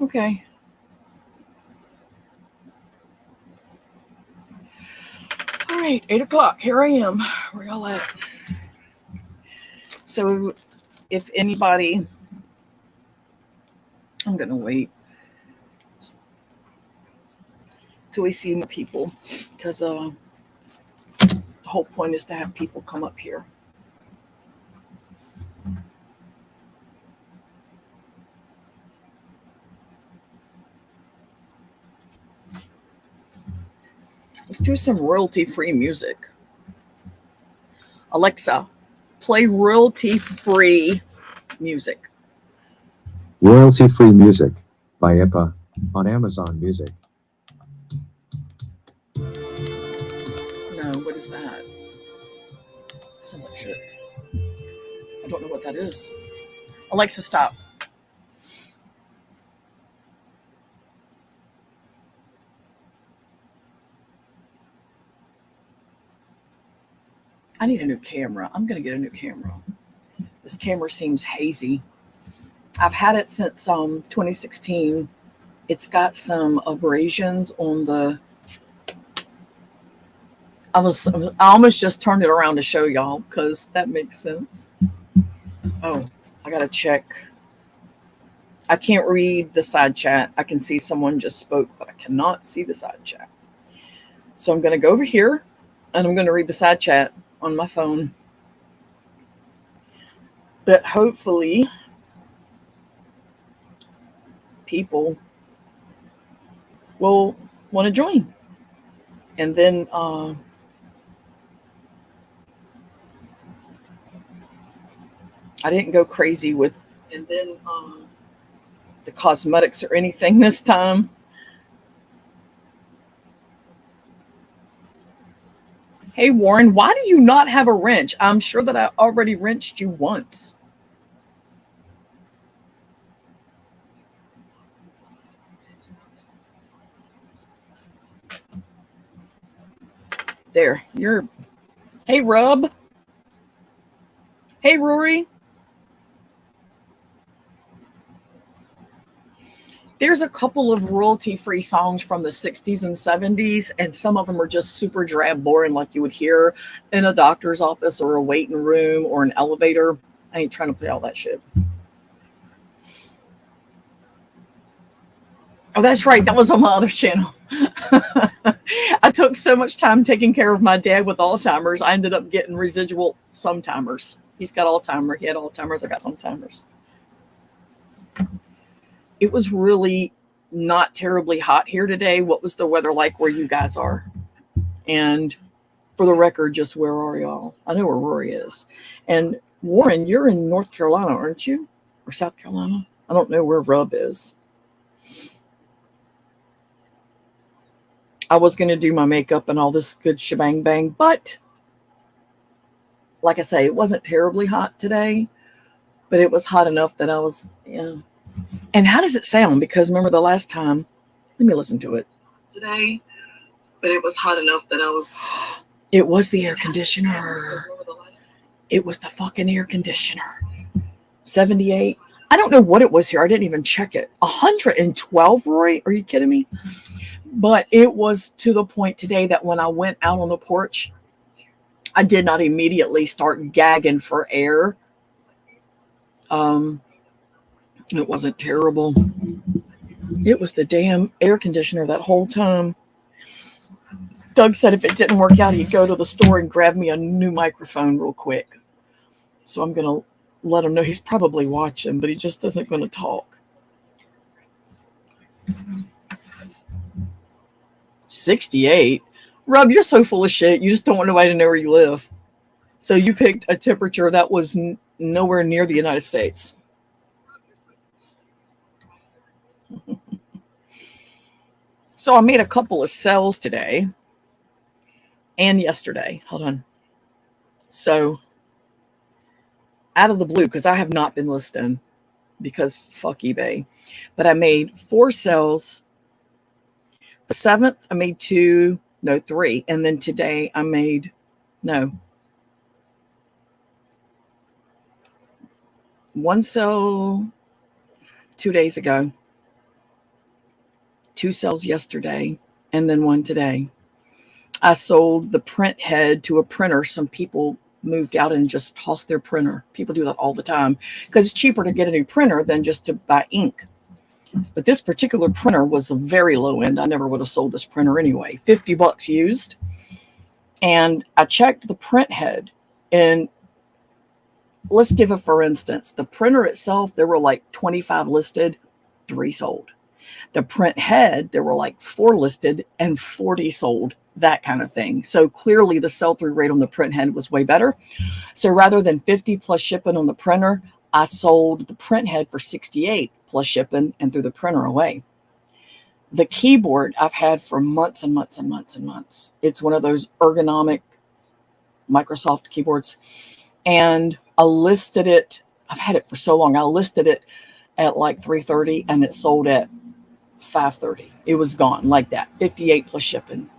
Okay. All right, 8 o'clock. Here I am. Where y'all at? So, if anybody, I'm gonna wait till we see more people, because the whole point is to have people come up here. Let's do some royalty-free music. Alexa, play royalty-free music. Royalty-free music by EPA on Amazon Music. No, what is that? Sounds like shit. I don't know what that is. Alexa, stop. I need a new camera. I'm going to get a new camera. This camera seems hazy. I've had it since 2016. It's got some abrasions on the... I almost just turned it around to show y'all because that makes sense. Oh, I got to check. I can't read the side chat. I can see someone just spoke, but I cannot see the side chat. So I'm going to go over here and I'm going to read the side chat on my phone. But hopefully people will want to join. And then I didn't go crazy with the cosmetics or anything this time. Hey, Warren, why do you not have a wrench? I'm sure that I already wrenched you once. There, you're... Hey, Rub. Hey, Rory. There's a couple of royalty-free songs from the 60s and 70s, and some of them are just super drab, boring, like you would hear in a doctor's office or a waiting room or an elevator. I ain't trying to play all that shit. Oh, that's right. That was on my other channel. I took so much time taking care of my dad with Alzheimer's, I ended up getting residual sometimers. He's got Alzheimer's. He had Alzheimer's. I got sometimers. It was really not terribly hot here today. What was the weather like where you guys are? And for the record, just where are y'all? I know where Rory is. And Warren, you're in North Carolina, aren't you? Or South Carolina? I don't know where Rub is. I was going to do my makeup and all this good shebang bang, but like I say, it wasn't terribly hot today, but it was hot enough that I was, yeah. And how does it sound? Because remember the last time, let me listen to it. Today, but it was hot enough that I was... It was the air conditioner. It was the fucking air conditioner. 78. I don't know what it was here. I didn't even check it. 112, Rory? Are you kidding me? But it was to the point today that when I went out on the porch, I did not immediately start gagging for air. It wasn't terrible. It was the damn air conditioner that whole time. Doug said if it didn't work out, he'd go to the store and grab me a new microphone real quick. So I'm going to let him know. He's probably watching, but he just isn't going to talk. 68? Rob, you're so full of shit. You just don't want nobody to know where you live. So you picked a temperature that was nowhere near the United States. So I made a couple of sales today and yesterday. Hold on. So out of the blue, because I have not been listing because fuck eBay, but I made 4 sales. The 7th, I made 3. And then today I made, 1 sale 2 days ago. 2 sales yesterday and then one today. I sold the print head to a printer. Some people moved out and just tossed their printer. People do that all the time because it's cheaper to get a new printer than just to buy ink. But this particular printer was a very low end. I never would have sold this printer anyway. $50 used. And I checked the print head, and let's give it for instance. The printer itself, there were like 25 listed, 3 sold. The print head, there were like 4 listed and 40 sold, that kind of thing. So clearly the sell-through rate on the print head was way better. So rather than 50 plus shipping on the printer, I sold the print head for 68 plus shipping and threw the printer away. The keyboard I've had for months and months and months and months. It's one of those ergonomic Microsoft keyboards. And I listed it. I've had it for so long. I listed it at like 3:30 and it sold at 5:30. It was gone like that. 58 plus shipping.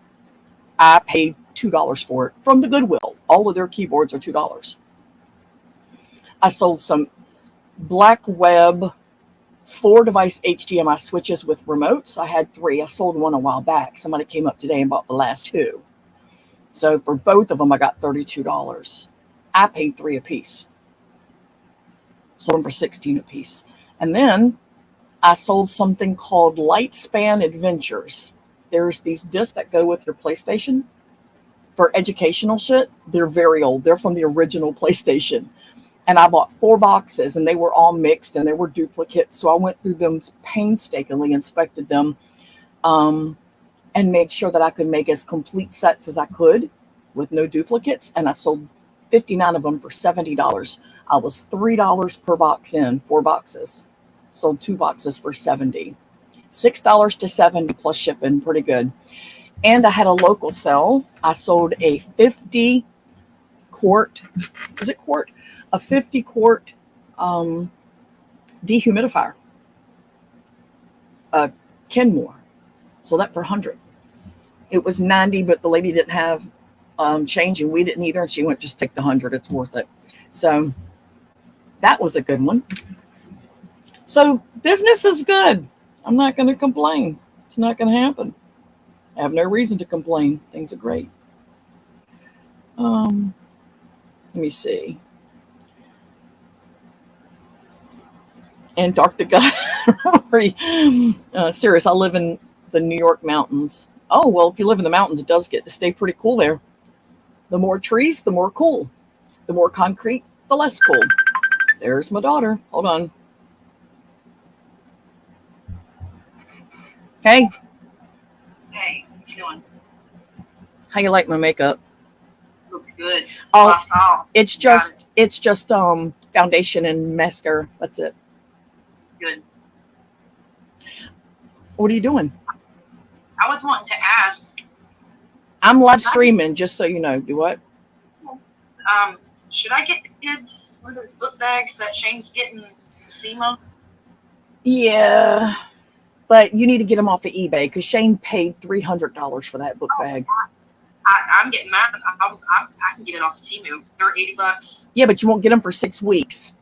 I paid $2 for it from the Goodwill. All of their keyboards are $2. I sold some Black Web 4-device HDMI switches with remotes. I had 3. I sold one a while back. Somebody came up today and bought the last 2. So for both of them, I got $32. I paid 3 a piece. Sold them for 16 a piece. And then I sold something called Lightspan Adventures. There's these discs that go with your PlayStation for educational shit. They're very old. They're from the original PlayStation. And I bought 4 boxes, and they were all mixed, and they were duplicates. So I went through them painstakingly, inspected them, and made sure that I could make as complete sets as I could with no duplicates. And I sold 59 of them for $70. I was $3 per box in, 4 boxes. Sold 2 boxes for $70. $6 to $70 plus shipping, pretty good. And I had a local sell. I sold a 50 quart, is it quart? A 50 quart dehumidifier, a Kenmore. Sold that for $100. It was $90, but the lady didn't have change, and we didn't either. And she went, just take the $100. It's worth it. So that was a good one. So business is good. I'm not going to complain. It's not going to happen. I have no reason to complain. Things are great. Let me see. Antarctica. Serious. I live in the New York mountains. Oh, well, if you live in the mountains, it does get to stay pretty cool there. The more trees, the more cool. The more concrete, the less cool. There's my daughter. Hold on. Hey. Hey, what you doing? How you like my makeup? Looks good. Oh, it's just foundation and mascara. That's it. Good. What are you doing? I was wanting to ask. I'm live streaming, just so you know. Do what? Should I get the kids one of those book bags that Shane's getting SEMA? Yeah, but you need to get them off of eBay because Shane paid $300 for that book bag. I'm getting mine. I can get it off of Temu. They're $80. Yeah, but you won't get them for 6 weeks.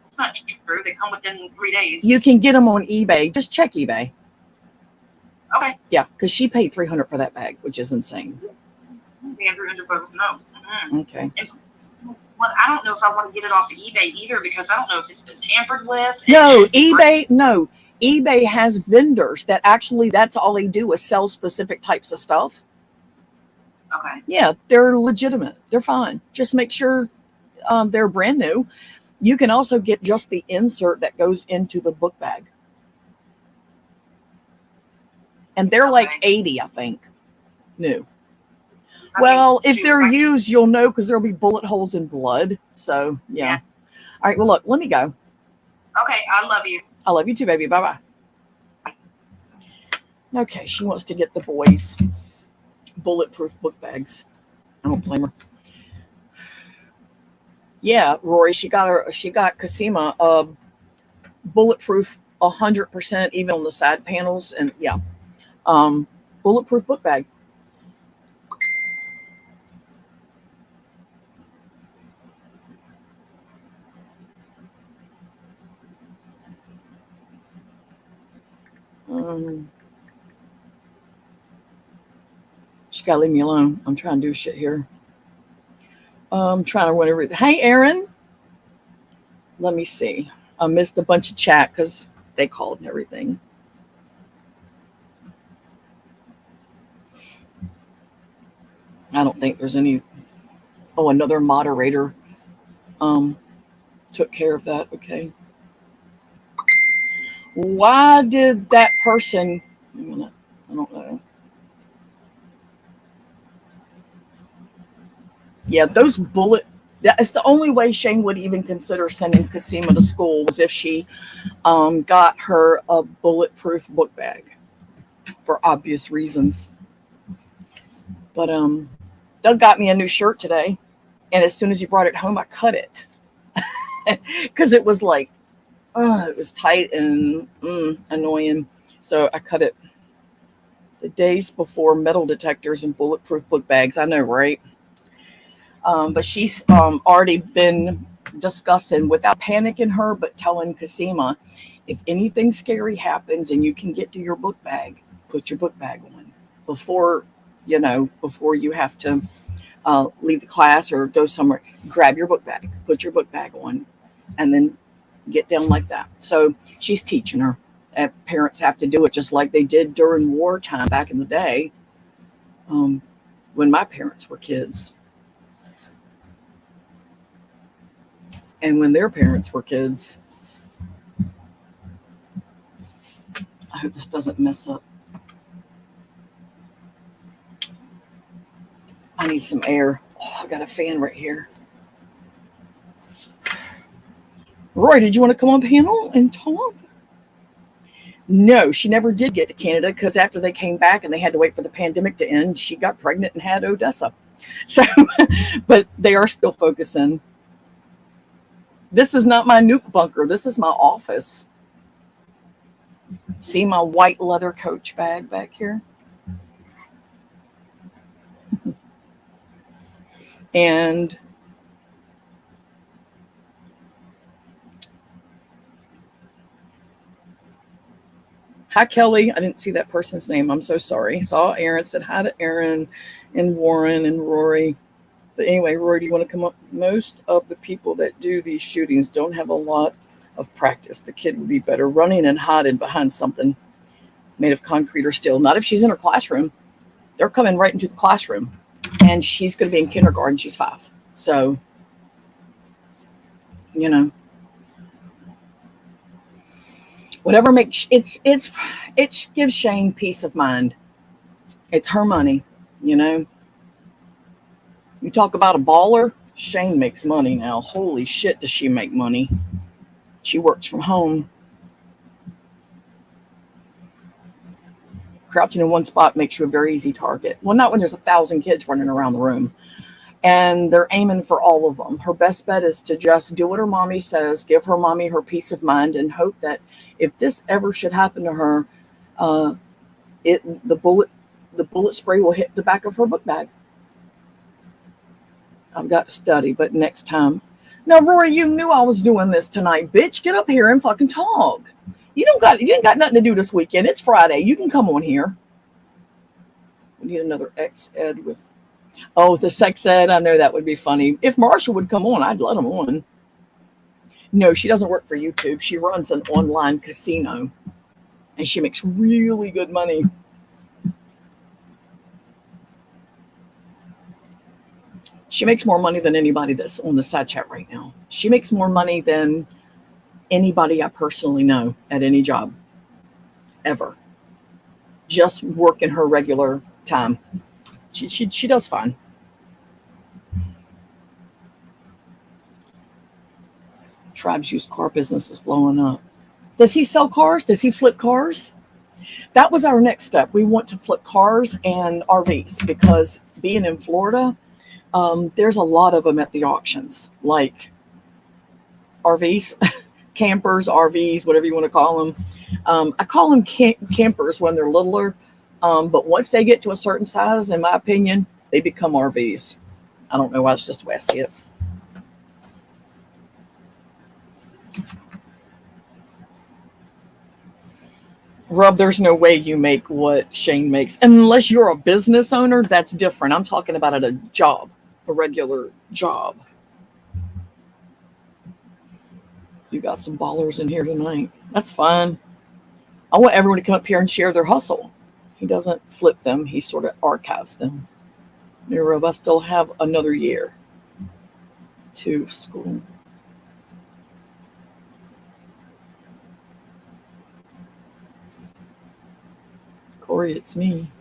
It's not true. They come within 3 days. You can get them on eBay. Just check eBay. Okay. Yeah, because she paid $300 for that bag, which is insane. Paying $300 for no. Mm-hmm. Okay. Well, I don't know if I want to get it off of eBay either because I don't know if it's been tampered with. No, eBay. No, eBay has vendors that actually that's all they do is sell specific types of stuff. Okay. Yeah, they're legitimate. They're fine. Just make sure they're brand new. You can also get just the insert that goes into the book bag. And they're like $80, I think, new. Well, if they're used, you'll know because there'll be bullet holes in blood. So, yeah. All right, well, look, let me go. Okay, I love you. I love you too, baby. Bye-bye. Okay, she wants to get the boys bulletproof book bags. I don't blame her. Yeah, Rory, she got Cosima bulletproof 100%, even on the side panels, and yeah, bulletproof book bag. She gotta leave me alone. I'm trying to do shit here. I'm trying to run everything. Hey, Aaron. Let me see. I missed a bunch of chat because they called and everything. I don't think there's any. Oh, another moderator took care of that. Okay. Why did that person? Wait a minute. I don't know. Yeah, those bullet. That's the only way Shane would even consider sending Casima to school was if she got her a bulletproof book bag for obvious reasons. But Doug got me a new shirt today, and as soon as he brought it home, I cut it because it was like, it was tight and annoying. So I cut it. The days before metal detectors and bulletproof book bags. I know, right? But she's already been discussing, without panicking her, but telling Casima, if anything scary happens and you can get to your book bag, put your book bag on before you have to leave the class or go somewhere. Grab your book bag, put your book bag on, and then get down like that. So she's teaching her. Parents have to do it just like they did during wartime back in the day, when my parents were kids. And when their parents were kids. I hope this doesn't mess up. I need some air. Oh, I got a fan right here. Roy, did you want to come on panel and talk? No, she never did get to Canada because after they came back and they had to wait for the pandemic to end, she got pregnant and had Odessa. So, but they are still focusing. This is not my nuke bunker. This is my office. See my white leather Coach bag back here? And hi, Kelly. I didn't see that person's name. I'm so sorry. Saw Aaron, said hi to Aaron and Warren and Rory. But anyway, Rory, do you want to come up? Most of the people that do these shootings don't have a lot of practice. The kid would be better running and hiding behind something made of concrete or steel. Not if she's in her classroom. They're coming right into the classroom. And she's going to be in kindergarten. She's 5. So, whatever makes it gives Shane peace of mind. It's her money, You talk about a baller. Shane makes money now. Holy shit, does she make money? She works from home. Crouching in one spot makes you a very easy target. Well, not when there's 1,000 kids running around the room. And they're aiming for all of them. Her best bet is to just do what her mommy says, give her mommy her peace of mind, and hope that if this ever should happen to her, the bullet spray will hit the back of her book bag. I've got to study, but next time. Now, Rory, you knew I was doing this tonight, bitch. Get up here and fucking talk. You ain't got nothing to do this weekend. It's Friday. You can come on here. We need another ex-ed with. Oh, the sex ed. I know that would be funny. If Marshall would come on, I'd let him on. No, she doesn't work for YouTube. She runs an online casino, and she makes really good money. She makes more money than anybody that's on the side chat right now. She makes more money than anybody I personally know at any job, ever. Just working her regular time. She does fine. Tribe's used car business is blowing up. Does he sell cars? Does he flip cars? That was our next step. We want to flip cars and RVs because being in Florida, there's a lot of them at the auctions, like RVs, campers, RVs, whatever you want to call them. I call them campers when they're littler, but once they get to a certain size, in my opinion, they become RVs. I don't know why, it's just the way I see it. Rub, there's no way you make what Shane makes. Unless you're a business owner, that's different. I'm talking about at a job, a regular job. You got some ballers in here tonight. That's fine. I want everyone to come up here and share their hustle. He doesn't flip them. He sort of archives them. Rub, I still have another year to school. Corey, it's me.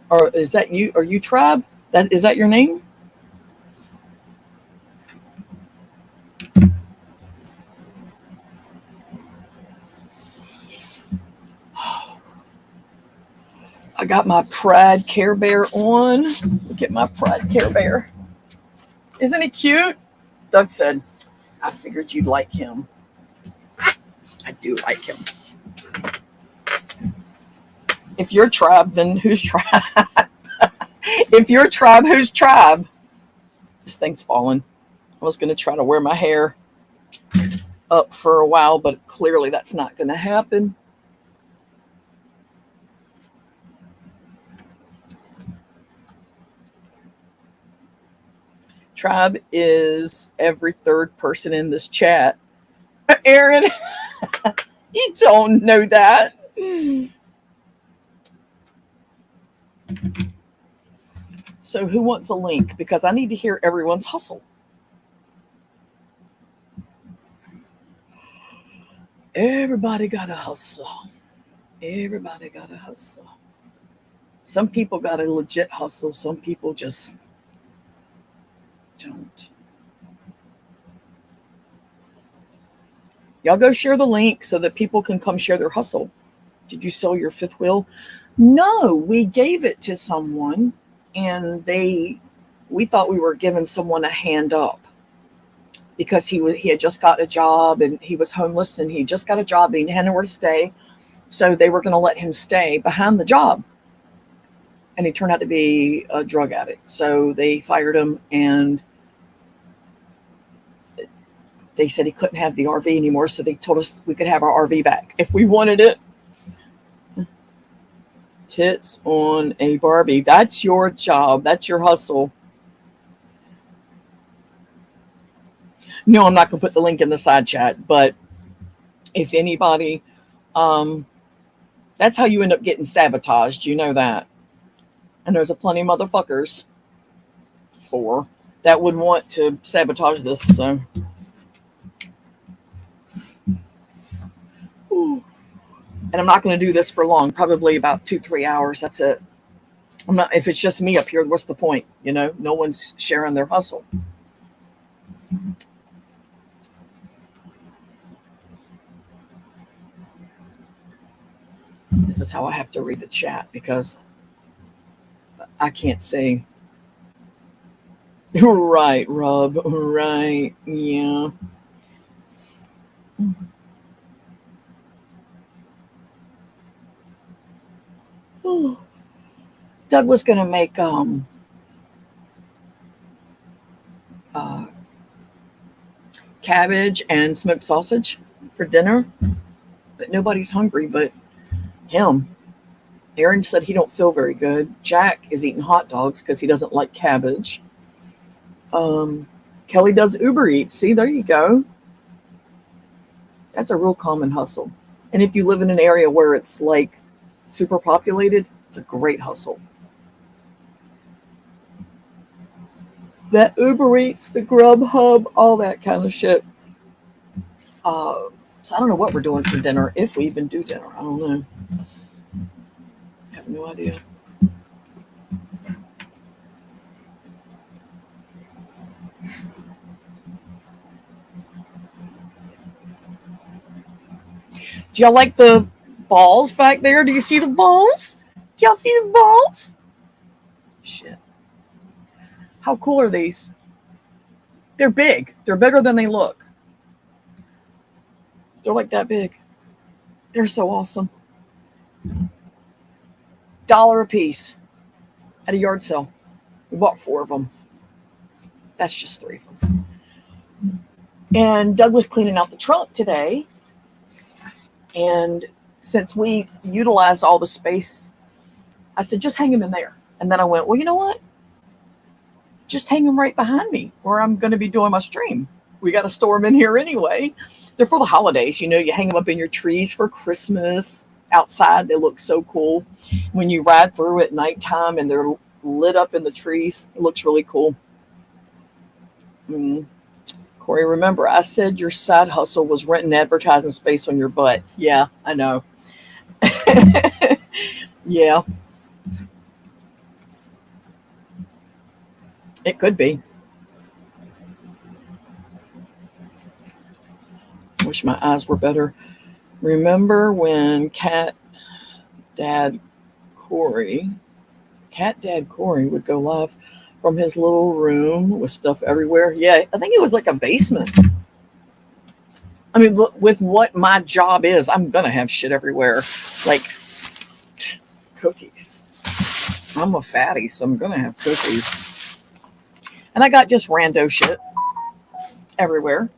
Or is that you? Are you Tribe? Is that your name? I got my Pride Care Bear on. Look at my Pride Care Bear. Isn't he cute? Doug said, I figured you'd like him. I do like him. If you're Tribe, then who's Tribe? If you're Tribe, who's Tribe? This thing's falling. I was going to try to wear my hair up for a while, but clearly that's not going to happen. Tribe is every third person in this chat. Aaron, you don't know that. So who wants a link? Because I need to hear everyone's hustle. Everybody got a hustle. Everybody got a hustle. Some people got a legit hustle. Some people just don't. Y'all go share the link so that people can come share their hustle. Did you sell your fifth wheel? No, we gave it to someone and we thought we were giving someone a hand up because he had just got a job and he was homeless and he just got a job and he had nowhere to stay. So they were going to let him stay behind the job. And he turned out to be a drug addict. So they fired him and they said he couldn't have the RV anymore. So they told us we could have our RV back if we wanted it. Tits on a Barbie. That's your job. That's your hustle. No, I'm not going to put the link in the side chat. But if anybody, that's how you end up getting sabotaged. You know that. And there's a plenty of motherfuckers that would want to sabotage this. So, ooh. And I'm not going to do this for long. Probably about 2-3 hours. That's it. I'm not. If it's just me up here, what's the point? You know, no one's sharing their hustle. This is how I have to read the chat because I can't say. Right, Rob. Right. Yeah. Doug was going to make cabbage and smoked sausage for dinner, but nobody's hungry but him. Aaron said he don't feel very good. Jack is eating hot dogs because he doesn't like cabbage. Kelly does Uber Eats. See, there you go. That's a real common hustle. And if you live in an area where it's like super populated, it's a great hustle. That Uber Eats, the Grubhub, all that kind of shit. So I don't know what we're doing for dinner, if we even do dinner. I don't know. I have no idea. Do y'all like the balls back there? Do you see the balls? Do y'all see the balls? Shit. How cool are these? They're big. They're bigger than they look. They're like that big. They're so awesome. $1 a piece at a yard sale. We bought 4 of them. That's just 3 of them. And Doug was cleaning out the trunk today and since we utilize all the space, I said, just hang them in there. And then I went, well, you know what? Just hang them right behind me where I'm going to be doing my stream. We got to store them in here anyway. They're for the holidays. You hang them up in your trees for Christmas. Outside, they look so cool. When you ride through at nighttime and they're lit up in the trees, it looks really cool. Corey, remember, I said your side hustle was renting advertising space on your butt. Yeah, I know. Yeah, it could be. Wish my eyes were better. Remember when Dad Corey would go live from his little room with stuff everywhere? Yeah, I think it was like a basement. I mean, with what my job is, I'm going to have shit everywhere. Like cookies. I'm a fatty, so I'm going to have cookies. And I got just rando shit everywhere.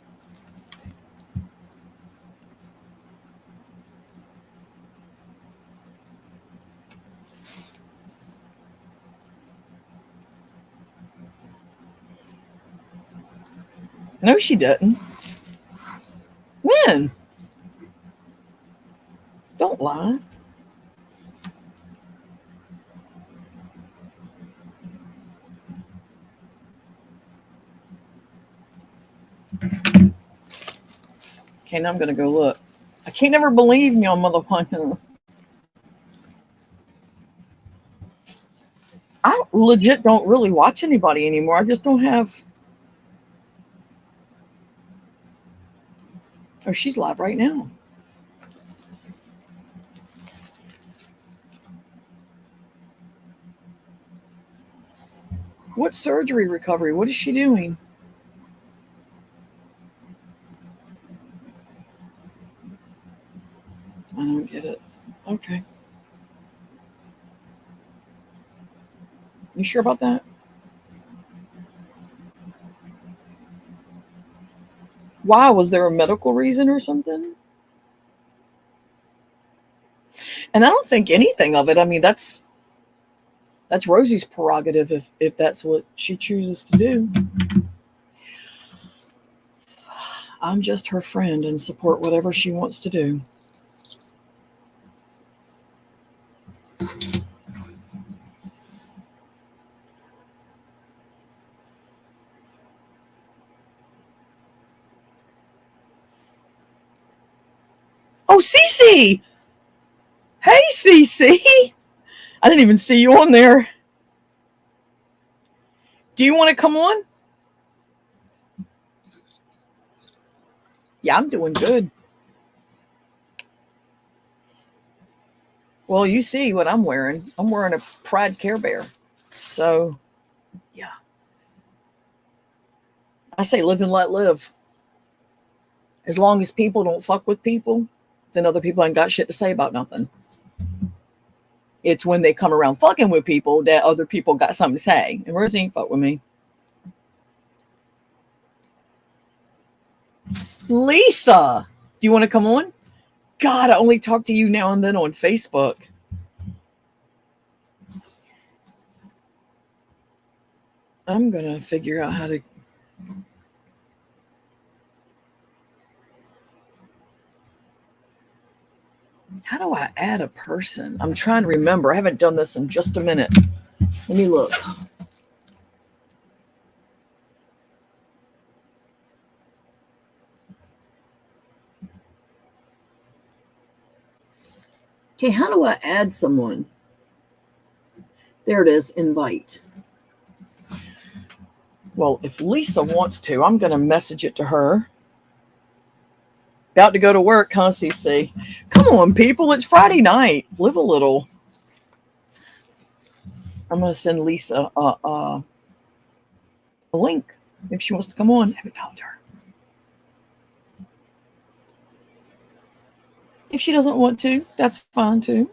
No, she didn't. When? Don't lie. Okay, now I'm going to go look. I can't never believe y'all motherfucker. I legit don't really watch anybody anymore. I just don't have. Oh, she's live right now. What surgery recovery? What is she doing? I don't get it. Okay. You sure about that? Why? Was there a medical reason or something? And I don't think anything of it. I mean, that's Rosie's prerogative if that's what she chooses to do. I'm just her friend and support whatever she wants to do. Oh, Cece! Hey, Cece! I didn't even see you on there. Do you want to come on? Yeah, I'm doing good. Well, you see what I'm wearing. I'm wearing a Pride Care Bear. So, yeah. I say live and let live. As long as people don't fuck with people, then other people ain't got shit to say about nothing. It's when they come around fucking with people that other people got something to say. And Rosie ain't fuck with me. Lisa, do you want to come on? God, I only talk to you now and then on Facebook. I'm going to figure out how to. How do I add a person? I'm trying to remember. I haven't done this in just a minute. Let me look. Okay, how do I add someone? There it is, invite. Well, if Lisa wants to, I'm going to message it to her. About to go to work, huh, CC? Come on, people. It's Friday night. Live a little. I'm going to send Lisa a link if she wants to come on. I haven't talked to her. If she doesn't want to, that's fine too.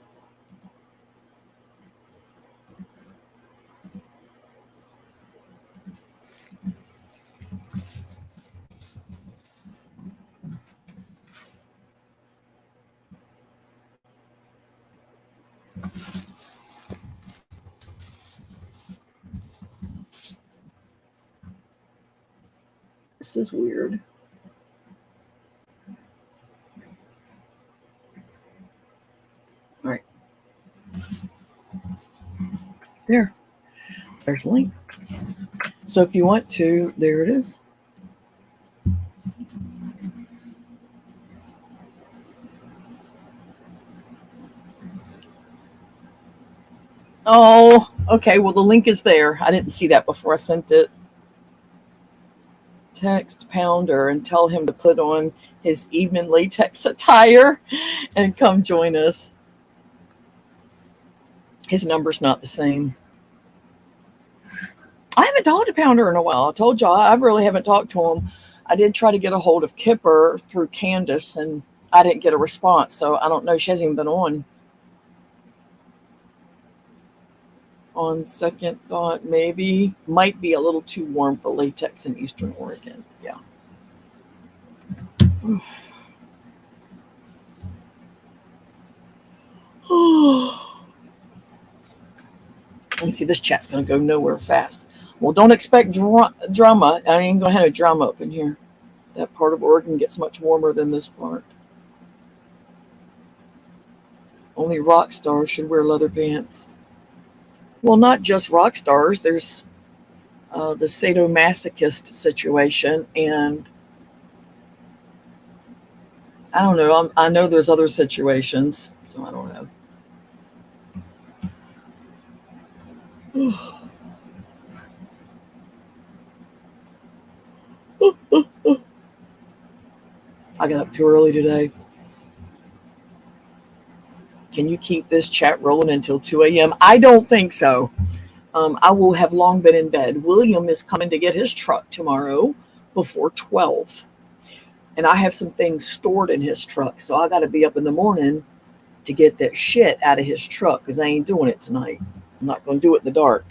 This is weird. All right. There's the link. So if you want to, there it is. Oh, okay. Well, the link is there. I didn't see that before I sent it. Text Pounder and tell him to put on his evening latex attire and come join us. His number's not the same. I haven't talked to Pounder in a while. I told y'all I really haven't talked to him. I did try to get a hold of Kipper through Candace, and I didn't get a response, so I don't know. She hasn't even been on. On second thought, maybe. Might be a little too warm for latex in Eastern Oregon. Yeah. Let me see. This chat's going to go nowhere fast. Well, don't expect drama. I ain't going to have no drama up in here. That part of Oregon gets much warmer than this part. Only rock stars should wear leather pants. Well, not just rock stars. There's the sadomasochist situation, and I don't know. I know there's other situations, so I don't know. I got up too early today. Can you keep this chat rolling until 2 a.m.? I don't think so. I will have long been in bed. William is coming to get his truck tomorrow before 12. And I have some things stored in his truck, so I got to be up in the morning to get that shit out of his truck because I ain't doing it tonight. I'm not going to do it in the dark.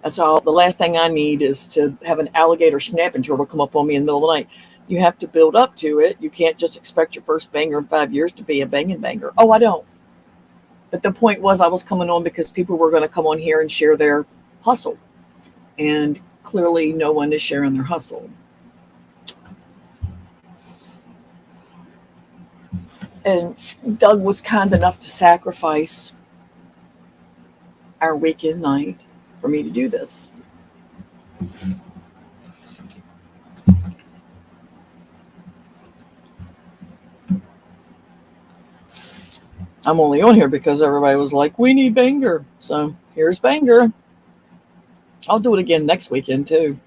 That's all. The last thing I need is to have an alligator snapping turtle come up on me in the middle of the night. You have to build up to it. You can't just expect your first banger in 5 years to be a banging banger. Oh, I don't. But the point was I was coming on because people were going to come on here and share their hustle. And clearly no one is sharing their hustle. And Doug was kind enough to sacrifice our weekend night for me to do this. I'm only on here because everybody was like, we need banger. So here's banger. I'll do it again next weekend too.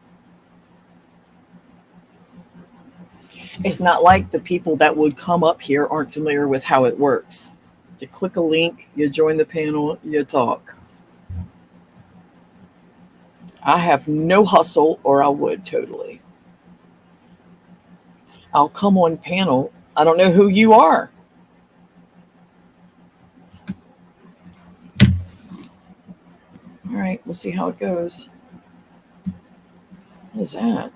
It's not like the people that would come up here aren't familiar with how it works. You click a link, you join the panel, you talk. I have no hustle, or I would totally. I'll come on panel. I don't know who you are. All right, we'll see how it goes. What is that?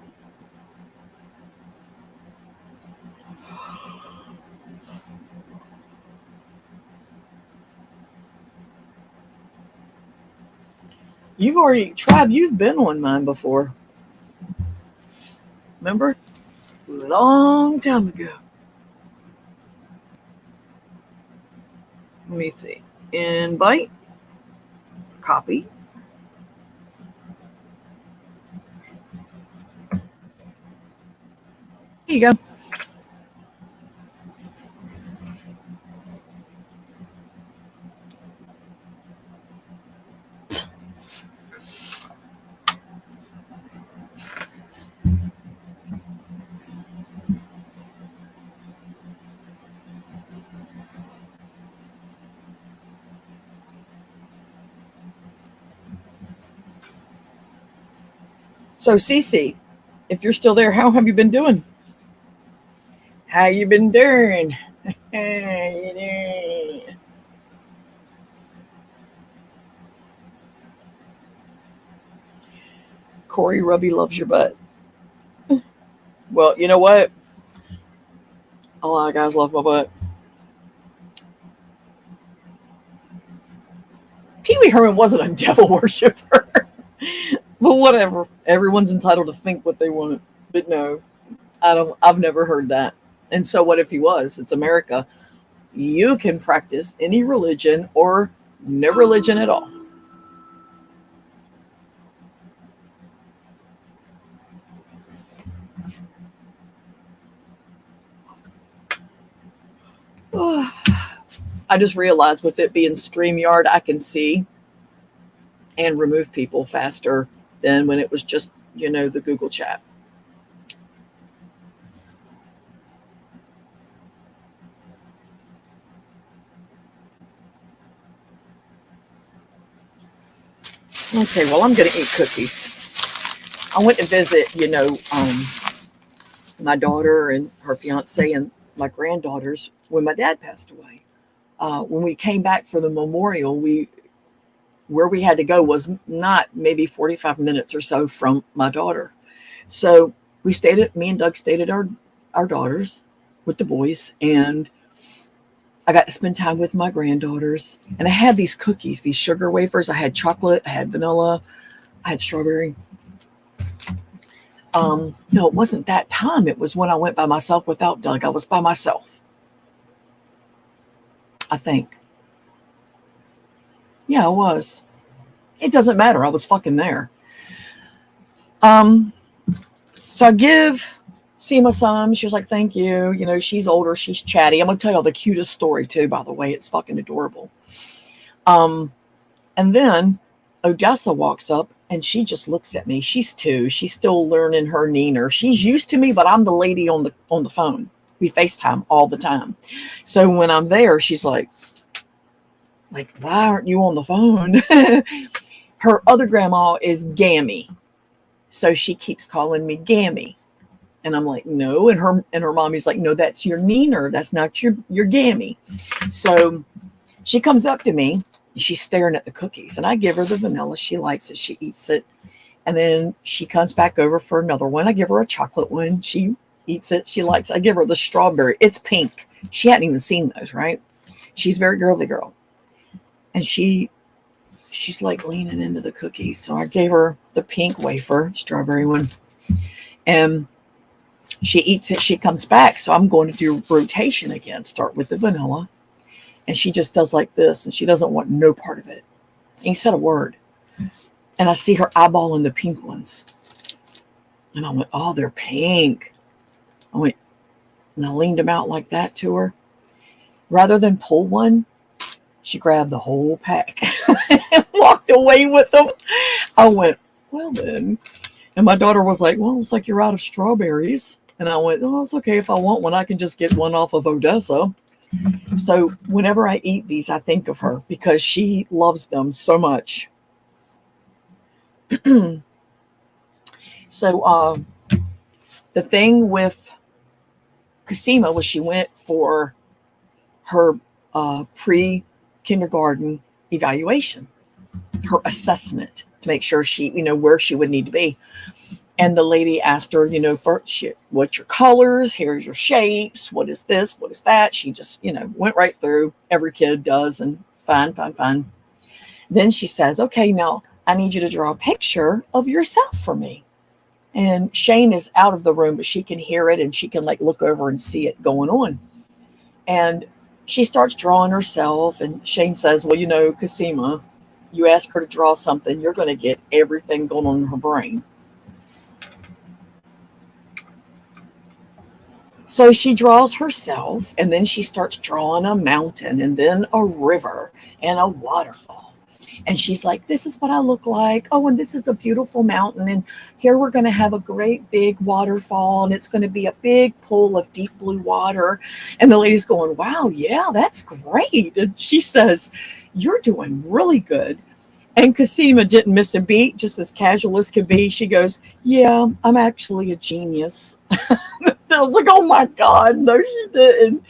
You've been on mine before. Remember? Long time ago. Let me see. Invite. Copy. There you go. So, Cece, if you're still there, how have you been doing? How you been doing? How you doing? Corey Rubby loves your butt. Well, you know what? A lot of guys love my butt. Pee Wee Herman wasn't a devil worshiper. But whatever. Everyone's entitled to think what they want. But no, I've never heard that. And so what if he was? It's America. You can practice any religion or no religion at all. I just realized with it being StreamYard, I can see and remove people faster than when it was just, the Google chat. Okay, well, I'm going to eat cookies. I went to visit, my daughter and her fiance and my granddaughters when my dad passed away. When we came back for the memorial, where we had to go was not maybe 45 minutes or so from my daughter. So me and Doug stayed at our daughters with the boys, and I got to spend time with my granddaughters. And I had these cookies, these sugar wafers. I had chocolate, I had vanilla, I had strawberry. No, it wasn't that time. It was when I went by myself without Doug. I was by myself, I think. Yeah, I was. It doesn't matter. I was fucking there. So I give Seema some. She was like, thank you. She's older. She's chatty. I'm going to tell you the cutest story, too, by the way. It's fucking adorable. And then Odessa walks up and she just looks at me. She's 2. She's still learning her neener. She's used to me, but I'm the lady on the phone. We FaceTime all the time. So when I'm there, she's like, why aren't you on the phone? Her other grandma is Gammy. So she keeps calling me Gammy. And I'm like, no. And her mommy's like, no, that's your neener. That's not your Gammy. So she comes up to me. She's staring at the cookies, and I give her the vanilla. She likes it. She eats it. And then she comes back over for another one. I give her a chocolate one. She eats it. She likes it. I give her the strawberry. It's pink. She hadn't even seen those, right? She's a very girly girl. And she's like leaning into the cookies. So I gave her the pink wafer, strawberry one. And she eats it. She comes back. So I'm going to do rotation again. Start with the vanilla. And she just does like this, and she doesn't want no part of it. Ain't said a word. And I see her eyeballing the pink ones. And I went, oh, they're pink. And I leaned them out like that to her. Rather than pull one, she grabbed the whole pack and walked away with them. I went, well then. And my daughter was like, well, it's like you're out of strawberries. And I went, oh, it's okay. If I want one, I can just get one off of Odessa. So whenever I eat these, I think of her because she loves them so much. So the thing with Cosima was she went for her pre-kindergarten evaluation, her assessment to make sure she, where she would need to be. And the lady asked her, what's your colors? Here's your shapes. What is this? What is that? She just, went right through. Every kid does. And fine. Then she says, okay, now I need you to draw a picture of yourself for me. And Shane is out of the room, but she can hear it and she can look over and see it going on. And she starts drawing herself. And Shane says, well, Cosima, you ask her to draw something, you're going to get everything going on in her brain. So she draws herself, and then she starts drawing a mountain and then a river and a waterfall. And she's like, this is what I look like. Oh, and this is a beautiful mountain. And here we're going to have a great big waterfall, and it's going to be a big pool of deep blue water. And the lady's going, wow, yeah, that's great. And she says, you're doing really good. And Cosima didn't miss a beat, just as casual as could be. She goes, yeah, I'm actually a genius. I was like, oh my God, no, she didn't.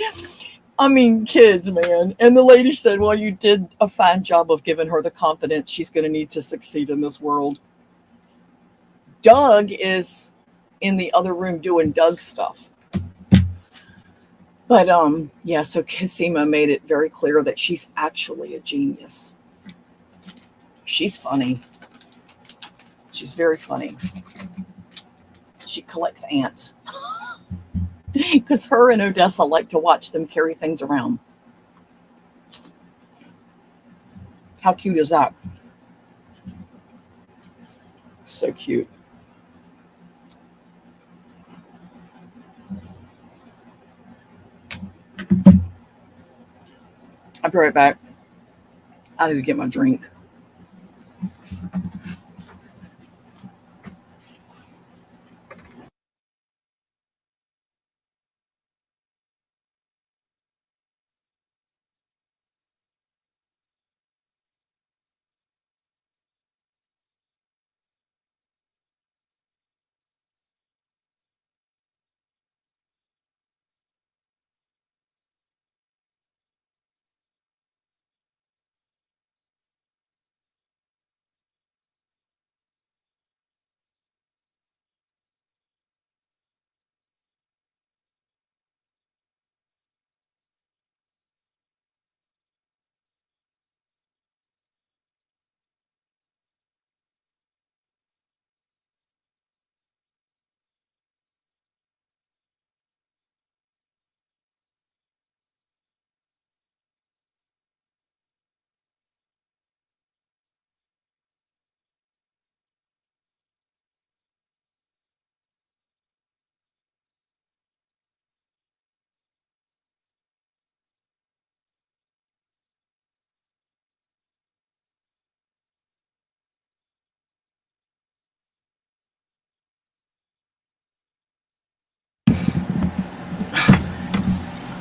I mean, kids, man. And the lady said, well, you did a fine job of giving her the confidence she's going to need to succeed in this world. Doug is in the other room doing Doug stuff. But yeah, so Cosima made it very clear that she's actually a genius. She's funny. She's very funny. She collects ants. Because her and Odessa like to watch them carry things around. How cute is that? So cute. I'll be right back. I need to get my drink.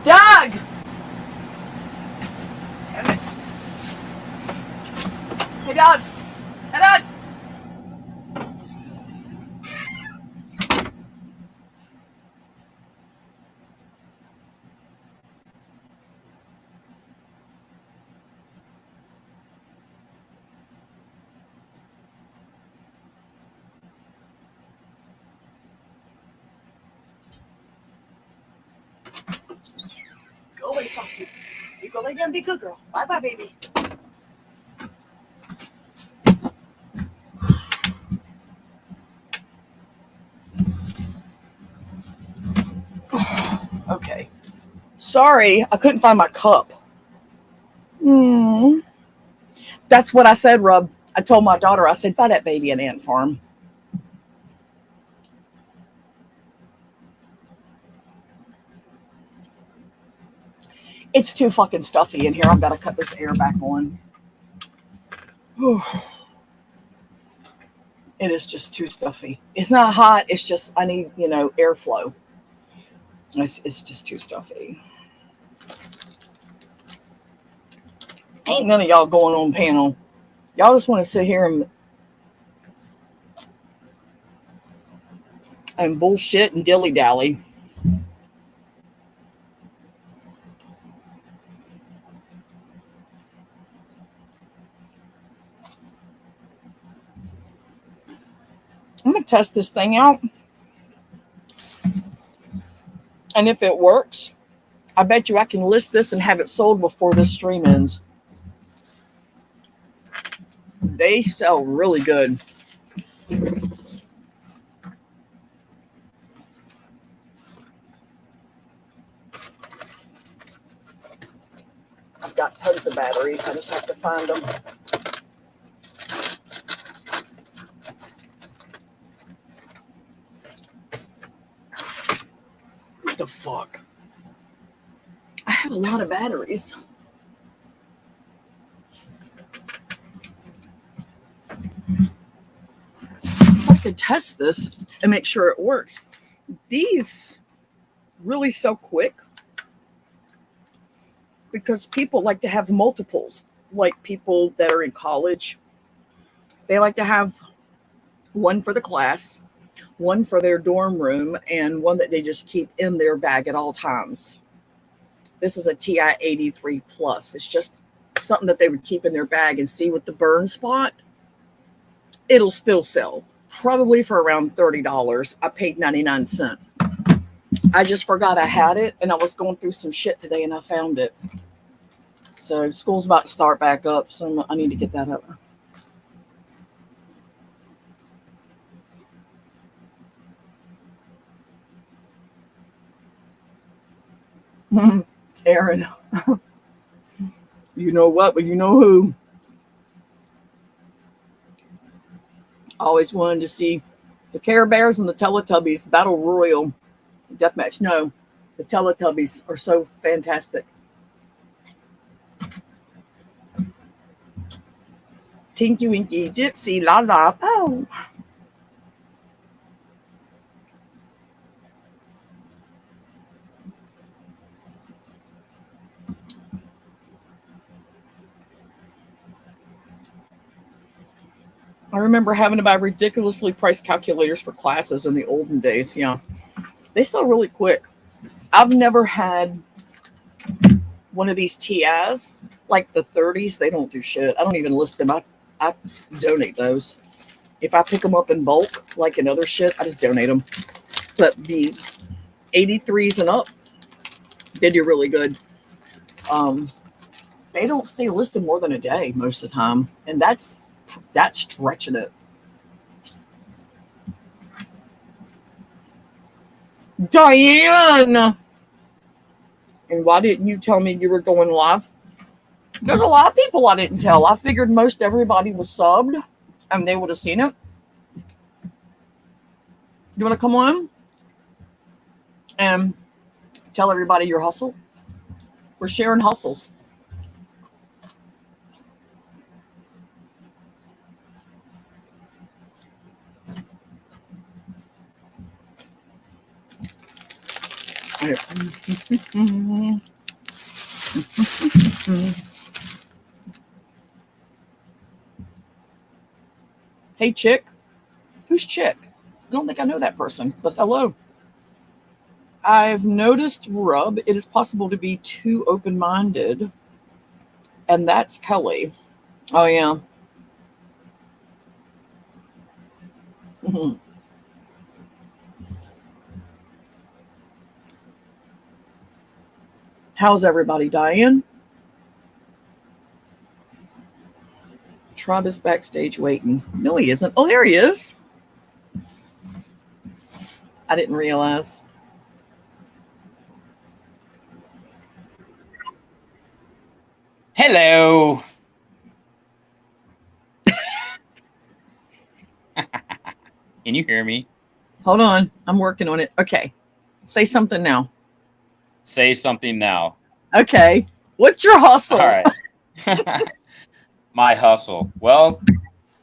Doug! Damn it. Hey, Doug! Hey, Doug! Go away, Saucy. You go lay down and be a good girl. Bye-bye, baby. Okay. Sorry, I couldn't find my cup. That's what I said, Rub. I told my daughter, I said, buy that baby an ant farm. It's too fucking stuffy in here. I've got to cut this air back on. It is just too stuffy. It's not hot. It's just, I need, airflow. It's just too stuffy. Ain't none of y'all going on panel. Y'all just want to sit here and bullshit and dilly-dally. I'm going to test this thing out. And if it works, I bet you I can list this and have it sold before this stream ends. They sell really good. I've got tons of batteries. I just have to find them. What the fuck? I have a lot of batteries. I could test this and make sure it works. These really sell quick because people like to have multiples. Like people that are in college, they like to have one for the class, one for their dorm room, and one that they just keep in their bag at all times. This is a TI-83 Plus. It's just something that they would keep in their bag and see with the burn spot. It'll still sell, probably for around $30. I paid 99 cents. I just forgot I had it, and I was going through some shit today, and I found it. So school's about to start back up, so I need to get that up. Aaron, you know what, but you know who. Always wanted to see the Care Bears and the Teletubbies Battle Royal Deathmatch. No, the Teletubbies are so fantastic. Tinky Winky, Gypsy, La La, Po. I remember having to buy ridiculously priced calculators for classes in the olden days. Yeah, they sell really quick. I've never had one of these TIs, like the 30s. They don't do shit. I don't even list them. I donate those. If I pick them up in bulk, like in other shit, I just donate them. But the 83s and up, they do really good. They don't stay listed more than a day most of the time, and that's stretching it. Diane! And why didn't you tell me you were going live? There's a lot of people I didn't tell. I figured most everybody was subbed and they would have seen it. You want to come on and tell everybody your hustle? We're sharing hustles. Hey, Chick. Who's Chick? I don't think I know that person, but hello. I've noticed, Rub, it is possible to be too open-minded, and that's Kelly. Oh, yeah. How's everybody, Diane? Travis backstage waiting. No, he isn't. Oh, there he is. I didn't realize. Hello. Can you hear me? Hold on. I'm working on it. Okay. Say something now. Say something now. Okay. What's your hustle? All right. My hustle. Well,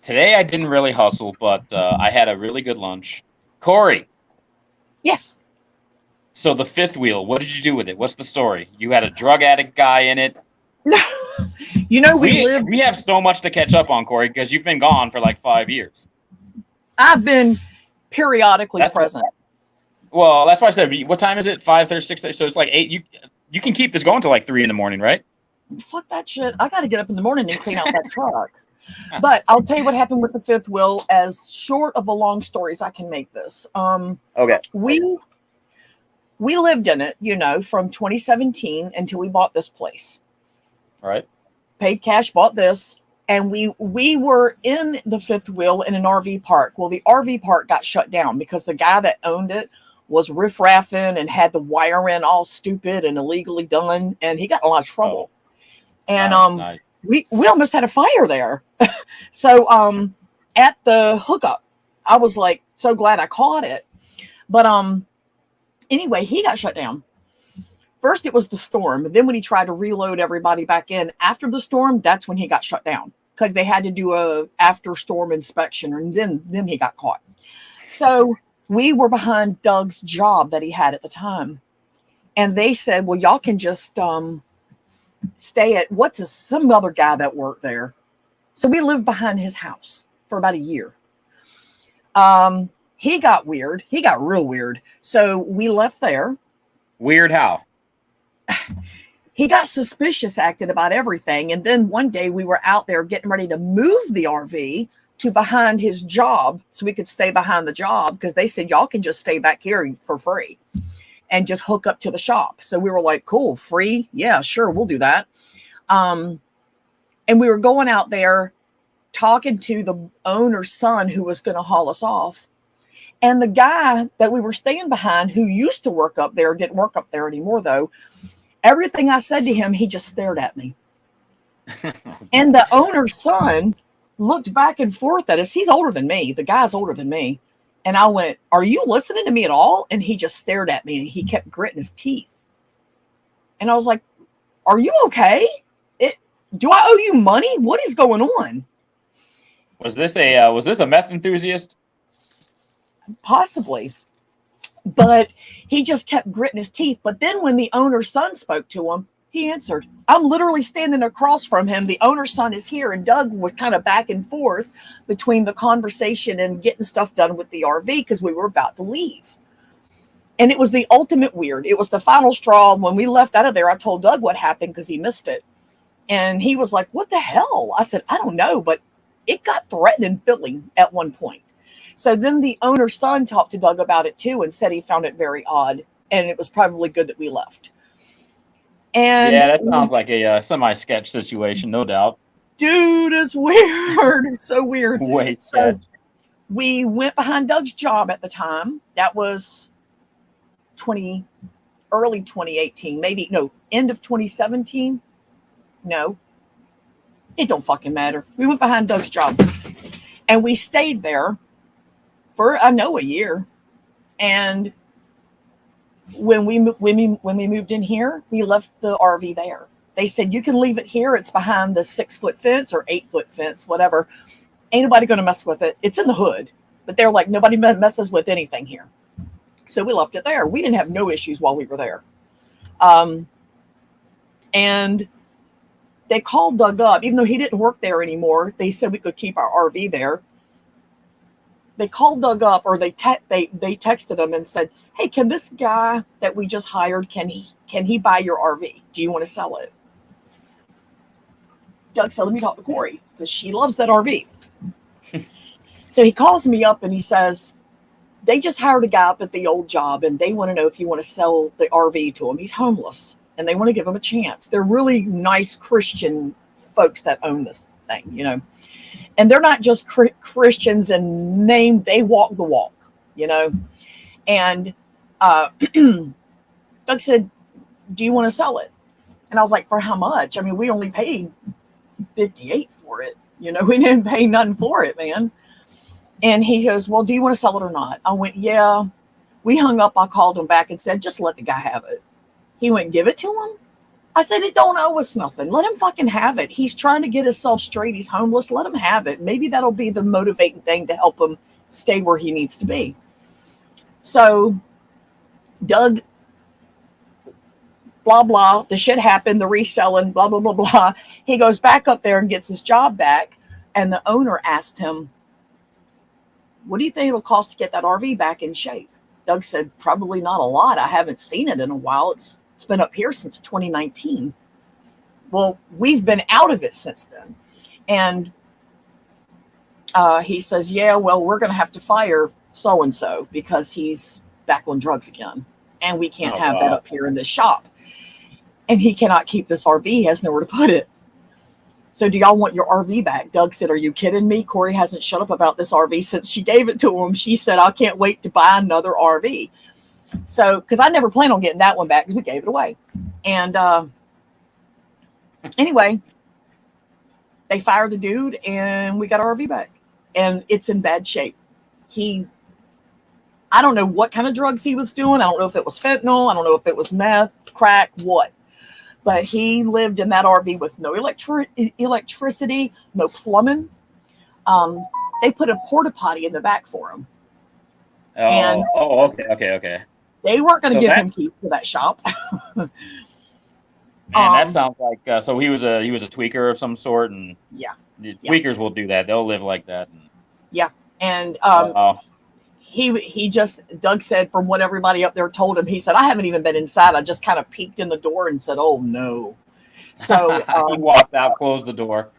today I didn't really hustle, but I had a really good lunch. Corey. Yes. So the fifth wheel, what did you do with it? What's the story? You had a drug addict guy in it. You know, we have so much to catch up on, Corey, because you've been gone for like 5 years. I've been periodically present. Well, that's why I said, what time is it? 5:30, 6:30. So it's like 8. You can keep this going till like 3 in the morning, right? Fuck that shit. I got to get up in the morning and clean out that truck. But I'll tell you what happened with the fifth wheel. As short of a long story as I can make this. Okay. We lived in it, you know, from 2017 until we bought this place. All right. Paid cash, bought this, and we were in the fifth wheel in an RV park. Well, the RV park got shut down because the guy that owned it was riffraffing and had the wiring all stupid and illegally done, and he got in a lot of trouble. And nice. we almost had a fire there. So at the hookup, I was like so glad I caught it. But anyway, he got shut down. First, it was the storm. Then when he tried to reload everybody back in after the storm, that's when he got shut down because they had to do a after storm inspection, and then he got caught. So we were behind Doug's job that he had at the time. And they said, well, y'all can just stay at some other guy that worked there. So we lived behind his house for about a year. He got weird. He got real weird. So we left there. Weird how? He got suspicious, acted about everything. And then one day we were out there getting ready to move the RV to behind his job so we could stay behind the job because they said, y'all can just stay back here for free and just hook up to the shop. So we were like, cool, free? Yeah, sure, we'll do that. And we were going out there talking to the owner's son who was going to haul us off. And the guy that we were staying behind who used to work up there, didn't work up there anymore though, Everything I said to him, he just stared at me. And the owner's son looked back and forth at us. He's older than me. The guy's older than me. And I went, "Are you listening to me at all?" And he just stared at me and he kept gritting his teeth. And I was like, "Are you okay? Do I owe you money? What is going on?" Was this a meth enthusiast? Possibly. But he just kept gritting his teeth. But then when the owner's son spoke to him, he answered. I'm literally standing across from him. The owner's son is here, and Doug was kind of back and forth between the conversation and getting stuff done with the RV because we were about to leave. And it was the ultimate weird. It was the final straw. When we left out of there, I told Doug what happened because he missed it. And he was like, "What the hell?" I said, "I don't know, but it got threatening feeling at one point." So then the owner's son talked to Doug about it too and said he found it very odd. And it was probably good that we left. And yeah, that sounds like a semi-sketch situation, no doubt. Dude, it's weird. It's so weird. Wait, so we went behind Doug's job at the time. That was early 2018, maybe, no, end of 2017. No, it don't fucking matter. We went behind Doug's job and we stayed there for, I know, a year. And when we moved in here, we left the RV there. They said, "You can leave it here. It's behind the 6-foot fence or 8-foot fence, whatever. Ain't nobody going to mess with it. It's in the hood." But they're like, "Nobody messes with anything here." So we left it there. We didn't have no issues while we were there. And they called Doug up, even though he didn't work there anymore. They said we could keep our RV there. They called Doug up, or they texted him and said, "Hey, can this guy that we just hired, can he buy your RV? Do you want to sell it?" Doug said, "Let me talk to Corey because she loves that RV." So he calls me up and he says, "They just hired a guy up at the old job and they want to know if you want to sell the RV to him. He's homeless and they want to give him a chance. They're really nice Christian folks that own this thing, you know. And they're not just Christians in name, they walk the walk, you know." And Doug said, "Do you want to sell it?" And I was like, "For how much? I mean, we only paid $58 for it. You know, we didn't pay nothing for it, man." And he goes, "Well, do you want to sell it or not?" I went, "Yeah." We hung up. I called him back and said, "Just let the guy have it." He went, "Give it to him?" I said, "It don't owe us nothing. Let him fucking have it. He's trying to get himself straight. He's homeless. Let him have it. Maybe that'll be the motivating thing to help him stay where he needs to be." So Doug, blah, blah, the shit happened, the reselling, blah, blah, blah, blah. He goes back up there and gets his job back. And the owner asked him, "What do you think it'll cost to get that RV back in shape?" Doug said, "Probably not a lot. I haven't seen it in a while. It's been up here since 2019. Well, we've been out of it since then. And he says, "Yeah, well, we're going to have to fire so-and-so because he's back on drugs again. And we can't have that up here in this shop. And he cannot keep this RV. He has nowhere to put it. So do y'all want your RV back?" Doug said, "Are you kidding me? Corey hasn't shut up about this RV since she gave it to him. She said, I can't wait to buy another RV." So, because I never planned on getting that one back because we gave it away. And anyway, they fired the dude and we got our RV back. And it's in bad shape. I don't know what kind of drugs he was doing. I don't know if it was fentanyl. I don't know if it was meth, crack, what. But he lived in that RV with no electricity, no plumbing. They put a porta potty in the back for him. Okay. They weren't going to give him keys to that shop. Man, that sounds like so he was a tweaker of some sort, and tweakers will do that. They'll live like that. And Doug said, from what everybody up there told him, he said, "I haven't even been inside. I just kind of peeked in the door and said, oh no." So he walked out, closed the door.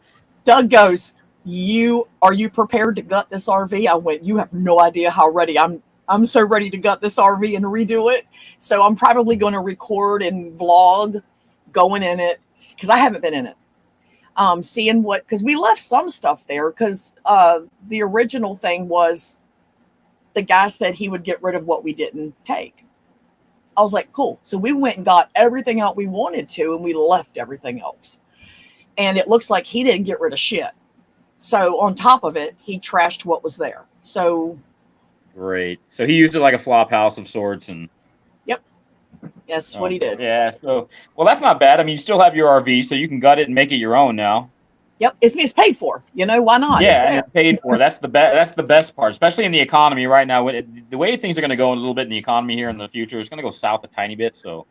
Doug goes, "Are you prepared to gut this RV?" I went, "You have no idea how ready I'm so ready to gut this RV and redo it." So I'm probably going to record and vlog going in it because I haven't been in it. Seeing because we left some stuff there because the original thing was the guy said he would get rid of what we didn't take. I was like, cool. So we went and got everything out we wanted to, and we left everything else. And it looks like he didn't get rid of shit. So on top of it, he trashed what was there. So Great. So he used it like a flop house of sorts, and that's what he did. Yeah. So well, that's not bad. I mean, you still have your RV, so you can gut it and make it your own now. Yep, it's paid for. You know, why not? Yeah, and it's paid for. That's the best. That's the best part, especially in the economy right now. The way things are going to go a little bit in the economy here in the future, it's going to go south a tiny bit. So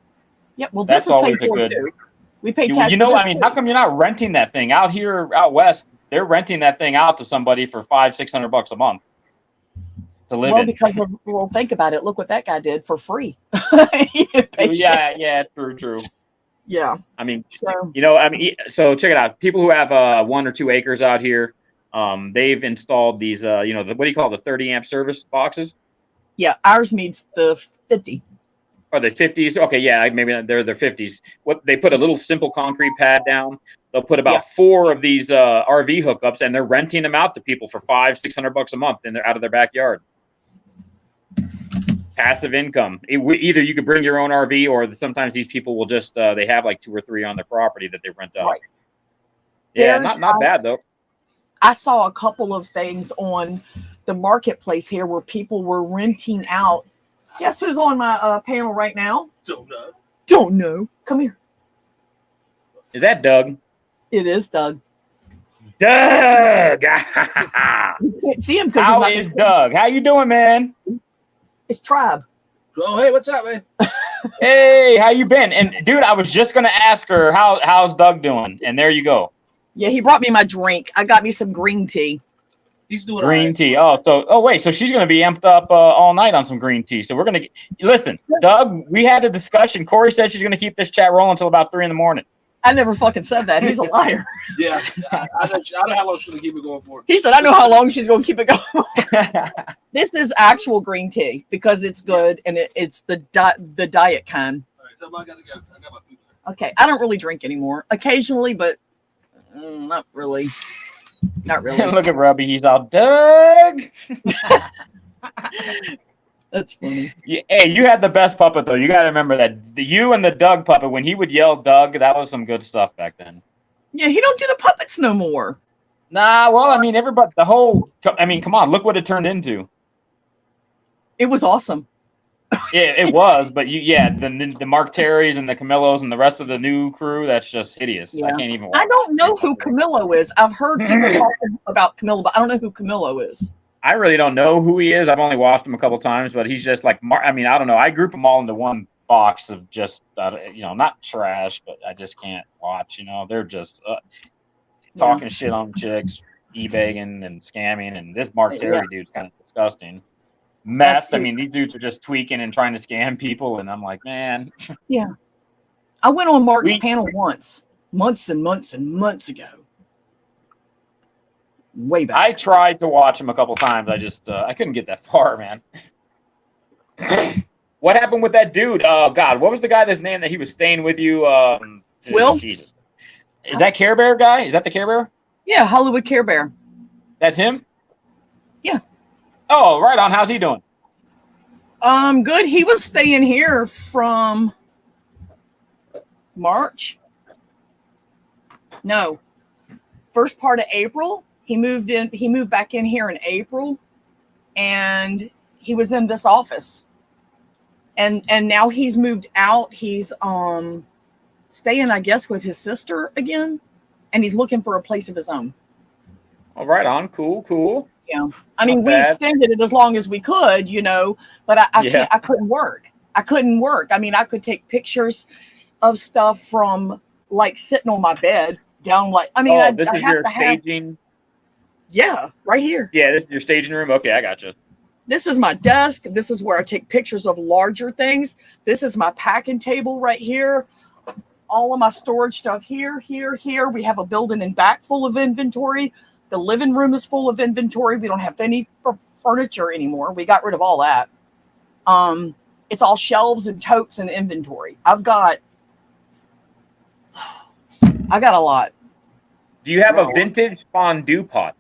Yep. Well, that's this is always paid for a good. too. We pay cash. You know, I mean, how come you're not renting that thing out here out west? They're renting that thing out to somebody for $500-600 a month to live in. Because well, think about it. Look what that guy did for free. Yeah, true. Yeah. I mean, So so check it out. People who have 1 or 2 acres out here, they've installed these, what do you call it, the 30 amp service boxes? yeah, ours needs the 50. Or the 50s? Okay, yeah, maybe they're their 50s. What they put a little simple concrete pad down. They'll put about 4 of these RV hookups, and they're renting them out to people for $500-600 a month, and they're out of their backyard. Passive income. Either you could bring your own RV, or sometimes these people will just they have like 2 or 3 on their property that they rent out. Right. Yeah, not bad though. I saw a couple of things on the marketplace here where people were renting out. Guess who's on my panel right now? Don't know. Come here. Is that Doug? It is Doug. Doug! You can't see him because How is Doug? How you doing, man? It's Tribe. Oh, hey, what's up, man? Hey, how you been? And dude, I was just gonna ask her how's Doug doing, and there you go. Yeah, he brought me my drink. I got me some green tea. He's doing green tea. Wait, so she's gonna be amped up all night on some green tea. So we're gonna listen, Doug. We had a discussion. Corey said she's gonna keep this chat rolling until about 3 a.m. I never fucking said that. He's a liar. Yeah, I know how long she's gonna keep it going for. He said, I know how long she's going to keep it going. This is actual green tea because it's good and it's the diet kind. All right, so I gotta go. I got my food. Okay, I don't really drink anymore. Occasionally, but not really. Not really. Look at Robbie. He's all, Doug. That's funny. Hey, you had the best puppet, though. You got to remember that. You and the Doug puppet, when he would yell Doug, that was some good stuff back then. Yeah, he don't do the puppets no more. Nah, well, I mean, everybody, come on, look what it turned into. It was awesome. Yeah, it was, but the Mark Terrys and the Camillos and the rest of the new crew, that's just hideous. Yeah. I can't even watch I don't know who Camillo is. I've heard people talking about Camillo, but I don't know who Camillo is. I really don't know who he is. I've only watched him a couple times, but he's just like, I don't know. I group them all into one box of just, not trash, but I just can't watch. They're just talking shit on chicks, eBaying and scamming, and this Mark Terry dude's kind of disgusting. Meth. I mean, these dudes are just tweaking and trying to scam people, and I'm like, man. Yeah. I went on Mark's panel once, months and months and months ago. Way back. I tried to watch him a couple times. I just I couldn't get that far, man. What happened with that dude? Oh God, what was the guy that's name that he was staying with you? Will? Jesus. Is that Care Bear guy? Is that the Care Bear? Yeah, Hollywood Care Bear. That's him? Yeah. Oh, right on. How's he doing? Good. He was staying here from March. No. First part of April. He moved back in here in April, and he was in this office. And now he's moved out. He's staying, I guess, with his sister again, and he's looking for a place of his own. All right on. Cool. Yeah. I mean, we extended it as long as we could, but I couldn't work. I mean, I could take pictures of stuff from like sitting on my bed down this is your staging. Yeah, right here. Yeah, this is your staging room. Okay, I gotcha. This is my desk. This is where I take pictures of larger things. This is my packing table right here. All of my storage stuff here. We have a building in back full of inventory. The living room is full of inventory. We don't have any furniture anymore. We got rid of all that. It's all shelves and totes and inventory. I got a lot. Do you have a vintage fondue pot?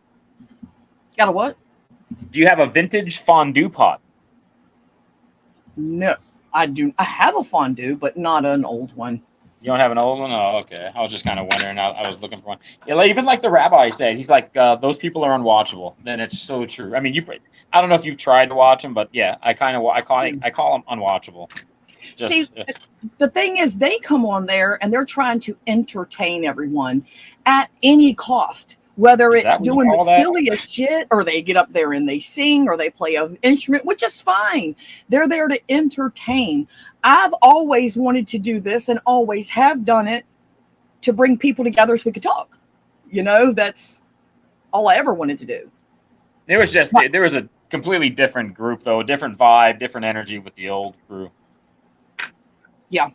Got a what? Do you have a vintage fondue pot? No. I have a fondue, but not an old one. You don't have an old one? Oh, okay. I was just kind of wondering. I was looking for one. Yeah, like, even like the rabbi said, he's like, those people are unwatchable. Then it's so true. I mean, I don't know if you've tried to watch them, but yeah, I call them unwatchable. See, the thing is, they come on there and they're trying to entertain everyone at any cost. Whether it's doing the silliest shit, or they get up there and they sing, or they play an instrument, which is fine. They're there to entertain. I've always wanted to do this and always have done it to bring people together so we could talk. That's all I ever wanted to do. There was a completely different group, though, a different vibe, different energy with the old crew. Yeah.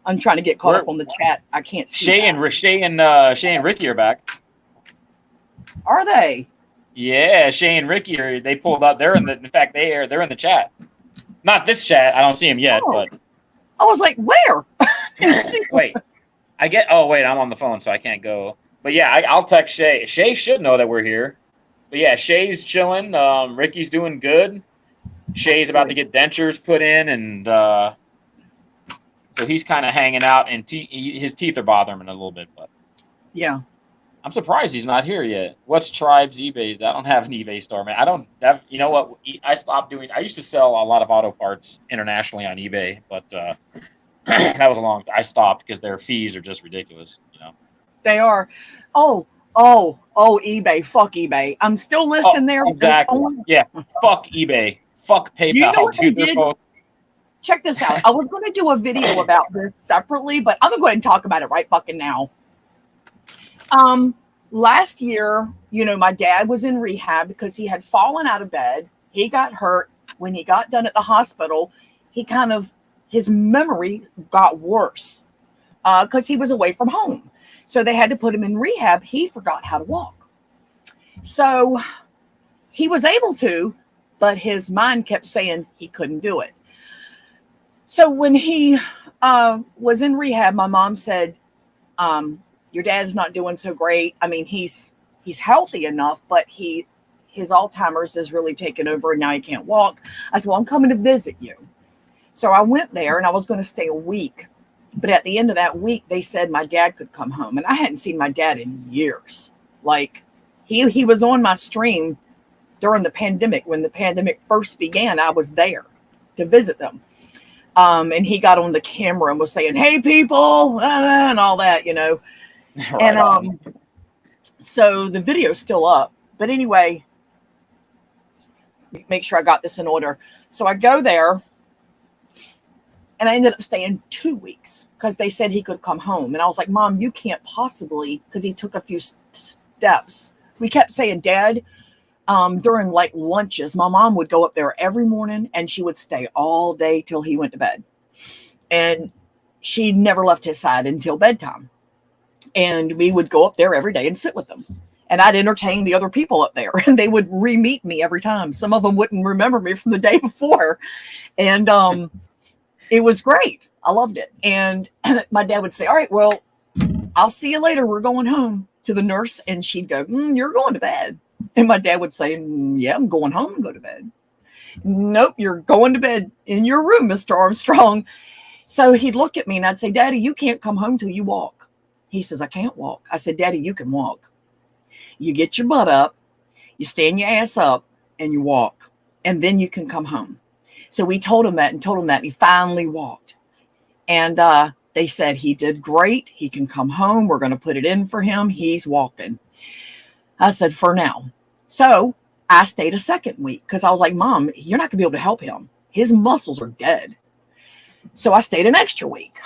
I'm trying to get caught up on the chat. I can't see. Shay and Ricky are back. Are they? Yeah, Shay and Ricky they pulled up. They're in the chat. Not this chat. I don't see them yet, but I was like, where? Wait. I'm on the phone, so I can't go. But yeah, I'll text Shay. Shay should know that we're here. But yeah, Shay's chilling. Ricky's doing good. Shay's about to get dentures put in, and so he's kind of hanging out, and his teeth are bothering him a little bit. But yeah. I'm surprised he's not here yet. What's Tribe's eBay? I don't have an eBay store, man. I don't have, you know what? I used to sell a lot of auto parts internationally on eBay, but that was I stopped because their fees are just ridiculous, They are. Oh, eBay. Fuck eBay. I'm still listing there. Exactly. Yeah. Fuck eBay. Fuck PayPal. You know what they did? Check this out. I was going to do a video about this separately, but I'm going to go ahead and talk about it right fucking now. Last year, my dad was in rehab because he had fallen out of bed. He got hurt. When he got done at the hospital, his memory got worse because he was away from home. So they had to put him in rehab. He forgot how to walk. So he was able to, but his mind kept saying he couldn't do it. So when he was in rehab, my mom said, your dad's not doing so great. I mean, he's healthy enough, but his Alzheimer's is really taken over and now he can't walk. I said, well, I'm coming to visit you. So I went there and I was going to stay a week. But at the end of that week, they said my dad could come home. And I hadn't seen my dad in years. Like he was on my stream during the pandemic. When the pandemic first began, I was there to visit them. And he got on the camera and was saying, hey, people, and all that, Right and on. So the video's still up. But anyway, make sure I got this in order. So I go there and I ended up staying 2 weeks because they said he could come home. And I was like, Mom, you can't possibly, because he took a few steps. We kept saying, Dad, during like lunches, my mom would go up there every morning and she would stay all day till he went to bed. And she never left his side until bedtime. And we would go up there every day and sit with them. And I'd entertain the other people up there. And they would re-meet me every time. Some of them wouldn't remember me from the day before. And it was great. I loved it. And my dad would say, all right, well, I'll see you later. We're going home, to the nurse. And she'd go, you're going to bed. And my dad would say, yeah, I'm going home and go to bed. Nope, you're going to bed in your room, Mr. Armstrong. So he'd look at me and I'd say, Daddy, you can't come home till you walk. He says, I can't walk. I said, Daddy, you can walk. You get your butt up, you stand your ass up, and you walk. And then you can come home. So we told him that, and he finally walked. And they said he did great. He can come home. We're going to put it in for him. He's walking. I said, for now. So I stayed a second week because I was like, Mom, you're not going to be able to help him. His muscles are dead. So I stayed an extra week.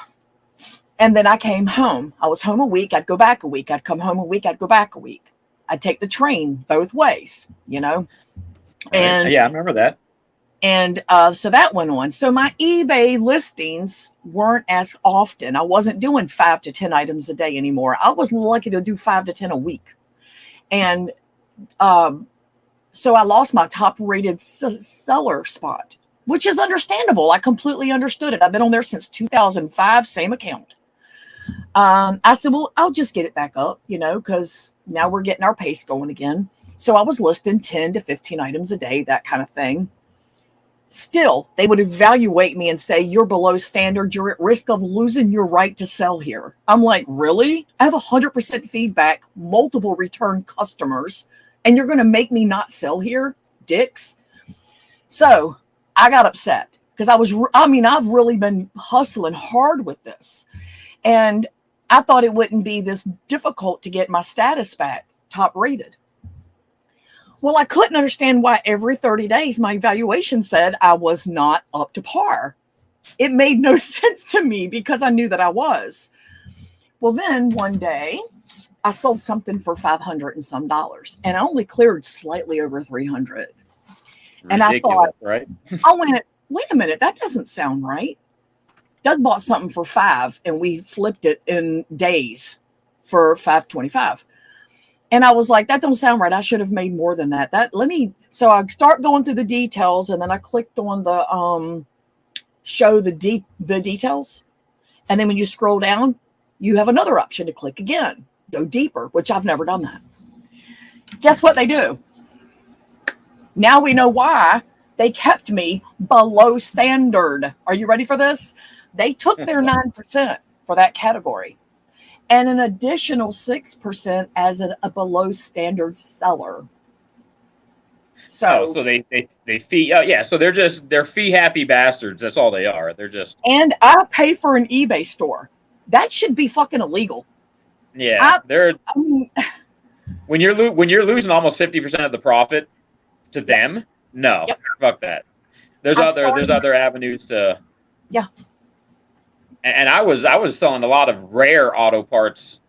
And then I came home. I was home a week. I'd go back a week. I'd come home a week. I'd go back a week. I'd take the train both ways, And yeah, I remember that. And so that went on. So my eBay listings weren't as often. I wasn't doing 5 to 10 items a day anymore. I was lucky to do 5 to 10 a week. And so I lost my top rated seller spot, which is understandable. I completely understood it. I've been on there since 2005, same account. I said, well, I'll just get it back up, because now we're getting our pace going again. So I was listing 10 to 15 items a day, that kind of thing. Still, they would evaluate me and say, you're below standard. You're at risk of losing your right to sell here. I'm like, really? I have 100% feedback, multiple return customers, and you're going to make me not sell here? Dicks. So I got upset because I've really been hustling hard with this. And I thought it wouldn't be this difficult to get my status back top rated. Well, I couldn't understand why every 30 days my evaluation said I was not up to par. It made no sense to me because I knew that I was. Well, then one day I sold something for $500 and some, and I only cleared slightly over 300. And I thought, right? I went, wait a minute, that doesn't sound right. Doug bought something for $5 and we flipped it in days for $525. And I was like, that don't sound right. I should have made more than that. So I start going through the details, and then I clicked on the show the details. And then when you scroll down, you have another option to click again, go deeper, which I've never done that. Guess what they do? Now we know why they kept me below standard. Are you ready for this? They took their 9% for that category and an additional 6% as a below standard seller. So they fee. So they're fee happy bastards. That's all they are. They're just. And I pay for an eBay store. That should be fucking illegal. Yeah, when you're losing almost 50% of the profit to them. No, fuck that. There's other avenues to. Yeah. And I was selling a lot of rare auto parts,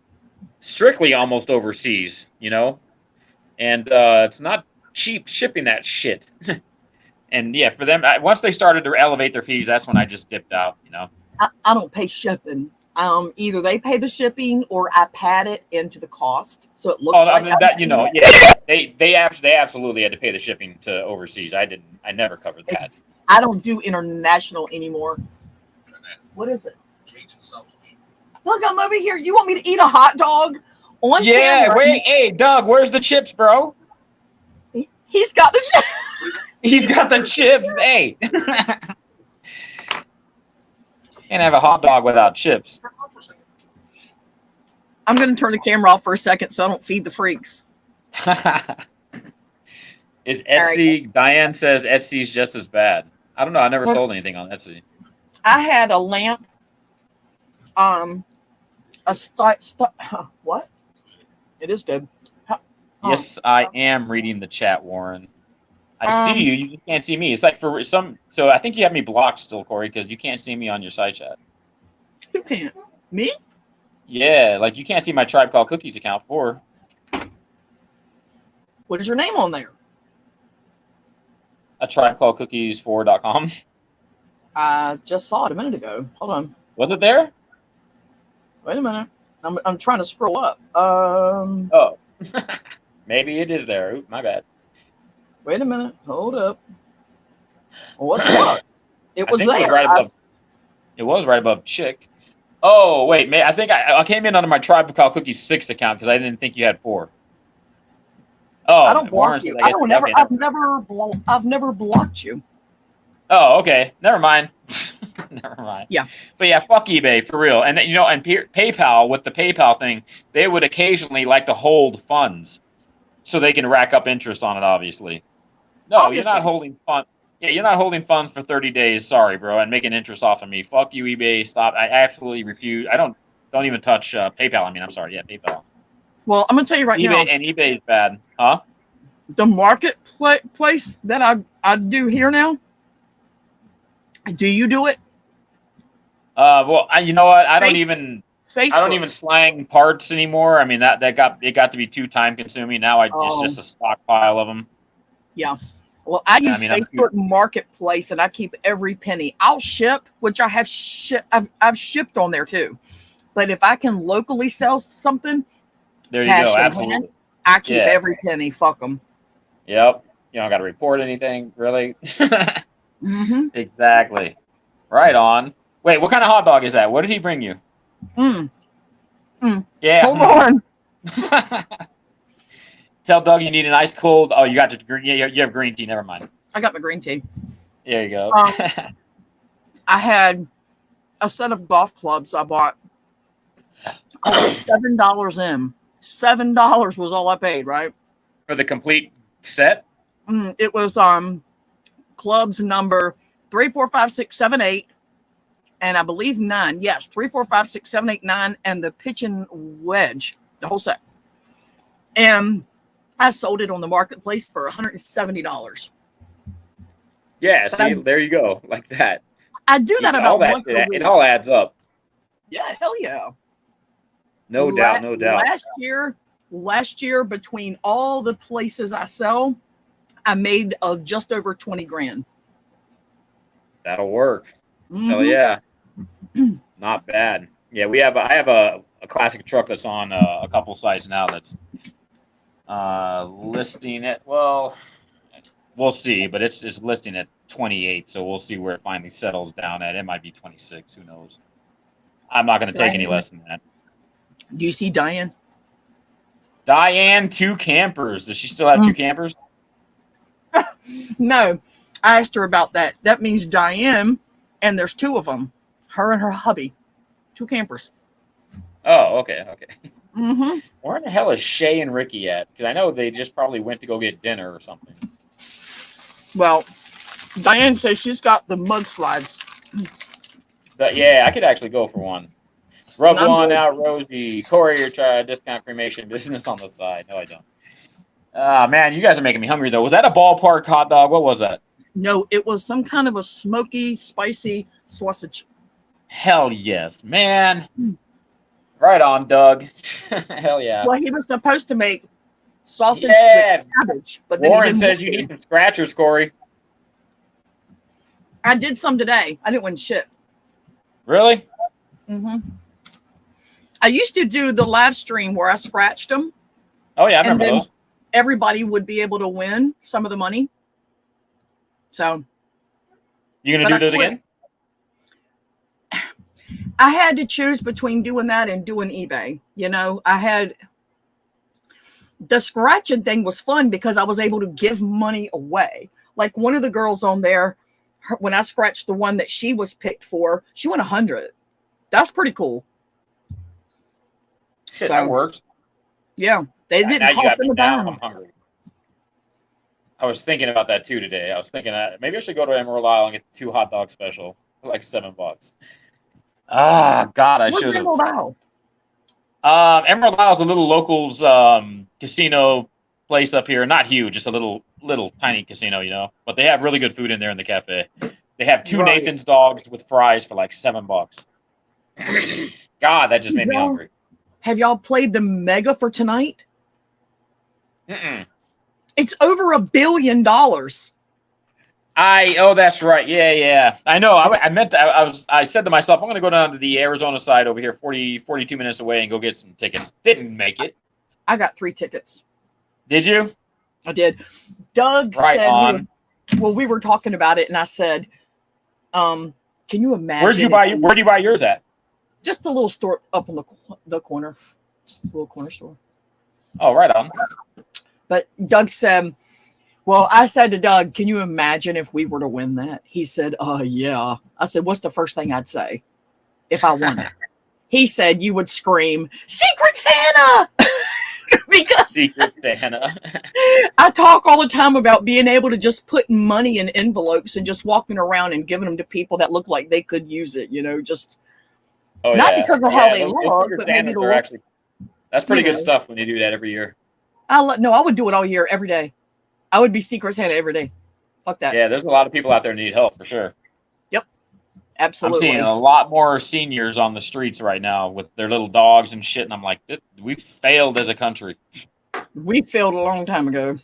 strictly almost overseas, and it's not cheap shipping that shit. And yeah, for them, once they started to elevate their fees, that's when I just dipped out. I don't pay shipping. Either they pay the shipping or I pad it into the cost, so it looks like they absolutely had to pay the shipping to overseas. I never covered that. I don't do international anymore. What is it? Look, I'm over here. You want me to eat a hot dog on camera? Wait, hey, Doug, where's the chips, bro? He's got the chips. He's got the chips. Hey. Can't have a hot dog without chips. I'm going to turn the camera off for a second so I don't feed the freaks. Is Etsy, Diane says Etsy's just as bad. I don't know. I never sold anything on Etsy. I had a lamp. What? It is good. Yes, I am reading the chat, Warren. I see you. You just can't see me. It's like for some. So I think you have me blocked still, Corey, because you can't see me on your side chat. Who can't? Me? Yeah, like you can't see my Tribe Called Cookies account for. What is your name on there? A tribecalledcookies4.com. I just saw it a minute ago. Hold on. Was it there? Wait a minute. I'm trying to scroll up. Oh, maybe it is there. Ooh, my bad. Wait a minute. Hold up. What the fuck? It was there. It was right above Chick. Oh, wait. I think I came in under my Tribe Called Cookies 6 account because I didn't think you had 4. Oh, I don't block you. I've never blocked you. Oh, okay. Never mind. Never mind. Yeah. But yeah, fuck eBay for real. And and PayPal, with the PayPal thing, they would occasionally like to hold funds so they can rack up interest on it, obviously. No, obviously. You're not holding funds. Yeah, you're not holding funds for 30 days. Sorry, bro, and making interest off of me. Fuck you, eBay. Stop. I absolutely refuse. I don't even touch PayPal. I'm sorry. Yeah, PayPal. Well, I'm gonna tell you right now. And eBay is bad, huh? The marketplace that I do here now. Do you do it? Well, you know what? I don't Facebook. I don't even slang parts anymore. I mean, that got to be too time consuming. Now it's just a stockpile of them. Yeah. Well, I use Facebook Marketplace, and I keep every penny. I'll ship, which I have I've shipped on there too. But if I can locally sell something, there you go. Absolutely. Hand, I keep every penny. Fuck them. Yep. You don't got to report anything, really. Mm-hmm. Exactly. Right on. Wait, what kind of hot dog is that? What did he bring you? Yeah. Hold on. Tell Doug you need an ice cold. Oh, you got you have green tea. Never mind. I got my green tea. There you go. I had a set of golf clubs I bought. I was $7 in. $7 was all I paid, right? For the complete set? It was clubs number 3, 4, 5, 6, 7, 8, and I believe 9. Yes, 3, 4, 5, 6, 7, 8, 9, and the pitch and wedge, the whole set. And I sold it on the marketplace for $170. Yeah, see, there you go. Like that. I do that about once a week. It all adds up. Yeah, hell yeah. No doubt. Last year, between all the places I sell, I made just over 20 grand. That'll work. Hell yeah. Not bad. Yeah, I have a classic truck that's on a couple sites now that's listing it. Well, we'll see, but it's listing at 28, so we'll see where it finally settles down at. It might be 26. Who knows? I'm not going to take any less than that. Do you see Diane? Diane, 2 campers. Does she still have 2 campers? No. I asked her about that. That means Diane, and there's 2 of them. Her and her hubby. 2 campers. Oh, okay. Mm-hmm. Where in the hell is Shay and Ricky at? Because I know they just probably went to go get dinner or something. Well, Diane says she's got the mudslides. But yeah, I could actually go for one. Rub one out, Rosie. Corey, you're trying discount cremation business on the side. No, I don't. Man, you guys are making me hungry, though. Was that a ballpark hot dog? What was that? No, it was some kind of a smoky, spicy sausage. Hell yes, man. Right on, Doug. Hell yeah. Well, he was supposed to make sausage with cabbage, but then Warren says you need some scratchers, Corey. I did some today. I didn't win shit. Really? Mm-hmm. I used to do the live stream where I scratched them. Oh, yeah, I remember those. Everybody would be able to win some of the money. So. You going to do those again? I had to choose between doing that and doing eBay. You know, the scratching thing was fun because I was able to give money away. Like one of the girls on there, when I scratched the one that she was picked for, she won 100. That's pretty cool. Shit, that works. Yeah, they didn't hop in the barn. I'm hungry. I was thinking about that too today. I was thinking maybe I should go to Emerald Isle and get the 2 hot dog special for like $7. Ah, God, I should have. Emerald Isle? Emerald Isle is a little locals casino place up here. Not huge, just a little tiny casino, you know. But they have really good food in there in the cafe. They have 2 Nathan's dogs with fries for like $7. God, that just made me hungry. Have y'all played the mega for tonight? Mm-mm. It's over $1 billion. Oh, that's right. Yeah. I know. I said to myself, I'm going to go down to the Arizona side over here, 42 minutes away, and go get some tickets. Didn't make it. I got 3 tickets. Did you? I did. Doug said, we were talking about it, and I said, can you imagine? Where'd you buy yours at? Just a little store up on the corner. Just a little corner store. Oh, right on. But Doug said, I said to Doug, can you imagine if we were to win that? He said, yeah. I said, what's the first thing I'd say if I won it? He said, you would scream, Secret Santa! Because Secret Santa. I talk all the time about being able to just put money in envelopes and just walking around and giving them to people that look like they could use it, you know, just not because of how they look, but maybe that's pretty good stuff when you do that every year. I would do it all year, every day. I would be Secret Santa every day. Fuck that. Yeah, there's a lot of people out there who need help for sure. Yep. Absolutely. I'm seeing a lot more seniors on the streets right now with their little dogs and shit, and I'm like, we failed as a country. We failed a long time ago.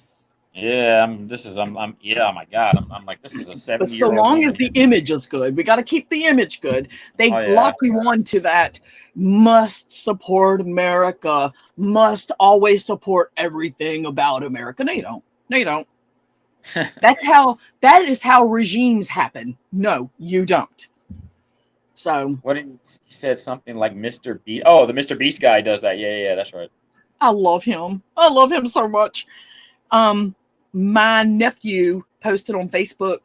Yeah, I'm my God. I'm like, this is a 7-year. But so long as the image is good, we got to keep the image good. They lock you on to that. Must support America. Must always support everything about America. No, you don't. No, you don't. That is how regimes happen. No, you don't. So what did you said something like Mr. Beast? Oh, the Mr. Beast guy does that. Yeah, that's right. I love him. I love him so much. My nephew posted on Facebook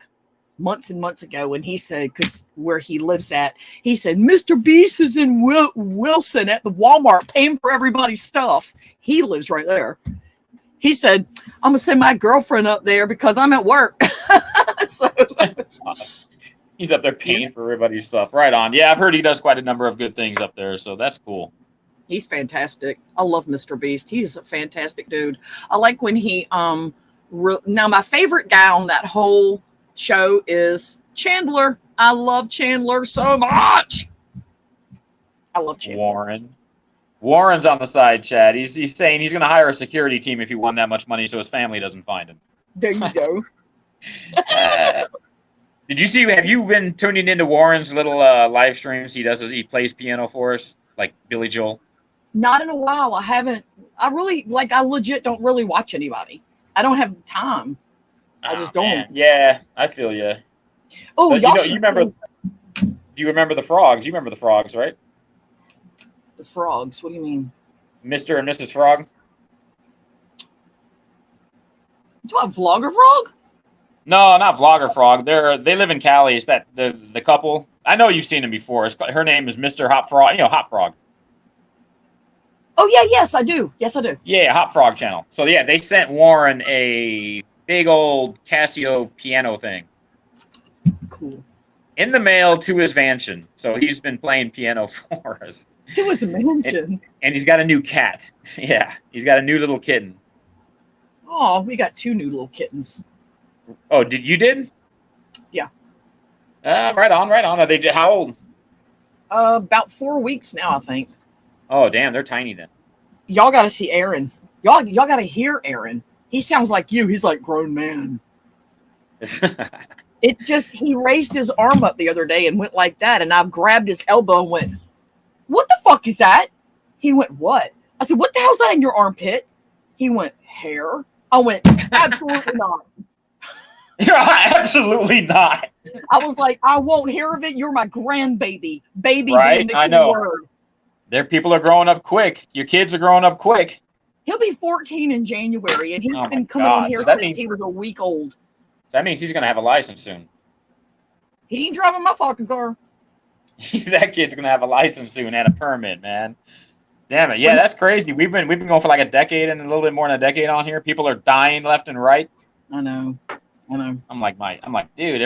months and months ago, and he said, because where he lives at, he said, Mr. Beast is in Wilson at the Walmart paying for everybody's stuff. He lives right there. He said, I'm going to send my girlfriend up there because I'm at work. So, he's up there paying for everybody's stuff. Right on. Yeah, I've heard he does quite a number of good things up there, so that's cool. he's fantastic. I love Mr. Beast. He's a fantastic dude. I like when he now my favorite guy on that whole show is Chandler. I love Chandler so much. I love Chandler. Warren's on the side, Chad. He's saying he's going to hire a security team if he won that much money so his family doesn't find him. There you go. Did you see? Have you been tuning into Warren's little live streams? He plays piano for us, like Billy Joel. Not in a while. I haven't. I legit don't really watch anybody. I don't have time. I just don't. Man. Yeah, I feel you. Oh, but y'all you remember? Do you remember the frogs? You remember the frogs, right? The frogs. What do you mean? Mr. and Mrs. Frog. Do I Vlogger Frog? No, not Vlogger Frog. They live in Cali. It's that the couple. I know you've seen them before. Her name is Mr. Hot Frog. Hot Frog. Oh yeah, yes I do. Yes I do. Yeah, Hot Frog channel. So yeah, they sent Warren a big old Casio piano thing. Cool. In the mail to his mansion. So he's been playing piano for us. To his mansion. And he's got a new cat. Yeah, he's got a new little kitten. Oh, we got 2 new little kittens. Oh, you did? Yeah. Right on. Are they how old? About 4 weeks now, I think. Oh, damn, they're tiny then. Y'all got to see Aaron. Y'all got to hear Aaron. He sounds like you. He's like grown man. He raised his arm up the other day and went like that, and I've grabbed his elbow and went, "What the fuck is that?" He went, "What?" I said, "What the hell's that in your armpit?" He went, "Hair." I went, "Absolutely not." Absolutely not. I was like, "I won't hear of it. You're my grandbaby." Baby right? being the I key know. word. Their people are growing up quick. Your kids are growing up quick. He'll be 14 in January, and he's been coming in here since he was a week old. That means he's going to have a license soon. He ain't driving my fucking car. That kid's going to have a license soon and a permit, man. Damn it. Yeah, that's crazy. We've been going for like a decade and a little bit more than a decade on here. People are dying left and right. I know. I'm like, dude,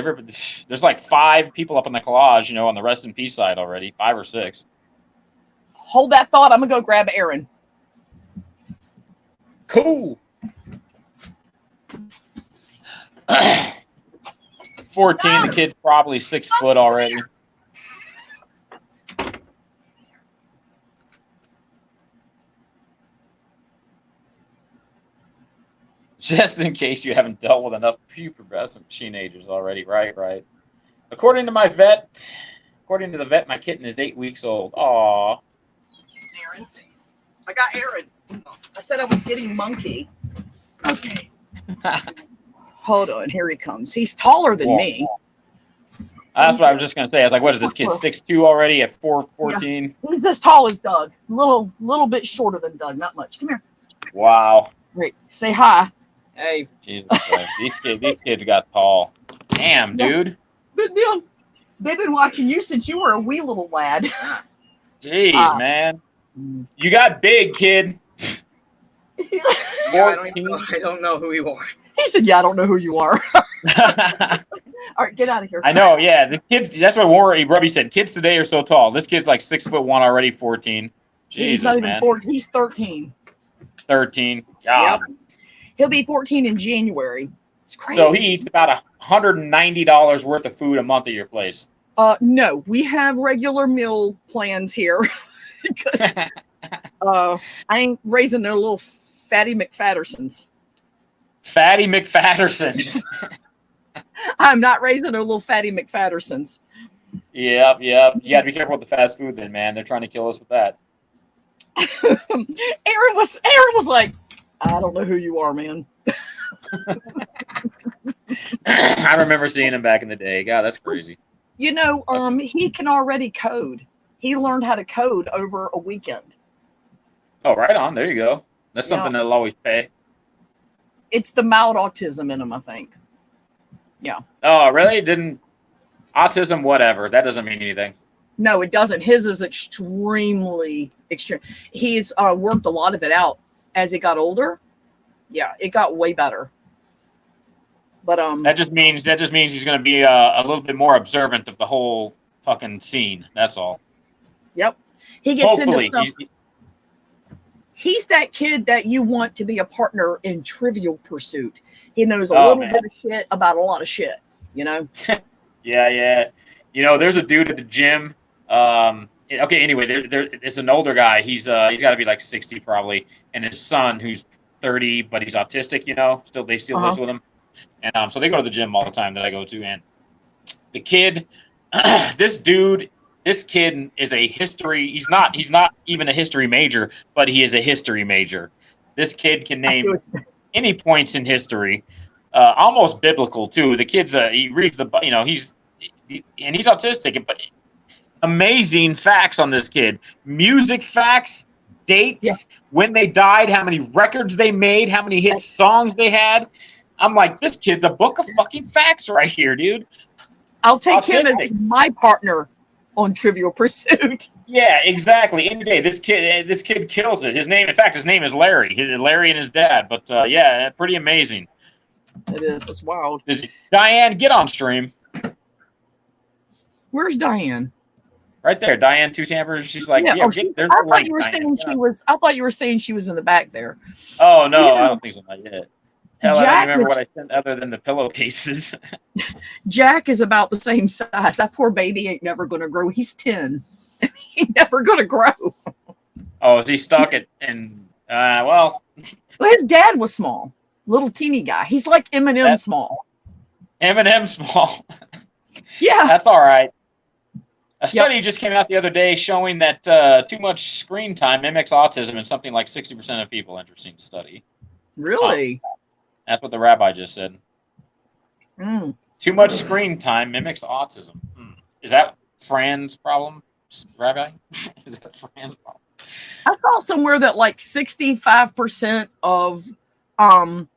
there's like 5 people up on the collage, on the rest in peace side already, 5 or 6. Hold that thought. I'm going to go grab Aaron. Cool. 14, the kid's probably 6 foot already. Just in case you haven't dealt with enough pubescent teenagers already. Right. According to the vet, my kitten is 8 weeks old. Aw. Aaron. I got Aaron. I said I was getting Monkey. Okay. Hold on. Here he comes. He's taller than me. That's what I was just going to say. I was like, what is this kid, 6'2" already at 4'14"? Yeah. He's as tall as Doug. Little bit shorter than Doug. Not much. Come here. Wow. Great. Say hi. Hey. Jesus Christ. These kids got tall. Damn, dude. They've been watching you since you were a wee little lad. Jeez, man. You got big, kid. Yeah, I don't know who you are. He said, "Yeah, I don't know who you are." All right, get out of here. I know, yeah. The kids. That's what Robbie said. Kids today are so tall. This kid's like 6'1" already, 14. Jesus, he's not even man. 14. He's 13. 13. God. Yep. He'll be 14 in January. It's crazy. So he eats about $190 worth of food a month at your place. No, we have regular meal plans here because I ain't raising no little fatty McFattersons. Fatty McFattersons. I'm not raising no little fatty McFattersons. Yep. You got to be careful with the fast food then, man. They're trying to kill us with that. Aaron was like, "I don't know who you are, man." I remember seeing him back in the day. God, that's crazy. He can already code. He learned how to code over a weekend. Oh, right on. There you go. That's something that'll always pay. It's the mild autism in him, I think. Oh, really? Didn't autism? Whatever. That doesn't mean anything. No, it doesn't. His is extremely extreme. He's worked a lot of it out as he got older. Yeah, it got way better. But That just means he's going to be a little bit more observant of the whole fucking scene. That's all. yep, he gets Hopefully, into stuff. He's that kid that you want to be a partner in Trivial Pursuit. He knows a little bit of shit about a lot of shit. You know. Yeah. You know, there's a dude at the gym. Okay. Anyway, there is an older guy. He's got to be like 60 probably, and his son who's 30, but he's autistic. You know, they still lives with him, and so they go to the gym all the time that I go to. And the kid, this kid is a history. He's not even a history major, but he is a history major. This kid can name any points in history, almost biblical too. The kid's he reads the he's autistic, but amazing facts on this kid. Music facts, dates, when they died, how many records they made, how many hit songs they had. I'm like, this kid's a book of fucking facts right here, dude. I'll take him as my partner on Trivial Pursuit. Yeah, exactly. Any day, this kid kills it. His name is Larry. Larry and his dad. But yeah, pretty amazing. It is. It's wild. Diane, get on stream. Where's Diane? Right there, Diane Two Tampers. She's like, I thought you were saying she was in the back there. Oh no, I don't think so. Not yet. Hell, I don't remember what I sent other than the pillowcases. Jack is about the same size. That poor baby ain't never going to grow. He's 10. He's never going to grow. Oh, is he stuck at? And well, his dad was small, little teeny guy. He's like Eminem small. Eminem small. Yeah, that's all right. A study just came out the other day showing that too much screen time mimics autism in something like 60% of people. Interesting study. Really? That's what the rabbi just said. Too much screen time mimics autism. Is that Fran's problem, Rabbi? Is that Fran's problem? I saw somewhere that like 65% of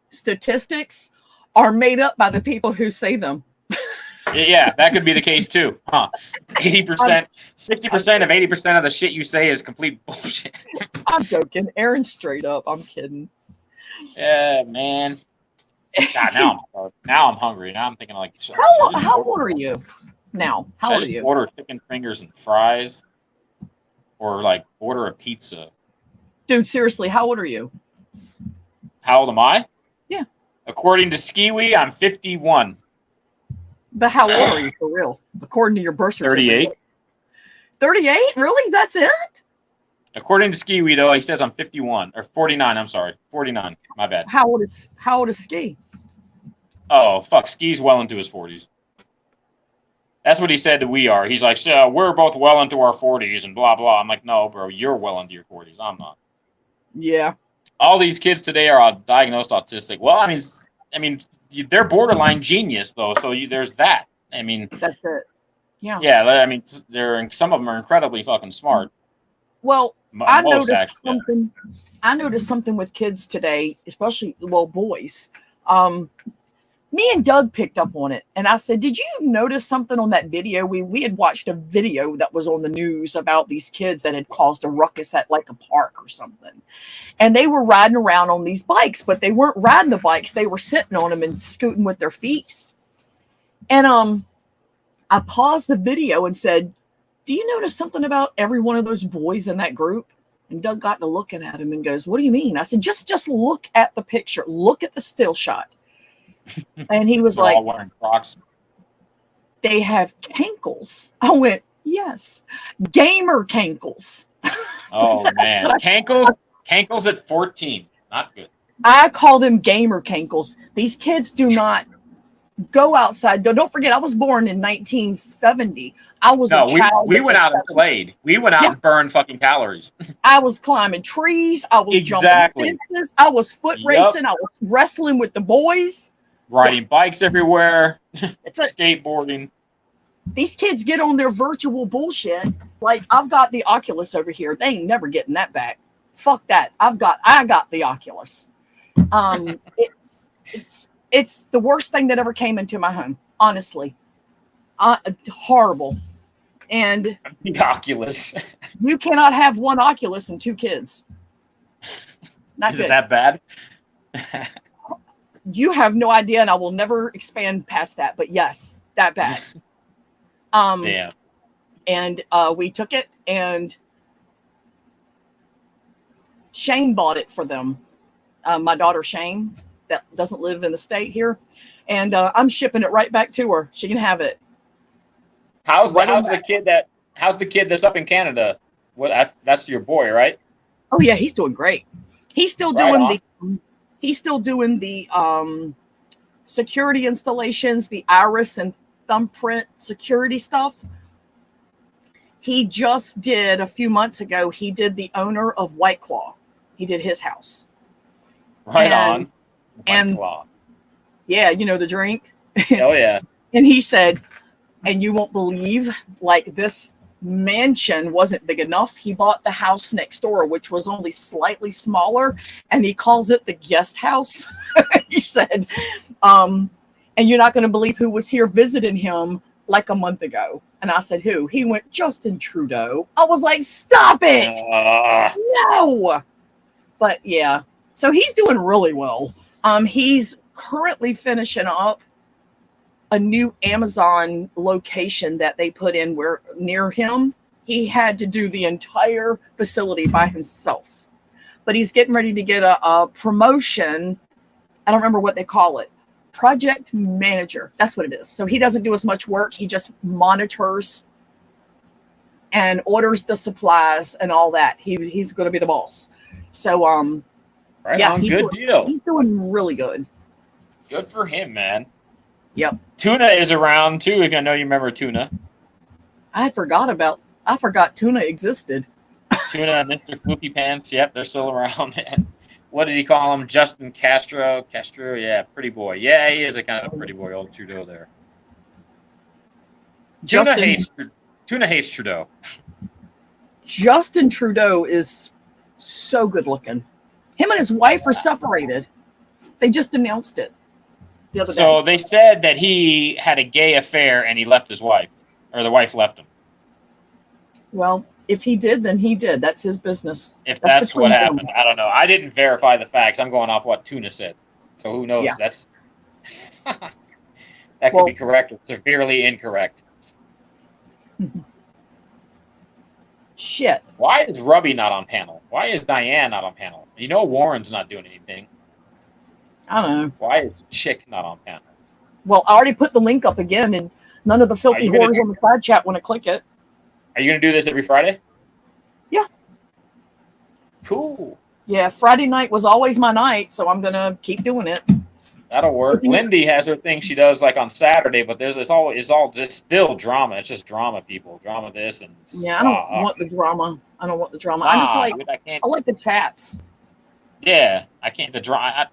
statistics are made up by the people who say them. Yeah, that could be the case too, huh? 80%, 60% of 80% of the shit you say is complete bullshit. I'm joking. Aaron's straight up. I'm kidding. Yeah, man. God, now I'm hungry. Now I'm thinking like, how old are you now? How old are you? Order chicken fingers and fries, or like order a pizza. Dude, seriously, how old are you? How old am I? Yeah. According to Skiwi, I'm 51. But how old are you for real? According to your birth certificate. 38. 38? Really? That's it? According to Skiwi, though, he says I'm 51 or 49. I'm sorry, 49. My bad. How old is Ski? Oh fuck, Ski's well into his 40s. That's what he said that we are. He's like, so we're both well into our 40s and blah blah. I'm like, no, bro, you're well into your 40s. I'm not. Yeah. All these kids today are diagnosed autistic. Well, I mean, they're borderline genius though. So there's that. I mean, that's it. Yeah. Yeah. I mean, some of them are incredibly fucking smart. Well, I noticed something with kids today, especially boys. Me and Doug picked up on it, and I said, "Did you notice something on that video? We had watched a video that was on the news about these kids that had caused a ruckus at like a park or something, and they were riding around on these bikes, but they weren't riding the bikes; they were sitting on them and scooting with their feet." And I paused the video and said, "Do you notice something about every one of those boys in that group?" And Doug got to looking at him and goes, "What do you mean?" I said, just look at the picture. Look at the still shot. And he was like, all wearing Crocs. They have cankles. I went, yes. Gamer cankles. Oh, man. Cankles at 14. Not good. I call them gamer cankles. These kids do not go outside. Don't forget, I was born in 1970. I was a child. We went out and played. We went out and burned fucking calories. I was climbing trees. I was jumping fences. I was foot racing. I was wrestling with the boys. Riding bikes everywhere. Skateboarding. These kids get on their virtual bullshit. Like, I've got the Oculus over here. They ain't never getting that back. Fuck that. I got the Oculus. It's the worst thing that ever came into my home, honestly. Horrible. And The Oculus. you cannot have one Oculus and 2 kids. Not Is good. it that bad? You have no idea, and I will never expand past that. But yes, that bad. Damn. And we took it, and Shane bought it for them. My daughter Shane, that doesn't live in the state here, and I'm shipping it right back to her. She can have it. How's the kid that's up in Canada? That's your boy, right? Oh yeah, he's doing great. He's still Right doing the security installations, the iris and thumbprint security stuff. He just did a few months ago. He did the owner of White Claw. He did his house. Right on. And Claw. yeah, you know the drink. Oh yeah. And he said, and you won't believe, like, this mansion wasn't big enough. He bought the house next door, which was only slightly smaller, and he calls it the guest house. He said, and you're not going to believe who was here visiting him like a month ago. And I said, who? He went, Justin Trudeau. I was like, stop it. No. But yeah, so he's doing really well. He's currently finishing up a new Amazon location that they put in where near him. He had to do the entire facility by himself, but he's getting ready to get a promotion. I don't remember what they call it. Project manager. That's what it is. So he doesn't do as much work. He just monitors and orders the supplies and all that. He's going to be the boss. So, Right yeah, on. Good deal. He's doing really good. Good for him, man. Yep. Tuna is around too, if I know you remember Tuna. I forgot Tuna existed. Tuna and Mr. Poopy Pants. Yep, they're still around, man. What did he call him? Justin Castro? Castro, yeah, pretty boy. Yeah, he is a kind of a pretty boy, old Trudeau there. Tuna hates Trudeau. Justin Trudeau is so good looking. Him and his wife are separated. They just announced it the other day. So they said that he had a gay affair and he left his wife, or the wife left him. Well, if he did, then he did. That's his business. If that's what between them. happened, I don't know. I didn't verify the facts. I'm going off what Tuna said. So who knows? Yeah. That's that could be correct or severely incorrect. Shit. Why is Ruby not on panel? Why is Diane not on panel? You know Warren's not doing anything. I don't know. Why is Chick not on panel? Well, I already put the link up again, and none of the filthy whores on the side chat want to click it. Are you going to do this every Friday? Yeah. Cool. Yeah, Friday night was always my night, so I'm going to keep doing it. That'll work. Lindy has her thing she does like on Saturday, but it's all just still drama. It's just drama, people. Drama this and yeah. I don't want the drama. I don't want the drama. I just I like the chats. Yeah, I can't the drama.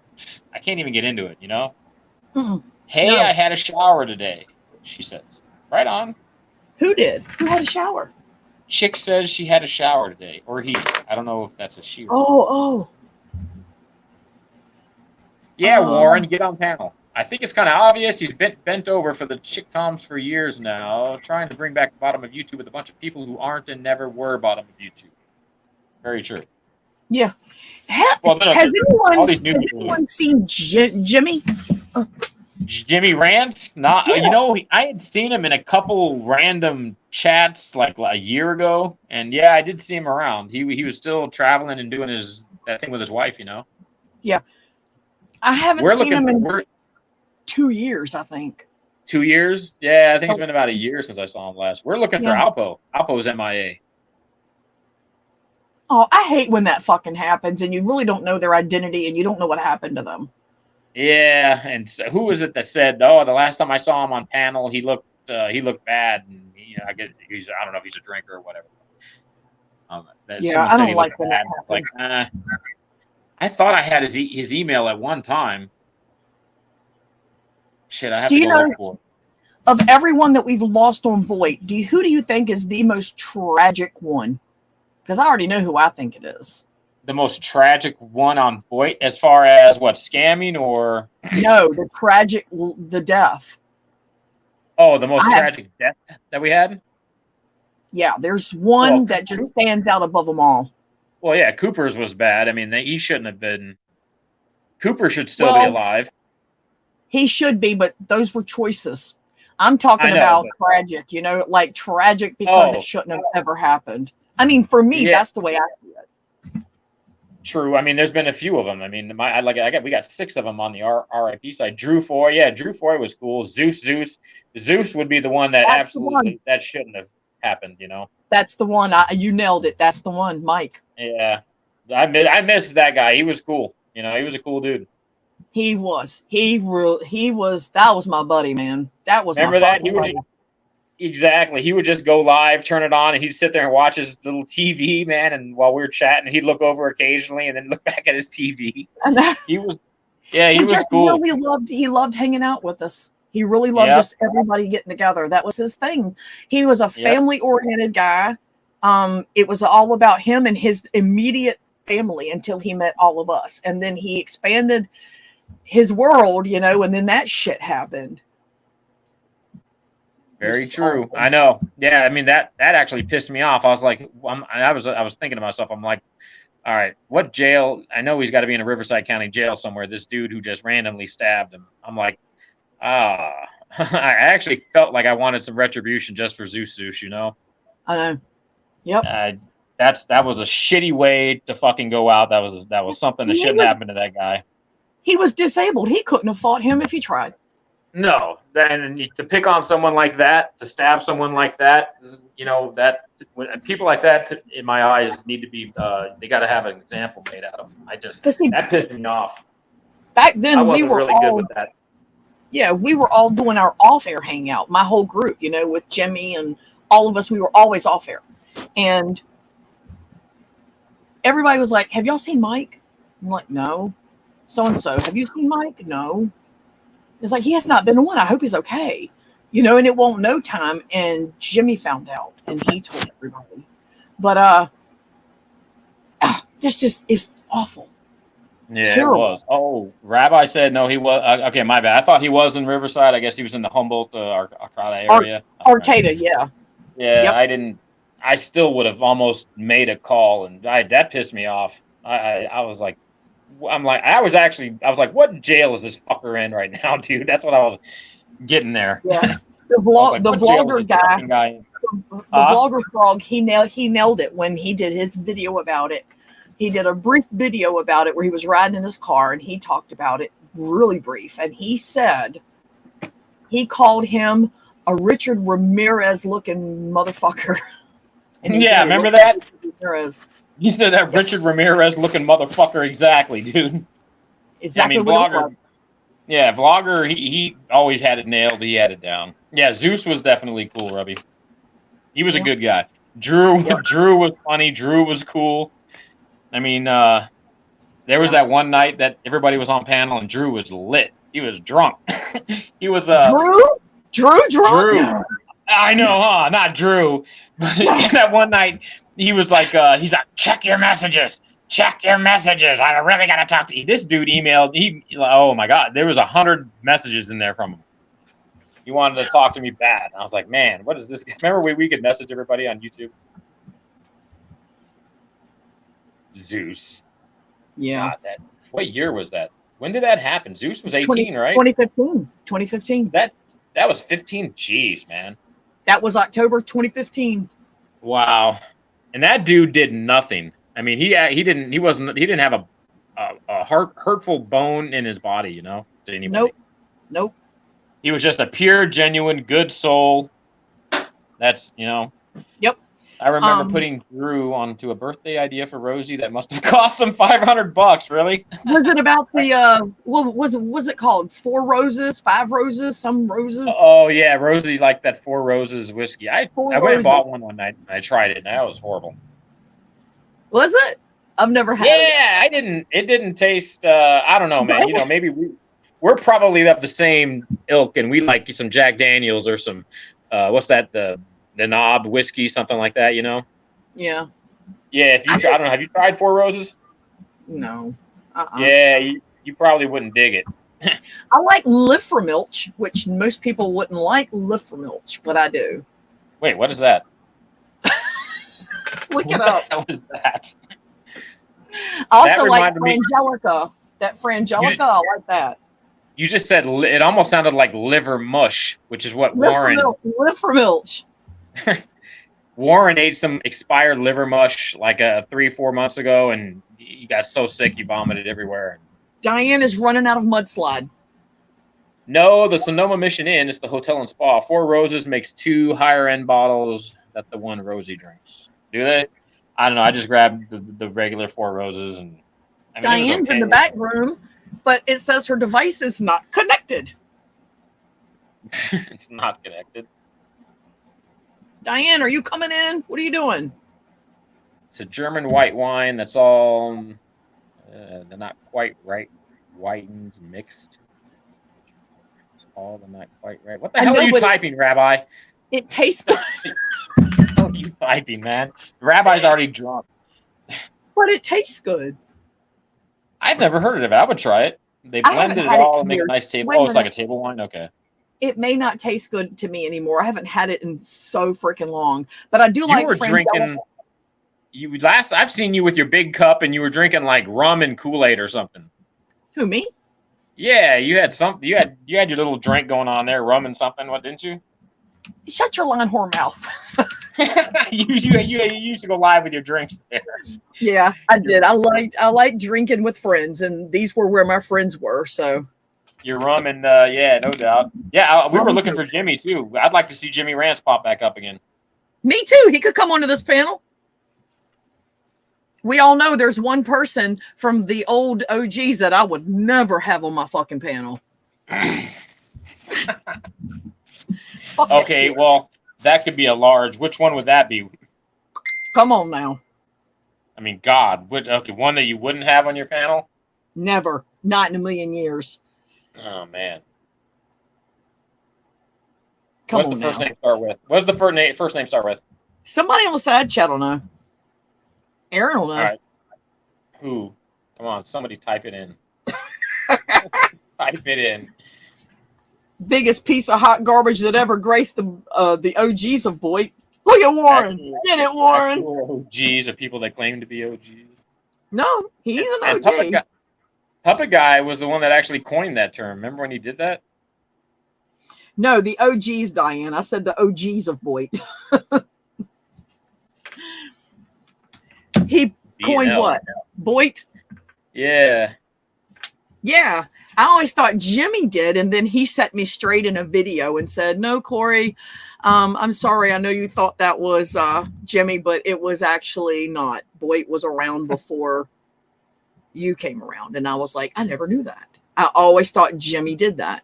I can't even get into it. You know. Mm-mm. Hey, No. I had a shower today. She says, right on. Who did? Who had a shower? Chick says she had a shower today, or he. I don't know if that's a she. Oh. Yeah, Warren, get on panel. I think it's kind of obvious he's bent over for the chick comms for years now, trying to bring back the bottom of YouTube with a bunch of people who aren't and never were bottom of YouTube. Very true. Yeah. Well, has anyone seen Jimmy? Jimmy Rants? Not, Yeah. You know, I had seen him in a couple random chats like a year ago, and yeah, I did see him around. He was still traveling and doing that thing with his wife, you know. Yeah. I haven't seen him in 2 years, I think. 2 years? Yeah, I think it's been about a year since I saw him last. We're looking for Alpo. Alpo's MIA. Oh, I hate when that fucking happens and you really don't know their identity and you don't know what happened to them. Yeah, and so who was it that said, "Oh, the last time I saw him on panel, he looked bad," and I don't know if he's a drinker or whatever. Yeah, I don't like when that happens. Like, I thought I had his email at one time. Shit, I have to go look for it. Of everyone that we've lost on Boyd, who do you think is the most tragic one? Because I already know who I think it is. The most tragic one on point as far as what, scamming or? No, the death. Oh, the most tragic death that we had? Yeah, there's one that just stands out above them all. Well, yeah, Cooper's was bad. I mean, he shouldn't have been. Cooper should still be alive. He should be, but those were choices. I'm talking about tragic, like tragic because it shouldn't have ever happened. I mean, for me, that's the way I see it. True. I mean, there's been a few of them. I mean, we got 6 of them on the RIP side. Drew Foy, Drew Foy was cool. Zeus would be the one that that shouldn't have happened. That's the one. You nailed it. That's the one, Mike. Yeah, I missed that guy. He was cool. He was a cool dude. He was. He was. That was my buddy, man. That was. Remember that? Exactly. He would just go live, turn it on, and he'd sit there and watch his little TV, man. And while we were chatting, he'd look over occasionally and then look back at his TV. He was cool. He loved hanging out with us. He really loved just everybody getting together. That was his thing. He was a family-oriented guy. It was all about him and his immediate family until he met all of us. And then he expanded his world, and then that shit happened. Very true. I know. Yeah, I mean that actually pissed me off. I was like, I was thinking to myself, I'm like, all right, what jail? I know he's got to be in a Riverside County jail somewhere. This dude who just randomly stabbed him. I'm like, I actually felt like I wanted some retribution just for Zeus. I know. Yep. That was a shitty way to fucking go out. That was something that shouldn't happen to that guy. He was disabled. He couldn't have fought him if he tried. No, then to pick on someone like that, to stab someone like that, people like that, in my eyes, need to be. They got to have an example made out of them. That pissed me off. Back then, we were really good with that. Yeah, we were all doing our off-air hangout. My whole group, with Jimmy and all of us, we were always off-air, and everybody was like, "Have y'all seen Mike?" I'm like, "No." So and so, have you seen Mike? No. It's like, he has not been one. I hope he's okay. And it won't no time. And Jimmy found out and he told everybody. But it's awful. Yeah, terrible. It was. Oh, Rabbi said no, he was. Okay, my bad. I thought he was in Riverside. I guess he was in the Humboldt, Arcata area. Arcata, yeah. Yeah, yep. I didn't. I still would have almost made a call, and that pissed me off. I was like, I was like, what jail is this fucker in right now, dude? That's what I was getting there. Yeah. The vlogger guy. The vlogger frog, he nailed it when he did his video about it. He did a brief video about it where he was riding in his car and he talked about it really brief. And he said he called him a Richard Ramirez looking motherfucker. And remember that? Ramirez. You said that Richard Ramirez looking motherfucker. Exactly, dude. Exactly. Vlogger. Yeah, Vlogger, he always had it nailed. He had it down. Yeah, Zeus was definitely cool, Robbie. He was a good guy. Drew was funny. Drew was cool. I mean, there was that one night that everybody was on panel and Drew was lit. He was drunk. He was Drew drunk. Drew. I know, huh? Not Drew. But that one night, he was like, check your messages. Check your messages. I really got to talk to you. This dude emailed. Oh my God, there was 100 messages in there from him. He wanted to talk to me bad. I was like, man, what is this? Remember we could message everybody on YouTube? Zeus. Yeah. God, what year was that? When did that happen? Zeus was 18, right? 2015. That was 15. Jeez, man. That was October 2015. Wow. And that dude did nothing. I mean, he didn't have a hurtful bone in his body, to anybody. Nope. He was just a pure, genuine, good soul. That's, Yep. I remember putting Drew onto a birthday idea for Rosie that must have cost him $500. Really? Was it about the what was it called? 4 roses, 5 roses, some roses? Oh yeah, Rosie liked that 4 roses whiskey. I went and bought one night and I tried it and that was horrible. Was it? I've never had it. Yeah, I didn't. It didn't taste. I don't know, man. Maybe we're probably of the same ilk, and we like some Jack Daniels or some what's that, the knob whiskey, something like that. Yeah. Yeah. I don't know. Have you tried 4 Roses? No. Yeah, you probably wouldn't dig it. I like livermilch, which most people wouldn't like livermilch, but I do. Wait, what is that? Look it What up. the hell is that? I also like reminded me- frangelica. That frangelica, I like that. You just said it almost sounded like liver mush, which is what Warren Livermilch. Warren ate some expired liver mush like 3-4 months ago, and he got so sick he vomited everywhere. Diane is running out of mudslide. No, the Sonoma Mission Inn is the hotel and spa. Four Roses makes 2 higher end bottles that the one Rosie drinks. Do they? I don't know. I just grabbed the regular Four Roses, and I mean, Diane's in the back room, but it says her device is not connected. It's not connected. Diane, are you coming in? What are you doing? It's a German white wine that's all they're not quite right. Whitens mixed. It's all the not quite right. What the hell are you typing, Rabbi? It tastes good. What are you typing, man? The Rabbi's already drunk. But it tastes good. I've never heard of it. I would try it. They blended it all and make a nice table. Oh, it's like a table wine? Okay. It may not taste good to me anymore. I haven't had it in so freaking long. But I do You like were drinking. I've seen you with your big cup and you were drinking like rum and Kool-Aid or something. Who, me? Yeah, you had something. You had your little drink going on there, rum and something. What, didn't you? Shut your line whore mouth. you used to go live with your drinks there. Yeah, I did. I liked drinking with friends, and these were where my friends were. So your rum and yeah, no doubt. Yeah, we were looking for Jimmy too. I'd like to see Jimmy Rance pop back up again. Me too. He could come onto this panel. We all know there's one person from the old OGs that I would never have on my fucking panel. Okay, well, that could be a large. Which one would that be? Come on now. I mean, God. One that you wouldn't have on your panel? Never. Not in a million years. Oh, man. What's the first name start with? What's the first name start with? Somebody on the side chat will know. Aaron will know. All right. Who? Come on, somebody type it in. Type it in. Biggest piece of hot garbage that ever graced the OGs of Boyd. Look at Warren. Get it, Warren. OGs are people that claim to be OGs. No, he's an OG. Puppet Guy was the one that actually coined that term. Remember when he did that? No, the OGs, Diane. I said the OGs of Boyd. He coined what? Boyd? Yeah. Yeah. I always thought Jimmy did, and then he set me straight in a video and said, "No, Corey, I'm sorry. I know you thought that was Jimmy, but it was actually not. Boyd was around before you came around." And I was like, I never knew that. I always thought Jimmy did that,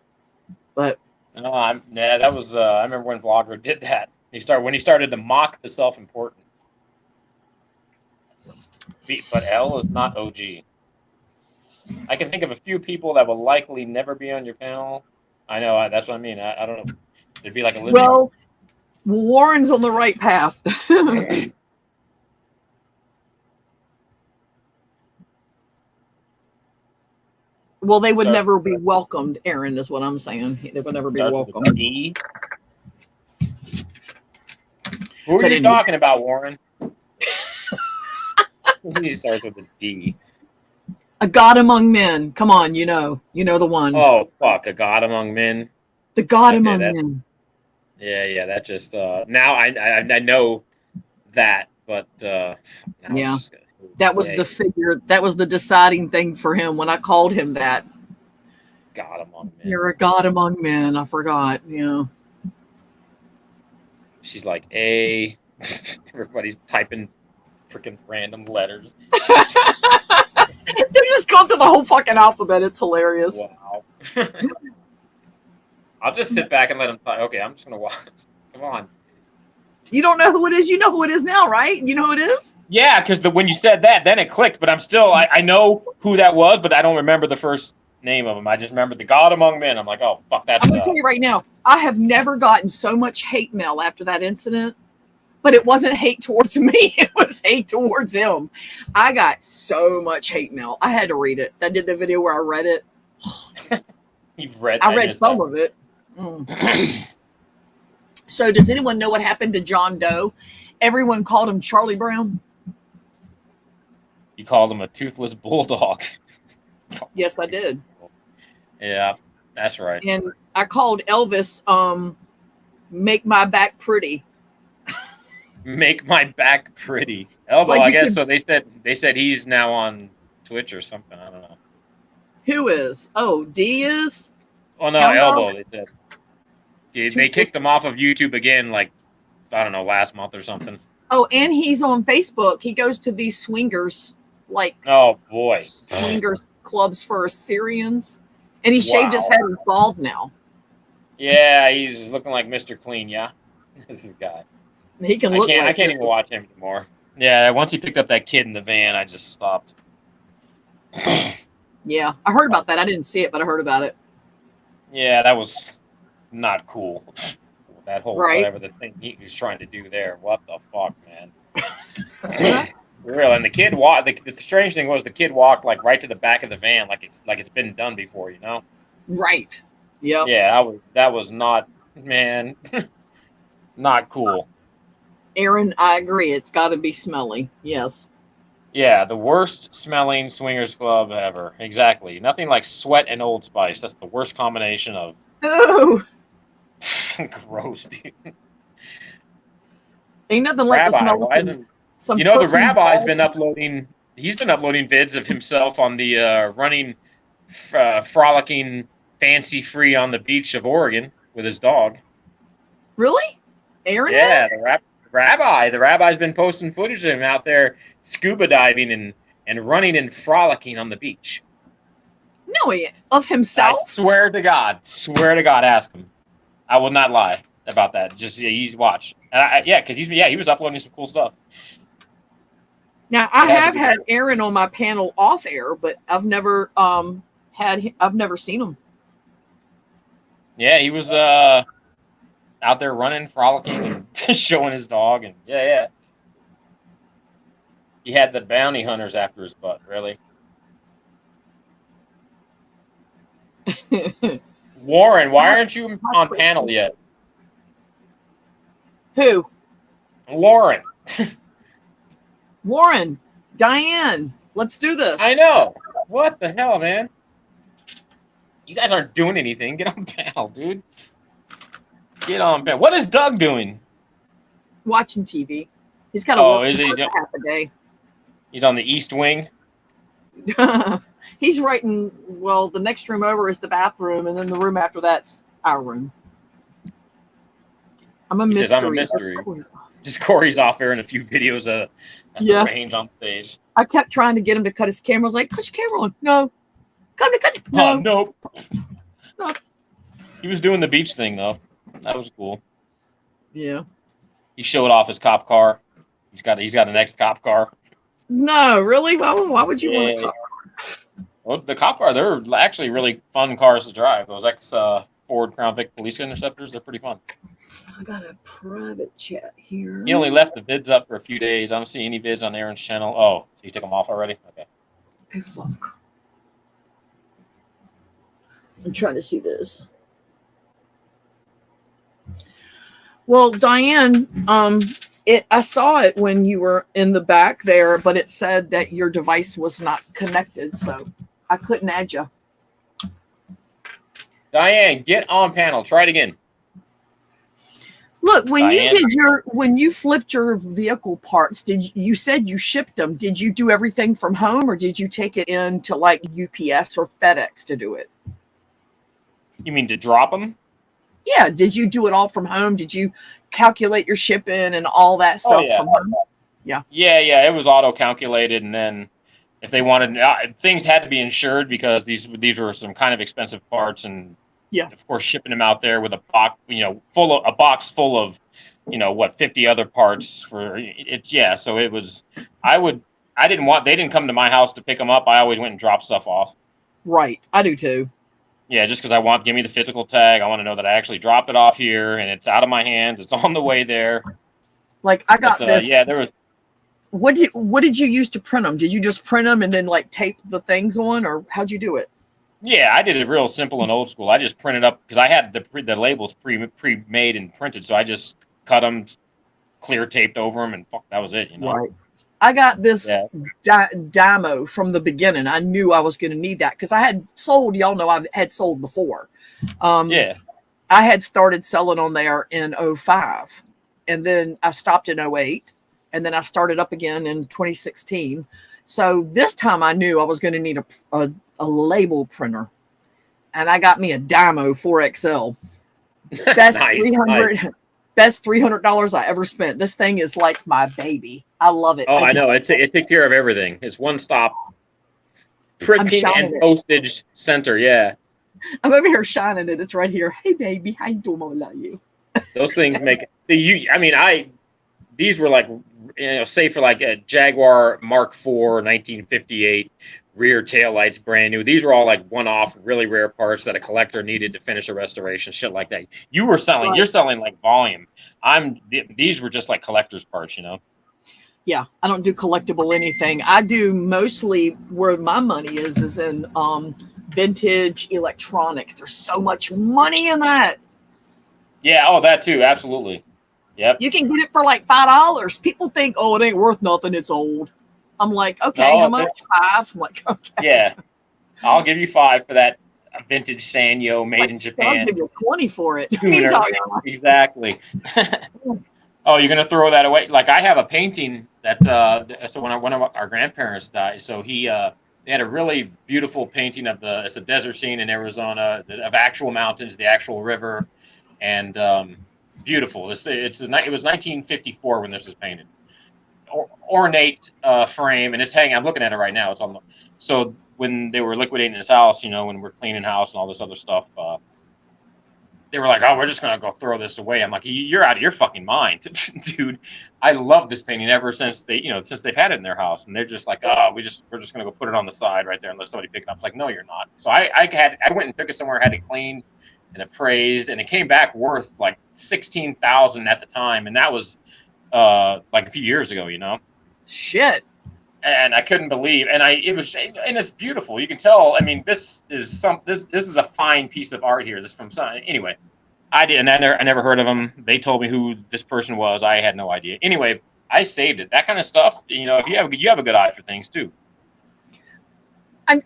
but no, that was. I remember when Vlogger did that. When he started to mock the self-important. But L is not OG. I can think of a few people that will likely never be on your panel. I know, that's what I mean. I don't know. It'd be like a well, Warren's on the right path. Well, they would never be welcomed, Aaron, is what I'm saying. They would never be welcomed. D. Who are you talking about, Warren? He starts with a D. A God Among Men. Come on, you know the one. Oh, fuck, A God Among Men. The God Among Men. Yeah, that just now I know that, but yeah, that was the figure. That was the deciding thing for him when I called him that. God Among Men. You're a God Among Men. I forgot. Yeah. She's like A. Everybody's typing freaking random letters. They're just going through the whole fucking alphabet. It's hilarious. Wow. I'll just sit back and let them talk. Okay, I'm just gonna watch. Come on. You don't know who it is. You know who it is now, right? You know who it is? Yeah, because when you said that, then it clicked. But I'm still, I know who that was, but I don't remember the first name of him. I just remember the God Among Men. I'm like, oh fuck, that's. I'm gonna tell you right now. I have never gotten so much hate mail after that incident. But it wasn't hate towards me. It was hate towards him. I got so much hate mail. I had to read it. I did the video where I read it. You've read. I read missed some that. of it. So does anyone know what happened to John Doe? Everyone called him Charlie Brown. You called him a toothless bulldog. Yes, I did. Yeah, that's right. And I called Elvis Make My Back Pretty. Make my back pretty. Elbow, Like I you guess. could- So they said he's now on Twitch or something. I don't know. Who is? Oh, D is? Oh no, Elbow? Elbow. They said they kicked him off of YouTube again, like I don't know, last month or something. Oh, and he's on Facebook. He goes to these swingers, like Oh boy. swingers clubs for Assyrians. And he shaved his head and bald now. Yeah, he's looking like Mr. Clean. Yeah, this is guy. He can I look can't. like I can't this. even watch him anymore. Yeah, once he picked up that kid in the van, I just stopped. Yeah, I heard about that. I didn't see it, but I heard about it. Yeah, that was not cool. That whole Right. whatever the thing he was trying to do there. What the fuck, man? Real. And the kid walked. The strange thing was the kid walked like right to the back of the van, like it's been done before, you know? Right. Yep. Yeah, that was not, man, not cool. Aaron, I agree. It's got to be smelly. Yes. Yeah, the worst smelling swingers club ever. Exactly. Nothing like sweat and Old Spice. That's the worst combination of Ooh. gross, dude. Ain't nothing like the Rabbi, smell why of isn't some you know the perfume rabbi's ball. been uploading? He's been uploading vids of himself on the running, frolicking, fancy free on the beach of Oregon with his dog. Really? Aaron Yeah, has? the rabbi's been posting footage of him out there scuba diving and running and frolicking on the beach. No, of himself? I swear to God, ask him. I will not lie about that. Just he's watch. Because he was uploading some cool stuff. Now I It had to have be had Aaron on my panel off air, but I've never I've never seen him. Yeah, he was out there running, frolicking, and showing his dog, and yeah. He had the bounty hunters after his butt. Really, Warren, why aren't you on panel yet? Who? Warren. Warren, Diane, let's do this. I know. What the hell, man? You guys aren't doing anything. Get on panel, dude. Get on panel. What is Doug doing? Watching TV. He's got to Oh, work is he? half a day. He's on the East Wing. He's writing. Well, the next room over is the bathroom, and then the room after that's our room. I'm a He mystery. says, "I'm a mystery." Just Corey's off there in a few videos at Yeah. the range on stage. I kept trying to get him to cut his camera. I was like, cut your camera on. No. Cut it. Oh, No. nope. No. He was doing the beach thing, though. That was cool. Yeah. He showed off his cop car. He's got an ex-cop car. No, really? Why would you want to cut? Well, the cop car, they're actually really fun cars to drive. Those Ford Crown Vic Police Interceptors, they're pretty fun. I got a private chat here. He only left the vids up for a few days. I don't see any vids on Aaron's channel. Oh, so you took them off already? Okay. Oh, fuck. I'm trying to see this. Well, Diane, I saw it when you were in the back there, but it said that your device was not connected, so I couldn't add you. Diane, get on panel. Try it again. Look, when Diane? when you flipped your vehicle parts, you said you shipped them? Did you do everything from home, or did you take it in to like UPS or FedEx to do it? You mean to drop them? Yeah. Did you do it all from home? Did you calculate your shipping and all that stuff yeah. from home? Yeah. It was auto-calculated, and then if they wanted, things had to be insured because these were some kind of expensive parts, and of course, shipping them out there with a box, box full of, 50 other parts for it. Yeah. So it was, they didn't come to my house to pick them up. I always went and dropped stuff off. Right. I do too. Yeah. Just because give me the physical tag. I want to know that I actually dropped it off here and it's out of my hands. It's on the way there. Like I got But this. yeah, there was. What did you use to print them? Did you just print them and then like tape the things on, or how'd you do it? Yeah, I did it real simple and old school. I just printed up because I had the labels pre-made and printed, so I just cut them, clear taped over them, and fuck, that was it. Right. I got Yeah. this Dymo from the beginning. I knew I was going to need that because I had sold. Y'all know I had sold before. Yeah. I had started selling on there in 05, and then I stopped in 08, and then I started up again in 2016. So this time I knew I was going to need a label printer, and I got me a Dymo 4XL. That's Nice, $300. Best $300 I ever spent. This thing is like my baby. I love it. Oh, I know. It takes care of everything. It's one stop printing and postage center. Yeah. I'm over here shining it. It's right here. Hey, baby. How you doing? I love you. Those things make see you. I mean, these were like, say for like a Jaguar Mark IV 1958 rear taillights, brand new. These were all like one-off, really rare parts that a collector needed to finish a restoration, shit like that. You're selling like volume. These were just like collector's parts, Yeah, I don't do collectible anything. I do mostly where my money is in vintage electronics. There's so much money in that. Yeah, oh, that too, absolutely. Yep. You can get it for like $5. People think, oh, it ain't worth nothing. It's old. I'm like, okay, how much? 5? I'm like, okay. Yeah, I'll give you 5 for that vintage Sanyo made in Japan. I'll give you 20 for it. Exactly. Oh, you're gonna throw that away? Like I have a painting that so when one of our grandparents died, so they had a really beautiful painting of it's a desert scene in Arizona of actual mountains, the actual river, and beautiful. It was 1954 when this was painted. Ornate frame, and it's hanging. I'm looking at it right now. It's on. So when they were liquidating his house, when we're cleaning house and all this other stuff, they were like, "Oh, we're just gonna go throw this away." I'm like, "You're out of your fucking mind, dude." I love this painting ever since since they've had it in their house, and they're just like, "Oh, we're just gonna go put it on the side right there and let somebody pick it up." It's like, no, you're not. So I went and took it somewhere, had it cleaned and appraised, and it came back worth like $16,000 at the time, and that was like a few years ago, Shit. And I couldn't believe, and it's beautiful. You can tell. I mean, this is a fine piece of art here. This is from anyway. I never heard of them. They told me who this person was. I had no idea. Anyway, I saved it. That kind of stuff. If you have a good eye for things too.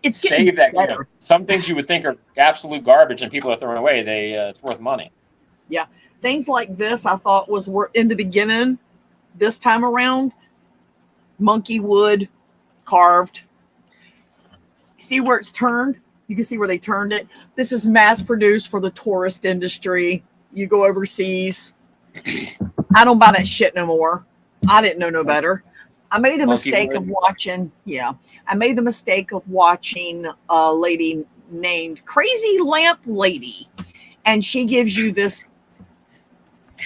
It's getting save that. better. Some things you would think are absolute garbage and people are throwing away. It's worth money. Yeah, things like this I thought were in the beginning. This time around, monkey wood carved. See where it's turned? You can see where they turned it. This is mass produced for the tourist industry. You go overseas. I don't buy that shit no more. I didn't know no better. I made the mistake of watching. Yeah, I made the mistake of watching a lady named Crazy Lamp Lady, and she gives you this.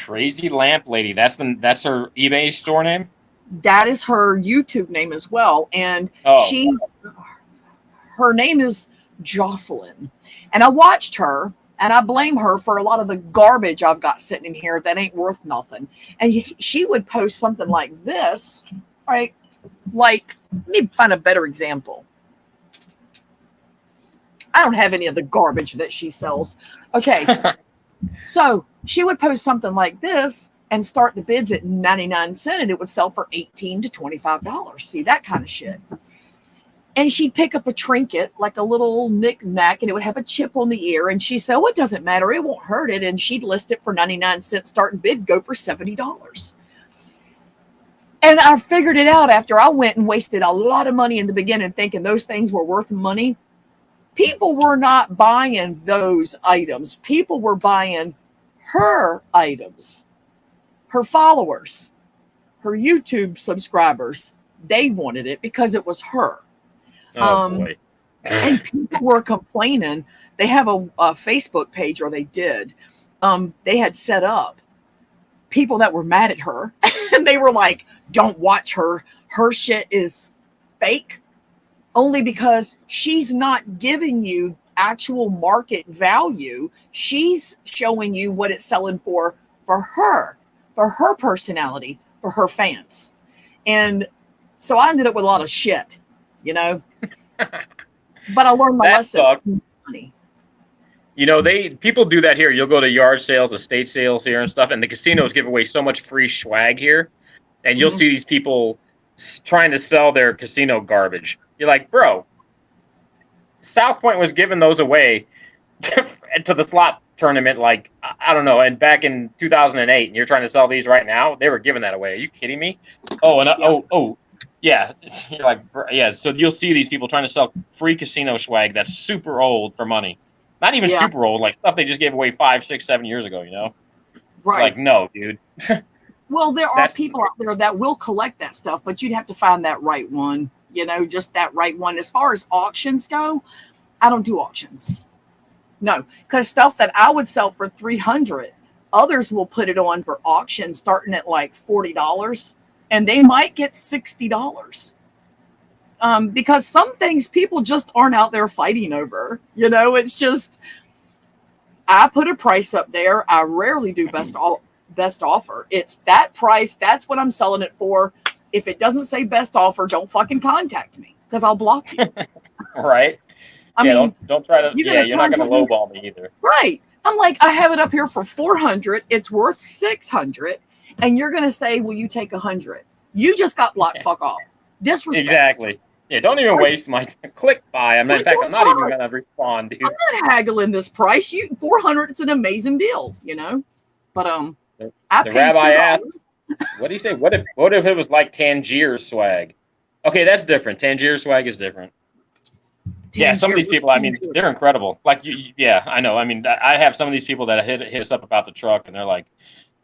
Crazy Lamp Lady. That's her eBay store name. That is her YouTube name as well, and her name is Jocelyn. And I watched her, and I blame her for a lot of the garbage I've got sitting in here that ain't worth nothing. And she would post something like this, right? Like, let me find a better example. I don't have any of the garbage that she sells. Okay. So she would post something like this and start the bids at 99 cents, and it would sell for $18 to $25. See, that kind of shit. And she'd pick up a trinket, like a little knick-knack, and it would have a chip on the ear. And she said, oh, it doesn't matter. It won't hurt it. And she'd list it for 99 cents, starting bid, go for $70. And I figured it out after I went and wasted a lot of money in the beginning thinking those things were worth money. People were not buying those items. People were buying her items, her followers, her YouTube subscribers. They wanted it because it was her. Boy. And people were complaining. They have a Facebook page, or they did. They had set up people that were mad at her, and they were like, don't watch her. Her shit is fake, only because she's not giving you actual market value. She's showing you what it's selling for her personality, for her fans. And so I ended up with a lot of shit, you know. But I learned my That lesson. sucks. Money. You know, people do that here. You'll go to yard sales, estate sales here and stuff, and the casinos give away so much free swag here. And you'll see these people trying to sell their casino garbage. You're like, bro, South Point was giving those away to the slot tournament, like, I don't know, and back in 2008, and you're trying to sell these right now. They were giving that away. Are you kidding me? Oh, and yeah. You're like, yeah. So you'll see these people trying to sell free casino swag that's super old for money. Not even super old, like stuff they just gave away 5, 6, 7 years ago. You know, Right? Like, no, dude. Well, there are people out there that will collect that stuff, but you'd have to find that right one. You know, just that right one. As far as auctions go, I don't do auctions. No, because stuff that I would sell for $300, others will put it on for auction starting at like $40, and they might get $60. Because some things people just aren't out there fighting over. You know, it's just, I put a price up there. I rarely do best offer. It's that price. That's what I'm selling it for. If it doesn't say best offer, don't fucking contact me because I'll block you. Right? I mean, don't try to. you're not going to lowball me either. Right. I'm like, I have it up here for $400. It's worth $600, and you're going to say, "Will you take $100?" You just got blocked. Fuck off. Disrespect. Exactly. Yeah. Don't even waste my click buy. In fact, I'm not even going to respond, dude. I'm not haggling this price. You $400. It's an amazing deal, you know. But The I paid rabbi $2. asked, "What do you say? What if it was like Tangier swag?" Okay, that's different. Tangier swag is different. Yeah, some of these people, I mean, they're incredible. Like, yeah, I know. I mean, I have some of these people that hit us up about the truck, and they're like,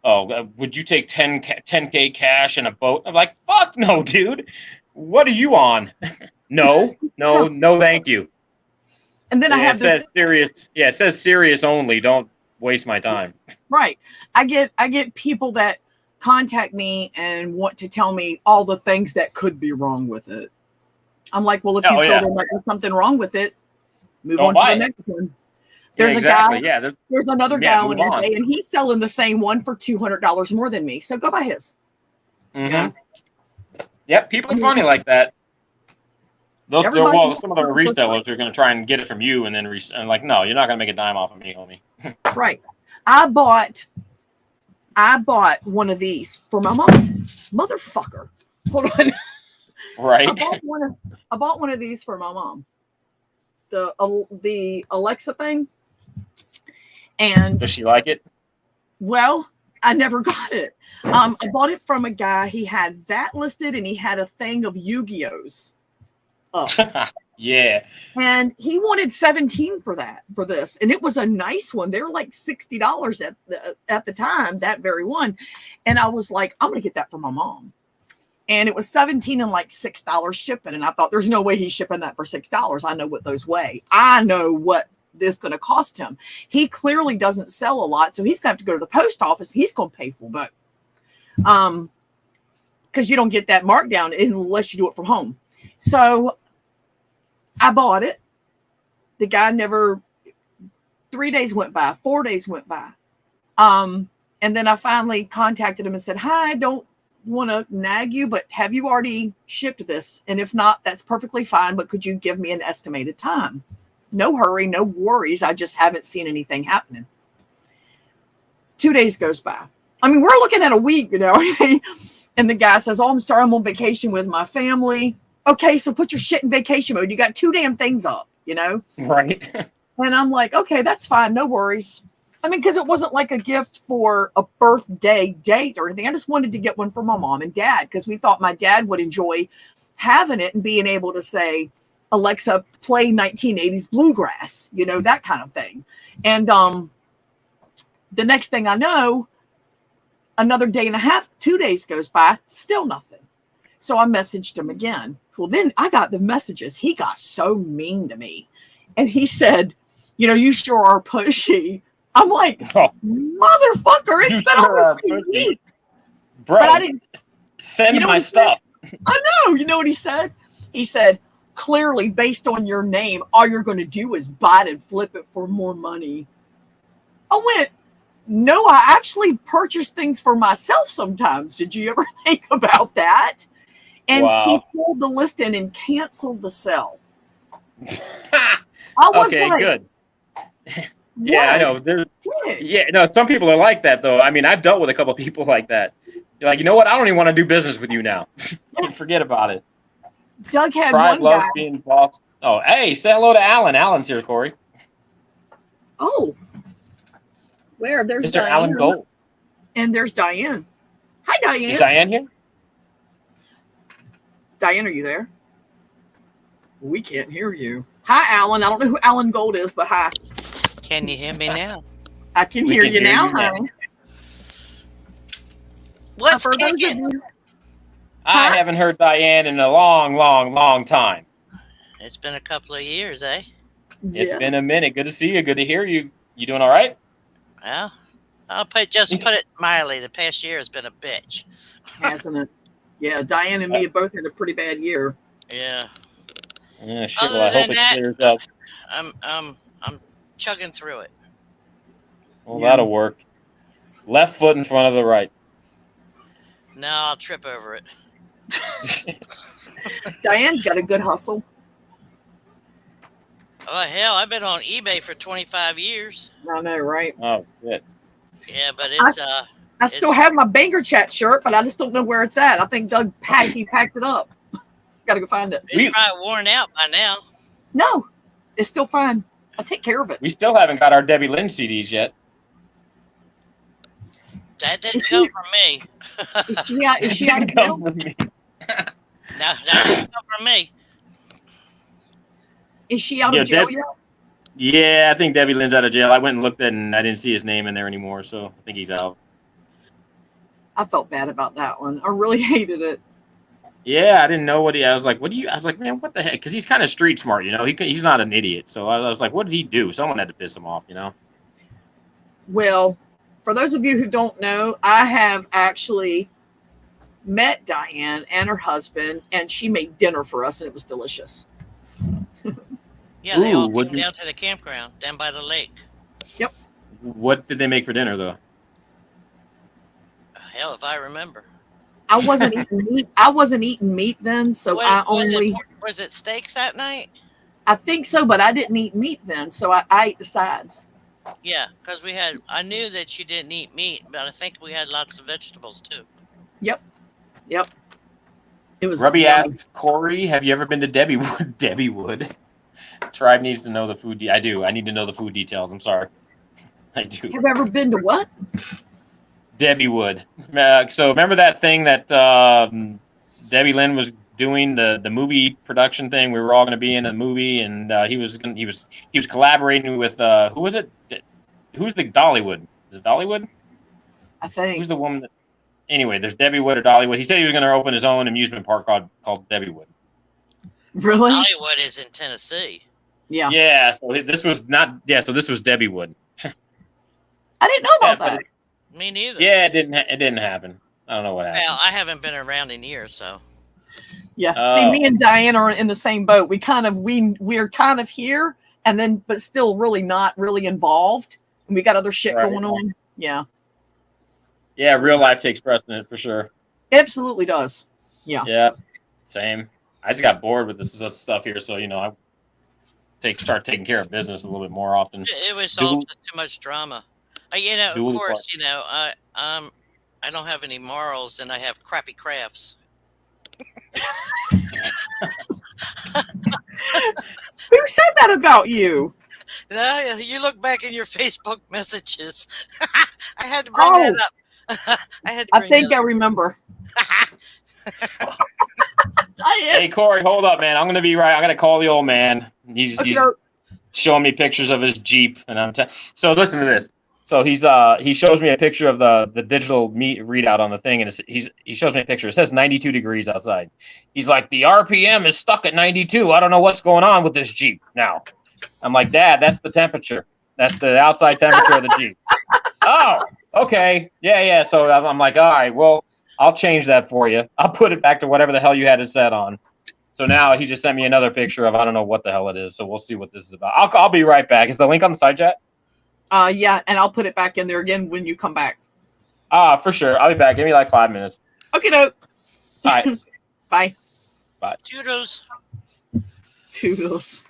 "Oh, would you take 10K cash and a boat?" I'm like, "Fuck no, dude. What are you on?" No, thank you. And then I have this. Says serious. Yeah, it says serious only. Don't waste my time. Right. I get people that contact me and want to tell me all the things that could be wrong with it. I'm like, well, if you feel there might be something wrong with it, move on to the next one. There's a guy. Yeah, there's another guy on eBay, and he's selling the same one for $200 more than me. So go buy his. Mm-hmm. Yeah? Yep, people are funny like that. Some of the resellers are going to try and get it from you, and then like, no, you're not going to make a dime off of me, homie. Right. I bought one of these for my mom. Motherfucker. Hold on. Right. I bought one of these for my mom. The Alexa thing. And does she like it? Well, I never got it. I bought it from a guy. He had that listed, and he had a thing of Yu-Gi-Ohs up. Yeah. And he wanted 17 for this. And it was a nice one. They were like $60 at the time, that very one. And I was like, I'm going to get that for my mom. And it was 17 and like $6 shipping. And I thought, there's no way he's shipping that for $6. I know what those weigh. I know what this is going to cost him. He clearly doesn't sell a lot. So he's going to have to go to the post office. He's going to pay full boat. Because you don't get that markdown unless you do it from home. So I bought it. The guy 3 days went by, 4 days went by. And then I finally contacted him and said, "Hi, I don't want to nag you, but have you already shipped this? And if not, that's perfectly fine, but could you give me an estimated time?" No hurry, no worries. I just haven't seen anything happening. 2 days goes by. I mean, we're looking at a week, you know. And the guy says, "Oh, I'm sorry, I'm on vacation with my family." Okay, so put your shit in vacation mode. You got 2 damn things up, you know? Right. And I'm like, okay, that's fine. No worries. I mean, because it wasn't like a gift for a birthday date or anything. I just wanted to get one for my mom and dad because we thought my dad would enjoy having it and being able to say, "Alexa, play 1980s bluegrass," you know, that kind of thing. And the next thing I know, another day and a half, 2 days goes by, still nothing. So I messaged him again. Well, then I got the messages. He got so mean to me. And he said, "You know, you sure are pushy." I'm like, motherfucker, it's been almost 2 weeks. Bro, but I didn't send my stuff. I know. You know what he said? He said, "Clearly, based on your name, all you're going to do is buy it and flip it for more money." I went, No, I actually purchase things for myself sometimes. Did you ever think about that? And he Wow. pulled the list in and canceled the sale. I was Okay, like, good. Yeah, I know. Dick. Yeah, no, some people are like that though. I mean, I've dealt with a couple of people like that. You're like, you know what? I don't even want to do business with you now. Forget about it. Doug had Tribe one loves guy. being boss. Oh, hey, say hello to Alan. Alan's here, Corey. Oh, where? There's Mr. Diane. Alan Gold. And there's Diane. Hi, Diane. Is Diane here? Diane, are you there? We can't hear you. Hi, Alan. I don't know who Alan Gold is, but hi. Can you hear me now? I can We hear can you hear now, you now. honey. What's For those of kicking? you- I Huh? haven't heard Diane in a long, long, long time. It's been a couple of years, eh? It's Yes. been a minute. Good to see you. Good to hear you. You doing all right? Well, I'll put it mildly. The past year has been a bitch. Hasn't it? Yeah, Diane and me have both had a pretty bad year. Yeah. Yeah, shit. Other Well, I hope than it that, clears up. I'm chugging through it. Well, Yeah. that'll work. Left foot in front of the right. No, I'll trip over it. Diane's got a good hustle. Oh hell, I've been on eBay for 25 years. I know, right? Oh, shit. Yeah, but it's I still It's- have my Banker Chat shirt, but I just don't know where it's at. I think Doug packed it up. Got to go find it. it's probably worn out by now. No, it's still fine. I'll take care of it. We still haven't got our Debbie Lynn CDs yet. That didn't come from me. Is she out? Is she out of jail? No, that didn't come from me. Is she out Yeah, of jail Deb- yet? Yeah, I think Debbie Lynn's out of jail. I went and looked at it and I didn't see his name in there anymore, so I think he's out. I felt bad about that one. I really hated it. Yeah, I didn't know what I was like, I was like, man, what the heck? Because he's kind of street smart, you know? He's not an idiot. So I was like, what did he do? Someone had to piss him off, you know? Well, for those of you who don't know, I have actually met Diane and her husband, and she made dinner for us, and it was delicious. Yeah, they all Ooh, came down to the campground down by the lake. What did they make for dinner, though? Hell, if I remember. I wasn't eating meat. I wasn't eating meat then, so Was it steaks that night? I think so, but I didn't eat meat then, so I ate the sides. Yeah, because I knew that you didn't eat meat, but I think we had lots of vegetables too. Yep. It was Rubby yummy. asks, Corey, have you ever been to Debbie Wood? Debbie Wood. Tribe needs to know the food. I do. I need to know the food details. I'm sorry. I do. Have you ever been to what? Debbie Wood. So remember that thing that Debbie Lynn was doing, the movie production thing? We were all going to be in a movie, and he was collaborating with who was it? Who's the Dollywood? Is it Dollywood? I think. Who's the woman that? Anyway, there's Debbie Wood or Dollywood. He said he was going to open his own amusement park called Debbie Wood. Really? Hollywood is in Tennessee. Yeah. Yeah. So this was not. Yeah. So this was Debbie Wood. I didn't know about that. Me neither. Yeah, it didn't happen. I don't know what happened. Well, I haven't been around in years, so. Yeah. Oh. See, me and Diane are in the same boat. We're kind of here, and then but still really not really involved. And we got other shit Right. going on. Yeah. Yeah, real life takes precedent for sure. It absolutely does. Yeah. Yeah, same. I just got bored with this stuff here, so I start taking care of business a little bit more often. It was all just too much drama. Of Dual course, I don't have any morals, and I have crappy crafts. Who said that about you? No, you look back in your Facebook messages. I had to bring that up. I think I remember. Hey, Corey, hold up, man. I'm gonna be right. I'm gonna call the old man. He's showing me pictures of his Jeep, and so listen to this. So he shows me a picture of the digital meat readout on the thing, and he shows me a picture. It says 92 degrees outside. He's like, the RPM is stuck at 92. I don't know what's going on with this Jeep now. I'm like, Dad, that's the temperature. That's the outside temperature of the Jeep. Oh, okay. Yeah. So I'm like, all right, well, I'll change that for you. I'll put it back to whatever the hell you had it set on. So now he just sent me another picture of, I don't know what the hell it is. So we'll see what this is about. I'll be right back. Is the link on the side chat? Yeah, and I'll put it back in there again when you come back. For sure. I'll be back. Give me like 5 minutes. Okay, no. All right. Bye. Toodles. Toodles.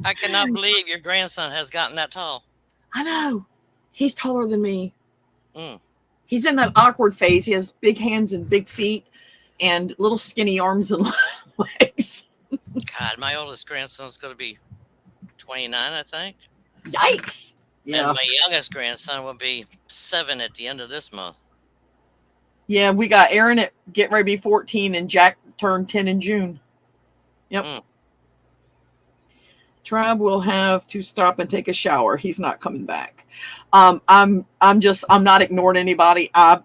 I cannot believe your grandson has gotten that tall. I know. He's taller than me. Mm. He's in that awkward phase. He has big hands and big feet and little skinny arms and legs. God, my oldest grandson's going to be 29, I think. Yikes. Yeah. And my youngest grandson will be 7 at the end of this month. Yeah, we got Aaron at getting ready to be 14 and Jack turned 10 in June. Yep. Mm. Trav will have to stop and take a shower. He's not coming back. I'm not ignoring anybody. I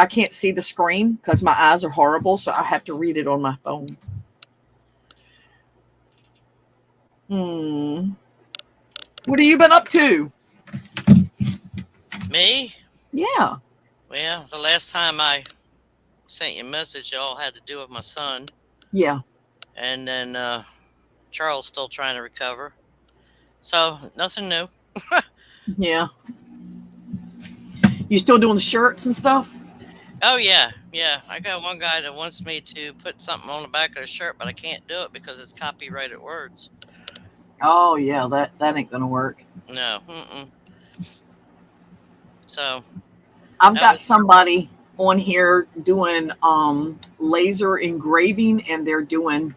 can't see the screen because my eyes are horrible, so I have to read it on my phone. What have you been up to? Me? Yeah. Well, the last time I sent you a message, it all had to do with my son. Yeah. And then Charles still trying to recover. So, nothing new. Yeah. You still doing the shirts and stuff? Oh, yeah. Yeah. I got one guy that wants me to put something on the back of the shirt, but I can't do it because it's copyrighted words. Oh, yeah. That ain't going to work. No. Mm-mm. So. I've got somebody on here doing laser engraving, and they're doing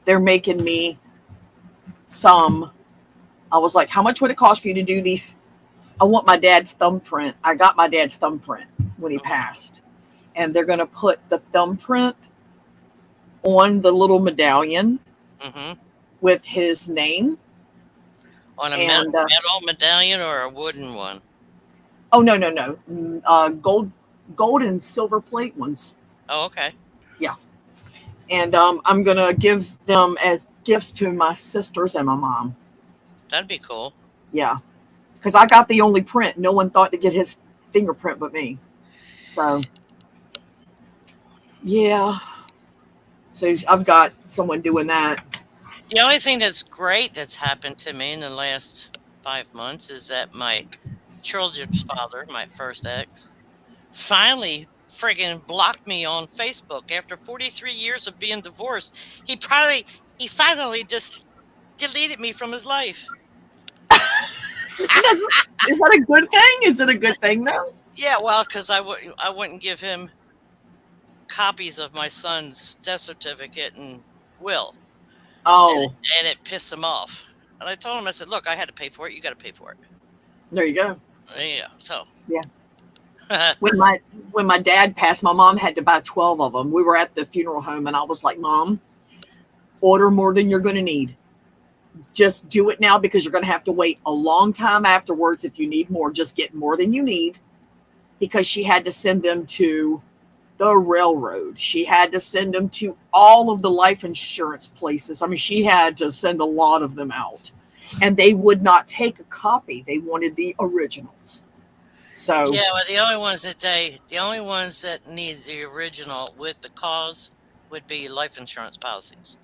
they're making me some. I was like, how much would it cost for you to do these? I want my dad's thumbprint. I got my dad's thumbprint when he passed, and they're going to put the thumbprint on the little medallion with his name on a metal medallion or a wooden one. Oh, no. Gold and silver plate ones. Oh, okay. Yeah. And I'm going to give them as gifts to my sisters and my mom. That'd be cool. Yeah. Because I got the only print. No one thought to get his fingerprint but me. So, yeah. So I've got someone doing that. The only thing that's great that's happened to me in the last 5 months is that my children's father, my first ex, finally friggin' blocked me on Facebook after 43 years of being divorced. He finally just deleted me from his life. Is that a good thing? Is it a good thing though? Yeah, well, because I wouldn't give him copies of my son's death certificate and will. Oh. And it pissed him off. And I told him, I said, look, I had to pay for it. You got to pay for it. There you go. Yeah. So. Yeah. When my dad passed, my mom had to buy 12 of them. We were at the funeral home, and I was like, Mom, order more than you're going to need. Just do it now because you're going to have to wait a long time afterwards. If you need more, just get more than you need, because she had to send them to the railroad. She had to send them to all of the life insurance places. I mean, she had to send a lot of them out, and they would not take a copy. They wanted the originals. So yeah, well, the only ones that need the original with the cause would be life insurance policies.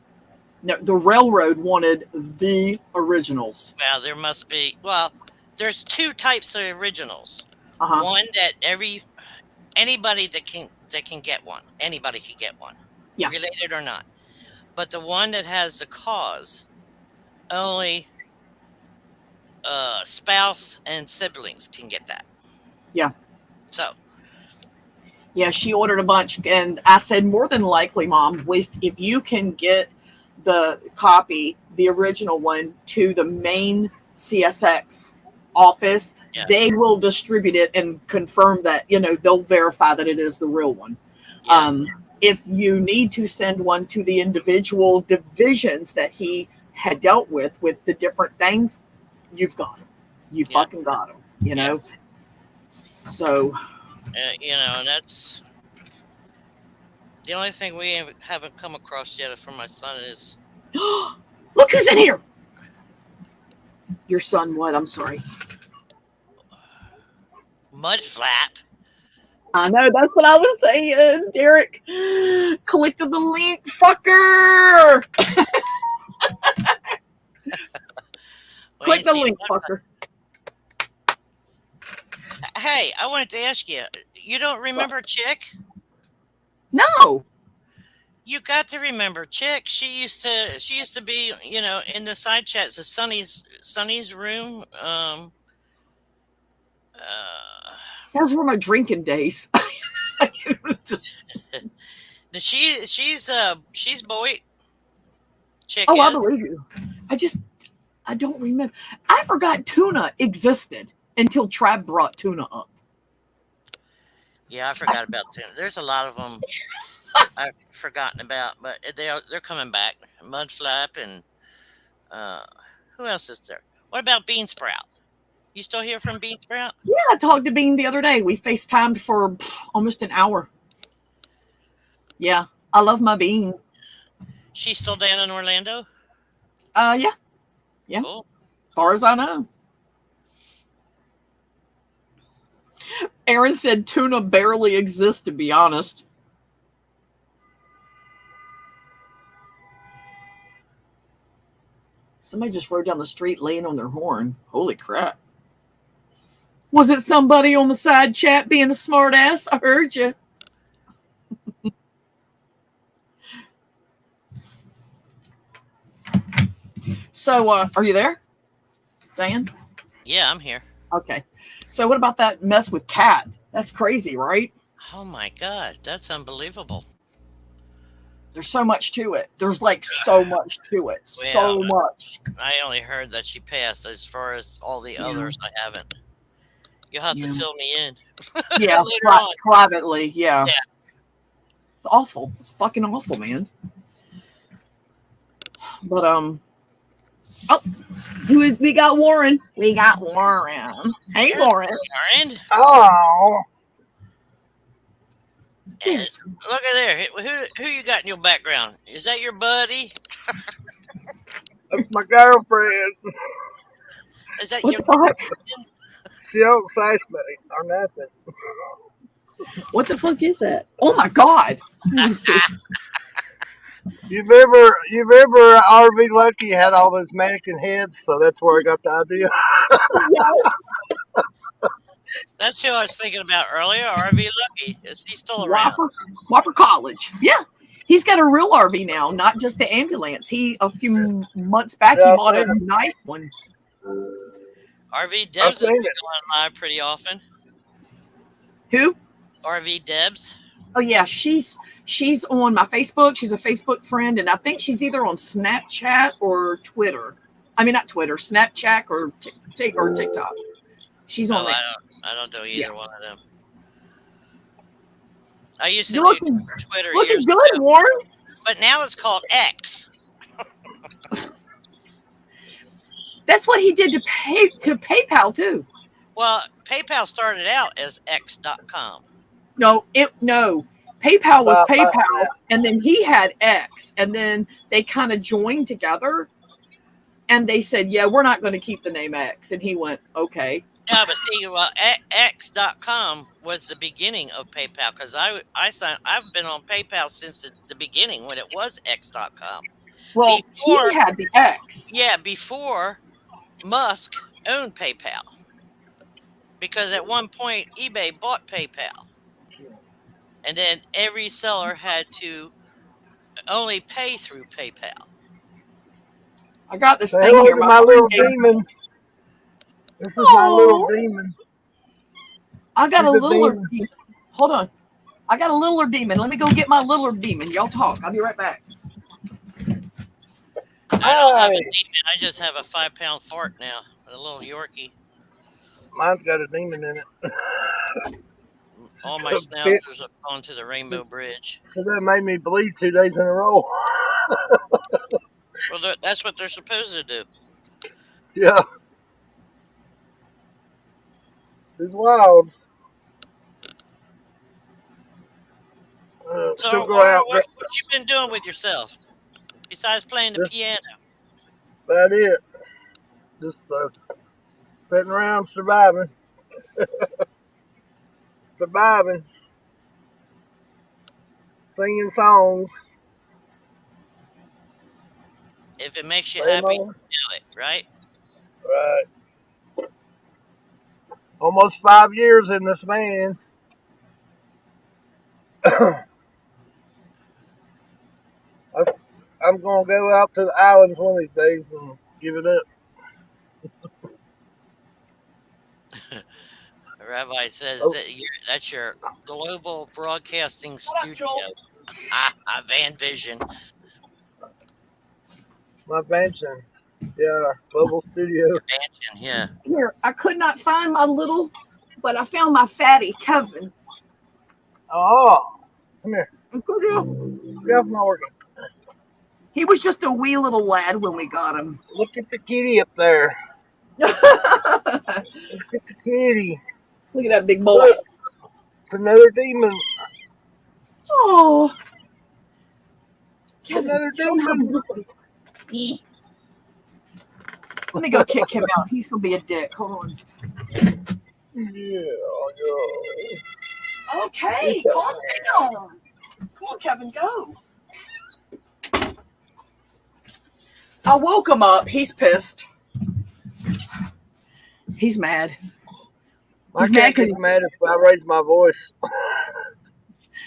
No, the railroad wanted the originals. Well, there must be. Well, there's two types of originals. Uh-huh. One that anybody that can get one. Anybody can get one. Yeah. Related or not. But the one that has the cause, only spouse and siblings can get that. Yeah. So. Yeah, she ordered a bunch, and I said, more than likely, Mom, if you can get the copy, the original one, to the main CSX office, they will distribute it and confirm that, they'll verify that it is the real one. Yeah. If you need to send one to the individual divisions that he had dealt with the different things, you've got them. You fucking got them, Yeah. So, and that's the only thing we haven't come across yet from my son is. Look who's in here! Your son, what? I'm sorry. Mudflap. I know, that's what I was saying, Derek. Click the link, fucker! Click ain't the seen link, one. fucker. Hey, I wanted to ask you. You don't remember Chick? No. You got to remember Chick. She used to be, in the side chats of Sunny's room. Those were my drinking days. Just- she's boy. Chick oh, I is. believe you. I don't remember. I forgot tuna existed until Trav brought tuna up. Yeah, I forgot about tuna. There's a lot of them I've forgotten about, but they're coming back. Mudflap and uh, who else is there? What about Bean Sprout? You still hear from Bean Sprout? Yeah, I talked to Bean the other day. We FaceTimed for almost an hour. Yeah, I love my Bean. She's still down in Orlando? Yeah, Cool. as far as I know. Aaron said tuna barely exists, to be honest. Somebody just rode down the street laying on their horn. Holy crap. Was it somebody on the side chat being a smart ass? I heard you. So, are you there, Dan? Yeah, I'm here. Okay. So, what about that mess with Kat? That's crazy, right? Oh my God, that's unbelievable. There's so much to it. There's like so much to it. So much. I only heard that she passed. As far as all the others, I haven't. You'll have to fill me in. Yeah, later on. privately. Yeah. Yeah. It's awful. It's fucking awful, man. But we got Warren. We got Warren. Hey, Warren. Warren. Oh, Yes. Look at there. Who you got in your background? Is that your buddy? that's my girlfriend. Is that What your the fuck? She don't say me or nothing. What the fuck is that? Oh my god. Let me see. You remember RV Lucky had all those mannequin heads, so that's where I got the idea. Yes. That's who I was thinking about earlier. RV Lucky. Is he still around? Whopper College. Yeah. He's got a real RV now, not just the ambulance. A few months back, he bought a nice one. RV Debs has been going live pretty often. Who? RV Debs. Oh yeah, she's on my Facebook. She's a Facebook friend, and I think she's either on Snapchat or Twitter. I mean, not Twitter, Snapchat or TikTok. She's on there. I don't do either one of them. I used to You're do Twitter looking years good, ago, Warren. but now it's called X. That's what he did to PayPal too. Well, PayPal started out as X.com. No. PayPal was PayPal, and then he had X, and then they kind of joined together, and they said, "Yeah, we're not going to keep the name X," and he went, "Okay." Yeah, but see, well, X.com was the beginning of PayPal because I've been on PayPal since the beginning when it was X.com. Well, he had the X. Yeah, before Musk owned PayPal, because at one point eBay bought PayPal, and then every seller had to only pay through PayPal. I got this Say thing hello here. to my little demon. This is my little demon. I got She's a littler demon. demon. Hold on. I got a littler demon. Let me go get my littler demon. Y'all talk. I'll be right back. I don't have a demon. I just have a 5-pound fart now, a little Yorkie. Mine's got a demon in it. All my schnauzers have gone to the Rainbow Bridge. So that made me bleed 2 days in a row. Well, that's what they're supposed to do. Yeah. It's wild. So, go out. what you been doing with yourself besides playing the piano? That's about it. Just sitting around surviving. Surviving. Singing songs. If it makes you happy, do it, right? Right. Almost 5 years in this man. I'm gonna go out to the islands one of these days and give it up. The rabbi says Oh, that that's your global broadcasting Shut up, studio. Joel. Van Vision. my mansion. Yeah, global studio. Your mansion, yeah. Here, I could not find my little, but I found my fatty, Kevin. Oh, come here. He Get off my organ. was just a wee little lad when we got him. Look at the kitty up there. Look Look at the kitty. at that big boy. Look, it's another demon. Oh, Kevin, Another show him how demon. beautiful. Eh. Let me go kick him out. He's gonna be a dick. Hold on. Yeah. Okay, calm down. Come on, Kevin, go. I woke him up. He's pissed. He's mad. My He's mad cat 'cause gets mad if I raise my voice.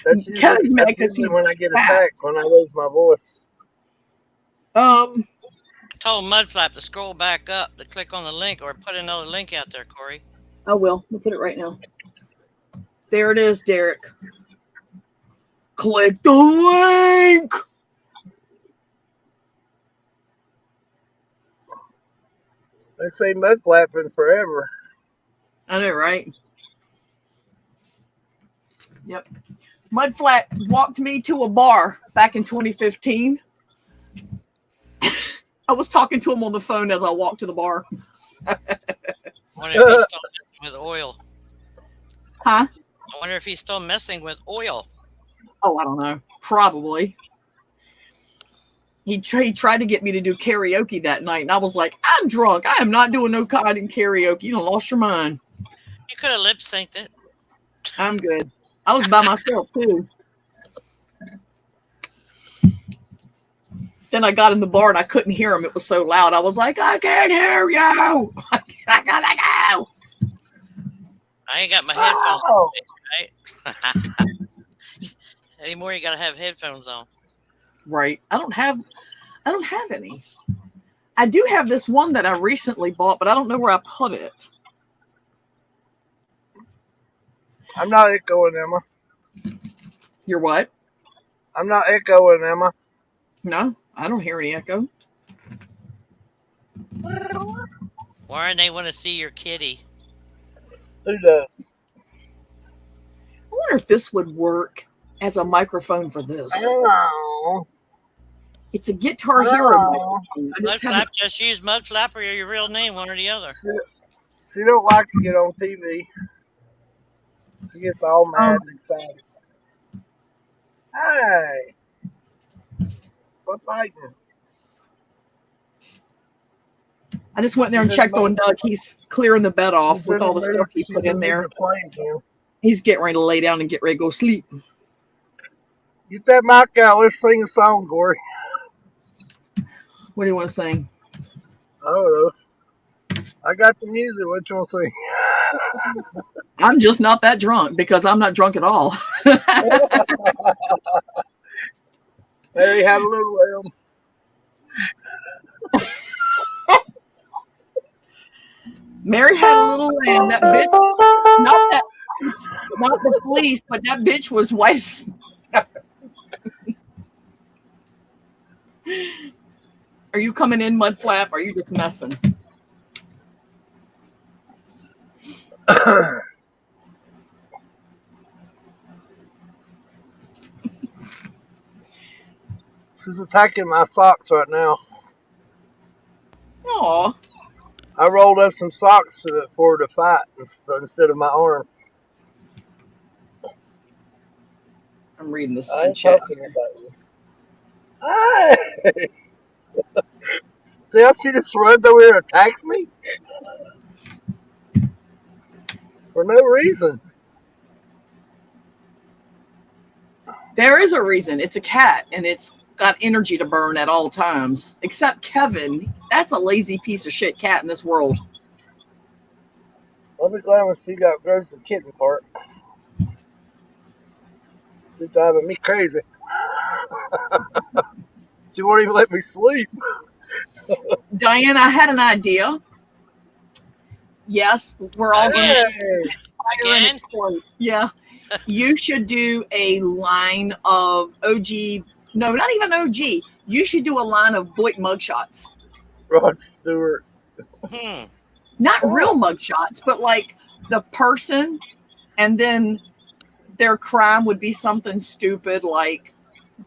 That's Kevin's mad that's 'cause usually he's when I get fat. attacked, when I raise my voice. Told Mudflap to scroll back up to click on the link or put another link out there, Corey. I will. We'll put it right now. There it is, Derek. Click the link. They say mud flapping forever. I know, right? Yep. Mudflat walked me to a bar back in 2015. I was talking to him on the phone as I walked to the bar. I wonder if he's still messing with oil. Huh? I wonder if he's still messing with oil. Oh, I don't know. Probably. He tried to get me to do karaoke that night, and I was like, I'm drunk. I am not doing no goddamn karaoke. You done lost your mind. You could have lip synced it. I'm good. I was by myself, too. Then I got in the bar, and I couldn't hear him. It was so loud. I was like, I can't hear you. I gotta go. I ain't got my headphones Oh, on, right? Anymore, you gotta have headphones on. Right. I don't have any. I do have this one that I recently bought, but I don't know where I put it. I'm not echoing, Emma. You're what? I'm not echoing, Emma. No, I don't hear any echo. Warren, they want to see your kitty. Who does? I wonder if this would work as a microphone for this. Oh, It's a Guitar Hero oh. microphone. I just Mudflap, haven't- just use Mudflap or your real name, one or the other. She don't like to get on TV. She gets all mad and excited. Hey, stop fighting. I just went there and checked on Doug. He's clearing the bed off with all the stuff he put in there. He's getting ready to lay down and get ready to go sleep. Get that mic out. Let's sing a song, Corey. What do you want to sing? I don't know. I got the music. What you want to sing? I'm just not that drunk because I'm not drunk at all. Mary had a little lamb. Mary had a little lamb. That bitch, not the fleece, but that bitch was white as. Are you coming in, Mudflap? Or are you just messing? She's attacking my socks right now. Aw. I rolled up some socks for her to fight instead of my arm. I'm reading this I in ain't chat talking here. about you. Hey! See how she just runs over here and attacks me? For no reason. There is a reason. It's a cat, and it's got energy to burn at all times. Except Kevin, That's a lazy piece of shit cat in this world. I'll be glad when she grows the kitten part. She's driving me crazy. She won't even let me sleep. Diane, I had an idea. Yes, we're all going to fire and Again? explode. Yeah. You should do a line of OG. No, not even OG. You should do a line of Boyd mugshots. Rod Stewart. Not real mugshots, but like the person, and then their crime would be something stupid. Like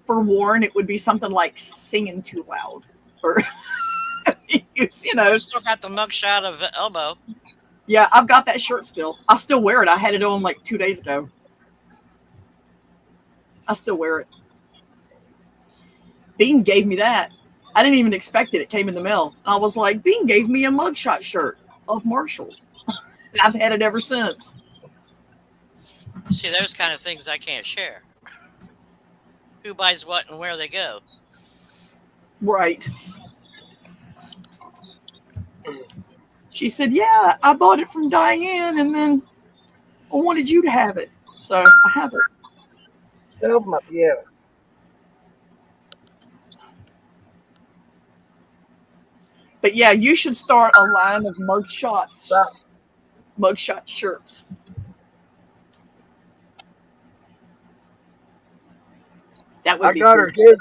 for Warren, it would be something like singing too loud, or you know. I still got the mugshot of Elbow. Yeah, I've got that shirt still. I still wear it. I had it on like 2 days ago. I still wear it. Bean gave me that. I didn't even expect it. It came in the mail. I was like, Bean gave me a mugshot shirt of Marshall. And I've had it ever since. See, those kind of things I can't share. Who buys what and where they go. Right. She said, yeah, I bought it from Diane, and then I wanted you to have it. So I have it. Get off my piano. But yeah, you should start a line of mugshot shirts. That would I be got cool. her good.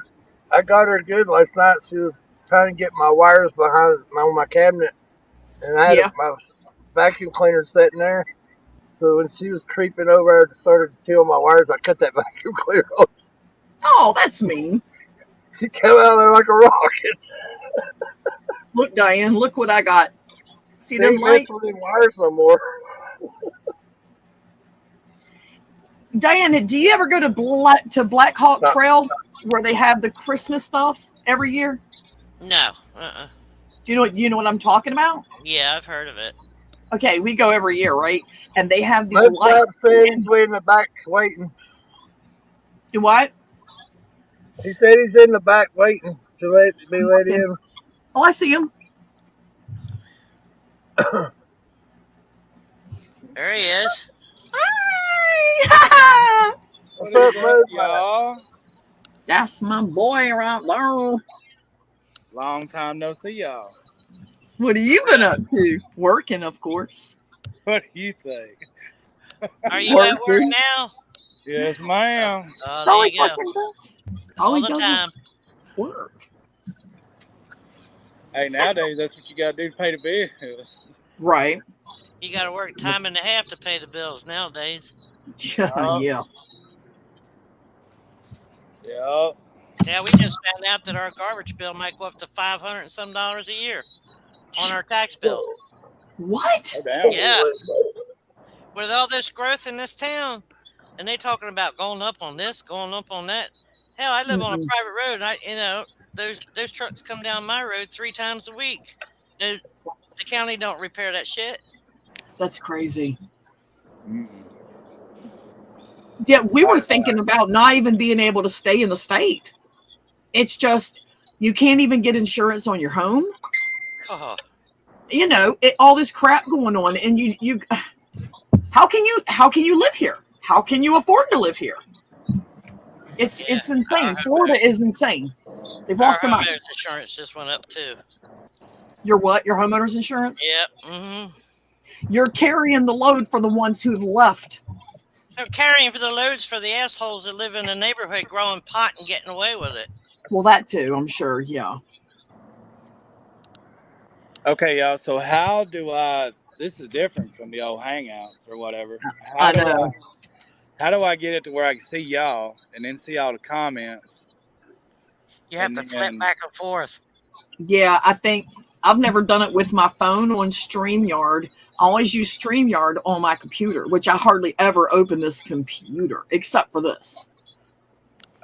I got her good last night. She was trying to get my wires behind on my cabinet, and I had my vacuum cleaner sitting there. So when she was creeping over and started to feel my wires, I cut that vacuum cleaner off. Oh, that's mean. She came out there like a rocket. Look, Diane, look what I got. See them Ain't lights? messing with them wires no more. Diane, do you ever go to Black Hawk Trail where they have the Christmas stuff every year? No. Do you know what I'm talking about? Yeah, I've heard of it. Okay, we go every year, right? And they have these Red lights. Bob said he's way in the back waiting. Do what? He said he's in the back waiting to be let in. Oh, I see him. There he is. Hi! What's up, bro? Y'all? That's my boy right there. Long time no see y'all. What have you been up to? Working, of course. What do you think? Are you at work now? Yes, ma'am. Oh, there you go. All the time. Work. Hey, nowadays that's what you gotta do to pay the bills. Right. You got to work time and a half to pay the bills nowadays. Yeah. Yeah. Yeah, we just found out that our garbage bill might go up to $500 and some a year on our tax bill. What? Oh, damn. Yeah. With all this growth in this town, and they talking about going up on this, going up on that. Hell, I live on a private road. And those trucks come down my road 3 times a week. The county don't repair that shit. That's crazy. Mm-mm. Yeah, we were thinking about not even being able to stay in the state. It's just you can't even get insurance on your home. Oh. You know, all this crap going on, and you how can you live here? How can you afford to live here? It's insane. Florida is insane. They've lost their mind. Our insurance just went up too. Your what? Your homeowner's insurance? Yep. Mm-hmm. You're carrying the load for the ones who've left. They're carrying for the loads for the assholes that live in the neighborhood growing pot and getting away with it. Well, that too, I'm sure. Yeah. Okay, y'all. So how do I? This is different from the old Hangouts or whatever. I know. How do I get it to where I can see y'all and then see all the comments? You have to flip back and forth. Yeah, I think I've never done it with my phone on StreamYard. I always use StreamYard on my computer, which I hardly ever open this computer except for this.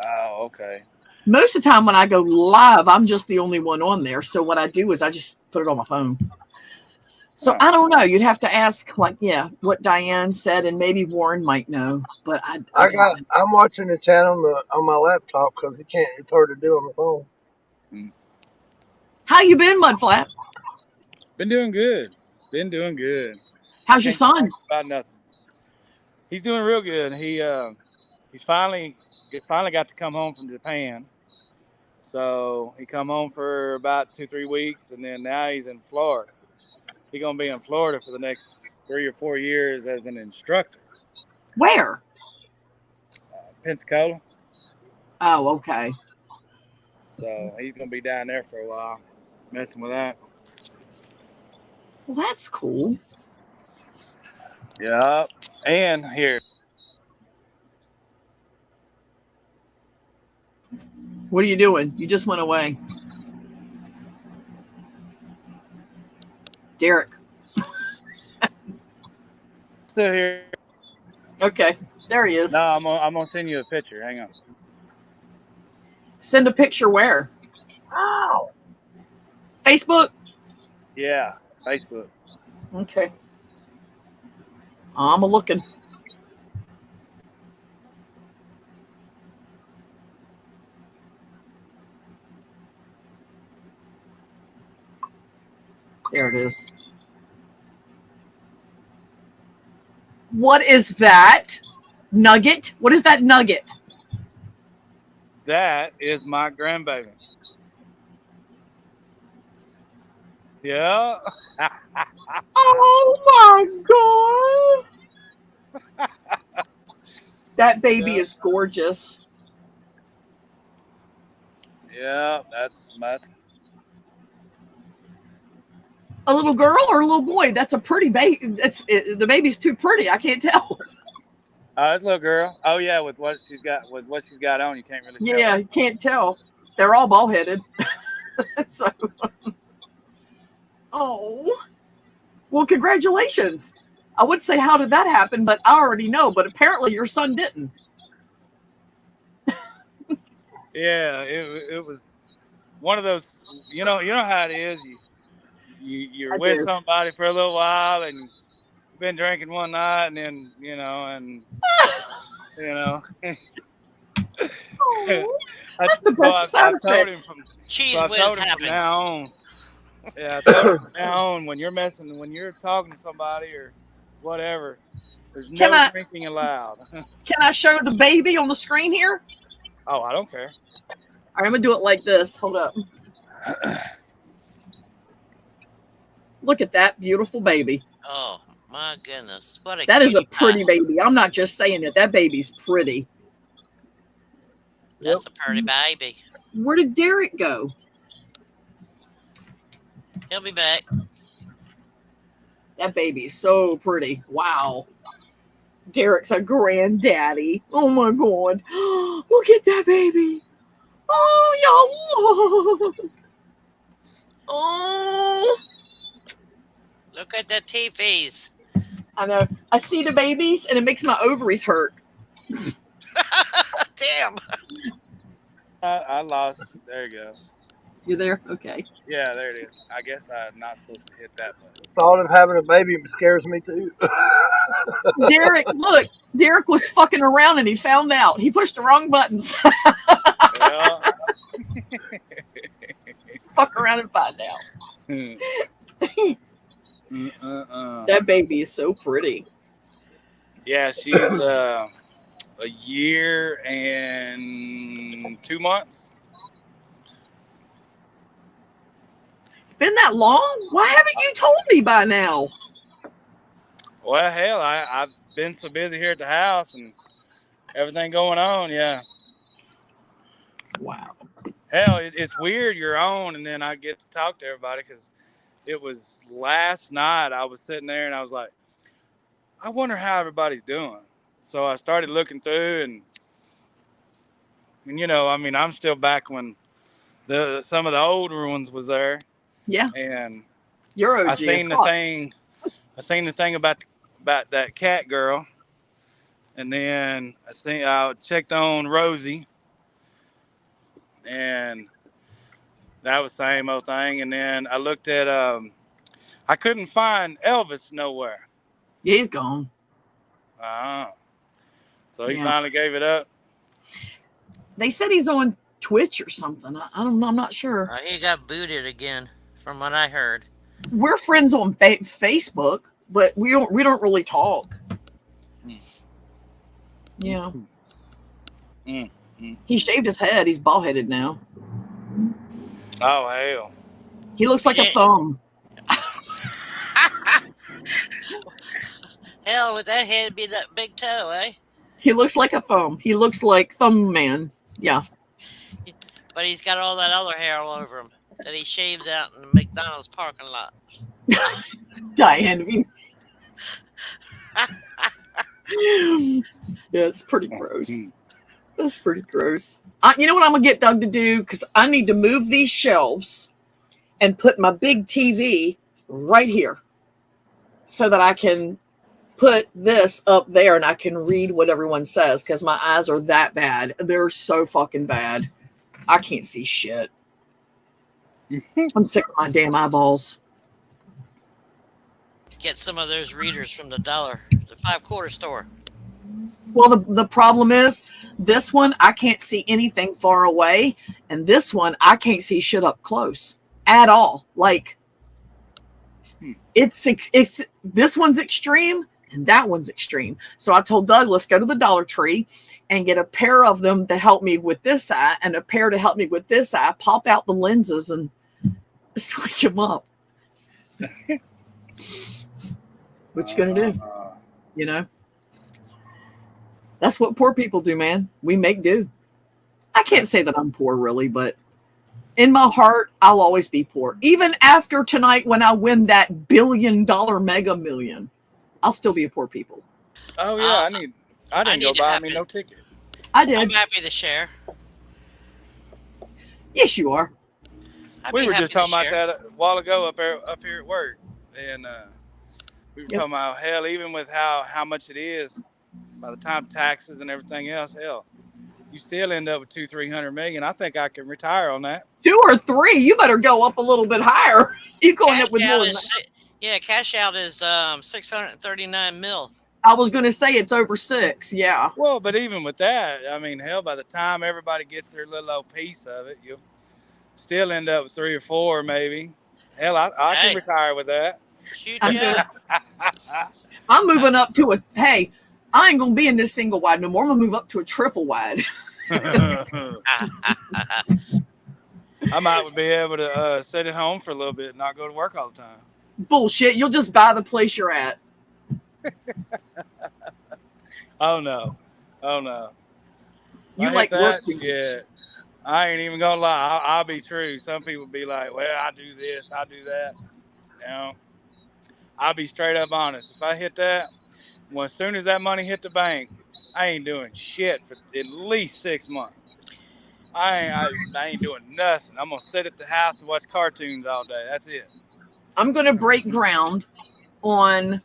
Oh, okay. Most of the time when I go live, I'm just the only one on there. So what I do is I just put it on my phone. So I don't know. You'd have to ask, what Diane said, and maybe Warren might know. But I'm watching the channel on my laptop because it's hard to do on the phone. How you been, Mudflap? Been doing good. Been doing good. How's your Can't son? complain about nothing. He's doing real good. He's finally got to come home from Japan. So he come home for about 2-3 weeks, and then now he's in Florida. He's gonna be in Florida for the next 3 or 4 years as an instructor. Where? Pensacola. Oh, okay. So he's gonna be down there for a while, messing with that. Well, that's cool. Yeah. And here. What are you doing? You just went away. Derek. Still here. Okay. There he is. No, I'm gonna send you a picture. Hang on. Send a picture where? Ow! Facebook? Yeah, Facebook. Okay. I'm a-looking. There it is. What is that? Nugget? What is that nugget? That is my grandbaby. Yeah. Oh my God. That baby is gorgeous. Yeah, that's my. A little girl or a little boy? That's a pretty baby. The baby's too pretty. I can't tell. Oh, it's a little girl. Oh yeah, with what she's got on, you can't really tell. Yeah, you can't tell. They're all bald headed. So, oh, well, congratulations. I would say, how did that happen? But I already know. But apparently, your son didn't. Yeah, it was one of those. You know how it is. You're I with do. somebody for a little while, and you've been drinking one night, and then you know. Oh, that's the best I side told effect. him from. Cheese So I whiz told him happens. from now on. Yeah, I told him from now on, when you're talking to somebody or whatever, there's Can no I- drinking allowed. Can I show the baby on the screen here? Oh, I don't care. All right, I'm going to do it like this. Hold up. Look at that beautiful baby. Oh my goodness, what a That is a cutie pretty pie. baby. I'm not just saying it. That baby's pretty. That's a pretty baby. Where did Derek go? He'll be back. That baby's so pretty. Wow. Derek's a granddaddy. Oh my God. Look at that baby. Oh, y'all. Oh. Look at the teepees. I know. I see the babies and it makes my ovaries hurt. Damn. I lost. There you go. You're there? Okay. Yeah, there it is. I guess I'm not supposed to hit that button. Thought of having a baby scares me too. Derek, look. Derek was fucking around and he found out. He pushed the wrong buttons. Yeah. Fuck around and find out. That baby is so pretty. Yeah, she's a year and 2 months. It's been that long? Why haven't you told me by now? Well, hell, I've been so busy here at the house and everything going on. Yeah. Wow. Hell, it's weird you're on and then I get to talk to everybody because it was last night I was sitting there and I was like, I wonder how everybody's doing. So I started looking through and I'm still back when some of the older ones was there. Yeah. And You're OG. I seen the thing about that cat girl. And then I checked on Rosie. And that was the same old thing. And then I looked at I couldn't find Elvis nowhere. Yeah, he's gone. So he finally gave it up. They said he's on Twitch or something. I don't know. I'm not sure. He got booted again, from what I heard. We're friends on Facebook, but we don't really talk. Yeah. He shaved his head. He's bald headed now. Oh hell. He looks like a thumb. Hell, with that head be that big toe, eh? He looks like a thumb. He looks like Thumb Man. Yeah. But he's got all that other hair all over him that he shaves out in the McDonald's parking lot. Diane. Yeah, it's pretty gross. That's pretty gross. You know what I'm going to get Doug to do? Because I need to move these shelves and put my big TV right here so that I can put this up there and I can read what everyone says because my eyes are that bad. They're so fucking bad. I can't see shit. I'm sick of my damn eyeballs. Get some of those readers from the 5-quarter store. Well, the problem is this one, I can't see anything far away. And this one, I can't see shit up close at all. Like it's this one's extreme and that one's extreme. So I told Doug, let's go to the Dollar Tree and get a pair of them to help me with this eye and a pair to help me with this eye, pop out the lenses and switch them up. What you gonna do? You know? That's what poor people do, man. We make do. I can't say that I'm poor really, but in my heart, I'll always be poor. Even after tonight when I win that $1 billion mega million, I'll still be a poor people. Oh yeah, I didn't go buy me no ticket. I did. I'm happy to share. Yes, you are. We were just talking about that a while ago up here at work, and we were talking about hell, even with how much it is, by the time taxes and everything else, hell, you still end up with $200-300 million. I think I can retire on that. 2 or 3. You better go up a little bit higher. You going up with more than that. Yeah, cash out is $639 million. I was going to say it's over 6. Yeah. Well, but even with that, I mean, hell, by the time everybody gets their little old piece of it, you'll still end up with 3 or 4, maybe. Hell, I can retire with that. Shoot, I'm moving up to hey, I ain't going to be in this single wide no more. I'm going to move up to a triple wide. I might be able to sit at home for a little bit and not go to work all the time. Bullshit. You'll just buy the place you're at. Oh no. You like that working? Yeah. I ain't even gonna lie. I'll be true. Some people be like, well, I do this, I do that. You know, I'll be straight up honest. If I hit that, well, as soon as that money hit the bank, I ain't doing shit for at least 6 months. I ain't doing nothing. I'm gonna sit at the house and watch cartoons all day. That's it. I'm going to break ground on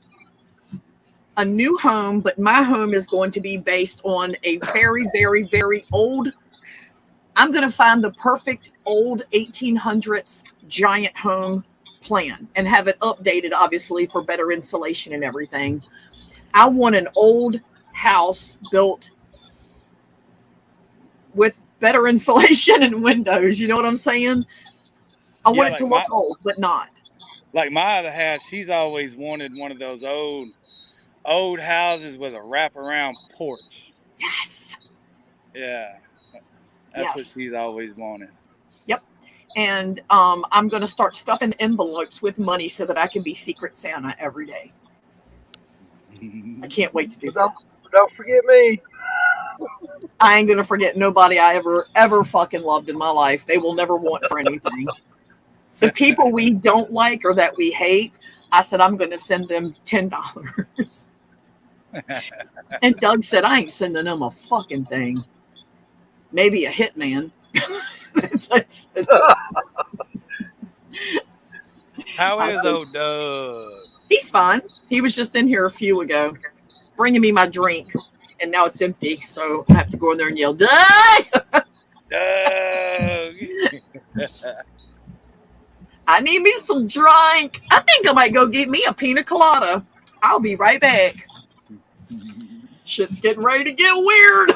a new home, but my home is going to be based on a very, very, very old. I'm going to find the perfect old 1800s giant home plan and have it updated, obviously, for better insulation and everything. I want an old house built with better insulation and windows. You know what I'm saying? I want it to look old, but not. Like my other half, she's always wanted one of those old houses with a wraparound porch. Yes. Yeah. That's what she's always wanted. Yep. And I'm going to start stuffing envelopes with money so that I can be Secret Santa every day. I can't wait to do that. Don't forget me. I ain't going to forget nobody I ever fucking loved in my life. They will never want for anything. The people we don't like or that we hate, I said, I'm going to send them $10. And Doug said, I ain't sending them a fucking thing. Maybe a hitman. How is old Doug? He's fine. He was just in here a few ago, bringing me my drink, and now it's empty, so I have to go in there and yell, Doug! Doug! I need me some drink. I think I might go get me a pina colada. I'll be right back. Shit's getting ready to get weird.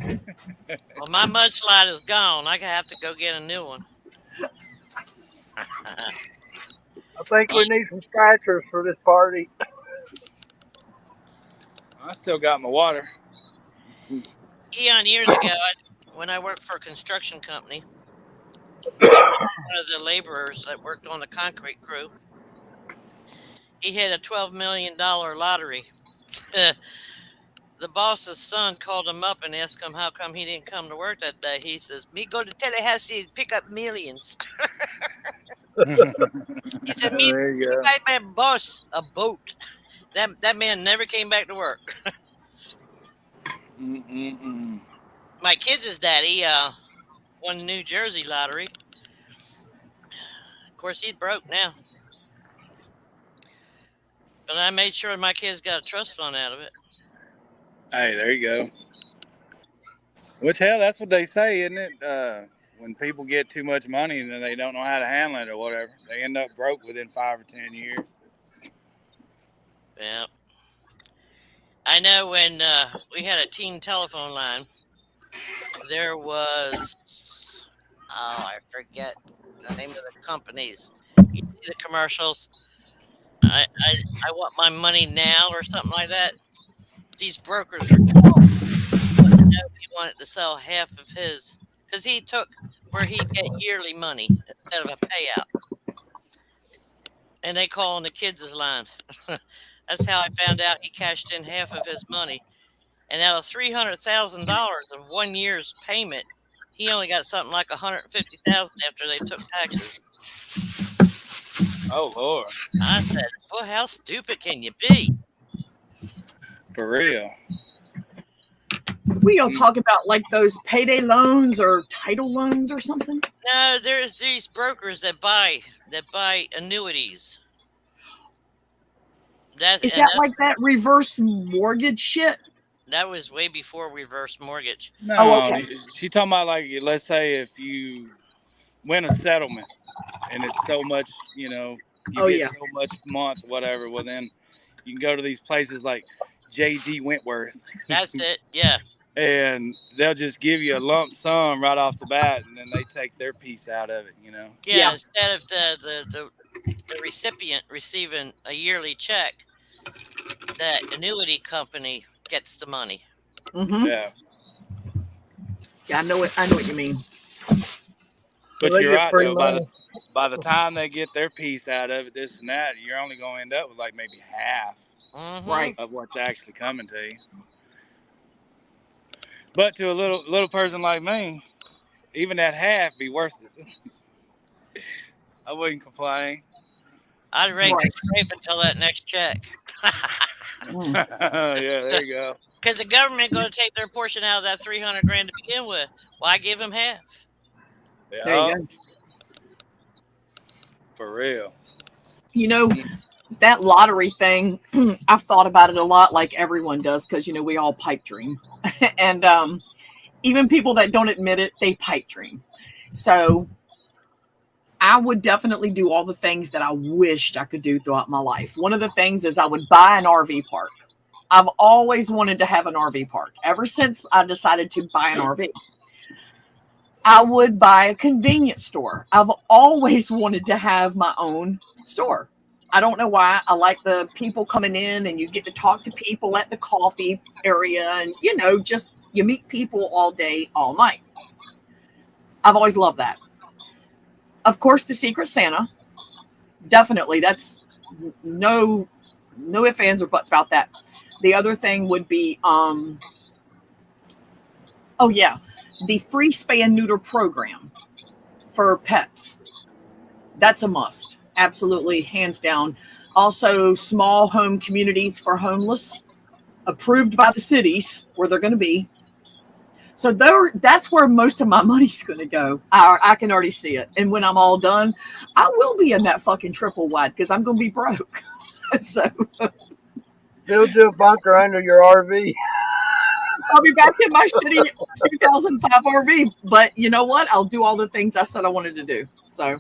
Well, my mudslide is gone. I have to go get a new one. I think we need some scratchers for this party. I still got my water. Eon years ago, when I worked for a construction company, I was one of the laborers that worked on the concrete crew. He had a $12 million lottery. The boss's son called him up and asked him how come he didn't come to work that day. He says, "Me go to Tallahassee and pick up millions." He said, "Me There you go. buy my boss a boat." That man never came back to work. Mm-mm-mm. My kids' daddy won the New Jersey lottery. Of course, he's broke now. But I made sure my kids got a trust fund out of it. Hey, there you go. Which, hell, that's what they say, isn't it? When people get too much money and then they don't know how to handle it or whatever, they end up broke within 5 or 10 years. Yeah. I know when we had a teen telephone line, there was, I forget the name of the companies. You see the commercials. I want my money now or something like that. These brokers were wanting to know if he wanted to sell half of his, because he took where he'd get yearly money instead of a payout. And they call on the kids' line. That's how I found out he cashed in half of his money. And out of $300,000 of 1 year's payment, he only got something like $150,000 after they took taxes. Oh, Lord. I said, "Well, how stupid can you be?" For real. We all talk about like those payday loans or title loans or something. No, there's these brokers that buy annuities. Is that like that reverse mortgage shit? That was way before reverse mortgage. No, Oh, okay. she talking about like, let's say if you win a settlement and it's so much, you get so much a month, whatever. Well, then you can go to these places like J.G. Wentworth. That's it. Yeah. And they'll just give you a lump sum right off the bat, and then they take their piece out of it, Yeah. Instead of the recipient receiving a yearly check, that annuity company gets the money. Mm-hmm. Yeah. Yeah, I know what you mean. But So you're right, free though. money. By the time they get their piece out of it, this and that, you're only going to end up with like maybe half Right. of what's actually coming to you. But to a little person like me, even that half be worth it. I wouldn't complain. I'd rake the scrape until that next check. Yeah, there you go. Because the government going to take their portion out of that $300,000 to begin with. Why give them half? Yeah. There you go. For real. That lottery thing, I've thought about it a lot, like everyone does, because we all pipe dream. And even people that don't admit it, they pipe dream. So I would definitely do all the things that I wished I could do throughout my life. One of the things is I would buy an RV park. I've always wanted to have an RV park ever since I decided to buy an RV. I would buy a convenience store. I've always wanted to have my own store. I don't know why. I like the people coming in and you get to talk to people at the coffee area and, just you meet people all day, all night. I've always loved that. Of course, the Secret Santa. Definitely. That's no ifs, ands, or buts about that. The other thing would be, the free spay and neuter program for pets. That's a must. Absolutely, hands down. Also, small home communities for homeless, approved by the cities where they're going to be. So that's where most of my money's going to go. I can already see it. And when I'm all done, I will be in that fucking triple wide because I'm going to be broke. So build you a bunker under your RV. I'll be back in my shitty 2005 RV. But you know what? I'll do all the things I said I wanted to do. So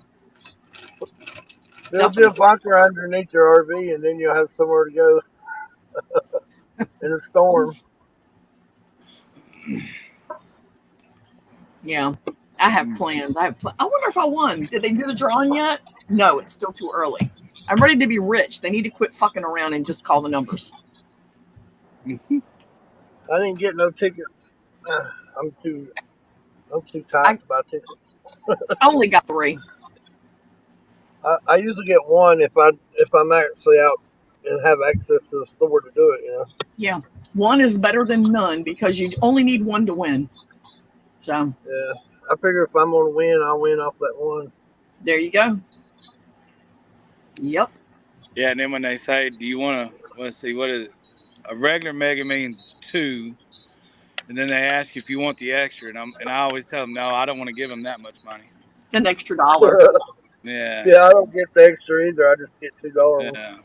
build you a bunker underneath your RV, and then you'll have somewhere to go in a storm. Yeah, I have plans. I wonder if I won. Did they do the drawing yet? No, it's still too early. I'm ready to be rich. They need to quit fucking around and just call the numbers. I didn't get no tickets. I'm too tight to buy tickets. I only got 3. I usually get one if I'm actually out and have access to the store to do it. Yeah, 1 is better than none because you only need 1 to win. So Yeah, I figure if I'm gonna win, I'll win off that one. there you go. Yep. Yeah, and then when they say, "Do you want to?" Let's see, what is it? A regular mega means 2, and then they ask you if you want the extra, and I always tell them, no, I don't want to give them that much money. An extra $1. Yeah. Yeah, I don't get the extra either. I just get $2. Yeah.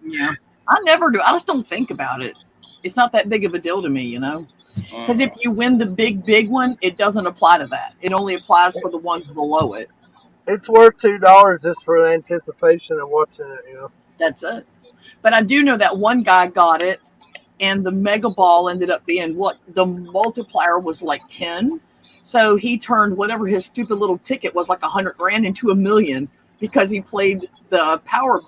Yeah. I never do. I just don't think about it. It's not that big of a deal to me, you know? Because if you win the big one, it doesn't apply to that. It only applies for the ones below it. It's worth $2 just for the anticipation of watching it. That's it. But I do know that one guy got it, and the mega ball ended up being what the multiplier was like 10. So he turned whatever his stupid little ticket was, like 100 grand, into $1 million because he played the power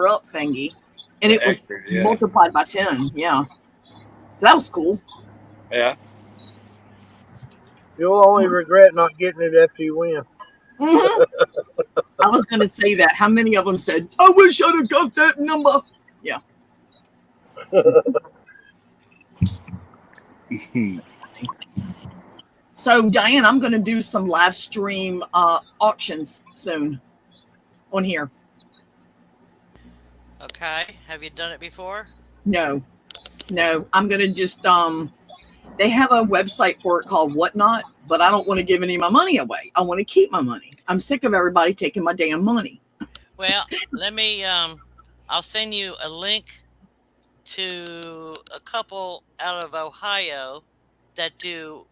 up thingy, and it was multiplied by 10. Yeah, so that was cool. Yeah. You'll only regret not getting it after you win. Mm-hmm. I was going to say that. How many of them said, "I wish I'd have got that number"? Yeah. That's funny. So, Diane, I'm going to do some live stream auctions soon on here. Okay. Have you done it before? No. I'm going to just, they have a website for it called Whatnot, but I don't want to give any of my money away. I want to keep my money. I'm sick of everybody taking my damn money. Well, let me, I'll send you a link to a couple out of Ohio that do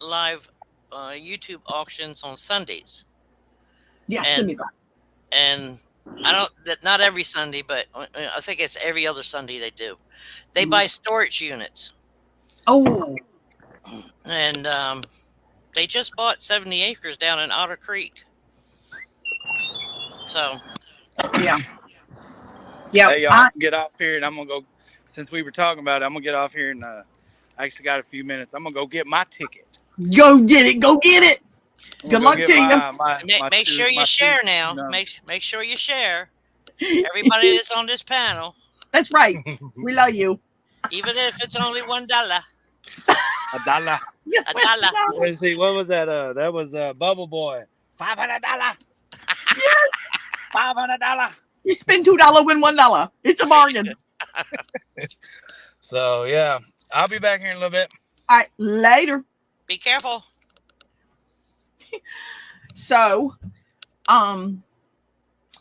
live YouTube auctions on Sundays. Yeah, send me that. And I don't, not every Sunday, but I think it's every other Sunday they do. They buy storage units. Oh. And they just bought 70 acres down in Otter Creek. So. Yeah. Yeah. Hey, y'all, I can get off here, and I'm going to go, since we were talking about it, I'm going to get off here, and I actually got a few minutes. I'm going to go get my ticket. Go get it. Go get it. Good luck to you. Make sure you share now. Make sure you share. Everybody that's on this panel. That's right. We love you. Even if it's only $1. $1. $1. Let's see, what was that? That was Bubble Boy. $500. $500. You spend $2, win $1. It's a bargain. So yeah, I'll be back here in a little bit. All right, later. Be careful. So,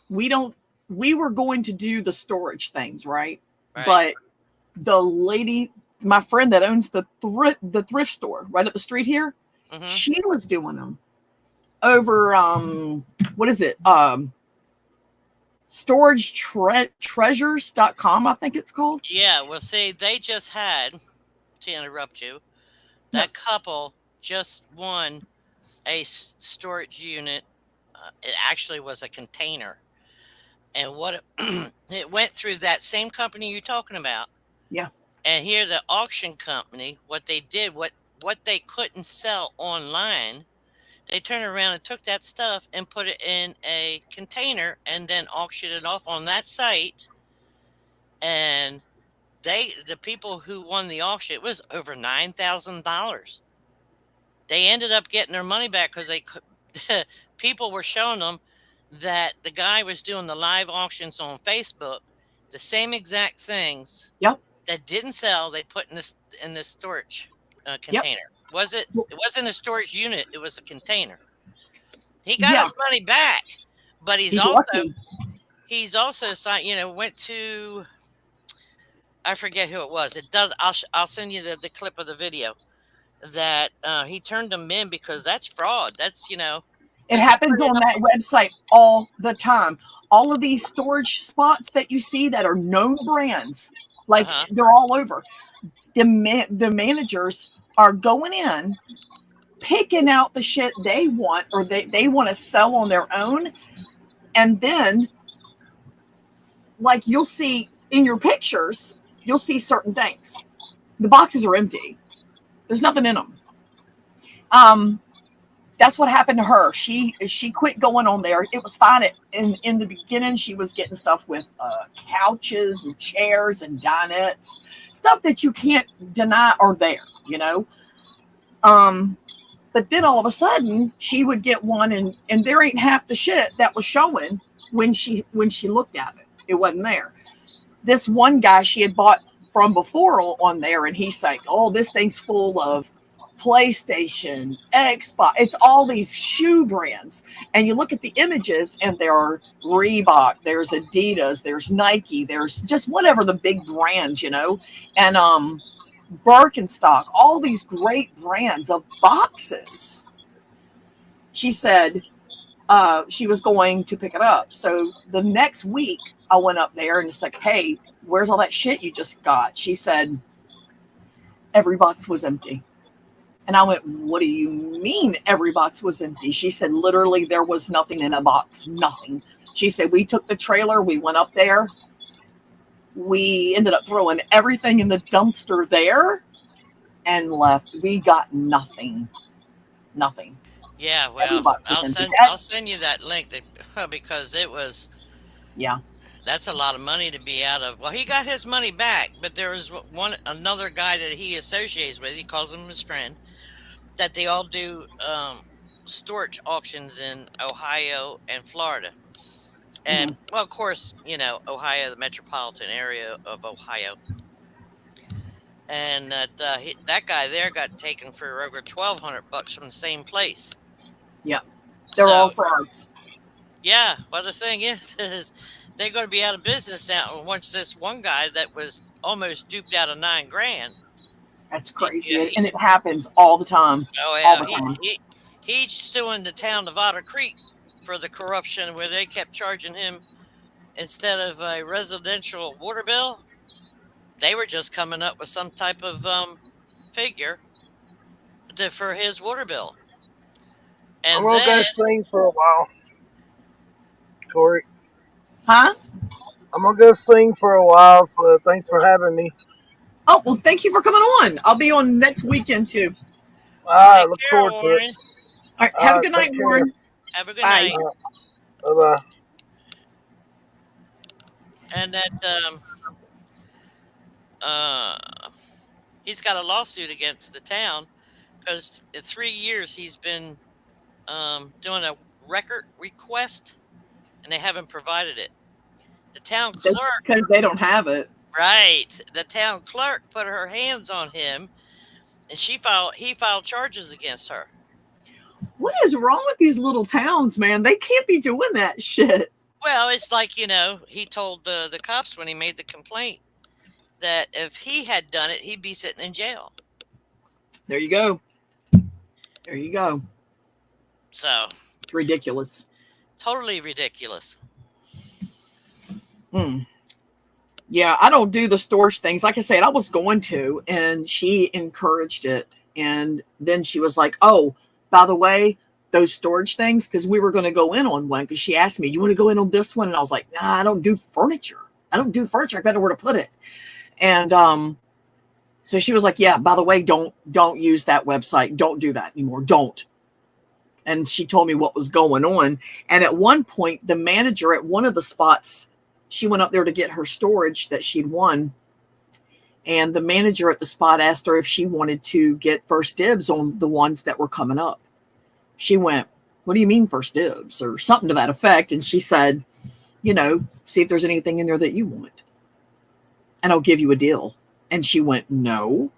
we were going to do the storage things, right? But the lady, my friend that owns the thrift store right up the street here, she was doing them over, what is it? StorageTreasures.com, I think it's called. Yeah, well, see, they just had, to interrupt you, that couple just won a storage unit. It actually was a container. And what it went through that same company you're talking about. Yeah. And here the auction company, what they did, what they couldn't sell online, they turned around and took that stuff and put it in a container and then auctioned it off on that site. And the people who won the auction, it was over $9,000. They ended up getting their money back because people were showing them that the guy was doing the live auctions on Facebook, the same exact things that didn't sell, they put in this storage container. It wasn't a storage unit, it was a container. He got his money back, but he's also went to, I forget who it was. I'll send you the clip of the video that he turned them in because that's fraud. That's, it happens on that website all the time. All of these storage spots that you see that are known brands, like they're all over. The managers are going in, picking out the shit they want or they want to sell on their own. And then, like, you'll see in your pictures, you'll see certain things. The boxes are empty. There's nothing in them. That's what happened to her. She quit going on there. It was fine. In the beginning, she was getting stuff with couches and chairs and dinettes, stuff that you can't deny are there, you know. But then all of a sudden, she would get one, and there ain't half the shit that was showing when she looked at it. It wasn't there. This one guy she had bought from before on there, and he's like, "Oh, this thing's full of PlayStation, Xbox. It's all these shoe brands." And you look at the images, and there are Reebok, there's Adidas, there's Nike, there's just whatever the big brands, you know, and Birkenstock, all these great brands of boxes. She said she was going to pick it up. So the next week, I went up there and it's like, "Hey, where's all that shit you just got?" She said, "Every box was empty." And I went, "What do you mean every box was empty?" She said, "Literally, there was nothing in a box, nothing." She said, "We took the trailer, we went up there. We ended up throwing everything in the dumpster there and left. We got nothing. Nothing." Yeah, well, I'll send you that link because it was. Yeah. That's a lot of money to be out of. Well, he got his money back, but there was another guy that he associates with. He calls him his friend. That they all do storage auctions in Ohio and Florida. And, well, of course, you know, Ohio, the metropolitan area of Ohio. And that guy there got taken for over $1,200 from the same place. Yeah. They're all frauds. Yeah. Well, the thing is they're going to be out of business now once this one guy that was almost duped out of $9,000. That's crazy. And it happens all the time. Oh, yeah. All the time. He's suing the town of Otter Creek for the corruption where they kept charging him instead of a residential water bill. They were just coming up with some type of figure for his water bill. And I'm going to go sing for a while, Corey. Huh? I'm going to go sing for a while, so thanks for having me. Oh, well, thank you for coming on. I'll be on next weekend, too. I look forward to it. All right, have a good night, Warren. Have a good night. Bye-bye. And that he's got a lawsuit against the town because in 3 years he's been doing a record request and they haven't provided it. The town clerk, because they don't have it. Right. The town clerk put her hands on him and he filed charges against her. What is wrong with these little towns, man? They can't be doing that shit. Well, it's like, you know, he told the cops when he made the complaint that if he had done it, he'd be sitting in jail. There you go. There you go. So. It's ridiculous. Totally ridiculous. Yeah, I don't do the storage things. Like I said, I was going to, and she encouraged it. And then she was like, "Oh, by the way, those storage things," because we were going to go in on one, because she asked me, "You want to go in on this one?" And I was like, "Nah, I don't do furniture. I don't do furniture. I better know where to put it." And so she was like, "Yeah, by the way, don't use that website. Don't do that anymore. Don't." And she told me what was going on. And at one point, the manager at one of the spots, she went up there to get her storage that she'd won. And the manager at the spot asked her if she wanted to get first dibs on the ones that were coming up. She went, "What do you mean first dibs?" or something to that effect. And she said, "You know, see if there's anything in there that you want, and I'll give you a deal." And she went, "No."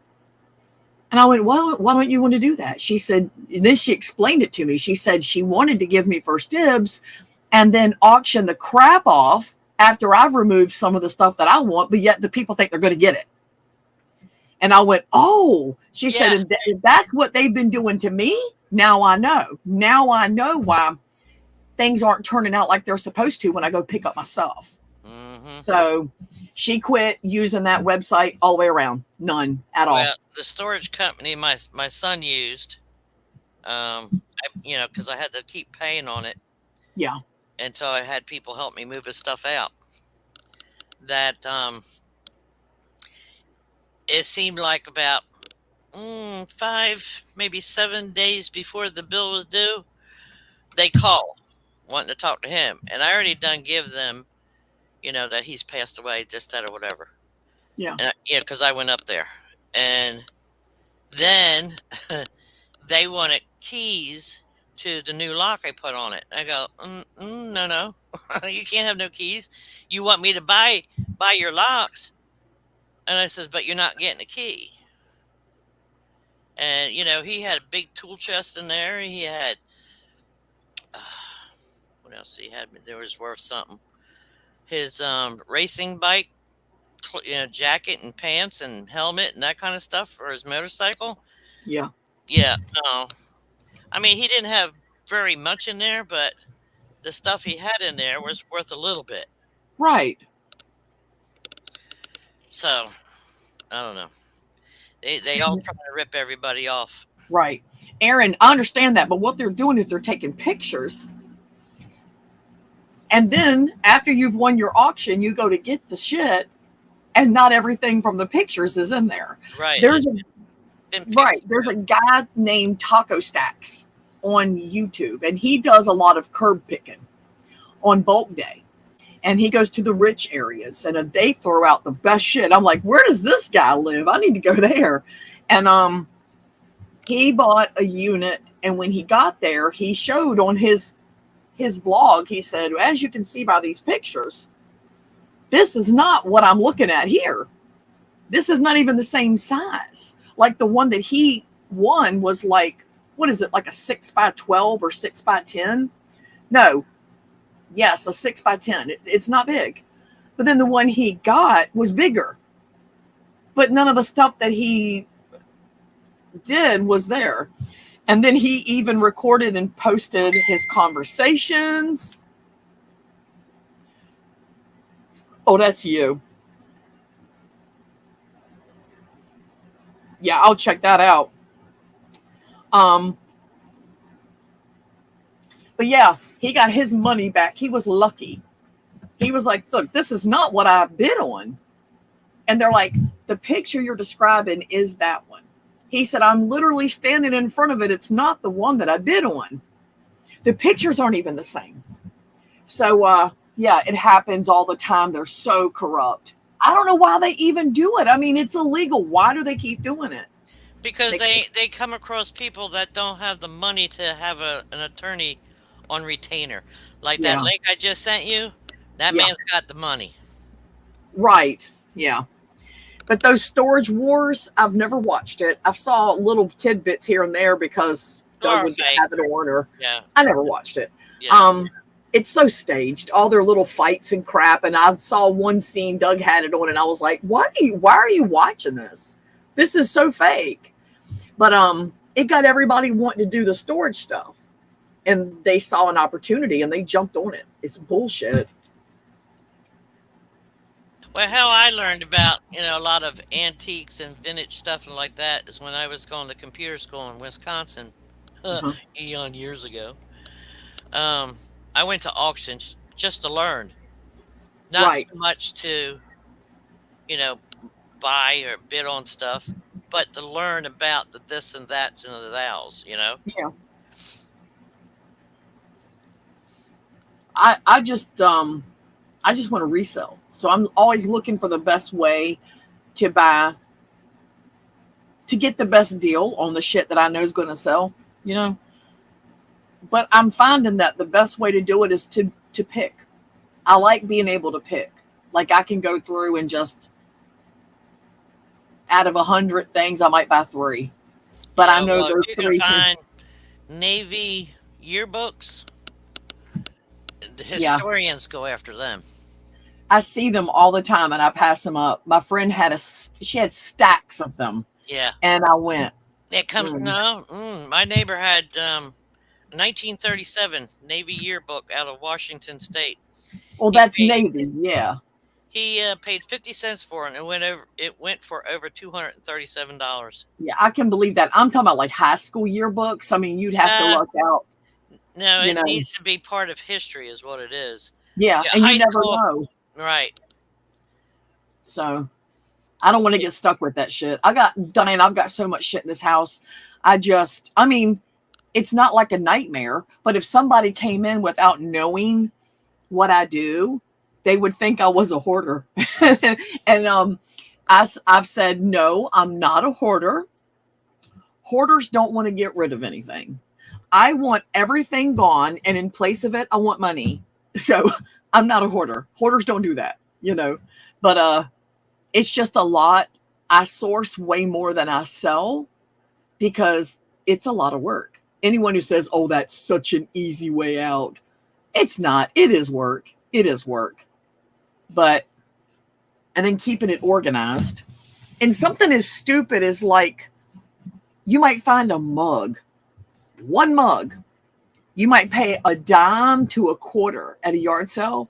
And I went, "Why don't you want to do that?" She said, then she explained it to me. She said she wanted to give me first dibs and then auction the crap off after I've removed some of the stuff that I want, but yet the people think they're going to get it. And I went, "Oh," she said, "if that's what they've been doing to me, now I know. Now I know why things aren't turning out like they're supposed to when I go pick up my stuff." So she quit using that website all the way around. None at all. Well, the storage company my son used, Because I had to keep paying on it Yeah. until I had people help me move his stuff out. That it seemed like about 5, maybe 7 days before the bill was due, they call wanting to talk to him, and I already done give them, that he's passed away, just that or whatever. Yeah. And because I went up there, and then they wanted keys to the new lock I put on it. I go, no, you can't have no keys. You want me to buy your locks? And I says, but you're not getting a key. And he had a big tool chest in there. He had what else he had? There was worth something. His racing bike, jacket and pants and helmet and that kind of stuff for his motorcycle. Yeah. Yeah, no. I mean, he didn't have very much in there, but the stuff he had in there was worth a little bit. Right. So, I don't know. They all try to rip everybody off. Right. Aaron, I understand that, but what they're doing is they're taking pictures. And then after you've won your auction, you go to get the shit, and not everything from the pictures is in there. Right. There's There's a guy named Taco Stacks on YouTube, and he does a lot of curb picking on bulk day. And he goes to the rich areas, and they throw out the best shit. I'm like, where does this guy live? I need to go there. And he bought a unit, and when he got there, he showed on his vlog, he said, as you can see by these pictures, this is not what I'm looking at here. This is not even the same size. Like the one that he won was like, what is it, like a 6x12 or 6x10? No. Yes, a 6x10. It's not big. But then the one he got was bigger. But none of the stuff that he did was there. And then he even recorded and posted his conversations. Oh, that's you. Yeah, I'll check that out. But yeah, he got his money back. He was lucky. He was like, look, this is not what I bid on. And they're like, the picture you're describing is that one. He said, I'm literally standing in front of it. It's not the one that I bid on. The pictures aren't even the same. So, yeah, it happens all the time. They're so corrupt. I don't know why they even do it. I mean, it's illegal. Why do they keep doing it? Because they come across people that don't have the money to have an attorney on retainer. Like that link I just sent you, that man's got the money. Right. Yeah. But those storage wars, I've never watched it. I've saw little tidbits here and there because Doug would have it on, or I never watched it. Yeah. It's so staged, all their little fights and crap. And I saw one scene, Doug had it on, and I was like, why are you watching this? This is so fake. But it got everybody wanting to do the storage stuff. And they saw an opportunity and they jumped on it. It's bullshit. Well, how I learned about, a lot of antiques and vintage stuff and like that is when I was going to computer school in Wisconsin, eon years ago. I went to auctions just to learn, not so much to, buy or bid on stuff, but to learn about the this and that's and the thous, Yeah. I just want to resell. So I'm always looking for the best way to get the best deal on the shit that I know is going to sell, But I'm finding that the best way to do it is to pick. I like being able to pick. Like I can go through and just, out of 100 things, I might buy 3. But I know those 3. You can find Navy yearbooks. The historians go after them. I see them all the time and I pass them up. My friend she had stacks of them. Yeah. And I went. My neighbor had 1937 Navy yearbook out of Washington State. Well, that's Navy. Yeah. He paid 50 cents for it, and it went for over $237. Yeah, I can believe that. I'm talking about like high school yearbooks. I mean, you'd have to Uh, luck out, no, you it know. needs to be part of history, is what it is. Yeah, Yeah, and you high never school, know. right? So I don't want to get stuck with that shit. Diane, I've got so much shit in this house. I mean, it's not like a nightmare, but if somebody came in without knowing what I do, they would think I was a hoarder. And I've said, no, I'm not a hoarder. Hoarders don't want to get rid of anything. I want everything gone, and in place of it, I want money. So I'm not a hoarder. Hoarders don't do that, you know. But it's just a lot. I source way more than I sell because it's a lot of work. Anyone who says, oh, that's such an easy way out, it's not. It is work. It is work. And then keeping it organized. And something as stupid as like, you might find a mug, one mug. You might pay a dime to a quarter at a yard sale.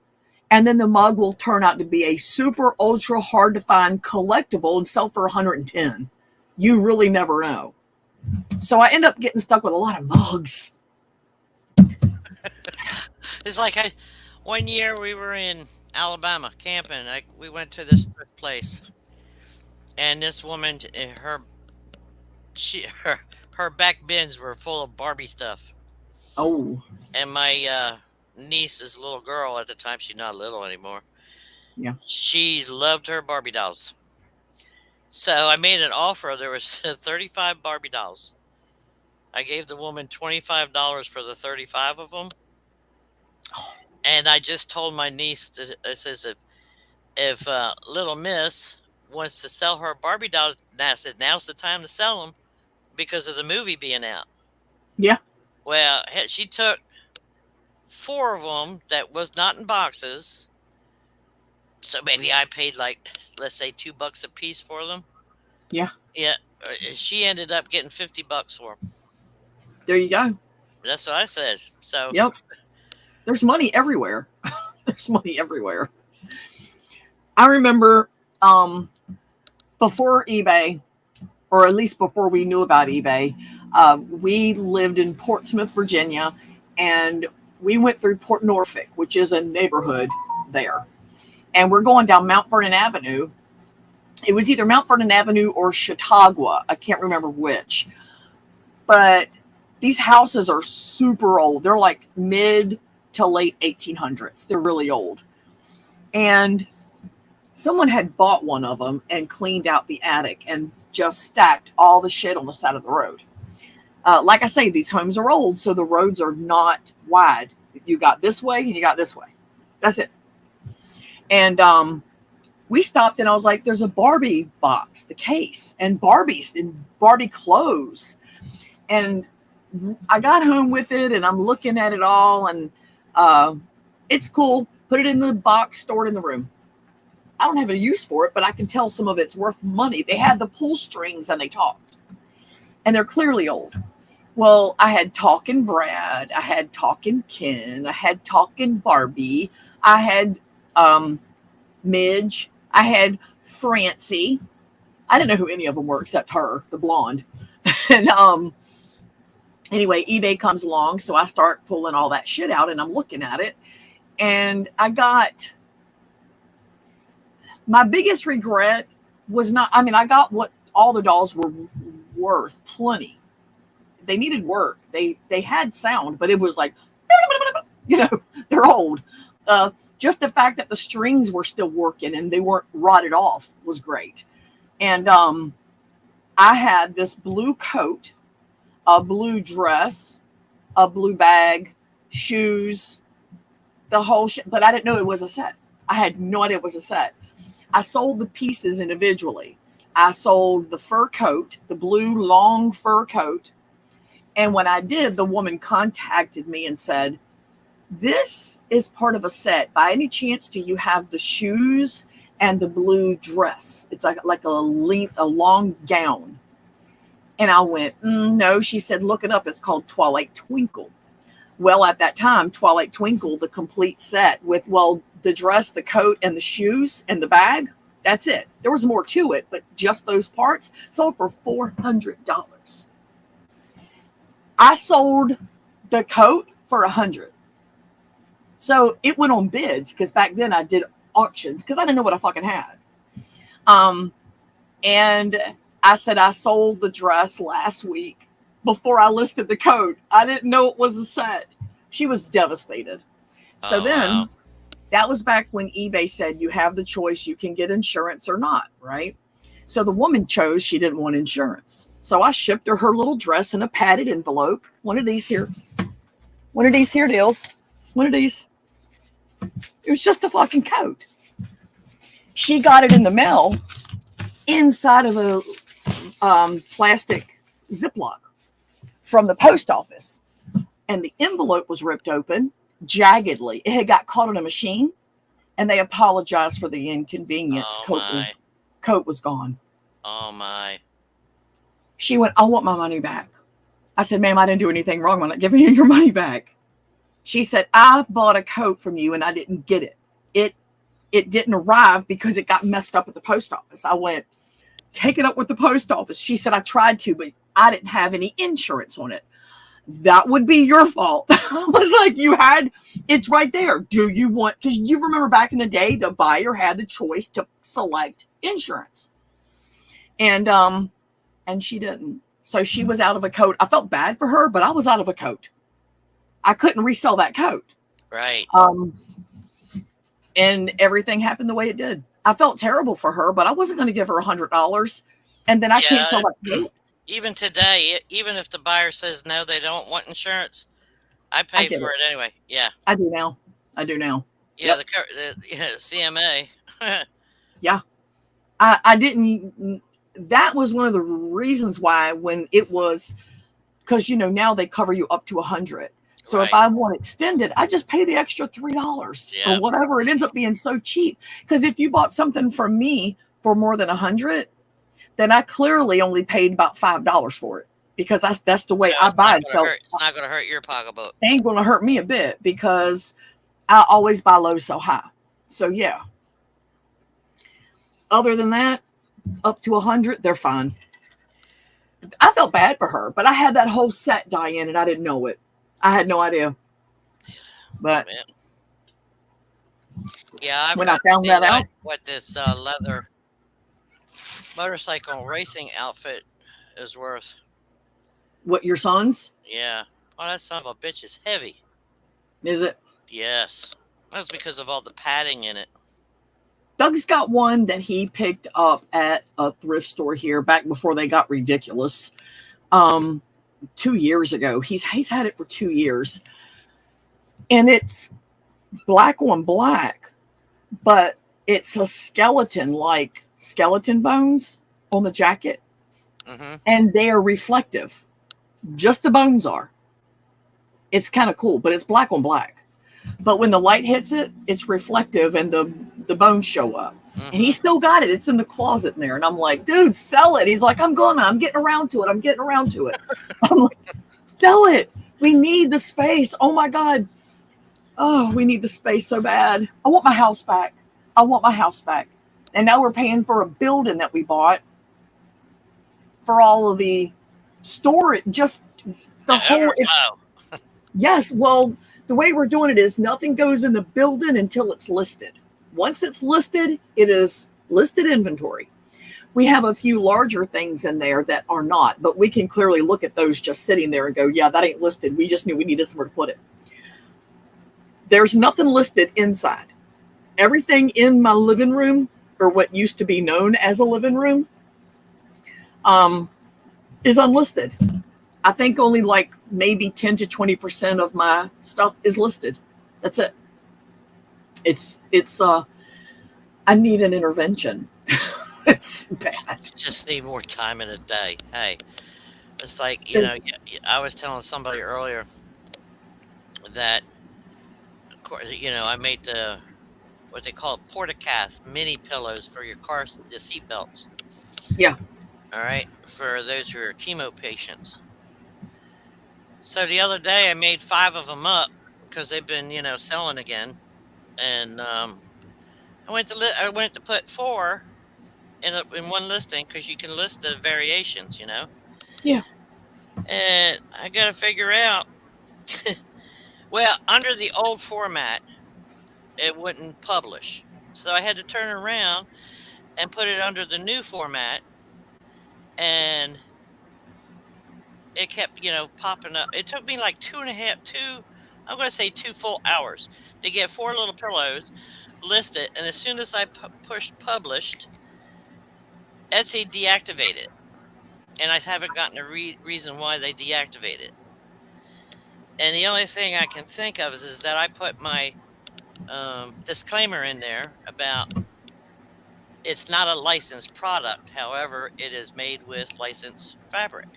And then the mug will turn out to be a super ultra hard to find collectible and sell for 110. You really never know. So I end up getting stuck with a lot of mugs. It's like one year we were in Alabama camping. We went to this place, and this woman, her back bins were full of Barbie stuff. Oh. And my niece's little girl at the time, she's not little anymore. Yeah. She loved her Barbie dolls. So I made an offer. There was 35 Barbie dolls. I gave the woman $25 for the 35 of them. And I just told my niece, I says, if little miss wants to sell her Barbie dolls, I said, now's the time to sell them because of the movie being out. Yeah. Well, she took 4 of them that was not in boxes. So maybe I paid like, let's say $2 a piece for them. Yeah. Yeah. She ended up getting $50 for them. There you go. That's what I said. So. Yep. There's money everywhere. There's money everywhere. I remember before eBay, or at least before we knew about eBay, we lived in Portsmouth, Virginia, and we went through Port Norfolk, which is a neighborhood there. And we're going down Mount Vernon Avenue. It was either Mount Vernon Avenue or Chautauqua. I can't remember which. But these houses are super old. They're like mid to late 1800s. They're really old. And someone had bought one of them and cleaned out the attic and just stacked all the shit on the side of the road. Like I say, these homes are old, so the roads are not wide. You got this way and you got this way. That's it. And we stopped and I was like, there's a Barbie box, the case, and Barbies and Barbie clothes. And I got home with it and I'm looking at it all and it's cool. Put it in the box, store it in the room. I don't have a use for it, but I can tell some of it's worth money. They had the pull strings and they talked. And they're clearly old. Well, I had Talkin' Brad. I had Talkin' Ken. I had Talkin' Barbie. I had Midge. I had Francie. I didn't know who any of them were except her, the blonde. And anyway, eBay comes along. So I start pulling all that shit out and I'm looking at it. And I got... My biggest regret was not... I mean, I got what all the dolls were worth, plenty. They needed work. They had sound, but it was like, you know, they're old. Just the fact that the strings were still working and they weren't rotted off was great. And I had this blue coat, a blue dress, a blue bag, shoes, the whole shit. But I didn't know it was a set. I had no idea it was a set. I sold the pieces individually. I sold the fur coat, the blue long fur coat. And when I did, the woman contacted me and said, this is part of a set. By any chance, do you have the shoes and the blue dress? It's like a long gown. And I went, no. She said, look it up. It's called Twilight Twinkle. Well, at that time, Twilight Twinkle, the complete set with, well, the dress, the coat, and the shoes and the bag, that's it. There was more to it, but just those parts sold for $400. I sold the coat for $100. So it went on bids because back then I did auctions because I didn't know what I fucking had. And I said I sold the dress last week before I listed the coat. I didn't know it was a set. She was devastated. So then that was back when eBay said you have the choice. You can get insurance or not, right? So the woman chose she didn't want insurance. So I shipped her little dress in a padded envelope. One of these here. One of these here deals. One of these. It was just a fucking coat. She got it in the mail inside of a plastic Ziploc from the post office. And the envelope was ripped open jaggedly. It had got caught on a machine, and they apologized for the inconvenience. Coat was gone. Oh my. She went, I want my money back. I said, ma'am, I didn't do anything wrong. I'm not giving you your money back. She said, I bought a coat from you and I didn't get it. It didn't arrive because it got messed up at the post office. I went, take it up with the post office. She said, I tried to, but I didn't have any insurance on it. That would be your fault. I was like, it's right there. Do you want, because you remember back in the day, the buyer had the choice to select insurance. And she didn't. So she was out of a coat. I felt bad for her, but I was out of a coat. I couldn't resell that coat. Right. And everything happened the way it did. I felt terrible for her, but I wasn't going to give her $100. And then I can't sell that coat. Even today, even if the buyer says no, they don't want insurance, I pay for it anyway. Yeah. I do now. Yeah, yep. the CMA. Yeah. I didn't. That was one of the reasons why when it was, because, now they cover you up to 100. So if I want extended, I just pay the extra $3 or whatever. It ends up being so cheap. Because if you bought something from me for more than 100, then I clearly only paid about $5 for it, because that's the way I buy it. It's not going to hurt your pocketbook. It ain't going to hurt me a bit because I always buy low so high. So yeah. Other than that, up to 100, they're fine. I felt bad for her, but I had that whole set, Diane, and I didn't know it. I had no idea. But yeah, when I found that out, what this leather motorcycle racing outfit is worth. What, your son's? Yeah. Oh, that son of a bitch is heavy. Is it? Yes. That's because of all the padding in it. Doug's got one that he picked up at a thrift store here back before they got ridiculous. 2 years ago. He's had it for 2 years. And it's black on black, but it's a skeleton, like skeleton bones on the jacket. Mm-hmm. And they are reflective. Just the bones are. It's kind of cool, but it's black on black. But when the light hits it, it's reflective and the bones show up. Mm-hmm. And he still got it. It's in the closet in there. And I'm like, dude, sell it. He's like, I'm getting around to it. I'm like, sell it. We need the space. Oh my God. Oh, we need the space so bad. I want my house back. And now we're paying for a building that we bought for all of the storage, just the whole. Yes. Well, the way we're doing it is nothing goes in the building until it's listed. Once it's listed, it is listed inventory. We have a few larger things in there that are not, but we can clearly look at those just sitting there and go, yeah, that ain't listed. We just knew we needed somewhere to put it. There's nothing listed inside. Everything in my living room, or what used to be known as a living room, is unlisted. I think only like maybe 10 to 20% of my stuff is listed. That's it. It's I need an intervention. It's bad. Just need more time in a day. Hey, it's like, I was telling somebody earlier that, of course, I made what they call portacath mini pillows for your car, the seat belts. Yeah. All right. For those who are chemo patients. So the other day I made 5 of them up because they've been, selling again, and I went to put 4 in one listing because you can list the variations, Yeah. And I got to figure out. Well, under the old format, it wouldn't publish, so I had to turn around and put it under the new format, and it kept, popping up. It took me like 2.5, I'm going to say 2 full hours to get 4 little pillows listed. And as soon as I pushed published, Etsy deactivated. And I haven't gotten a reason why they deactivated. And the only thing I can think of is that I put my disclaimer in there about it's not a licensed product. However, it is made with licensed fabric.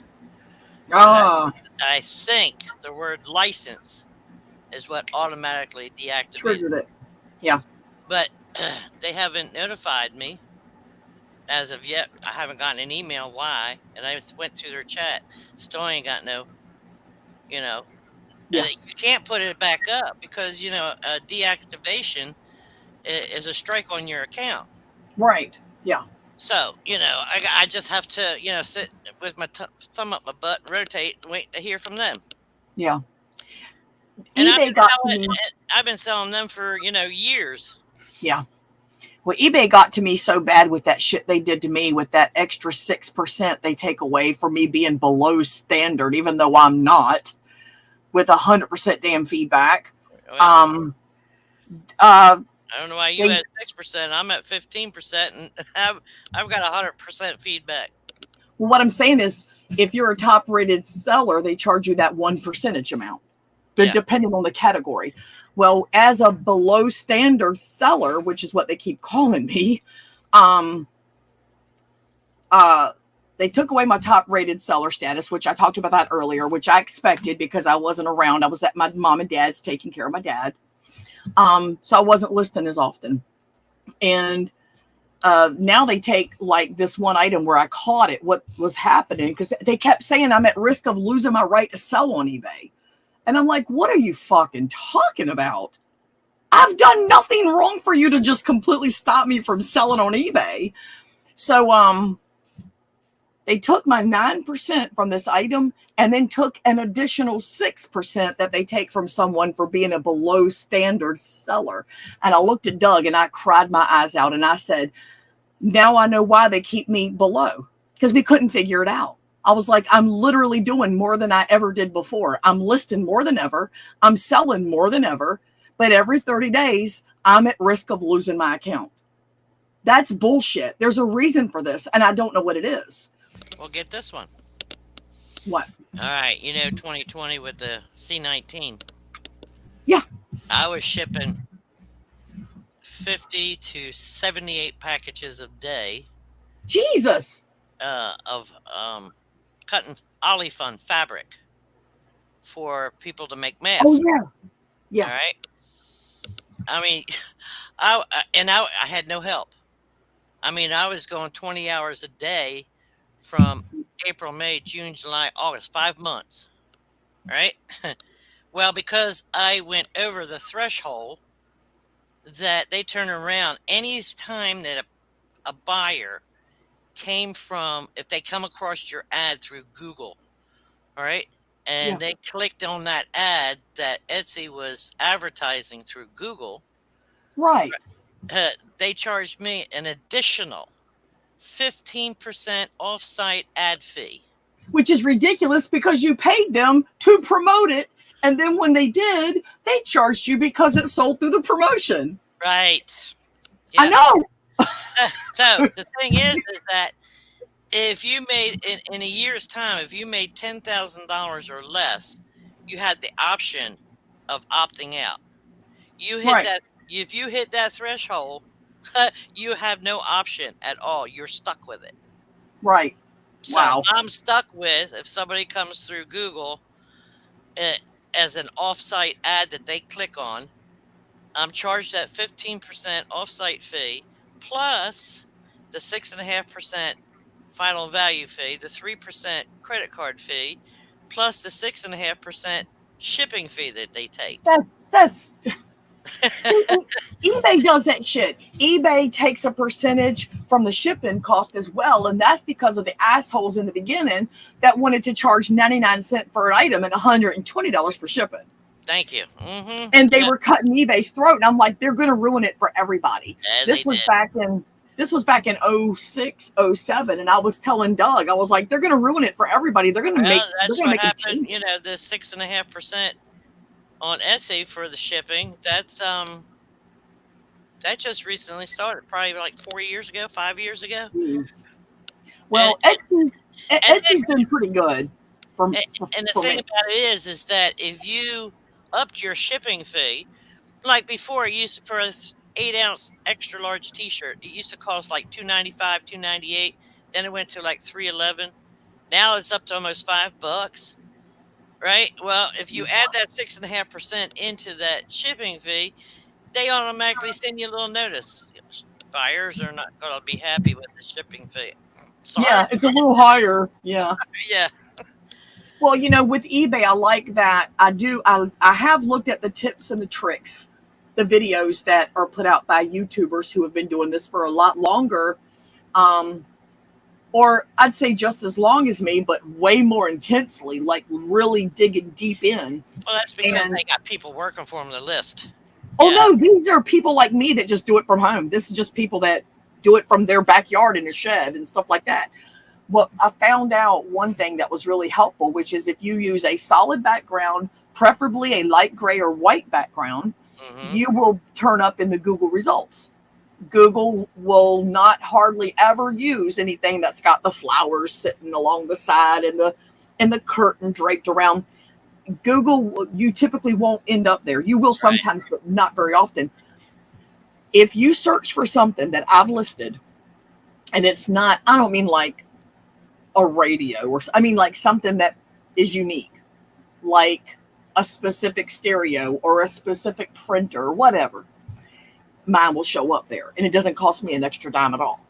Ah, I think the word license is what automatically deactivated. triggered it. Yeah. But they haven't notified me as of yet. I haven't gotten an email why, and I went through their chat. Still ain't got no, Yeah. you can't put it back up because a deactivation is a strike on your account. Right. Yeah. So I just have to sit with my thumb up my butt, rotate, and wait to hear from them. Yeah. And eBay got to me. I've been selling them for years. Yeah. Well, eBay got to me so bad with that shit they did to me with that extra 6% they take away for me being below standard, even though I'm not, with 100% damn feedback. Well, I don't know why you had 6%. I'm at 15%, and I've got 100% feedback. Well, what I'm saying is, if you're a top-rated seller, they charge you that 1% amount, but depending on the category. Well, as a below standard seller, which is what they keep calling me, they took away my top-rated seller status, which I talked about that earlier, which I expected because I wasn't around. I was at my mom and dad's taking care of my dad. So I wasn't listing as often. And now they take like this one item where I caught it, what was happening, because they kept saying I'm at risk of losing my right to sell on eBay. And I'm like, what are you fucking talking about? I've done nothing wrong for you to just completely stop me from selling on eBay. So they took my 9% from this item and then took an additional 6% that they take from someone for being a below standard seller. And I looked at Doug and I cried my eyes out and I said, now I know why they keep me below, because we couldn't figure it out. I was like, I'm literally doing more than I ever did before. I'm listing more than ever. I'm selling more than ever. But every 30 days, I'm at risk of losing my account. That's bullshit. There's a reason for this, and I don't know what it is. Well, get this one. What? All right. 2020 with the C19. Yeah. I was shipping 50 to 78 packages a day. Jesus. Of cotton olifant fabric for people to make masks. Oh, yeah. Yeah. All right. I mean, I had no help. I mean, I was going 20 hours a day from April, May, June, July, August, 5 months. All right. Well, because I went over the threshold that they turn around any time that a buyer came from, if they come across your ad through Google, all right, and they clicked on that ad that Etsy was advertising through Google, right, they charged me an additional 15% off-site ad fee, which is ridiculous because you paid them to promote it, and then when they did, they charged you because it sold through the promotion. Right. Yeah. I know. So the thing is that if you made in a year's time, if you made $10,000 or less, you had the option of opting out. You hit that. If you hit that threshold, you have no option at all. You're stuck with it. Right. So wow. I'm stuck with, if somebody comes through Google as an off-site ad that they click on, I'm charged that 15% off-site fee plus the 6.5% final value fee, the 3% credit card fee, plus the 6.5% shipping fee that they take. That's eBay does that shit. eBay takes a percentage from the shipping cost as well, and that's because of the assholes in the beginning that wanted to charge 99 cents for an item and $120 for shipping. Thank you. Mm-hmm. And they were cutting eBay's throat, and I'm like, they're going to ruin it for everybody. Yeah, this was back in 06, 07, and I was telling Doug, I was like, they're going to ruin it for everybody. They're going to make. That's what happened. You know, the 6.5% on Etsy for the shipping. That's that just recently started, probably like 4 years ago, 5 years ago. Jeez. Well, Etsy's been pretty good. And the thing about it is that if you upped your shipping fee, like before, it used for a 8-ounce extra large T-shirt, it used to cost like $2.95, $2.98. Then it went to like $3.11. Now it's up to almost $5. Right? Well, if you add that 6.5% into that shipping fee, they automatically send you a little notice. Buyers are not going to be happy with the shipping fee. Sorry. Yeah, it's a little higher. Yeah. Yeah. Well, you know, with eBay, I like that. I have looked at the tips and the tricks, the videos that are put out by YouTubers who have been doing this for a lot longer. Or I'd say just as long as me, but way more intensely, like really digging deep in. Well, that's because they got people working for them to list. Oh, no, these are people like me that just do it from home. This is just people that do it from their backyard in a shed and stuff like that. Well, I found out one thing that was really helpful, which is if you use a solid background, preferably a light gray or white background, you will turn up in the Google results. Google will not hardly ever use anything that's got the flowers sitting along the side and the curtain draped around. Google, you typically won't end up there. You will sometimes, but not very often. If you search for something that I've listed, and it's not, I don't mean like a radio, or I mean like something that is unique, like a specific stereo or a specific printer or whatever, mine will show up there, and it doesn't cost me an extra dime at all.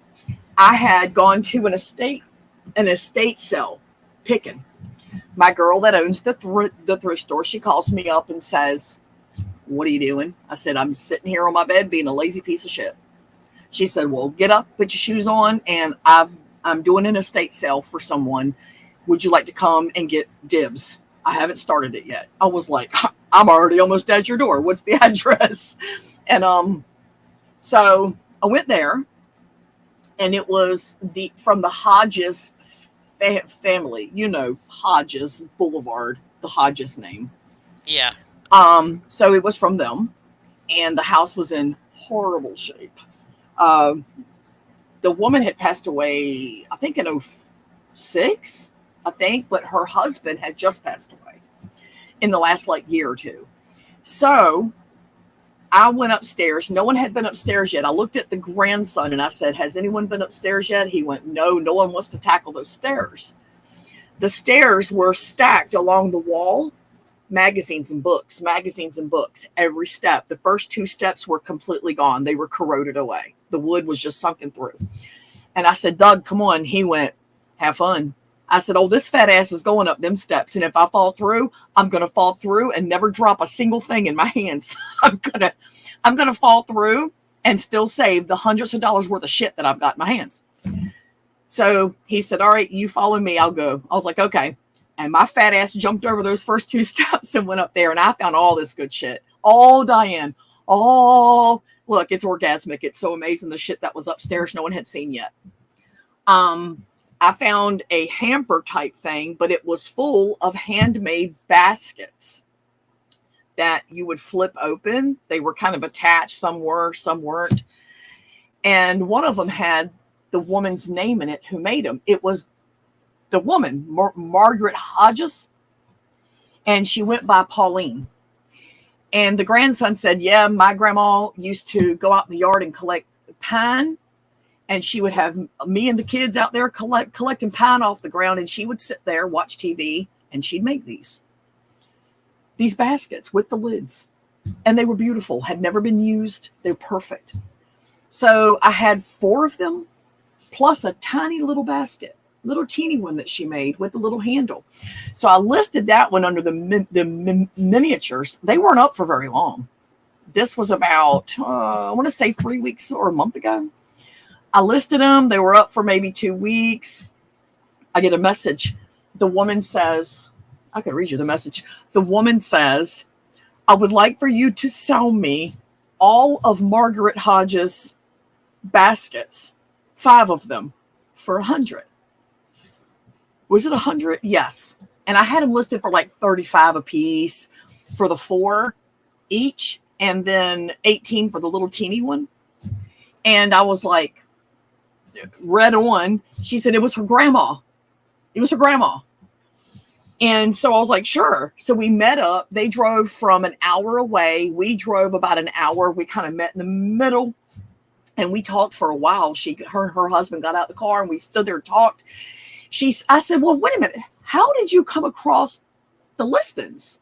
I had gone to an estate sale picking. My girl that owns the thrift store, she calls me up and says, "What are you doing?" I said, "I'm sitting here on my bed being a lazy piece of shit." She said, "Well, get up, put your shoes on, and I'm doing an estate sale for someone. Would you like to come and get dibs? I haven't started it yet." I was like, "I'm already almost at your door. What's the address?" And so I went there, and it was from the Hodges family, you know, Hodges Boulevard, the Hodges name. Yeah. So it was from them, and the house was in horrible shape. The woman had passed away, I think in 06, but her husband had just passed away in the last year or two. So I went upstairs. No one had been upstairs yet. I looked at the grandson and I said, "Has anyone been upstairs yet?" He went, "No, no one wants to tackle those stairs." The stairs were stacked along the wall, magazines and books, every step. The first 2 steps were completely gone. They were corroded away. The wood was just sunken through. And I said, "Doug, come on." He went, "Have fun." I said, "Oh, this fat ass is going up them steps. And if I fall through, I'm going to fall through and never drop a single thing in my hands. I'm going to fall through and still save the hundreds of dollars worth of shit that I've got in my hands." So he said, "All right, you follow me. I'll go." I was like, "Okay." And my fat ass jumped over those first 2 steps and went up there, and I found all this good shit. Oh, Diane. Oh, look, it's orgasmic. It's so amazing, the shit that was upstairs no one had seen yet. I found a hamper type thing, but it was full of handmade baskets that you would flip open. They were kind of attached. Some were, some weren't. And one of them had the woman's name in it who made them. It was the woman, Margaret Hodges, and she went by Pauline. And the grandson said, "Yeah, my grandma used to go out in the yard and collect pine. And she would have me and the kids out there collecting pine off the ground. And she would sit there, watch TV, and she'd make these baskets with the lids. And they were beautiful, had never been used. They were perfect. So I had 4 of them, plus a tiny little basket. little teeny one that she made with the little handle. So I listed that one under the miniatures. They weren't up for very long. This was about, I want to say 3 weeks or a month ago. I listed them. They were up for maybe 2 weeks. I get a message. The woman says, I can read you the message. The woman says, I would like for you to sell me all of Margaret Hodges' baskets, 5 of them, for $100. Was it $100? Yes. And I had them listed for like $35 a piece for the 4 each, and then $18 for the little teeny one. And I was like, read on. She said it was her grandma. It was her grandma. And so I was like, sure. So we met up. They drove from an hour away. We drove about an hour. We kind of met in the middle, and we talked for a while. Her husband got out the car, and we stood there and talked. I said, well, wait a minute. How did you come across the listings?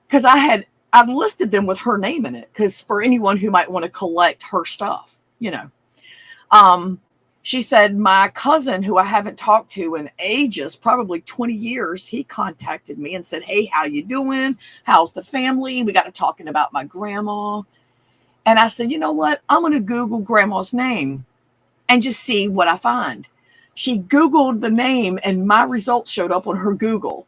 Because I've listed them with her name in it, because for anyone who might want to collect her stuff, you know. She said, my cousin, who I haven't talked to in ages, probably 20 years, he contacted me and said, hey, how you doing? How's the family? We got to talking about my grandma. And I said, you know what? I'm going to Google grandma's name and just see what I find. She Googled the name, and my results showed up on her Google.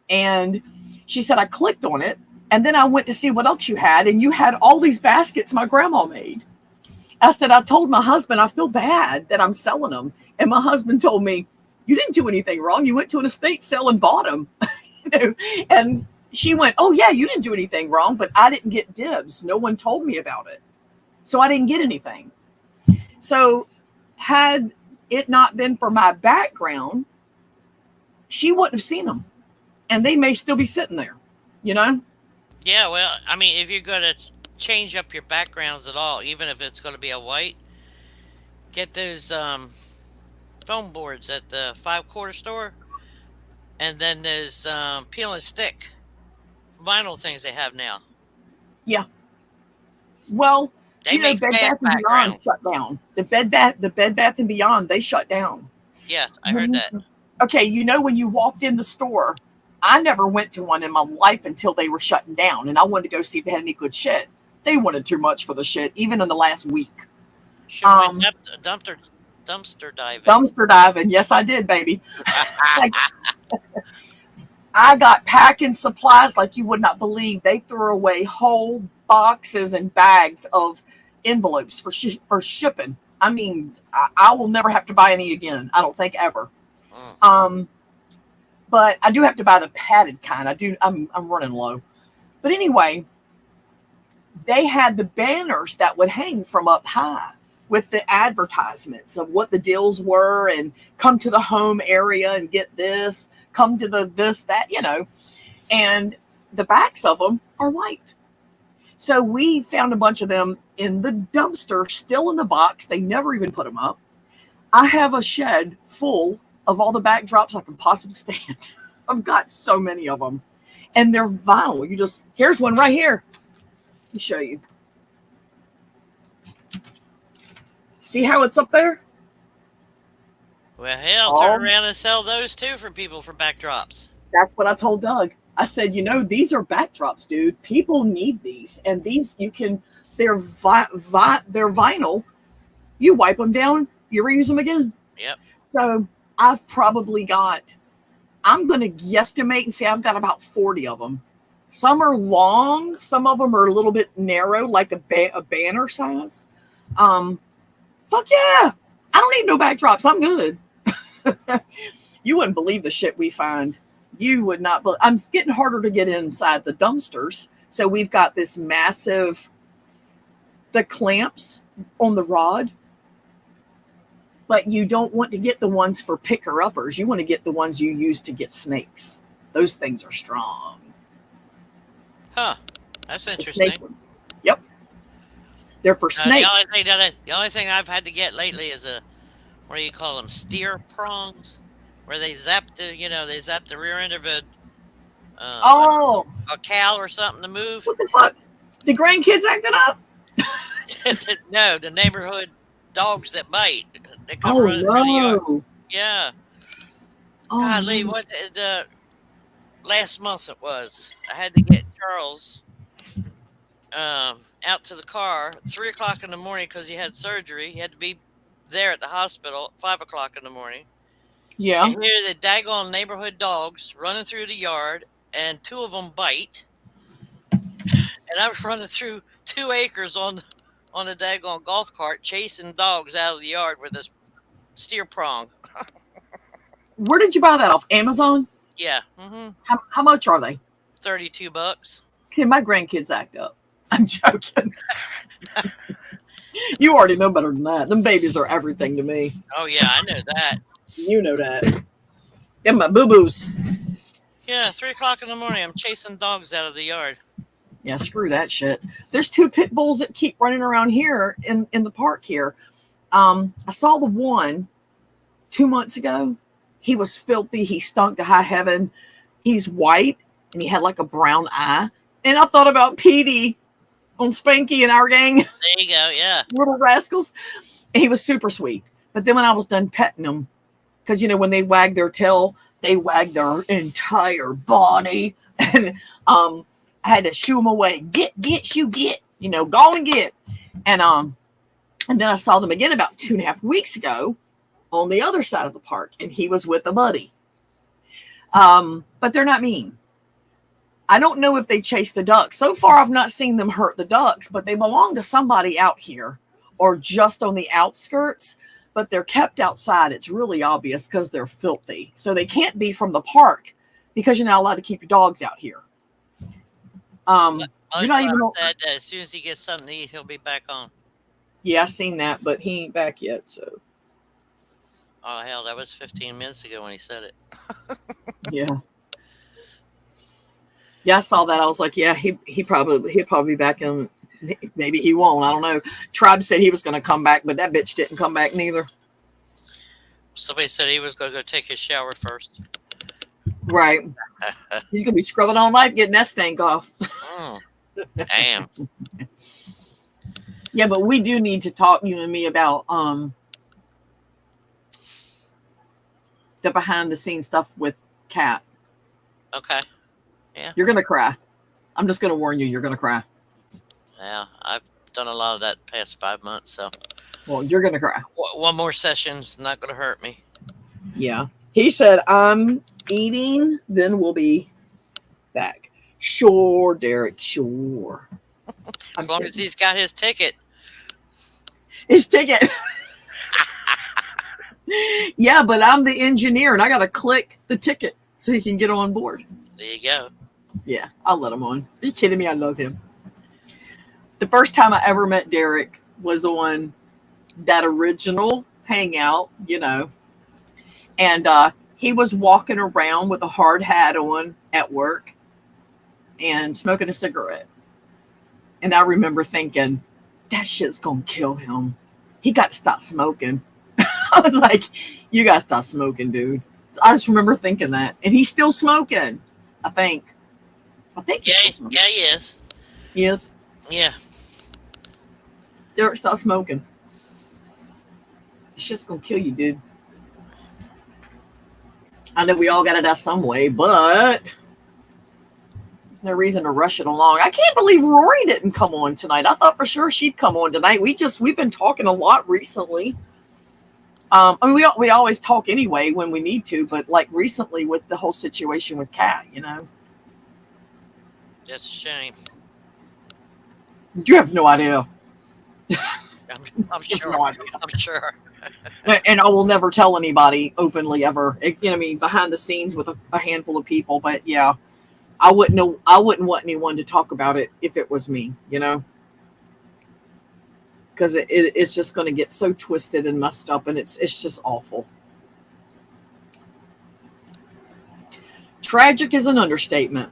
And she said, I clicked on it, and then I went to see what else you had, and you had all these baskets my grandma made. I said, I told my husband, I feel bad that I'm selling them. And my husband told me, you didn't do anything wrong. You went to an estate sale and bought them. You know? And she went, oh, yeah, you didn't do anything wrong, but I didn't get dibs. No one told me about it. So I didn't get anything. So had it not been for my background, she wouldn't have seen them. And they may still be sitting there, you know? Yeah, well, I mean, if you're going to change up your backgrounds at all, even if it's going to be a white, get those foam boards at the 5-quarter store, and then there's peel and stick vinyl things they have now. Yeah. Well, they make Bed Bath and Beyond shut down. The Bed Bath and Beyond, they shut down. Yeah, I heard that. Okay, when you walked in the store, I never went to one in my life until they were shutting down, and I wanted to go see if they had any good shit. They wanted too much for the shit, even in the last week. Sure, dumpster diving. Dumpster diving. Yes, I did, baby. I got packing supplies like you would not believe. They threw away whole boxes and bags of envelopes for shipping. I mean, I will never have to buy any again. I don't think ever. But I do have to buy the padded kind. I'm running low. But anyway, they had the banners that would hang from up high with the advertisements of what the deals were, and come to the home area and get this, come to that, you know. And the backs of them are white. So we found a bunch of them in the dumpster, still in the box. They never even put them up. I have a shed full of all the backdrops I can possibly stand. I've got so many of them. And they're vinyl. Here's one right here. Let me show you. See how it's up there? Well, hell, turn around and sell those too for people for backdrops. That's what I told Doug. I said, these are backdrops, dude. People need these. And these, they're vinyl. You wipe them down, you reuse them again. Yep. So I've probably got, I'm going to guesstimate and say I've got about 40 of them. Some are long. Some of them are a little bit narrow, like a banner size. Fuck yeah. I don't need no backdrops. I'm good. You wouldn't believe the shit we find. You would not believe. I'm getting harder to get inside the dumpsters. So we've got this massive, the clamps on the rod. But you don't want to get the ones for picker-uppers. You want to get the ones you use to get snakes. Those things are strong. Huh. That's interesting. Yep. They're for snakes. The only thing I've had to get lately is what do you call them? Steer prongs, where they zap the rear end of a cow or something to move. What the fuck? The grandkids acting up? No, the neighborhood dogs that bite. They come running through the yard. Yeah. Oh, God, Lee, no. what the last month it was. I had to get Charles out to the car 3 o'clock in the morning because he had surgery. He had to be there at the hospital at 5 o'clock in the morning. Yeah. And here the daggone neighborhood dogs running through the yard, and two of them bite. And I was running through 2 acres on a daggone golf cart, chasing dogs out of the yard with this steer prong. Where did you buy that off? Amazon? Yeah, How much are they? $32. Can my grandkids act up? I'm joking. You already know better than that. Them babies are everything to me. Oh yeah, I know that. You know that. They're my boo-boos. Yeah, 3 o'clock in the morning, I'm chasing dogs out of the yard. Yeah, screw that shit. There's two pit bulls that keep running around here in the park here. I saw the one 2 months ago. He was filthy. He stunk to high heaven. He's white and he had like a brown eye. And I thought about Petey on Spanky and our gang, There you go. Yeah. little rascals. He was super sweet. But then when I was done petting him, because you know when they wag their tail, they wag their entire body, and I had to shoo him away. Get, shoo, get. You know, go and get. And then I saw them again about 2.5 weeks ago on the other side of the park, and he was with a buddy. But they're not mean. I don't know if they chase the ducks. So far, I've not seen them hurt the ducks, but they belong to somebody out here or just on the outskirts, but they're kept outside. It's really obvious because they're filthy. So they can't be from the park because you're not allowed to keep your dogs out here. You're not even said that as soon as he gets something to eat, he'll be back on. Yeah, I've seen that, but he ain't back yet. So Oh hell, that was 15 minutes ago when he said it. yeah. Yeah, I saw that. I was like, yeah, he'll probably be back in. Maybe he won't. I don't know. Tribe said he was going to come back, but that bitch didn't come back neither. Somebody said he was going to go take his shower first. Right. He's going to be scrubbing all night getting that stank off. Damn. Yeah, but we do need to talk, you and me, about the behind the scenes stuff with Kat. Okay. Yeah. You're going to cry. I'm just going to warn you, you're going to cry. Yeah, I've done a lot of that past 5 months, so. Well, you're going to cry. One more session's not going to hurt me. Yeah. He said, I'm eating, then we'll be back. Sure, Derek, sure. As long as he's got his ticket. His ticket. Yeah, but I'm the engineer, and I got to click the ticket so he can get on board. There you go. Yeah, I'll let him on. Are you kidding me? I love him. The first time I ever met Derek was on that original hangout, you know, and he was walking around with a hard hat on at work and smoking a cigarette. And I remember thinking, that shit's going to kill him. He got to stop smoking. I was like, you got to stop smoking, dude. I just remember thinking that. And he's still smoking, I think. He's still smoking. Yeah, he is. He is? Yeah. Derek, stop smoking. It's just going to kill you, dude. I know we all got to die some way, but there's no reason to rush it along. I can't believe Rory didn't come on tonight. I thought for sure she'd come on tonight. We've been talking a lot recently. I mean, we always talk anyway when we need to, but like recently with the whole situation with Kat, you know. That's a shame. You have no idea. I'm sure. No idea. I'm sure. And I will never tell anybody openly ever. You know, I mean, behind the scenes with a handful of people. But yeah, I wouldn't want anyone to talk about it if it was me. You know, because it's just going to get so twisted and messed up, and it's just awful. Tragic is an understatement.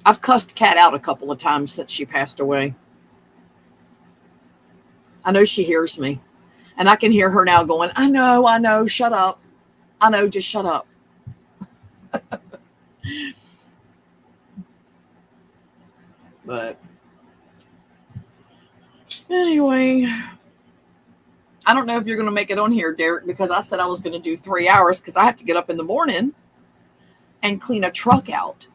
I've cussed Kat out a couple of times since she passed away. I know she hears me. And I can hear her now going, I know, shut up. I know, just shut up. But anyway, I don't know if you're going to make it on here, Derek, because I said I was going to do 3 hours because I have to get up in the morning and clean a truck out.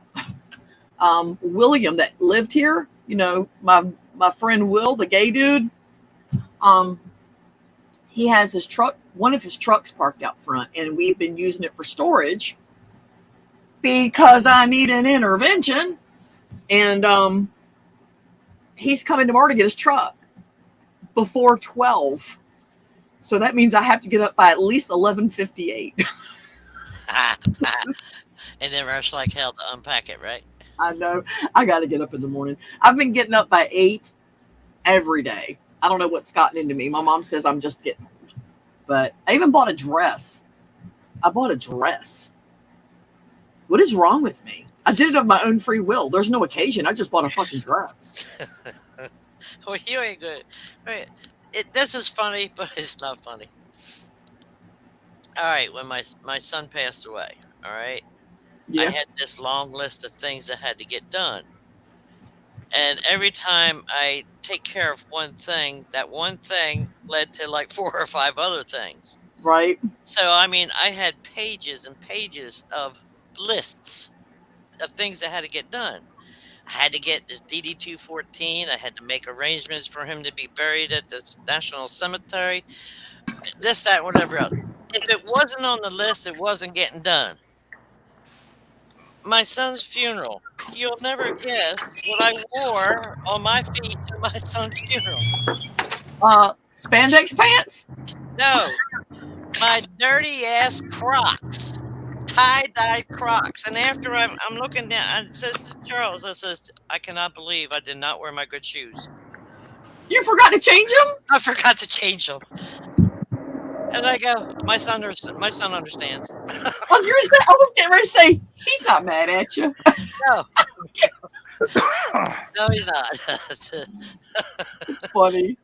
William that lived here, my friend Will, the gay dude, he has his truck, one of his trucks parked out front, and we've been using it for storage because I need an intervention. And he's coming tomorrow to get his truck before 12. So that means I have to get up by at least 11:58. And then rush like hell to unpack it, right? I know. I got to get up in the morning. I've been getting up by 8 every day. I don't know what's gotten into me. My mom says I'm just getting old. But I even bought a dress. I bought a dress. What is wrong with me? I did it of my own free will. There's no occasion. I just bought a fucking dress. Well, you ain't good. Wait, this is funny, but it's not funny. All right, when my son passed away, all right, I had this long list of things that had to get done. And every time I take care of one thing, that one thing led to like 4 or 5 other things. Right. So, I mean, I had pages and pages of lists of things that had to get done. I had to get the DD-214. I had to make arrangements for him to be buried at the National Cemetery. This, that, whatever else. If it wasn't on the list, it wasn't getting done. My son's funeral. You'll never guess what I wore on my feet to my son's funeral. Spandex pants? No. My dirty ass Crocs. Tie-dyed Crocs. And after I'm looking down, it says to Charles, I cannot believe I did not wear my good shoes. You forgot to change them? I forgot to change them. And I go, my son understands. I was getting ready to say, he's not mad at you. No. No, he's not. It's funny.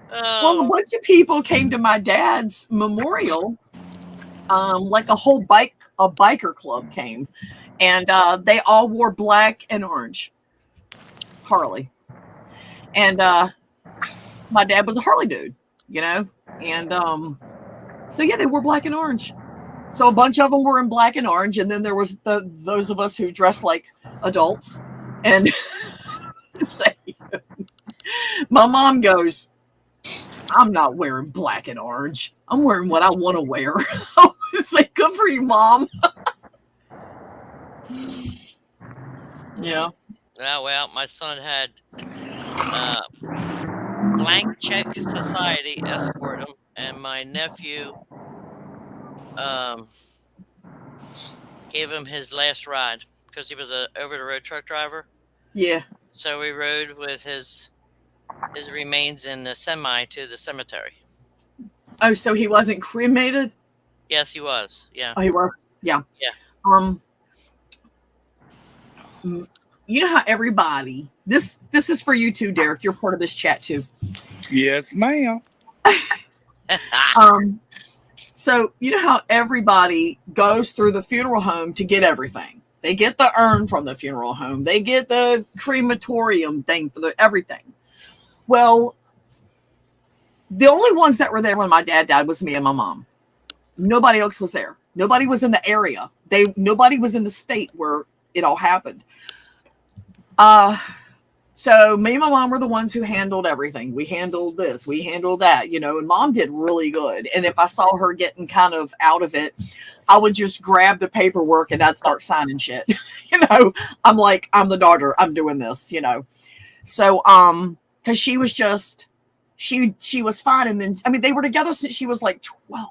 Well, a bunch of people came to my dad's memorial. Like a whole biker club came. And they all wore black and orange. Harley. And my dad was a Harley dude, And so yeah, they wore black and orange. So a bunch of them were in black and orange, and then there was those of us who dressed like adults. And my mom goes, "I'm not wearing black and orange. I'm wearing what I want to wear." It's like, good for you, Mom. Yeah. Well, my son had Blank Check Society escort him, and my nephew gave him his last ride because he was a over-the-road truck driver. Yeah. So we rode with his remains in the semi to the cemetery. Oh, so he wasn't cremated? Yes, he was. Yeah. Oh, he was. Yeah. Yeah. You know how everybody this is for you too, Derek. You're part of this chat too. Yes, ma'am. So you know how everybody goes through the funeral home to get everything. They get the urn from the funeral home. They get the crematorium thing for everything. Well, the only ones that were there when my dad died was me and my mom. Nobody else was there. Nobody was in the area. Nobody was in the state where it all happened. So me and my mom were the ones who handled everything. We handled this, we handled that, and Mom did really good. And if I saw her getting kind of out of it, I would just grab the paperwork and I'd start signing shit. I'm like, I'm the daughter, I'm doing this, So, cause she was just, she was fine. And then, they were together since she was like 12,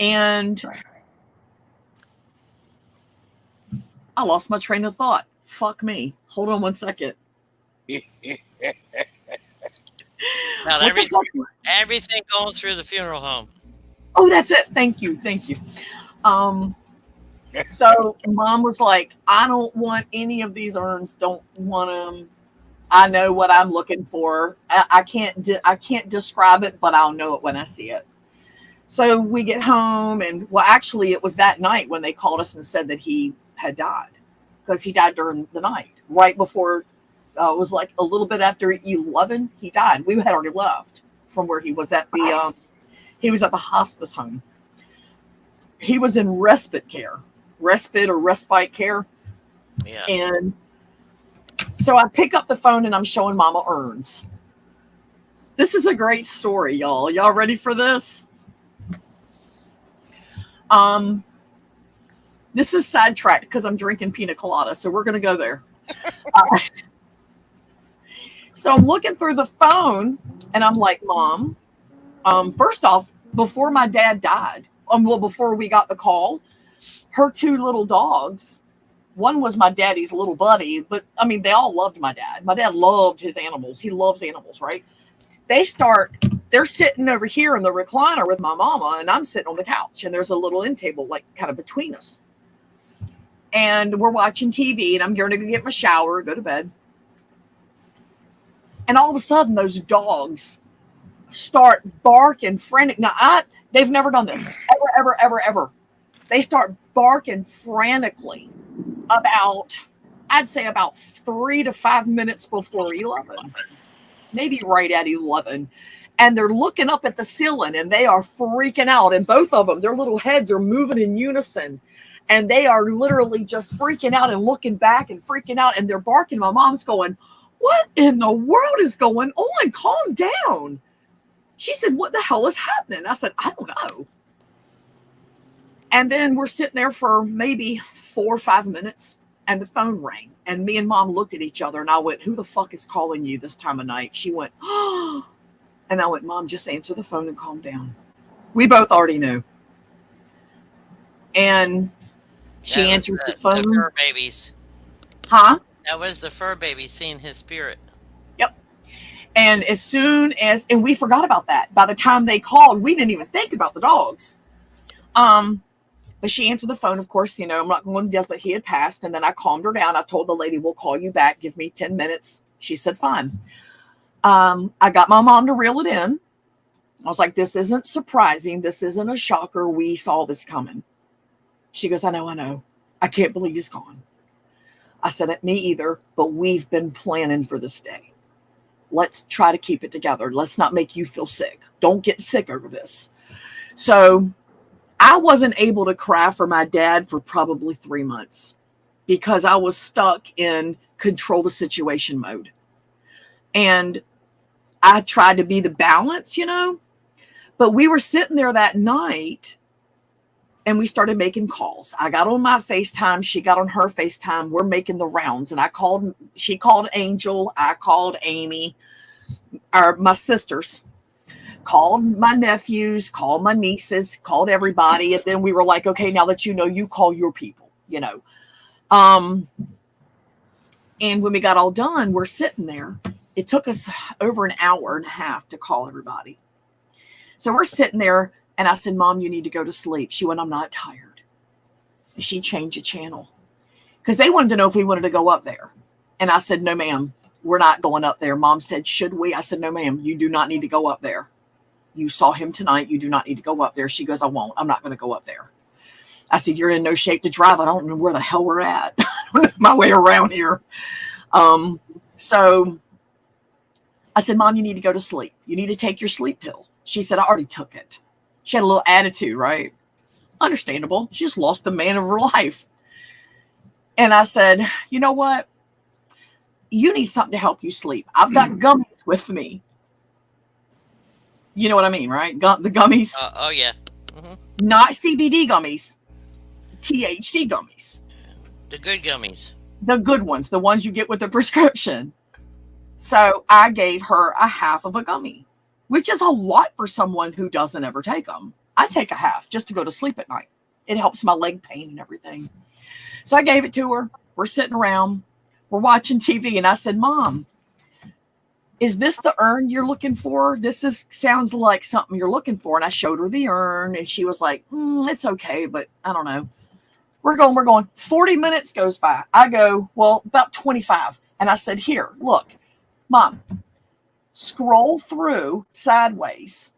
and I lost my train of thought. Fuck me. Hold on one second. Now, everything going through the funeral home. Oh, that's it. Thank you. So Mom was like, I don't want any of these urns. Don't want them. I know what I'm looking for. I can't describe it, but I'll know it when I see it. So we get home, and actually it was that night when they called us and said that he had died, because he died during the night, right before was like a little bit after 11. He died. We had already left from where he was at the hospice home. He was in respite or respite care. Yeah. And so I pick up the phone and I'm showing Mama urns. This is a great story, y'all. Y'all ready for this? This is sidetracked because I'm drinking pina colada, so we're going to go there. So I'm looking through the phone and I'm like, Mom, first off, before my dad died, before we got the call, her 2 little dogs, one was my daddy's little buddy, but I mean, they all loved my dad. My dad loved his animals. He loves animals, right? They're sitting over here in the recliner with my mama, and I'm sitting on the couch, and there's a little end table like kind of between us. And we're watching TV, and I'm going to go get my shower, go to bed. And all of a sudden, those dogs start barking frantic. Now, they've never done this, ever. They start barking frantically I'd say about 3 to 5 minutes before 11, maybe right at 11. And they're looking up at the ceiling, and they are freaking out. And both of them, their little heads are moving in unison. And they are literally just freaking out and looking back and freaking out. And they're barking. My mom's going, what in the world is going on? Calm down. She said, what the hell is happening? I said, I don't know. And then we're sitting there for maybe 4 or 5 minutes, and the phone rang. And me and Mom looked at each other, and I went, who the fuck is calling you this time of night? She went, oh. And I went, Mom, just answer the phone and calm down. We both already knew. And she answered the phone. The fur babies. Huh? That was the fur baby seeing his spirit. Yep. And as soon as, and we forgot about that. By the time they called, we didn't even think about the dogs. But she answered the phone, of course, I'm not going to death, but he had passed. And then I calmed her down. I told the lady, we'll call you back. Give me 10 minutes. She said, fine. I got my mom to reel it in. I was like, this isn't surprising. This isn't a shocker. We saw this coming. She goes, I know. I can't believe he's gone. I said, me either, but we've been planning for this day. Let's try to keep it together. Let's not make you feel sick. Don't get sick over this. So I wasn't able to cry for my dad for probably 3 months because I was stuck in control the situation mode. And I tried to be the balance, but we were sitting there that night and we started making calls. I got on my FaceTime. She got on her FaceTime. We're making the rounds. And she called Angel. I called Amy, my sisters. Called my nephews, called my nieces, called everybody. And then we were like, okay, now that you call your people, And when we got all done, we're sitting there. It took us over an hour and a half to call everybody. So we're sitting there, and I said, Mom, you need to go to sleep. She went, I'm not tired. And she changed the channel because they wanted to know if we wanted to go up there. And I said, no, ma'am, we're not going up there. Mom said, should we? I said, no, ma'am, you do not need to go up there. You saw him tonight. You do not need to go up there. She goes, I won't. I'm not going to go up there. I said, you're in no shape to drive. I don't know where the hell we're at. I don't know my way around here. So I said, Mom, you need to go to sleep. You need to take your sleep pill. She said, I already took it. She had a little attitude, right? Understandable. She just lost the man of her life. And I said, you know what? You need something to help you sleep. I've got gummies with me. You know what I mean, right? The gummies. Oh, yeah. Mm-hmm. Not CBD gummies. THC gummies. The good gummies. The good ones. The ones you get with the prescription. So I gave her a half of a gummy, which is a lot for someone who doesn't ever take them. I take a half just to go to sleep at night. It helps my leg pain and everything. So I gave it to her. We're sitting around. We're watching TV. And I said, Mom, is this the urn you're looking for? Sounds like something you're looking for. And I showed her the urn. And she was like, it's okay, but I don't know. We're going. 40 minutes goes by. I go, well, about 25. And I said, here, look, Mom, scroll through sideways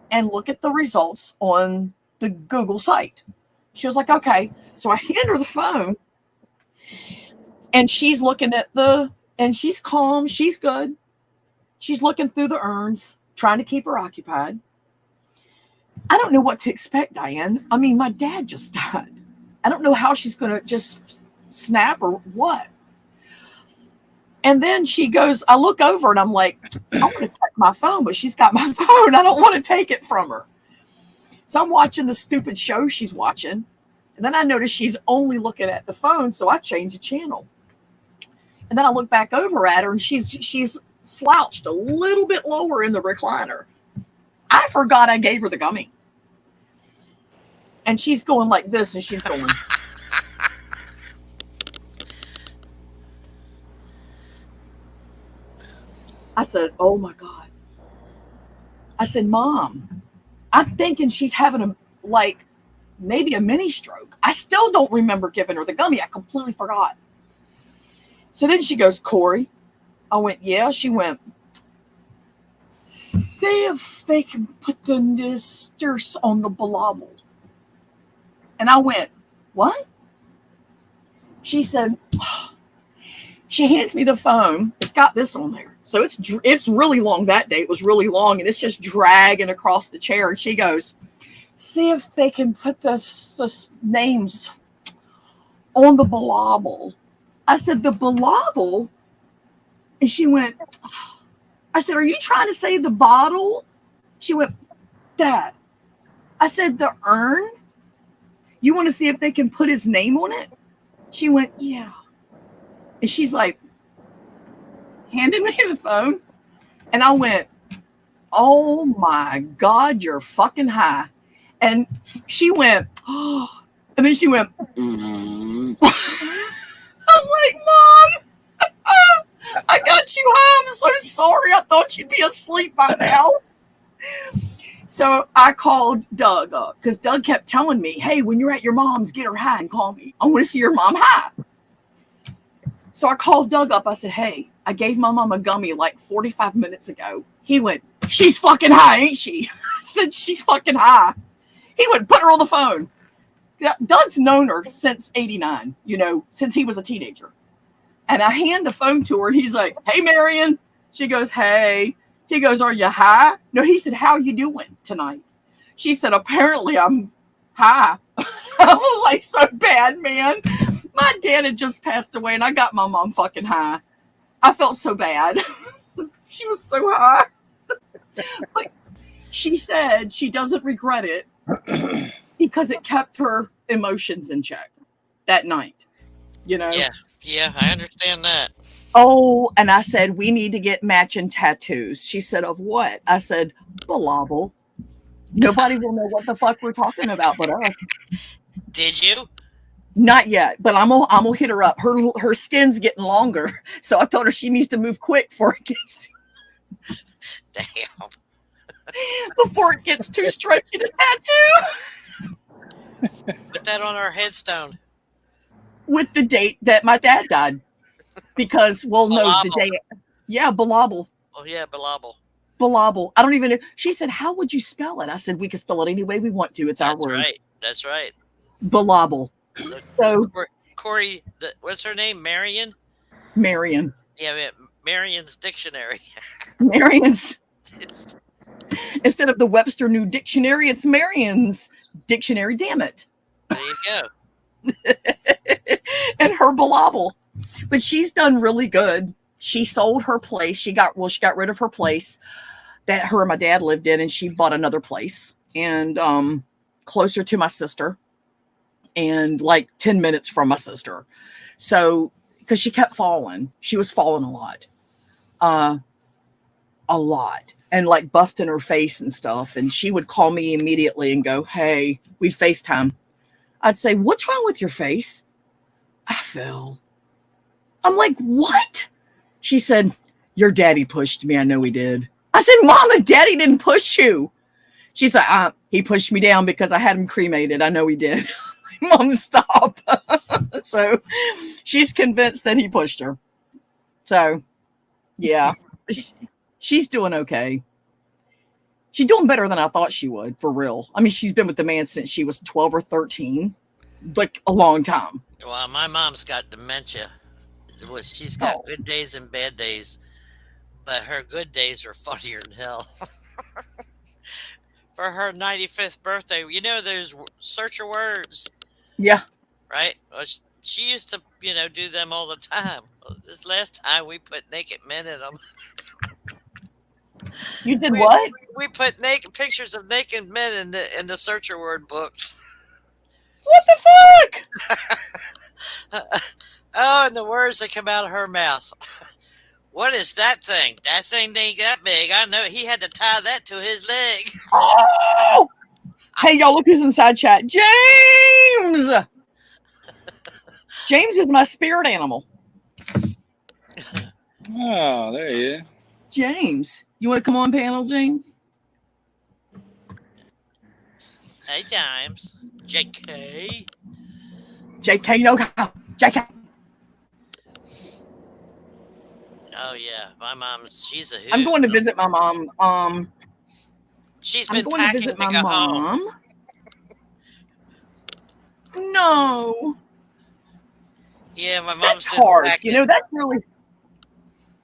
and look at the results on the Google site. She was like, okay. So I hand her the phone and she's looking at the And she's calm. She's good. She's looking through the urns, trying to keep her occupied. I don't know what to expect, Diane. I mean, my dad just died. I don't know how she's going to just snap or what. And then she goes, I look over and I'm like, I want to check my phone, but she's got my phone. I don't want to take it from her. So I'm watching the stupid show she's watching. And then I notice she's only looking at the phone. So I change the channel. And then I look back over at her and she's slouched a little bit lower in the recliner. I forgot I gave her the gummy. And she's going like this and she's going. I said, oh my God. I said, Mom, I'm thinking she's having maybe a mini stroke. I still don't remember giving her the gummy. I completely forgot. So then she goes, Corey. I went, yeah. She went, see if they can put the nisters on the blobble. And I went, what? She said, oh. She hands me the phone. It's got this on there. So it's really long that day. It was really long, and it's just dragging across the chair. And she goes, see if they can put the names on the blobble. I said, the blobble? And she went, oh. I said, are you trying to say the bottle? She went, Dad. I said, the urn? You want to see if they can put his name on it? She went, yeah. And she's like, handed me the phone. And I went, oh my God, you're fucking high. And she went, oh. And then she went, I was like, Mom, I got you high. I'm so sorry. I thought you'd be asleep by now. So I called Doug up because Doug kept telling me, hey, when you're at your mom's, get her high and call me. I want to see your mom high. So I called Doug up. I said, hey, I gave my mom a gummy like 45 minutes ago. He went, she's fucking high, ain't she? I said, she's fucking high. He went, put her on the phone. Doug's known her since 89, since he was a teenager. And I hand the phone to her and he's like, hey, Marion. She goes, hey. He goes, are you high? No, he said, how you doing tonight? She said, apparently I'm high. I was like, so bad, man. My dad had just passed away and I got my mom fucking high. I felt so bad. She was so high. But she said she doesn't regret it because it kept her emotions in check that night, Yeah, I understand that. Oh, and I said, we need to get matching tattoos. She said, of what? I said, balobble. Nobody will know what the fuck we're talking about but us. Did you? Not yet, but I'm gonna hit her up. Her skin's getting longer, so I told her she needs to move quick before it gets too stretchy to tattoo. Put that on our headstone with the date that my dad died, because we'll know the day. Yeah, balobble. Oh yeah, balobble. Balobble. I don't even know. She said, "How would you spell it?" I said, "We can spell it any way we want to. It's our word." That's right. Balobble. So Corey, what's her name? Marion. Yeah, Marion's dictionary. Marion's. Instead of the Webster New Dictionary, it's Marion's dictionary. Damn it. There you go. And her balobble. But she's done really good. She sold her place. She got rid of her place that her and my dad lived in, and she bought another place and closer to my sister and like 10 minutes from my sister. So, because she kept falling. She was falling a lot. And like busting her face and stuff. And she would call me immediately and go, hey, we'd FaceTime. I'd say, what's wrong with your face? I fell. I'm like, what? She said, your daddy pushed me. I know he did. I said, Mama, Daddy didn't push you. She's like, he pushed me down because I had him cremated. I know he did. Mom, stop. So she's convinced that he pushed her. So, yeah, she's doing okay. She's doing better than I thought she would, for real. I mean, she's been with the man since she was 12 or 13, like a long time. Well, my mom's got dementia. Well, she's got Oh. good days and bad days, but her good days are funnier than hell. For her 95th birthday, you know, there's search your words, Yeah. right? Well, she used to, do them all the time. This last time we put naked men in them. You did what? We put naked pictures of naked men in the search your word books. What the fuck? Oh, and the words that come out of her mouth. What is that thing? That thing ain't that big. I know he had to tie that to his leg. Oh! Hey, y'all, look who's inside chat. James! James is my spirit animal. Oh, there he is. James. You want to come on panel, James? Hey, James. JK. JK, no. JK. Oh, yeah. My mom's, she's a hoot. I'm going to visit my mom. She's I'm been going to packing visit to my go home. mom. No. Yeah, my mom's That's been hard. packing. That's really.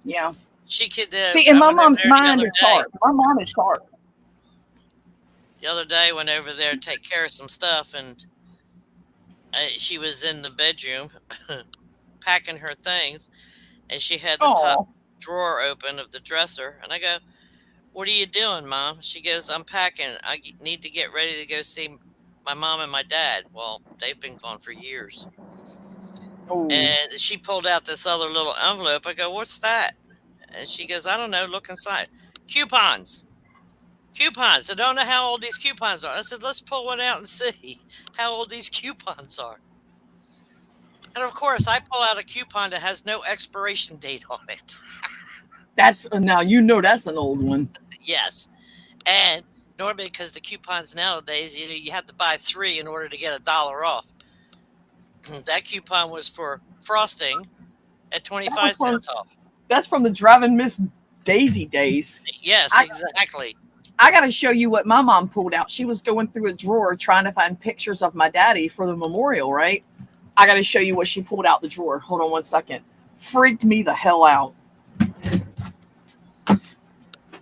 Yeah. She could. See, and I my went over mom's there the mind other is day. sharp. My mom is sharp. The other day, went over there to take care of some stuff, and she was in the bedroom packing her things, and she had the top Oh, drawer open of the dresser. And I go, "What are you doing, Mom?" She goes, "I'm packing. I need to get ready to go see my mom and my dad." Well, they've been gone for years. oh. And she pulled out this other little envelope. I go, "What's that?" And she goes, "I don't know. Look inside. Coupons. Coupons. I don't know how old these coupons are." I said, "Let's pull one out and see how old these coupons are." And of course, I pull out a coupon that has no expiration date on it. That's now that's an old one. Yes. And normally, because the coupons nowadays, you have to buy 3 in order to get $1 off. That coupon was for frosting at 25 cents off. That's from the Driving Miss Daisy days. Yes, exactly. I got to show you what my mom pulled out. She was going through a drawer trying to find pictures of my daddy for the memorial, right? I got to show you what she pulled out the drawer. Hold on one second. Freaked me the hell out.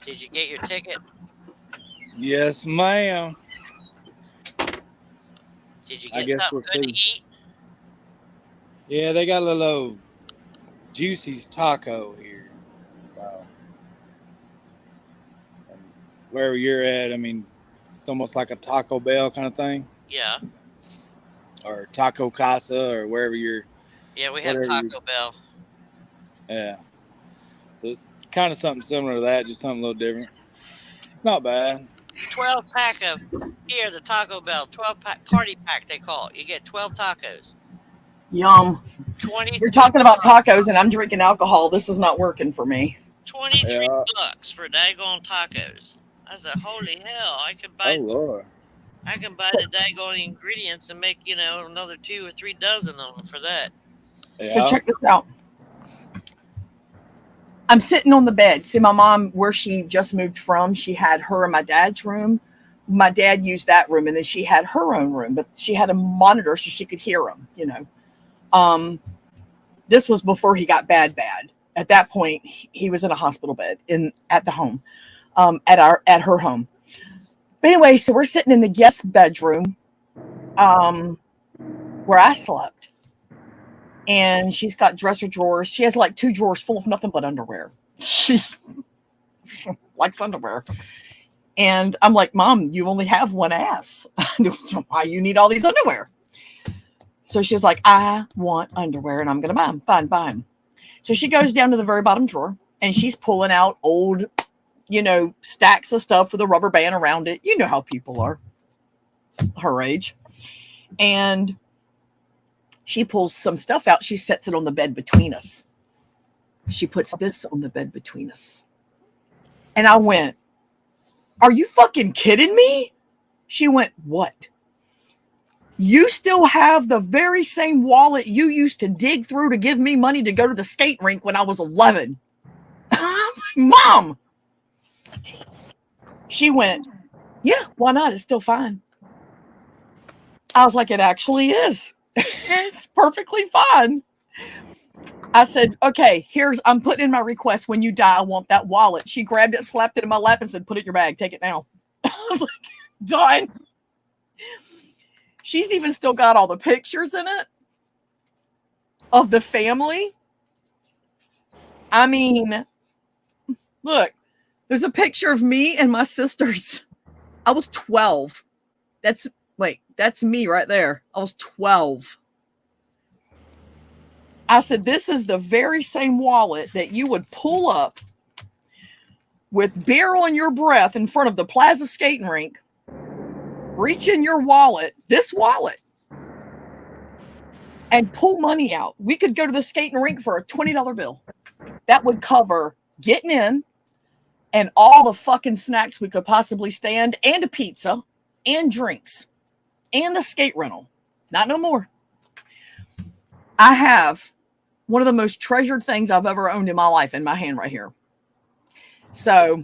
Did you get your ticket? Yes, ma'am. Did you I get guess something we're good to eat? Yeah, they got a little Juicy's taco here. So, wherever you're at, I mean, it's almost like a Taco Bell kind of thing. Yeah. Or Taco Casa or wherever you're. Yeah, we have Taco Bell. Yeah. So it's kind of something similar to that, just something a little different. It's not bad. 12-pack of here, the Taco Bell 12-pack party pack they call it. You get 12 tacos. Yum. 20. You're talking about tacos and I'm drinking alcohol. This is not working for me. 23 bucks for daggone tacos. I said, holy hell! I can buy. Oh Lord. I can buy the daggone ingredients and make another 2 or 3 dozen of them for that. Yeah. So check this out. I'm sitting on the bed. See, my mom, where she just moved from, she had her and my dad's room. My dad used that room, and then she had her own room, but she had a monitor so she could hear him, This was before he got bad. At that point, he was in a hospital bed at the home, at her home. But anyway, so we're sitting in the guest bedroom, where I slept. And she's got dresser drawers. She has like 2 drawers full of nothing but underwear. She's likes underwear. And I'm like, Mom, you only have one ass. Why you need all these underwear? So she's like, I want underwear and I'm going to buy them. Fine, buy them. So she goes down to the very bottom drawer and she's pulling out old, stacks of stuff with a rubber band around it. You know how people are her age. And she pulls some stuff out. She sets it on the bed between us. She puts this on the bed between us. And I went, are you fucking kidding me? She went, what? You still have the very same wallet you used to dig through to give me money to go to the skate rink when I was 11. I was like, Mom. She went, yeah, why not? It's still fine. I was like, it actually is. It's perfectly fine. I said, okay, I'm putting in my request. When you die, I want that wallet. She grabbed it, slapped it in my lap, and said, put it in your bag. Take it now. I was like, done. She's even still got all the pictures in it of the family. I mean, look, there's a picture of me and my sisters. I was 12. That's me right there. I was 12. I said, this is the very same wallet that you would pull up with beer on your breath in front of the Plaza skating rink, reach in your wallet, this wallet, and pull money out. We could go to the skating rink for a $20 bill. That would cover getting in and all the fucking snacks we could possibly stand, and a pizza and drinks and the skate rental. Not no more. I have one of the most treasured things I've ever owned in my life in my hand right here. So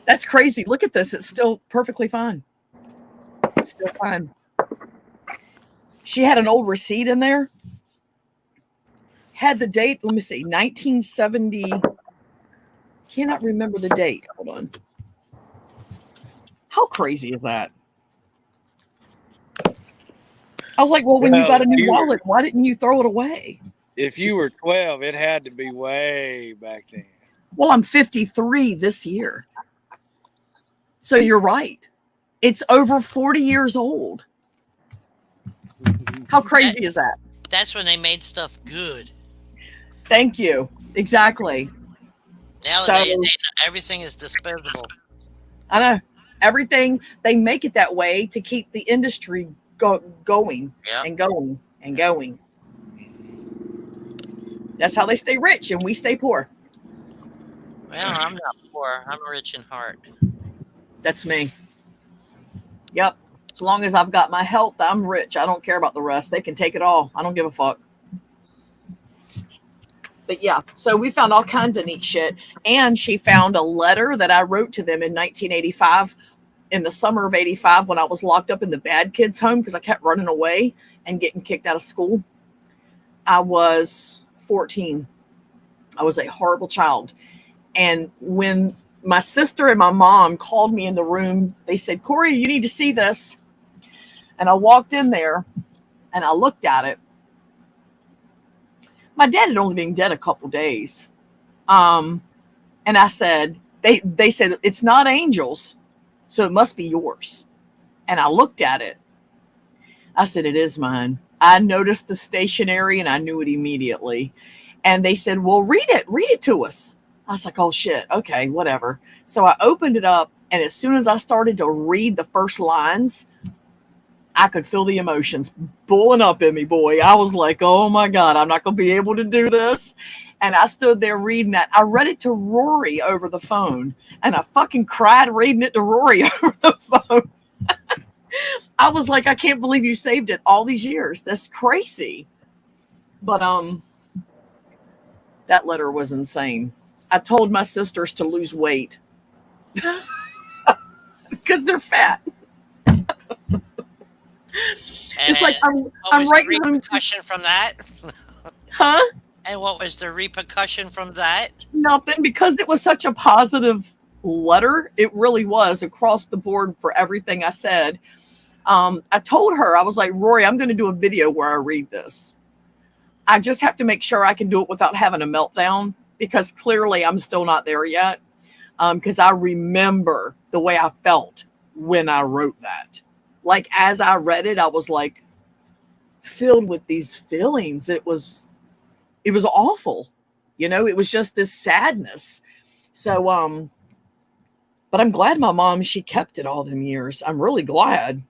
that's crazy. Look at this. It's still perfectly fine. It's still fine. She had an old receipt in there. Had the date. Let me see. 1970. Cannot remember the date. Hold on. How crazy is that? I was like, well, when you got a new wallet, why didn't you throw it away? If you were 12, it had to be way back then. Well, I'm 53 this year. So you're right. It's over 40 years old. How crazy is that? That's when they made stuff good. Thank you. Exactly. Nowadays, everything is disposable. I know. Everything, they make it that way to keep the industry going and going and going. That's how they stay rich and we stay poor. Well, I'm not poor. I'm rich in heart. That's me. Yep. As long as I've got my health, I'm rich. I don't care about the rest. They can take it all. I don't give a fuck. But yeah, so we found all kinds of neat shit. And she found a letter that I wrote to them in 1985, in the summer of 85, when I was locked up in the bad kids home because I kept running away and getting kicked out of school. I was 14. I was a horrible child. And when my sister and my mom called me in the room, they said, Corey, you need to see this. And I walked in there and I looked at it. My dad had only been dead a couple days. And I said, they said, it's not angels, so it must be yours. And I looked at it. I said, it is mine. I noticed the stationery and I knew it immediately. And they said, well, read it to us. I was like, oh shit. Okay, whatever. So I opened it up. And as soon as I started to read the first lines, I could feel the emotions bulling up in me, boy. I was like, oh my God, I'm not going to be able to do this. And I stood there reading that. I read it to Rory over the phone. And I fucking cried reading it to Rory over the phone. I was like, I can't believe you saved it all these years. That's crazy. But that letter was insane. I told my sisters to lose weight because they're fat. It's like I'm right. The repercussion from that? Huh? And what was the repercussion from that? Nothing, because it was such a positive letter. It really was across the board for everything I said. I told her, I was like, Rory, I'm going to do a video where I read this. I just have to make sure I can do it without having a meltdown, because clearly I'm still not there yet. Because I remember the way I felt when I wrote that. Like, as I read it, I was like filled with these feelings. It was awful. You know, it was just this sadness. So, but I'm glad my mom, she kept it all them years. I'm really glad.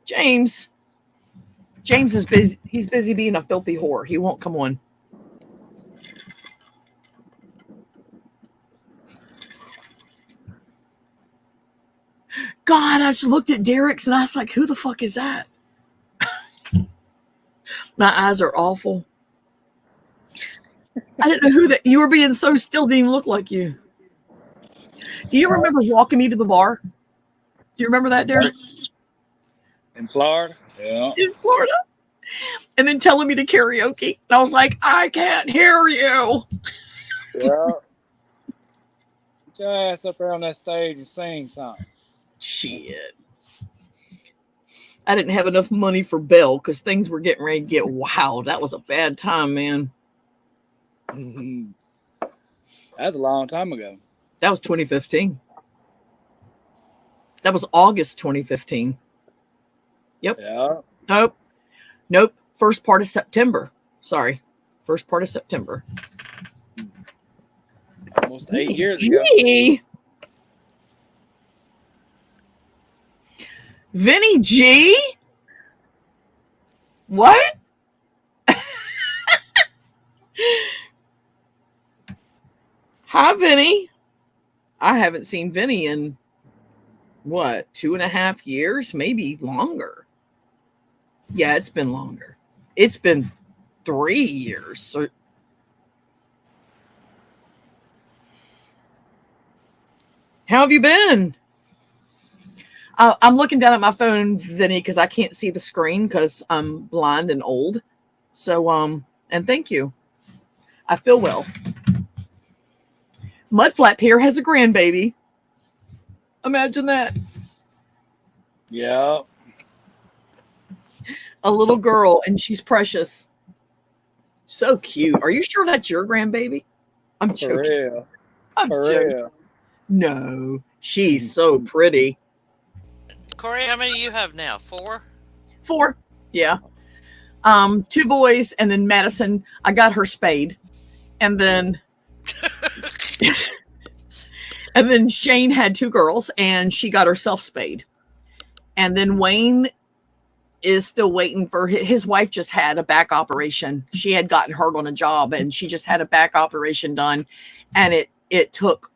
James is busy. He's busy being a filthy whore. He won't come on. God, I just looked at Derek's and I was like, who the fuck is that? My eyes are awful. I didn't know who that. You were being so still, didn't even look like you. Do you remember walking me to the bar? Do you remember that, Derek? In Florida? Yeah. In Florida? and then telling me to karaoke. And I was like, I can't hear you. Yeah. Get your ass up there on that stage and sing something. Shit. I didn't have enough money for bail because things were getting ready to get wild. That was a bad time, man. That's a long time ago. That was 2015. That was August 2015. Yep. Yeah. Nope. First part of September. Sorry. First part of September. Almost 8 years ago. Vinny G? What? Hi, Vinny. I haven't seen Vinny in, what, 2.5 years? Maybe longer. Yeah, it's been longer. It's been 3 years. So how have you been? I'm looking down at my phone, Vinny, because I can't see the screen because I'm blind and old. So, and thank you. I feel well. Mudflap here has a grandbaby. Imagine that. Yeah. A little girl, and she's precious. So cute. Are you sure that's your grandbaby? I'm joking. For real. I'm For joking. real. No, she's so pretty. Corey, how many do you have now? 4? 4. Yeah. 2 boys, and then Madison. I got her spayed. And then and then Shane had 2 girls, and she got herself spayed. And then Wayne is still waiting for his wife. Just had a back operation. She had gotten hurt on a job, and she just had a back operation done, and it took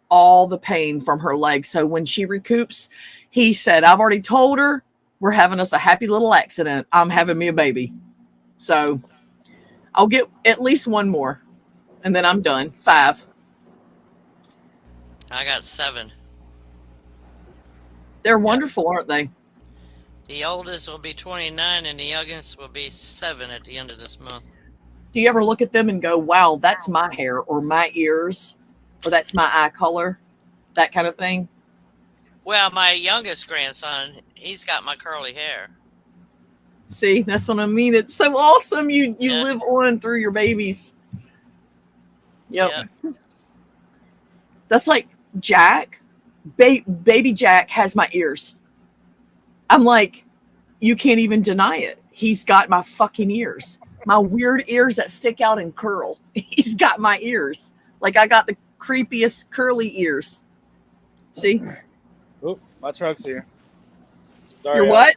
all the pain from her leg. So when she recoups, he said, I've already told her we're having us a happy little accident. I'm having me a baby. So I'll get at least 1 more, and then I'm done. 5. I got 7. They're wonderful, aren't they? The oldest will be 29, and the youngest will be 7 at the end of this month. Do you ever look at them and go, wow, that's my hair, or my ears, or that's my eye color, that kind of thing? Well, my youngest grandson, he's got my curly hair. See, that's what I mean. It's so awesome. You live on through your babies. Yep. That's like Jack. Baby Jack has my ears. I'm like, you can't even deny it. He's got my fucking ears. My weird ears that stick out and curl. He's got my ears. Like I got the creepiest curly ears. See? Oh, my truck's here. Sorry, Your what?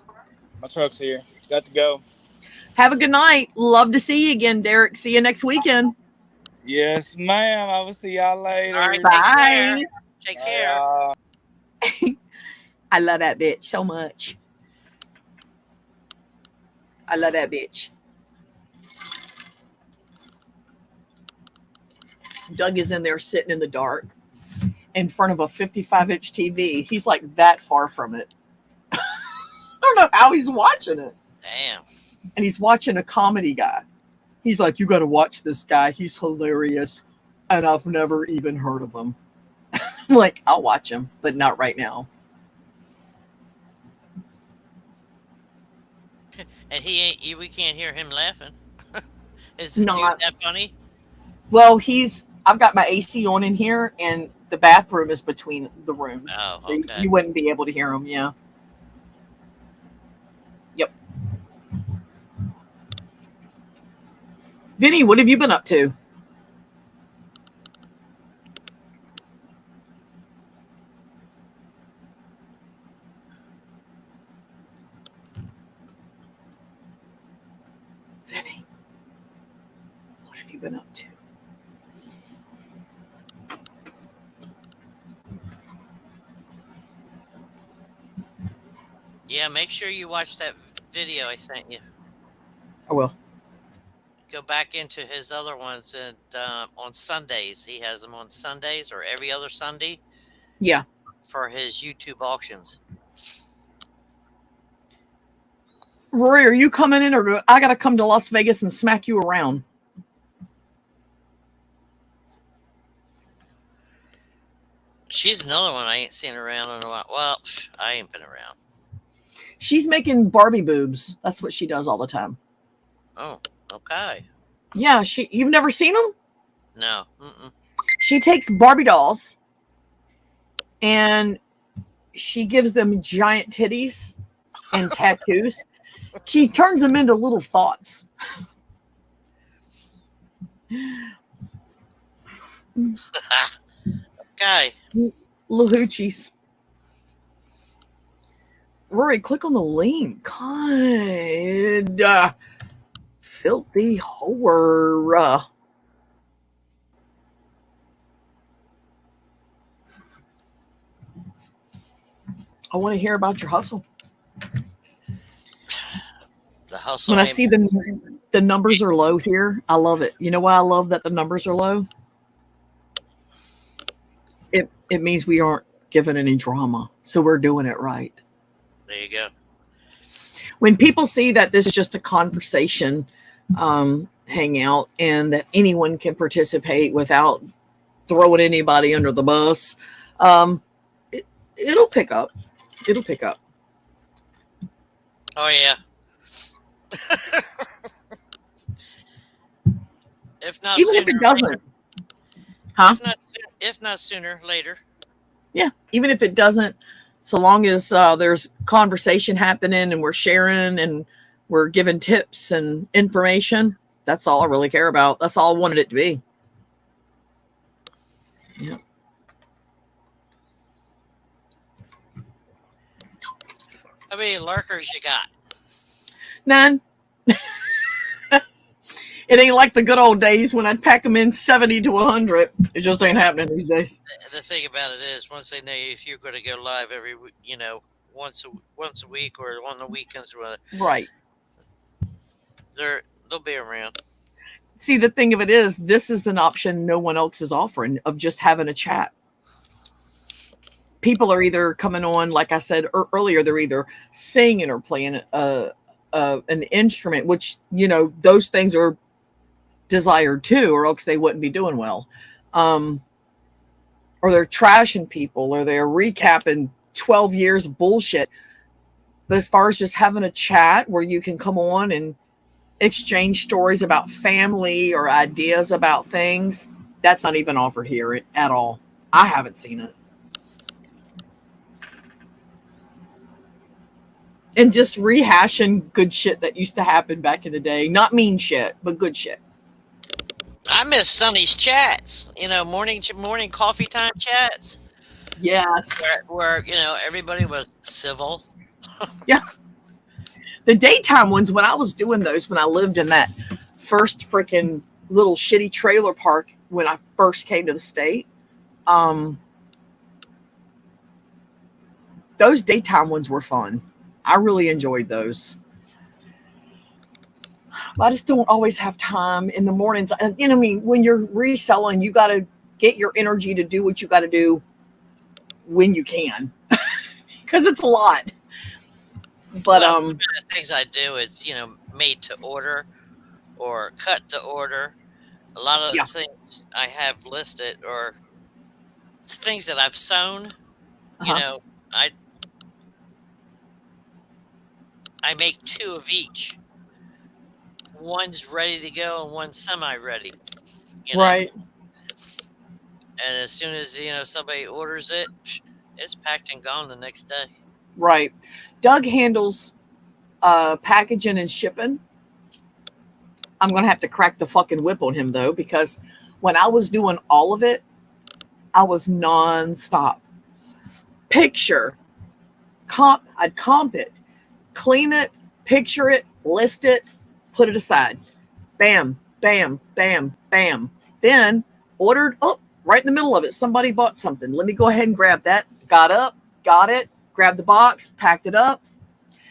My truck's here. Got to go. Have a good night. Love to see you again, Derek. See you next weekend. Yes, ma'am. I will see y'all later. All right, Bye. Take care. I love that bitch so much. I love that bitch. Doug is in there sitting in the dark in front of a 55-inch TV. He's like that far from it. I don't know how he's watching it. Damn. And he's watching a comedy guy. He's like, you got to watch this guy. He's hilarious. And I've never even heard of him. I'm like, I'll watch him, but not right now. And we can't hear him laughing. Is the Not dude that funny? Well, I've got my AC on in here, and the bathroom is between the rooms. Oh, so okay. you wouldn't be able to hear him, yeah. Yep. Vinny, what have you been up to? Vinny, what have you been up to? Yeah, make sure you watch that video I sent you. I will. Go back into his other ones, and on Sundays. He has them on Sundays or every other Sunday. Yeah. For his YouTube auctions. Rory, are you coming in, or do I got to come to Las Vegas and smack you around? She's another one I ain't seen around in a while. Well, I ain't been around. She's making Barbie boobs. That's what she does all the time. Oh, okay. Yeah, you've never seen them? No. Mm-mm. She takes Barbie dolls and she gives them giant titties and tattoos. She turns them into little thoughts. Okay. Little hoochies. Rory, click on the link. God. Filthy whore. I want to hear about your hustle. The hustle. When I see the numbers are low here, I love it. You know why I love that the numbers are low? It means we aren't given any drama, so we're doing it right. There you go. When people see that this is just a conversation hangout and that anyone can participate without throwing anybody under the bus, it'll pick up. It'll pick up. Oh, yeah. If not Even sooner, if it doesn't. later. Huh? If not sooner, later. Yeah, even if it doesn't, so long as there's conversation happening and we're sharing and we're giving tips and information, that's all I really care about. That's all I wanted it to be. Yeah. How many lurkers you got? None. It ain't like the good old days when I'd pack them in 70 to 100. It just ain't happening these days. The thing about it is, once they know if you're going to go live every, once a week or on the weekends, Right. they'll be around. See, the thing of it is, this is an option no one else is offering of just having a chat. People are either coming on, like I said earlier, they're either singing or playing an instrument, which, those things are desired too, or else they wouldn't be doing well. Or they're trashing people, or they're recapping 12 years of bullshit. But as far as just having a chat where you can come on and exchange stories about family or ideas about things, that's not even offered here at all. I haven't seen it. And just rehashing good shit that used to happen back in the day. Not mean shit, but good shit. I miss Sonny's chats. Morning coffee time chats. Yes. Where everybody was civil. Yeah. The daytime ones, when I was doing those, when I lived in that first freaking little shitty trailer park when I first came to the state, those daytime ones were fun. I really enjoyed those. I just don't always have time in the mornings. When you're reselling, you got to get your energy to do what you got to do when you can, because it's a lot. But some of the things I do, it's made to order or cut to order. A lot of the things I have listed or things that I've sewn. I make 2 of each. One's ready to go and one's semi-ready. Right. And as soon as somebody orders it, it's packed and gone the next day. Right. Doug handles packaging and shipping. I'm gonna have to crack the fucking whip on him though, because when I was doing all of it, I was nonstop. I'd comp it, clean it, picture it, list it, put it aside. Bam, bam, bam, bam. Then ordered, right in the middle of it, somebody bought something. Let me go ahead and grab that. Got up, got it, grabbed the box, packed it up.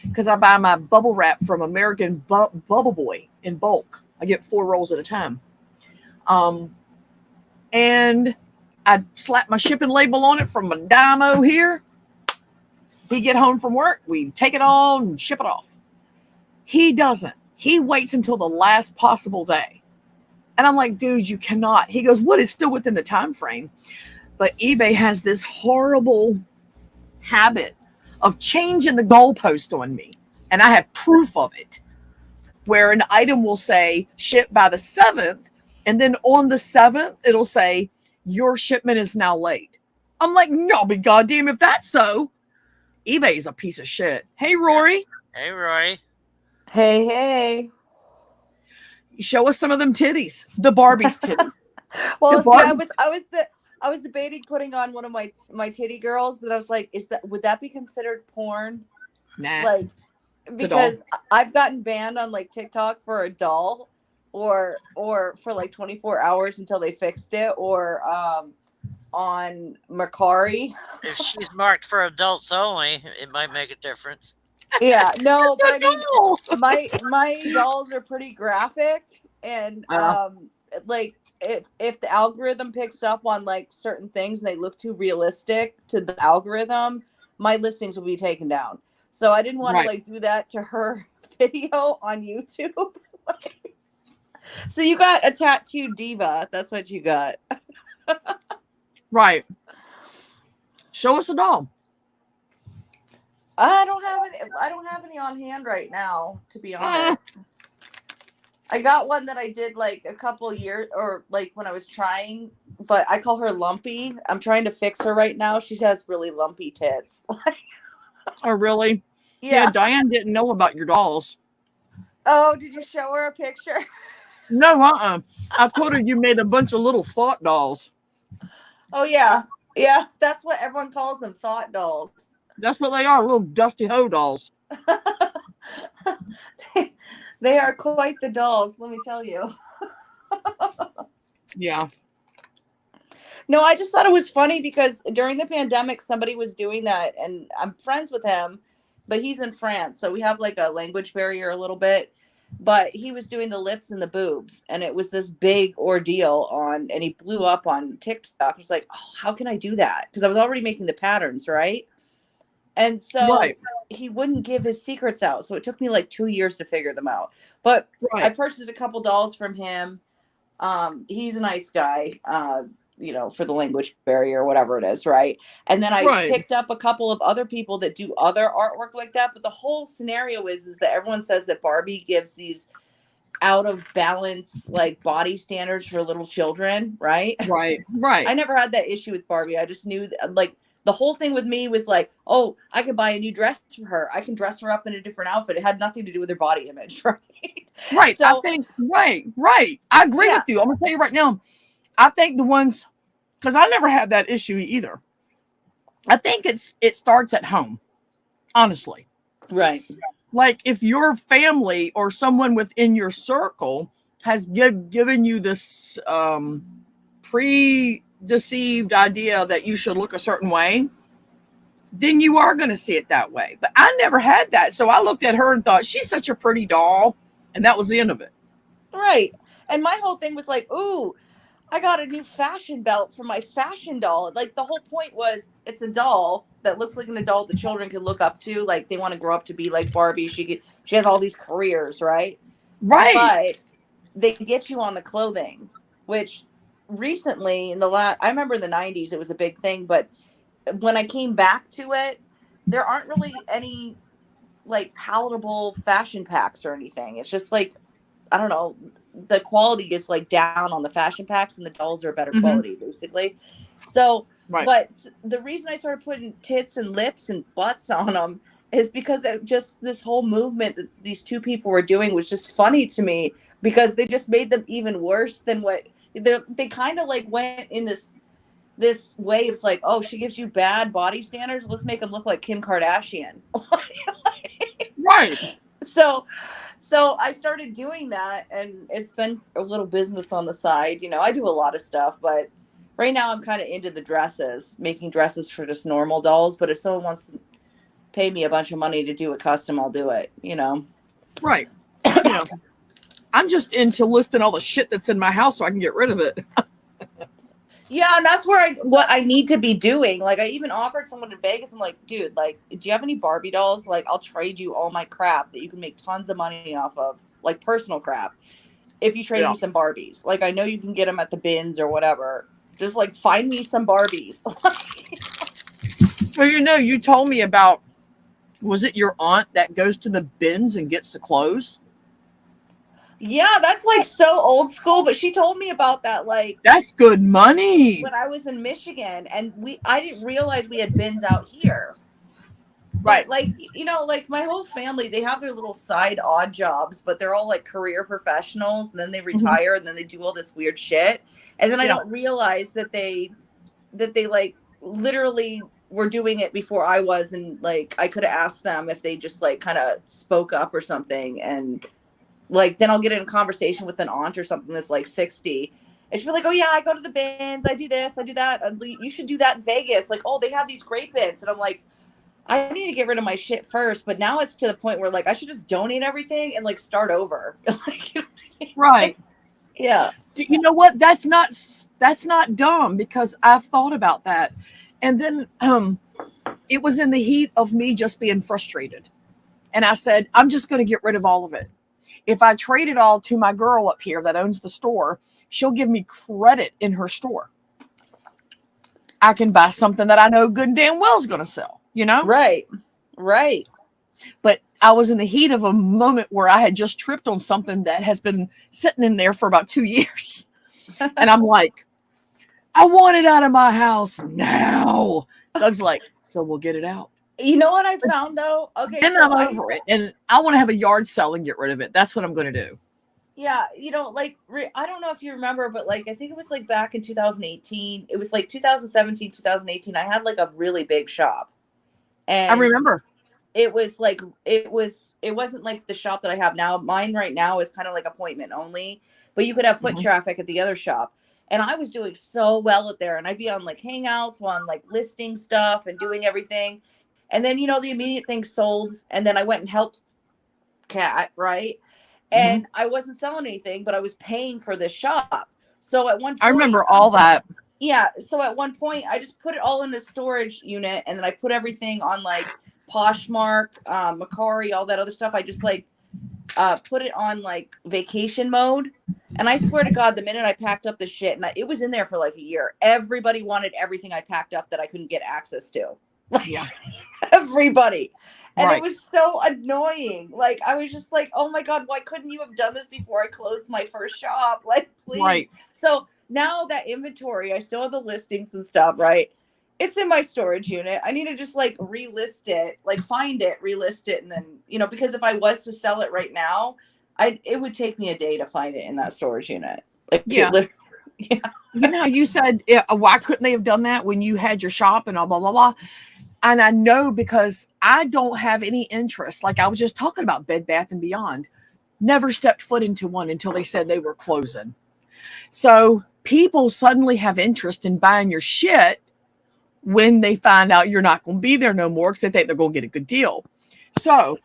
Because I buy my bubble wrap from American Bubble Boy in bulk. I get 4 rolls at a time. And I'd slap my shipping label on it from a Dymo here. He'd get home from work. We'd take it all and ship it off. He doesn't. He waits until the last possible day. And I'm like, dude, you cannot. He goes, what? It's still within the time frame. But eBay has this horrible habit of changing the goalpost on me. And I have proof of it, where an item will say ship by the 7th. And then on the 7th, it'll say your shipment is now late. I'm like, no, but goddamn, if that's so, eBay is a piece of shit. Hey, Rory. Hey, Roy. Hey. Show us some of them titties. The Barbie's titties. Well, The see, I was debating putting on one of my titty girls, but I was like, would that be considered porn? Nah. Like, because I've gotten banned on like TikTok for a doll, or for like 24 hours until they fixed it, or on Mercari. If she's marked for adults only, it might make a difference. Yeah, no, but I mean, my dolls are pretty graphic, and like if the algorithm picks up on like certain things and they look too realistic to the algorithm, my listings will be taken down. So I didn't want to like do that to her video on YouTube. So you got a tattoo diva. That's what you got. Right. Show us a doll. I don't have any on hand right now, to be honest. I got one that I did like a couple years, or like when I was trying, but I call her Lumpy. I'm trying to fix her right now. She has really lumpy tits. Oh, really? Yeah. Diane didn't know about your dolls. Oh, did you show her a picture? No, I told her you made a bunch of little thought dolls. Oh, yeah. Yeah, that's what everyone calls them, thought dolls. That's what they are, little dusty hoe dolls. They are quite the dolls, let me tell you. Yeah. No, I just thought it was funny because during the pandemic, somebody was doing that, and I'm friends with him, but he's in France, so we have like a language barrier a little bit. But he was doing the lips and the boobs, and it was this big ordeal and he blew up on TikTok. I was like, oh, how can I do that? Because I was already making the patterns, right? And so he wouldn't give his secrets out. So it took me like 2 years to figure them out. But I purchased a couple dolls from him. He's a nice guy, for the language barrier or whatever it is, right? And then I picked up a couple of other people that do other artwork like that. But the whole scenario is that everyone says that Barbie gives these out of balance like body standards for little children, right? Right. I never had that issue with Barbie. I just knew that, like, the whole thing with me was like, oh, I could buy a new dress for her. I can dress her up in a different outfit. It had nothing to do with her body image, right? Right. So, I think, right. I agree with you. I'm going to tell you right now, I think the ones, because I never had that issue either. I think it starts at home, honestly. Right. Like if your family or someone within your circle has given you this pre-deceived idea that you should look a certain way, then you are going to see it that way. But I never had that. So I looked at her and thought, she's such a pretty doll. And that was the end of it. Right. And my whole thing was like, ooh, I got a new fashion belt for my fashion doll. Like the whole point was it's a doll that looks like an adult that children can look up to. Like they want to grow up to be like Barbie. She has all these careers, right? Right. But they get you on the clothing, which recently I remember in the 90s, it was a big thing. But when I came back to it, there aren't really any like palatable fashion packs or anything. It's just like, I don't know, the quality is like down on the fashion packs and the dolls are better quality basically. So, but the reason I started putting tits and lips and butts on them is because it just this whole movement that these two people were doing was just funny to me because they just made them even worse than what they kind of like went in this way. It's like, oh, she gives you bad body standards. Let's make them look like Kim Kardashian. Right. So I started doing that, and it's been a little business on the side. I do a lot of stuff, but right now I'm kind of into the dresses, making dresses for just normal dolls. But if someone wants to pay me a bunch of money to do it custom, I'll do it, Right. I'm just into listing all the shit that's in my house so I can get rid of it. Yeah, and that's where what I need to be doing. Like, I even offered someone in Vegas. I'm like, dude, like, do you have any Barbie dolls? Like, I'll trade you all my crap that you can make tons of money off of, like personal crap, if you trade Yeah. me some Barbies. Like, I know you can get them at the bins or whatever. Just like find me some Barbies. Well, you told me about, was it your aunt that goes to the bins and gets the clothes? Yeah, that's like so old school. But she told me about that, like, That's good money. when I was in Michigan, and I didn't realize we had bins out here. Right. But like, like my whole family, they have their little side odd jobs, but they're all like career professionals, and then they retire and then they do all this weird shit. And then I don't realize that they like literally were doing it before I was, and like I could have asked them if they just like kind of spoke up or something. And like then I'll get in a conversation with an aunt or something that's like 60. And she'll be like, oh yeah, I go to the bins, I do this, I do that. You should do that in Vegas. Like, oh, they have these great bins. And I'm like, I need to get rid of my shit first, but now it's to the point where like I should just donate everything and like start over. Right. Yeah. You know what? That's not dumb, because I've thought about that. And then it was in the heat of me just being frustrated. And I said, I'm just going to get rid of all of it. If I trade it all to my girl up here that owns the store, she'll give me credit in her store. I can buy something that I know good and damn well is going to sell, Right. Right. But I was in the heat of a moment where I had just tripped on something that has been sitting in there for about 2 years. And I'm like, I want it out of my house now. Doug's like, so we'll get it out. You know what I found though? Okay. And I'm over it. And I want to have a yard sale and get rid of it. That's what I'm going to do. Yeah. Like, I don't know if you remember, but like, I think it was like back in 2018. It was like 2017, 2018. I had like a really big shop. And I remember. It was like, it wasn't like the shop that I have now. Mine right now is kind of like appointment only, but you could have foot traffic at the other shop. And I was doing so well at there. And I'd be on like Hangouts, on like listing stuff and doing everything. And then, the immediate thing sold. And then I went and helped Kat, right? And I wasn't selling anything, but I was paying for this shop. So at one point, I remember all that. Yeah. So at one point, I just put it all in the storage unit, and then I put everything on like Poshmark, Macari, all that other stuff. I just like put it on like vacation mode. And I swear to God, the minute I packed up the shit, and it was in there for like a year, everybody wanted everything I packed up that I couldn't get access to. Like, everybody. And it was so annoying. Like, I was just like, oh my God, why couldn't you have done this before I closed my first shop? Like, please. Right. So now that inventory, I still have the listings and stuff, right? It's in my storage unit. I need to just like relist it, like find it, relist it. And then, because if I was to sell it right now, it would take me a day to find it in that storage unit. Like, yeah. Yeah. You know how you said, why couldn't they have done that when you had your shop and blah, blah, blah, blah. And I know, because I don't have any interest. Like I was just talking about Bed Bath & Beyond. Never stepped foot into one until they said they were closing. So people suddenly have interest in buying your shit when they find out you're not going to be there no more, because they think they're going to get a good deal. So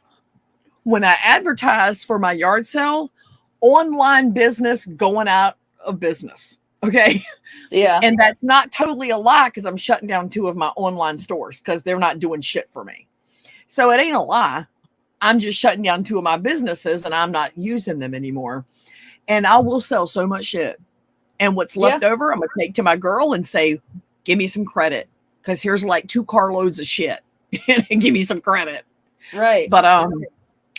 when I advertise for my yard sale, online business going out of business. Okay. Yeah. And that's not totally a lie, because I'm shutting down 2 of my online stores because they're not doing shit for me. So it ain't a lie. I'm just shutting down 2 of my businesses and I'm not using them anymore. And I will sell so much shit. And what's left over, I'm going to take to my girl and say, give me some credit, because here's like 2 carloads of shit and give me some credit. Right. But,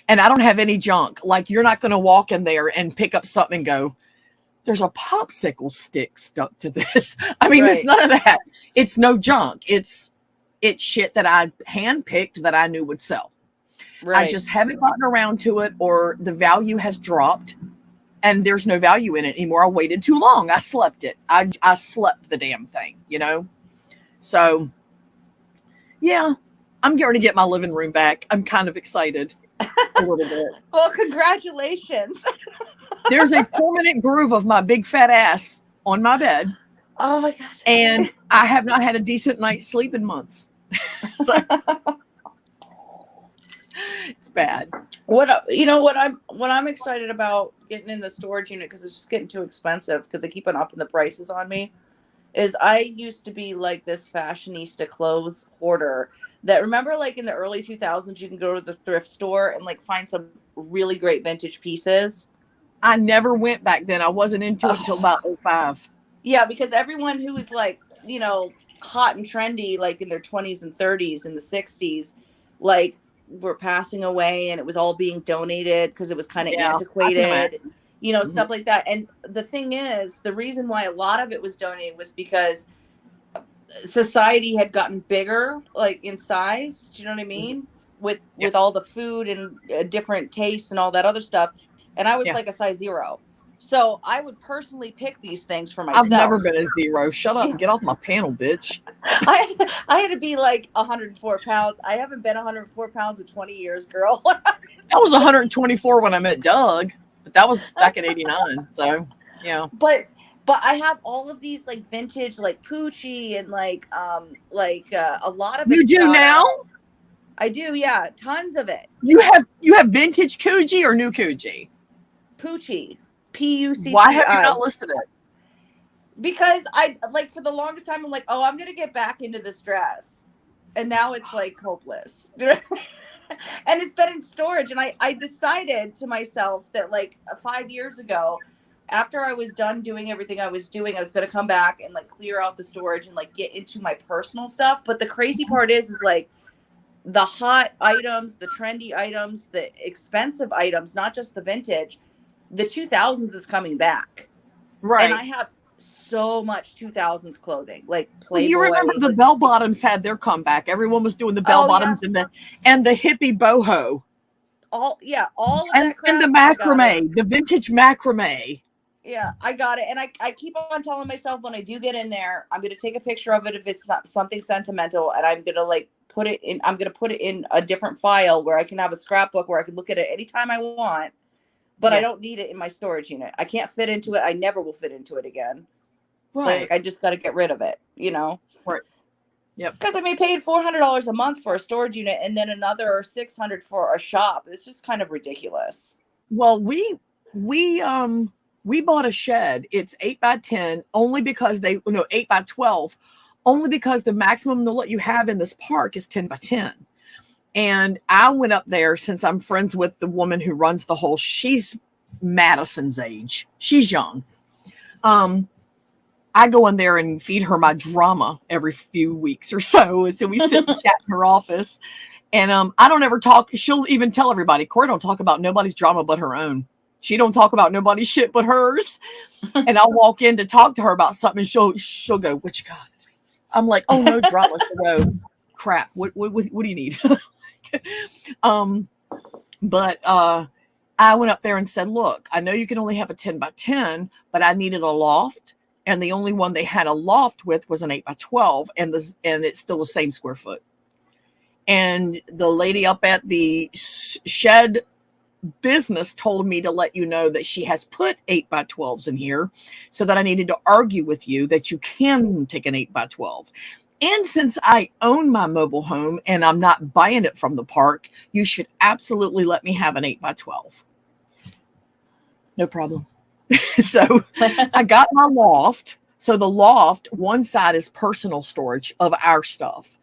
and I don't have any junk. Like, you're not going to walk in there and pick up something and go, there's a popsicle stick stuck to this. I mean, there's none of that. It's no junk. It's shit that I handpicked that I knew would sell. Right. I just haven't gotten around to it, or the value has dropped and there's no value in it anymore. I waited too long. I slept it. I slept the damn thing, So yeah, I'm going to get my living room back. I'm kind of excited a little bit. Well, congratulations. There's a permanent groove of my big fat ass on my bed. Oh my God. And I have not had a decent night's sleep in months. So it's bad. What I'm excited about getting in the storage unit, because it's just getting too expensive, because they keep on upping the prices on me, is I used to be like this fashionista clothes hoarder that, remember, like in the early 2000s, you can go to the thrift store and like find some really great vintage pieces. I never went back then. I wasn't into it until about 05. Yeah, because everyone who was like, you know, hot and trendy, like in their 20s and 30s and the 60s, like were passing away, and it was all being donated because it was kind of Yeah, I can antiquated, imagine. you know, Mhm. stuff like that. And the thing is, the reason why a lot of it was donated was because society had gotten bigger, like in size. Do you know what I mean? With all the food and different tastes and all that other stuff. And I was Yeah. like a size 0. So I would personally pick these things for I've never myself. been a 0. Shut up and get off my panel, bitch. I had to be like 104 pounds. I haven't been 104 pounds in 20 years, girl. I was 124 when I met Doug, but that was back in 89. So, yeah. But I have all of these like vintage, like Poochie and like a lot of You it's do shot now? out. I do, yeah, tons of it. You have vintage Coogee or new Coogee? Poochie, Pucci. Why have you not listed it? Because I like, for the longest time I'm like, oh, I'm gonna get back into this dress, and now it's like hopeless. And it's been in storage, and I decided to myself that like 5 years ago, after I was done doing everything I was doing, I was going to come back and like clear out the storage and like get into my personal stuff. But the crazy part is like the hot items, the trendy items, the expensive items, not just the vintage, the 2000s is coming back. Right. And I have so much 2000s clothing, like Playboy. Well, you remember the bell bottoms had their comeback. Everyone was doing the bell bottoms and the hippie boho. All of that crap. And the macrame, the vintage macrame. Yeah, I got it. And I keep on telling myself, when I do get in there, I'm going to take a picture of it if it's something sentimental, and I'm going to like put it in a different file where I can have a scrapbook where I can look at it anytime I want, but I don't need it in my storage unit. I can't fit into it. I never will fit into it again. Right. Like, I just got to get rid of it, you know? Right. Yep. Because I paid $400 a month for a storage unit and then another $600 for a shop. It's just kind of ridiculous. Well, we bought a shed. It's 8x10 only because 8x12, only because the maximum they'll let you have in this park is 10x10. And I went up there, since I'm friends with the woman who runs the whole, she's Madison's age. She's young. I go in there and feed her my drama every few weeks or so. And so we sit and chat in her office. And I don't ever talk. She'll even tell everybody, Corey don't talk about nobody's drama but her own. She don't talk about nobody's shit but hers. And I'll walk in to talk to her about something, and she'll go, "What you got?" I'm like, "Oh, no drama." She'll go, "Crap. What do you need?" But I went up there and said, "Look, I know you can only have a 10x10, but I needed a loft, and the only one they had a loft with was an 8x12, and it's still the same square foot." And the lady up at the shed business told me to let you know that she has put 8x12s in here, so that I needed to argue with you that you can take an 8x12. And since I own my mobile home and I'm not buying it from the park, you should absolutely let me have an 8x12. No problem. So I got my loft. So the loft, one side is personal storage of our stuff.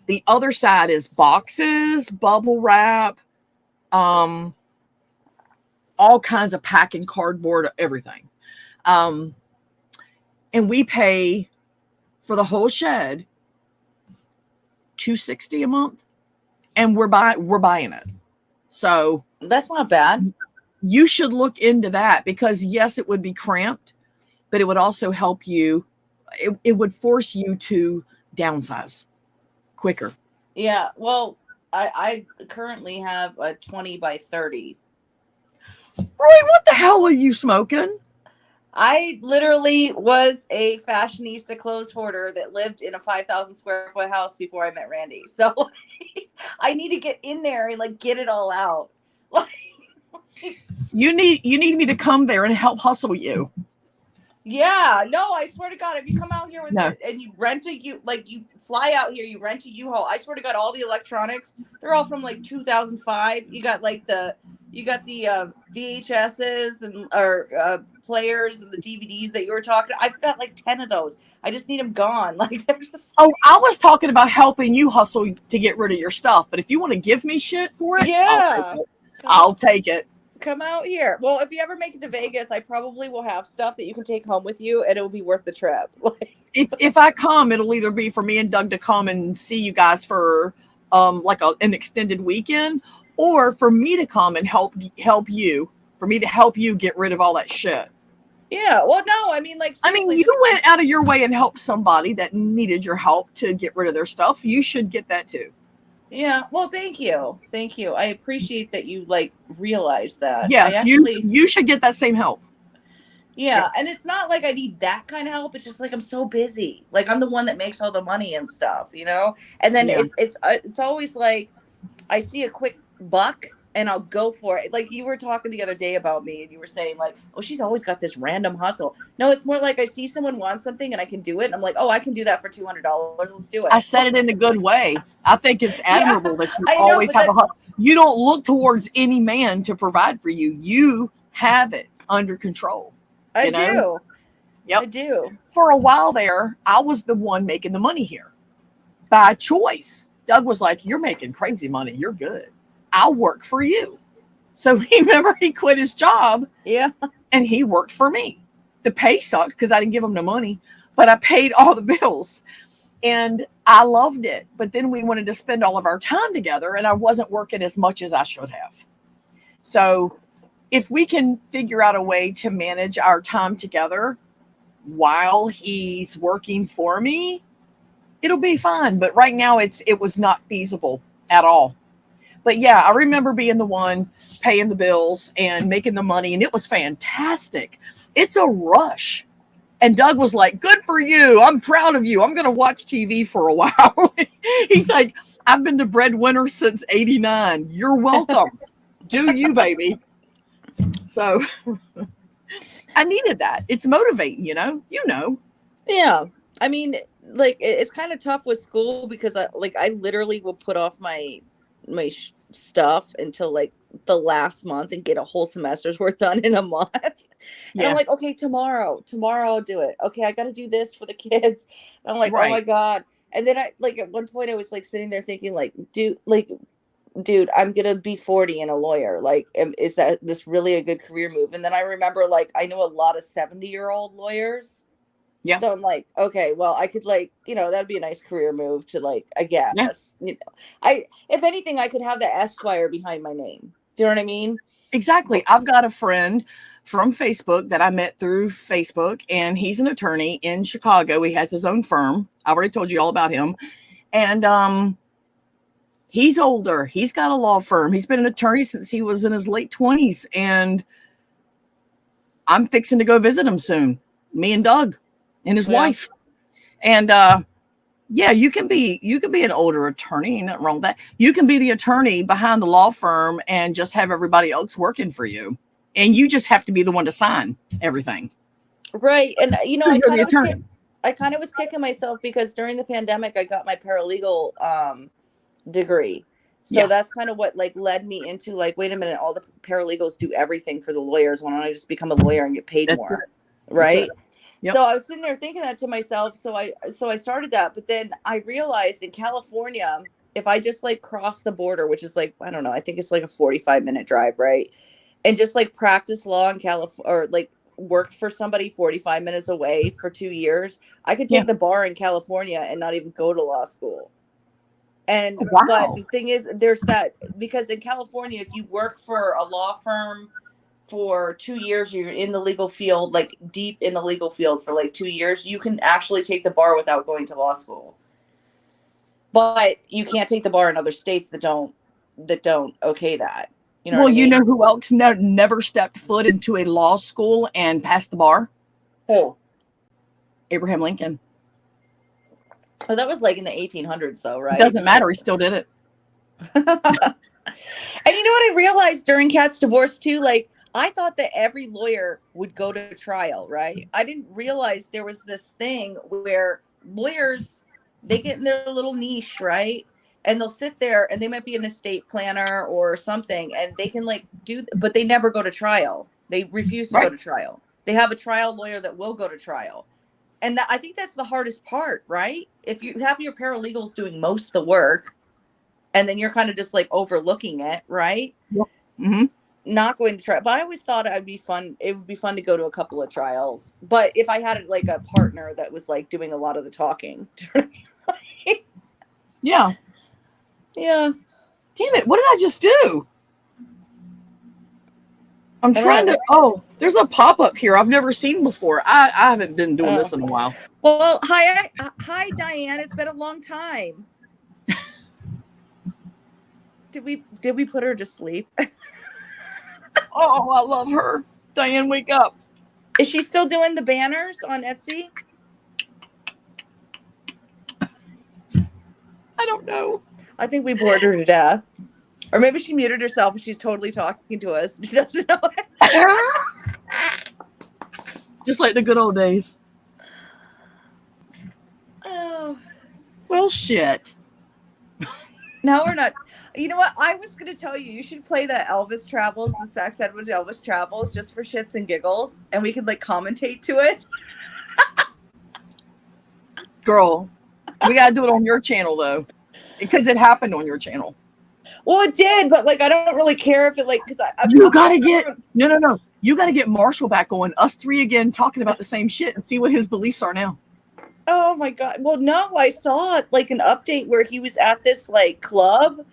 The other side is boxes, bubble wrap, all kinds of packing, cardboard, everything. And we pay for the whole shed $260 a month, and we're buying it. So that's not bad. You should look into that, because yes, it would be cramped, but it would also help you. It would force you to downsize quicker. Yeah. Well, I currently have a 20x30. Roy, what the hell are you smoking? I literally was a fashionista clothes hoarder that lived in a 5,000 square foot house before I met Randy. So I need to get in there and like get it all out. You need me to come there and help hustle you. Yeah, no, I swear to God, if you come out here with it and you rent you fly out here, you rent a U-Haul. I swear to God, all the electronics, they're all from like 2005. You got You got the VHSs and or players and the DVDs that you were talking. I've got like 10 of those. I just need them gone. Like they're just. Oh, I was talking about helping you hustle to get rid of your stuff. But if you want to give me shit for it, Yeah. I'll take it. Come out here. Well, if you ever make it to Vegas, I probably will have stuff that you can take home with you, and it will be worth the trip. If I come, it'll either be for me and Doug to come and see you guys for like an extended weekend, or for me to come and help you. For me to help you get rid of all that shit. Yeah. Well, no, I mean, like, you went out of your way and helped somebody that needed your help to get rid of their stuff. You should get that too. Yeah. Well, thank you. Thank you. I appreciate that you like realize that. Yes, you should get that same help. Yeah. And it's not like I need that kind of help. It's just like I'm so busy. Like I'm the one that makes all the money and stuff, you know? And then it's always like I see a quick buck and I'll go for it. Like you were talking the other day about me and you were saying like, oh, she's always got this random hustle. No, it's more like I see someone wants something and I can do it. And I'm like, oh, I can do that for $200. Let's do it. I said it in a good way. I think it's admirable that you always have a hustle. You don't look towards any man to provide for you. You have it under control. I do. Yep. I do. For a while there, I was the one making the money here by choice. Doug was like, you're making crazy money. You're good. I'll work for you. So he quit his job. Yeah. And he worked for me. The pay sucked because I didn't give him no money, but I paid all the bills and I loved it. But then we wanted to spend all of our time together and I wasn't working as much as I should have. So if we can figure out a way to manage our time together while he's working for me, it'll be fine. But right now it was not feasible at all. But yeah, I remember being the one paying the bills and making the money, and it was fantastic. It's a rush. And Doug was like, good for you. I'm proud of you. I'm going to watch TV for a while. He's like, I've been the breadwinner since 89. You're welcome. Do you, baby. So I needed that. It's motivating, you know. Yeah. I mean, like, it's kind of tough with school because I literally will put off my stuff until like the last month and get a whole semester's worth done in a month. And I'm like, okay, tomorrow I'll do it. Okay, I got to do this for the kids. And I'm like, oh my God. And then I like at one point I was like sitting there thinking like, dude, I'm going to be 40 and a lawyer. Like, is this really a good career move? And then I remember like, I know a lot of 70-year-old lawyers. Yeah. So I'm like, okay, well, I could like, that'd be a nice career move to like, I guess, if anything, I could have the Esquire behind my name. Do you know what I mean? Exactly. I've got a friend from Facebook that I met through Facebook, and he's an attorney in Chicago. He has his own firm. I already told you all about him. And he's older. He's got a law firm. He's been an attorney since he was in his late 20s. And I'm fixing to go visit him soon. Me and Doug and his wife. And you can be an older attorney. Ain't nothing wrong with that. You can be the attorney behind the law firm and just have everybody else working for you. And you just have to be the one to sign everything. Right. And I kind of was kicking myself because during the pandemic, I got my paralegal degree. So that's kind of what like led me into like, wait a minute, all the paralegals do everything for the lawyers. Why don't I just become a lawyer and get paid more? Right. Yep. So I was sitting there thinking that to myself. So I started that, but then I realized in California, if I just like cross the border, which is like, I don't know, I think it's like a 45-minute drive, right? And just like practice law in California or like worked for somebody 45 minutes away for 2 years, I could take the bar in California and not even go to law school. And but the thing is, there's that because in California, if you work for a law firm for 2 years, you're in the legal field, like deep in the legal field for like 2 years, you can actually take the bar without going to law school. But you can't take the bar in other states that don't okay that. You know you know who else never stepped foot into a law school and passed the bar? Who? Abraham Lincoln. Oh, that was like in the 1800s though, right? It doesn't matter. He still did it. And you know what I realized during Kat's divorce too? Like, I thought that every lawyer would go to trial, right? I didn't realize there was this thing where lawyers, they get in their little niche, right? and they'll sit there and they might be an estate planner or something, and they can like but they never go to trial. They refuse to go to trial. They have a trial lawyer that will go to trial. And I think that's the hardest part, right? If you have your paralegals doing most of the work and then you're kind of just like overlooking it, right? Yep. Mm-hmm. Not going to try, but I always thought it would be fun. It would be fun to go to a couple of trials. But if I had like a partner that was like doing a lot of the talking. Yeah. Yeah. Damn it. What did I just do? I'm trying to. Oh, there's a pop-up here I've never seen before. I haven't been doing this in a while. Well, hi, Diane. It's been a long time. Did we put her to sleep? Oh, I love her. Diane, wake up. Is she still doing the banners on Etsy? I don't know. I think we bored her to death. Or maybe she muted herself and she's totally talking to us. She doesn't know it. Just like the good old days. Oh. Well, shit. No, we're not. You know what? I was going to tell you, you should play the Elvis Travels, the Sax Edward Elvis Travels, just for shits and giggles. And we could like commentate to it. Girl, we got to do it on your channel though. Because it happened on your channel. Well, it did, but like I don't really care if it like because you gotta get no. You gotta get Marshall back on, us three again, talking about the same shit and see what his beliefs are now. Oh my god! Well, no, I saw like an update where he was at this like club,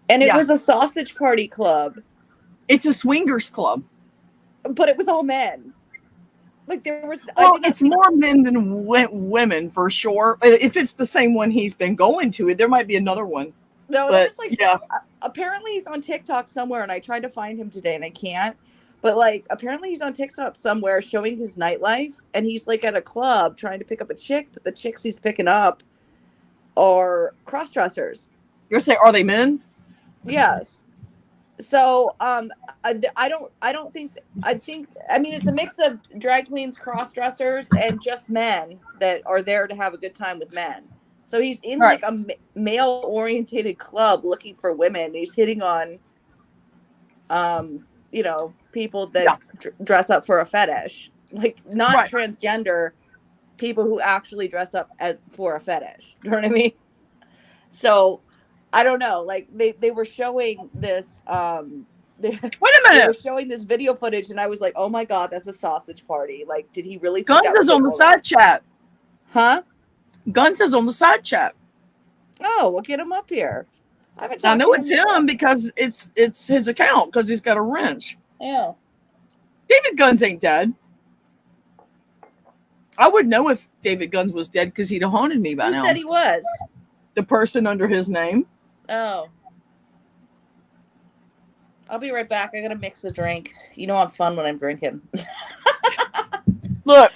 and it was a sausage party club. It's a swingers club, but it was all men. Like there was. Well, it's more men than women for sure. If it's the same one he's been going to, there might be another one. No, but, there's like apparently he's on TikTok somewhere, and I tried to find him today and I can't. But like apparently he's on TikTok somewhere showing his nightlife, and he's like at a club trying to pick up a chick, but the chicks he's picking up are cross-dressers. You're saying, are they men? Yes. So I think it's a mix of drag queens, cross-dressers, and just men that are there to have a good time with men. So he's in like a male-orientated club looking for women. He's hitting on, people that dress up for a fetish, like not transgender people who actually dress up as for a fetish. You know what I mean? So I don't know. Like they were showing this. Wait a minute. They were showing this video footage, and I was like, "Oh my god, that's a sausage party!" Like, did he really? Guns is on the side chat. Huh? Guns is on the side chat. Oh, well, get him up here. I know it's him because it's his account because he's got a wrench. Yeah. David Guns ain't dead. I would know if David Guns was dead because he'd have haunted me by now. Who said he was? The person under his name. Oh. I'll be right back. I gotta mix the drink. You know I'm fun when I'm drinking. Look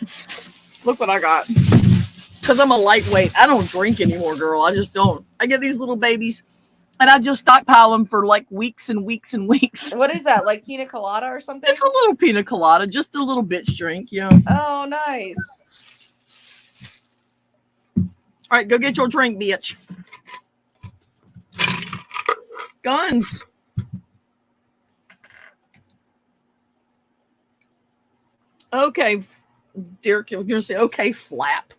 what I got. Because I'm a lightweight. I don't drink anymore, girl. I just don't. I get these little babies, and I just stockpile them for like weeks and weeks and weeks. What is that? Like pina colada or something? It's a little pina colada, just a little bitch drink, Oh, nice. All right, go get your drink, bitch. Guns. Okay, Derek, you're going to say, okay, flap.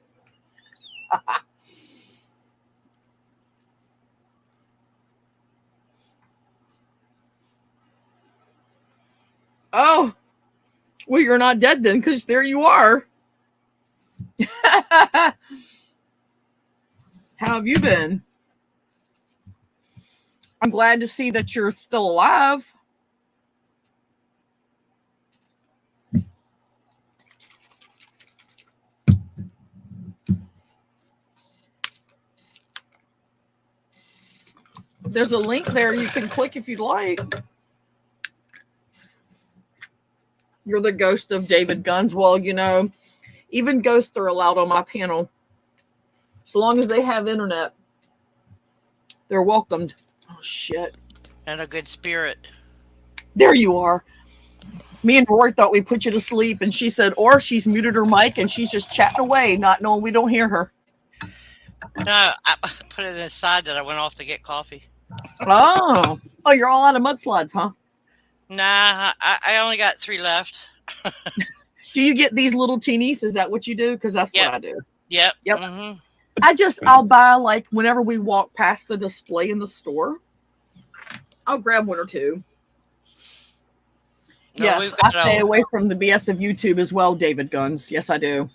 Oh, well, you're not dead then, because there you are. How have you been? I'm glad to see that you're still alive. There's a link there you can click if you'd like. You're the ghost of David Guns. Well, even ghosts are allowed on my panel. So long as they have internet, they're welcomed. Oh, shit. And a good spirit. There you are. Me and Roy thought we put you to sleep, and she said, or she's muted her mic and she's just chatting away, not knowing we don't hear her. No, I put it aside that I went off to get coffee. Oh, you're all out of mudslides, huh? Nah, I only got 3 left. Do you get these little teenies? Is that what you do? Because that's Yep. what I do. Yep. Yep. Mm-hmm. I'll buy, like, whenever we walk past the display in the store, I'll grab 1 or 2. No, Yes, I stay away from the BS of YouTube as well, David Guns. Yes, I do.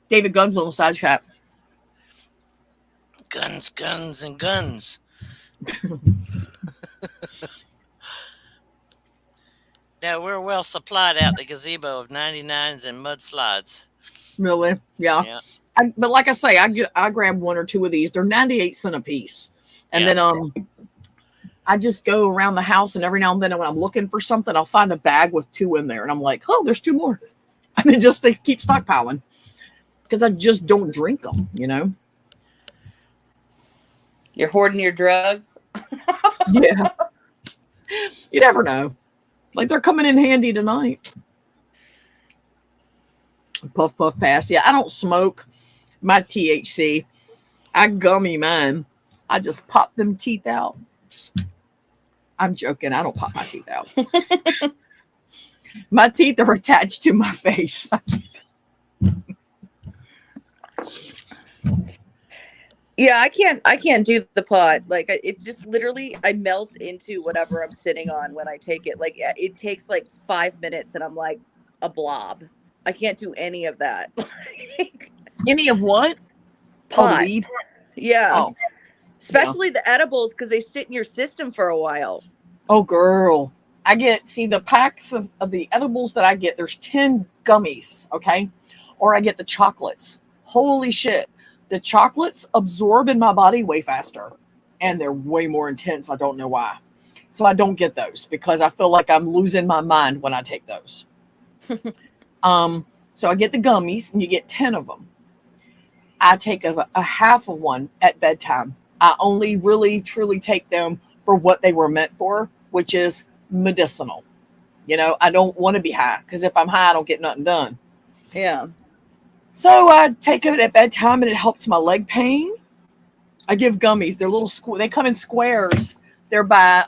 David Guns on the side chat. Guns, guns, and guns. Yeah, we're well supplied out the gazebo of 99s and mudslides. Really? Yeah. But like I say, I grab 1 or 2 of these. They're 98 cents a piece. And then I just go around the house, and every now and then when I'm looking for something, I'll find a bag with 2 in there, and I'm like, oh, there's 2 more. And then they keep stockpiling because I just don't drink them, you know? You're hoarding your drugs? Yeah. You never know. Like, they're coming in handy tonight. Puff, puff, pass. Yeah, I don't smoke my THC. I gummy mine. I just pop them teeth out. I'm joking. I don't pop my teeth out. My teeth are attached to my face. Yeah, I can't do the pot. Like, it just literally, I melt into whatever I'm sitting on when I take it. Like, it takes like 5 minutes and I'm like a blob. I can't do any of that. Any of what? Pot. Oh, weed? Yeah. Oh. Especially the edibles, because they sit in your system for a while. Oh, girl. The packs of the edibles that I get, there's 10 gummies, okay? Or I get the chocolates. Holy shit. The chocolates absorb in my body way faster, and they're way more intense. I don't know why. So I don't get those because I feel like I'm losing my mind when I take those. So I get the gummies, and you get 10 of them. I take a half of one at bedtime. I only really, truly take them for what they were meant for, which is medicinal. You know, I don't want to be high because if I'm high, I don't get nothing done. Yeah. So I take it at bedtime, and it helps my leg pain. I give gummies. They're little they come in squares. They're by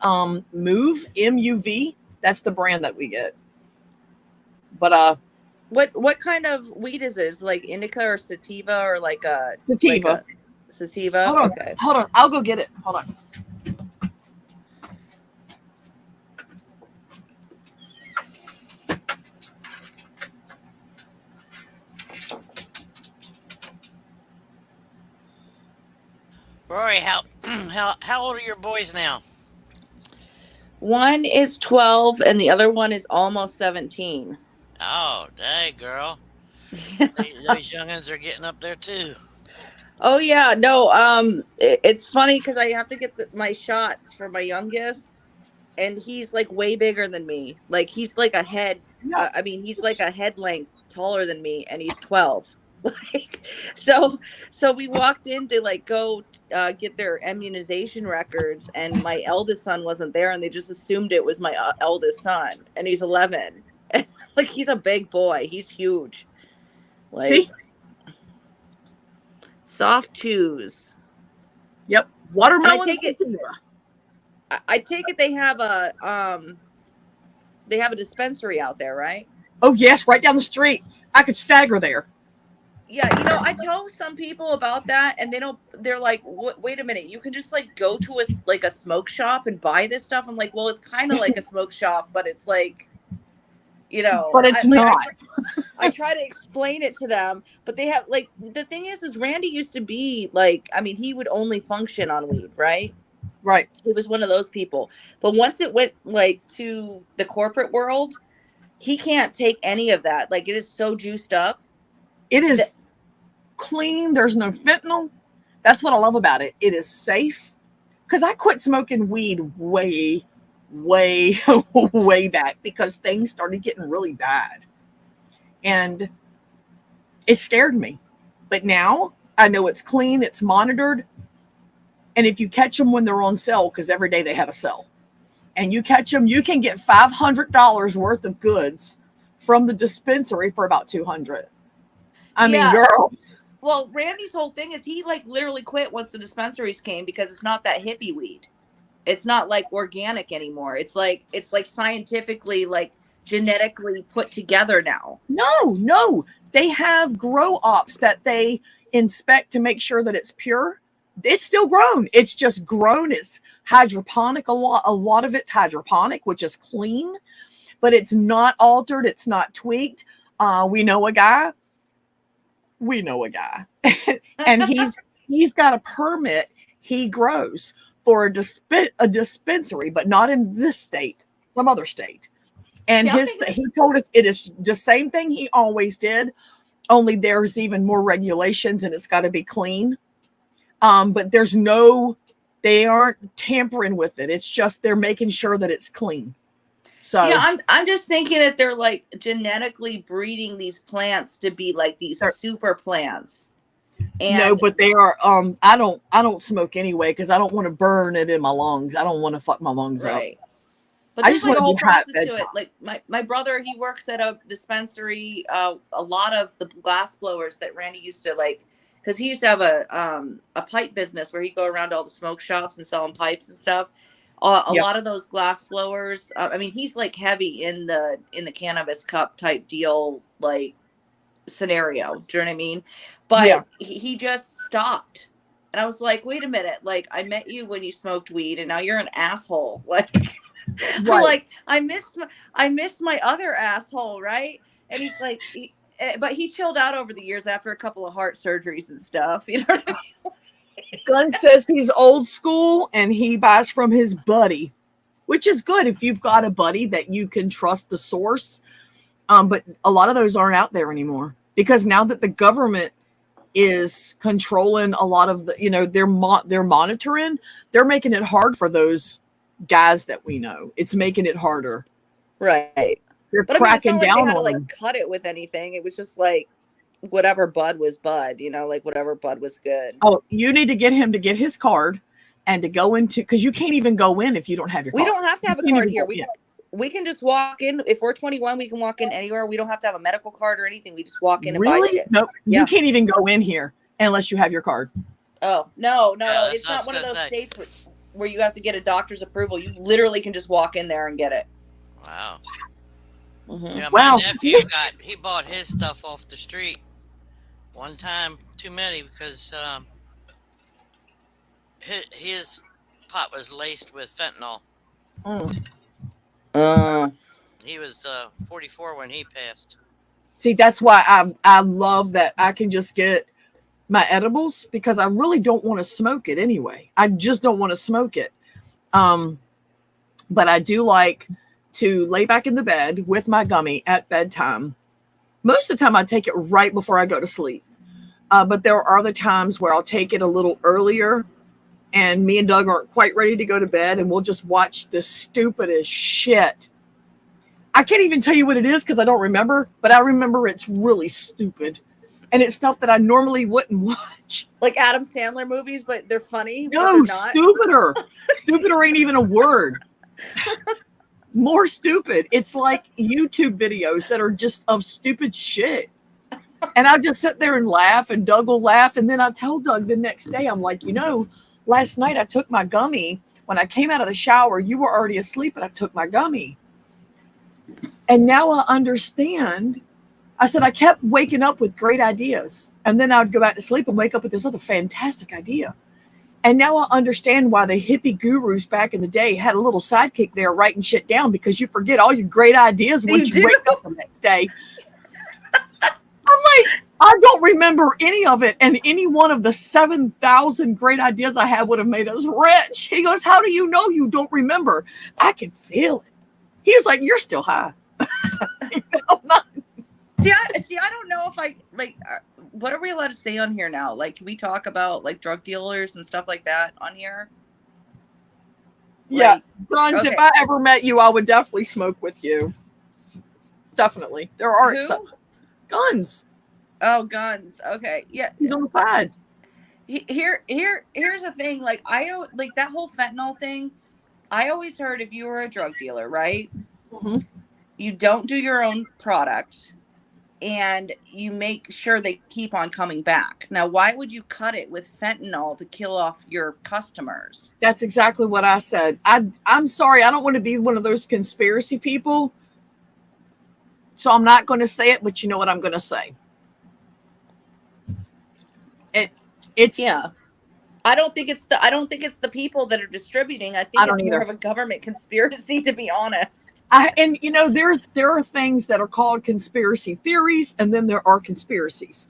Move, MUV. That's the brand that we get. But what kind of weed is this? Like indica or sativa or like a sativa? Like sativa. Hold on. Okay. Hold on. I'll go get it. Hold on. Rory, how old are your boys now? One is 12 and the other one is almost 17. Oh, dang, girl. Those youngins are getting up there too. Oh yeah, no. It's funny because I have to get my shots for my youngest, and he's like way bigger than me. Like he's like a head. I mean, he's like a head length taller than me, and he's 12. Like, so we walked in to like go get their immunization records, and my eldest son wasn't there, and they just assumed it was my eldest son, and he's 11. Like he's a big boy. He's huge. Like, see, soft chews. Yep, watermelon. I take it they have a dispensary out there, right? Oh yes, right down the street. I could stagger there. Yeah, you know, I tell some people about that, and they're like, wait a minute, you can just like go to a smoke shop and buy this stuff. I'm like, well, it's kind of like a smoke shop, but it's like, you know, but it's not. I try to explain it to them, but they have like, the thing is Randy used to be like, I mean, he would only function on weed, right? Right. He was one of those people. But once it went like to the corporate world, he can't take any of that. Like it is so juiced up. It is clean. There's no fentanyl. That's what I love about it. It is safe. Because I quit smoking weed way back because things started getting really bad. And it scared me. But now I know it's clean, it's monitored. And if you catch them when they're on sale, because every day they have a sale, and you catch them, you can get $500 worth of goods from the dispensary for about $200. I mean, girl. well, Randy's whole thing is he like literally quit once the dispensaries came because it's not that hippie weed. It's not like organic anymore. It's like scientifically like genetically put together now. No, they have grow ops that they inspect to make sure that it's pure. It's still grown. It's just grown. It's hydroponic. A lot of it's hydroponic, which is clean, but it's not altered. It's not tweaked. We know a guy, and he's got a permit. He grows for a dispensary, but not in this state, some other state. And he told us it is the same thing he always did, only there's even more regulations and it's got to be clean. But they aren't tampering with it. It's just they're making sure that it's clean. So yeah, I'm just thinking that they're like genetically breeding these plants to be like these super plants. And no, but they are. I don't smoke anyway because I don't want to burn it in my lungs. I don't want to fuck my lungs up. But there's like a whole process to it. Like my brother, he works at a dispensary. A lot of the glass blowers that Randy used to like, because he used to have a pipe business where he'd go around to all the smoke shops and selling pipes and stuff. A lot of those glass blowers. I mean, he's like heavy in the cannabis cup type deal, like scenario. Do you know what I mean? But he just stopped. And I was like, wait a minute. Like, I met you when you smoked weed and now you're an asshole. Like, I'm like, I miss my other asshole. Right. And he's like, but he chilled out over the years after a couple of heart surgeries and stuff. You know what I mean? Gunn says he's old school and he buys from his buddy, which is good if you've got a buddy that you can trust the source. But a lot of those aren't out there anymore because now that the government is controlling a lot of the, they're monitoring, they're making it hard for those guys that we know. It's making it harder. Right. They're but cracking I mean, it's not like down they had on to them. like cut it with anything. It was just like whatever bud was bud, like whatever bud was good. Oh, you need to get him to get his card and to go into, because you can't even go in if you don't have your card. We don't have to have a card here. We can just walk in. If we're 21, we can walk in anywhere. We don't have to have a medical card or anything. We just walk in and buy shit. Nope. Yeah. You can't even go in here unless you have your card. Oh, no. It's not one of those states where you have to get a doctor's approval. You literally can just walk in there and get it. Wow. Mm-hmm. Yeah, my nephew he bought his stuff off the street one time too many because his pot was laced with fentanyl. He was 44 when he passed. See, that's why I love that I can just get my edibles because I really don't want to smoke it anyway. I just don't want to smoke it. But I do like to lay back in the bed with my gummy at bedtime. Most of the time I take it right before I go to sleep. But there are other times where I'll take it a little earlier and me and Doug aren't quite ready to go to bed and we'll just watch the stupidest shit. I can't even tell you what it is because I don't remember, but I remember it's really stupid. And it's stuff that I normally wouldn't watch. Like Adam Sandler movies, but they're funny. No, stupider. Stupider ain't even a word. More stupid. It's like YouTube videos that are just of stupid shit. And I just sit there and laugh and Doug will laugh. And then I tell Doug the next day, I'm like, last night I took my gummy. When I came out of the shower, you were already asleep and I took my gummy. And now I understand. I said, I kept waking up with great ideas. And then I would go back to sleep and wake up with this other fantastic idea. And now I understand why the hippie gurus back in the day had a little sidekick there writing shit down because you forget all your great ideas once you wake up the next day. I'm like, I don't remember any of it. And any one of the 7,000 great ideas I had would have made us rich. He goes, how do you know you don't remember? I can feel it. He was like, you're still high. See, I don't know if I like. What are we allowed to say on here now? Like, can we talk about like drug dealers and stuff like that on here? Yeah, Guns. Okay. If I ever met you, I would definitely smoke with you. Definitely, there are exceptions. Guns. Oh, Guns. Okay, yeah, he's on the side. Here's the thing. Like, like that whole fentanyl thing. I always heard if you were a drug dealer, right? Mm-hmm. You don't do your own product. and you make sure they keep on coming back. Now, why would you cut it with fentanyl to kill off your customers? That's exactly what I said. I'm sorry. I don't want to be one of those conspiracy people. So I'm not going to say it, but you know what I'm going to say. It's yeah. I don't think it's the people that are distributing. I think it's more of a government conspiracy, to be honest. And you know, there are things that are called conspiracy theories, and then there are conspiracies.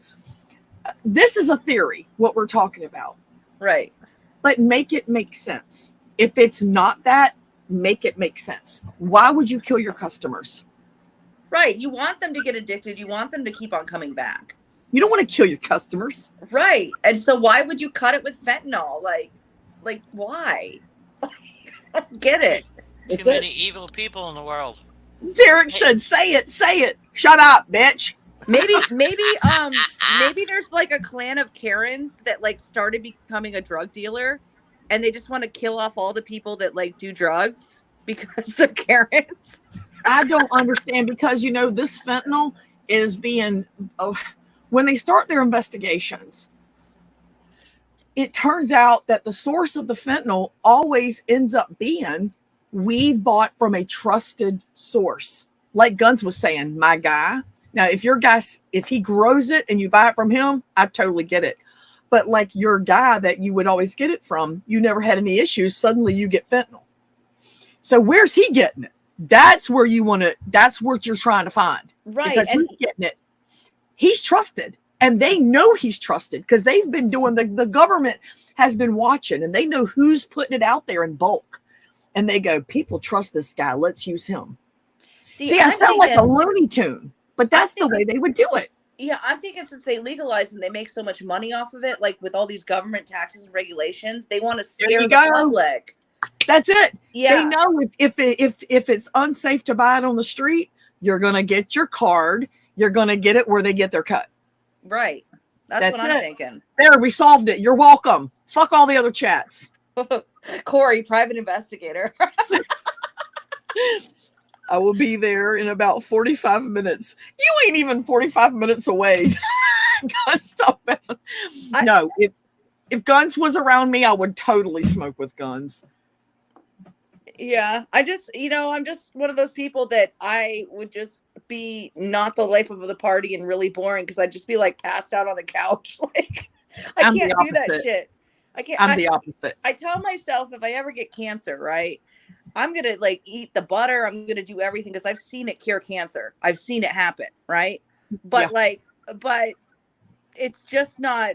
This is a theory, what we're talking about. Right. But make it make sense. If it's not that, make it make sense. Why would you kill your customers? Right. You want them to get addicted. You want them to keep on coming back. You don't want to kill your customers. Right. And so why would you cut it with fentanyl? Like why? I don't get it. Too many evil people in the world. Derek said, say it. Shut up, bitch. Maybe there's like a clan of Karens that like started becoming a drug dealer, and they just want to kill off all the people that like do drugs because they're Karens. I don't understand, because you know this fentanyl is being when they start their investigations, it turns out that the source of the fentanyl always ends up being weed bought from a trusted source. Like Guns was saying, my guy. Now, if he grows it and you buy it from him, I totally get it. But like your guy that you would always get it from, you never had any issues. Suddenly you get fentanyl. So where's he getting it? That's where that's what you're trying to find. Right. Because And he's getting it. He's trusted. And they know he's trusted because they've been doing the government has been watching, and they know who's putting it out there in bulk. And they go, people trust this guy. Let's use him. See, I sound like a Looney Tune, but that's the way they would do it. Yeah, I'm thinking since they legalize and they make so much money off of it, like with all these government taxes and regulations, they want to scare the public. That's it. Yeah. They know if it's unsafe to buy it on the street, you're going to get your card. You're going to get it where they get their cut. Right. That's what I'm thinking. There, we solved it. You're welcome. Fuck all the other chats. Corey, private investigator. I will be there in about 45 minutes. You ain't even 45 minutes away. Guns, no, if Guns was around me, I would totally smoke with Guns. Yeah, I'm just one of those people that I would just be not the life of the party and really boring because I'd just be like passed out on the couch. Like I can't do that shit. I'm the opposite. I tell myself if I ever get cancer, right, I'm going to like eat the butter. I'm going to do everything because I've seen it cure cancer. I've seen it happen. Right. But but it's just not,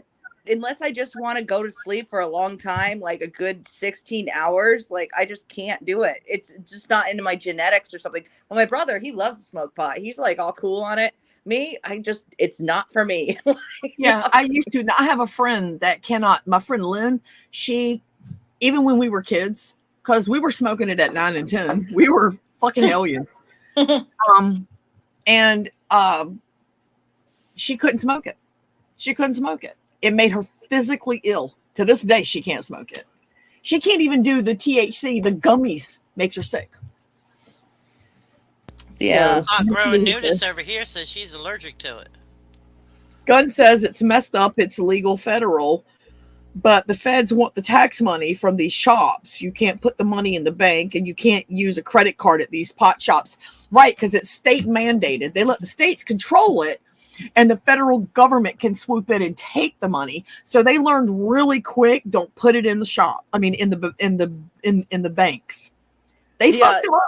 unless I just want to go to sleep for a long time, like a good 16 hours, like I just can't do it. It's just not into my genetics or something. Well, my brother, he loves to smoke pot. He's like all cool on it. Me, it's not for me. Yeah, I used to. I have a friend that cannot, my friend Lynn, she, even when we were kids, because we were smoking it at 9 and 10, we were fucking hellions. She couldn't smoke it. She couldn't smoke it. It made her physically ill. To this day, she can't smoke it. She can't even do the THC, the gummies, makes her sick. Yeah. Hot growing nudist over here says she's allergic to it. Gun says it's messed up. It's legal federal, but the feds want the tax money from these shops. You can't put the money in the bank, and you can't use a credit card at these pot shops. Right, because it's state mandated. They let the states control it, and the federal government can swoop in and take the money. So they learned really quick, don't put it in the shop. I mean, in the banks. They fucked it up.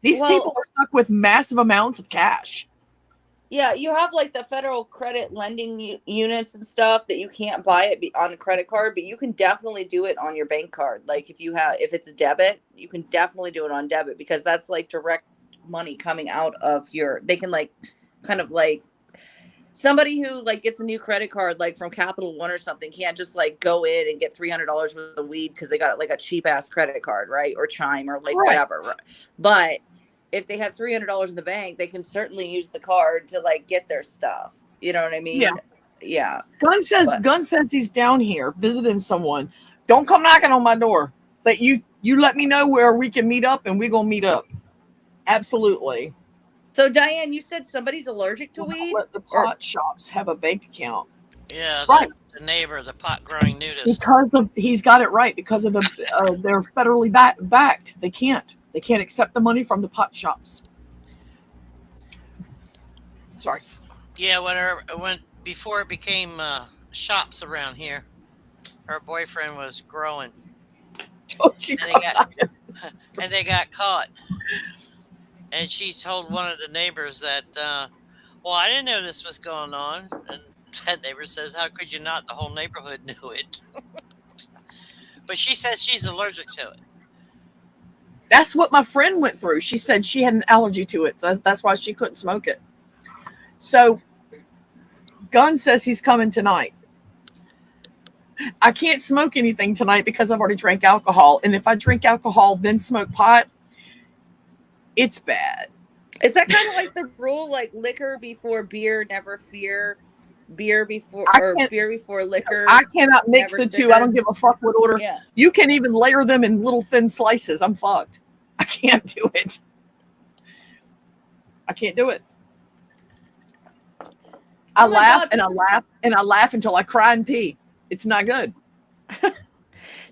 These people are stuck with massive amounts of cash. Yeah, you have like the federal credit lending units and stuff that you can't buy it on a credit card, but you can definitely do it on your bank card. Like if it's a debit, you can definitely do it on debit because that's like direct money coming out of they can like kind of like somebody who like gets a new credit card like from Capital One or something can't just like go in and get $300 worth of weed because they got like a cheap ass credit card, right? Or Chime or like whatever. Right? But if they have $300 in the bank, they can certainly use the card to like get their stuff. You know what I mean? Yeah. Gun says he's down here visiting someone. Don't come knocking on my door, but you let me know where we can meet up, and we're gonna meet up. Absolutely. So Diane, you said somebody's allergic to Will not weed? let the Or pot shops have a bank account. Yeah, Right. the neighbor, the pot growing nudist. Because of he's got it right because of the they're federally backed. They can't accept the money from the pot shops. Sorry. Yeah, when before it became shops around here, her boyfriend was growing, Oh, she and they got caught. And she told one of the neighbors that, well, I didn't know this was going on. And that neighbor says, how could you not? The whole neighborhood knew it. But she says she's allergic to it. That's what my friend went through. She said she had an allergy to it. So that's why she couldn't smoke it. So Gunn says he's coming tonight. I can't smoke anything tonight because I've already drank alcohol. And if I drink alcohol, then smoke pot, it's bad. is that kind of like the rule, like liquor before beer, never fear, beer before liquor? I cannot mix the two. sicker. I don't give a fuck what order. Yeah. You can even layer them in little thin slices. I'm fucked. I can't do it. I can't do it. I laugh and I laugh and I laugh until I cry and pee. It's not good.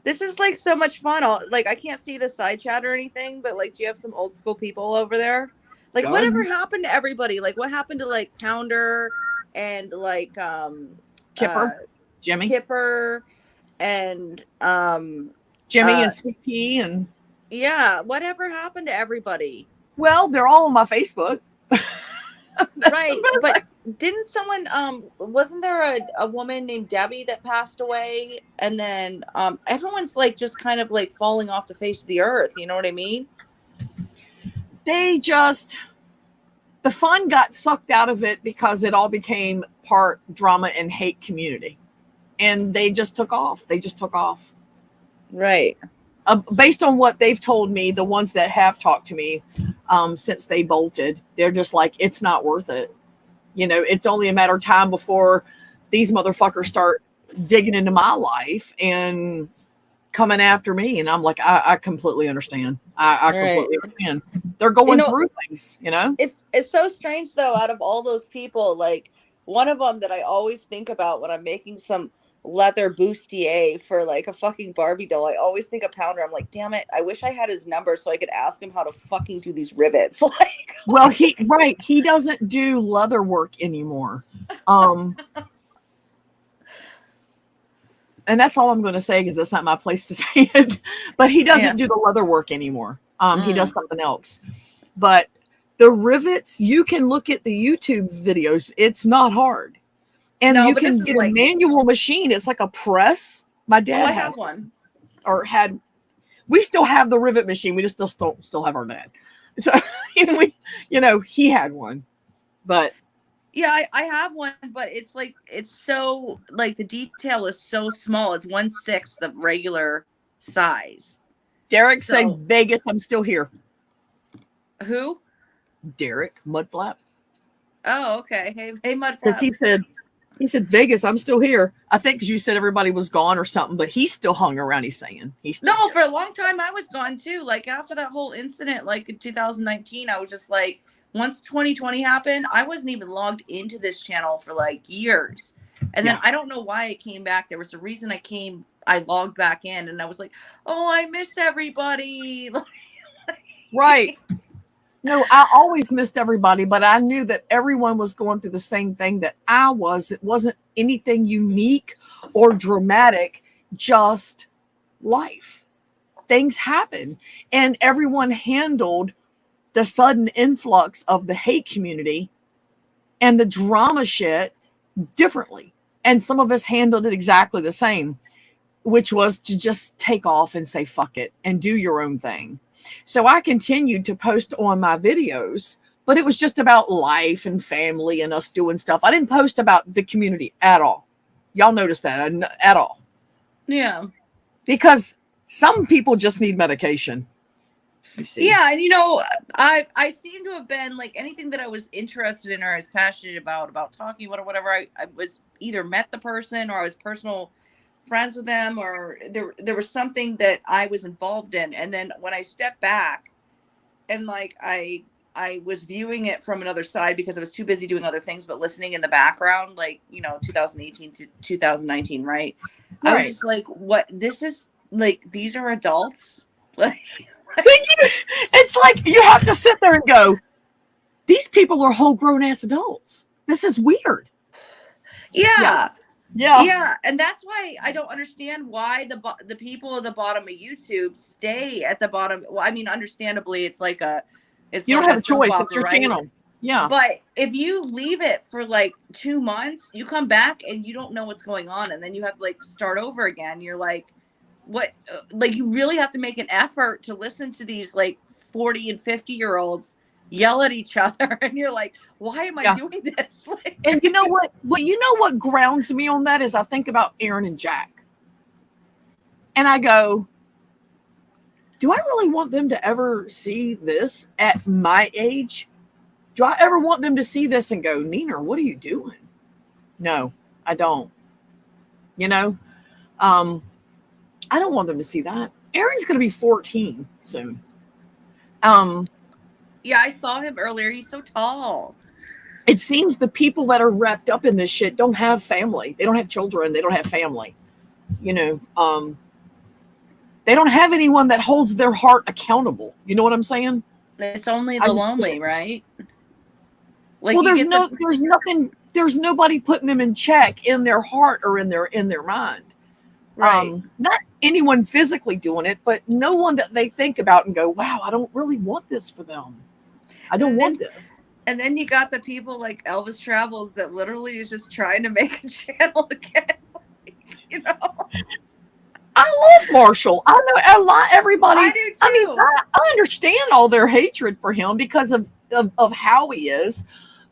This is like so much fun. I can't see the side chat or anything, but like, do you have some old school people over there? Like, Gun. whatever happened to everybody? Like, what happened to like Pounder and like Kipper, Jimmy, Kipper, and Jimmy and Sweet Pea and yeah, whatever happened to everybody? well, they're all on my Facebook. Right, but didn't someone wasn't there a woman named Debbie that passed away, and then everyone's like just kind of like falling off the face of the earth, you know what I mean? The fun got sucked out of it because it all became part drama and hate community, and they just took off. Right. Based on what they've told me, the ones that have talked to me since they bolted, they're just like, it's not worth it. You know, it's only a matter of time before these motherfuckers start digging into my life and coming after me. And I'm like, I completely understand. I completely understand. They're going through things, you know? It's so strange though, out of all those people, like one of them that I always think about when I'm making some leather bustier for like a fucking Barbie doll, I always think of Pounder. I'm like, damn it, I wish I had his number so I could ask him how to fucking do these rivets. Like, well, he doesn't do leather work anymore. And that's all I'm going to say because that's not my place to say it. But he doesn't do the leather work anymore. He does something else. But the rivets, you can look at the YouTube videos. It's not hard. And you can get a manual machine. It's like a press. My dad has one. Or had. We still have the rivet machine. We just still have our dad. So he had one. But yeah, I have one, but it's like it's so like the detail is so small. It's 1/6 the regular size. Derek said, Vegas, I'm still here. Who? Derek Mudflap. Oh, okay. Hey, Mudflap. Because he said, Vegas, I'm still here. I think because you said everybody was gone or something, but he still hung around. He's saying he's still here. For a long time I was gone too. Like after that whole incident, like in 2019, I was just like, once 2020 happened, I wasn't even logged into this channel for like years. And then I don't know why I came back. There was a reason I logged back in and I was like, oh, I miss everybody. Right. No, I always missed everybody, but I knew that everyone was going through the same thing that I was. It wasn't anything unique or dramatic, just life. Things happen. And everyone handled the sudden influx of the hate community and the drama shit differently. And some of us handled it exactly the same, which was to just take off and say, fuck it, and do your own thing. So I continued to post on my videos, but it was just about life and family and us doing stuff. I didn't post about the community at all. Y'all noticed that at all. Yeah. Because some people just need medication. You see. Yeah. And I seem to have been like anything that I was interested in or I was passionate about talking about or whatever. I was either met the person or I was personal friends with them, or there was something that I was involved in. And then when I stepped back and like I I was viewing it from another side because I was too busy doing other things, but listening in the background, like, 2018 to 2019, right? I was Right. just like, what? This is like, these are adults. Like, It's like you have to sit there and go, these people are whole grown ass adults. This is weird. yeah. Yeah. Yeah, and that's why I don't understand why the people at the bottom of YouTube stay at the bottom. Well, I mean, understandably, it's like You don't like have a soap choice. opera, It's your right? channel. Yeah. But if you leave it for like 2 months, you come back and you don't know what's going on, and then you have to like start over again. You're like, what? Like, you really have to make an effort to listen to these like 40 and 50-year-olds yell at each other, and you're like, why am I doing this? Like, and you know what? Well, you know what grounds me on that is I think about Aaron and Jack, and I go, do I really want them to ever see this at my age? Do I ever want them to see this and go, Nina, what are you doing? No, I don't. I don't want them to see that. Aaron's going to be 14 soon. yeah, I saw him earlier. He's so tall. It seems the people that are wrapped up in this shit don't have family. They don't have children. They don't have family. They don't have anyone that holds their heart accountable. You know what I'm saying? It's only the lonely, right? Like, well, there's nothing. There's nobody putting them in check in their heart or in their mind. Right. Not anyone physically doing it, but no one that they think about and go, wow, I don't really want this for them. I don't want this. And then you got the people like Elvis Travels that literally is just trying to make a channel again. I love Marshall. I know a lot. Everybody. I do too. I mean, I understand all their hatred for him because of how he is,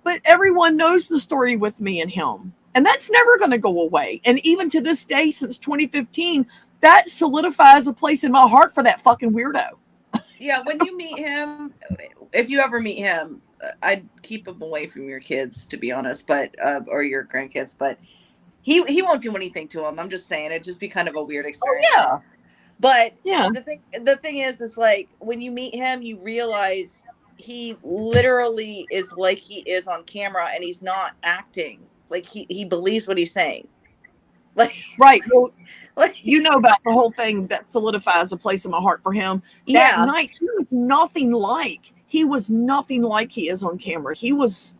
but everyone knows the story with me and him. And that's never going to go away. And even to this day, since 2015, that solidifies a place in my heart for that fucking weirdo. Yeah, when you meet him, if you ever meet him, I'd keep him away from your kids, to be honest, but or your grandkids. But he won't do anything to him. I'm just saying, it'd just be kind of a weird experience. Oh, yeah. But yeah, the thing is like when you meet him, you realize he literally is like he is on camera, and he's not acting. Like he believes what he's saying. Like, right. Well, you know about the whole thing that solidifies a place in my heart for him. That night, he was nothing like he is on camera. He was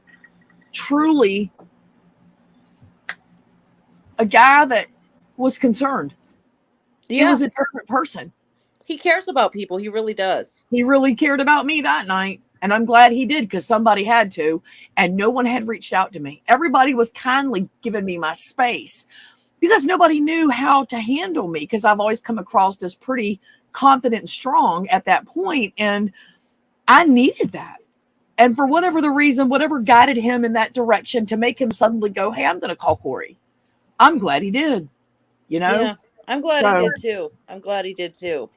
truly a guy that was concerned. He was a different person. He cares about people. He really does. He really cared about me that night. And I'm glad he did, because somebody had to, and no one had reached out to me. Everybody was kindly giving me my space because nobody knew how to handle me, because I've always come across as pretty confident and strong at that point, and I needed that. And for whatever the reason, whatever guided him in that direction to make him suddenly go, hey, I'm going to call Corey. I'm glad he did, Yeah, I'm glad he did too.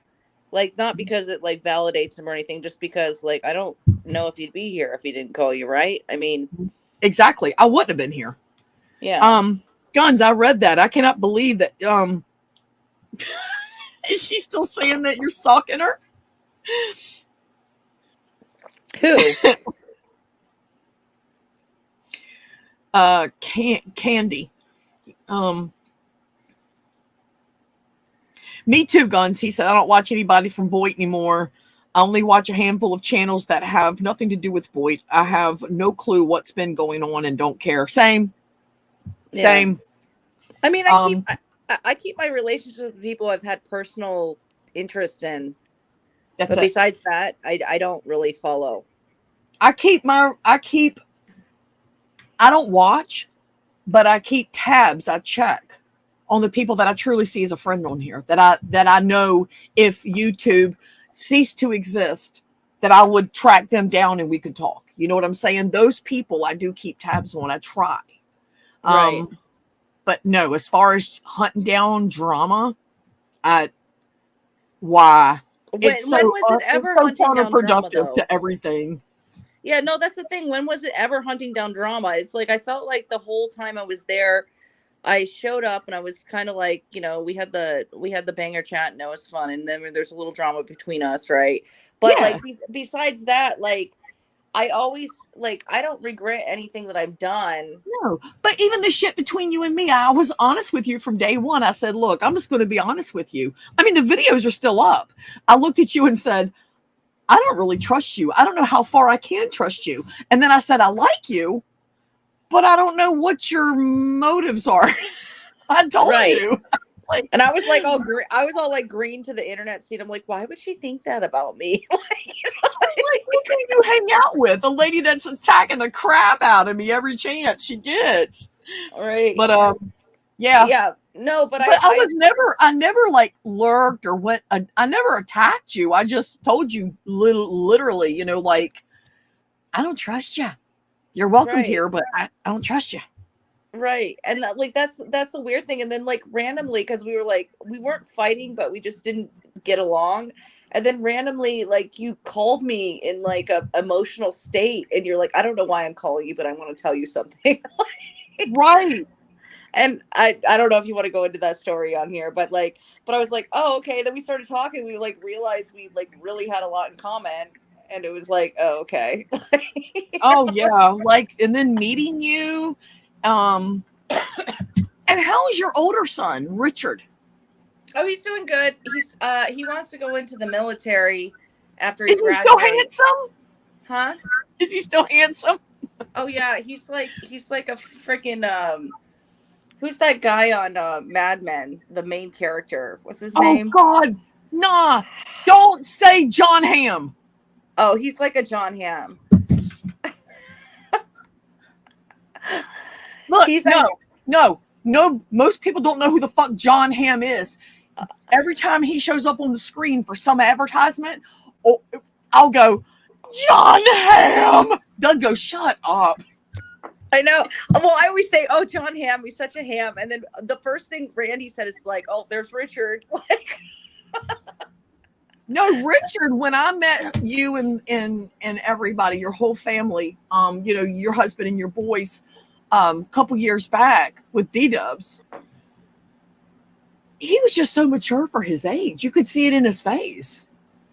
Like, not because it like validates him or anything, just because like I don't know if he'd be here if he didn't call you, right? I mean, exactly. I wouldn't have been here. Yeah. Guns, I read that. I cannot believe that. Is she still saying that you're stalking her? Who? Candy. Me too, Guns. He said, I don't watch anybody from Boyd anymore. I only watch a handful of channels that have nothing to do with Boyd. I have no clue what's been going on and don't care. Same. I mean, I keep my relationships with people I've had personal interest in. But besides that, I don't really follow. I don't watch, but I keep tabs. I check on the people that I truly see as a friend on here, that I know if YouTube ceased to exist, that I would track them down and we could talk. You know what I'm saying? Those people I do keep tabs on. I try. Right. But no, as far as hunting down drama, why? When was it ever hunting down drama, though? To everything. Yeah, no, that's the thing. When was it ever hunting down drama? It's like I felt like the whole time I was there, I showed up and I was kind of like, we had the banger chat and it was fun, and then there's a little drama between us, right? But like besides that, like I always like, I don't regret anything that I've done. No, but even the shit between you and me, I was honest with you from day one. I said, look, I'm just going to be honest with you. I mean, the videos are still up. I looked at you and said, I don't really trust you. I don't know how far I can trust you. And then I said, I like you, but I don't know what your motives are. I told Right. you. Like, And I was like, I was all like green to the internet scene. I'm like, why would she think that about me? like, look who you hang out with. A lady that's attacking the crap out of me every chance she gets. Right. But yeah. Yeah. No, but I never like lurked or went. I never attacked you. I just told you literally, you know, like, I don't trust you. You're welcome Right. here, but I don't trust you. Right. And that, like, that's the weird thing. And then like randomly, because we weren't fighting, but we just didn't get along. And then randomly, like, you called me in like a emotional state, and you're like, I don't know why I'm calling you, but I want to tell you something. Right. And I don't know if you want to go into that story on here, but I was like, oh, okay. Then we started talking. We like realized we like really had a lot in common. And it was like, oh, okay. Oh yeah. Like, and then meeting you. And how is your older son, Richard? Oh, he's doing good. He wants to go into the military after he Is he graduates. still handsome? Huh? Is he still handsome? Oh yeah, he's like a freaking who's that guy on Mad Men, the main character? What's his name? Oh God, nah! Don't say John Hamm. Oh, he's like a John Hamm. Look, no. Most people don't know who the fuck John Hamm is. Every time he shows up on the screen for some advertisement, I'll go, John Hamm. Doug goes, shut up. I know. Well, I always say, "Oh, John Hamm, he's such a ham," and then the first thing Randy said is like, "Oh, there's Richard." Like, no, Richard. When I met you and everybody, your whole family, you know, your husband and your boys, couple years back with D-Dubs, he was just so mature for his age. You could see it in his face.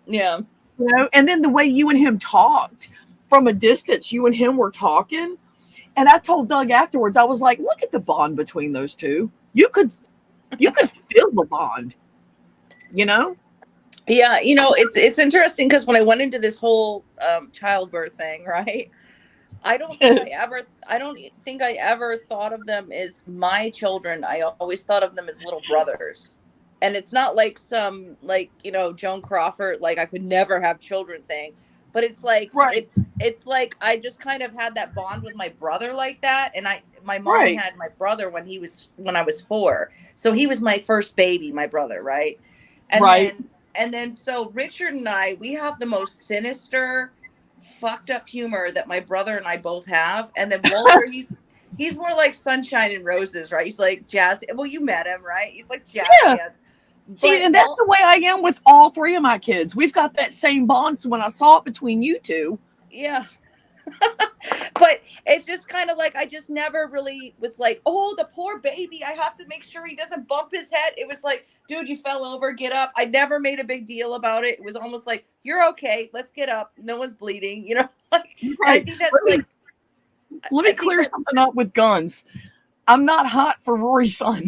yeah. You know, and then the way you and him talked from a distance, you and him were talking. And I told Doug afterwards, I was like, look at the bond between those two. You could feel the bond, you know? Yeah, you know, it's interesting because when I went into this whole childbirth thing, right? I don't think I ever thought of them as my children. I always thought of them as little brothers. And it's not like some, like, you know, Joan Crawford, like I could never have children thing. But it's like, right. it's like I just kind of had that bond with my brother like that. And my mom right. had my brother when I was 4. So he was my first baby, my brother, right? And right. then so Richard and I, we have the most sinister, fucked up humor that my brother and I both have. And then Walter, he's more like sunshine and roses, right? He's like jazz. Well, you met him, right? He's like jazz hands. See, and that's the way I am with all 3 of my kids. We've got that same bond. So when I saw it between you two. Yeah. But it's just kind of like, I just never really was like, oh, the poor baby, I have to make sure he doesn't bump his head. It was like, dude, you fell over, get up. I never made a big deal about it. It was almost like, you're okay, let's get up. No one's bleeding, you know? Like, right. I think that's let me clear something up with guns. I'm not hot for Rory's son.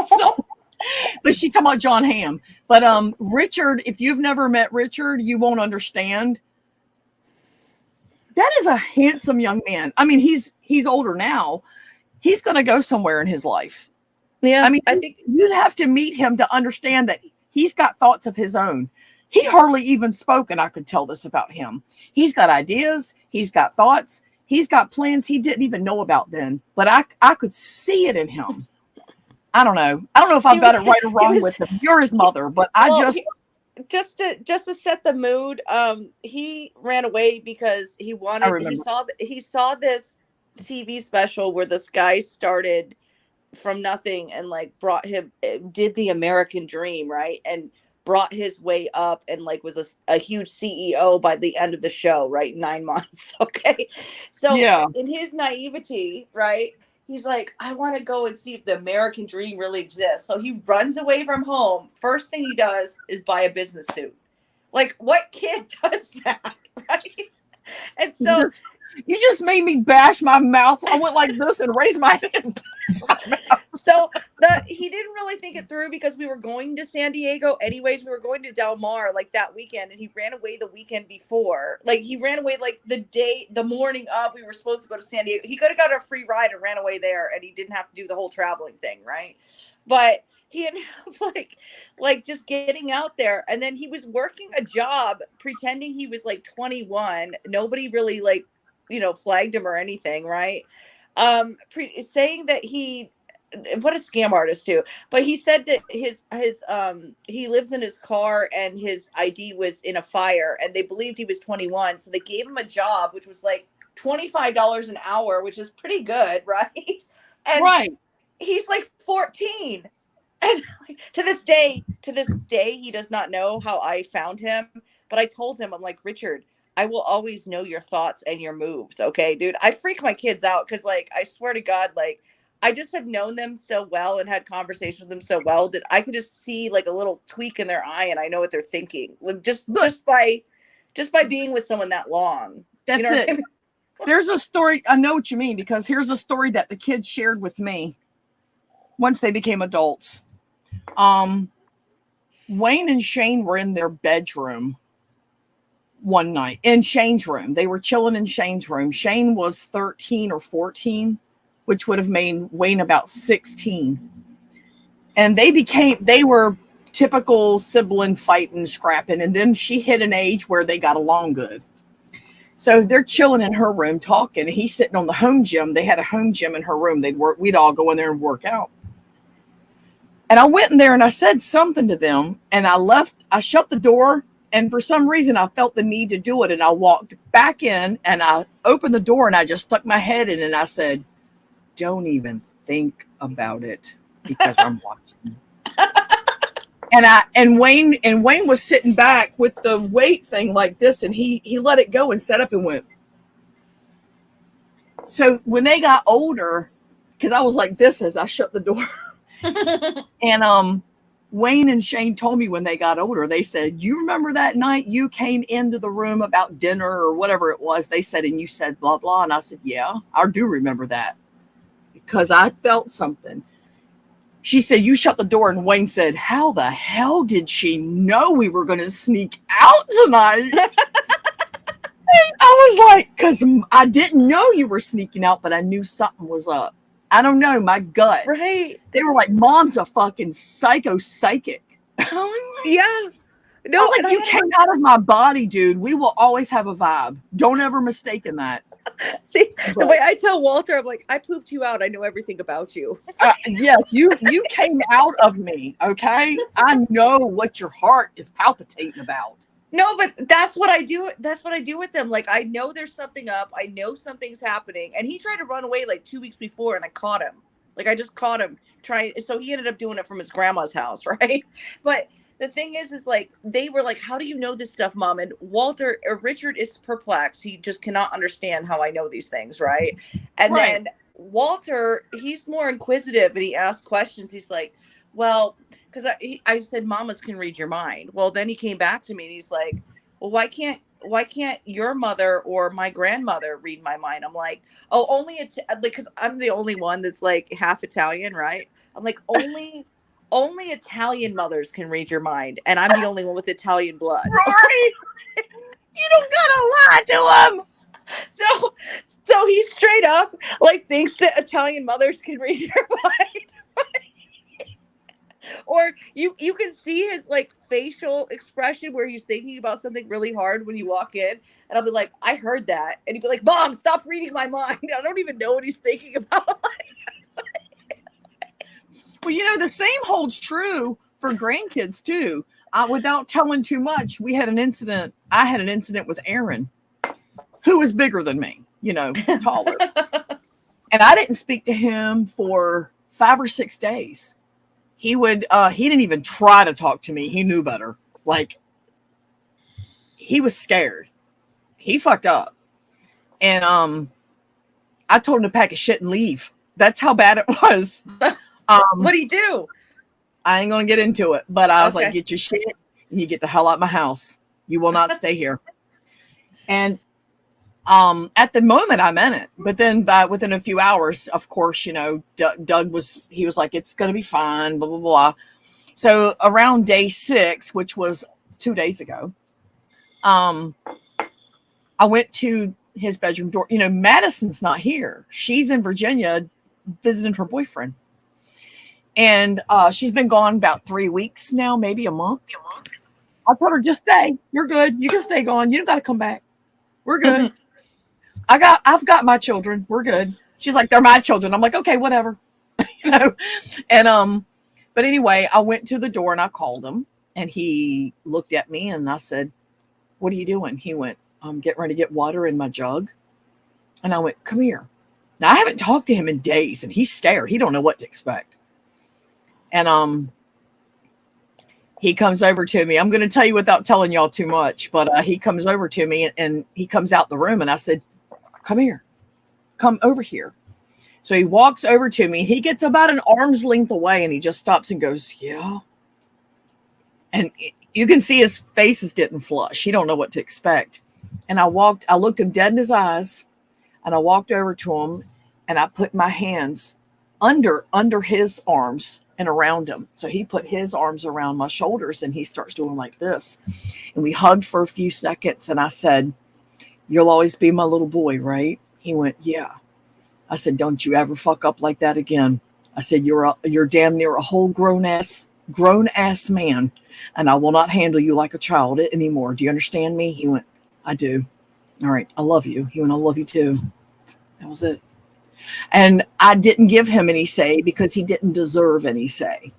So, but she talking about John Hamm. But Richard, if you've never met Richard, you won't understand. That is a handsome young man. I mean, he's older now. He's going to go somewhere in his life. Yeah. I mean, I think you'd have to meet him to understand that he's got thoughts of his own. He hardly even spoke, and I could tell this about him. He's got ideas. He's got thoughts. He's got plans he didn't even know about then. But I could see it in him. I don't know. I don't know if I've got it right or wrong with him. You're his mother, but just to set the mood, he ran away because he saw this TV special where this guy started from nothing and like did the American dream, right? And brought his way up and like was a huge CEO by the end of the show, right? 9 months. Okay. So in his naivety, right? He's like, I want to go and see if the American dream really exists. So he runs away from home. First thing he does is buy a business suit. Like, what kid does that, right? And so you just made me bash my mouth. I went like this and raised my hand. So he didn't really think it through because we were going to San Diego anyways. We were going to Del Mar like that weekend, and he ran away the weekend before. Like he ran away like the morning of we were supposed to go to San Diego. He could have got a free ride and ran away there, and he didn't have to do the whole traveling thing, right? But he ended up like just getting out there, and then he was working a job pretending he was like 21. Nobody really flagged him or anything, right? Saying that what a scam artist too. But he said that his he lives in his car and his ID was in a fire, and they believed he was 21, so they gave him a job which was like $25 an hour, which is pretty good, right? And right. He's like 14. And to this day, he does not know how I found him. But I told him, I'm like, Richard, I will always know your thoughts and your moves. Okay, dude. I freak my kids out because, like, I swear to God, like, I just have known them so well and had conversations with them so well that I can just see like a little tweak in their eye and I know what they're thinking. Like, just by being with someone that long. That's it. I mean? There's a story. I know what you mean, because here's a story that the kids shared with me once they became adults. Wayne and Shane were in their bedroom one night in Shane's room. They were chilling in Shane's room. Shane was 13 or 14, which would have made Wayne about 16. And they were typical sibling fighting, scrapping. And then she hit an age where they got along good. So they're chilling in her room talking. And he's sitting on the home gym. They had a home gym in her room. We'd all go in there and work out. And I went in there and I said something to them, and I shut the door, and for some reason I felt the need to do it. And I walked back in and I opened the door and I just stuck my head in and I said, don't even think about it because I'm watching. And Wayne was sitting back with the weight thing like this, and he let it go and sat up and went. So when they got older, because I was like this as I shut the door. And Wayne and Shane told me when they got older, they said, you remember that night you came into the room about dinner or whatever it was? They said, and you said blah, blah. And I said, yeah, I do remember that because I felt something. She said, you shut the door. And Wayne said, how the hell did she know we were going to sneak out tonight? And I was like, because I didn't know you were sneaking out, but I knew something was up. I don't know, my gut. Right. They were like, Mom's a fucking psychic. Yeah. No, I was like, you came out of my body, dude. We will always have a vibe. Don't ever mistake in that. See, the way I tell Walter, I'm like, I pooped you out. I know everything about you. Yes, you came out of me, okay? I know what your heart is palpitating about. No, but that's what I do. That's what I do with them. Like, I know there's something up. I know something's happening. And he tried to run away like 2 weeks before, and I caught him. Like, I just caught him trying. So he ended up doing it from his grandma's house, right? But the thing is like, they were like, how do you know this stuff, Mom? And Richard is perplexed. He just cannot understand how I know these things, right? And then Walter, he's more inquisitive, and he asks questions. He's like, well, because I said mamas can read your mind. Well, then he came back to me and he's like, well, why can't your mother or my grandmother read my mind? I'm like, oh, only it's like, because I'm the only one that's like half Italian, right? I'm like, only Italian mothers can read your mind, and I'm the only one with Italian blood. Right? You don't gotta lie to him. So he straight up like thinks that Italian mothers can read your mind. Or you can see his like facial expression where he's thinking about something really hard when you walk in, and I'll be like, I heard that, and he'd be like, Mom, stop reading my mind. I don't even know what he's thinking about. Well, you know, the same holds true for grandkids too. Without telling too much, I had an incident with Aaron, who was bigger than me, you know, taller. And I didn't speak to him for 5 or 6 days. He didn't even try to talk to me. He knew better. Like, he was scared. He fucked up. And I told him to pack his shit and leave. That's how bad it was. What'd he do? I ain't going to get into it, but I was like, get your shit and you get the hell out of my house. You will not stay here. And At the moment, I'm in it, but then within a few hours, of course, Doug was like, it's going to be fine, blah blah blah. So around day 6, which was 2 days ago, I went to his bedroom door. Madison's not here; she's in Virginia visiting her boyfriend, and she's been gone about 3 weeks now, maybe a month. I told her, just stay. You're good. You can stay gone. You don't got to come back. We're good. I've got my children. We're good. She's like, they're my children. I'm like, okay, whatever. And but anyway, I went to the door and I called him, and he looked at me and I said, what are you doing? He went, I'm getting ready to get water in my jug. And I went, come here. Now I haven't talked to him in days, and he's scared. He don't know what to expect. And he comes over to me. I'm going to tell you without telling y'all too much, but he comes over to me and he comes out the room, and I said, come here, come over here. So he walks over to me. He gets about an arm's length away, and he just stops and goes, yeah. And you can see his face is getting flushed. He don't know what to expect. And I looked him dead in his eyes, and I walked over to him, and I put my hands under his arms and around him. So he put his arms around my shoulders, and he starts doing like this. And we hugged for a few seconds, and I said, you'll always be my little boy, right? He went, yeah. I said, don't you ever fuck up like that again. I said, you're damn near a whole grown ass man, and I will not handle you like a child anymore. Do you understand me? He went, I do. All right. I love you. He went, I love you too. That was it. And I didn't give him any say because he didn't deserve any say.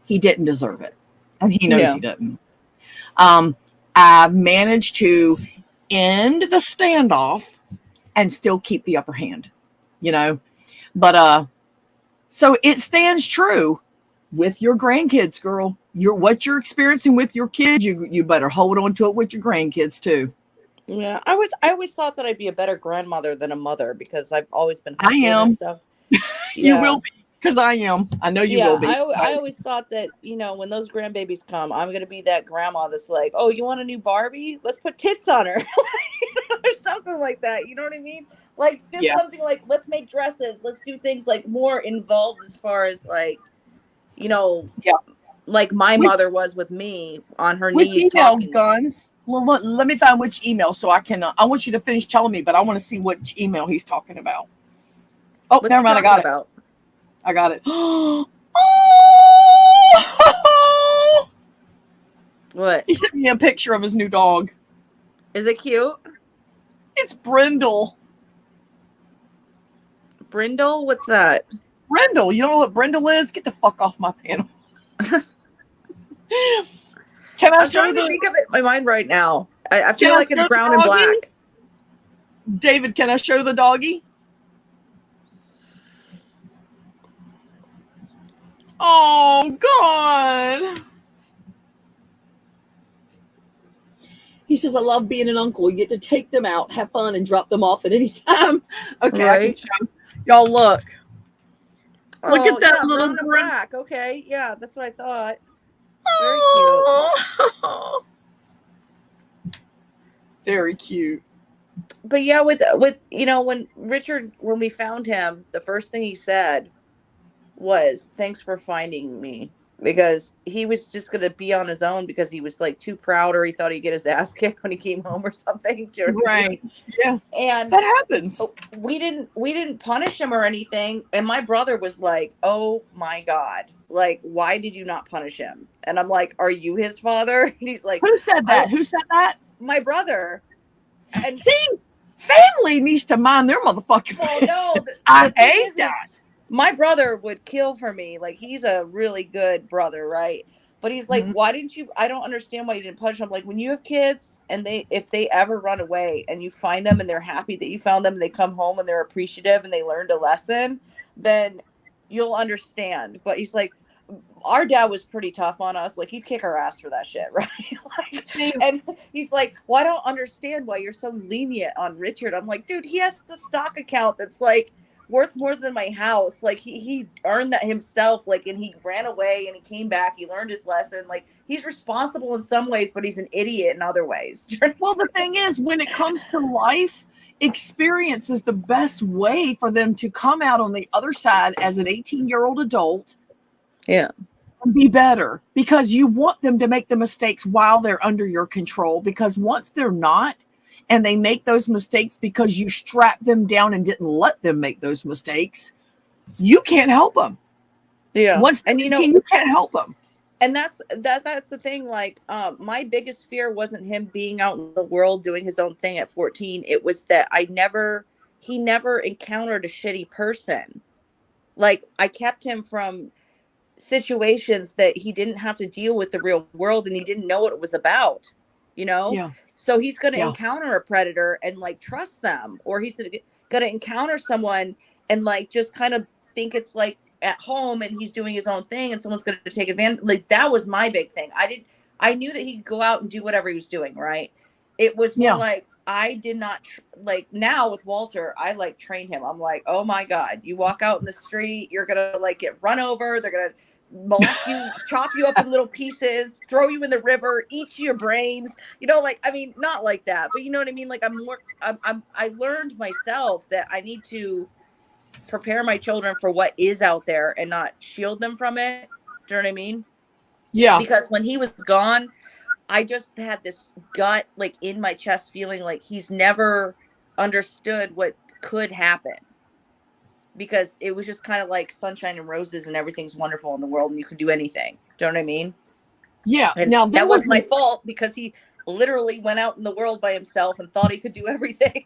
He didn't deserve it. And he knows he didn't. I managed to end the standoff and still keep the upper hand, but so it stands true with your grandkids, girl. What you're experiencing with your kids, you better hold on to it with your grandkids too. Yeah, I always thought that I'd be a better grandmother than a mother because I've always been I hustling am. and stuff. You will be, because I am. I know you will be. I always thought that, when those grandbabies come, I'm going to be that grandma that's like, oh, you want a new Barbie? Let's put tits on her. Or something like that. You know what I mean? Like, just something like, let's make dresses. Let's do things like more involved as far as like, like my mother was with me on her knees. Which email, talking. Guns? Well, let me find which email so I can. I want you to finish telling me, but I want to see which email he's talking about. Oh, What's never mind. I got it. About? I got it. What? He sent me a picture of his new dog. Is it cute? It's Brindle. Brindle? What's that? Brindle. You don't know what Brindle is? Get the fuck off my panel. Can I I'm show trying to think of it in my mind right now. I feel like it's brown and black. David, can I show the doggy? Oh, God. He says, I love being an uncle. You get to take them out, have fun, and drop them off at any time. Okay, right. I can show. Y'all look. Look at that little brown and black. Okay, yeah, that's what I thought. Very cute. Very cute. But yeah, with when we found him, the first thing he said was, thanks for finding me, because he was just going to be on his own because he was like too proud, or he thought he'd get his ass kicked when he came home or something. Right. Yeah. And that happens. We didn't punish him or anything. And my brother was like, oh my God, like, why did you not punish him? And I'm like, are you his father? And he's like, who said that? Who said that? My brother. And see, family needs to mind their motherfucking business. No, I hate that. My brother would kill for me. Like, he's a really good brother, right? But he's like, why didn't you? I don't understand why you didn't punish them. Like, when you have kids and if they ever run away and you find them and they're happy that you found them and they come home and they're appreciative and they learned a lesson, then you'll understand. But he's like, our dad was pretty tough on us. Like, he'd kick our ass for that shit, right? And he's like, well, I don't understand why you're so lenient on Richard. I'm like, dude, he has the stock account that's like worth more than my house. Like, he earned that himself. Like, and he ran away and he came back. He learned his lesson. Like, he's responsible in some ways, but he's an idiot in other ways. Well, the thing is, when it comes to life, experience is the best way for them to come out on the other side as an 18-year-old adult. Yeah. And be better, because you want them to make the mistakes while they're under your control, because once they're not, and they make those mistakes because you strapped them down and didn't let them make those mistakes, you can't help them. Yeah. Once and you can't help them. And that's the thing. Like, my biggest fear wasn't him being out in the world doing his own thing at 14. It was that he never encountered a shitty person. Like, I kept him from situations that he didn't have to deal with the real world, and he didn't know what it was about, Yeah. So he's going to Yeah. encounter a predator and like trust them, or he's going to encounter someone and like just kind of think it's like at home and he's doing his own thing and someone's going to take advantage. Like, that was my big thing. I knew that he could go out and do whatever he was doing, right? It was more like, I did not like, now with Walter, I like train him. I'm like, oh my God, you walk out in the street, you're gonna like get run over, they're gonna molest you, chop you up in little pieces, throw you in the river, eat your brains, like, I mean, not like that, but you know what I mean? Like, I learned myself that I need to prepare my children for what is out there and not shield them from it. Do you know what I mean? Yeah. Because when he was gone, I just had this gut, like, in my chest feeling like he's never understood what could happen. Because it was just kind of like sunshine and roses and everything's wonderful in the world and you can do anything. Do you know what I mean? Yeah. And now that was my fault, because he literally went out in the world by himself and thought he could do everything.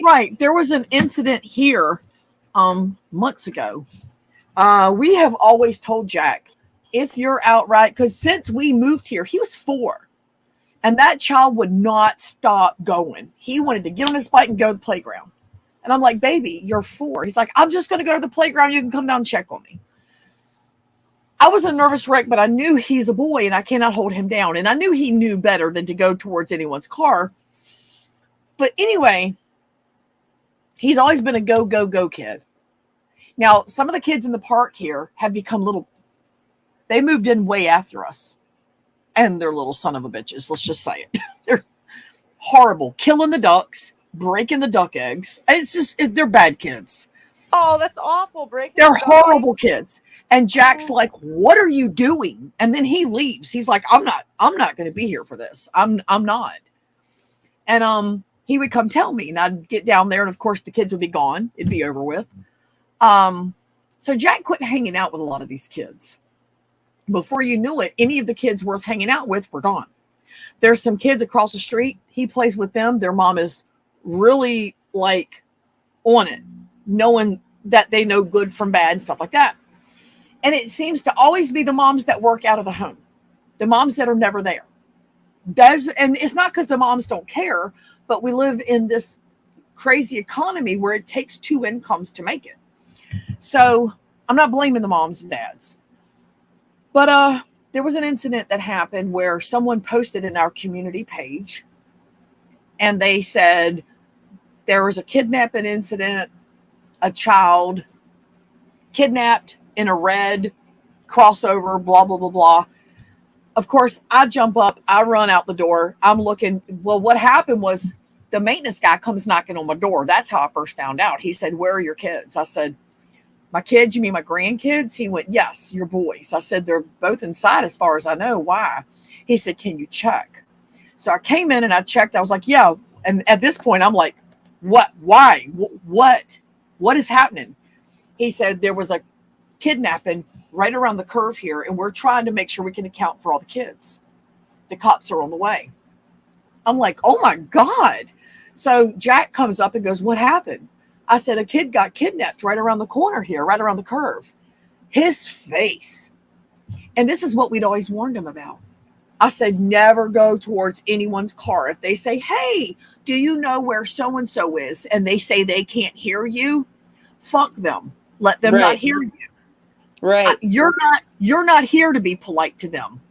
Right. There was an incident here months ago. We have always told Jack, if you're outright, because since we moved here, he was 4. And that child would not stop going. He wanted to get on his bike and go to the playground. And I'm like, baby, you're 4. He's like, I'm just going to go to the playground. You can come down and check on me. I was a nervous wreck, but I knew he's a boy and I cannot hold him down. And I knew he knew better than to go towards anyone's car. But anyway, he's always been a go, go, go kid. Now, some of the kids in the park here have become they moved in way after us. And they're little son of a bitches. Let's just say it. They're horrible. Killing the ducks, breaking the duck eggs. It's just, they're bad kids. Oh, that's awful. They're horrible kids. And Jack's like, what are you doing? And then he leaves. He's like, I'm not going to be here for this. I'm not. And he would come tell me, and I'd get down there, and of course the kids would be gone. It'd be over with. So Jack quit hanging out with a lot of these kids. Before you knew it, any of the kids worth hanging out with were gone. There's some kids across the street. He plays with them. Their mom is really like on it, knowing that they know good from bad and stuff like that. And it seems to always be the moms that work out of the home, the moms that are never there. And it's not because the moms don't care, but we live in this crazy economy where it takes 2 incomes to make it. So I'm not blaming the moms and dads. But there was an incident that happened where someone posted in our community page, and they said there was a kidnapping incident, a child kidnapped in a red crossover, blah, blah, blah, blah. Of course, I jump up, I run out the door. I'm looking. Well, what happened was the maintenance guy comes knocking on my door. That's how I first found out. He said, where are your kids? I said, my kids? You mean my grandkids? He went, yes, your boys. I said, they're both inside as far as I know. Why? He said, can you check? So I came in and I checked. I was like, yeah. And at this point, I'm like, what? Why? What is happening? He said there was a kidnapping right around the curve here, and we're trying to make sure we can account for all the kids. The cops are on the way. I'm like, oh my God. So Jack comes up and goes, what happened? I said, a kid got kidnapped right around the corner here, right around the curve. His face. And this is what we'd always warned him about. I said, never go towards anyone's car. If they say, hey, do you know where so-and-so is? And they say they can't hear you, fuck them. Let them not hear you. Right. You're not here to be polite to them.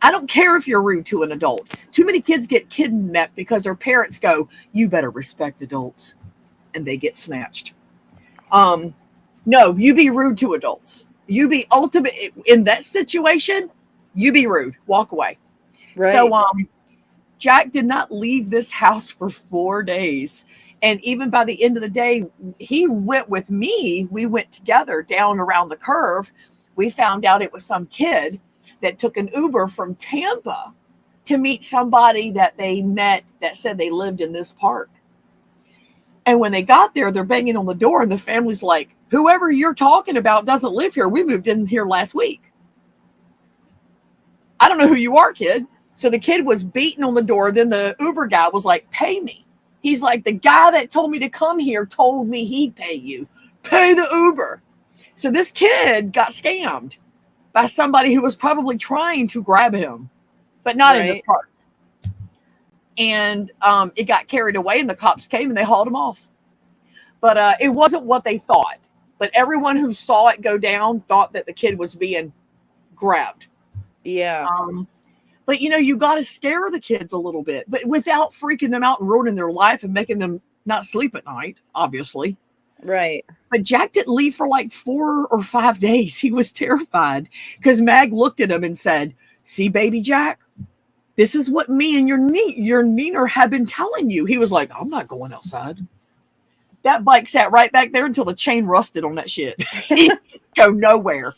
I don't care if you're rude to an adult. Too many kids get kidnapped because their parents go, you better respect adults. And they get snatched. No, you be rude to adults. You be ultimate in that situation. You be rude. Walk away. Right. So Jack did not leave this house for 4 days. And even by the end of the day, he went with me. We went together down around the curve. We found out it was some kid that took an Uber from Tampa to meet somebody that they met that said they lived in this park. And when they got there, they're banging on the door, and the family's like, whoever you're talking about doesn't live here. We moved in here last week. I don't know who you are, kid. So the kid was beating on the door. Then the Uber guy was like, pay me. He's like, the guy that told me to come here told me he'd pay you. Pay the Uber. So this kid got scammed by somebody who was probably trying to grab him, but not in this park. And it got carried away, and the cops came and they hauled him off. But it wasn't what they thought. But everyone who saw it go down thought that the kid was being grabbed. Yeah. But, you know, you got to scare the kids a little bit, but without freaking them out and ruining their life and making them not sleep at night, obviously. Right. But Jack didn't leave for like 4 or 5 days. He was terrified because Mag looked at him and said, see, baby Jack, this is what me and your Neener have been telling you. He was like, I'm not going outside. That bike sat right back there until the chain rusted on that shit. He didn't go nowhere.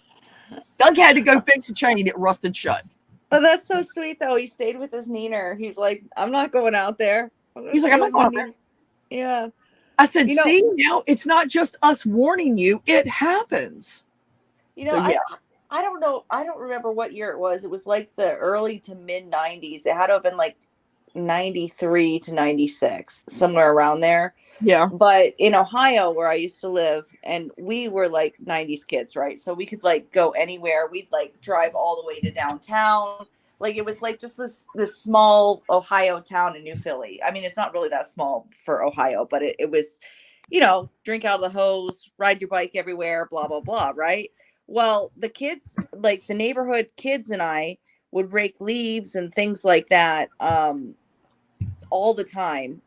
Doug had to go fix the chain. It rusted shut. Oh, that's so sweet, though. He stayed with his Neener. He's like, I'm not going out there. He's like, I'm not going out there. Yeah. I said, see, now it's not just us warning you. It happens. You know, So, yeah. I don't know. I don't remember what year it was. It was like the early to mid 90s. It had to have been like 93 to 96, somewhere around there. Yeah. But in Ohio, where I used to live, and we were like 90s kids, right? So we could like go anywhere. We'd like drive all the way to downtown. Like it was like just this small Ohio town in New Philly. I mean, it's not really that small for Ohio, but it was, you know, drink out of the hose, ride your bike everywhere, blah, blah, blah, right? Well, the kids, like the neighborhood kids and I would rake leaves and things like that all the time,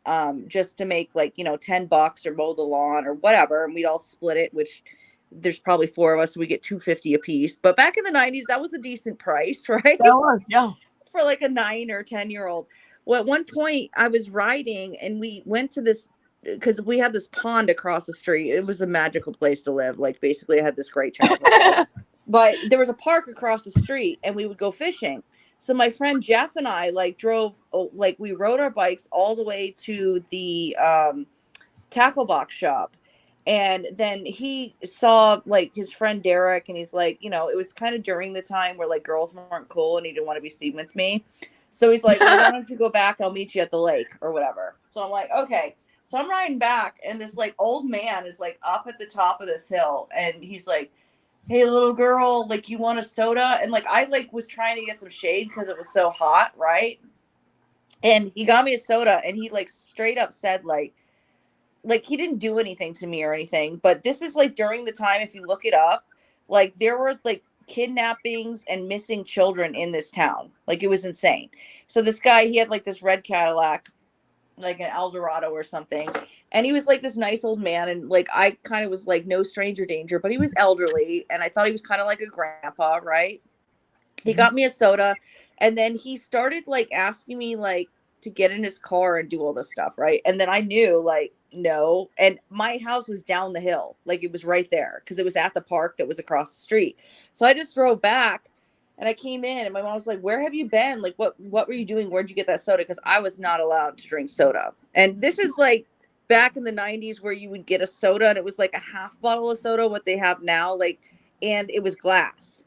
just to make like, you know, $10 or mow the lawn or whatever. And we'd all split it, which there's probably 4 of us. So we get $2.50 a piece. But back in the 90s, that was a decent price, right? That was, yeah. For like a 9 or 10-year-old. Well, at one point I was riding and we went to this, because we had this pond across the street. It was a magical place to live. Like basically I had this great childhood. But there was a park across the street and we would go fishing. So my friend Jeff and I like drove, like we rode our bikes all the way to the tackle box shop. And then he saw like his friend Derek, and he's like, you know, it was kind of during the time where like girls weren't cool and he didn't want to be seen with me. So he's like, well, why don't you go back? I'll meet you at the lake or whatever. So I'm like, okay. So I'm riding back, and this like old man is like up at the top of this hill, and he's like, hey, little girl, like you want a soda? And like I like was trying to get some shade because it was so hot, right? And he got me a soda, and he like straight up said like he didn't do anything to me or anything, but this is like during the time, if you look it up, like there were like kidnappings and missing children in this town. Like it was insane. So this guy, he had like this red Cadillac, like an Eldorado or something, and he was like this nice old man, and like I kind of was like no stranger danger, but he was elderly, and I thought he was kind of like a grandpa, right? He got me a soda, and then he started like asking me like to get in his car and do all this stuff, right? And then I knew like no, and my house was down the hill, like it was right there because it was at the park that was across the street. So I just drove back. And I came in, and my mom was like, where have you been? Like, what were you doing? Where'd you get that soda? Because I was not allowed to drink soda. And this is like back in the 90s where you would get a soda, and it was like a half bottle of soda, what they have now, like, and it was glass.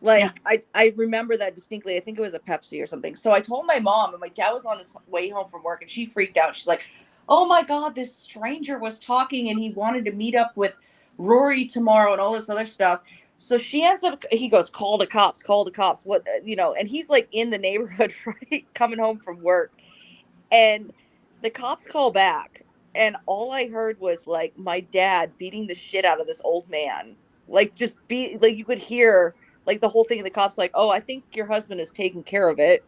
Like, yeah. I remember that distinctly. I think it was a Pepsi or something. So I told my mom, and my dad was on his way home from work, and she freaked out. She's like, oh my God, this stranger was talking, and he wanted to meet up with Rory tomorrow and all this other stuff. So she ends up, he goes, call the cops. What, you know, and he's like in the neighborhood, right? Coming home from work. And the cops call back. And all I heard was like my dad beating the shit out of this old man. Like just like you could hear like the whole thing. And the cops like, oh, I think your husband is taking care of it.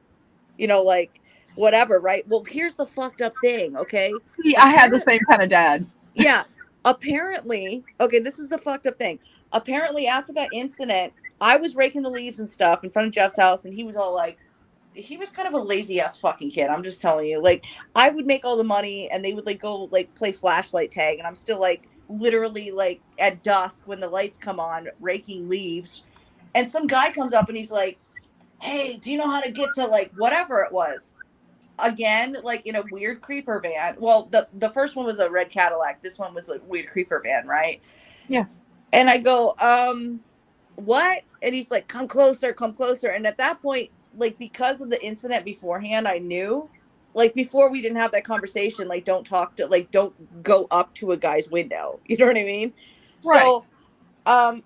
You know, like whatever, right? Well, here's the fucked up thing, okay? See, I had the same kind of dad. Yeah. Apparently, okay, this is the fucked up thing. Apparently, after that incident, I was raking the leaves and stuff in front of Jeff's house, and he was all like, he was kind of a lazy ass fucking kid. I'm just telling you. Like, I would make all the money and they would like go like play flashlight tag, and I'm still like literally like at dusk when the lights come on raking leaves, and some guy comes up and he's like, "Hey, do you know how to get to like whatever it was?" Again, like in a weird creeper van. Well, the first one was a red Cadillac. This one was a weird creeper van, right? Yeah. And I go, what? And he's like, come closer, come closer. And at that point, like because of the incident beforehand, I knew, like before we didn't have that conversation, like don't go up to a guy's window. You know what I mean? Right. So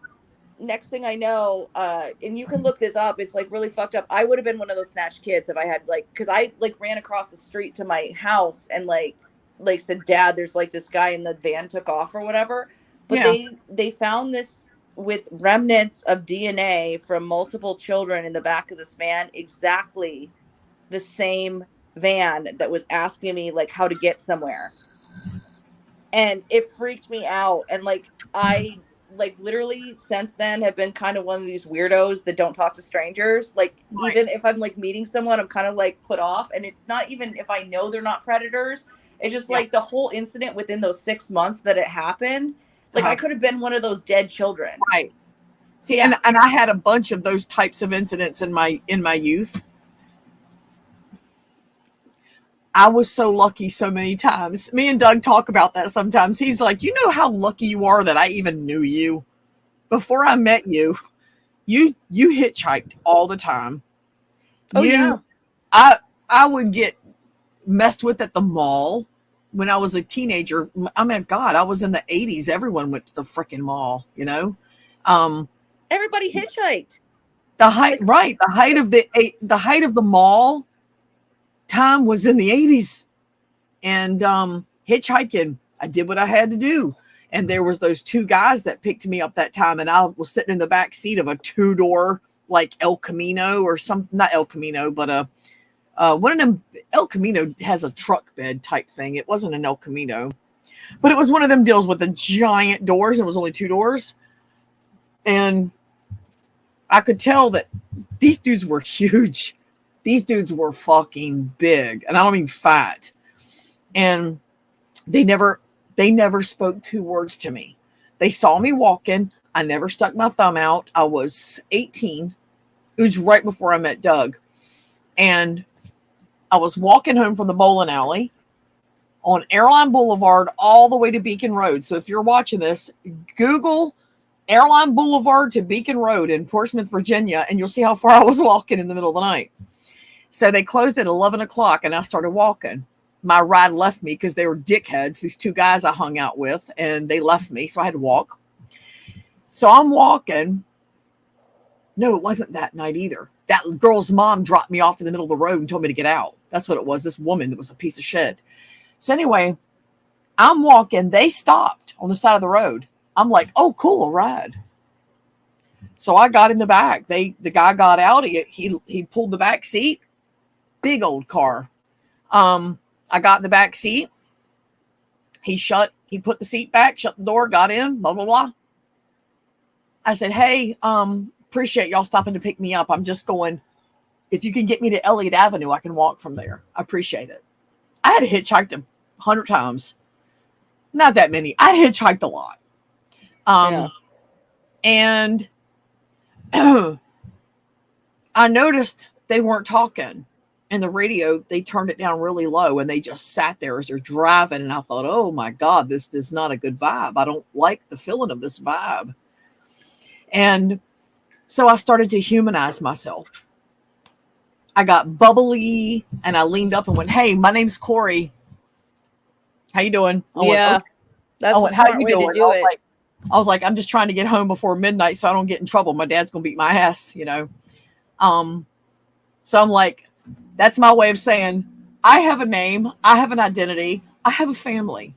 next thing I know, and you can look this up, it's like really fucked up. I would have been one of those snatched kids if I had like, because I like ran across the street to my house and like said, Dad, there's like this guy in the van took off or whatever. But Yeah. they found this with remnants of DNA from multiple children in the back of this van, exactly the same van that was asking me like how to get somewhere. And it freaked me out. And like I like literally since then have been kind of one of these weirdos that don't talk to strangers. Like Right. even if I'm like meeting someone, I'm kind of like put off. And it's not even if I know they're not predators. It's just Yeah. like the whole incident within those 6 months that it happened. Like I could have been one of those dead children. Right. See, Yeah. and I had a bunch of those types of incidents in my youth. I was so lucky so many times. Me and Doug talk about that sometimes. He's like, you know how lucky you are that I even knew you. Before I met you, you hitchhiked all the time. Oh, yeah. I would get messed with at the mall when I was a teenager. I mean, God, I was in the 80s. Everyone went to the freaking mall, you know? Everybody hitchhiked. The height of the mall time was in the 80s. And hitchhiking, I did what I had to do. And there was those two guys that picked me up that time, and I was sitting in the back seat of a 2-door like El Camino or something, not El Camino, but one of them. El Camino has a truck bed type thing. It wasn't an El Camino, but it was one of them deals with the giant doors, and it was only 2 doors. And I could tell that these dudes were huge. These dudes were fucking big, and I don't mean fat. And they never spoke 2 words to me. They saw me walking. I never stuck my thumb out. I was 18. It was right before I met Doug. And I was walking home from the bowling alley on Airline Boulevard all the way to Beacon Road. So if you're watching this, Google Airline Boulevard to Beacon Road in Portsmouth, Virginia, and you'll see how far I was walking in the middle of the night. So they closed at 11 o'clock, and I started walking. My ride left me because they were dickheads, these 2 guys I hung out with, and they left me, so I had to walk. So I'm walking. No, it wasn't that night either. That girl's mom dropped me off in the middle of the road and told me to get out. That's what it was. This woman that was a piece of shit. So anyway, I'm walking. They stopped on the side of the road. I'm like, oh, cool, a ride. So I got in the back. The guy got out. He pulled the back seat. Big old car. I got in the back seat. He put the seat back, shut the door, got in, blah, blah, blah. I said, hey, appreciate y'all stopping to pick me up. I'm just going, if you can get me to Elliott Avenue, I can walk from there. I appreciate it. I had hitchhiked 100 times. Not that many. I hitchhiked a lot. And I noticed they weren't talking. And the radio, they turned it down really low, and they just sat there as they're driving. And I thought, oh my God, this is not a good vibe. I don't like the feeling of this vibe. And so I started to humanize myself. I got bubbly, and I leaned up and went, hey, my name's Corey. How you doing? Yeah. That's a smart way to do it. I was like, I'm just trying to get home before midnight so I don't get in trouble. My dad's going to beat my ass, you know? So I'm like, that's my way of saying I have a name. I have an identity. I have a family.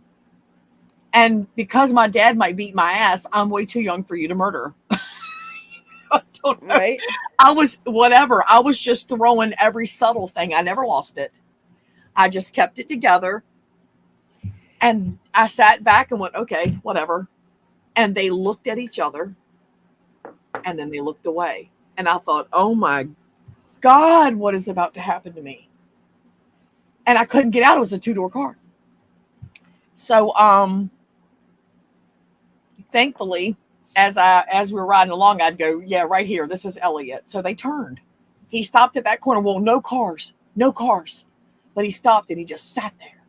And because my dad might beat my ass, I'm way too young for you to murder. I don't know. Right. I was just throwing every subtle thing. I never lost it. I just kept it together. And I sat back and went, okay, whatever. And they looked at each other, and then they looked away. And I thought, oh my God, what is about to happen to me? And I couldn't get out. It was a 2-door car. So, thankfully, as we were riding along, I'd go, yeah, right here. This is Elliot. So they turned. He stopped at that corner. Well, no cars. But he stopped and he just sat there.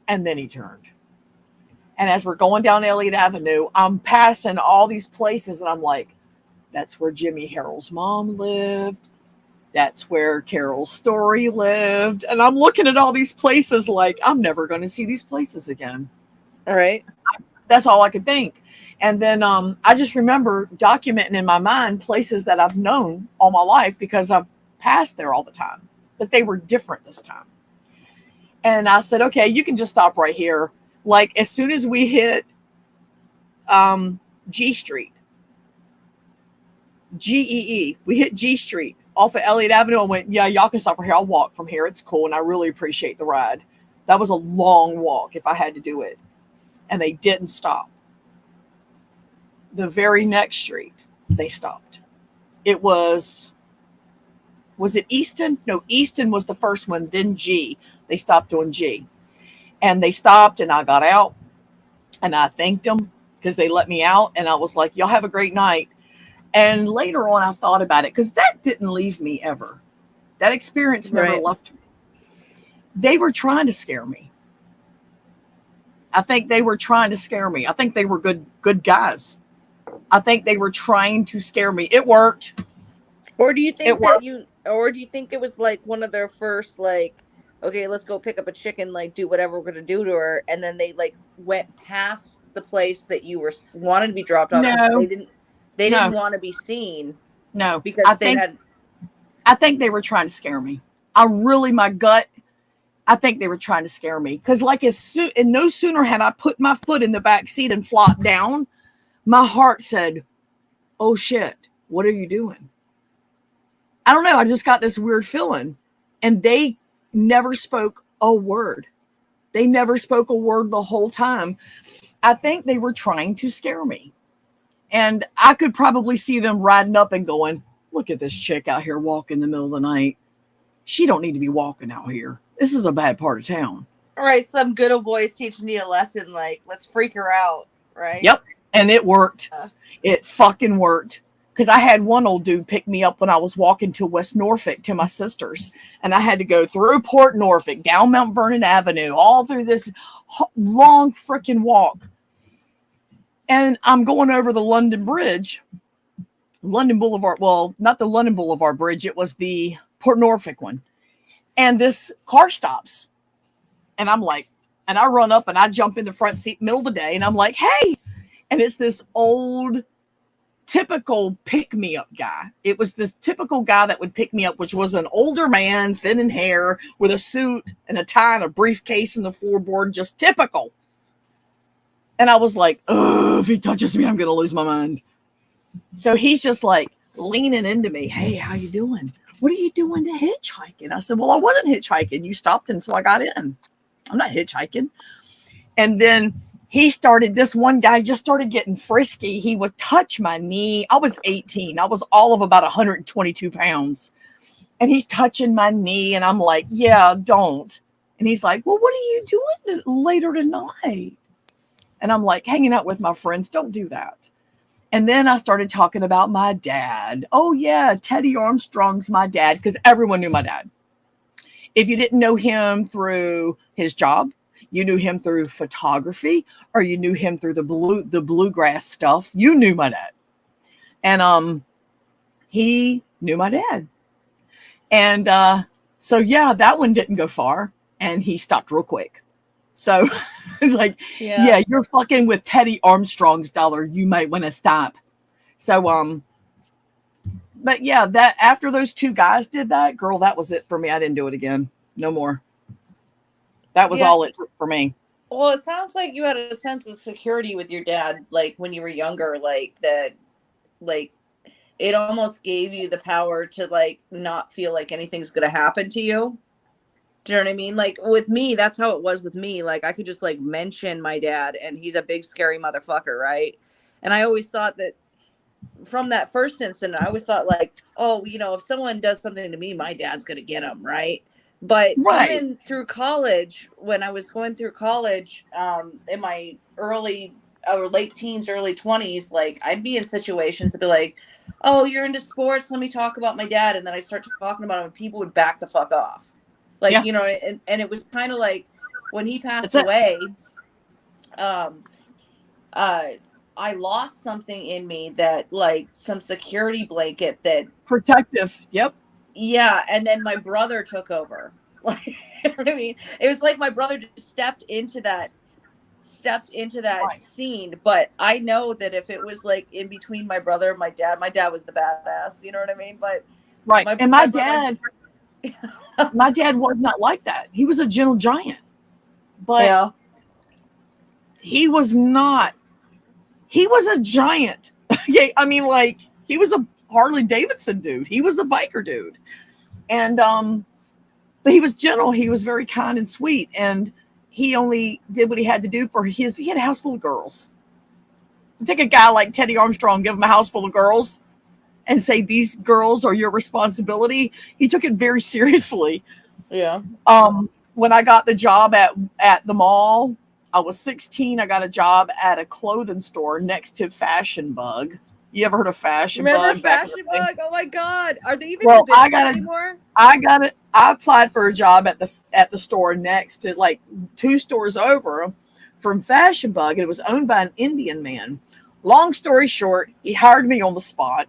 And then he turned. And as we're going down Elliott Avenue, I'm passing all these places and I'm like, that's where Jimmy Harrell's mom lived. That's where Carol Story lived. And I'm looking at all these places like, I'm never going to see these places again. All right. That's all I could think. And then I just remember documenting in my mind places that I've known all my life because I've passed there all the time. But they were different this time. And I said, okay, you can just stop right here. Like as soon as we hit G Street, GEE, we hit G Street off of Elliott Avenue. I went, yeah, y'all can stop right here. I'll walk from here. It's cool. And I really appreciate the ride. That was a long walk if I had to do it. And they didn't stop. The very next street, they stopped. It was it Easton? No, Easton was the first one, then G. They stopped on G. And they stopped and I got out and I thanked them because they let me out. And I was like, y'all have a great night. And later on, I thought about it because that didn't leave me ever. That experience never left me. They were trying to scare me. I think they were trying to scare me. I think they were good guys. I think they were trying to scare me. It worked. Or do you think it was like one of their first, like, okay, let's go pick up a chicken, like do whatever we're going to do to her. And then they like went past the place that you wanted to be dropped off. No. They didn't want to be seen. No, because I think they were trying to scare me. My gut, I think they were trying to scare me. Because no sooner had I put my foot in the back seat and flopped down, my heart said, oh shit, what are you doing? I don't know. I just got this weird feeling. And they never spoke a word. They never spoke a word the whole time. I think they were trying to scare me. And I could probably see them riding up and going, look at this chick out here walking in the middle of the night. She don't need to be walking out here. This is a bad part of town. All right, some good old boys teaching you a lesson, like, let's freak her out, right? Yep. And it worked. It fucking worked. Because I had one old dude pick me up when I was walking to West Norfolk to my sister's. And I had to go through Port Norfolk, down Mount Vernon Avenue, all through this long freaking walk. And I'm going over the London Bridge, London Boulevard. Well, not the London Boulevard Bridge. It was the Port Norfolk one. And this car stops. And I'm like, and I run up and I jump in the front seat middle of the day. And I'm like, hey. And it's this old, typical pick-me-up guy. It was this typical guy that would pick me up, which was an older man, thin in hair, with a suit and a tie and a briefcase in the floorboard. Just typical. And I was like, oh, if he touches me, I'm going to lose my mind. So he's just like leaning into me. Hey, how you doing? What are you doing to hitchhiking? I said, well, I wasn't hitchhiking. You stopped and so I got in. I'm not hitchhiking. And then this one guy just started getting frisky. He would touch my knee. I was 18. I was all of about 122 pounds. And he's touching my knee. And I'm like, yeah, don't. And he's like, well, what are you doing later tonight? And I'm like, hanging out with my friends. Don't do that. And then I started talking about my dad. Oh, yeah, Teddy Armstrong's my dad, because everyone knew my dad. If you didn't know him through his job, you knew him through photography, or you knew him through the bluegrass stuff, you knew my dad. And he knew my dad. And so, yeah, that one didn't go far, and he stopped real quick. So it's like, yeah, you're fucking with Teddy Armstrong's dollar. You might want to stop. So, but yeah, that after those two guys did that, girl, that was it for me. I didn't do it again. No more. That was all it took for me. Well, it sounds like you had a sense of security with your dad, like when you were younger, like that, like it almost gave you the power to like not feel like anything's going to happen to you. Do you know what I mean? Like with me, that's how it was with me. Like I could just like mention my dad and he's a big scary motherfucker, right? And I always thought that from that first incident, I always thought like, oh, if someone does something to me, my dad's gonna get them, right? But Right. even through college, when I was going through college, in my early or late teens, early 20s, like I'd be in situations to be like, oh, you're into sports, let me talk about my dad, and then I start talking about him, and people would back the fuck off, like, Yeah. and it was kind of like when he passed That's it. away, I lost something in me, that like some security blanket that, Protective. Yep. yeah, and then my brother took over. Like, you know what I mean? It was like my brother just stepped into that Right. scene. But I know that if it was like in between my brother and my dad was the badass, you know what I mean? But Right. And my brother, dad was not like that. He was a gentle giant, but yeah, he was not. He was a giant. Yeah, I mean, like, he was a Harley Davidson dude. He was a biker dude, and but he was gentle. He was very kind and sweet, and he only did what he had to do for his. He had a house full of girls. Take a guy like Teddy Armstrong, give him a house full of girls, and say these girls are your responsibility. He took it very seriously. yeah. When I got the job at the mall, I was 16. I got a job at a clothing store next to Fashion Bug. You ever heard of Fashion Remember Bug? Back in Fashion the day? Bug? Oh my God, are they even Well, in business anymore? I got it. I applied for a job at the store next to, like, 2 stores over from Fashion Bug, and it was owned by an Indian man. Long story short, he hired me on the spot,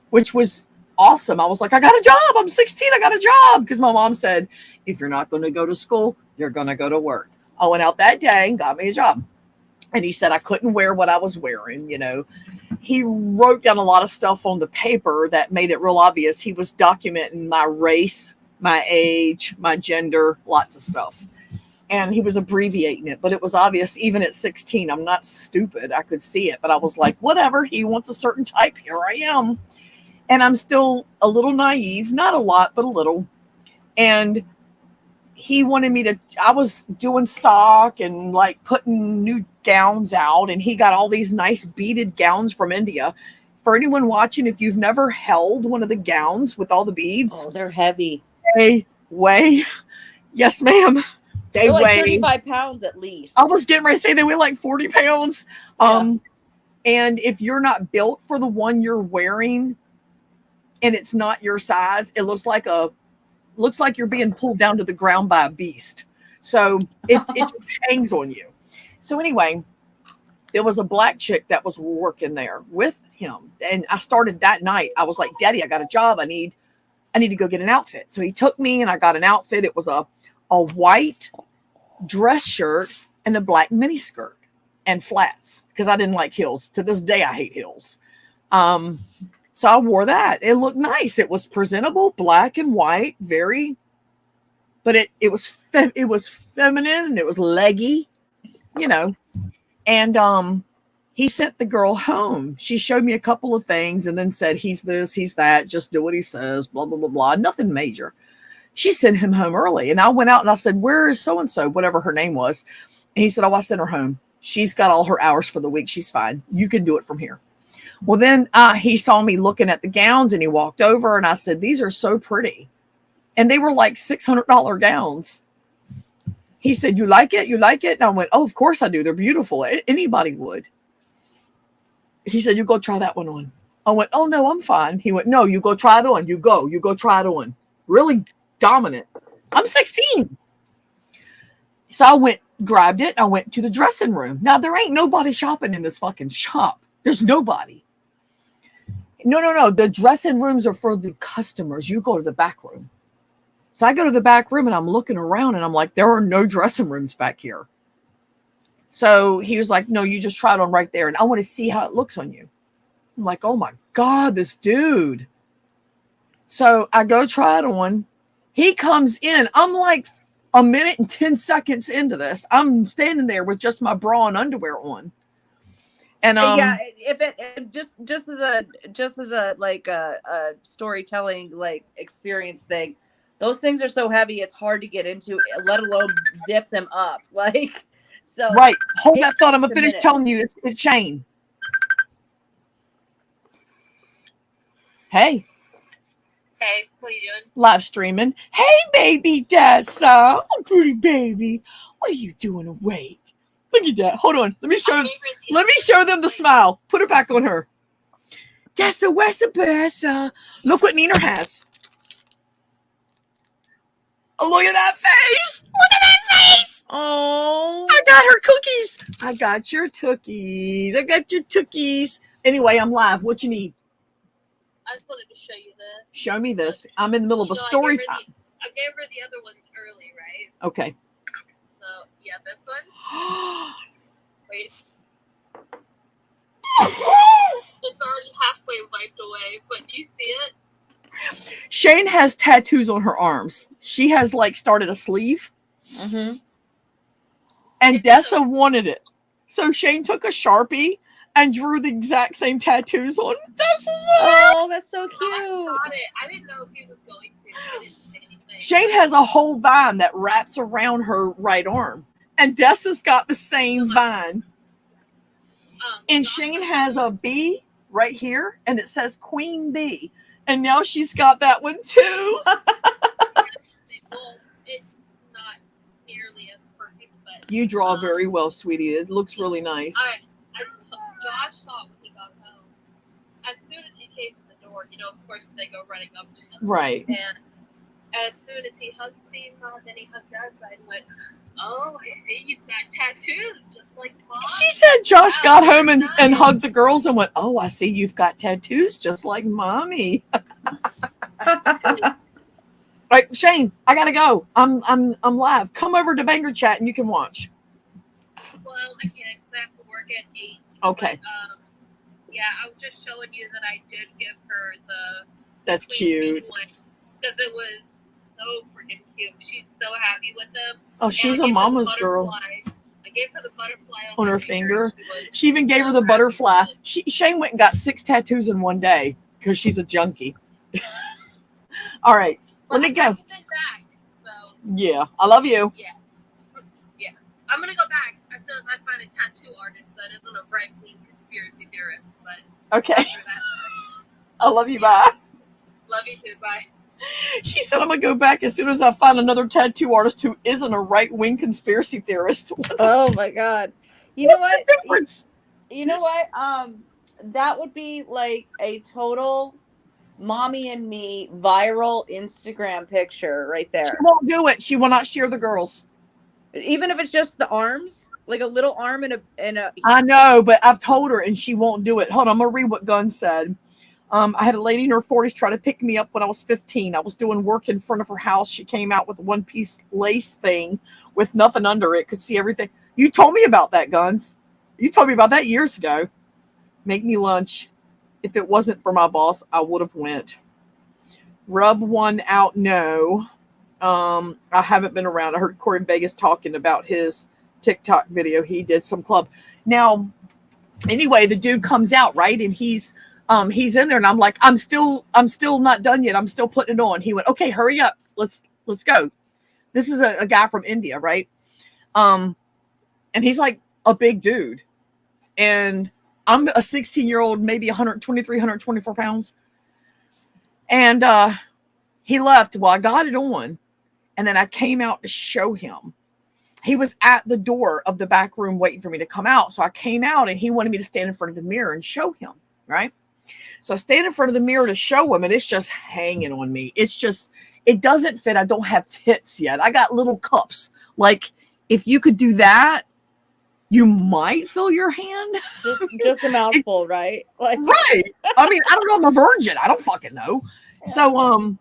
which was awesome. I was like, I got a job. I'm 16. I got a job. Because my mom said, if you're not going to go to school, you're going to go to work. I went out that day and got me a job. And he said I couldn't wear what I was wearing. He wrote down a lot of stuff on the paper that made it real obvious. He was documenting my race, my age, my gender, lots of stuff. And he was abbreviating it, but it was obvious even at 16. I'm not stupid. I could see it, but I was like, whatever. He wants a certain type. Here I am. And I'm still a little naive, not a lot, but a little. And he wanted me to, I was doing stock and like putting new gowns out, and he got all these nice beaded gowns from India. For anyone watching, if you've never held one of the gowns with all the beads, Oh, they're heavy. they weigh, yes, ma'am. They're like weigh 35 pounds at least. I was getting ready to say they weigh like 40 pounds. Yeah. And if you're not built for the one you're wearing and it's not your size, it looks like you're being pulled down to the ground by a beast. So it just hangs on you. So anyway, there was a black chick that was working there with him. And I started that night. I was like, Daddy, I got a job. I need to go get an outfit. So he took me and I got an outfit. It was a white dress shirt and a black mini skirt and flats, because I didn't like heels. To this day, I hate heels. So I wore that. It looked nice. It was presentable, black and white, but it was feminine and it was leggy, And he sent the girl home. She showed me a couple of things and then said, he's this, he's that, just do what he says, blah, blah, blah, blah. Nothing major. She sent him home early. And I went out and I said, where is so-and-so, whatever her name was. And he said, oh, I sent her home. She's got all her hours for the week. She's fine. You can do it from here. Well, then he saw me looking at the gowns and he walked over and I said, these are so pretty. And they were like $600 gowns. He said, you like it? You like it? And I went, oh, of course I do. They're beautiful. Anybody would. He said, you go try that one on. I went, oh, no, I'm fine. He went, no, you go try it on. You go try it on. Really dominant. I'm 16. So I went, grabbed it. I went to the dressing room. Now, there ain't nobody shopping in this fucking shop. There's nobody. No. The dressing rooms are for the customers. You go to the back room. So I go to the back room and I'm looking around and I'm like, there are no dressing rooms back here. So he was like, no, you just try it on right there. And I want to see how it looks on you. I'm like, oh my God, this dude. So I go try it on. He comes in. I'm like a minute and 10 seconds into this. I'm standing there with just my bra and underwear on. And yeah, if it just as a like a storytelling like experience thing, those things are so heavy it's hard to get into, let alone zip them up. Like, so right. Hold that thought. I'm gonna finish telling you it's chain. Hey, Hey, what are you doing? live streaming. Hey, baby Dessa. Oh, pretty baby. What are you doing awake? Look at that. Hold on. Let me show them the smile. Put it back on her. Dessa, where's the Bessa? Look what Nina has. Oh, look at that face. Look at that face. Oh, I got her cookies. I got your cookies. I got your cookies. Anyway, I'm live. What you need? I just wanted to show you this. Show me this. I'm in the middle of a story time. I gave her the other ones early, right? Okay. So, yeah, this one. Wait. It's already halfway wiped away, but do you see it? Shane has tattoos on her arms. She has like started a sleeve. mm-hmm. And Dessa wanted it. So Shane took a Sharpie and drew the exact same tattoos on Dessa's arm. Oh, that's so cute. I got it. I didn't know if he was going to. He didn't say anything. Shane has a whole vine that wraps around her right arm. And Dessa's got the same vine. And Shane has a bee right here, and it says Queen Bee. And now she's got that one too. Well, it's not nearly as perfect, but You draw very well, sweetie. It looks really nice. Josh saw it when he got home. As soon as he came to the door, of course they go running up to him. Right. And as soon as he hugged Seema, then he hugged us, I went, "Oh, I see you've got tattoos, just like Mom." She said Josh got home and hugged the girls and went, "Oh, I see you've got tattoos just like Mommy." Right, Shane, I gotta go. I'm live. Come over to Banger Chat and you can watch. Well, I can't exactly work at 8. Okay. But, yeah, I was just showing you that I did give her the. That's cute. Because it was so freaking cute. She's so happy with them. Oh, she's a mama's girl. I gave her the butterfly On her finger. She even gave her the butterfly. Shane went and got 6 tattoos in one day because she's a junkie. All right, let me go. Yeah, I love you. Yeah. I'm going to go back as soon as I find a tattoo artist that isn't a right-wing conspiracy theorist. But okay. I love you. Bye. Love you too. Bye. She said, I'm going to go back as soon as I find another tattoo artist who isn't a right-wing conspiracy theorist. Oh, my God. You know what? The difference? You know what? That would be like a total Mommy and Me viral Instagram picture right there. She won't do it. She will not share the girls. Even if it's just the arms, like a little arm and a. I know, but I've told her and she won't do it. Hold on, I'm going to read what Gunn said. I had a lady in her 40s try to pick me up when I was 15. I was doing work in front of her house. She came out with a one-piece lace thing with nothing under it. Could see everything. You told me about that, Guns. You told me about that years ago. Make me lunch. If it wasn't for my boss, I would have went. Rub one out. No. I haven't been around. I heard Corey Vegas talking about his TikTok video. He did some club. Now, anyway, the dude comes out, right? And he's in there and I'm like, I'm still not done yet. I'm still putting it on. He went, okay, hurry up. Let's go. This is a guy from India, right? And he's like a big dude. And I'm a 16-year-old, maybe 123, 124 pounds. And he left. Well, I got it on. And then I came out to show him. He was at the door of the back room waiting for me to come out. So I came out and he wanted me to stand in front of the mirror and show him, right? So I stand in front of the mirror to show him and it's just hanging on me. It doesn't fit. I don't have tits yet. I got little cups. Like if you could do that, you might fill your hand. Just a mouthful, right? Like right. I mean, I don't know. I'm a virgin. I don't fucking know. Yeah. So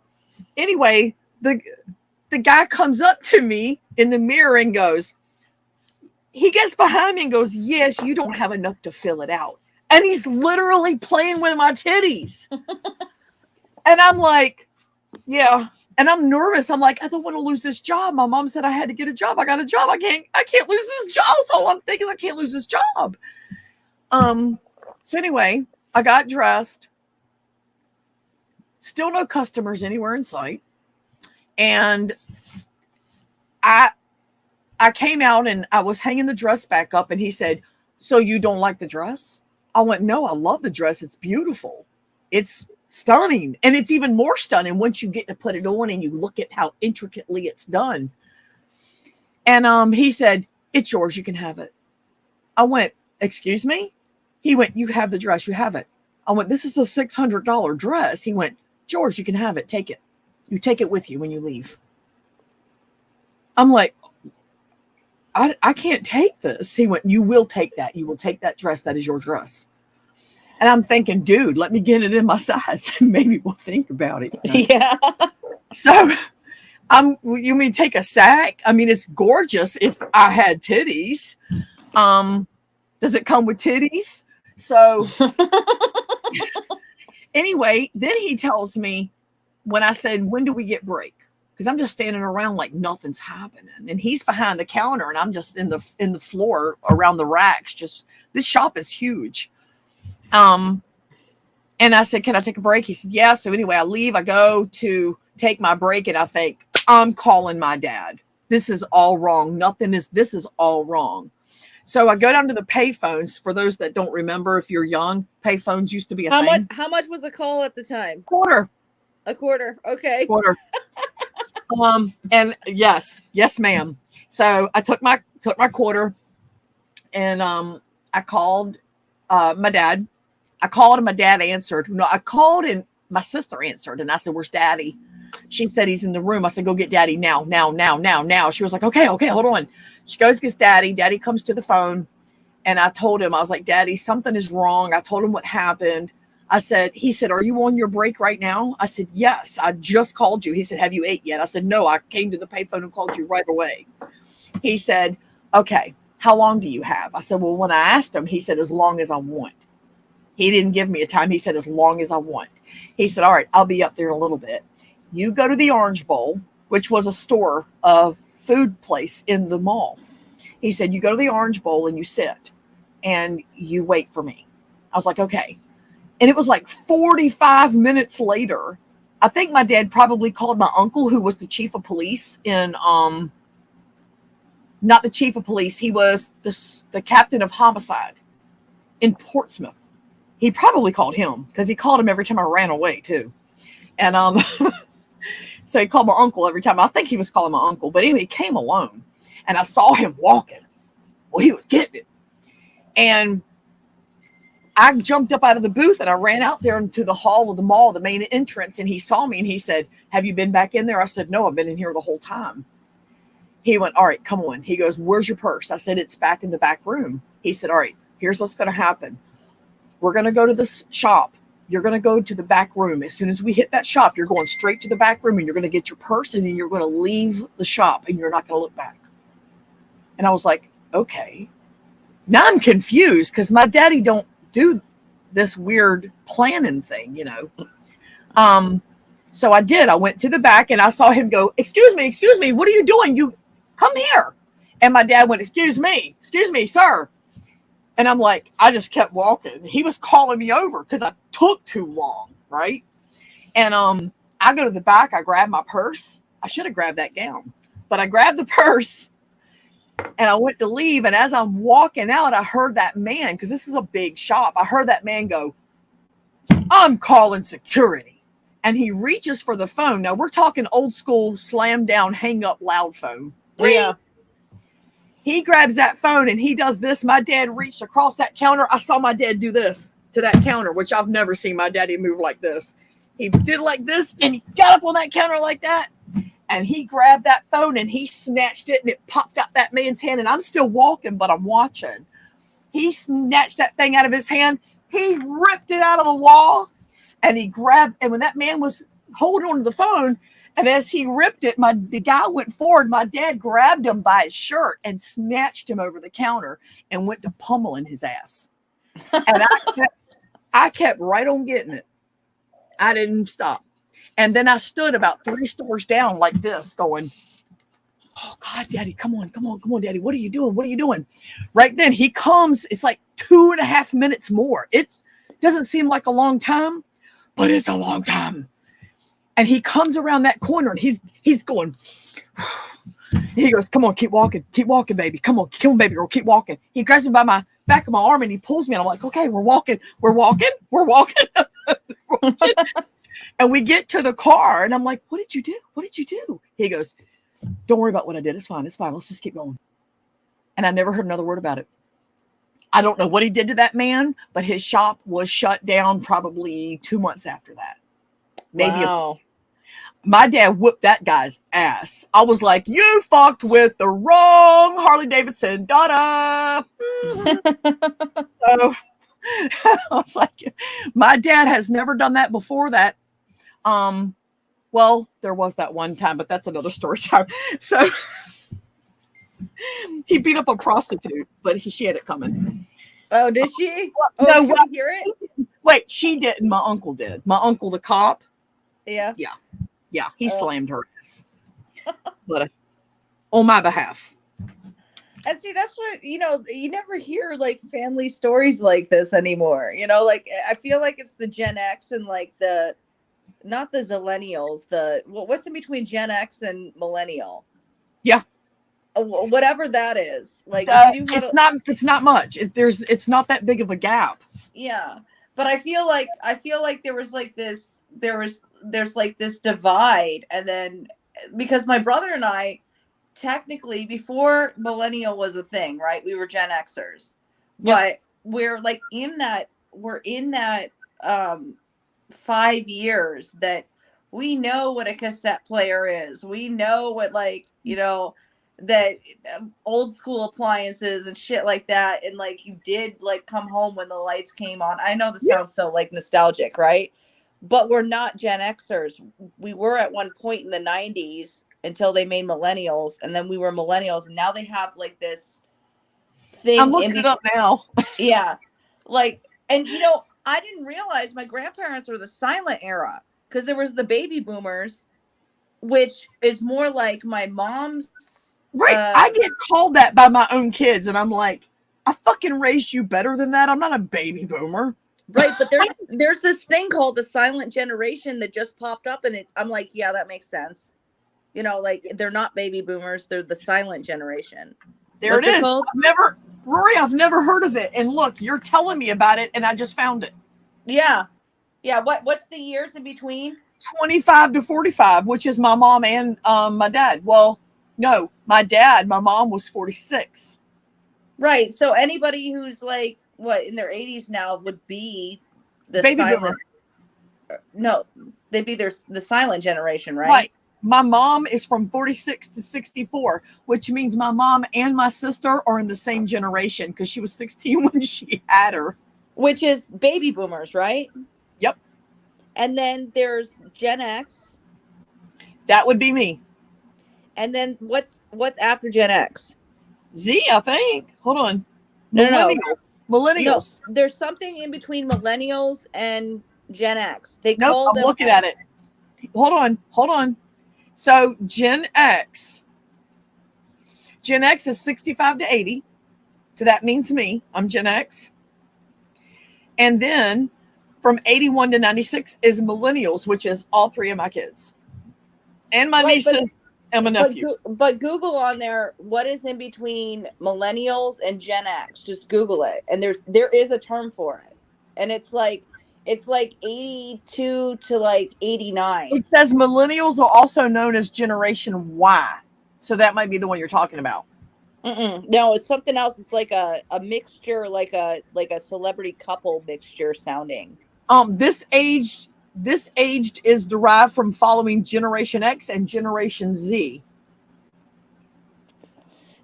anyway, the guy comes up to me in the mirror and goes, he gets behind me and goes, yes, you don't have enough to fill it out. And he's literally playing with my titties. And I'm like, yeah. And I'm nervous. I'm like, I don't want to lose this job. My mom said I had to get a job. I got a job. I can't lose this job. So all I'm thinking is I can't lose this job. So anyway, I got dressed. Still no customers anywhere in sight. And I came out and I was hanging the dress back up and he said, so you don't like the dress? I went, no, I love the dress. It's beautiful. It's stunning. And it's even more stunning once you get to put it on and you look at how intricately it's done. And he said, it's yours. You can have it. I went, excuse me? He went, you have the dress. You have it. I went, this is a $600 dress. He went, George, you can have it. Take it. You take it with you when you leave. I'm like, I can't take this. He went, you will take that. You will take that dress. That is your dress. And I'm thinking, dude, let me get it in my size. Maybe we'll think about it. Yeah. So you mean take a sack? I mean, it's gorgeous if I had titties. Does it come with titties? So anyway, then he tells me when I said, when do we get break? Because I'm just standing around like nothing's happening. And he's behind the counter and I'm just in the floor around the racks. Just this shop is huge. And I said, can I take a break? He said, yeah. So anyway, I leave, I go to take my break and I think, I'm calling my dad. This is all wrong. This is all wrong. So I go down to the payphones. For those that don't remember, if you're young, payphones used to be a thing. How much was the call at the time? Quarter. A quarter. Okay. Quarter. And yes, ma'am. So I took my quarter and I called my dad. I called and my dad answered. No, I called and my sister answered and I said, where's daddy? She said he's in the room. I said, go get daddy now. She was like, okay, hold on. She goes, gets daddy. Daddy comes to the phone. And I told him, I was like, daddy, something is wrong. I told him what happened. He said, are you on your break right now? I said, yes, I just called you. He said, have you ate yet? I said, no, I came to the payphone and called you right away. He said, okay, how long do you have? I said, well, when I asked him, he said, as long as I want. He didn't give me a time. He said, as long as I want. He said, all right, I'll be up there in a little bit. You go to the Orange Bowl, which was a store, a food place in the mall. He said, you go to the Orange Bowl and you sit and you wait for me. I was like, okay. And it was like 45 minutes later. I think my dad probably called my uncle, who was the chief of police in, not the chief of police. He was the captain of homicide in Portsmouth. He probably called him because he called him every time I ran away too. And, so he called my uncle every time. I think he was calling my uncle, but anyway, he came alone and I saw him walking. Well, he was getting it. And I jumped up out of the booth and I ran out there into the hall of the mall, the main entrance. And he saw me and he said, have you been back in there? I said, no, I've been in here the whole time. He went, all right, come on. He goes, where's your purse? I said, it's back in the back room. He said, all right, here's what's going to happen. We're going to go to this shop. You're going to go to the back room. As soon as we hit that shop, you're going straight to the back room and you're going to get your purse and then you're going to leave the shop and you're not going to look back. And I was like, okay. Now I'm confused because my daddy don't do this weird planning thing, you know. So I did. I went to the back and I saw him go, excuse me. What are you doing? You come here. And my dad went, excuse me, sir. And I'm like, I just kept walking. He was calling me over because I took too long, right? And I go to the back. I grab my purse. I should have grabbed that gown. But I grabbed the purse and I went to leave. And as I'm walking out, I heard that man, because this is a big shop. I heard that man go, I'm calling security. And he reaches for the phone. Now, we're talking old school slam down, hang up loud phone. Yeah. He grabs that phone and he does this. My dad reached across that counter. I saw my dad do this to that counter, which I've never seen my daddy move like this. He did like this and he got up on that counter like that. And he grabbed that phone and he snatched it and it popped out that man's hand. And I'm still walking, but I'm watching. He snatched that thing out of his hand. He ripped it out of the wall and he grabbed. And when that man was holding on to the phone, and as he ripped it, the guy went forward. My dad grabbed him by his shirt and snatched him over the counter and went to pummeling his ass. And I kept right on getting it. I didn't stop. And then I stood about 3 stores down like this going, oh, God, Daddy, come on, Daddy. What are you doing? Right then he comes. It's like 2.5 minutes more. It doesn't seem like a long time, but it's a long time. And he comes around that corner and he's going, he goes, come on, keep walking, baby. Come on, baby girl, keep walking. He grabs me by my back of my arm and he pulls me. And I'm like, okay, we're walking. And we get to the car, and I'm like, what did you do? What did you do? He goes, don't worry about what I did. It's fine. It's fine. Let's just keep going. And I never heard another word about it. I don't know what he did to that man, but his shop was shut down probably 2 months after that. Maybe Wow. my dad whooped that guy's ass. I was like, you fucked with the wrong Harley Davidson, da-da. So I was like, my dad has never done that before that. Well, there was that one time, but that's another story time. So he beat up a prostitute, but she had it coming. Oh, did she? Oh, No, did you hear it? Wait, she didn't. My uncle did. My uncle, the cop. Yeah. Yeah, he slammed her ass. But on my behalf. And see, that's what, you never hear like family stories like this anymore. Like I feel like it's the Gen X and like not the Zillennials, what's in between Gen X and millennial? Yeah. Whatever that is. Like it's not much. It's not that big of a gap. Yeah. But I feel like there was like this, there's like this divide. And then because my brother and I, technically before millennial was a thing, right? We were Gen Xers, but we're like we're in that 5 years that we know what a cassette player is. We know what that old school appliances and shit like that. And like you did like come home when the lights came on. I know this sounds so like nostalgic, right? But we're not Gen Xers. We were at one point in the 90s until they made millennials, and then we were millennials, and now they have like this thing. I'm looking it up now. Yeah. Like, and I didn't realize my grandparents were the silent era, because there was the baby boomers, which is more like my mom's. Right. I get called that by my own kids, and I'm like, I fucking raised you better than that. I'm not a baby boomer. Right, but there's this thing called the silent generation that just popped up, and I'm like, yeah, that makes sense. Like they're not baby boomers, they're the silent generation. What's it is. I've never heard of it. And look, you're telling me about it, and I just found it. Yeah. Yeah. What's the years in between? 25 to 45, which is my mom and my dad. Well, no, my mom was 46. Right. So anybody who's like in their 80s now would be the baby silent boomer. No, they'd be the silent generation, right? Right. My mom is from 46 to 64, which means my mom and my sister are in the same generation, because she was 16 when she had her. Which is baby boomers, right? Yep. And then there's Gen X. That would be me. And then what's after Gen X? Z, I think. Hold on. Millennials. Millennials. No, there's something in between millennials and Gen X. I'm looking at it. Hold on. So Gen X is 65 to 80. So that means me. I'm Gen X. And then from 81 to 96 is millennials, which is all three of my kids. And my nieces and my nephews. But Google on there, what is in between millennials and Gen X? Just Google it. And there is a term for it. And it's like 82 to like 89. It says millennials are also known as Generation Y. So that might be the one you're talking about. No, it's something else. It's like a mixture, like a celebrity couple mixture sounding. This aged is derived from following Generation X and Generation Z.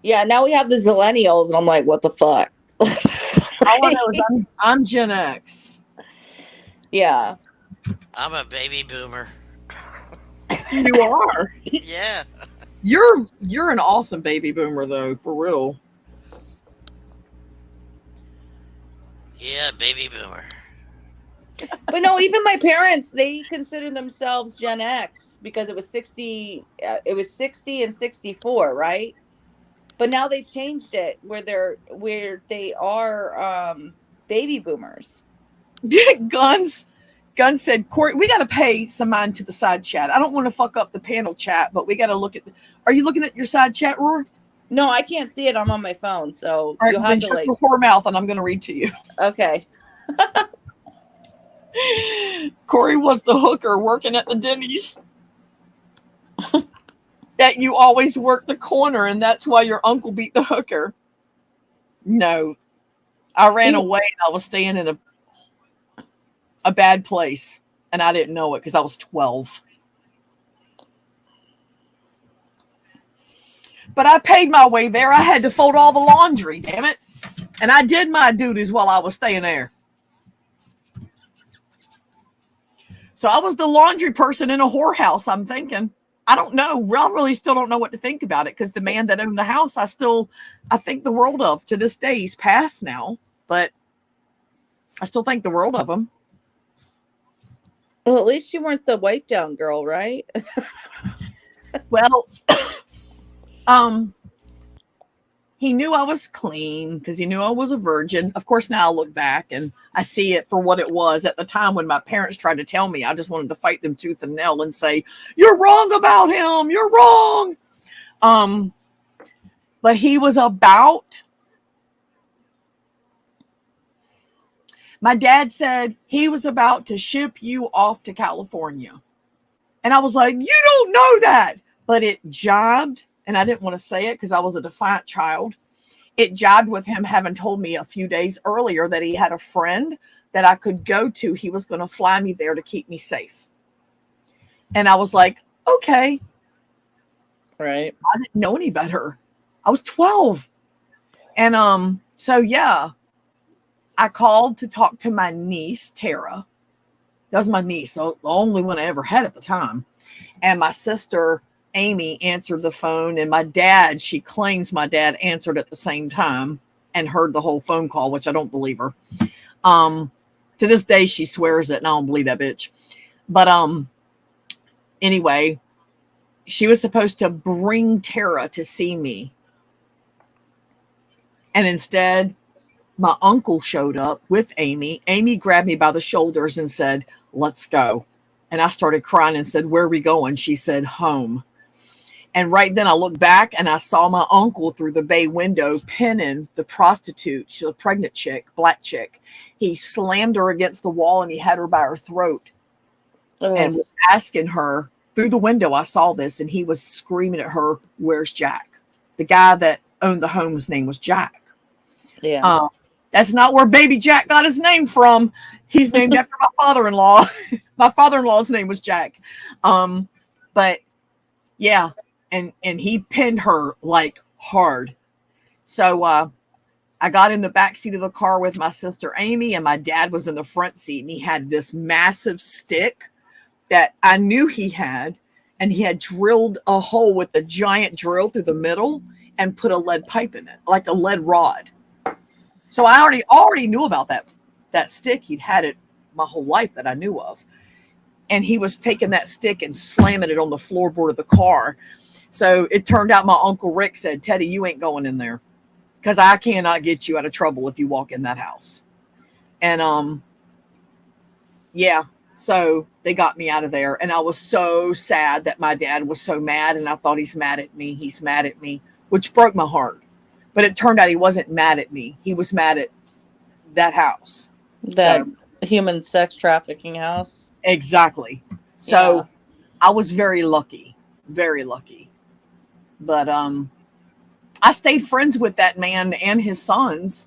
Yeah, now we have the Zillennials, and I'm like, what the fuck? All I know is I'm Gen X. Yeah. I'm a baby boomer. You are. Yeah. You're an awesome baby boomer, though, for real. Yeah, baby boomer. But no, even my parents, they consider themselves Gen X because it was 60 and 64, right? But now they changed it where they are baby boomers. Guns said, Corey, we got to pay some mind to the side chat. I don't want to fuck up the panel chat, but we got to look at. Are you looking at your side chat, Roar? No, I can't see it. I'm on my phone, so all right, you'll have to shut your whore mouth, and I'm going to read to you. Okay. Corey was the hooker working at the Denny's. That you always work the corner, and that's why your uncle beat the hooker. No, I ran away and I was staying in a bad place, and I didn't know it because I was 12. But I paid my way there. I had to fold all the laundry, damn it. And I did my duties while I was staying there. So I was the laundry person in a whorehouse, I'm thinking. I don't know. I really still don't know what to think about it because the man that owned the house, I think the world of to this day. He's passed now, but I still think the world of him. Well, at least you weren't the wipe down girl, right? Well, he knew I was clean because he knew I was a virgin. Of course, now I look back and I see it for what it was. At the time when my parents tried to tell me, I just wanted to fight them tooth and nail and say, "You're wrong about him. You're wrong." But he was about. My dad said he was about to ship you off to California. And I was like, "You don't know that." But it jibed, and I didn't want to say it because I was a defiant child. It jibed with him having told me a few days earlier that he had a friend that I could go to. He was going to fly me there to keep me safe. And I was like, okay. Right. I didn't know any better. I was 12. And so yeah, I called to talk to my niece, Tara. That was my niece, the only one I ever had at the time. And my sister, Amy, answered the phone. And my dad, she claims my dad answered at the same time and heard the whole phone call, which I don't believe her. To this day, she swears it, and I don't believe that bitch. But anyway, she was supposed to bring Tara to see me. And instead, my uncle showed up with Amy. Amy grabbed me by the shoulders and said, "Let's go." And I started crying and said, "Where are we going?" She said, "Home." And right then I looked back and I saw my uncle through the bay window pinning the prostitute. She's a pregnant chick, black chick. He slammed her against the wall and he had her by her throat and was asking her through the window. I saw this and he was screaming at her, "Where's Jack?" The guy that owned the home, his name was Jack. Yeah. That's not where baby Jack got his name from. He's named after my father-in-law. My father-in-law's name was Jack. But yeah, and he pinned her like hard. So I got in the back seat of the car with my sister Amy, and my dad was in the front seat, and he had this massive stick that I knew he had, and he had drilled a hole with a giant drill through the middle and put a lead pipe in it, like a lead rod. So I already knew about that stick. He'd had it my whole life that I knew of. And he was taking that stick and slamming it on the floorboard of the car. So it turned out my Uncle Rick said, "Teddy, you ain't going in there because I cannot get you out of trouble if you walk in that house." And yeah, so they got me out of there. And I was so sad that my dad was so mad. And I thought, he's mad at me. He's mad at me, which broke my heart. But it turned out he wasn't mad at me. He was mad at that house. That human sex trafficking house. Exactly. So I was very lucky. Very lucky. But I stayed friends with that man and his sons.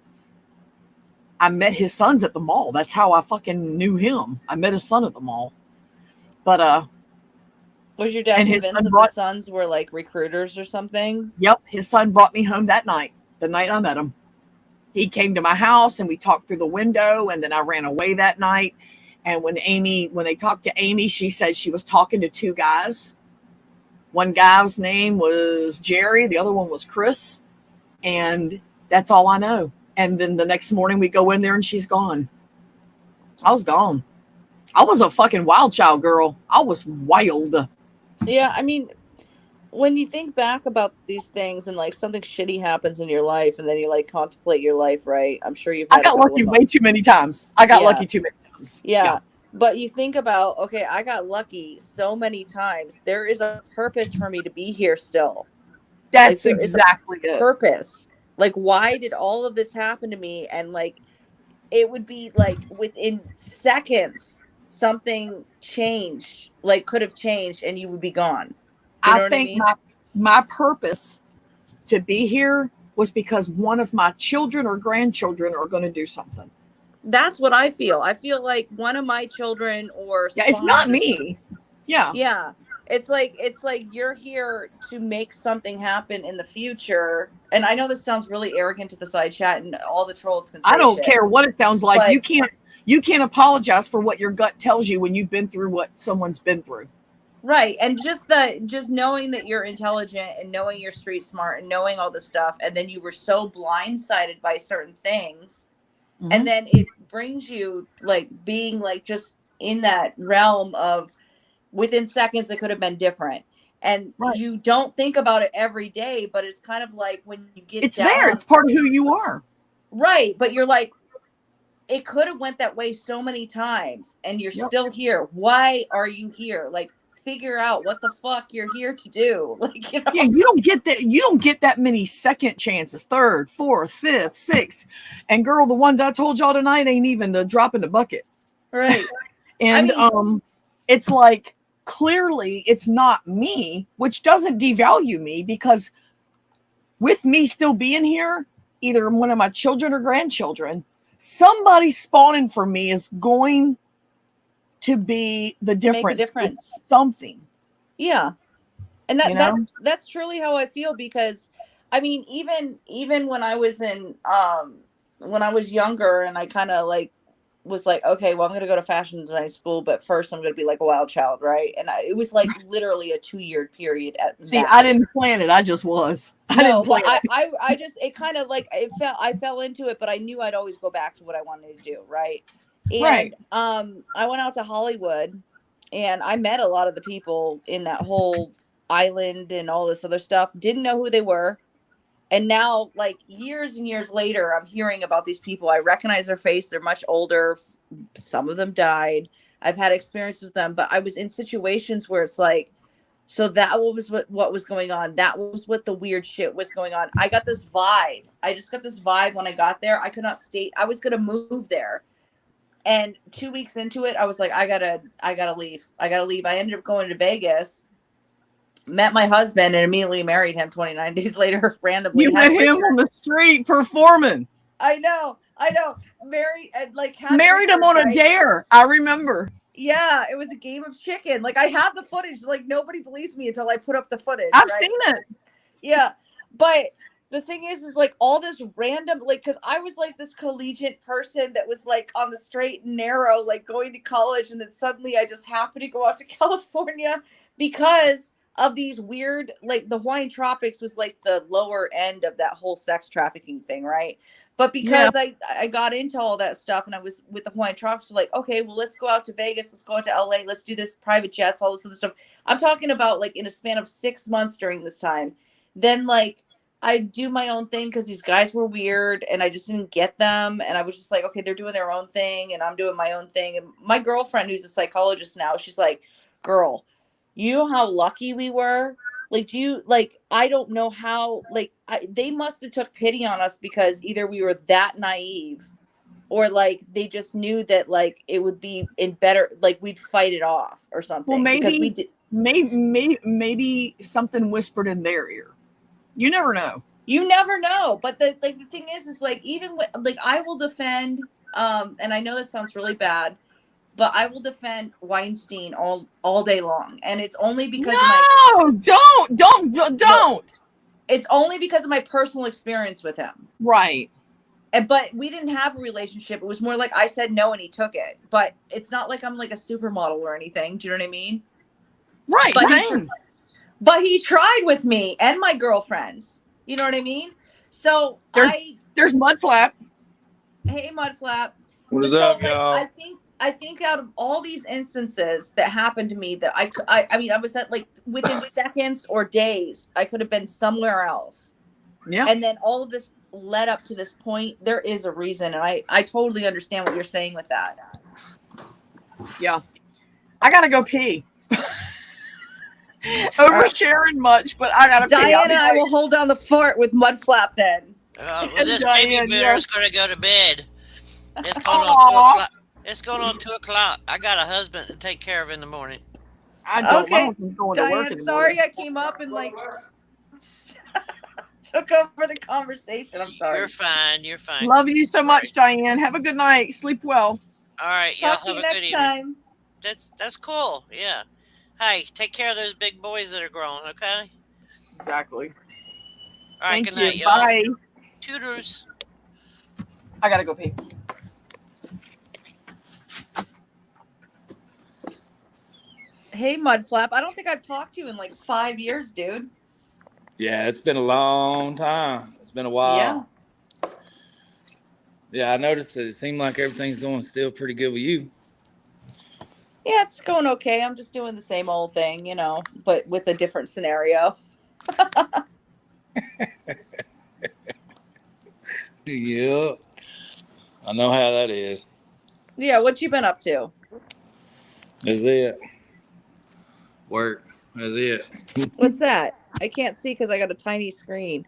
I met his sons at the mall. That's how I fucking knew him. I met his son at the mall. But was your dad convinced that the sons were like recruiters or something? Yep. His son brought me home that night, the night I met him. He came to my house and we talked through the window, and then I ran away that night. And when they talked to Amy, she said she was talking to two guys. One guy's name was Jerry. The other one was Chris. And that's all I know. And then the next morning we go in there and she's gone. I was gone. I was a fucking wild child, girl. I was wild. Yeah, I mean, when you think back about these things and like something shitty happens in your life and then you like contemplate your life, right? I'm sure you've had I got lucky way too many times. I got lucky too many times. Yeah. But you think about, okay, I got lucky so many times. There is a purpose for me to be here still. That's like, exactly it. Purpose. Like, why did all of this happen to me? And like, it would be like within seconds something changed, like could have changed, and you would be gone. You know I what I think mean? my purpose to be here was because one of my children or grandchildren are going to do something. That's what I feel. I feel like one of my children or Yeah, it's not sponsors. me. Yeah. Yeah. It's like you're here to make something happen in the future. And I know this sounds really arrogant to the side chat, and all the trolls can say I don't shit, care what it sounds like. but You can't apologize for what your gut tells you when you've been through what someone's been through. right. And just knowing that you're intelligent and knowing you're street smart and knowing all this stuff, and then you were so blindsided by certain things, and then it brings you like being like just in that realm of within seconds it could have been different, and you don't think about it every day, but it's kind of like when you get It's down there. on It's part of who you are. right, but you're like, it could have went that way so many times, and you're still here. Why are you here? Like, figure out what the fuck you're here to do. Like, you know? Yeah, you don't get that. You don't get that many second chances, third, fourth, fifth, sixth. And girl, the ones I told y'all tonight ain't even the drop in the bucket. Right. And it's like clearly it's not me, which doesn't devalue me, because with me still being here, either one of my children or grandchildren, somebody spawning for me is going to be the difference. Make a difference. Something. Yeah. And that's truly how I feel, because I mean, even when I was when I was younger, and I kind of like was like, okay, well, I'm going to go to fashion design school, but first I'm going to be like a wild child. Right. And it was like literally a 2-year period. I didn't plan it. I just was. I just, it kind of like, I fell into it, but I knew I'd always go back to what I wanted to do. Right. And, I went out to Hollywood, and I met a lot of the people in that whole island and all this other stuff. Didn't know who they were. And now, like, years and years later, I'm hearing about these people. I recognize their face. They're much older. Some of them died. I've had experience with them, but I was in situations where it's like, so that was what was going on. That was what the weird shit was going on. I got this vibe. I just got this vibe when I got there. I could not stay. I was going to move there. And 2 weeks into it, I was like, I gotta leave. I ended up going to Vegas, met my husband, and immediately married him 29 days later, randomly. You met him on the street performing. I know. Married him on a dare. I remember. Yeah, it was a game of chicken. Like, I have the footage. Like, nobody believes me until I put up the footage. I've seen it. Yeah. But the thing is like all this random, like, because I was like this collegiate person that was like on the straight and narrow, like going to college, and then suddenly I just happened to go out to California because of these weird, like, the Hawaiian Tropics was like the lower end of that whole sex trafficking thing, right? But because I got into all that stuff, and I was with the Hawaiian Tropics, so like, okay, well, let's go out to Vegas, let's go out to LA, let's do this, private jets, all this other stuff. I'm talking about like in a span of 6 months during this time. Then like I do my own thing because these guys were weird and I just didn't get them. And I was just like, okay, they're doing their own thing and I'm doing my own thing. And my girlfriend, who's a psychologist now, she's like, girl, you know how lucky we were? Like, I don't know how, like, they must have took pity on us because either we were that naive or like they just knew that like it would be in better, like we'd fight it off or something. Well, maybe, because we did. Maybe something whispered in their ear. You never know. You never know. But the thing is like, even with, like, I will defend, and I know this sounds really bad, but I will defend Weinstein all day long. And it's only because don't. It's only because of my personal experience with him. Right. But we didn't have a relationship. It was more like I said no and he took it. But it's not like I'm like a supermodel or anything. Do you know what I mean? Right. But he tried with me and my girlfriends. You know what I mean? So there's Mudflap. Hey, Mudflap. What is up, y'all? I think out of all these instances that happened to me, that I mean, I was at like within seconds or days, I could have been somewhere else. Yeah. And then all of this led up to this point. There is a reason. And I totally understand what you're saying with that. Yeah. I got to go pee. Oversharing much, but I got to pee. Diane and I will hold down the fort with Mudflap then. Well, this baby bear is going to go to bed. It's going on 2 o'clock. It's going on 2 o'clock. I got a husband to take care of in the morning. I don't. My Okay, husband's going to work Diane, in the sorry morning. I came up and like took over the conversation. I'm sorry. You're fine. You're fine. Love you so much, Diane. Have a good night. Sleep well. All right, y'all Talk to have you a good next evening. time. That's cool. Yeah. Hey, take care of those big boys that are growing. Okay. Exactly. All right. Thank Good you. night, y'all. Bye. Toodles. I gotta go pee. Hey, Mudflap. I don't think I've talked to you in like 5 years, dude. Yeah, it's been a long time. It's been a while. Yeah, I noticed that it seemed like everything's going still pretty good with you. Yeah, it's going okay. I'm just doing the same old thing, you know, but with a different scenario. Yeah, I know how that is. Yeah, what you been up to? That's it. Work. That's it. What's that? I can't see because I got a tiny screen.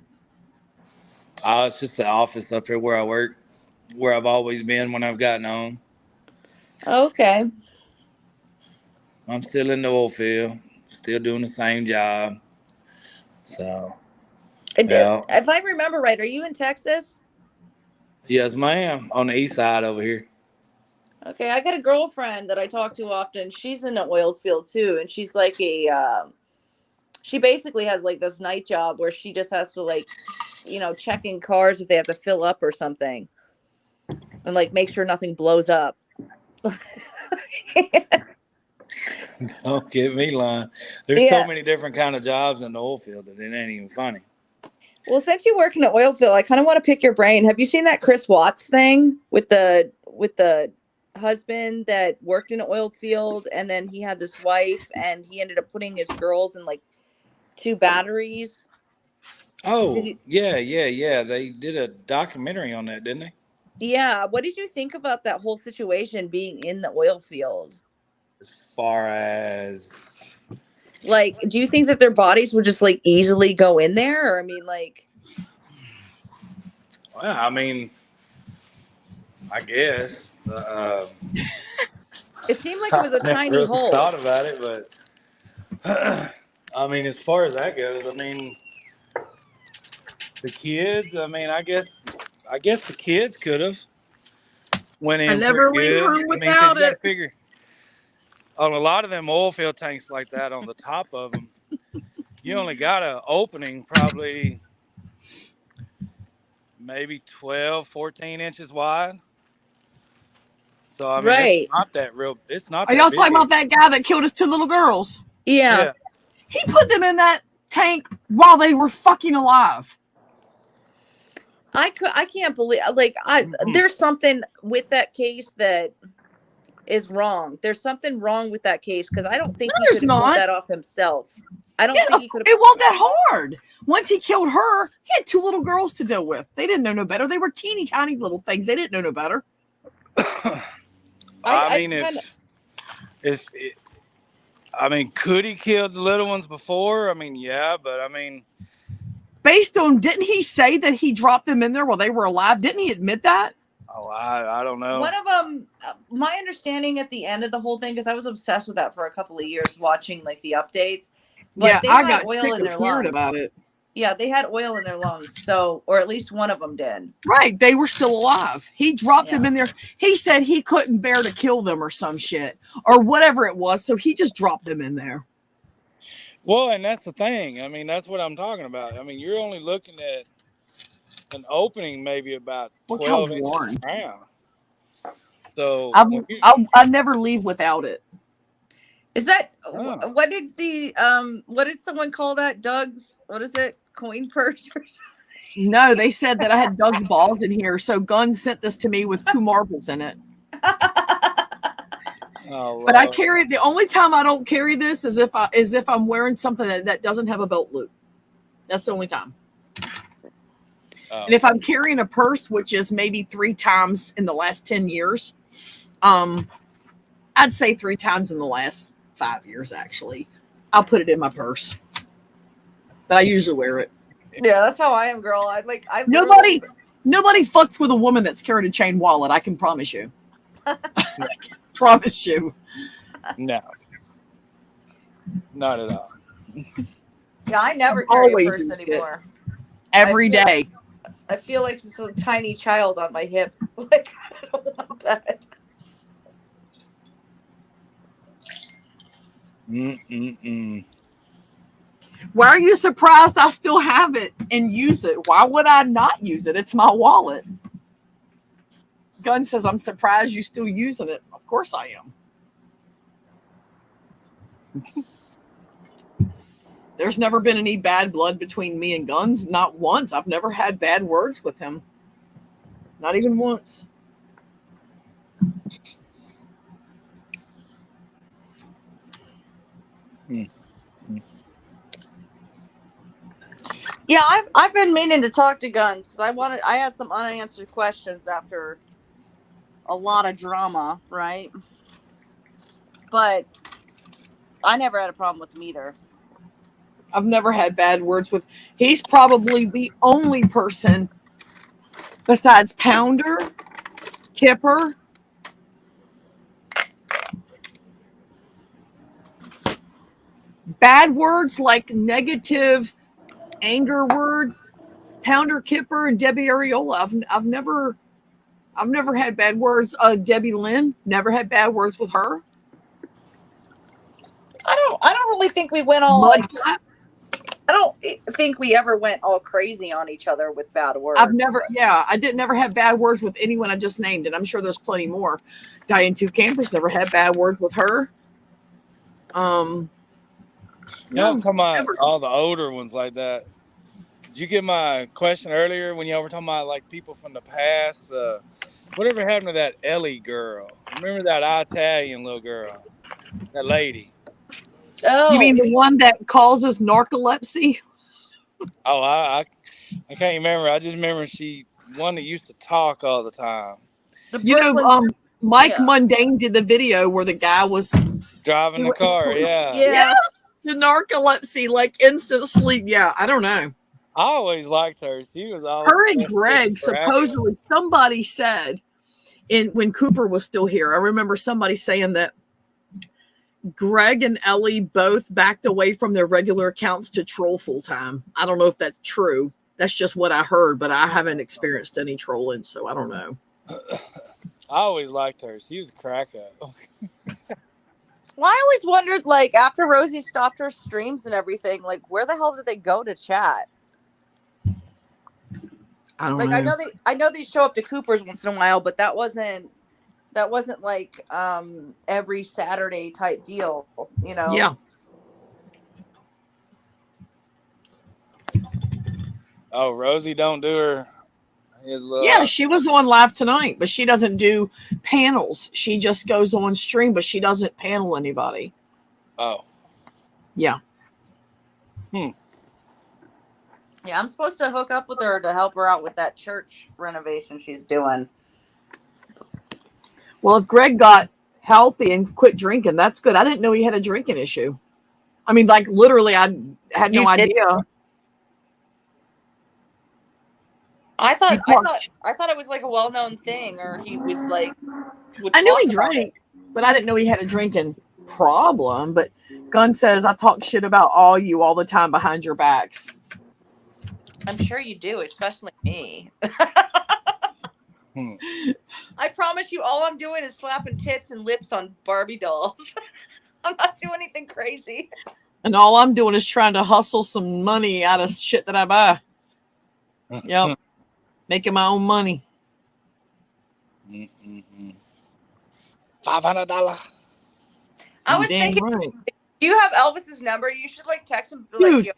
It's just the office up here where I work, where I've always been when I've gotten home. Okay. I'm still in the oil field, still doing the same job. So, yeah. If I remember right, are you in Texas? Yes, ma'am. On the east side over here. Okay, I got a girlfriend that I talk to often. She's in the oil field too, and she's like she basically has like this night job where she just has to like, you know, check in cars if they have to fill up or something, and like make sure nothing blows up. Don't get me lying. There's so many different kind of jobs in the oil field that it ain't even funny. Well, since you work in the oil field, I kind of want to pick your brain. Have you seen that Chris Watts thing with the husband that worked in an oil field, and then he had this wife, and he ended up putting his girls in like 2 batteries? Oh, yeah. They did a documentary on that, didn't they? Yeah. What did you think about that whole situation being in the oil field? As far as, like, do you think that their bodies would just like easily go in there? Or I mean, like, well, I mean, I guess. it seemed like it was a I never tiny really hole. thought about it, but I mean, as far as that goes, I mean, the kids. I mean, I guess the kids could have went in I never pretty leave good. home I mean, because without you got to it. figure on a lot of them oil field tanks like that, on the top of them, you only got an opening probably maybe 12, 14 inches wide. So I mean, it's not that real. It's not Are that y'all big. talking about that guy that killed his 2 little girls? Yeah. He put them in that tank while they were fucking alive. I can't believe, like, there's something with that case that is wrong. There's something wrong with that case because I don't think he could have pulled that off himself. I don't think he could have. It wasn't that hard. Once he killed her, he had 2 little girls to deal with. They didn't know no better. They were teeny tiny little things. They didn't know no better. I mean, could he kill the little ones before? I mean, yeah, but I mean, based on, didn't he say that he dropped them in there while they were alive? Didn't he admit that? Oh, I don't know. One of them, my understanding at the end of the whole thing, because I was obsessed with that for a couple of years, watching like the updates. But I got oil in their lungs about it. Yeah, they had oil in their lungs, so, or at least one of them did. Right, they were still alive. He dropped them in there. He said he couldn't bear to kill them or some shit or whatever it was, so he just dropped them in there. Well, and that's the thing. I mean, that's what I'm talking about. I mean, you're only looking at an opening maybe about 12 inches around. So I never leave without it. Is that what did someone call that? Doug's, what is it? Coin purse or something? No, they said that I had Doug's balls in here, so Gunn sent this to me with 2 marbles in it. But I carry it. The only time I don't carry this is if I'm wearing something that doesn't have a belt loop. That's the only time. And if I'm carrying a purse, which is maybe 3 times in the last 10 years, I'd say 3 times in the last 5 years, actually, I'll put it in my purse. But I usually wear it. Yeah, that's how I am, girl. Nobody fucks with a woman that's carried a chain wallet. I can promise you. Promise you. No, not at all. Yeah, I never I've carry a always purse used it. anymore. Every feel- day. I feel like it's a tiny child on my hip. Like, I don't want that. Why are you surprised I still have it and use it? Why would I not use it? It's my wallet. Gunn says, I'm surprised you still using it. Of course I am. There's never been any bad blood between me and Guns. Not once. I've never had bad words with him. Not even once. Yeah, I've been meaning to talk to Guns because I had some unanswered questions after a lot of drama, right? But I never had a problem with him either. I've never had bad words with. He's probably the only person besides Pounder, Kipper, bad words like negative anger words. Pounder, Kipper, and Debbie Ariola. I've never had bad words. Debbie Lynn, never had bad words with her. I don't really think we went all like. I don't think we ever went all crazy on each other with bad words. I didn't never have bad words with anyone I just named, and I'm sure there's plenty more. Diane Two Campers never had bad words with her. Y'all talking about all the older ones like that. Did you get my question earlier when y'all were talking about like people from the past? Whatever happened to that Ellie girl? Remember that Italian little girl? That lady. Oh, you mean the one that causes narcolepsy? Oh, I can't remember. I just remember one that used to talk all the time. Mike Mundane did the video where the guy was driving the car. Yeah. The narcolepsy, like instant sleep. Yeah, I don't know. I always liked her. She was always her and Greg. Supposedly, somebody said when Cooper was still here. I remember somebody saying that Greg and Ellie both backed away from their regular accounts to troll full time. I don't know if that's true. That's just what I heard, but I haven't experienced any trolling, so I don't know. I always liked her. She was a crack up. Well, I always wondered, like, after Rosie stopped her streams and everything, like, where the hell did they go to chat? I don't know. I know they show up to Cooper's once in a while, but that wasn't like every Saturday type deal, you know? Yeah. Oh, Rosie don't do her. Yeah, she was on live tonight, but she doesn't do panels. She just goes on stream, but she doesn't panel anybody. Oh. Yeah. Yeah, I'm supposed to hook up with her to help her out with that church renovation she's doing. Well, if Greg got healthy and quit drinking, that's good. I didn't know he had a drinking issue. I mean, like literally, I had no idea. I thought it was like a well-known thing, or he was like. I knew he drank, but I didn't know he had a drinking problem. But Gunn says I talk shit about all you all the time behind your backs. I'm sure you do, especially me. I promise you, all I'm doing is slapping tits and lips on Barbie dolls. I'm not doing anything crazy. And all I'm doing is trying to hustle some money out of shit that I buy. Yep. Making my own money. $500. I was thinking, right. Do you have Elvis's number? You should like text him. Dude,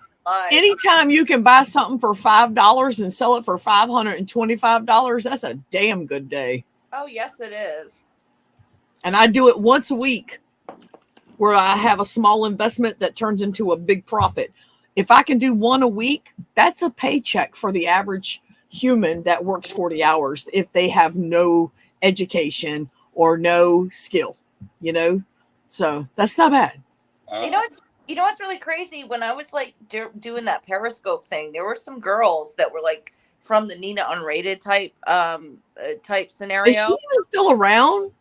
anytime you can buy something for $5 and sell it for $525, that's a damn good day. Oh, yes, it is. And I do it once a week where I have a small investment that turns into a big profit. If I can do one a week, that's a paycheck for the average human that works 40 hours if they have no education or no skill, you know? So that's not bad. You know what's really crazy? When I was like doing that Periscope thing, there were some girls that were like from the Nina Unrated type Is scenario. she even still around?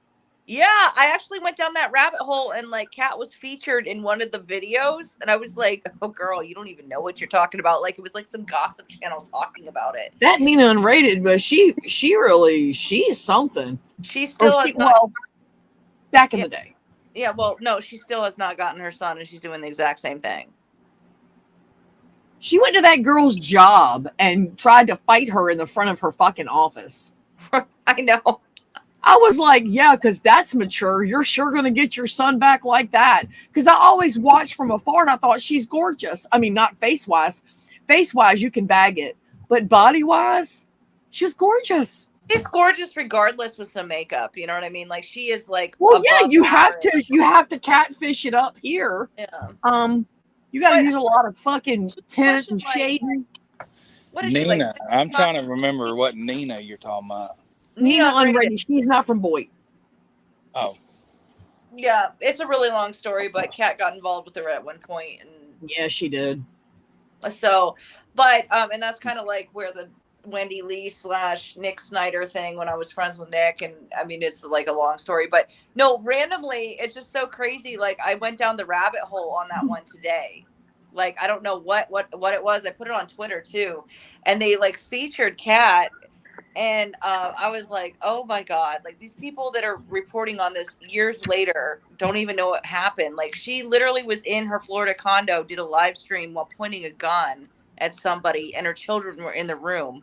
Yeah, I actually went down that rabbit hole, and like Kat was featured in one of the videos, and I was like, "Oh, girl, you don't even know what you're talking about." Like it was like some gossip channel talking about it. That Nina Unrated, but she's something. She still has not. Well, back in the day. Yeah, well, no, she still has not gotten her son, and she's doing the exact same thing. She went to that girl's job and tried to fight her in the front of her fucking office. I know. I was like, yeah, because that's mature. You're sure going to get your son back like that. Because I always watched from afar and I thought she's gorgeous. I mean, not face-wise. Face-wise, you can bag it. But body-wise, she's gorgeous. She's gorgeous regardless with some makeup. You know what I mean? Like she is like. Well, yeah, you average. have to catfish it up here. Yeah. You got to use a lot of fucking tint and shading. What is Nina, she like? I'm trying to remember what Nina you're talking about. Nina Unrated. She's not from Boyd. Oh. Yeah, it's a really long story, but Kat got involved with her at one point, and yeah, she did. So, but and that's kind of like where the Wendy Lee / Nick Snyder thing when I was friends with Nick, and I mean it's like a long story, but no, randomly it's just so crazy. Like I went down the rabbit hole on that one today. Like I don't know what it was. I put it on Twitter too, and they like featured Kat. And I was like, oh my God, like these people that are reporting on this years later don't even know what happened. Like she literally was in her Florida condo, did a live stream while pointing a gun at somebody and her children were in the room.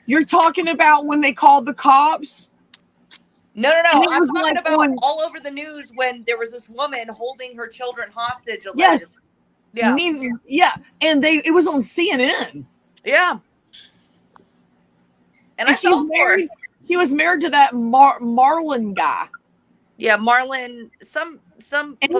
You're talking about when they called the cops? No. I'm talking about all over the news when there was this woman holding her children hostage. Allegedly. Yes. Yeah. Yeah. And it was on CNN. Yeah. And I felt married. She was married to that Marlon guy. Yeah, Marlon. Some. And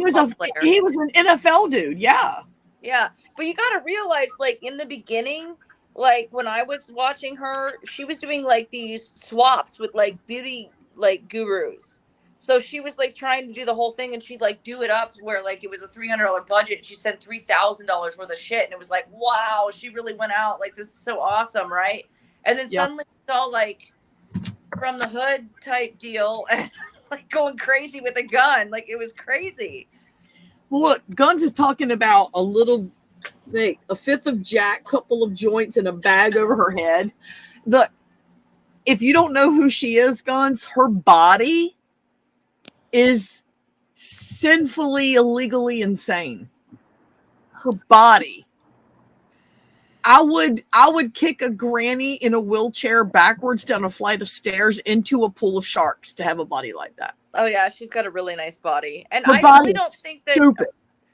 he was an NFL dude. Yeah. Yeah, but you got to realize, like in the beginning, like when I was watching her, she was doing like these swaps with like beauty like gurus. So she was like trying to do the whole thing, and she'd like do it up where like it was a $300 budget. She sent $3,000 worth of shit, and it was like, wow, she really went out. Like this is so awesome, right? And then suddenly it's all like from the hood type deal and like going crazy with a gun. Like it was crazy. Well, look, Guns is talking about a fifth of Jack, couple of joints, and a bag over her head. If you don't know who she is, Guns, her body is sinfully, illegally insane. Her body. I would kick a granny in a wheelchair backwards down a flight of stairs into a pool of sharks to have a body like that. Oh yeah, she's got a really nice body. And Her I body really don't think that stupid.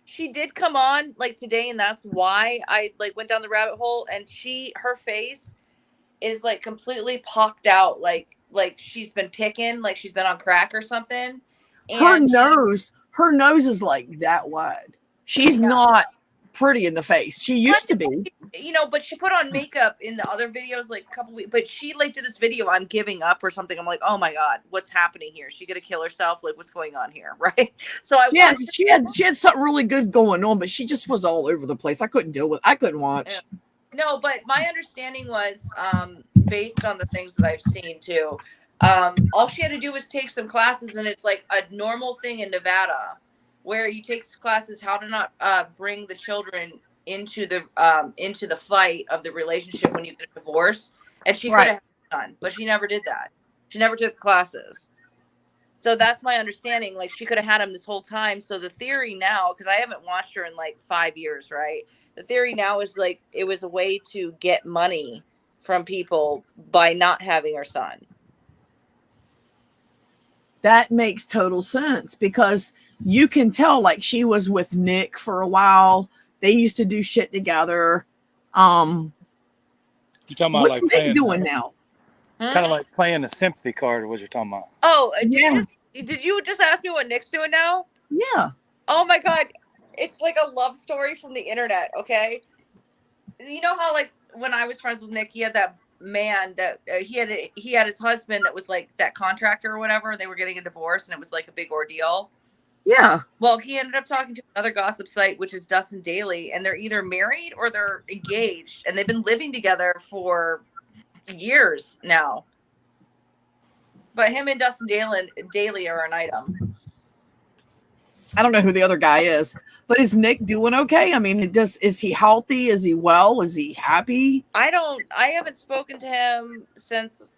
She did come on like today, and that's why I like went down the rabbit hole, and her face is like completely pocked out, like she's been picking, like she's been on crack or something. And her nose is like that wide. She's not pretty in the face. She used to be. You know, but she put on makeup in the other videos like a couple weeks, but she like did this video, I'm giving up or something. I'm like, oh my God, what's happening here? Is she gonna kill herself? Like what's going on here? Right. So she had something really good going on, but she just was all over the place. I couldn't watch. Yeah. No, but my understanding was based on the things that I've seen too. All she had to do was take some classes, and it's like a normal thing in Nevada where you take classes how to not bring the children into the fight of the relationship when you get a divorce. And she could have done, but she never did that. She never took classes. So that's my understanding. Like she could have had him this whole time. So the theory now, because I haven't watched her in like 5 years, right? The theory now is like it was a way to get money from people by not having her son. That makes total sense because you can tell like she was with Nick for a while. They used to do shit together. You talking about what's like Nick doing now? Kind of like playing the sympathy card, what you're talking about. Oh, did you just ask me what Nick's doing now? Yeah. Oh my God. It's like a love story from the internet. Okay. You know how like when I was friends with Nick, he had that man that he had his husband that was like that contractor or whatever. They were getting a divorce and it was like a big ordeal. Yeah. Well, he ended up talking to another gossip site, which is Dustin Daily, and they're either married or they're engaged, and they've been living together for years now. But him and Dustin Daily are an item. I don't know who the other guy is, but is Nick doing okay? I mean, is he healthy? Is he well? Is he happy? I haven't spoken to him since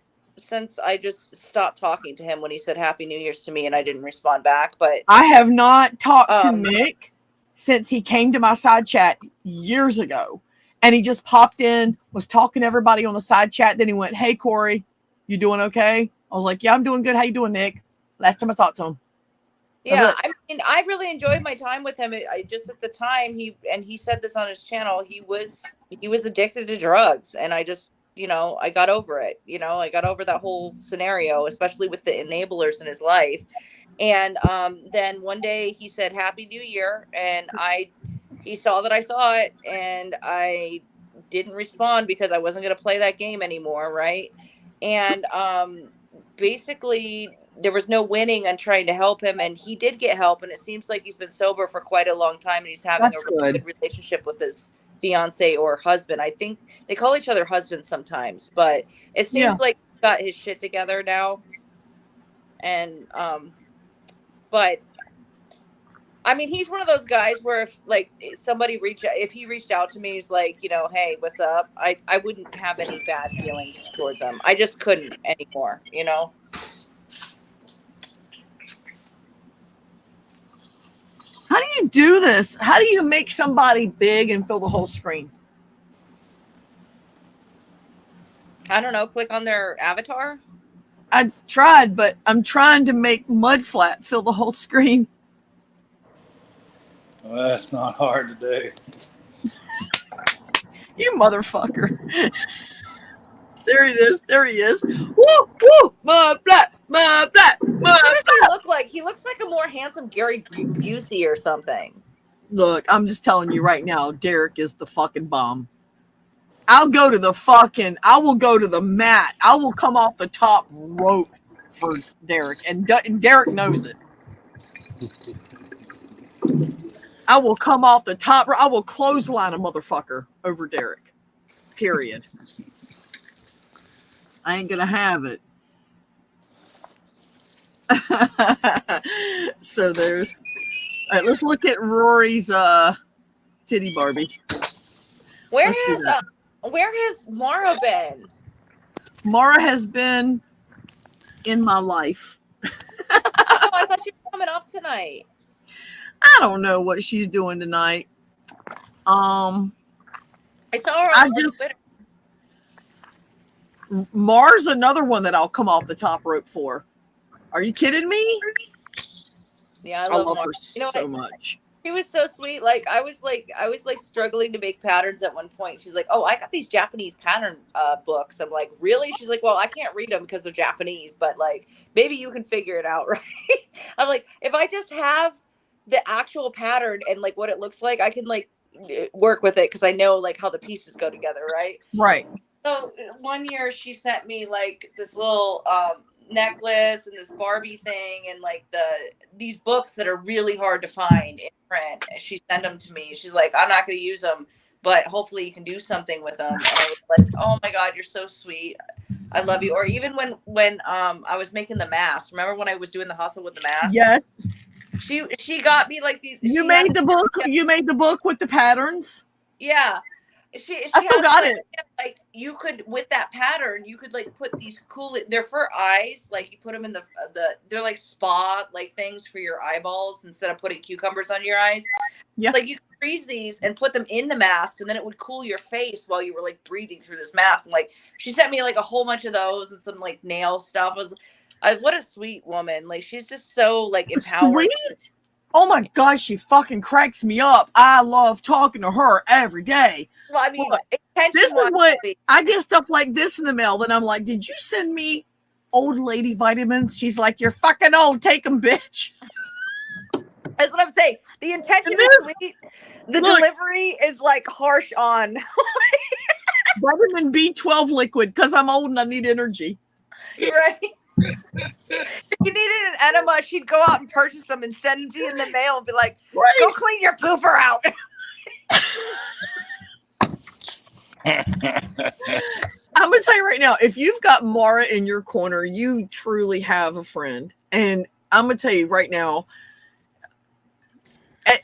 I just stopped talking to him when he said Happy New Year's to me and I didn't respond back. But I have not talked to Nick since he came to my side chat years ago. And he just popped in, was talking to everybody on the side chat. Then he went, "Hey, Corey, you doing okay?" I was like, "Yeah, I'm doing good. How you doing, Nick?" Last time I talked to him. Yeah, I mean, I really enjoyed my time with him. I just at the time he said this on his channel. He was addicted to drugs, and I just I got over it. I got over that whole scenario, especially with the enablers in his life. And then one day he said Happy New Year, and he saw that I saw it, and I didn't respond because I wasn't going to play that game anymore, right? And basically there was no winning on trying to help him, and he did get help, and it seems like he's been sober for quite a long time, and he's having a really good relationship with his fiance or husband. I think they call each other husbands sometimes, but it seems like he's got his shit together now. And but I mean, he's one of those guys where if he reached out to me, he's like, hey, what's up? I wouldn't have any bad feelings towards him. I just couldn't anymore, How do you do this? How do you make somebody big and fill the whole screen? I don't know. Click on their avatar. I tried, but I'm trying to make Mudflat fill the whole screen. Well, that's not hard to do. You motherfucker. There he is. There he is. Woo, woo, Mudflat, Mudflat, Mudflat. What does he look like? He looks like a more handsome Gary Busey or something. Look, I'm just telling you right now, Derek is the fucking bomb. I will go to the mat. I will come off the top rope for Derek, and Derek knows it. I will come off the top. I will clothesline a motherfucker over Derek. Period. I ain't gonna have it. So there's. All right, let's look at Rory's titty Barbie. Where has Mara been? Mara has been in my life. Oh, I thought she was coming up tonight. I don't know what she's doing tonight. I saw her on Twitter. Mars another one that I'll come off the top rope for. Are you kidding me? Yeah, I love her so much. She was so sweet. Like I was struggling to make patterns at one point. She's like, "Oh, I got these Japanese pattern books." I'm like, "Really?" She's like, "Well, I can't read them because they're Japanese, but like maybe you can figure it out, right?" I'm like, if I just have the actual pattern and like what it looks like, I can like work with it because I know like how the pieces go together, right? Right. So one year she sent me like this little necklace and this Barbie thing and like these books that are really hard to find in print. She sent them to me. She's like, "I'm not going to use them, but hopefully you can do something with them." And I was like, "Oh my God, you're so sweet. I love you." Or even when I was making the mask. Remember when I was doing the hustle with the mask? Yes. She got me like these. You made the book. You made the book with the patterns. Yeah. I still got it. Like you could, with that pattern, you could like put these cool. They're for eyes. Like you put them in the. They're like spa like things for your eyeballs instead of putting cucumbers on your eyes. Yeah. Like you could freeze these and put them in the mask, and then it would cool your face while you were like breathing through this mask. And like she sent me like a whole bunch of those and some like nail stuff. What a sweet woman. Like she's just so like empowering. Sweet. Oh my God, she fucking cracks me up. I love talking to her every day. Well, I mean, this is what I get stuff like this in the mail. Then I'm like, "Did you send me old lady vitamins?" She's like, "You're fucking old. Take them, bitch." That's what I'm saying. The intention is sweet. The delivery is like harsh on. Vitamin B12 liquid because I'm old and I need energy. Right. If you needed an enema, she'd go out and purchase them and send them to you in the mail and be like, Right. go clean your pooper out. I'm gonna tell you right now, if you've got Mara in your corner, you truly have a friend. And I'm gonna tell you right now,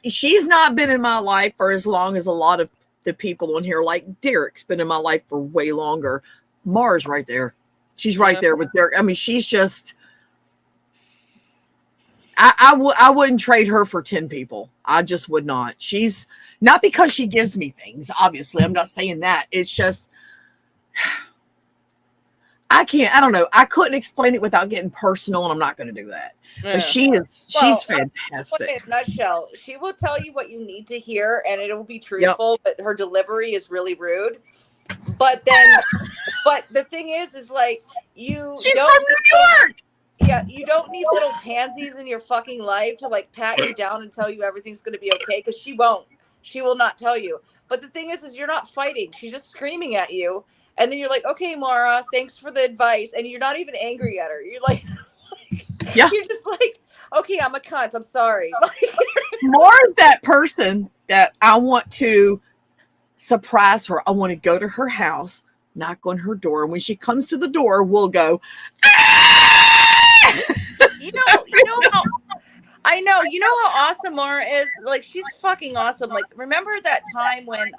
she's not been in my life for as long as a lot of the people on here. Like Derek's been in my life for way longer. Mara's right there. She's right there with Derek. I mean, she's just. I wouldn't trade her for 10 people. I just would not. She's not because she gives me things. Obviously, I'm not saying that. It's just. I don't know. I couldn't explain it without getting personal, and I'm not going to do that. Yeah. But she's fantastic. In a nutshell, she will tell you what you need to hear, and it will be truthful, but her delivery is really rude. But the thing is like, she's from New York! Yeah, you don't need little pansies in your fucking life to like pat you down and tell you everything's going to be okay, because she won't. She will not tell you. But the thing is you're not fighting. She's just screaming at you. And then you're like, okay, Mara, thanks for the advice. And you're not even angry at her. You're like, yeah. You're just like, okay, I'm a cunt. I'm sorry. Mara's that person that I want to surprise her. I want to go to her house, knock on her door. And when she comes to the door, we'll go, you know how I know. You know how awesome Mara is? Like, she's fucking awesome. Like, remember that time when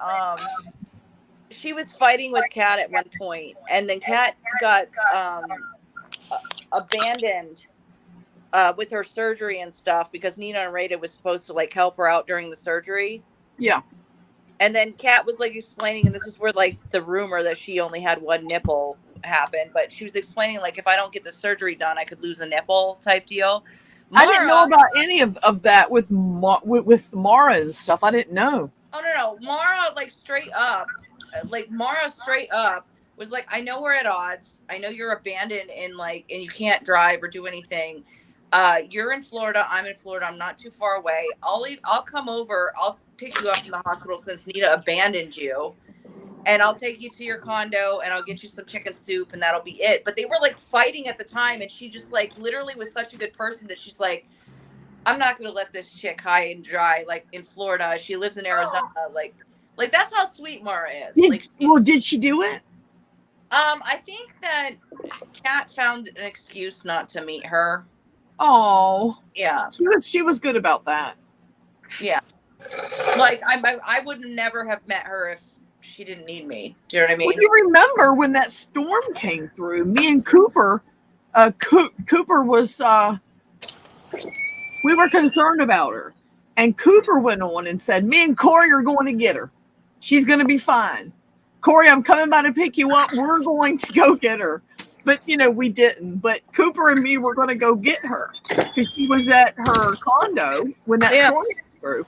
she was fighting with Kat at one point, and then Kat got abandoned with her surgery and stuff because Nina and Rita was supposed to like help her out during the surgery. Yeah. And then Kat was like explaining, and this is where like the rumor that she only had one nipple happened, but she was explaining like, if I don't get the surgery done, I could lose a nipple type deal. I didn't know about any of that with Mara and stuff. I didn't know. Oh no, Mara straight up was like, I know we're at odds. I know you're abandoned and you can't drive or do anything. You're in Florida. I'm in Florida. I'm not too far away. I'll come over. I'll pick you up from the hospital since Nita abandoned you. And I'll take you to your condo and I'll get you some chicken soup and that'll be it. But they were like fighting at the time. And she just like literally was such a good person that she's like, I'm not going to let this chick high and dry, like in Florida. She lives in Arizona. Like that's how sweet Mara is. Did she do it? I think that Kat found an excuse not to meet her. Oh, yeah. She was good about that. Yeah. Like I would never have met her if she didn't need me. Do you know what I mean? Well, you remember when that storm came through? Me and Cooper, Cooper was, we were concerned about her. And Cooper went on and said, me and Corey are going to get her. She's going to be fine. Corey, I'm coming by to pick you up. We're going to go get her. But, we didn't. But Cooper and me were going to go get her because she was at her condo when that storm came through.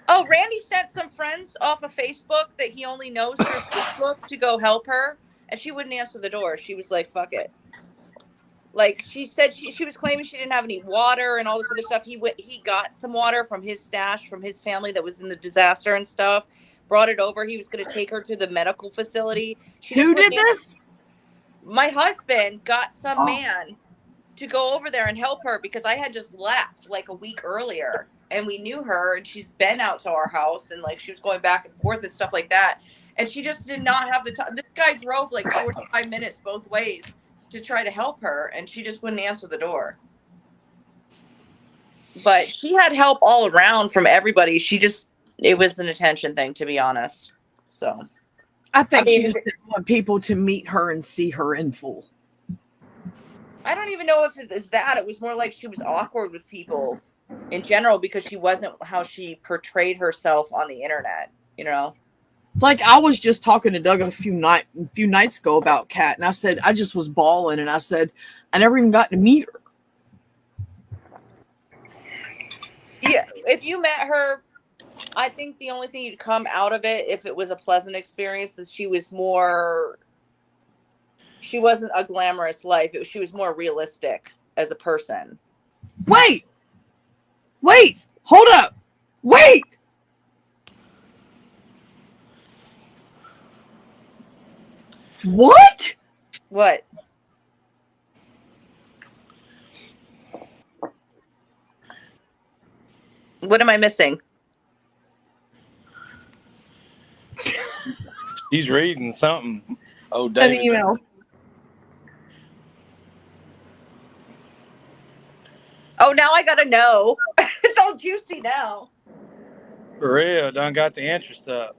Oh, Randy sent some friends off of Facebook that he only knows through Facebook to go help her. And she wouldn't answer the door. She was like, fuck it. Like, she said she was claiming she didn't have any water and all this other stuff. He got some water from his stash, from his family that was in the disaster and stuff. Brought it over. He was going to take her to the medical facility. Who did this? My husband got some man to go over there and help her because I had just left like a week earlier and we knew her and she's been out to our house and like she was going back and forth and stuff like that. And she just did not have the time. This guy drove like 45 minutes both ways to try to help her and she just wouldn't answer the door. But she had help all around from everybody. It was an attention thing, to be honest. So I think she just didn't want people to meet her and see her in full. I don't even know if it is that. It was more like she was awkward with people in general because she wasn't how she portrayed herself on the internet, Like I was just talking to Doug a few nights ago about Kat, and I said I just was bawling, and I said I never even got to meet her. Yeah, if you met her, I think the only thing you'd come out of it, if it was a pleasant experience, is she wasn't a glamorous life. She was more realistic as a person. Wait, hold up. Wait. What? What am I missing? He's reading something. Oh, An David. email. Oh, now I gotta know. It's all juicy now. For real, done got the interest up.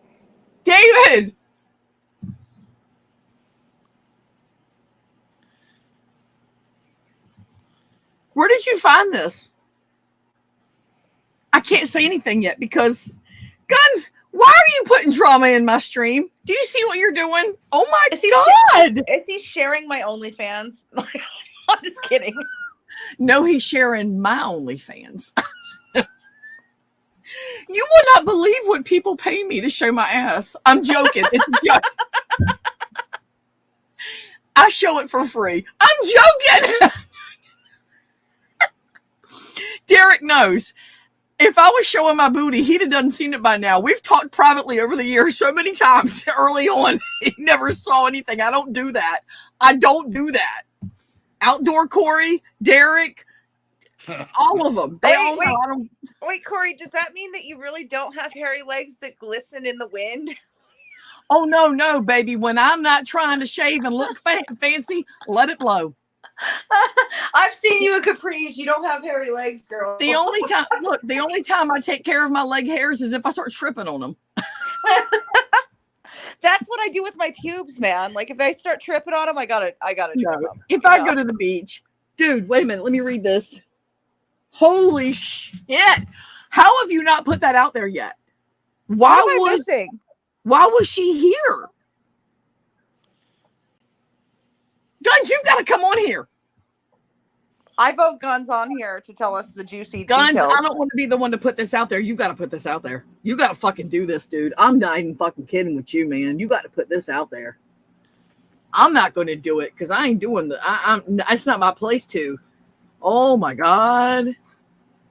David! Where did you find this? I can't say anything yet because, Guns, why are you putting drama in my stream? Do you see what you're doing? Oh my God! Is he sharing my OnlyFans? I'm just kidding. No, he's sharing my OnlyFans. You would not believe what people pay me to show my ass. I'm joking. It's a joke. I show it for free. I'm joking. Derek knows. If I was showing my booty, he'd have done seen it by now. We've talked privately over the years so many times early on. He never saw anything. I don't do that. I don't do that. Outdoor Corey, Derek, all of them. They all know I don't. Wait, Corey, does that mean that you really don't have hairy legs that glisten in the wind? Oh, no, baby. When I'm not trying to shave and look fancy, let it blow. I've seen you in capris. You don't have hairy legs, girl. The only time I take care of my leg hairs is if I start tripping on them. That's what I do with my pubes, man. Like if I start tripping on them, I gotta trim them. If I go to the beach, dude, wait a minute. Let me read this. Holy shit. How have you not put that out there yet? Why was she here? Guns, you've got to come on here. I vote Guns on here to tell us the juicy Guns, details. I don't want to be the one to put this out there. You got to put this out there. You got to fucking do this, dude. I'm not even fucking kidding with you, man. You got to put this out there. I'm not going to do it because I ain't doing it's not my place to. Oh my God.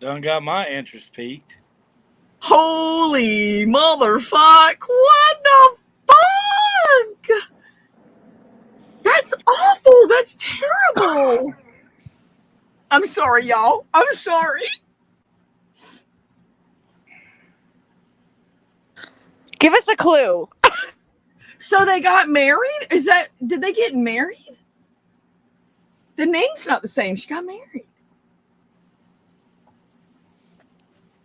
Done got my interest peaked. Holy motherfuck. What the fuck? That's awful. That's terrible. I'm sorry, y'all. I'm sorry. Give us a clue. So they got married? Did they get married? The name's not the same. She got married.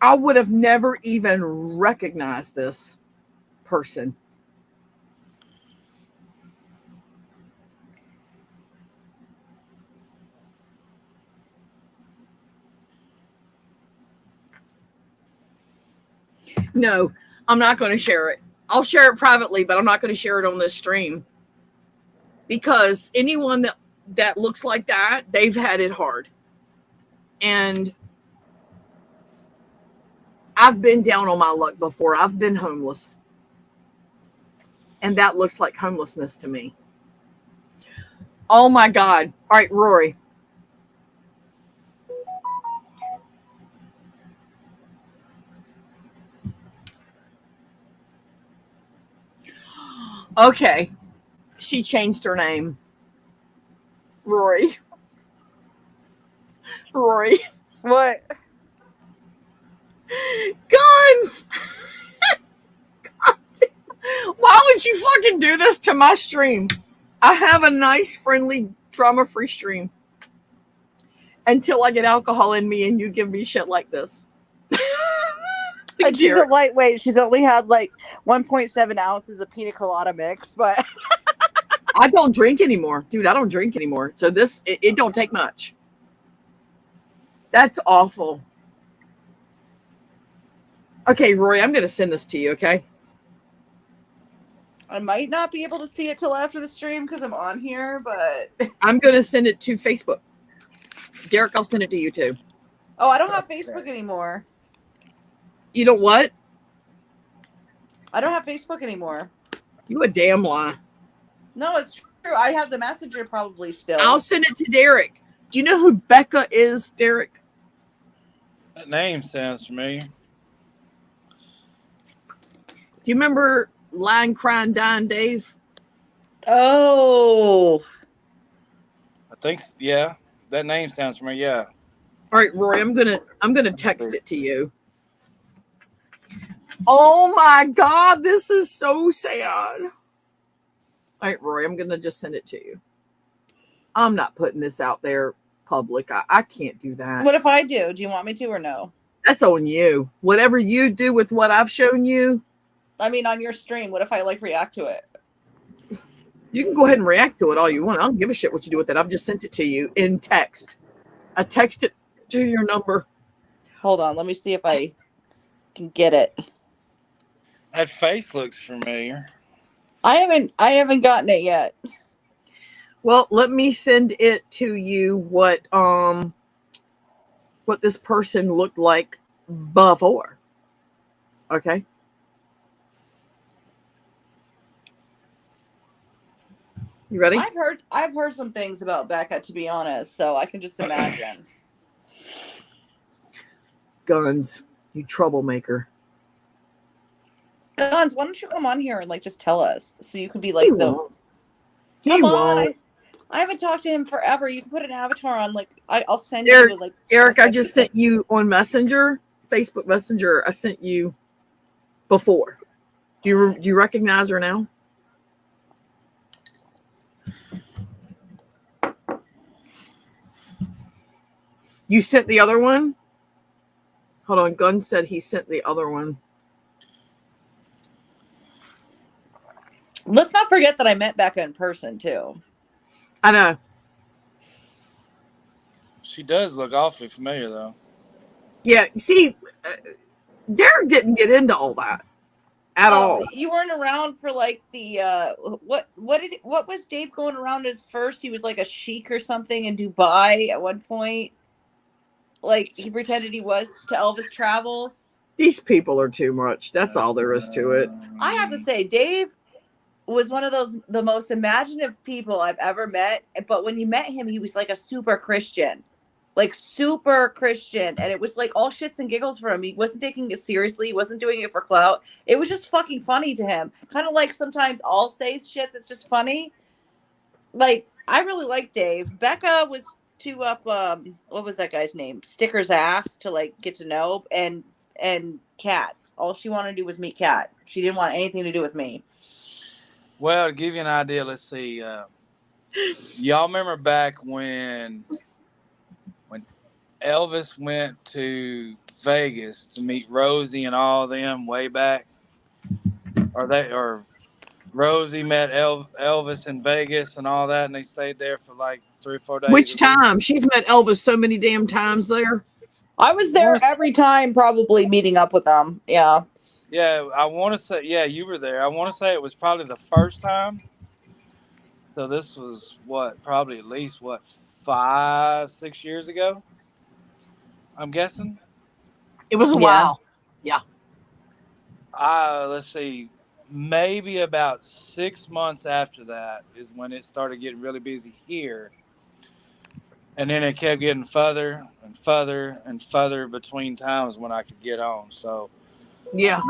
I would have never even recognized this person. No, I'm not going to share it. I'll share it privately, but I'm not going to share it on this stream. Because anyone that looks like that, they've had it hard. And I've been down on my luck before. I've been homeless. And that looks like homelessness to me. Oh my God. All right, Rory. Okay. She changed her name. Rory. What? Guns! God damn. Why would you fucking do this to my stream? I have a nice, friendly, drama-free stream. Until I get alcohol in me and you give me shit like this. And she's a lightweight. She's only had like 1.7 ounces of pina colada mix, but I don't drink anymore. Dude, I don't drink anymore. So it don't take much. That's awful. Okay, Rory, I'm going to send this to you, okay? I might not be able to see it till after the stream because I'm on here, but I'm going to send it to Facebook. Derek, I'll send it to you too. Oh, I don't have Facebook anymore. You don't what? I don't have Facebook anymore. You a damn lie. No, it's true. I have the messenger probably still. I'll send it to Derek. Do you know who Becca is, Derek? That name sounds familiar. Do you remember Lying, Crying, Dying Dave? Oh. I think, yeah. That name sounds familiar, yeah. All right, Rory, I'm gonna text it to you. Oh my God, this is so sad. All right, Roy, I'm going to just send it to you. I'm not putting this out there public. I can't do that. What if I do? Do you want me to or no? That's on you. Whatever you do with what I've shown you. I mean, on your stream, what if I like react to it? You can go ahead and react to it all you want. I don't give a shit what you do with it. I've just sent it to you in text. I texted to your number. Hold on. Let me see if I can get it. That face looks familiar. I haven't gotten it yet. Well, let me send it to you what this person looked like before. Okay. You ready? I've heard some things about Becca, to be honest, so I can just imagine. Guns, you troublemaker. Guns, why don't you come on here and like just tell us, so you could be like He the. won't. Come on, I haven't talked to him forever. You can put an avatar on. Like I'll send you like. Eric, I just sent you on Messenger, Facebook Messenger. I sent you before. Do you recognize her now? You sent the other one? Hold on. Gunn said he sent the other one. Let's not forget that I met Becca in person too. I know. She does look awfully familiar, though. Yeah. See, Derek didn't get into all that at all. You weren't around for like the what was Dave going around at first? He was like a sheik or something in Dubai at one point. Like he pretended he was to Elvis Travels. These people are too much. That's all there is to it. I have to say, Dave was one of the most imaginative people I've ever met. But when you met him, he was like a super Christian. And it was like all shits and giggles for him. He wasn't taking it seriously. He wasn't doing it for clout. It was just fucking funny to him. Kind of like sometimes I'll say shit that's just funny. Like, I really like Dave. Becca was too up, what was that guy's name? Sticker's ass to like get to know, and Kat's. All she wanted to do was meet Kat. She didn't want anything to do with me. Well, to give you an idea, let's see. Y'all remember back when Elvis went to Vegas to meet Rosie and all them way back? Or Rosie met Elvis in Vegas and all that, and they stayed there for like 3 or 4 days. Which time? She's met Elvis so many damn times there. I was there every time, probably meeting up with them. Yeah. Yeah, I want to say, yeah, you were there. I want to say it was probably the first time. So this was probably at least 5-6 years ago, I'm guessing. It was a while. Yeah. Let's see. Maybe about 6 months after that is when it started getting really busy here. And then it kept getting further and further and further between times when I could get on. So yeah,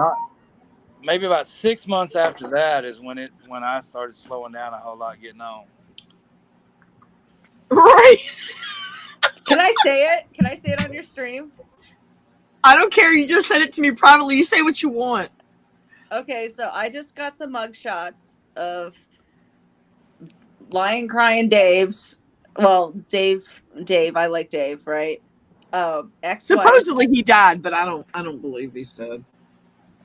maybe about 6 months after that is when I started slowing down a whole lot getting on. Right. Can I say it? Can I say it on your stream? I don't care. You just send it to me privately. You say what you want. Okay, so I just got some mugshots of lying, crying Dave's. Well, Dave, I like Dave, right? Ex-wife. Supposedly he died, but I don't believe he's dead.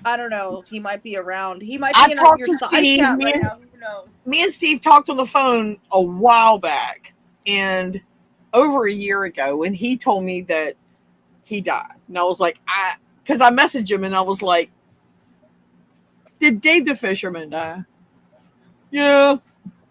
I don't know. He might be around. He might be in your side chat right now. Who knows? Me and Steve talked on the phone a while back, and over a year ago, and he told me that he died. And I was like, because I messaged him and I was like, did Dave the Fisherman die? Yeah.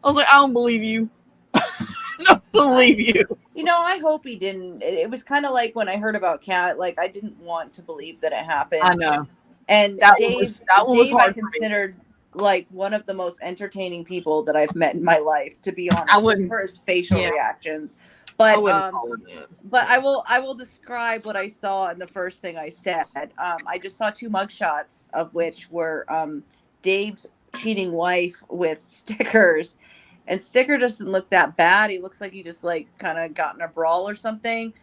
I was like, I don't believe you. I don't believe you. You know, I hope he didn't. It was kind of like when I heard about Kat, like I didn't want to believe that it happened. I know. And Dave was hard I considered like one of the most entertaining people that I've met in my life, to be honest, just for his facial reactions. But I will describe what I saw in the first thing I said. I just saw 2 mugshots, of which were Dave's cheating wife with Stickers. And Sticker doesn't look that bad. He looks like he just like kind of got in a brawl or something.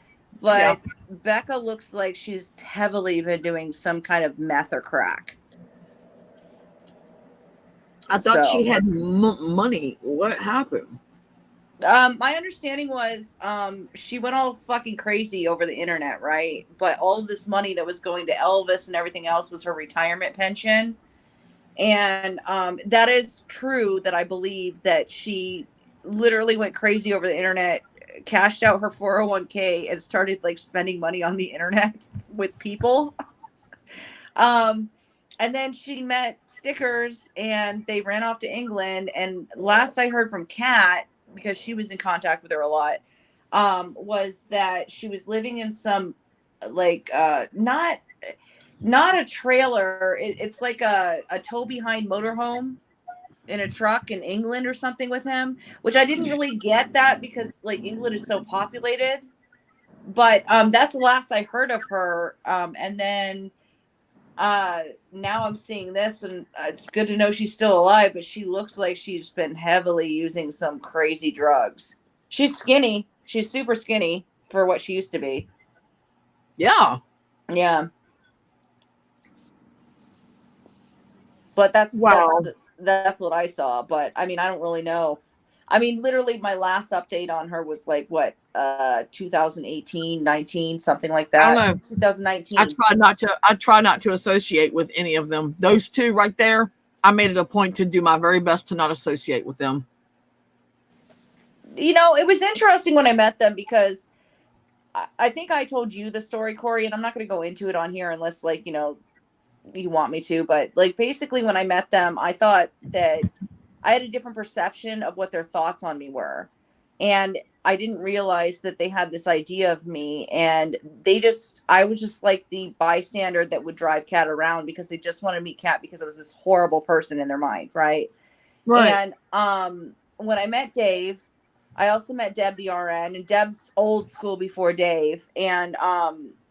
But Becca looks like she's heavily been doing some kind of meth or crack. I thought she had money. What happened? My understanding was she went all fucking crazy over the internet, right? But all of this money that was going to Elvis and everything else was her retirement pension. And that is true, that I believe that she literally went crazy over the internet, cashed out her 401k and started like spending money on the internet with people. And then she met Stickers and they ran off to England. And last I heard from Kat, because she was in contact with her a lot, was that she was living in some like not a trailer. It's like a tow behind motorhome in a truck in England or something with him, which I didn't really get that because like England is so populated. But that's the last I heard of her. And then now I'm seeing this, and it's good to know she's still alive, but she looks like she's been heavily using some crazy drugs. She's skinny. She's super skinny for what she used to be. Yeah. Yeah. But that's what I saw. But I mean, I don't really know. I mean, literally my last update on her was like what, 2018, 19, something like that. I don't know. 2019. I try not to associate with any of them. Those two right there, I made it a point to do my very best to not associate with them. You know, it was interesting when I met them because I think I told you the story, Corey, and I'm not going to go into it on here unless like, you know, you want me to, but like basically when I met them, I thought that I had a different perception of what their thoughts on me were. And I didn't realize that they had this idea of me, and I was just like the bystander that would drive Kat around because they just wanted to meet Kat because I was this horrible person in their mind. Right. And when I met Dave, I also met Deb the RN, and Deb's old school before Dave. And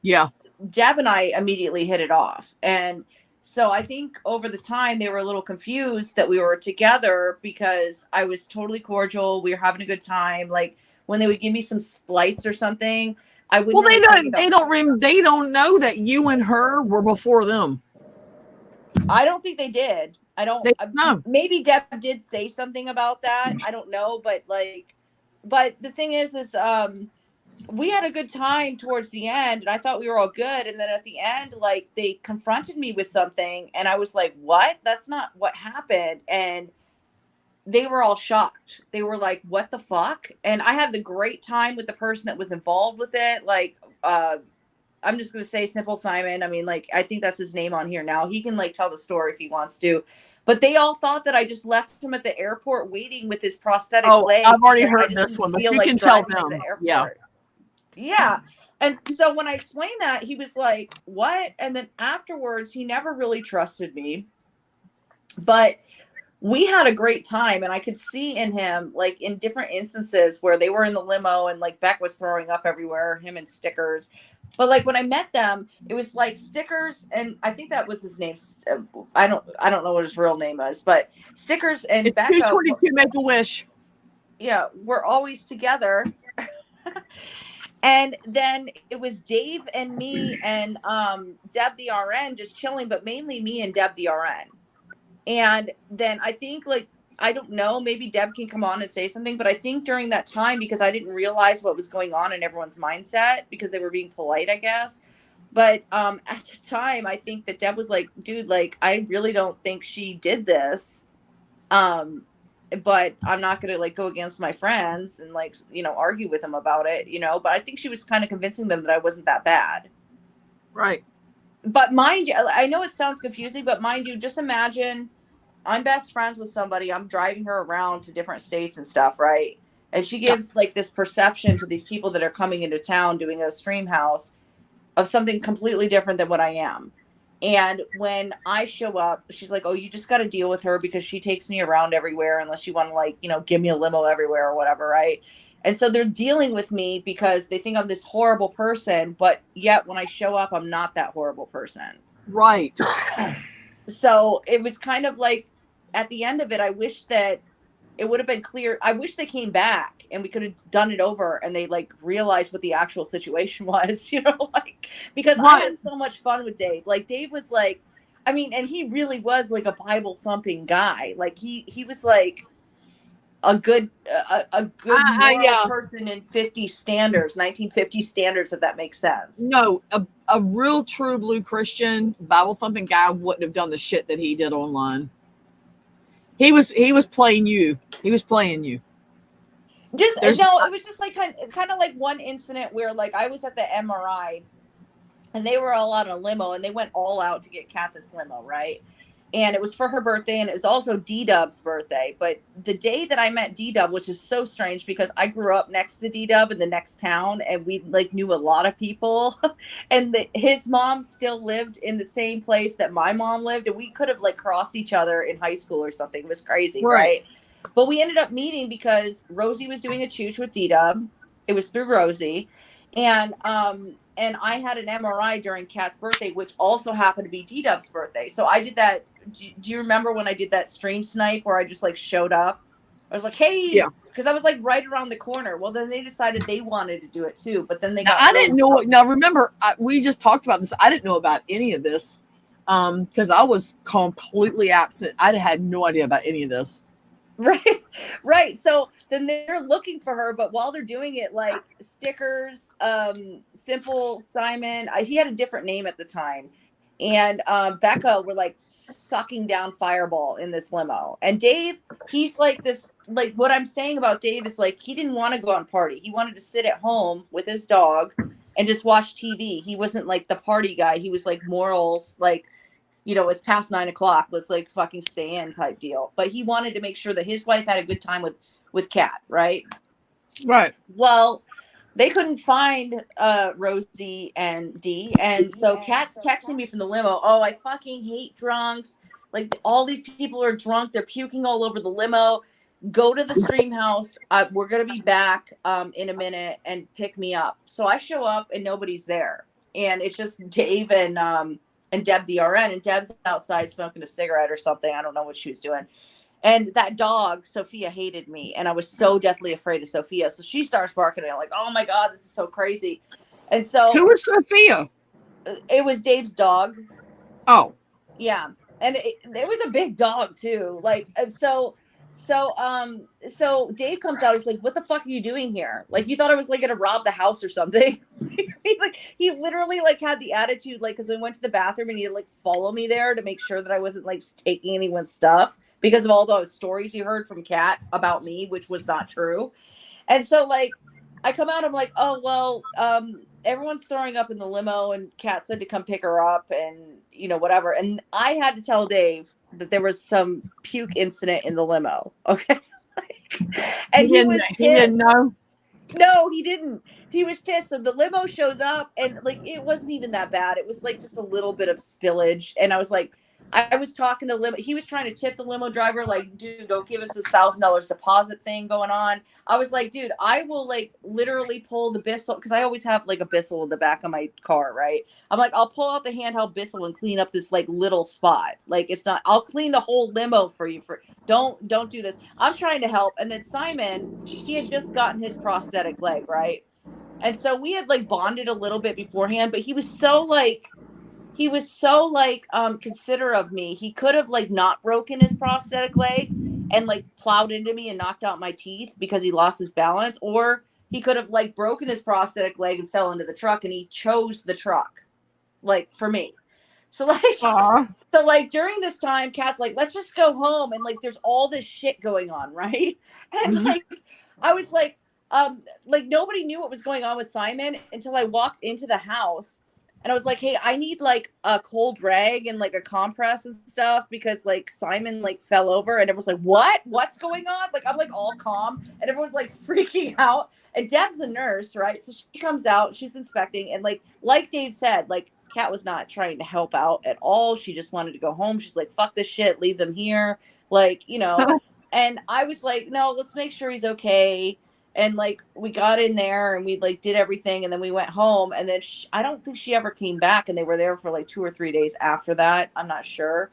Deb and I immediately hit it off. And so I think over the time they were a little confused that we were together because I was totally cordial. We were having a good time. Like when they would give me some slights or something, I wouldn't. Well, they don't know that you and her were before them. I don't think they did. I don't know. Maybe Deb did say something about that. I don't know, but the thing is we had a good time towards the end, and I thought we were all good. And then at the end, like they confronted me with something, and I was like, "What? That's not what happened." And they were all shocked. They were like, "What the fuck?" And I had the great time with the person that was involved with it. Like, I'm just gonna say Simple Simon. I mean, like, I think that's his name on here now. He can like tell the story if he wants to. But they all thought that I just left him at the airport waiting with his prosthetic leg. I've already heard this one, but you can tell them. Yeah. And so when I explained that, he was like, what? And then afterwards, he never really trusted me. But we had a great time. And I could see in him, like in different instances where they were in the limo and like Beck was throwing up everywhere, him and Stickers. But like when I met them, it was like Stickers, and I think that was his name. I don't know what his real name was, but Stickers and it's Becca. 222 Make-A-Wish. Yeah, we're always together. And then it was Dave and me and Deb the RN just chilling, but mainly me and Deb the RN. And then I think, like, I don't know, maybe Deb can come on and say something, but I think during that time, because I didn't realize what was going on in everyone's mindset because they were being polite, I guess. But at the time, I think that Deb was like, dude, like, I really don't think she did this. But I'm not going to like go against my friends and like, you know, argue with them about it, you know, but I think she was kind of convincing them that I wasn't that bad. Right. But mind you, I know it sounds confusing, but mind you, just imagine I'm best friends with somebody. I'm driving her around to different states and stuff. Right. And she gives like this perception to these people that are coming into town doing a stream house of something completely different than what I am. And when I show up, she's like, oh, you just got to deal with her because she takes me around everywhere unless you want to like, you know, give me a limo everywhere or whatever. Right. And so they're dealing with me because they think I'm this horrible person. But yet when I show up, I'm not that horrible person. Right. So it was kind of like at the end of it, I wish that it would have been clear. I wish they came back and we could have done it over and they like realized what the actual situation was, like, because I Right. had so much fun with Dave. Like Dave was like, I mean, and he really was like a Bible thumping guy. Like he was like a good moral Yeah. person in 1950 standards, if that makes sense. No, a real true blue Christian Bible thumping guy wouldn't have done the shit that he did online. He was playing you. He was playing you. No, it was just like kind of like one incident where like I was at the MRI and they were all on a limo and they went all out to get Kat this limo, right? And it was for her birthday and it was also D-Dub's birthday. But the day that I met D-Dub, which is so strange because I grew up next to D-Dub in the next town and we like knew a lot of people and his mom still lived in the same place that my mom lived and we could have like crossed each other in high school or something. It was crazy, right? But we ended up meeting because Rosie was doing a chooch with D-Dub. It was through Rosie. And I had an MRI during Kat's birthday, which also happened to be D-Dub's birthday. So I did that. Do you remember when I did that stream snipe where I just like showed up? I was like, hey, because I was like right around the corner. Well, then they decided they wanted to do it too, but then they got. I didn't know. Now remember, we just talked about this. I didn't know about any of this because I was completely absent. I had no idea about any of this. Right. So then they're looking for her, but while they're doing it, like stickers, Simple Simon, he had a different name at the time, and Becca were like sucking down Fireball in this limo. And Dave, he's like this, like what I'm saying about Dave is like he didn't want to go on party. He wanted to sit at home with his dog and just watch TV. He wasn't like the party guy. He was like morals, like, it's past 9 o'clock. Let's like fucking stay in type deal. But he wanted to make sure that his wife had a good time with Kat, right? Right. Well, they couldn't find Rosie and Dee. And so Kat's texting me from the limo. Oh, I fucking hate drunks. Like all these people are drunk. They're puking all over the limo. Go to the stream house. We're going to be back in a minute and pick me up. So I show up and nobody's there. And it's just Dave and Deb the RN, and Deb's outside smoking a cigarette or something. I don't know what she was doing. And that dog, Sophia, hated me. And I was so deathly afraid of Sophia. So she starts barking at me like, oh my God, this is so crazy. And so who was Sophia? It was Dave's dog. Oh. Yeah. And it was a big dog too. Like, so Dave comes out. He's like, what the fuck are you doing here? Like, you thought I was like going to rob the house or something. He literally like had the attitude, like, cause we went to the bathroom and he'd like follow me there to make sure that I wasn't like taking anyone's stuff because of all those stories you heard from Kat about me, which was not true. And so like, I come out, I'm like, oh, well, everyone's throwing up in the limo and Kat said to come pick her up and, whatever. And I had to tell Dave that there was some puke incident in the limo. Okay. And he was pissed. He didn't know. No, he didn't. He was pissed. So the limo shows up and like, it wasn't even that bad. It was like just a little bit of spillage. And I was like, I was talking to limo. He was trying to tip the limo driver. Like, dude, don't give us this $1,000 deposit thing going on. I was like, dude, I will like literally pull the Bissell. Cause I always have like a Bissell in the back of my car. Right. I'm like, I'll pull out the handheld Bissell and clean up this like little spot. Like it's not, I'll clean the whole limo for you don't do this. I'm trying to help. And then Simon, he had just gotten his prosthetic leg. Right. And so we had like bonded a little bit beforehand, but he was so considerate of me. He could have like not broken his prosthetic leg and like plowed into me and knocked out my teeth because he lost his balance, or he could have like broken his prosthetic leg and fell into the truck, and he chose the truck like for me. So like during this time, Kat's like, let's just go home. And like, there's all this shit going on. Right. And like, I was like nobody knew what was going on with Simon until I walked into the house. And I was like, hey, I need like a cold rag and like a compress and stuff because like Simon like fell over and everyone's like, what? What's going on? Like, I'm like all calm and everyone's like freaking out. And Deb's a nurse, right? So she comes out, she's inspecting. And like Dave said, like Kat was not trying to help out at all. She just wanted to go home. She's like, fuck this shit, leave them here. Like, and I was like, no, let's make sure he's okay. And like, we got in there and we like did everything. And then we went home and then I don't think she ever came back. And they were there for like 2 or 3 days after that. I'm not sure.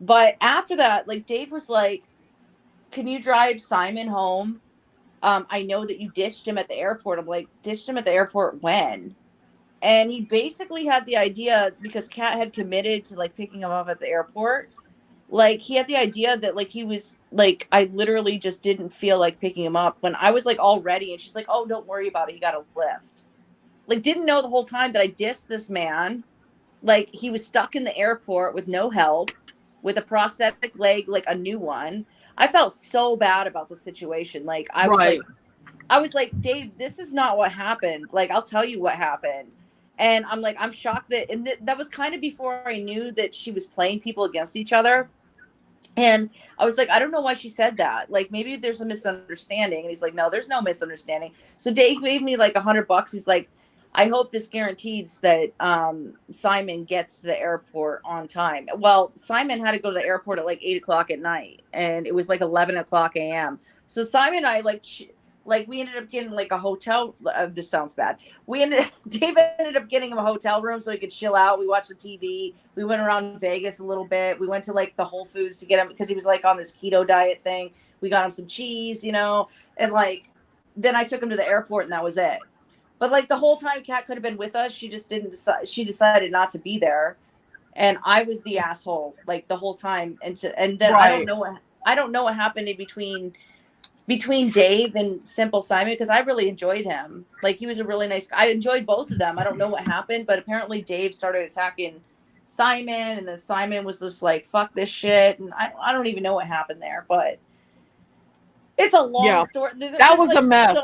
But after that, like Dave was like, can you drive Simon home? I know that you ditched him at the airport. I'm like, ditched him at the airport when? And he basically had the idea, because Kat had committed to like picking him up at the airport. Like he had the idea that like he was like, I literally just didn't feel like picking him up when I was like all ready, and she's like, oh, don't worry about it, he got a lift. Like, didn't know the whole time that I dissed this man. Like, he was stuck in the airport with no help, with a prosthetic leg, like a new one. I felt so bad about the situation. Like, Right. I was like, Dave, this is not what happened. Like, I'll tell you what happened. And I'm like, I'm shocked that, and that was kind of before I knew that she was playing people against each other. And I was like, I don't know why she said that. Like, maybe there's a misunderstanding. And he's like, no, there's no misunderstanding. So Dave gave me like $100. He's like, I hope this guarantees that Simon gets to the airport on time. Well, Simon had to go to the airport at like 8 o'clock at night, and it was like 11 o'clock a.m. So Simon and I like we ended up getting like a hotel. This sounds bad. Dave ended up getting him a hotel room so he could chill out. We watched the TV. We went around Vegas a little bit. We went to like the Whole Foods to get him, because he was like on this keto diet thing. We got him some cheese, and like then I took him to the airport, and that was it. But like the whole time, Kat could have been with us. She just didn't decide. She decided not to be there, and I was the asshole like the whole time. And then Right. I don't know what happened in between Dave and Simple Simon, because I really enjoyed him. Like, he was a really nice guy. I enjoyed both of them. I don't know what happened, but apparently Dave started attacking Simon, and then Simon was just like, fuck this shit. And I don't even know what happened there, but it's a long story. That was a mess.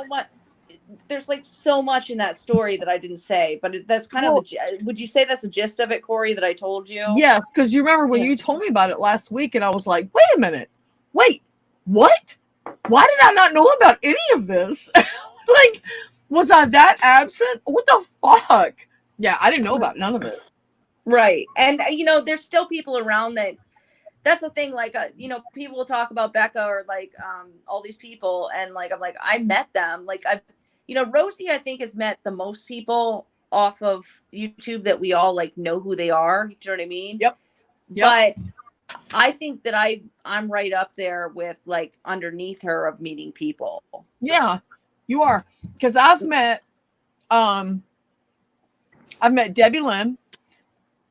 There's like so much in that story that I didn't say, but that's kind of would you say that's the gist of it, Corey, that I told you? Yes, because you remember when you told me about it last week, and I was like, wait a minute. Wait, what? Why did I not know about any of this? Like, was I that absent? What the fuck? Yeah, I didn't know about none of it. Right. And, there's still people around that's the thing. Like, people will talk about Becca or like all these people. And like, I'm like, I met them. Like, Rosie, I think, has met the most people off of YouTube that we all like know who they are. You know what I mean? Yep. But I think that I'm right up there with like underneath her of meeting people. Yeah, you are. Because I've met Debbie Lynn.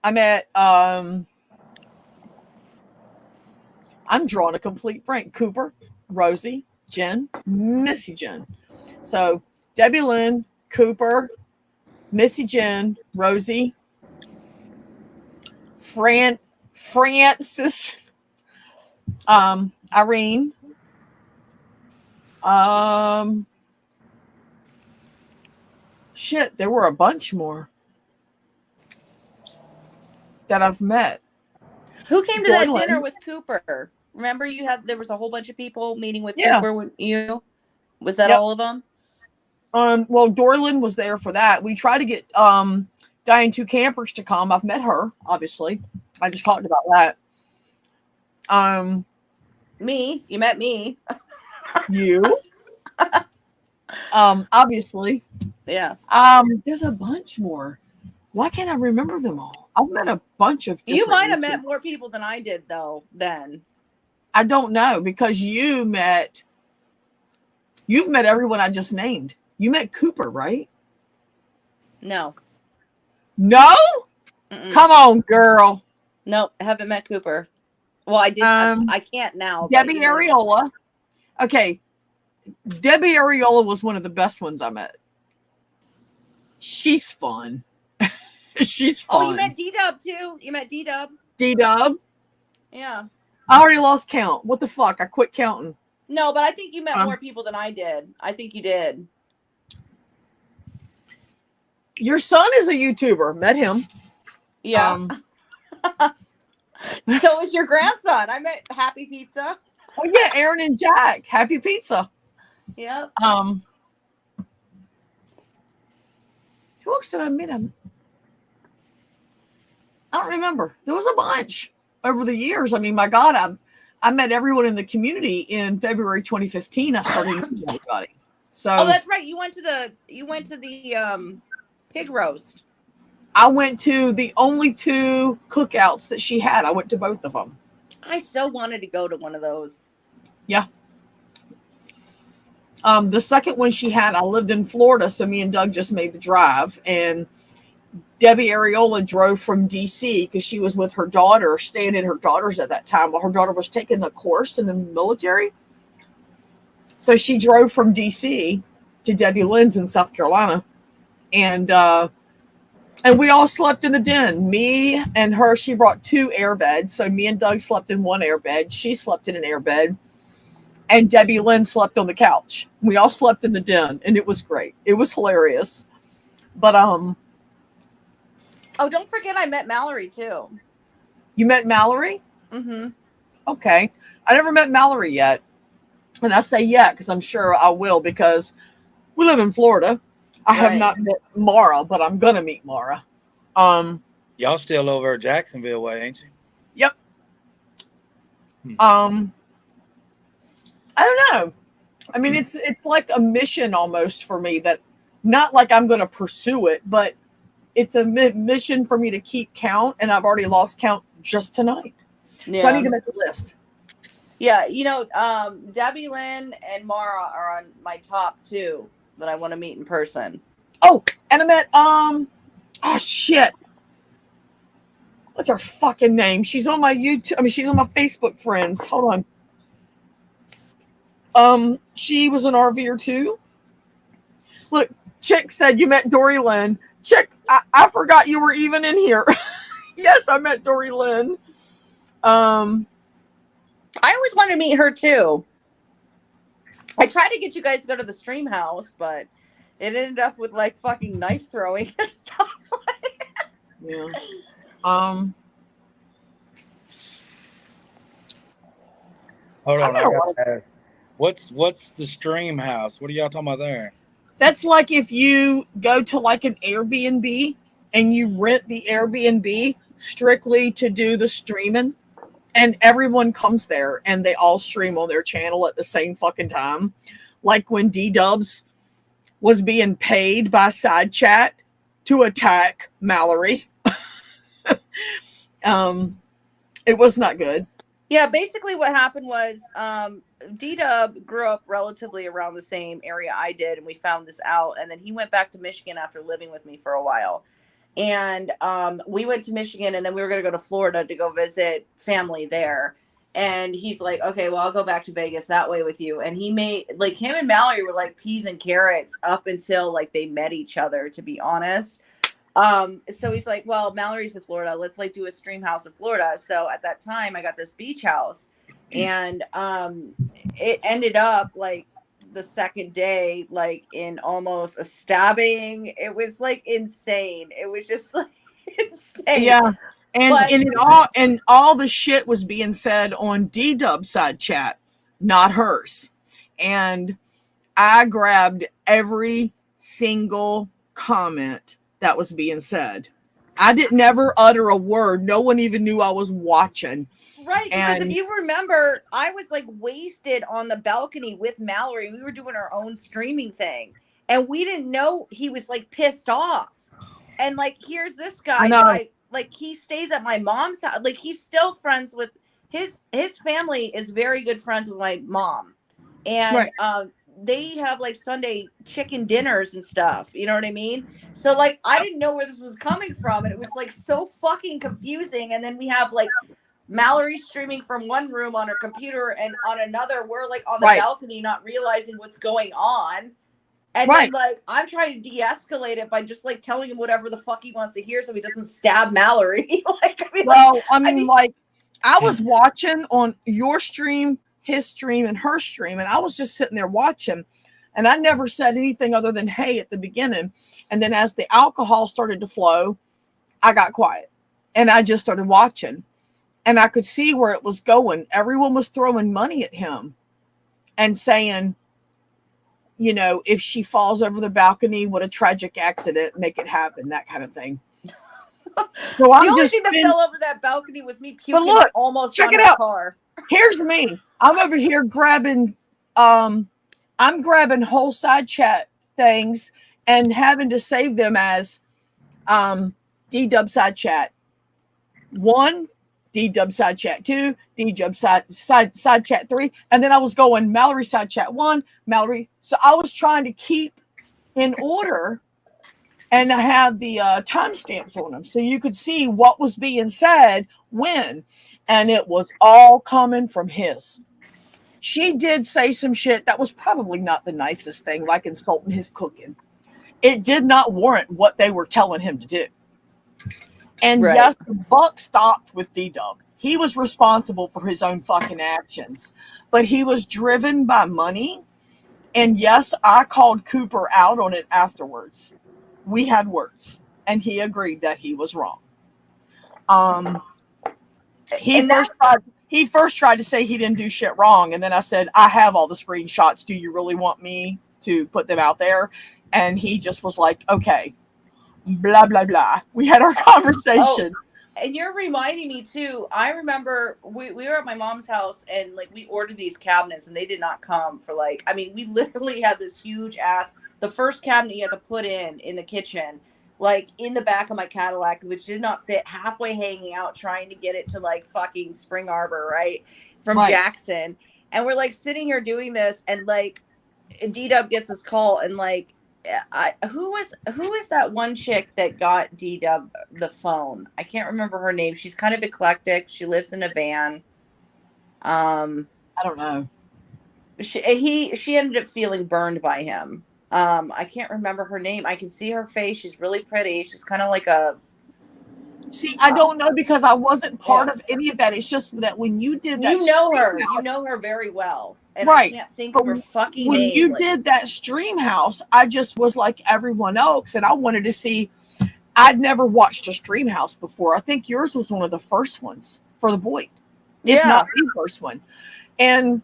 I met I'm drawing a complete blank. Cooper, Rosie, Jen, Missy Jen. So Debbie Lynn, Cooper, Missy Jen, Rosie, Francis, Irene, shit, there were a bunch more that I've met. Who came to that dinner with Cooper? Remember there was a whole bunch of people meeting with Cooper with you? Was that all of them? Well, Dorlin was there for that. We tried to get Diane Two Campers to come. I've met her, obviously. I just talked about that. Me? You met me. You? Obviously. Yeah. There's a bunch more. Why can't I remember them all? I've met a bunch of different You might have YouTubers. met more people than I did, though, then. I don't know, because you've met everyone I just named. You met Cooper, right? No. No? Mm-mm. Come on, girl. Nope, I haven't met Cooper. Well, I did. I can't now. Debbie Areola. Okay. Debbie Areola was one of the best ones I met. She's fun. She's fun. Oh, you met D-Dub, too. You met D-Dub. D-Dub? Yeah. I already lost count. What the fuck? I quit counting. No, but I think you met more people than I did. I think you did. Your son is a YouTuber. Met him. Yeah. So is your grandson. I met Happy Pizza. Oh yeah, Aaron and Jack. Happy Pizza. Yep. Who else did I meet him? I don't remember. There was a bunch over the years. I mean, my God, I met everyone in the community in February 2015. I started meeting everybody. So oh, that's right. You went to the pig roast. I went to the only 2 cookouts that she had. I went to both of them. I so wanted to go to one of those. Yeah. The second one she had, I lived in Florida, so me and Doug just made the drive. And Debbie Areola drove from DC because she was with her daughter, staying at her daughter's at that time while her daughter was taking a course in the military. So she drove from DC to Debbie Lynn's in South Carolina. And we all slept in the den. Me and her, she brought 2 air beds. So me and Doug slept in one air bed. She slept in an air bed. And Debbie Lynn slept on the couch. We all slept in the den, and it was great. It was hilarious. But Oh, don't forget I met Mallory too. You met Mallory? Mm-hmm. Okay. I never met Mallory yet. And I say yet because I'm sure I will, because we live in Florida. I have not met Mara, but I'm gonna meet Mara. Y'all still over Jacksonville way, ain't you? Yep. I don't know. I mean, it's like a mission almost for me, that not like I'm going to pursue it, but it's a mission for me to keep count, and I've already lost count just tonight. Yeah. So I need to make a list. Yeah, you know, Debbie Lynn and Mara are on my top 2 that I want to meet in person. Oh, and I met oh shit. What's her fucking name? She's on my YouTube. I mean, she's on my Facebook friends. Hold on. She was an RVer too. Look, Chick said you met Dory Lynn. Chick, I forgot you were even in here. Yes, I met Dory Lynn. I always wanted to meet her too. I tried to get you guys to go to the stream house, but it ended up with like fucking knife throwing and stuff. Yeah. Hold on, I gotta ask. What's the stream house? What are y'all talking about there? That's like if you go to like an Airbnb and you rent the Airbnb strictly to do the streaming, and everyone comes there and they all stream on their channel at the same fucking time. Like when D-Dubs was being paid by Side Chat to attack Mallory. It was not good. Yeah, basically what happened was D-Dub grew up relatively around the same area I did, and we found this out. And then he went back to Michigan after living with me for a while. And we went to Michigan, and then we were going to go to Florida to go visit family there. And he's like, okay, well, I'll go back to Vegas that way with you. And he made, like, him and Mallory were like peas and carrots up until like they met each other, to be honest. So he's like, well, Mallory's in Florida. Let's like do a stream house in Florida. So at that time I got this beach house, and it ended up like the second day, like in almost a stabbing. It was like insane. It was just like insane. Yeah. And all the shit was being said on D-Dub's Side Chat, not hers. And I grabbed every single comment that was being said. I didn't ever utter a word. No one even knew I was watching. Right, because if you remember, I was like wasted on the balcony with Mallory. We were doing our own streaming thing, and we didn't know he was like pissed off. And like, here's this guy that like he stays at my mom's house. Like, he's still friends with his family is very good friends with my mom, and they have like Sunday chicken dinners and stuff. You know what I mean? So like, I didn't know where this was coming from, and it was like so fucking confusing. And then we have like Mallory streaming from one room on her computer, and on another we're like on the balcony, not realizing what's going on. And then like, I'm trying to de-escalate it by just like telling him whatever the fuck he wants to hear, so he doesn't stab Mallory. Like, I mean, I was watching on your stream, his stream, and her stream, and I was just sitting there watching, and I never said anything other than hey at the beginning. And then as the alcohol started to flow, I got quiet and I just started watching, and I could see where it was going. Everyone was throwing money at him and saying, you know, if she falls over the balcony, what a tragic accident, make it happen, that kind of thing. So the only thing that fell over that balcony was me puking almost on the car. Here's me. I'm over here grabbing, I'm grabbing whole Side Chat things and having to save them as D-Dub Side Chat 1, D-Dub side chat 2, D-Dub side chat 3. And then I was going Mallory side chat 1, Mallory. So I was trying to keep in order, and I had the timestamps on them so you could see what was being said when. And it was all coming from his. She did say some shit that was probably not the nicest thing, like insulting his cooking. It did not warrant what they were telling him to do. And Right. yes, the buck stopped with D-Dub. He was responsible for his own fucking actions, but he was driven by money. And yes, I called Cooper out on it afterwards. We had words, and he agreed that he was wrong. He first tried to say he didn't do shit wrong, and then I said, I have all the screenshots. Do you really want me to put them out there? And he just was like, okay, blah, blah, blah. We had our conversation. And you're reminding me too. I remember we were at my mom's house, and like we ordered these cabinets, and they did not come for like, I mean, we literally had this huge ass, the first cabinet you had to put in the kitchen, like in the back of my Cadillac, which did not fit, halfway hanging out, trying to get it to like fucking Spring Arbor, right? From Jackson. And we're like sitting here doing this, and like D-Dub gets this call, and like, who was that one chick that got D-Dub the phone? I can't remember her name. She's kind of eclectic. She lives in a van. I don't know. She ended up feeling burned by him. I can't remember her name. I can see her face. She's really pretty. She's kind of like a. See, I don't know because I wasn't part of any of that. It's just that when you did that, you know her very well. And right. I can't think of her fucking when name. When you did that stream house, I just was like everyone else, and I wanted to see. I'd never watched a stream house before. I think yours was one of the first ones for the boy, if not the first one. And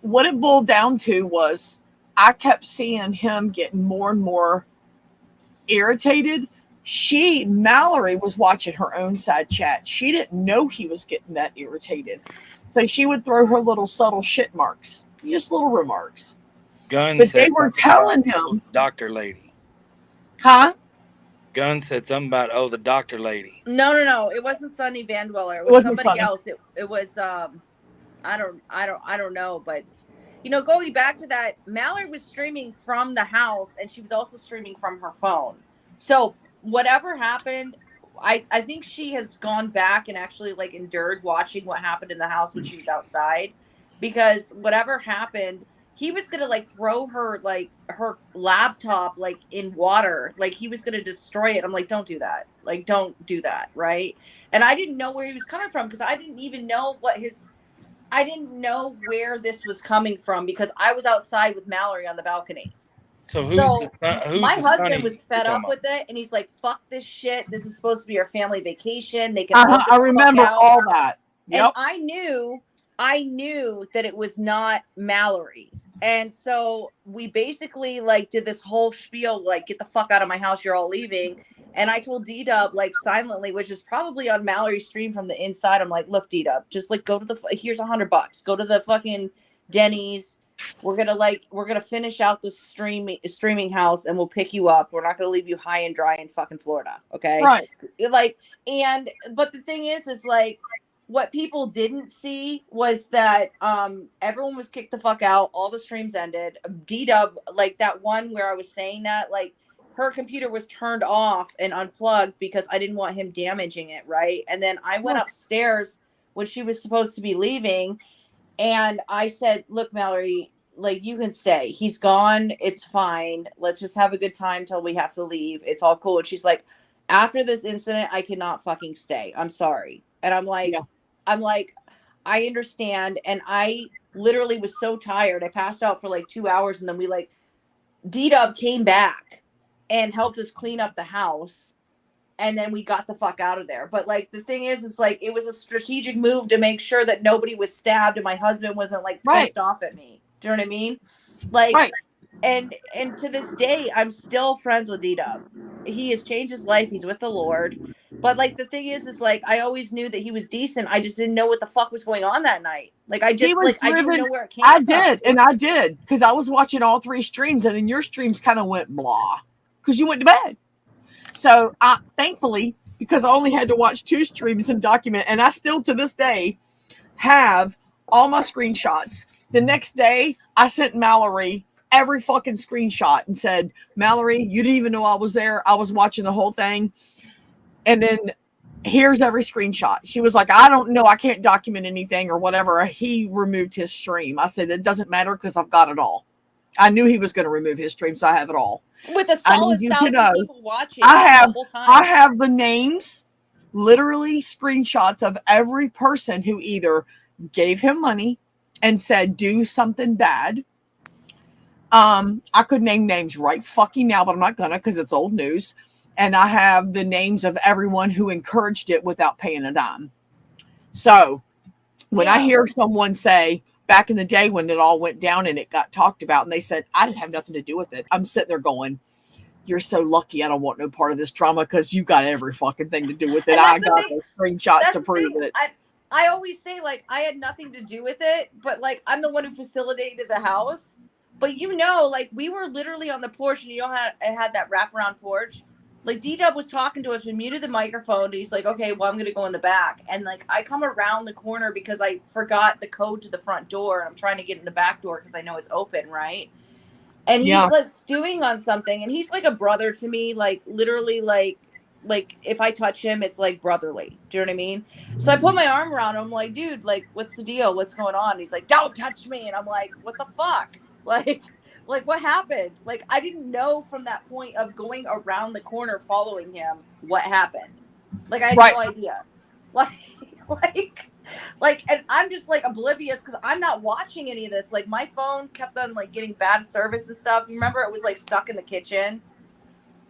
what it boiled down to was I kept seeing him getting more and more irritated. Mallory was watching her own side chat. She didn't know he was getting that irritated. So she would throw her little subtle shit marks, just little remarks. Gunn but said they were telling him. Doctor lady. Huh? Gunn said something about, the doctor lady. No. It wasn't Sunny Van Dweller. It was somebody else. It was, I don't know. But, going back to that, Mallory was streaming from the house, and she was also streaming from her phone. So whatever happened, I think she has gone back and actually like endured watching what happened in the house when she was outside, because whatever happened, he was going to like throw her laptop like in water. Like he was going to destroy it. I'm like, don't do that. Like, don't do that. Right. And I didn't know where he was coming from because I didn't even know I didn't know where this was coming from because I was outside with Mallory on the balcony. So my husband was fed up with it, and he's like, "Fuck this shit. This is supposed to be our family vacation. They can." I remember all that. Yep. And I knew that it was not Mallory, and so we basically like did this whole spiel, like, "Get the fuck out of my house. You're all leaving." And I told D-Dub like silently, which is probably on Mallory's stream from the inside. I'm like, "Look, D-Dub, just like go to here's $100. Go to the fucking Denny's. We're gonna finish out the streaming house, and we'll pick you up. We're not gonna leave you high and dry in fucking Florida, okay?" Right. But the thing is like what people didn't see was that everyone was kicked the fuck out. All the streams ended. D-Dub, like that one where I was saying that, like her computer was turned off and unplugged because I didn't want him damaging it, right? And then I went upstairs when she was supposed to be leaving. And I said, "Look, Mallory, like you can stay. He's gone. It's fine. Let's just have a good time till we have to leave. It's all cool." And she's like, "After this incident, I cannot fucking stay. I'm sorry." And I'm like, I understand. And I literally was so tired. I passed out for like 2 hours, and then D-Dub came back and helped us clean up the house. And then we got the fuck out of there. But like the thing is like it was a strategic move to make sure that nobody was stabbed and my husband wasn't like pissed off at me. Do you know what I mean? Like, and to this day, I'm still friends with D-Dub. He has changed his life. He's with the Lord. But like the thing is like I always knew that he was decent. I just didn't know what the fuck was going on that night. Like I didn't know where it came from. I did because I was watching all 3 streams, and then your streams kind of went blah because you went to bed. So thankfully, because I only had to watch 2 streams and document. And I still, to this day, have all my screenshots. The next day, I sent Mallory every fucking screenshot and said, Mallory, you didn't even know I was there. I was watching the whole thing. And then here's every screenshot. She was like, I don't know. I can't document anything or whatever. He removed his stream. I said, it doesn't matter because I've got it all. I knew he was going to remove his stream, so I have it all. With a solid 1,000 people watching I the whole time. have the names, literally screenshots of every person who either gave him money and said, do something bad. I could name names right fucking now, but I'm not gonna because it's old news. And I have the names of everyone who encouraged it without paying a dime. So when I hear someone say back in the day when it all went down and it got talked about and they said, I didn't have nothing to do with it, I'm sitting there going, you're so lucky I don't want no part of this drama because you got every fucking thing to do with it. I got the screenshots to prove it. I always say, like, I had nothing to do with it, but, like, I'm the one who facilitated the house. But, you know, like, we were literally on the porch, and you know how I had that wraparound porch? Like, D-Dub was talking to us. We muted the microphone, and he's like, okay, well, I'm going to go in the back. And, like, I come around the corner because I forgot the code to the front door. I'm trying to get in the back door because I know it's open, right? And he's, like, stewing on something. And he's, like, a brother to me, like, literally, like, if I touch him, it's like brotherly. Do you know what I mean? So I put my arm around him. I'm like, dude, like, what's the deal? What's going on? And he's like, don't touch me. And I'm like, what the fuck? Like what happened? Like, I didn't know from that point of going around the corner following him what happened. Like, I had no idea. Like, and I'm just like oblivious because I'm not watching any of this. Like, my phone kept on like getting bad service and stuff. You remember it was like stuck in the kitchen,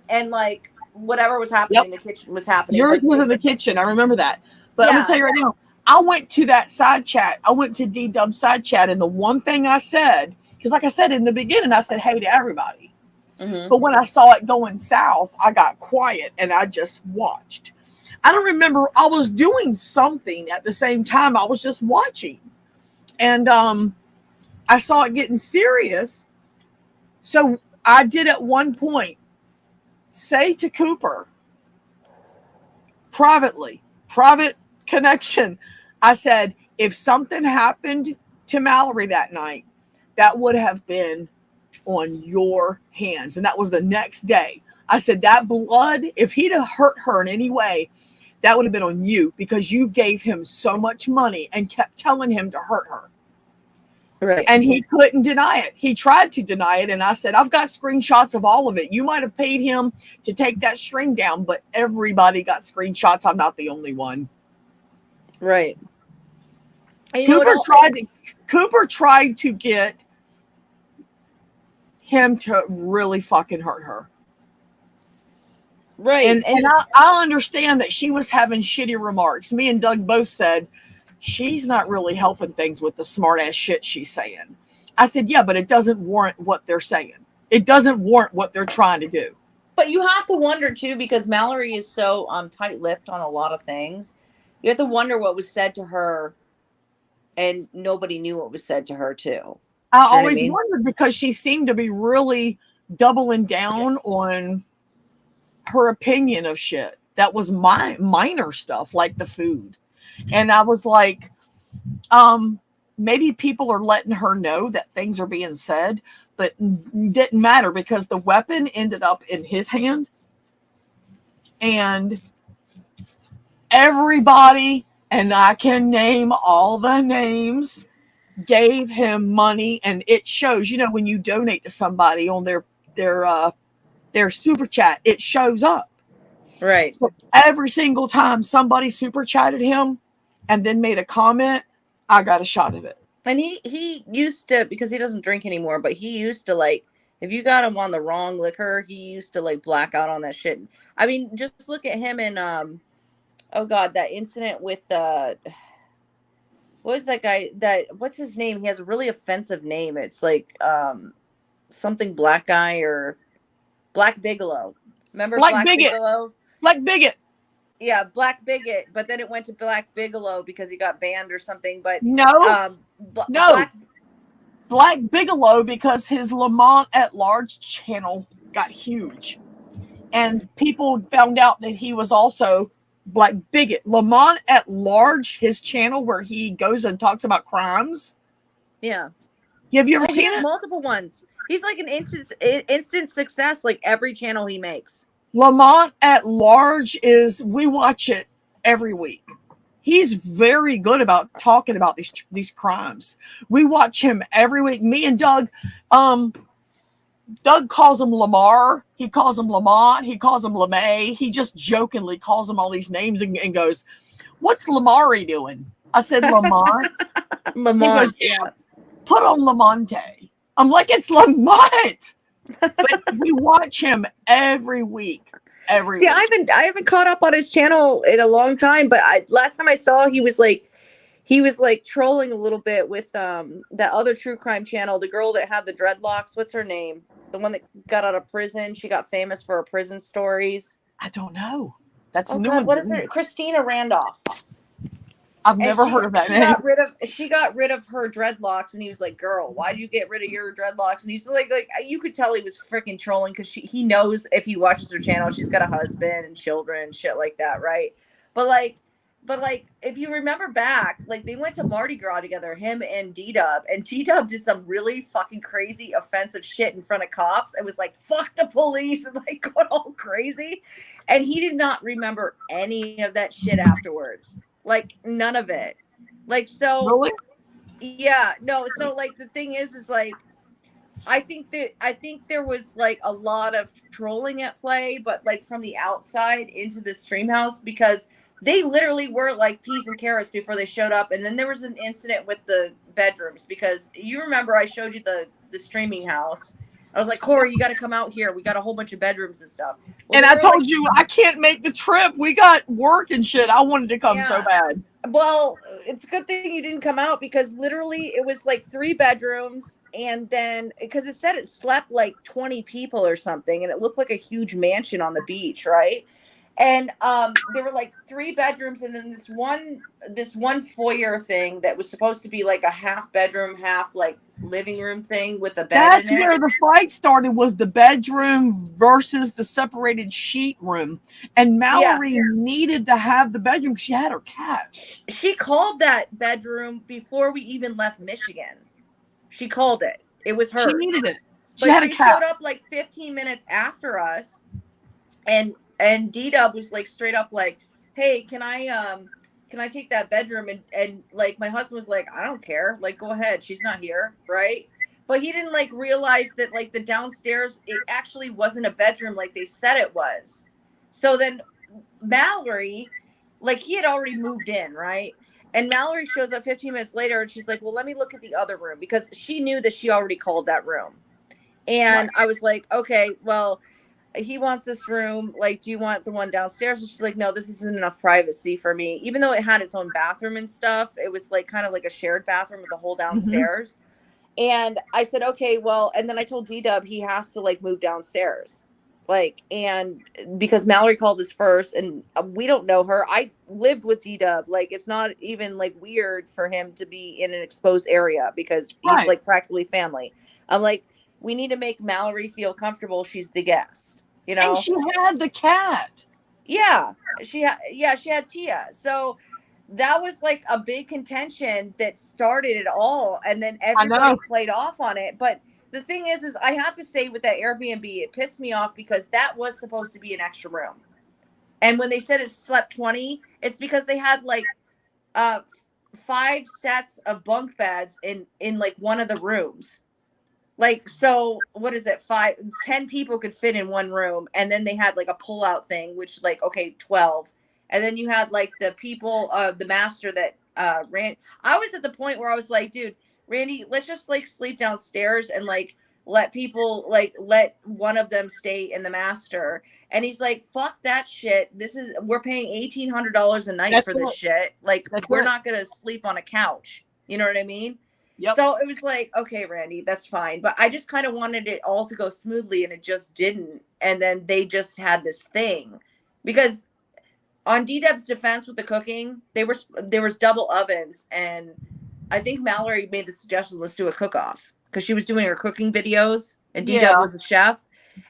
and like whatever was happening in the kitchen was happening. Yours was in the kitchen. I remember that. But I'm gonna tell you right now, I went to that side chat. I went to D-Dub's side chat, and the one thing I said, because like I said in the beginning, I said hey to everybody. Mm-hmm. But when I saw it going south, I got quiet and I just watched. I don't remember. I was doing something at the same time. I was just watching. And I saw it getting serious. So I did at one point say to Cooper, private connection, I said, if something happened to Mallory that night, that would have been on your hands. And that was the next day. I said, that blood, if he'd have hurt her in any way, that would have been on you because you gave him so much money and kept telling him to hurt her. Right. And he couldn't deny it. He tried to deny it. And I said, I've got screenshots of all of it. You might have paid him to take that string down, but everybody got screenshots. I'm not the only one. Right. Cooper tried to get him to really fucking hurt her. Right. And I understand that she was having shitty remarks. Me and Doug both said, she's not really helping things with the smart ass shit she's saying. I said, yeah, but it doesn't warrant what they're saying. It doesn't warrant what they're trying to do. But you have to wonder too, because Mallory is so tight-lipped on a lot of things. You have to wonder what was said to her, and nobody knew what was said to her too. I always wondered because she seemed to be really doubling down on her opinion of shit. That was minor stuff like the food. And I was like, maybe people are letting her know that things are being said, but it didn't matter because the weapon ended up in his hand. And everybody, and I can name all the names, gave him money. And it shows, you know, when you donate to somebody on their super chat, it shows up. Right. So every single time somebody super chatted him and then made a comment, I got a shot of it. And he used to, because he doesn't drink anymore, but he used to, like, if you got him on the wrong liquor, he used to like black out on that shit. I mean, just look at him in oh god, that incident with what was that guy, what's his name? He has a really offensive name. It's like something black guy or Black Bigelow. Remember Black Bigelow? Black Bigot. Yeah, Black Bigot, but then it went to Black Bigelow because he got banned or something. But no, Black Bigelow because his Lamont at Large channel got huge, and people found out that he was also like bigot. Lamont at Large, his channel where he goes and talks about crimes. Yeah. Have you ever He seen has it? multiple ones. He's like an instant success, like every channel he makes. Lamont at Large we watch it every week. He's very good about talking about these crimes. We watch him every week. Me and Doug, Doug calls him Lamar. He calls him Lamont. He calls him LeMay. He just jokingly calls him all these names and goes, "What's Lamari doing?" I said, "Lamont." Lamont. He goes, "Yeah, put on Lamonte." I'm like, "It's Lamont." But we watch him every week. See, I haven't caught up on his channel in a long time, but last time I saw he was like trolling a little bit with that other true crime channel, the girl that had the dreadlocks. What's her name? The one that got out of prison. She got famous for her prison stories. I don't know. That's oh new. God, what is her? Christina Randolph. I've never heard of that name. She got rid of her dreadlocks, and he was like, "Girl, why'd you get rid of your dreadlocks?" And he's like you could tell he was freaking trolling because he knows if he watches her channel, she's got a husband and children and shit like that, right? But if you remember back, like they went to Mardi Gras together, him and D-Dub, and D-Dub did some really fucking crazy offensive shit in front of cops. It was like, fuck the police, and like going all crazy. And he did not remember any of that shit afterwards. Like none of it. Like, so really? Yeah, no. So like the thing is like, I think there was like a lot of trolling at play, but like from the outside into the stream house, because they literally were like peas and carrots before they showed up. And then there was an incident with the bedrooms, because you remember I showed you the streaming house. I was like, Corey, you got to come out here. We got a whole bunch of bedrooms and stuff. Well, and I told you I can't make the trip. We got work and shit. I wanted to come so bad. Well, it's a good thing you didn't come out, because literally it was like 3 bedrooms, and then because it said it slept like 20 people or something, and it looked like a huge mansion on the beach, right? And there were like 3 bedrooms, and then this one foyer thing that was supposed to be like a half bedroom, half like living room thing with a bed. That's in it. where the fight started, was the bedroom versus the separated sheet room. And Mallory needed to have the bedroom. She had her cat. She called that bedroom before we even left Michigan. She called it. It was hers. She needed it. She had a cat. Showed up like 15 minutes after us, and D-Dub was like straight up like, "Hey, can I take that bedroom?" And like my husband was like, "I don't care. Like, go ahead. She's not here." Right. But he didn't like realize that like the downstairs, it actually wasn't a bedroom like they said it was. So then Mallory, like he had already moved in, right? And Mallory shows up 15 minutes later, and she's like, "Well, let me look at the other room," because she knew that she already called that room. And I was like, "Okay, well, he wants this room. Like, do you want the one downstairs?" And she's like, "No, this isn't enough privacy for me." Even though it had its own bathroom and stuff, it was like kind of like a shared bathroom with the whole downstairs. And I said, "Okay, well," and then I told D-Dub he has to like move downstairs. Like, and because Mallory called this first, and we don't know her. I lived with D-Dub. Like, it's not even like weird for him to be in an exposed area, because he's like practically family. I'm like, we need to make Mallory feel comfortable. She's the guest, you know? And she had the cat. Yeah. She had Tia. So that was like a big contention that started it all. And then everybody played off on it. But the thing is I have to say with that Airbnb, it pissed me off because that was supposed to be an extra room. And when they said it slept 20, it's because they had like 5 sets of bunk beds in like one of the rooms. Like, so what is it? 10 people could fit in one room. And then they had like a pull-out thing, which like, okay, 12. And then you had like the people, the master that ran. I was at the point where I was like, dude, Randy, let's just like sleep downstairs and like let people like let one of them stay in the master. And he's like, fuck that shit. We're paying $1,800 a night for this shit. Like, we're not going to sleep on a couch. You know what I mean? Yep. So it was like, okay, Randy, that's fine. But I just kind of wanted it all to go smoothly, and it just didn't. And then they just had this thing, because on D-Dub's defense with the cooking, there was double ovens, and I think Mallory made the suggestion, let's do a cook-off, because she was doing her cooking videos, and D-Dub was a chef.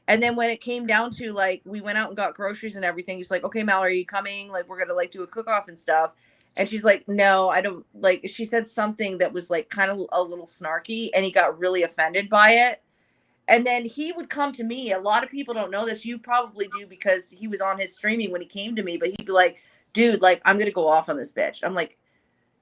And then when it came down to like, we went out and got groceries and everything, he's like, okay, Mallory, are you coming? Like, we're gonna like do a cook-off and stuff. And she's like, no, I don't. Like, she said something that was like kind of a little snarky, and he got really offended by it. And then he would come to me. A lot of people don't know this. You probably do, because he was on his streaming when he came to me, but he'd be like, dude, like, I'm gonna go off on this bitch. I'm like,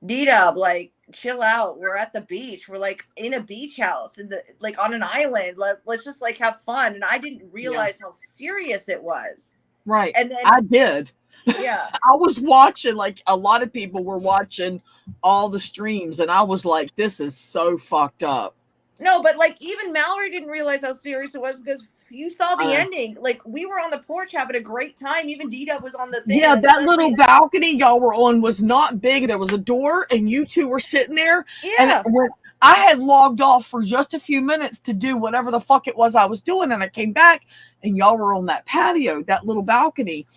D-Dub, like, chill out. We're at the beach. We're like in a beach house in the like on an island. Let's just like have fun. And I didn't realize how serious it was. Right. And then I did. Yeah. I was watching, like a lot of people were watching all the streams, and I was like, this is so fucked up. No, but like even Mallory didn't realize how serious it was, because you saw the ending. Like, we were on the porch having a great time. Even D-Dub was on the thing. Yeah, that little balcony y'all were on was not big. There was a door, and you two were sitting there. Yeah. And when I had logged off for just a few minutes to do whatever the fuck it was I was doing, and I came back, and y'all were on that patio, that little balcony,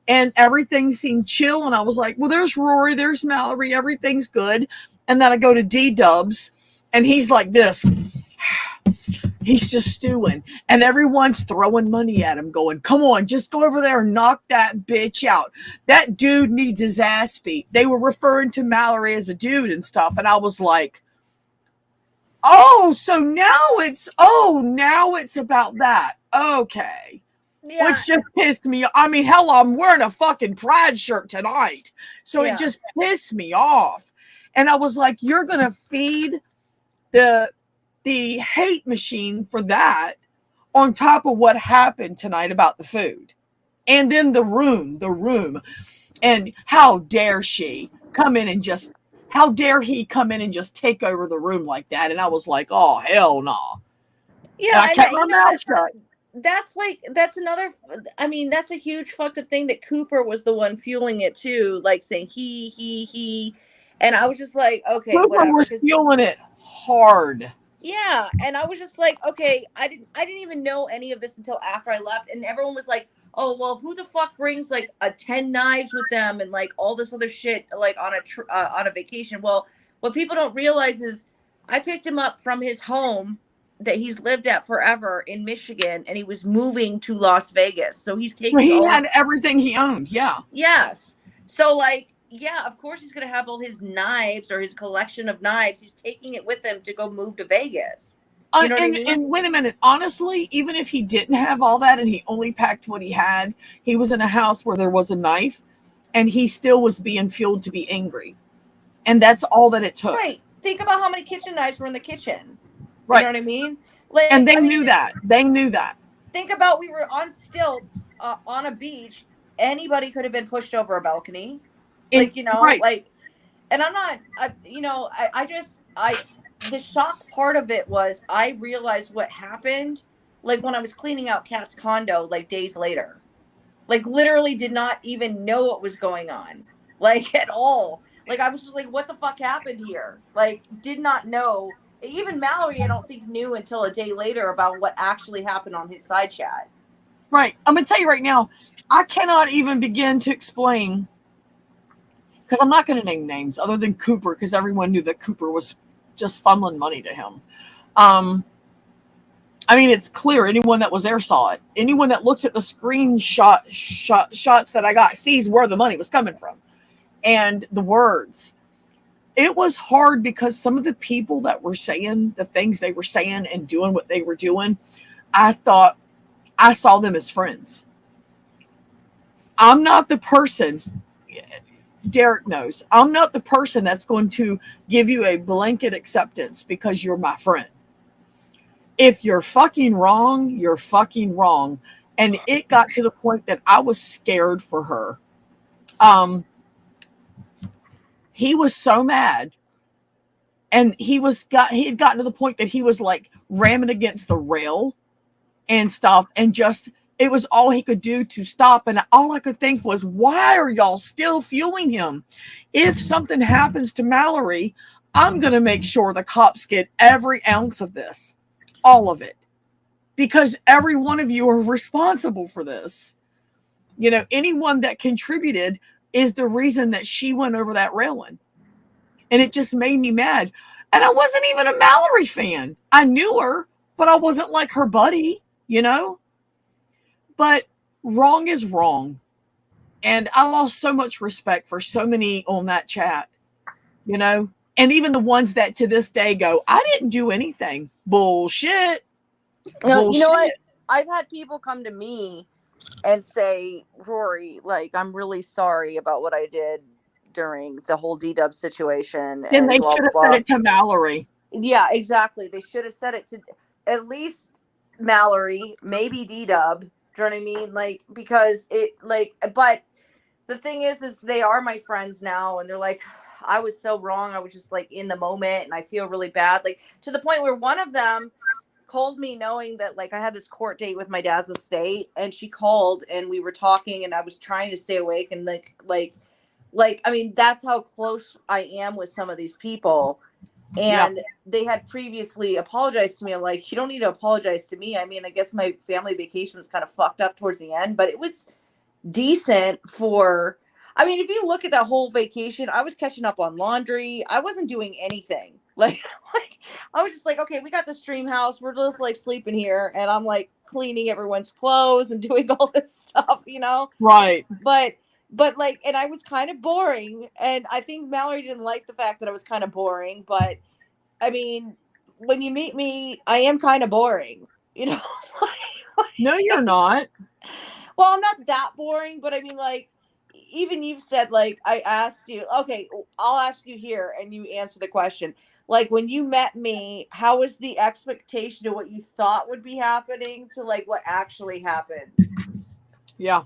and everything seemed chill. And I was like, well, there's Rory, there's Mallory, everything's good. And then I go to D-Dub's, and he's like this. He's just stewing, and everyone's throwing money at him, going, come on, just go over there and knock that bitch out. That dude needs his ass beat. They were referring to Mallory as a dude and stuff, and I was like, oh, so now it's about that. Okay. Yeah. Which just pissed me off. I mean, hell, I'm wearing a fucking Pride shirt tonight, so it just pissed me off. And I was like, you're going to feed the hate machine for that on top of what happened tonight about the food. And then the room. And how dare he come in and just take over the room like that? And I was like, oh, hell no. Yeah. And I kept my mouth shut. That's another, I mean, that's a huge fucked up thing that Cooper was the one fueling it too, like saying he. And I was just like, okay, Cooper whatever. was fueling it hard. Yeah, and I was just like, okay, I didn't even know any of this until after I left, and everyone was like, oh, well, who the fuck brings like 10 knives with them and like all this other shit like on a vacation? Well, what people don't realize is I picked him up from his home that he's lived at forever in Michigan, and he was moving to Las Vegas, so he's taking. He had everything he owned. Yeah. Yes. So like. Yeah, of course he's going to have all his knives or his collection of knives. He's taking it with him to go move to Vegas. You know what I mean? And wait a minute. Honestly, even if he didn't have all that and he only packed what he had, he was in a house where there was a knife, and he still was being fueled to be angry. And that's all that it took. Right. Think about how many kitchen knives were in the kitchen. Right. You know what I mean? Like, and they knew that. They knew that. Think about, we were on stilts on a beach. Anybody could have been pushed over a balcony. Like, you know, right. like, and I'm not, the shock part of it was I realized what happened, like, when I was cleaning out Kat's condo, like, days later. Like, literally did not even know what was going on, like, at all. Like, I was just like, what the fuck happened here? Like, did not know. Even Mallory, I don't think, knew until a day later about what actually happened on his side chat. Right. I'm going to tell you right now, I cannot even begin to explain, because I'm not going to name names other than Cooper, because everyone knew that Cooper was just funneling money to him. I mean, it's clear. Anyone that was there saw it. Anyone that looks at the shots that I got sees where the money was coming from. And the words. It was hard because some of the people that were saying the things they were saying and doing what they were doing, I thought I saw them as friends. I'm not the person... Derek knows I'm not the person that's going to give you a blanket acceptance because you're my friend. If you're fucking wrong, you're fucking wrong. And it got to the point that I was scared for her. He was so mad, and he had gotten to the point that he was like ramming against the rail and stuff, and just it was all he could do to stop. And all I could think was, why are y'all still fueling him? If something happens to Mallory, I'm going to make sure the cops get every ounce of this, all of it, because every one of you are responsible for this. You know, anyone that contributed is the reason that she went over that railing. And it just made me mad. And I wasn't even a Mallory fan. I knew her, but I wasn't like her buddy, you know? But wrong is wrong. And I lost so much respect for so many on that chat, you know, and even the ones that to this day go, I didn't do anything. Bullshit. No, Bullshit. you know what? I've had people come to me and say, Rory, like, I'm really sorry about what I did during the whole D-Dub situation. Then And they blah, should have blah, said blah. it to Mallory. Yeah, exactly. They should have said it to at least Mallory, maybe D-Dub. Do you know what I mean? Like, because it, like, but the thing is they are my friends now, and they're like, I was so wrong. I was just like in the moment, and I feel really bad. Like, to the point where one of them called me knowing that like I had this court date with my dad's estate, and she called and we were talking, and I was trying to stay awake, and like I mean, that's how close I am with some of these people. And they had previously apologized to me. I'm like, you don't need to apologize to me. I mean, I guess my family vacation was kind of fucked up towards the end, but it was decent for, I mean, if you look at that whole vacation, I was catching up on laundry. I wasn't doing anything. Like I was just like, okay, we got the stream house. We're just like sleeping here. And I'm like cleaning everyone's clothes and doing all this stuff, you know? Right. But like, and I was kind of boring. And I think Mallory didn't like the fact that I was kind of boring. But I mean, when you meet me, I am kind of boring, you know? No, you're not. Well, I'm not that boring, but I mean, like, even you've said, like, I asked you, okay, I'll ask you here, and you answer the question. Like, when you met me, how was the expectation of what you thought would be happening to, like, what actually happened? Yeah.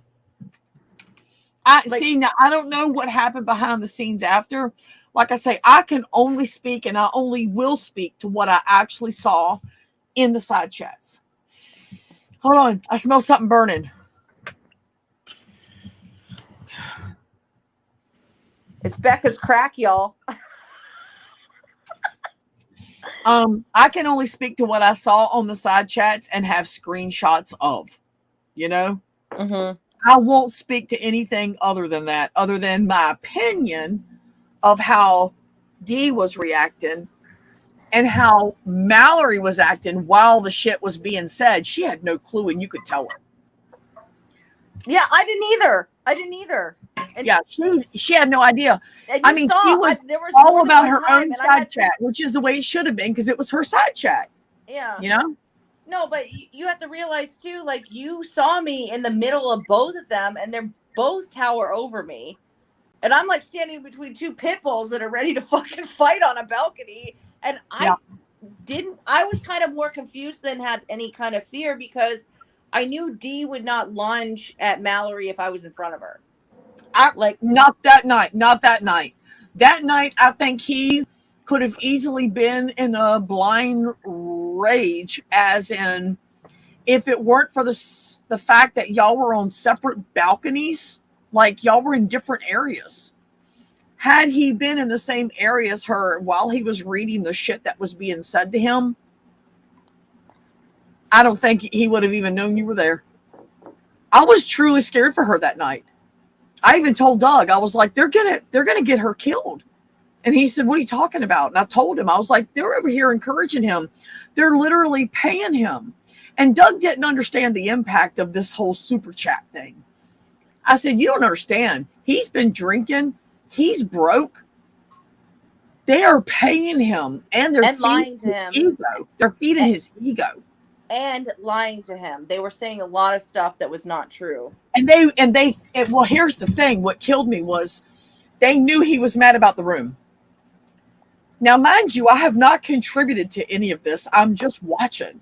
I Like, see, now I don't know what happened behind the scenes after. Like I say, I can only speak, and I only will speak to what I actually saw in the side chats. Hold on. I smell something burning. it's Becca's crack, y'all. I can only speak to what I saw on the side chats and have screenshots of, you know? Mm-hmm. I won't speak to anything other than that, other than my opinion of how Dee was reacting and how Mallory was acting while the shit was being said. She had no clue, and you could tell her. Yeah, I didn't either. And yeah, she had no idea. and I mean, she was there was all more than about one her time, own and I side had chat, which is the way it should have been because it was her side chat. Yeah. You know? No, but you have to realize too, like, you saw me in the middle of both of them, and they're both tower over me. And I'm like standing between two pit bulls that are ready to fucking fight on a balcony. And I was kind of more confused than had any kind of fear because I knew Dee would not lunge at Mallory if I was in front of her. Not that night. That night, I think he could have easily been in a blind rage, as in, if it weren't for the fact that y'all were on separate balconies, like y'all were in different areas. Had he been in the same area as her while he was reading the shit that was being said to him, I don't think he would have even known you were there. I was truly scared for her that night. I even told Doug, I was like, they're gonna get her killed. And he said, what are you talking about? And I told him, I was like, they're over here encouraging him. They're literally paying him. And Doug didn't understand the impact of this whole super chat thing. I said, you don't understand. He's been drinking. He's broke. They are paying him. And they're lying to him. Ego. They're feeding his ego. And lying to him. They were saying a lot of stuff that was not true. Well, here's the thing. What killed me was they knew he was mad about the room. Now, mind you, I have not contributed to any of this. I'm just watching.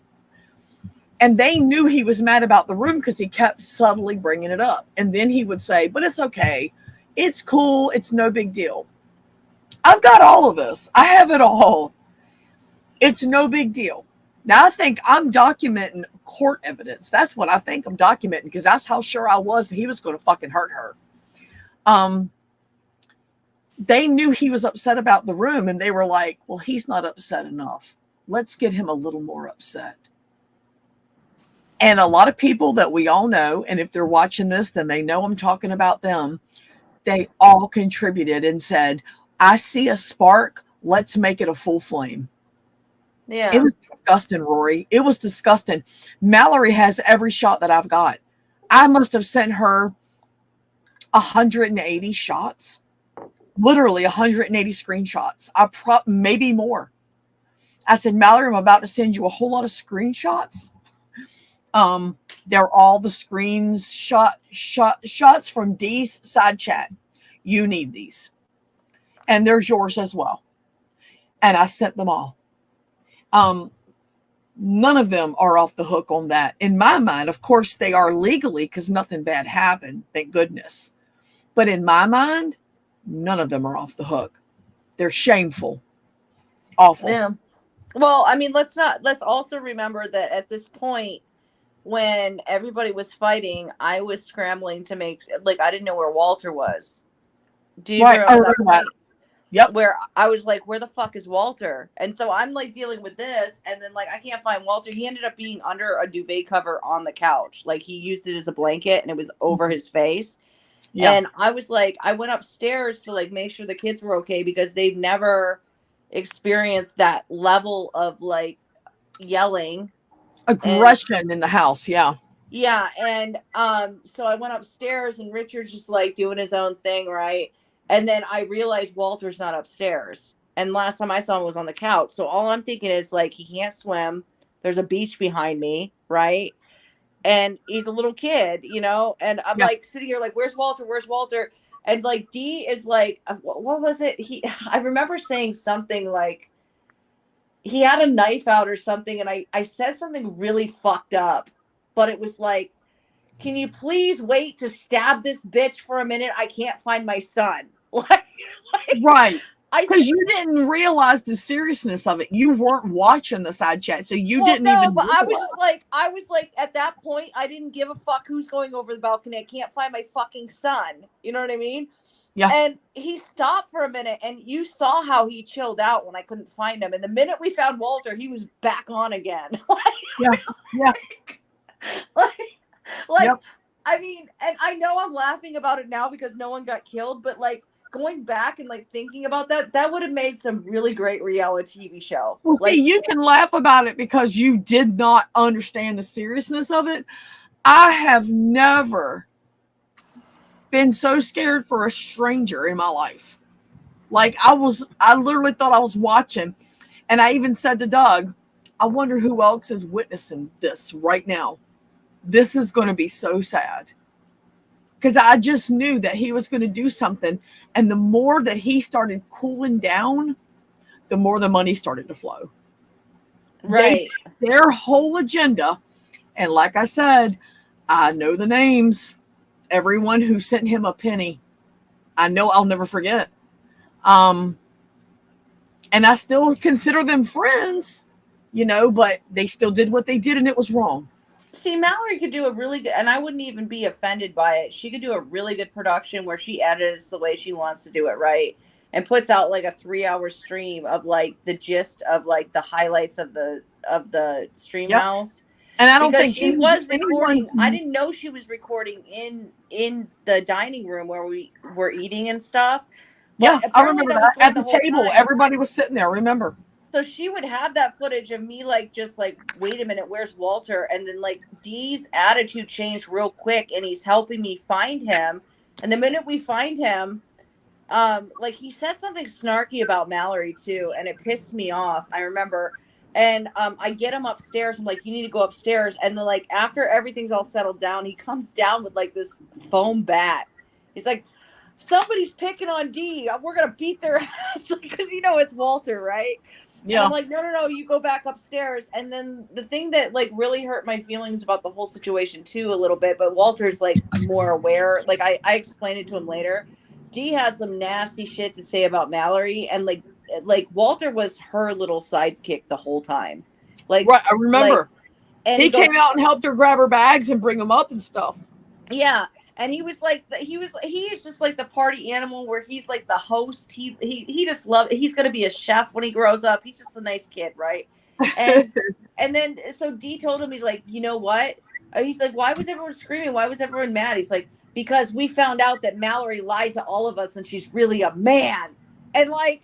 And they knew he was mad about the room because he kept subtly bringing it up. And then he would say, but it's okay. It's cool. It's no big deal. I've got all of this. I have it all. It's no big deal. Now, I think I'm documenting court evidence. That's what I think I'm documenting because that's how sure I was that he was going to fucking hurt her. They knew he was upset about the room, and they were like, well, he's not upset enough. Let's get him a little more upset. And a lot of people that we all know, and if they're watching this, then they know I'm talking about them. They all contributed and said, I see a spark. Let's make it a full flame. Yeah. It was disgusting, Rory. It was disgusting. Mallory has every shot that I've got. I must have sent her 180 shots, literally 180 screenshots. Maybe more. I said, Mallory, I'm about to send you a whole lot of screenshots. They're all the shots from Dee's side chat. You need these. And there's yours as well. And I sent them all. None of them are off the hook on that. In my mind, of course, they are legally because nothing bad happened, thank goodness. But in my mind, none of them are off the hook. They're shameful. Awful. Yeah. Well, I mean, let's also remember that at this point, when everybody was fighting, I was scrambling to make, like, I didn't know where Walter was. Do you remember that point? Yep. Where I was like, where the fuck is Walter? And so I'm like dealing with this, and then like I can't find Walter. He ended up being under a duvet cover on the couch. Like he used it as a blanket and it was over his face. Yeah. And I was like, I went upstairs to like make sure the kids were okay because they've never experienced that level of like yelling. Aggression in the house, yeah. Yeah, and so I went upstairs and Richard's just like doing his own thing, right? And then I realized Walter's not upstairs. And last time I saw him was on the couch. So all I'm thinking is like, he can't swim. There's a beach behind me, right? And he's a little kid, you know? And I'm like sitting here like, where's Walter? Where's Walter? And like Dee is like, what was it? I remember saying something like, he had a knife out or something. And I said something really fucked up. But it was like, can you please wait to stab this bitch for a minute? I can't find my son. Right. Because you didn't realize the seriousness of it. You weren't watching the side chat, so you didn't even. But I was like, at that point, I didn't give a fuck who's going over the balcony. I can't find my fucking son. You know what I mean? Yeah. And he stopped for a minute, and you saw how he chilled out when I couldn't find him. And the minute we found Walter, he was back on again. Yeah. Yep. I mean, and I know I'm laughing about it now because no one got killed, but like going back and like thinking about that would have made some really great reality TV show. Well, see, you can laugh about it because you did not understand the seriousness of it. I have never been so scared for a stranger in my life. Like I literally thought I was watching, and I even said to Doug, I wonder who else is witnessing this right now. This is going to be so sad. Because I just knew that he was going to do something. And the more that he started cooling down, the more the money started to flow. Right. Their whole agenda. And like I said, I know the names. Everyone who sent him a penny. I know I'll never forget. And I still consider them friends, you know, but they still did what they did and it was wrong. See, Mallory could do a really good, and I wouldn't even be offended by it. She could do a really good production where she edits the way she wants to do it, right? And puts out like a 3-hour stream of like the gist of like the highlights of the stream house. And I don't think she was recording. I didn't know she was recording in the dining room where we were eating and stuff. Yeah, I remember that. At the table, everybody was sitting there. I remember. So she would have that footage of me like just like, wait a minute, where's Walter? And then like Dee's attitude changed real quick and he's helping me find him. And the minute we find him, like he said something snarky about Mallory too, and it pissed me off. I remember. And I get him upstairs. I'm like, you need to go upstairs. And then like after everything's all settled down, he comes down with like this foam bat. He's like, somebody's picking on Dee. We're gonna beat their ass because you know it's Walter, right? Yeah. And I'm like, no, you go back upstairs. And then the thing that like really hurt my feelings about the whole situation too a little bit, but Walter's like more aware. Like I explained it to him later. Dee had some nasty shit to say about Mallory, and like Walter was her little sidekick the whole time. Like right, I remember. Like, and he came out and helped her grab her bags and bring them up and stuff. Yeah. And he was like, he is just like the party animal where he's like the host. He just he's going to be a chef when he grows up. He's just a nice kid. Right. And, and then, so Dee told him, he's like, you know what? He's like, why was everyone screaming? Why was everyone mad? He's like, because we found out that Mallory lied to all of us and she's really a man. And like,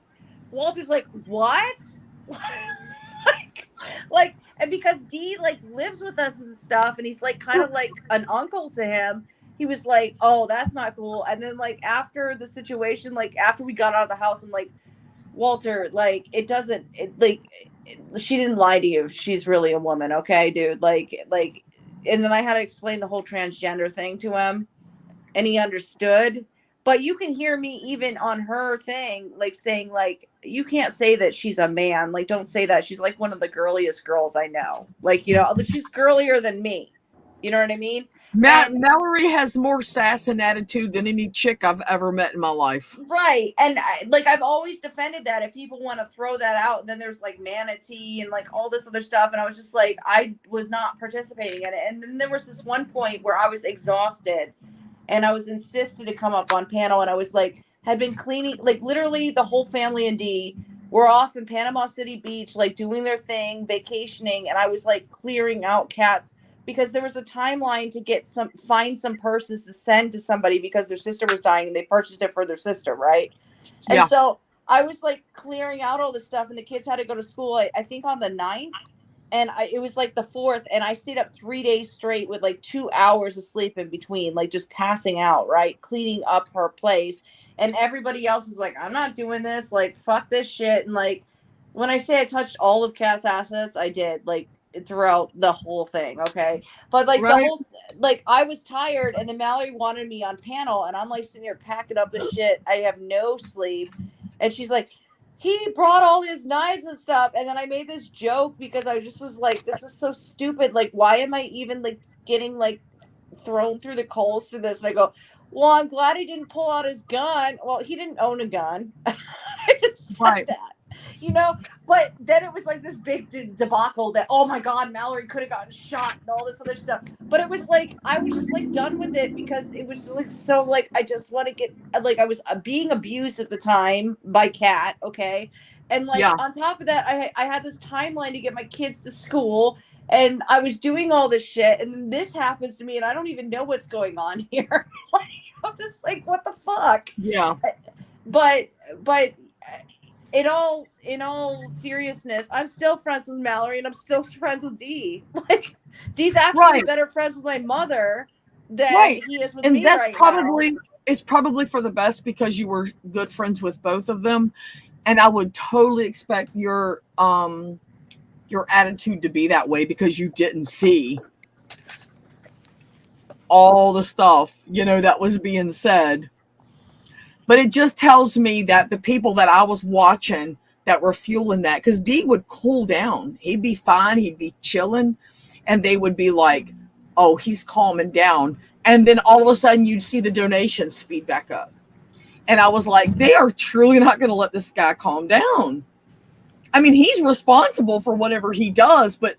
Walter's like, what? Like, Like, and because D like lives with us and stuff, and he's like kind of like an uncle to him, he was like, oh, that's not cool. And then like after the situation, like after we got out of the house, I'm like, Walter, like it doesn't she didn't lie to you. She's really a woman, okay, dude. Like and then I had to explain the whole transgender thing to him, and he understood. But you can hear me even on her thing, like saying, like, you can't say that she's a man. Like, don't say that. She's like one of the girliest girls I know. Like, you know, she's girlier than me. You know what I mean? And Mallory has more sass and attitude than any chick I've ever met in my life. right. And I've always defended that if people want to throw that out, and then there's like manatee and like all this other stuff. And I was just like, I was not participating in it. And then there was this one point where I was exhausted and I was insisted to come up on panel, and I was like, had been cleaning, like literally the whole family and D were off in Panama City Beach, like doing their thing, vacationing. And I was like clearing out cats because there was a timeline to find some persons to send to somebody because their sister was dying and they purchased it for their sister. Right. Yeah. And so I was like clearing out all this stuff, and the kids had to go to school, I think on the 9th. And it was like the 4th, and I stayed up 3 days straight with like 2 hours of sleep in between, like just passing out, right? Cleaning up her place. And everybody else is like, I'm not doing this. Like, fuck this shit. And like, when I say I touched all of Kat's assets, I did, like, throughout the whole thing. Okay. But like the whole, like, I was tired, and then Mallory wanted me on panel, and I'm like sitting here packing up the shit. I have no sleep. And she's like, he brought all his knives and stuff. And then I made this joke because I just was like, this is so stupid. Like, why am I even like getting like thrown through the coals through this? And I go, well, I'm glad he didn't pull out his gun. Well, he didn't own a gun. I just said that, you know, but then it was like this big debacle that, oh my God, Mallory could have gotten shot and all this other stuff. But it was like, I was just like done with it because it was just like, so like, I just want to get, like, I was being abused at the time by Kat. Okay. And like, on top of that, I had this timeline to get my kids to school, and I was doing all this shit, and then this happens to me, and I don't even know what's going on here. Like, I'm just like, what the fuck? Yeah. But in all seriousness, I'm still friends with Mallory, and I'm still friends with D. Like, D's actually better friends with my mother than he is with me that's right probably now. It's probably for the best because you were good friends with both of them. And I would totally expect your attitude to be that way because you didn't see all the stuff, you know, that was being said. But it just tells me that the people that I was watching that were fueling that, because D would cool down. He'd be fine. He'd be chilling. And they would be like, oh, he's calming down. And then all of a sudden you'd see the donations speed back up. And I was like, they are truly not going to let this guy calm down. I mean, he's responsible for whatever he does, but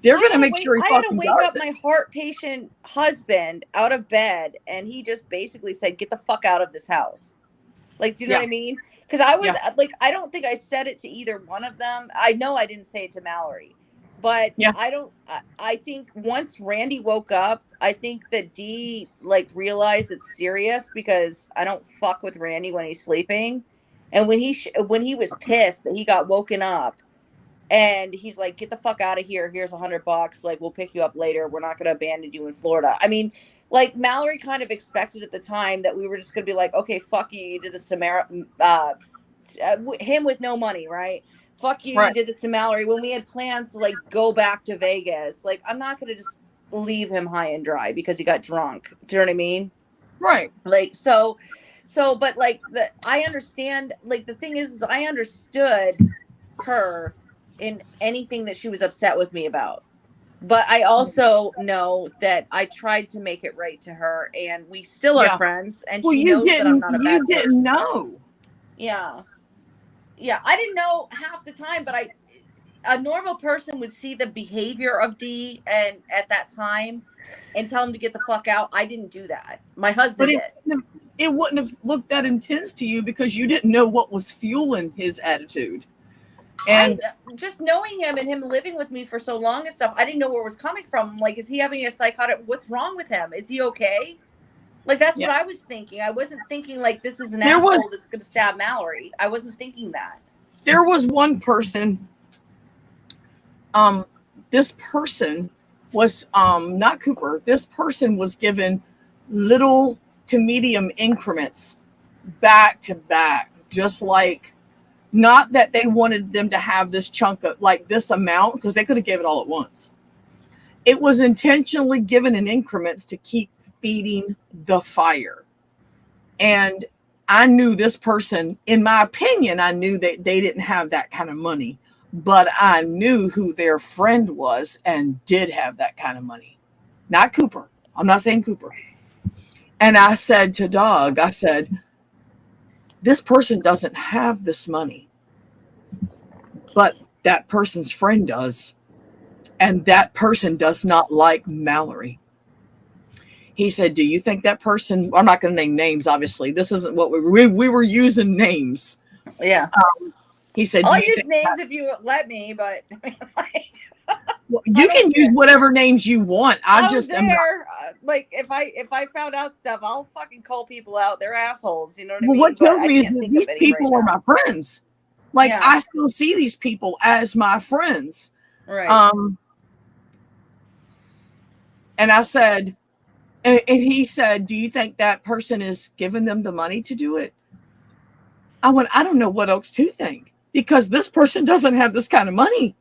they're going to make sure he fucking does it. I had to wake up my heart patient husband out of bed, and he just basically said, get the fuck out of this house. Like, do you know what I mean? Because I was like, I don't think I said it to either one of them. I know I didn't say it to Mallory, but I think once Randy woke up, I think that D like realized it's serious because I don't fuck with Randy when he's sleeping. And when he was pissed that he got woken up, and he's like, get the fuck out of here. Here's $100. Like, we'll pick you up later. We're not going to abandon you in Florida. I mean, like, Mallory kind of expected at the time that we were just going to be like, okay, fuck you. You did this to him with no money, right? Fuck you. You did this to Mallory when we had plans to like go back to Vegas. Like, I'm not going to just leave him high and dry because he got drunk. Do you know what I mean? Right. Like, so, but like I understand, like, the thing is I understood her in anything that she was upset with me about. But I also know that I tried to make it right to her, and we still are friends, and she knows that I'm not a bad person. You didn't know. Yeah. Yeah, I didn't know half the time, but a normal person would see the behavior of D and at that time and tell him to get the fuck out. I didn't do that. My husband did. It wouldn't have looked that intense to you because you didn't know what was fueling his attitude. And just knowing him and him living with me for so long and stuff, I didn't know where it was coming from. Like, is he having a psychotic? What's wrong with him? Is he okay? Like, that's what I was thinking. I wasn't thinking like this is an asshole that's going to stab Mallory. I wasn't thinking that. There was one person Um, this person was not Cooper. This person was given little to medium increments back to back, just like, not that they wanted them to have this chunk of like this amount, because they could have gave it all at once. It was intentionally given in increments to keep feeding the fire. And I knew this person, in my opinion, I knew that they didn't have that kind of money, but I knew who their friend was and did have that kind of money. Not Cooper. I'm not saying Cooper. And I said to Doug, I said, this person doesn't have this money, but that person's friend does. And that person does not like Mallory. He said, do you think that person, I'm not going to name names, obviously. This isn't what we were using names. Yeah. He said, I'll use names if you let me, but well, you can use whatever names you want. I just am there. Like if I found out stuff, I'll fucking call people out. They're assholes. You know what I mean? What tells me is that these right people are my friends. Like, yeah. I still see these people as my friends. Right. And I said, and he said, do you think that person is giving them the money to do it? I went, I don't know what else to think, because this person doesn't have this kind of money.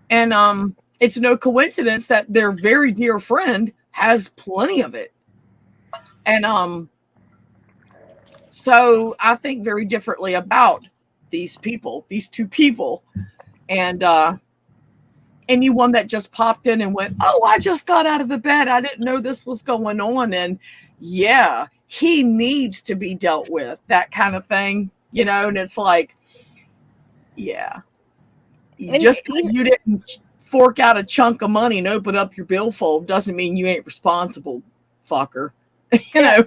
And it's no coincidence that their very dear friend has plenty of it. And so I think very differently about these people, these two people. And anyone that just popped in and went, oh, I just got out of the bed, I didn't know this was going on. And yeah, he needs to be dealt with, that kind of thing, you know. And it's like, yeah, just you didn't fork out a chunk of money and open up your billfold doesn't mean you ain't responsible, fucker. You know.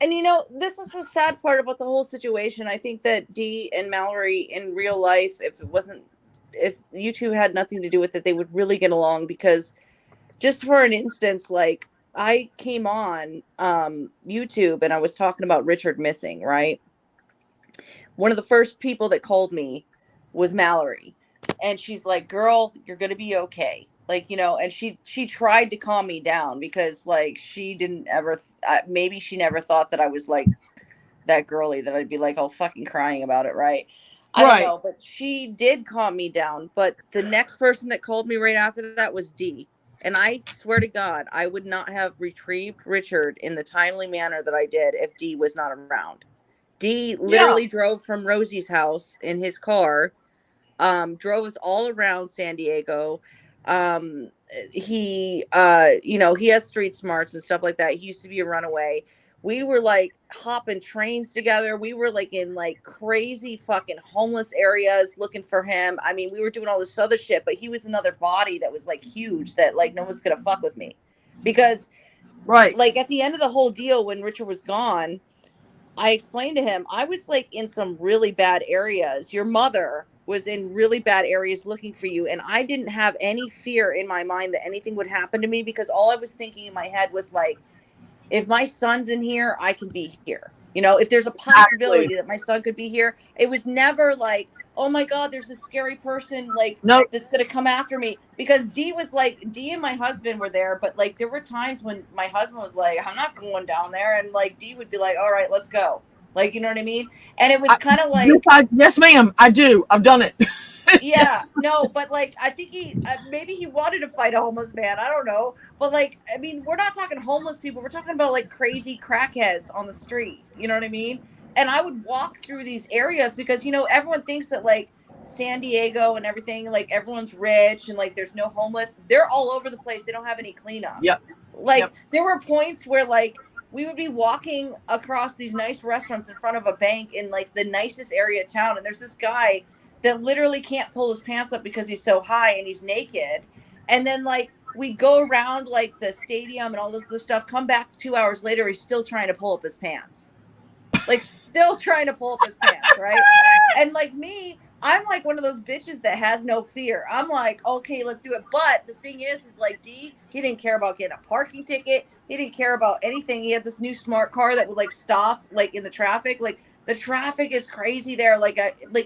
And you know, this is the sad part about the whole situation. I think that Dee and Mallory in real life, if you two had nothing to do with it, they would really get along. Because just for an instance, like, I came on YouTube and I was talking about Richard missing, right? One of the first people that called me was Mallory. And she's like, girl, you're going to be okay. Like, you know, and she tried to calm me down, because like, she didn't ever, maybe she never thought that I was like that girly that I'd be like all fucking crying about it. Right. I don't know, but she did calm me down. But the next person that called me right after that was Dee. And I swear to God, I would not have retrieved Richard in the timely manner that I did if Dee was not around. Dee literally drove from Rosie's house in his car, drove us all around San Diego. He you know, he has street smarts and stuff like that. He used to be a runaway. We were like hopping trains together. We were like in like crazy fucking homeless areas looking for him. I mean, we were doing all this other shit, but he was another body that was like huge, that like no one's gonna fuck with me. Because like at the end of the whole deal, when Richard was gone, I explained to him, I was like in some really bad areas. Your mother was in really bad areas looking for you. And I didn't have any fear in my mind that anything would happen to me, because all I was thinking in my head was like, if my son's in here, I can be here. You know, if there's a possibility that my son could be here, it was never like, oh my God, there's a scary person like that's going to come after me. Because Dee was like, Dee and my husband were there, but like there were times when my husband was like, I'm not going down there. And like Dee would be like, all right, let's go. Like, you know what I mean? And it was kind of like, yes, ma'am, I do. I've done it. Yeah, no, but like, I think he, maybe he wanted to fight a homeless man. I don't know. But like, I mean, we're not talking homeless people. We're talking about like crazy crackheads on the street. You know what I mean? And I would walk through these areas because, you know, everyone thinks that like San Diego and everything, like everyone's rich and like there's no homeless. They're all over the place. They don't have any cleanup. Yep. Like there were points where like we would be walking across these nice restaurants in front of a bank in like the nicest area of town. And there's this guy that literally can't pull his pants up because he's so high and he's naked. And then like we go around like the stadium and all this stuff, come back 2 hours later, he's still trying to pull up his pants. Like still trying to pull up his pants, right? And like me, I'm like one of those bitches that has no fear. I'm like, okay, let's do it. But the thing is like Dee, he didn't care about getting a parking ticket. He didn't care about anything. He had this new smart car that would like stop like in the traffic. Like the traffic is crazy there. Like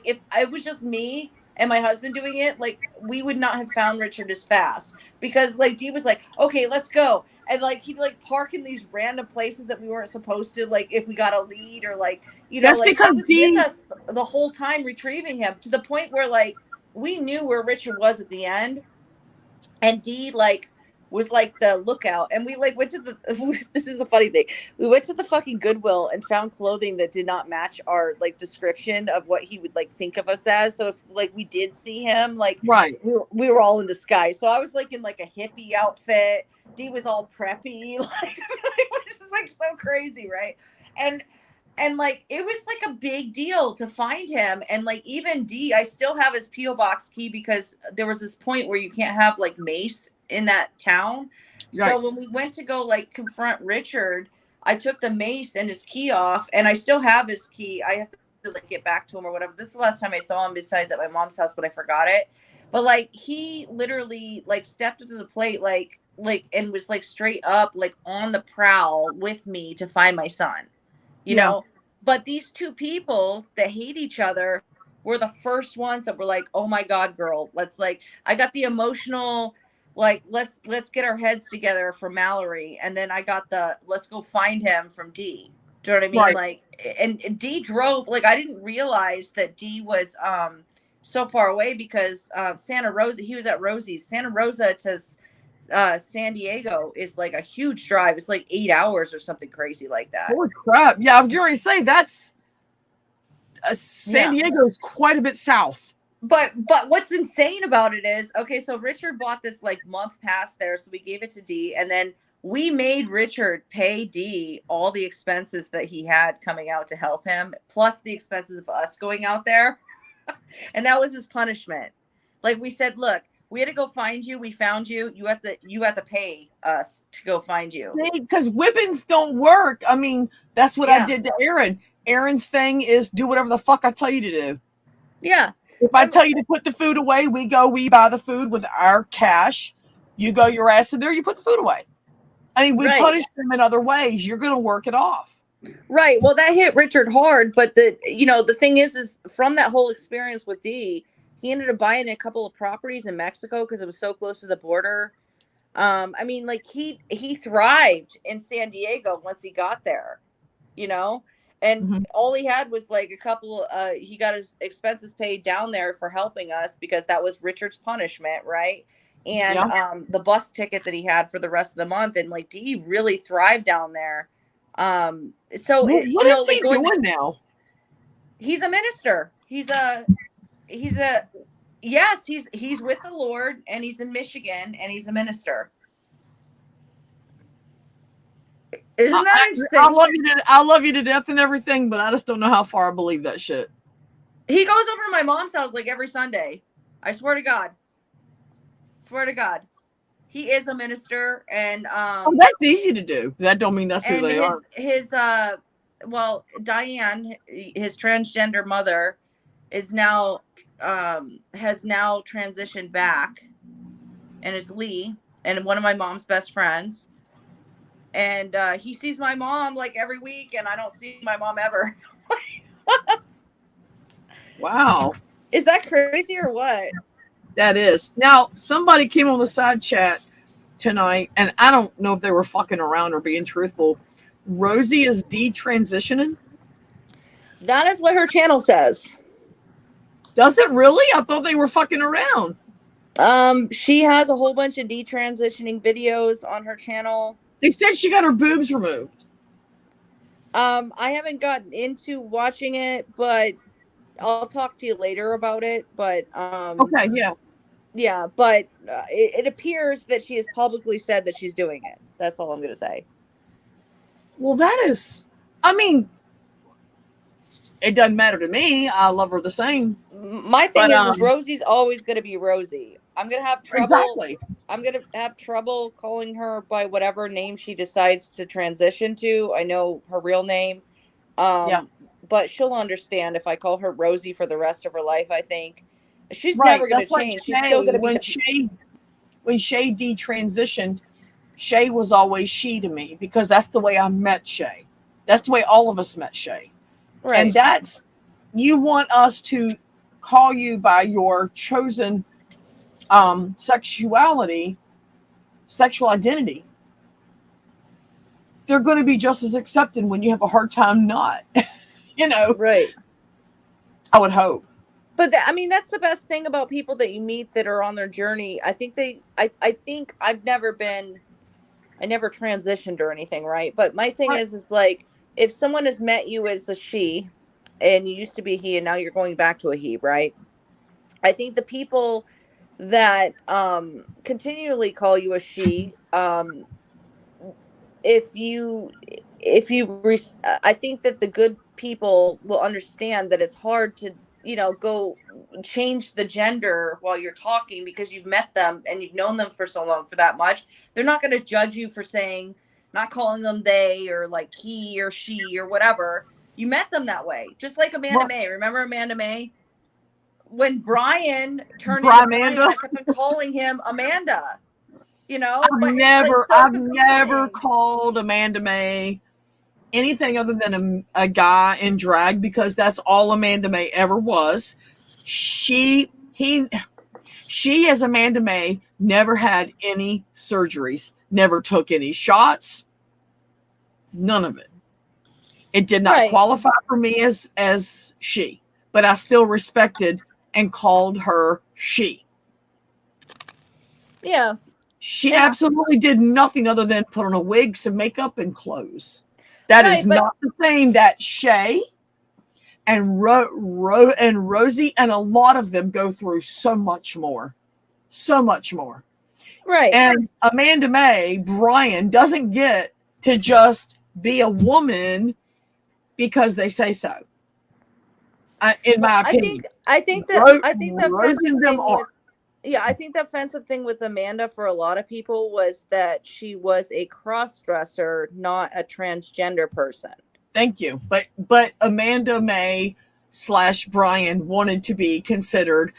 if it was just me, and my husband doing it, like we would not have found Richard as fast, because like Dee was like, okay, let's go. And like he'd like park in these random places that we weren't supposed to, like if we got a lead, or like, you know, That's like he because was with Dee, us the whole time retrieving him, to the point where like we knew where Richard was at the end, and Dee like was like the lookout, and we like went to the this is the funny thing, we went to the fucking Goodwill and found clothing that did not match our like description of what he would like think of us as. So if like we did see him, like right. we were all in disguise. So I was like in like a hippie outfit, Dee was all preppy, like which is like so crazy, right? And like it was like a big deal to find him. And like even Dee, I still have his P.O. box key, because there was this point where you can't have like mace in that town. Right. So when we went to go like confront Richard, I took the mace and his key off, and I still have his key. I have to like get back to him or whatever. This is the last time I saw him, besides at my mom's house, but I forgot it. But like he literally like stepped up to the plate, like and was like straight up like on the prowl with me to find my son, you know. But these two people that hate each other were the first ones that were like, oh my God, girl, let's like, I got the emotional, like, let's get our heads together for Mallory. And then I got the, let's go find him from Dee. Do you know what I mean? Right. Like, and Dee drove, like, I didn't realize that Dee was so far away, because Santa Rosa, he was at Rosie's. Santa Rosa to San Diego is like a huge drive. It's like 8 hours or something crazy like that. Holy crap. Yeah, I was going to say that's San Diego's quite a bit south. But what's insane about it is, okay, so Richard bought this like month pass there, so we gave it to Dee, and then we made Richard pay Dee all the expenses that he had coming out to help him, plus the expenses of us going out there. And that was his punishment. Like we said, look, we had to go find you. We found you. You have to pay us to go find you. Because whippings don't work. I mean, that's what I did to Aaron. Aaron's thing is do whatever the fuck I tell you to do. Yeah. If I tell you to put the food away, we buy the food with our cash. You go your ass in there, you put the food away. I mean, we punish them in other ways. You're going to work it off. Right. Well, that hit Richard hard. But the thing is from that whole experience with Dee, he ended up buying a couple of properties in Mexico because it was so close to the border. I mean, like he thrived in San Diego once he got there, you know, and all he had was like a couple. He got his expenses paid down there for helping us, because that was Richard's punishment, right? And the bus ticket that he had for the rest of the month, and like Dee really thrived down there. So what is he doing now? He's a minister. He's with the Lord, and he's in Michigan, and he's a minister. Isn't that insane? I love you to death and everything, but I just don't know how far I believe that shit. He goes over to my mom's house like every Sunday. I swear to God. He is a minister, and that's easy to do. That don't mean that's who they are. Diane, his transgender mother, is now has now transitioned back, and is Lee, and one of my mom's best friends. And he sees my mom like every week, and I don't see my mom ever. Wow. Is that crazy or what? That is. Now, somebody came on the side chat tonight, and I don't know if they were fucking around or being truthful. Rosie is detransitioning? That is what her channel says. Does it really? I thought they were fucking around. She has a whole bunch of detransitioning videos on her channel. They said she got her boobs removed. I haven't gotten into watching it, but I'll talk to you later about it. But okay, yeah, but it appears that she has publicly said that she's doing it. That's all I'm going to say. Well, that is, I mean, it doesn't matter to me. I love her the same. My thing is Rosie's always going to be Rosie. I'm going to have trouble. Exactly. I'm going to have trouble calling her by whatever name she decides to transition to. I know her real name. But she'll understand if I call her Rosie for the rest of her life, I think. She's never going to change. She's still going to be. When Shay detransitioned, Shay was always she to me, because that's the way I met Shay. That's the way all of us met Shay. Right. And that's, you want us to call you by your chosen sexual identity, they're going to be just as accepted when you have a hard time not. Right. I would hope. But I mean, that's the best thing about people that you meet that are on their journey. I think I think I never transitioned or anything, right? But my thing Right. is like, if someone has met you as a she and you used to be he and now you're going back to a he, right? I think the people that continually call you a she, if you I think that the good people will understand that it's hard to go change the gender while you're talking, because you've met them and you've known them for so long, for that much. They're not going to judge you for saying, not calling them they or like he or she or whatever. You met them that way, just like Amanda Right. May. Remember Amanda May? When Brian turned into Brian, I kept on calling him Amanda. But I've never called Amanda May anything other than a guy in drag, because that's all Amanda May ever was. She as Amanda May never had any surgeries, never took any shots, none of it. It did not qualify for me as she, but I still respected and called her she. Yeah. She absolutely did nothing other than put on a wig, some makeup, and clothes. That is not the same that Shay and Rosie and a lot of them go through so much more. So much more. Right. And Amanda May, Brian, doesn't get to just be a woman because they say so. In my opinion. I think the offensive thing with Amanda for a lot of people was that she was a cross-dresser, not a transgender person. Thank you. But Amanda May / Brian wanted to be considered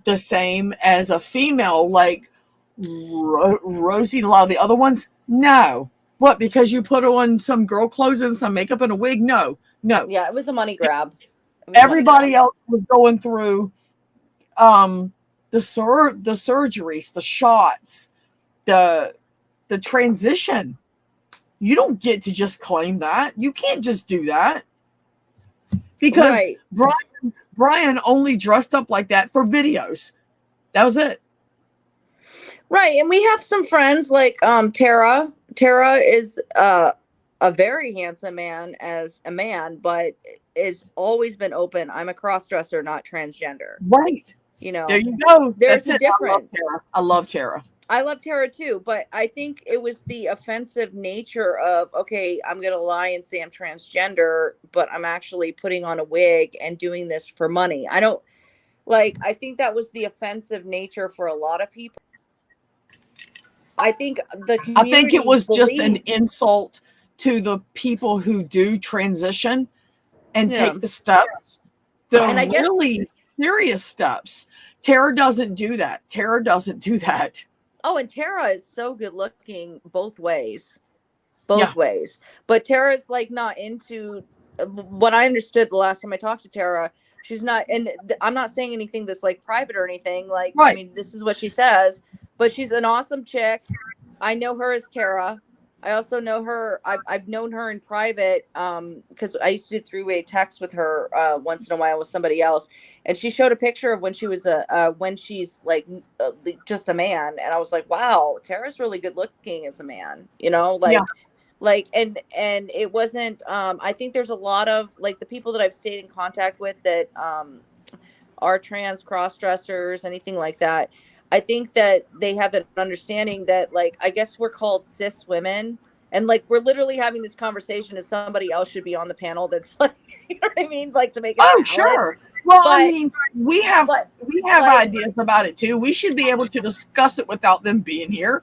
the same as a female, like Rosie and a lot of the other ones. No. What? Because you put on some girl clothes and some makeup and a wig? No. Yeah, it was a money grab. Everybody else was going through the surgeries, the shots, the transition. You don't get to just claim that. You can't just do that. Because Brian only dressed up like that for videos. That was it. Right. And we have some friends like Tara. Tara is a very handsome man as a man, but is always been open. I'm a cross-dresser, not transgender. Right. There you go. There's a difference. I love Tara. I love Tara too, but I think it was the offensive nature of, okay, I'm going to lie and say I'm transgender, but I'm actually putting on a wig and doing this for money. I think that was the offensive nature for a lot of people. I think it was just an insult to the people who do transition and take the steps. Really serious steps. Tara doesn't do that. Oh, and Tara is so good looking both ways. But Tara's like not into what I understood the last time I talked to Tara. She's not, and I'm not saying anything that's like private or anything. Like, I mean, this is what she says, but she's an awesome chick. I know her as Tara. I also know her. I've known her in private because I used to do three-way text with her once in a while with somebody else, and she showed a picture of when she was when she's like just a man, and I was like, wow, Tara's really good looking as a man, and it wasn't. I think there's a lot of like the people that I've stayed in contact with that are trans, cross dressers, anything like that. I think that they have an understanding that, like, I guess we're called cis women, and like we're literally having this conversation as somebody else should be on the panel. That's like, you know what I mean? Like to make it. Oh, sure. Well, I mean, we have ideas about it too. We should be able to discuss it without them being here.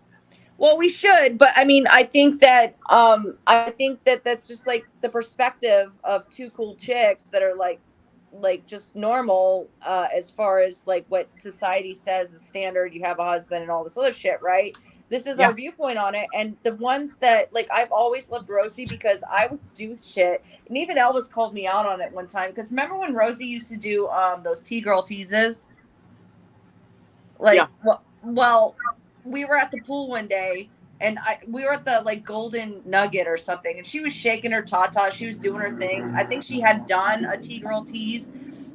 Well, we should, but I mean, I think that that's just like the perspective of two cool chicks that are like just normal as far as like what society says is standard. You have a husband and all this other shit, right? This is Yeah. our viewpoint on it. And the ones that, like, I've always loved Rosie because I would do shit. And even Elvis called me out on it one time. Because remember when Rosie used to do those T-girl teases? Like, well, we were at the pool one day. And we were at the, like, Golden Nugget or something. And she was shaking her tata. She was doing her thing. I think she had done a T-girl tease.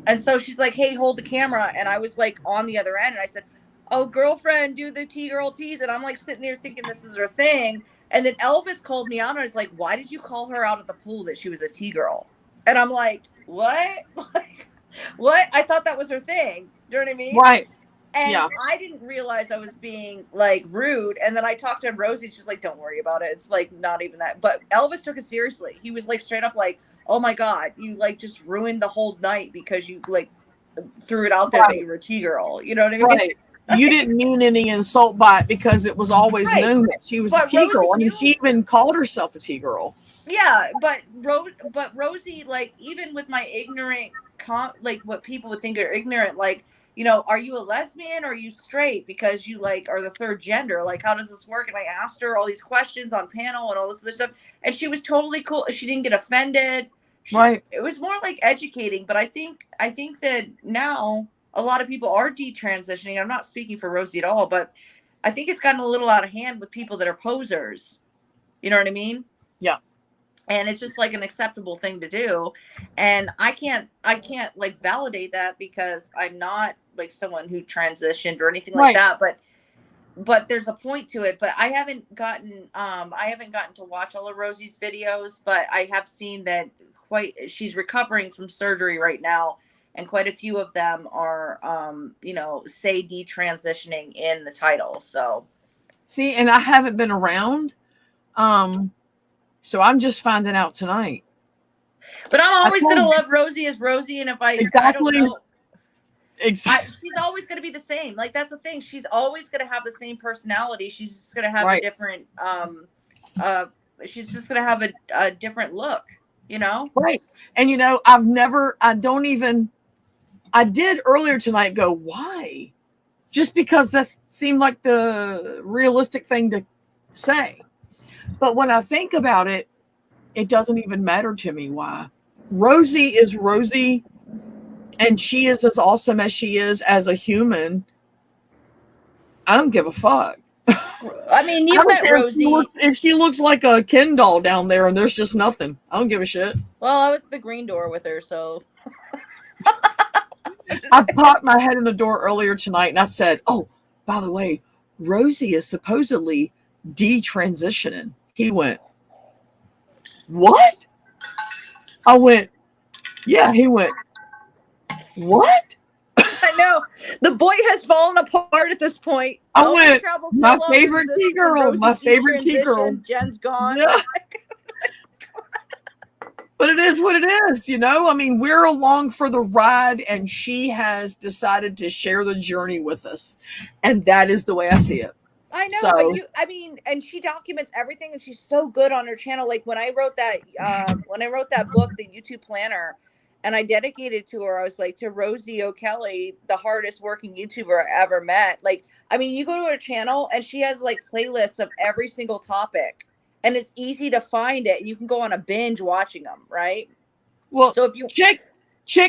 And so she's like, hey, hold the camera. And I was, like, on the other end. And I said, oh, girlfriend, do the T-girl tease. And I'm, like, sitting here thinking this is her thing. And then Elvis called me out. And I was like, why did you call her out at the pool that she was a T-girl? And I'm like, what? Like, what? I thought that was her thing. Do you know what I mean? Right. And Yeah. I didn't realize I was being, like, rude. And then I talked to Rosie. She's like, don't worry about it. It's, like, not even that. But Elvis took it seriously. He was, like, straight up like, oh, my God, you, like, just ruined the whole night because you, like, threw it out there that you were a T-girl. You know what I mean? Right. You didn't mean any insult by it because it was always known that she was a T-girl. I mean, she even called herself a T-girl. Yeah, but Rosie, like, even with my ignorant, like, what people would think are ignorant, like, you know, are you a lesbian or are you straight because you, like, are the third gender? Like, how does this work? And I asked her all these questions on panel and all this other stuff, and she was totally cool. She didn't get offended. Right. It was more like educating, but I think that now a lot of people are detransitioning. I'm not speaking for Rosie at all, but I think it's gotten a little out of hand with people that are posers. You know what I mean? Yeah. And it's just like an acceptable thing to do. And I can't like validate that because I'm not like someone who transitioned or anything like that. But there's a point to it. But I haven't gotten to watch all of Rosie's videos, but I have seen that she's recovering from surgery right now. And quite a few of them are, say detransitioning in the title. So, see, and I haven't been around. So I'm just finding out tonight. But I'm always going to love Rosie as Rosie. And if I don't know. Exactly. She's always going to be the same. Like, that's the thing. She's always going to have the same personality. She's just going to have a different, she's just going to have a different look, you know? Right. And, you know, I did earlier tonight go, why? Just because that seemed like the realistic thing to say. But when I think about it, it doesn't even matter to me why. Rosie is Rosie, and she is as awesome as she is as a human. I don't give a fuck. I mean, you met Rosie. If she looks like a Ken doll down there and there's just nothing, I don't give a shit. Well, I was at the green door with her, so. I popped my head in the door earlier tonight and I said, oh, by the way, Rosie is supposedly detransitioning. He went, what? I went, yeah. He went, what? I know. The boy has fallen apart at this point. I went, my favorite T-girl, my favorite T-girl. Jen's gone. Yeah. But it is what it is, you know? I mean, we're along for the ride, and she has decided to share the journey with us. And that is the way I see it. I know, but and she documents everything, and she's so good on her channel. Like when I wrote that book, the YouTube Planner, and I dedicated to her, I was like, to Rosie O'Kelly, the hardest working YouTuber I ever met. Like, I mean, you go to her channel, and she has like playlists of every single topic, and it's easy to find it. You can go on a binge watching them, right? Well, so if you Chick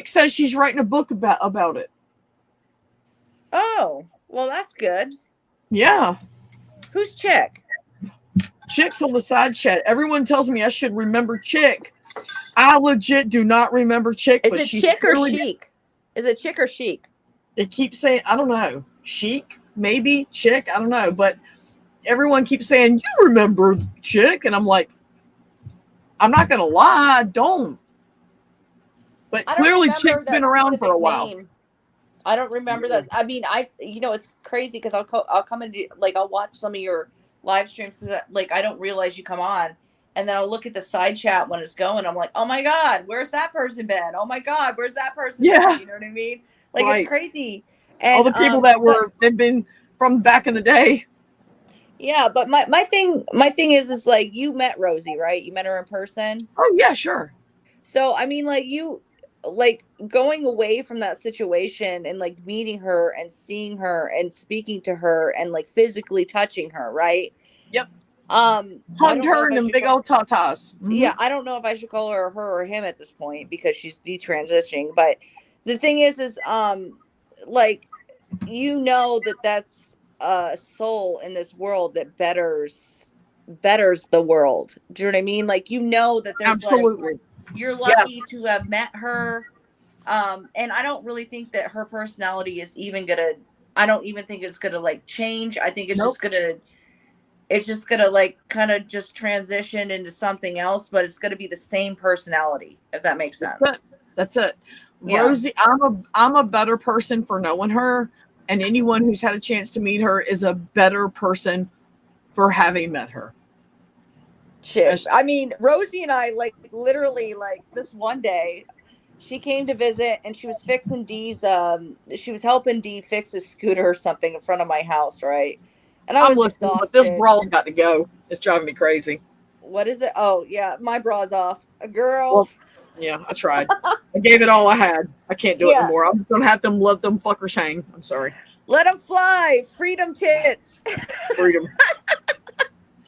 says she's writing a book about it. Oh, well, that's good. Yeah. Who's Chick? Chick's on the side chat. Everyone tells me I should remember Chick. I legit do not remember Chick. Is it Chick or Chic? Is it Chick or Chic? It keeps saying, I don't know. Chic, maybe Chick. I don't know. But everyone keeps saying, you remember Chick. And I'm like, I'm not going to lie. I don't. But clearly Chick's been around for a while. Name. I don't remember that. I mean, it's crazy because I'll come and I'll watch some of your live streams because I don't realize you come on, and then I'll look at the side chat when it's going. I'm like, oh my God, where's that person been? Oh my God, where's that person been? You know what I mean? Like It's crazy. And, all the people they've been from back in the day. Yeah, but my thing is like you met Rosie, right? You met her in person. Oh yeah, sure. So I mean, like like going away from that situation and like meeting her and seeing her and speaking to her and like physically touching her, right? Yep. I Hugged don't know her if in I them should big call, old tatas. yeah, I don't know if I should call her or him at this point because she's detransitioning. But the thing is like, you know, that's a soul in this world that betters the world. Do you know what I mean? Like, you know, that there's like, Absolutely. you're lucky Yes. to have met her. And I don't really think that her personality is even gonna, I don't even think it's gonna like change. I think it's Nope. just gonna like kind of just transition into something else, but it's gonna be the same personality, if that makes sense. That's it. Yeah. Rosie, I'm a better person for knowing her, and anyone who's had a chance to meet her is a better person for having met her. Shit. I mean, Rosie and I, like, literally, like, this one day, she came to visit and she was fixing Dee's, she was helping Dee fix his scooter or something in front of my house, right? And I I'm was listening, exhausted. but this brawl's got to go. It's driving me crazy. What is it? Oh, yeah, my bra's off. A girl. Well, yeah, I tried. I gave it all I had. I can't do it anymore. I'm going to have them let them fuckers hang. I'm sorry. Let them fly. Freedom tits. Freedom.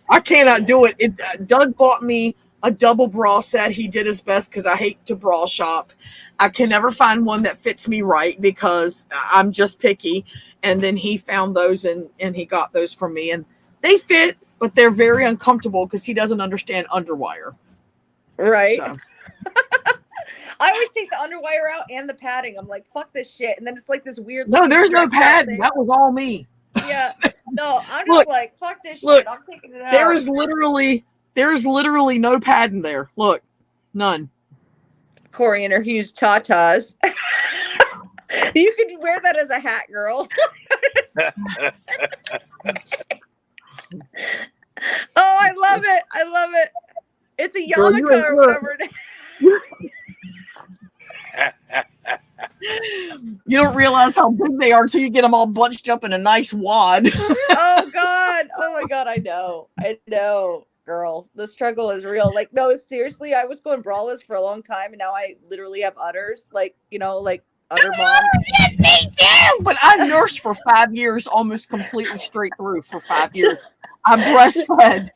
I cannot do it. Doug bought me a double bra set. He did his best because I hate to bra shop. I can never find one that fits me right because I'm just picky. And then he found those and he got those from me. And they fit, but they're very uncomfortable because he doesn't understand underwire. Right. So. I always take the underwire out and the padding. I'm like, fuck this shit. And then it's like this weird. No, there's no padding. That was all me. Yeah. No, I'm just like, fuck this shit. I'm taking it out. There is literally no padding there. Look, none. Corey and her huge tatas. You could wear that as a hat, girl. Oh, I love it. I love it. It's a yarmulke or whatever it is. You don't realize how big they are until you get them all bunched up in a nice wad. Oh God. Oh my God. I know, girl. The struggle is real. Like, no, seriously, I was going braless for a long time and now I literally have udders. Like, you know, like udder mom. Yes, me too. But I nursed for 5 years, almost completely straight through for 5 years. I breastfed.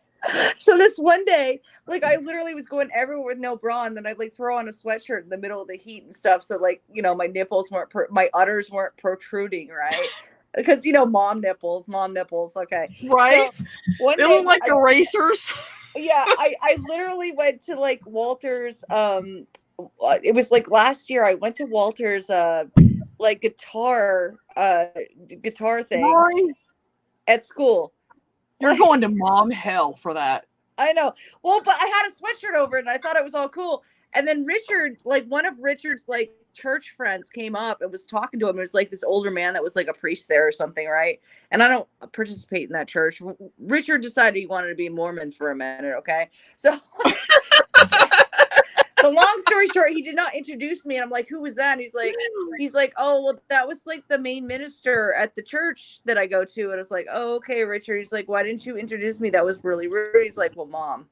So this one day, like, I literally was going everywhere with no bra, and then I'd like throw on a sweatshirt in the middle of the heat and stuff. So like, you know, my nipples weren't, my udders weren't protruding, right? Because, you know, mom nipples. Okay. Right. So one they day, look like erasers. Yeah. I literally went to like Walter's, it was like last year I went to Walter's, like guitar thing Rory, at school. You're going to mom hell for that. I know. Well, but I had a sweatshirt over it and I thought it was all cool. And then Richard, like one of Richard's like church friends came up and was talking to him. It was like this older man that was like a priest there or something, right? And I don't participate in that church. Richard decided he wanted to be Mormon for a minute, okay? So the long story short, he did not introduce me. And I'm like, who was that? And he's like, oh, well, that was like the main minister at the church that I go to. And I was like, oh, okay, Richard. He's like, why didn't you introduce me? That was really rude. He's like, well, Mom,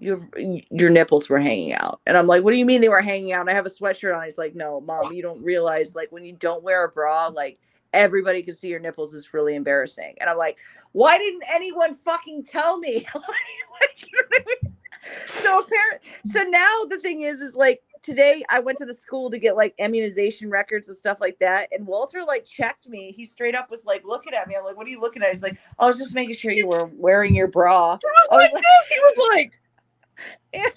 your nipples were hanging out. And I'm like, what do you mean they were hanging out? I have a sweatshirt on. He's like, no, Mom, you don't realize, like, when you don't wear a bra, like, everybody can see your nipples. It's really embarrassing. And I'm like, why didn't anyone fucking tell me? Like, you know what I mean? So now the thing is like today I went to the school to get like immunization records and stuff like that. And Walter like checked me. He straight up was like looking at me. I'm like, what are you looking at? He's like, I was just making sure you were wearing your bra. I was like this. He was like, yeah.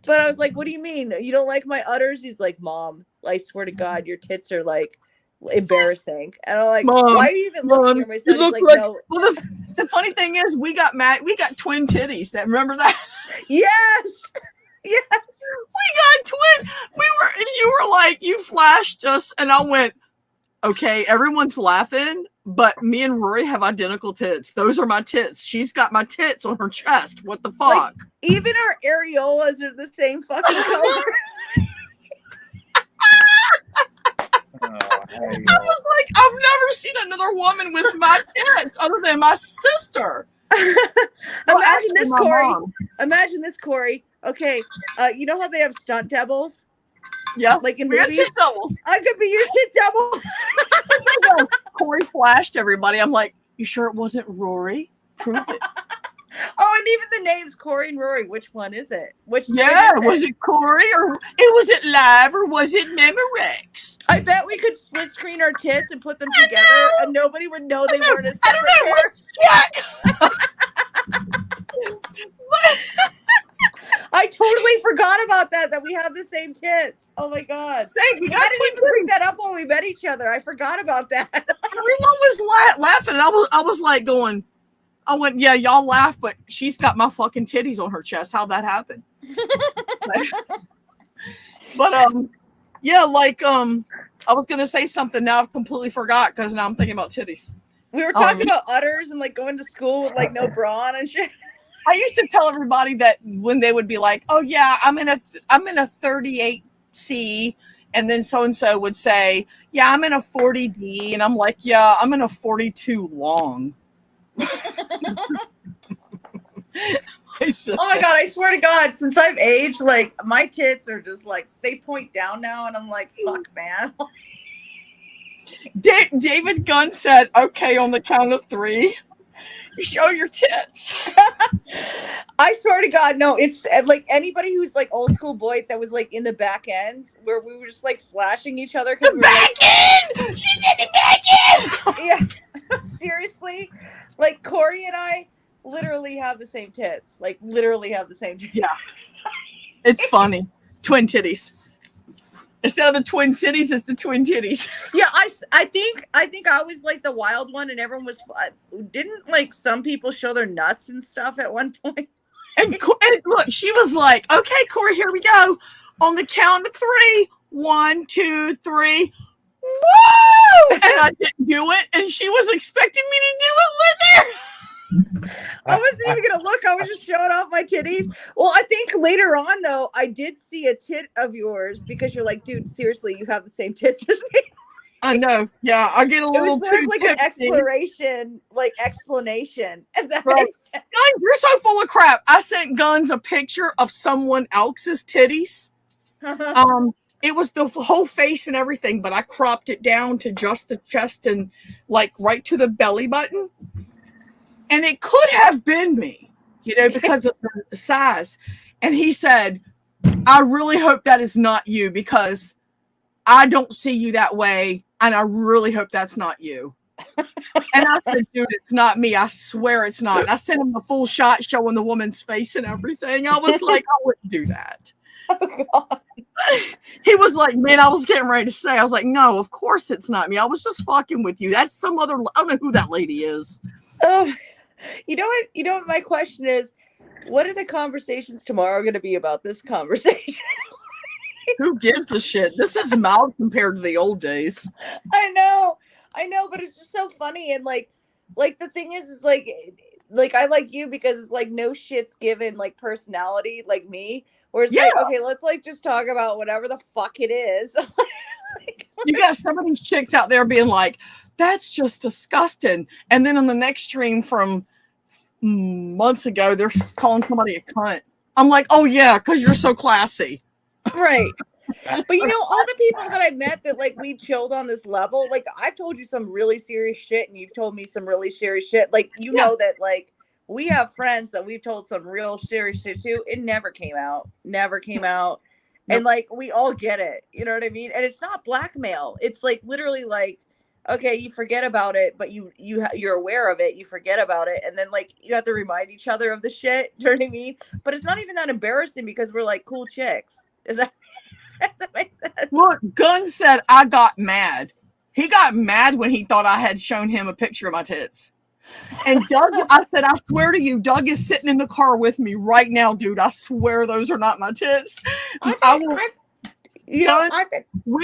But I was like, what do you mean? You don't like my udders? He's like, Mom, I swear to God, your tits are like embarrassing. And I'm like, Mom, why are you even looking at my son? He's like, no. Well, the funny thing is we got twin titties. That remember that? Yes. We got twin. You were like, you flashed us and I went, okay, everyone's laughing, but me and Rory have identical tits. Those are my tits. She's got my tits on her chest. What the fuck? Like, even our areolas are the same fucking color. I was like, I've never seen another woman with my tits other than my sister. Imagine this, Corey. Okay, you know how they have stunt doubles? Yeah, Like in we got movies. tit doubles. I could be your tit double. Corey flashed everybody. I'm like, you sure it wasn't Rory? Prove it. Oh, and even the names Corey and Rory. Which one is it? Which Yeah, twin is was it Corey or was it live or was it Memorex? I bet we could split screen our tits and put them together, and nobody would know they weren't a separate pair. I totally forgot about that we have the same tits. Oh my god. Same, we got I didn't even bring that up when we met each other. I forgot about that. Everyone was laughing. And I was like going, I went, yeah, y'all laugh, but she's got my fucking titties on her chest. How'd that happen? but yeah, like I was gonna say something now I've completely forgot because now I'm thinking about titties. We were talking about udders and like going to school with like no bra on and shit. I used to tell everybody that when they would be like, "Oh yeah, I'm in a 38C," and then so and so would say, "Yeah, I'm in a 40D," and I'm like, "Yeah, I'm in a 42 long." Oh my god, I swear to God, since I've aged, like my tits are just like they point down now, and I'm like, fuck, man. David Gunn said, "Okay, on the count of 3. You show your tits." I swear to God, no, it's like anybody who's like old school boy that was like in the back ends where we were just like flashing each other. The back end! She's in the back end! Yeah, seriously. Like Corey and I literally have the same tits. Like literally have the same tits. Yeah. It's funny. Twin titties. Instead of the Twin Cities, it's the Twin Titties. Yeah, I think I was like the wild one, and everyone was. Didn't like some people show their nuts and stuff at one point? And look, she was like, "Okay, Corey, here we go. On the count of 3. 1, 2, 3. Woo!" And I didn't do it, and she was expecting me to do it with her. I wasn't even gonna look. I was just showing off my titties. Well, I think later on though, I did see a tit of yours because you're like, dude, seriously, you have the same tits as me. I know. Yeah, I get a little It was more too like tipsy. an explanation. If that Bro, makes sense. Guns, you're so full of crap. I sent Guns a picture of someone else's titties. It was the whole face and everything, but I cropped it down to just the chest and like right to the belly button. And it could have been me, because of the size. And he said, "I really hope that is not you because I don't see you that way. And I really hope that's not you." And I said, "Dude, it's not me. I swear it's not." And I sent him the full shot showing the woman's face and everything. I was like, I wouldn't do that. Oh, God. He was like, "Man," I was getting ready to say, I was like, "No, of course it's not me. I was just fucking with you. That's some other, I don't know who that lady is." Oh, you know what my question is? What are the conversations tomorrow going to be about this conversation? Who gives a shit? This is mild compared to the old days. I know, but it's just so funny. And like the thing is like I like you because it's like no shit's given like personality like me. Where it's like, okay, let's like just talk about whatever the fuck it is. You got some of these chicks out there being like, "That's just disgusting." And then on the next stream from months ago, they're calling somebody a cunt. I'm like, "Oh yeah, because you're so classy." Right. But all the people that I met that like we chilled on this level, like I've told you some really serious shit and you've told me some really serious shit. Like, know that like we have friends that we've told some real serious shit to. It never came out. Nope. And like, we all get it. You know what I mean? And it's not blackmail. It's like literally like, okay, you forget about it, but you're aware of it. You forget about it. And then like, you have to remind each other of the shit. Do you know what I mean? But it's not even that embarrassing because we're like cool chicks. Is that makes sense? Look, Gunn said I got mad. He got mad when he thought I had shown him a picture of my tits. And Doug, I said, "I swear to you, Doug is sitting in the car with me right now, dude. I swear those are not my tits." We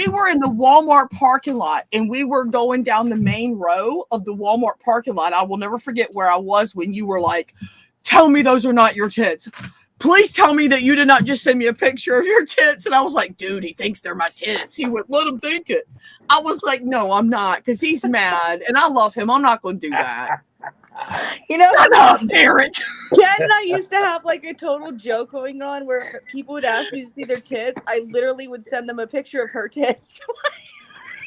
were in the Walmart parking lot and we were going down the main row of the Walmart parking lot. I will never forget where I was when you were like, "Tell me those are not your tits. Please tell me that you did not just send me a picture of your tits." And I was like, "Dude, he thinks they're my tits." He went, "Let him think it." I was like, "No, I'm not," because he's mad and I love him. I'm not going to do that. You know, Shut up, Derek. Ken and I used to have like a total joke going on where if people would ask me to see their tits, I literally would send them a picture of her tits.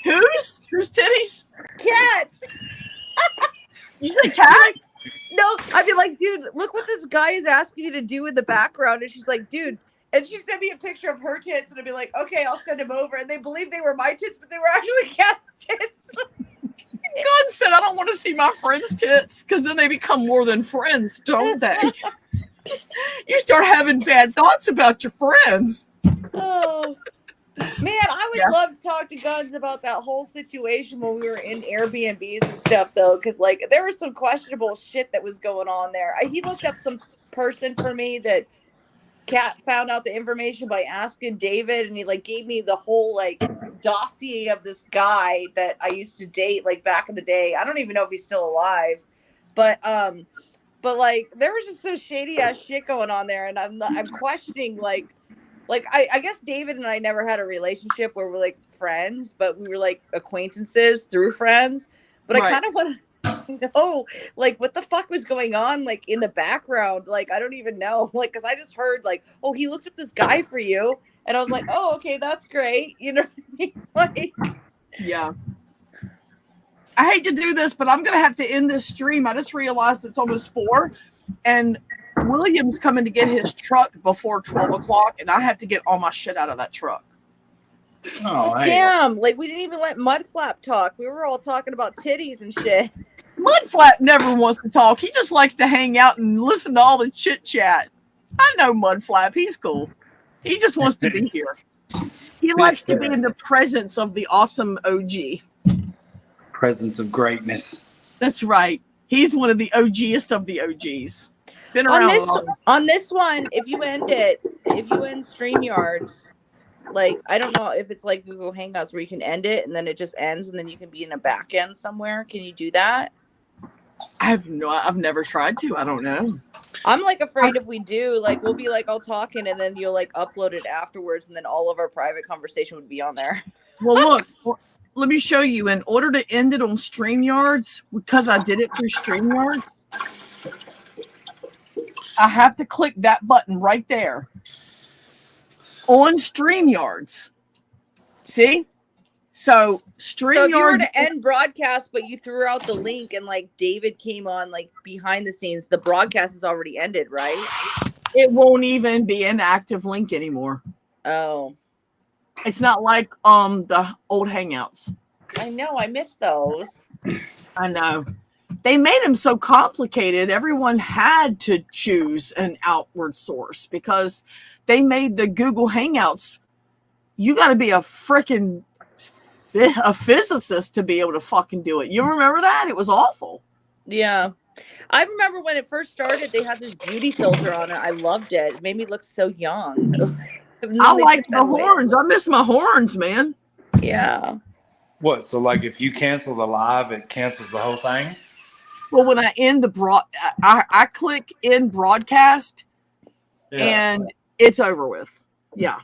Whose titties? Cats. You say cats? No, I'd be like, dude, look what this guy is asking you to do in the background. And she's like, dude. And she sent me a picture of her tits, and I'd be like, okay, I'll send him over. And they believed they were my tits, but they were actually Cat's tits. God said, I don't want to see my friends' tits, because then they become more than friends, don't they? You start having bad thoughts about your friends. Oh. Man, I would love to talk to Guns about that whole situation when we were in Airbnbs and stuff, though, because like there was some questionable shit that was going on there. He looked up some person for me that Kat found out the information by asking David, and he like gave me the whole like dossier of this guy that I used to date like back in the day. I don't even know if he's still alive, but like there was just some shady ass shit going on there, and I'm questioning like I guess David and I never had a relationship where we're like friends, but we were like acquaintances through friends. But I kind of want to know like what the fuck was going on like in the background. Like I don't even know. Like because I just heard like, oh, he looked up this guy for you, and I was like, oh, okay, that's great. You know what I mean? Like yeah. I hate to do this, but I'm gonna have to end this stream. I just realized it's almost 4, and William's coming to get his truck before 12 o'clock, and I have to get all my shit out of that truck. Oh, damn! Like we didn't even let Mudflap talk. We were all talking about titties and shit. Mudflap never wants to talk. He just likes to hang out and listen to all the chit chat. I know Mudflap. He's cool. He just wants to be here. He likes to be in the presence of the awesome OG. Presence of greatness. That's right. He's one of the OGest of the OGs. Been around on this one, if you end StreamYards, like I don't know if it's like Google Hangouts where you can end it and then it just ends and then you can be in a back end somewhere. Can you do that? I've never tried to. I don't know. I'm like afraid if we do, like we'll be like all talking and then you'll like upload it afterwards and then all of our private conversation would be on there. Well, look, let me show you. In order to end it on StreamYards, because I did it through StreamYards, I have to click that button right there on StreamYards. See? So StreamYards. So if you were to end broadcast, but you threw out the link and like David came on like behind the scenes, the broadcast is already ended, right? It won't even be an active link anymore. Oh. It's not like the old Hangouts. I know, I miss those. I know. They made them so complicated. Everyone had to choose an outward source because they made the Google Hangouts. You got to be a freaking physicist to be able to fucking do it. You remember that? It was awful. Yeah. I remember when it first started, they had this beauty filter on it. I loved it. It made me look so young. I liked the horns. I miss my horns, man. Yeah. What? So like if you cancel the live, it cancels the whole thing? Well, when I end the I click in broadcast, and it's over with. Yeah.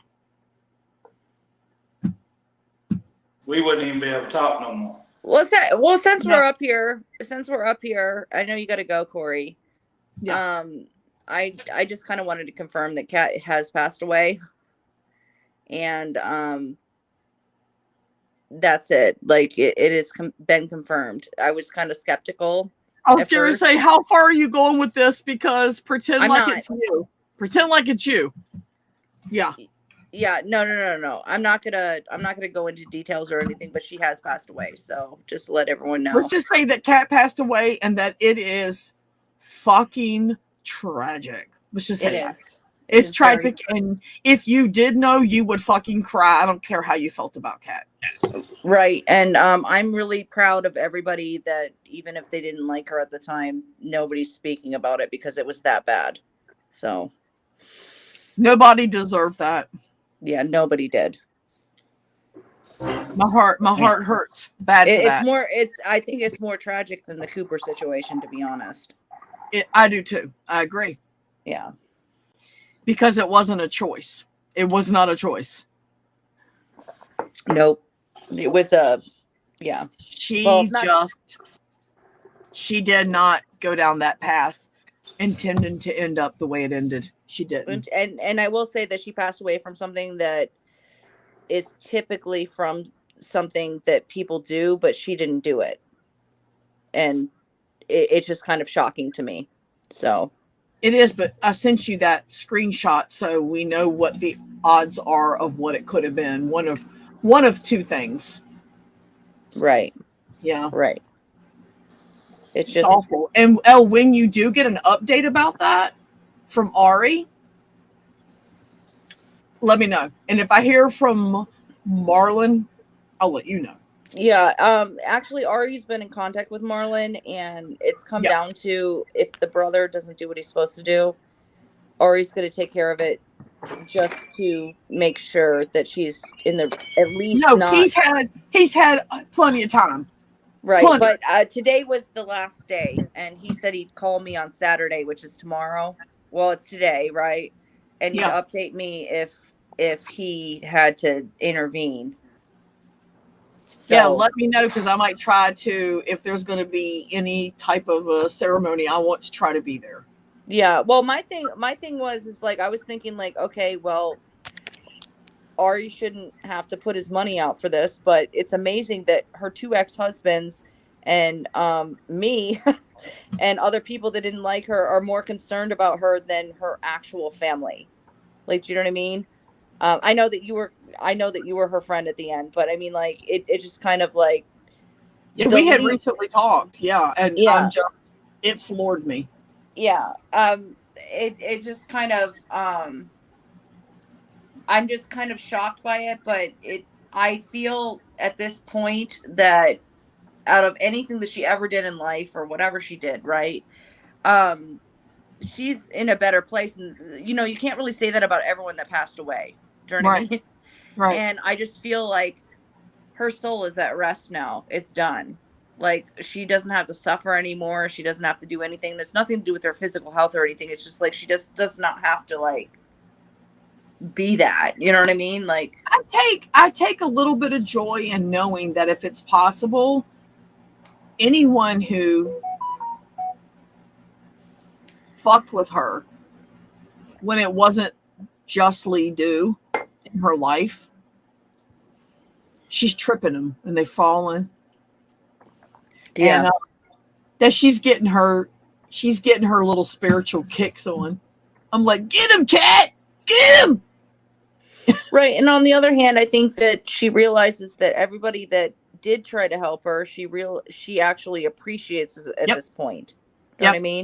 We wouldn't even be able to talk no more. Well, since we're up here, I know you got to go, Corey. Yeah. I just kind of wanted to confirm that Kat has passed away, and that's it. Like it has been confirmed. I was kind of skeptical. I was going to say, how far are you going with this? Because pretend it's you. Pretend like it's you. Yeah. Yeah. No. I'm not gonna go into details or anything, but she has passed away. So just to let everyone know. Let's just say that Kat passed away and that it is fucking tragic. Let's just say that. It's tragic, and if you did know, you would fucking cry. I don't care how you felt about Kat. Right, and I'm really proud of everybody that even if they didn't like her at the time, nobody's speaking about it because it was that bad. So nobody deserved that. Yeah, nobody did. My heart hurts bad. I think it's more tragic than the Cooper situation, to be honest. I do too. I agree. Yeah. Because it wasn't a choice. It was not a choice. Nope. It was a, yeah. She did not go down that path intending to end up the way it ended. She didn't. And I will say that she passed away from something that is typically from something that people do, but she didn't do it. And it's just kind of shocking to me. So it is, but I sent you that screenshot so we know what the odds are of what it could have been. One of two things. Right. Yeah. Right. It's just awful. And when you do get an update about that from Ari, let me know. And if I hear from Marlon, I'll let you know. Yeah. Actually, Ari's been in contact with Marlon, and it's come down to if the brother doesn't do what he's supposed to do, Ari's going to take care of it, just to make sure that she's in the at least. No, not. He's had plenty of time. Right, plenty. But today was the last day, and he said he'd call me on Saturday, which is tomorrow. Well, it's today, right? And he'd update me if he had to intervene. So, let me know, because I might try to, if there's going to be any type of a ceremony, I want to try to be there. Yeah, well, my thing is like, I was thinking like, okay, well, Ari shouldn't have to put his money out for this, but it's amazing that her two ex-husbands and me and other people that didn't like her are more concerned about her than her actual family. Like, do you know what I mean? I know that you were her friend at the end, but I mean, like, it just kind of like. Yeah, we had recently talked. Yeah, and it floored me. Yeah, it just kind of I'm just kind of shocked by it, but I feel at this point that out of anything that she ever did in life or whatever she did, right? She's in a better place. And, you can't really say that about everyone that passed away. Do you know what I mean? Right. And I just feel like her soul is at rest now. It's done. Like, she doesn't have to suffer anymore. She doesn't have to do anything. There's nothing to do with her physical health or anything. It's just like, she just does not have to, like, be that. You know what I mean? Like, I take a little bit of joy in knowing that if it's possible, anyone who fucked with her when it wasn't justly due in her life, she's tripping them and they've fallen. Yeah. And that she's getting her little spiritual kicks on. I'm like, get him, cat, get him. Right. And on the other hand, I think that she realizes that everybody that did try to help her, she actually appreciates at this point. You know what I mean?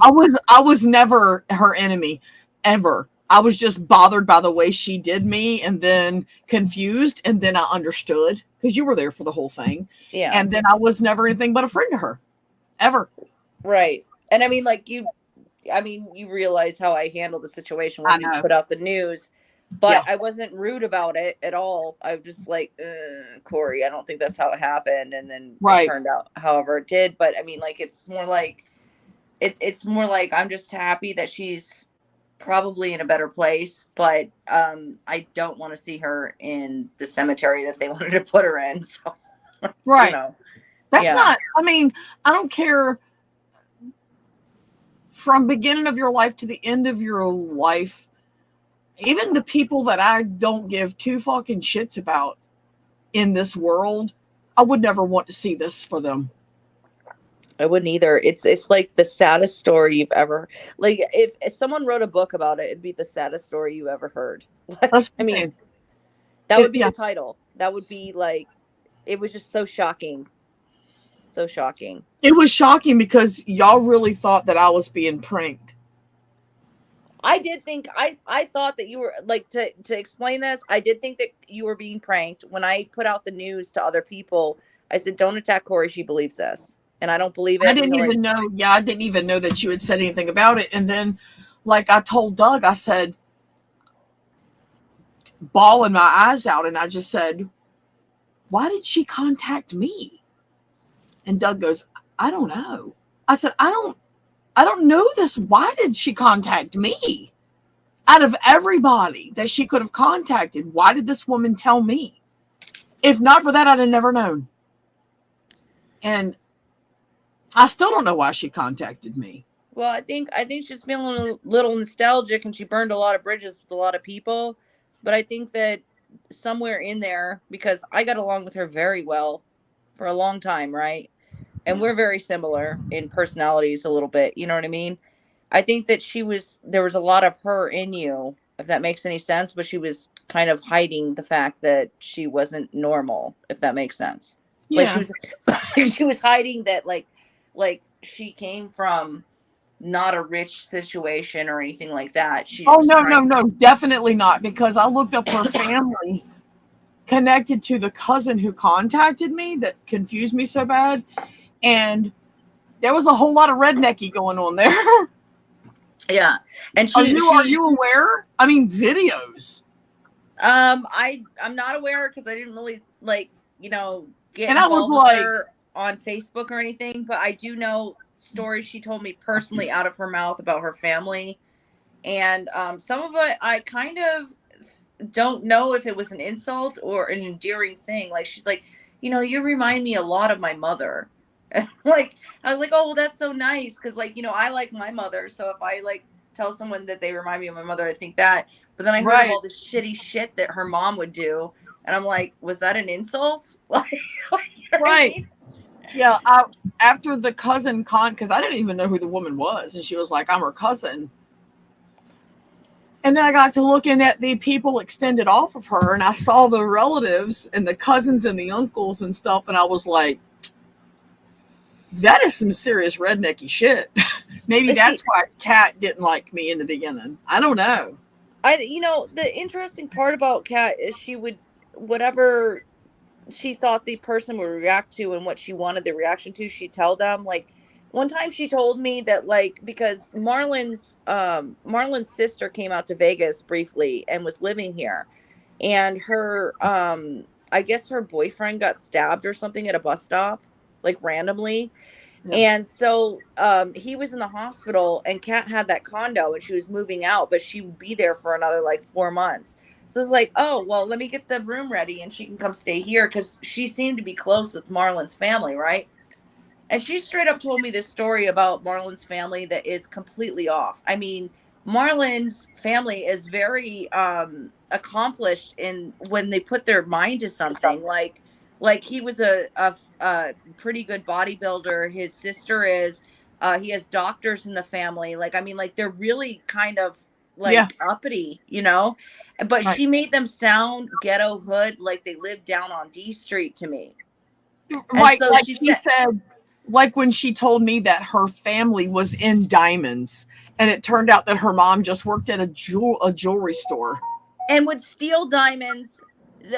I was never her enemy, ever. I was just bothered by the way she did me, and then confused, and then I understood, because you were there for the whole thing. Yeah. And then I was never anything but a friend to her, ever. Right. And I mean, like, you realize how I handled the situation when you put out the news, but I wasn't rude about it at all. I was just like, Corey, I don't think that's how it happened. And then it turned out however it did. But I mean, like, it's more like I'm just happy that she's probably in a better place, but I don't want to see her in the cemetery that they wanted to put her in. So, that's not, I mean, I don't care from beginning of your life to the end of your life, even the people that I don't give two fucking shits about in this world, I would never want to see this for them. I wouldn't either. It's like the saddest story you've ever, like, if someone wrote a book about it, it'd be the saddest story you ever heard. I mean, that would be the title. That would be like, it was just so shocking. So shocking. It was shocking because y'all really thought that I was being pranked. I did think, I thought that you were, like, to explain this, I did think that you were being pranked. When I put out the news to other people, I said, don't attack Corey, she believes this. And I don't believe it. I didn't even know. Yeah, I didn't even know that you had said anything about it. And then, like, I told Doug, I said, bawling my eyes out, and I just said, why did she contact me? And Doug goes, I don't know. I said, I don't know this. Why did she contact me? Out of everybody that she could have contacted, why did this woman tell me? If not for that, I'd have never known. And I still don't know why she contacted me. Well, I think she's feeling a little nostalgic, and she burned a lot of bridges with a lot of people. But I think that somewhere in there, because I got along with her very well for a long time, right? And we're very similar in personalities a little bit. You know what I mean? I think that there was a lot of her in you, if that makes any sense, but she was kind of hiding the fact that she wasn't normal, if that makes sense. Like she was she was hiding that like she came from not a rich situation or anything like that. She Oh was no, definitely not. Because I looked up her family connected to the cousin who contacted me that confused me so bad, and there was a whole lot of rednecky going on there. Yeah, and are you aware? I mean, videos. I'm not aware because I didn't really get And I was involved with like, her on Facebook or anything, but I do know stories she told me personally out of her mouth about her family, and some of it I kind of don't know if it was an insult or an endearing thing. Like she's like, you remind me a lot of my mother. And like I was like, oh well, that's so nice because I like my mother, so if I tell someone that they remind me of my mother, I think that. But then I heard of all this shitty shit that her mom would do, and I'm like, was that an insult? Like right. I mean? Yeah. After the cousin because I didn't even know who the woman was, and she was like, I'm her cousin. And then I got to looking at the people extended off of her, and I saw the relatives and the cousins and the uncles and stuff, and I was like, that is some serious rednecky shit. Maybe that's why Kat didn't like me in the beginning. I don't know. The interesting part about Kat is she would, whatever she thought the person would react to and what she wanted the reaction to, she'd tell them. Like one time she told me that because Marlon's sister came out to Vegas briefly and was living here, and her I guess her boyfriend got stabbed or something at a bus stop, randomly. Yeah. And so he was in the hospital, and Kat had that condo and she was moving out, but she would be there for another 4 months. So it's like, oh, well, let me get the room ready and she can come stay here because she seemed to be close with Marlon's family, right? And she straight up told me this story about Marlon's family that is completely off. I mean, Marlon's family is very accomplished in when they put their mind to something. Like he was a pretty good bodybuilder. His sister is. He has doctors in the family. They're really kind of uppity, But she made them sound ghetto hood, like they lived down on D Street to me. Right, so like she said, like when she told me that her family was in diamonds, and it turned out that her mom just worked at a jewelry store and would steal diamonds.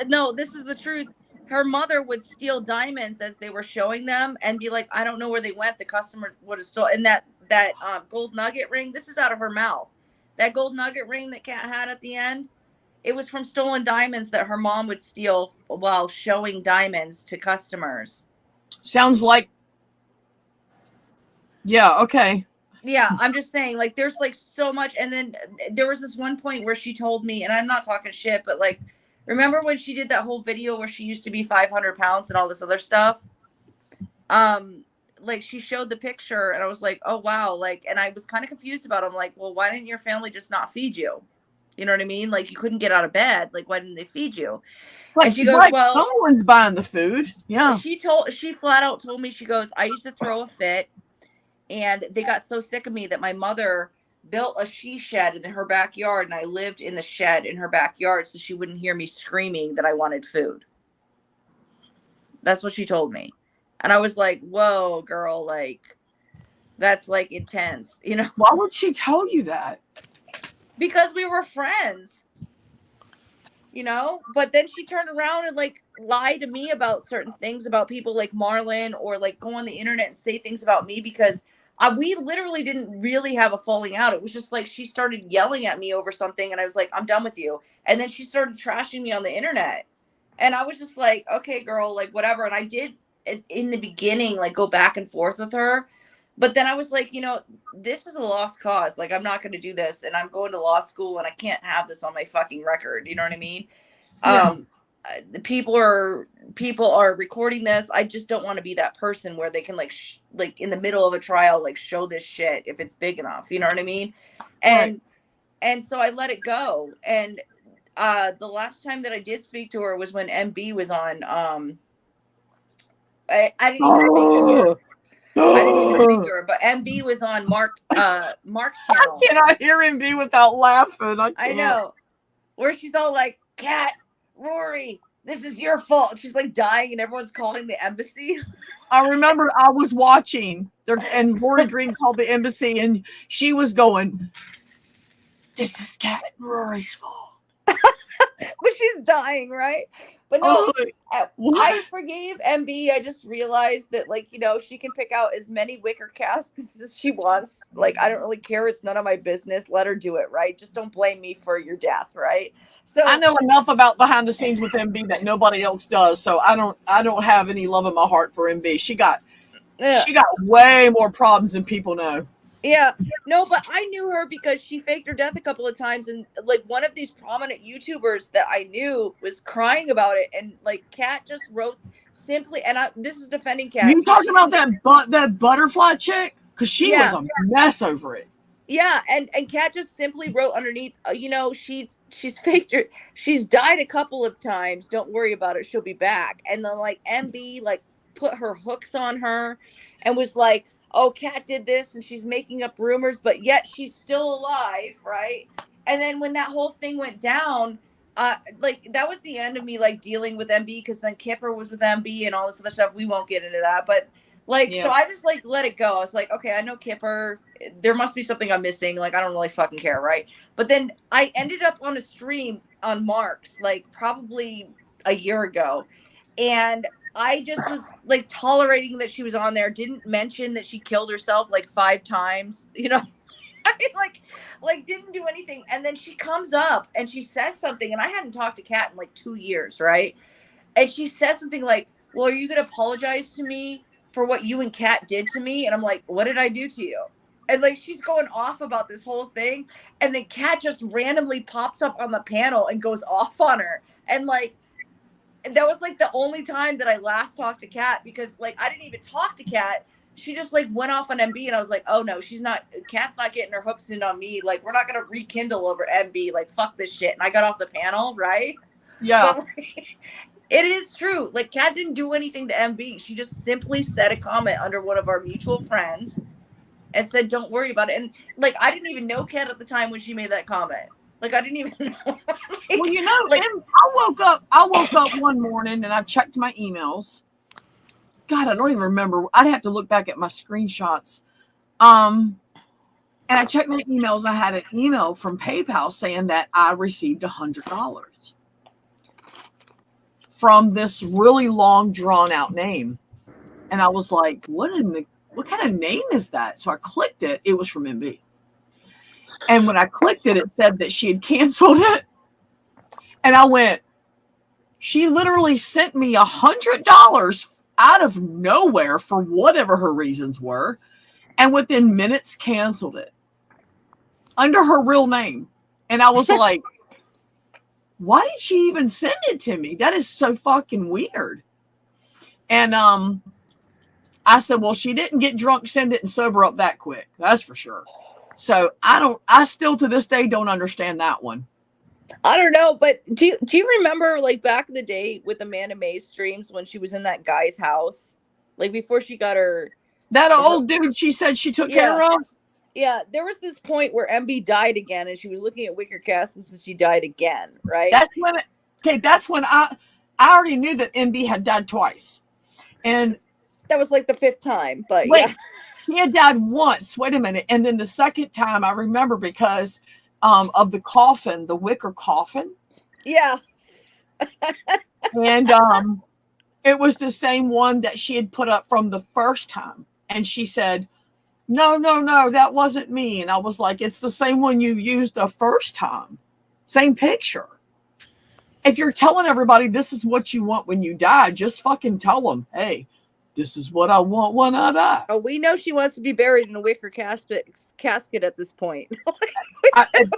No, this is the truth. Her mother would steal diamonds as they were showing them and be like, I don't know where they went. The customer would have stolen. And that gold nugget ring, this is out of her mouth. That gold nugget ring that Kat had at the end, it was from stolen diamonds that her mom would steal while showing diamonds to customers. Sounds like, yeah, okay. Yeah, I'm just saying, there's so much. And then there was this one point where she told me, and I'm not talking shit, but remember when she did that whole video where she used to be 500 pounds and all this other stuff? She showed the picture and I was like, oh, wow. And I was kind of confused about it. I'm like, well, why didn't your family just not feed you? You know what I mean? You couldn't get out of bed. Why didn't they feed you? And she goes, well, someone's buying the food. Yeah. She flat out told me, she goes, I used to throw a fit and they got so sick of me that my mother built a she shed in her backyard, and I lived in the shed in her backyard so she wouldn't hear me screaming that I wanted food. That's what she told me. And I was like, whoa, girl, that's intense, Why would she tell you that? Because we were friends, but then she turned around and lied to me about certain things about people like Marlon, or go on the internet and say things about me because we literally didn't really have a falling out. It was just she started yelling at me over something and I was like, I'm done with you. And then she started trashing me on the internet. And I was just like, okay, girl, whatever. And I did in the beginning, go back and forth with her. But then I was like, this is a lost cause. I'm not going to do this. And I'm going to law school and I can't have this on my fucking record. You know what I mean? Yeah. people are recording this. I just don't want to be that person where they can like in the middle of a trial like show this shit if it's big enough. You know what I mean? And so I let it go. And the last time that I did speak to her was when MB was on. I didn't even speak to her. I didn't even speak to her, but MB was on Mark's channel. I cannot hear MB without laughing. I know. Where she's all like, Kat, Rory, this is your fault. She's like dying and everyone's calling the embassy. I remember I was watching there, and Rory Green called the embassy and she was going, this is Kat and Rory's fault. But she's dying, right? But no, I forgave MB. I just realized that, like, you know, she can pick out as many wicker caskets as she wants. Like, I don't really care. It's none of my business. Let her do it, right? Just don't blame me for your death, right? So I know enough about behind the scenes with MB that nobody else does. So I don't have any love in my heart for MB. She got way more problems than people know. Yeah, no, but I knew her because she faked her death a couple of times, and like one of these prominent YouTubers that I knew was crying about it, and like Kat just wrote simply, and this is defending Kat. You talking about that butterfly chick? Because she was a mess over it. Yeah, and Kat just simply wrote underneath, you know, she's faked her, she's died a couple of times. Don't worry about it, she'll be back. And then like MB like put her hooks on her, and was like, oh, Kat did this and she's making up rumors, but yet she's still alive, right? And then when that whole thing went down, like that was the end of me like dealing with MB, because then Kipper was with MB and all this other stuff. We won't get into that, but like, so I just like let it go. I was like, okay, I know Kipper, there must be something I'm missing. Like, I don't really fucking care, right? But then I ended up on a stream on Mark's like probably a year ago, and I just was like tolerating that she was on there, didn't mention that she killed herself like 5 times, you know. I mean, like didn't do anything. And then she comes up and she says something, and I hadn't talked to Kat in like 2 years, right? And she says something like, well, are you gonna apologize to me for what you and Kat did to me? And I'm like, what did I do to you? And like she's going off about this whole thing, and then Kat just randomly pops up on the panel and goes off on her. And like that was like the only time that I last talked to Kat, because like I didn't even talk to Kat. She just like went off on MB, and I was like, oh no, Kat's not getting her hooks in on me. Like, we're not gonna rekindle over MB. Like, fuck this shit. And I got off the panel, right? Yeah. But, like, it is true. Like, Kat didn't do anything to MB. She just simply said a comment under one of our mutual friends and said, don't worry about it. And like, I didn't even know Kat at the time when she made that comment. Like, I didn't even know. Like, well, you know, like, I woke up one morning and I checked my emails. God, I don't even remember. I'd have to look back at my screenshots. And I checked my emails. I had an email from PayPal saying that I received $100 from this really long, drawn out name. And I was like, what kind of name is that? So I clicked it. It was from MB. And when I clicked it, it said that she had canceled it. And I went, she literally sent me $100 out of nowhere for whatever her reasons were, and within minutes canceled it under her real name. And I was like, why did she even send it to me? That is so fucking weird. And I said, well, she didn't get drunk, send it, and sober up that quick. That's for sure. So I still to this day don't understand that one. I don't know, but do you remember like back in the day with Amanda May's streams when she was in that guy's house, like before she got that old dude she said she took care of? Yeah, there was this point where MB died again, and she was looking at wicker caskets, and she died again, right? That's when I already knew that MB had died twice, and that was like the 5th time. But wait, she had died once. Wait a minute, and then the second time I remember because of the coffin, the wicker coffin. Yeah. And it was the same one that she had put up from the first time. And she said, no, that wasn't me. And I was like, it's the same one you used the first time. Same picture. If you're telling everybody this is what you want when you die, just fucking tell them, hey, this is what I want when I die. Oh, we know she wants to be buried in a wicker casket at this point.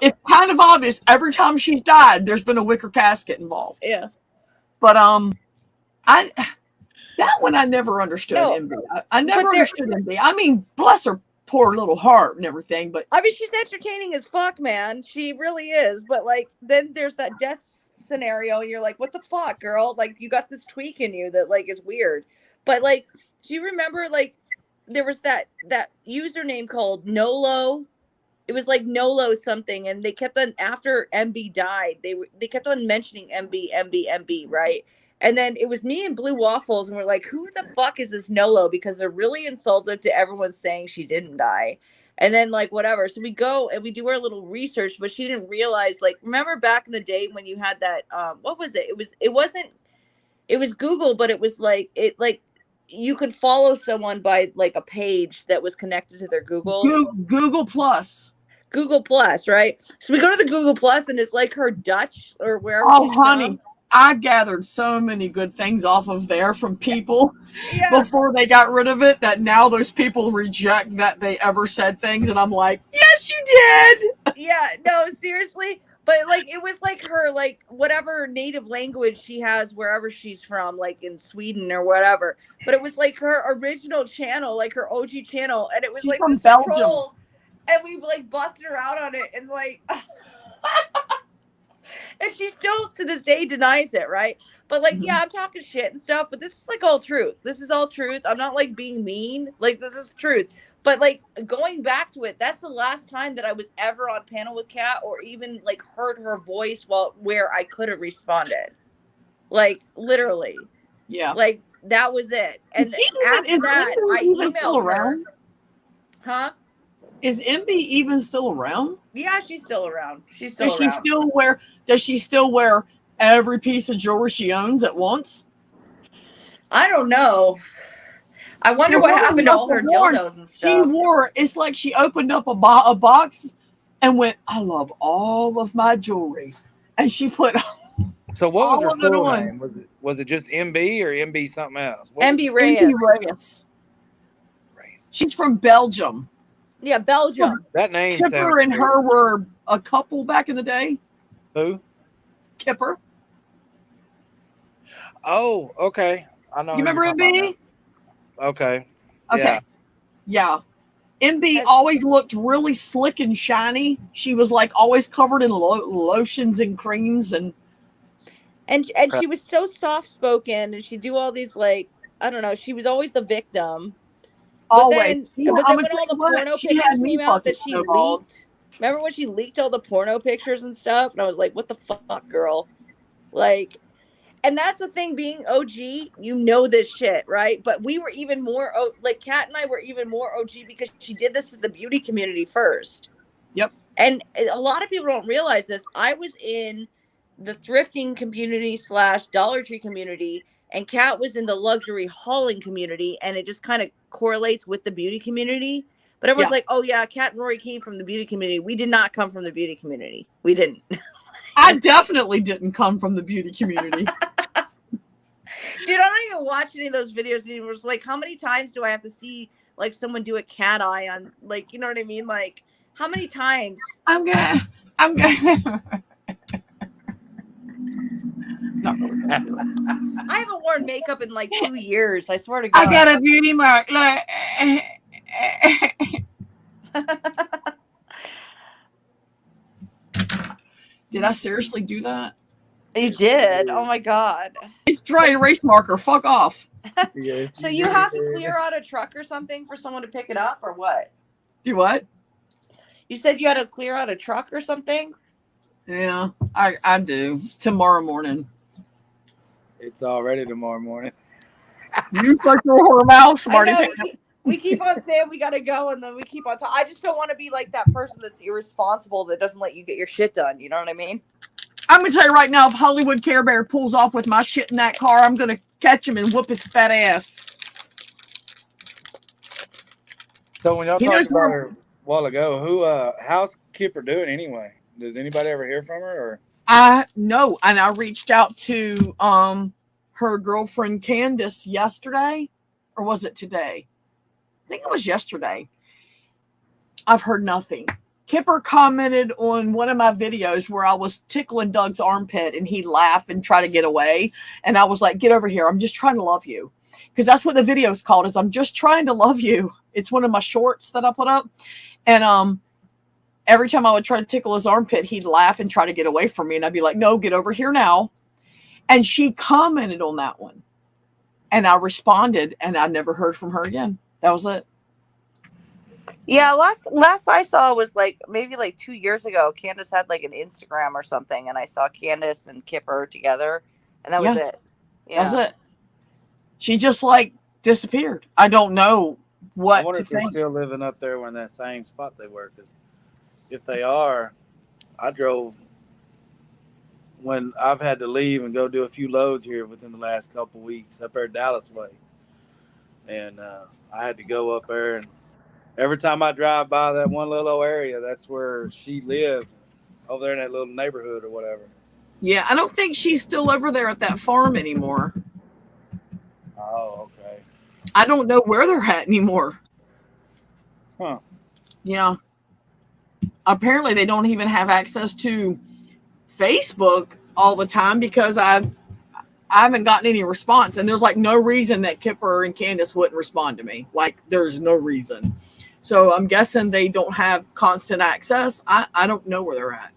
It's kind of obvious. Every time she's died, there's been a wicker casket involved. Yeah. But I that one I never understood. No, MB. I never but there- understood MB. I mean, bless her poor little heart and everything, but I mean, she's entertaining as fuck, man. She really is. But like, then there's that death scenario, and you're like, what the fuck, girl? Like, you got this tweak in you that like is weird. But like, do you remember like there was that username called Nolo? It was like Nolo something, and they kept on after MB died. They kept on mentioning MB, right? And then it was me and Blue Waffles, and we're like, who the fuck is this Nolo? Because they're really insulted to everyone saying she didn't die. And then like whatever. So we go and we do our little research, but she didn't realize, like, remember back in the day when you had that what was it? It was Google, but it was like you could follow someone by like a page that was connected to their Google Plus. Google Plus, right? So we go to the Google Plus, and it's like her Dutch or wherever. Oh, she's honey, from. I gathered so many good things off of there from people Yeah. before they got rid of it that now those people reject that they ever said things, and I'm like, yes, you did. Yeah, no, seriously. But like it was like her like whatever native language she has wherever she's from, like in Sweden or whatever. But it was like her original channel, like her OG channel, and it was She's like from this Belgium. troll, and we like busted her out on it, and like. And she still to this day denies it, right? But like, yeah, I'm talking shit and stuff, but this is like all truth. This is all truth. I'm not like being mean. Like, this is truth. But like going back to it, that's the last time that I was ever on panel with Kat or even like heard her voice where I could have responded. Like literally. Yeah. Like that was it. And after that, I emailed her. Huh? Is MB even still around? Yeah, she's still around. She's still Does around. Does she still wear every piece of jewelry she owns at once? I don't know. I wonder what happened to all her dildos and stuff. She wore, it's like she opened up a box and went, I love all of my jewelry. And she put So what was her all of it full on. name? Was it just MB or MB something else? MB Reyes. MB Reyes. She's from Belgium. Yeah, Belgium. That name Kipper sounds and her were a couple back in the day. Who? Kipper. Oh, okay. I know. You remember MB? Okay. Okay. Yeah. MB always looked really slick and shiny. She was like always covered in lotions and creams and she was so soft spoken, and she'd do all these like I don't know. She was always the victim. Always. But then when all the porno pictures came out that she leaked, remember when she leaked all the porno pictures and stuff? And I was like, what the fuck, girl? Like, and that's the thing, being OG, you know this shit, right? But we were even more, like Kat and I were even more OG because she did this to the beauty community first. Yep. And a lot of people don't realize this. I was in the thrifting community / Dollar Tree community, and Kat was in the luxury hauling community, and it just kind of correlates with the beauty community. But everyone's like, oh yeah, Kat and Rory came from the beauty community. We did not come from the beauty community. We didn't. I definitely didn't come from the beauty community. Dude, I don't even watch any of those videos anymore. It's like, how many times do I have to see like someone do a cat eye on, like, you know what I mean? Like, how many times? I'm gonna Not really. I haven't worn makeup in like 2 years. I swear to God. I got a beauty mark. Look. Did I seriously do that? You did. Oh my God. It's dry erase marker. Fuck off. So you have to clear out a truck or something for someone to pick it up, or what? Do what? You said you had to clear out a truck or something? Yeah, I do. Tomorrow morning. It's already tomorrow morning. You shut your whore mouth, smarty. We keep on saying we gotta go, and then we keep on talking. I just don't want to be like that person that's irresponsible that doesn't let you get your shit done. You know what I mean? I'm gonna tell you right now, if Hollywood Care Bear pulls off with my shit in that car, I'm gonna catch him and whoop his fat ass. So when y'all talked about her a while ago, how's Kipper doing anyway? Does anybody ever hear from her? Or I know, and I reached out to her girlfriend Candace yesterday, or was it today? I think it was yesterday. I've heard nothing. Kipper commented on one of my videos where I was tickling Doug's armpit and he'd laugh and try to get away. And I was like, get over here. I'm just trying to love you. Because that's what the video is called, is I'm just trying to love you. It's one of my shorts that I put up. And every time I would try to tickle his armpit, he'd laugh and try to get away from me. And I'd be like, no, get over here now. And she commented on that one. And I responded, and I never heard from her again. That was it. Yeah, last I saw was like maybe like 2 years ago. Candace had like an Instagram or something, and I saw Candace and Kipper together, and that was it. Yeah. That was it. She just like disappeared. I don't know what I wonder to if they're think. still living up there in that same spot they were. Because if they are, I drove when I've had to leave and go do a few loads here within the last couple of weeks up there Dallas way, and I had to go up there, and every time I drive by that one little area, that's where she lived, over there in that little neighborhood or whatever. Yeah, I don't think she's still over there at that farm anymore. Oh, okay. I don't know where they're at anymore. Huh. Yeah. Apparently they don't even have access to Facebook all the time because I haven't gotten any response. And there's like no reason that Kipper and Candace wouldn't respond to me. Like there's no reason. So I'm guessing they don't have constant access. I don't know where they're at.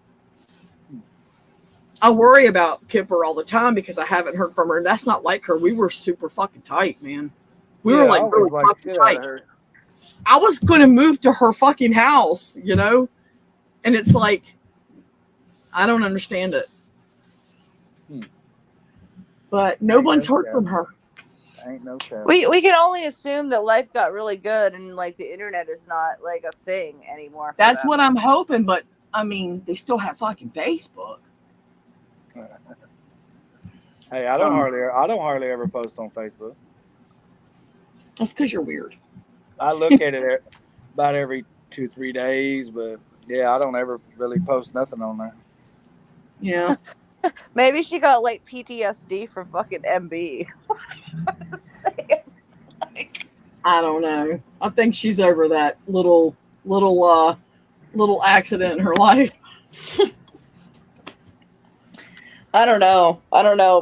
I worry about Kipper all the time because I haven't heard from her. And that's not like her. We were super fucking tight, man. We were like really fucking tight. I was going to move to her fucking house, you know? And it's like, I don't understand it. But no one's heard from her. Ain't no show. We can only assume that life got really good and like the internet is not like a thing anymore. That's what I'm hoping, but I mean, they still have fucking Facebook. Hey, I don't hardly ever post on Facebook. That's because you're weird. I look at it about every 2-3 days, but yeah, I don't ever really post nothing on there. Yeah. Maybe she got like PTSD from fucking MB. I don't know. I think she's over that little accident in her life. I don't know.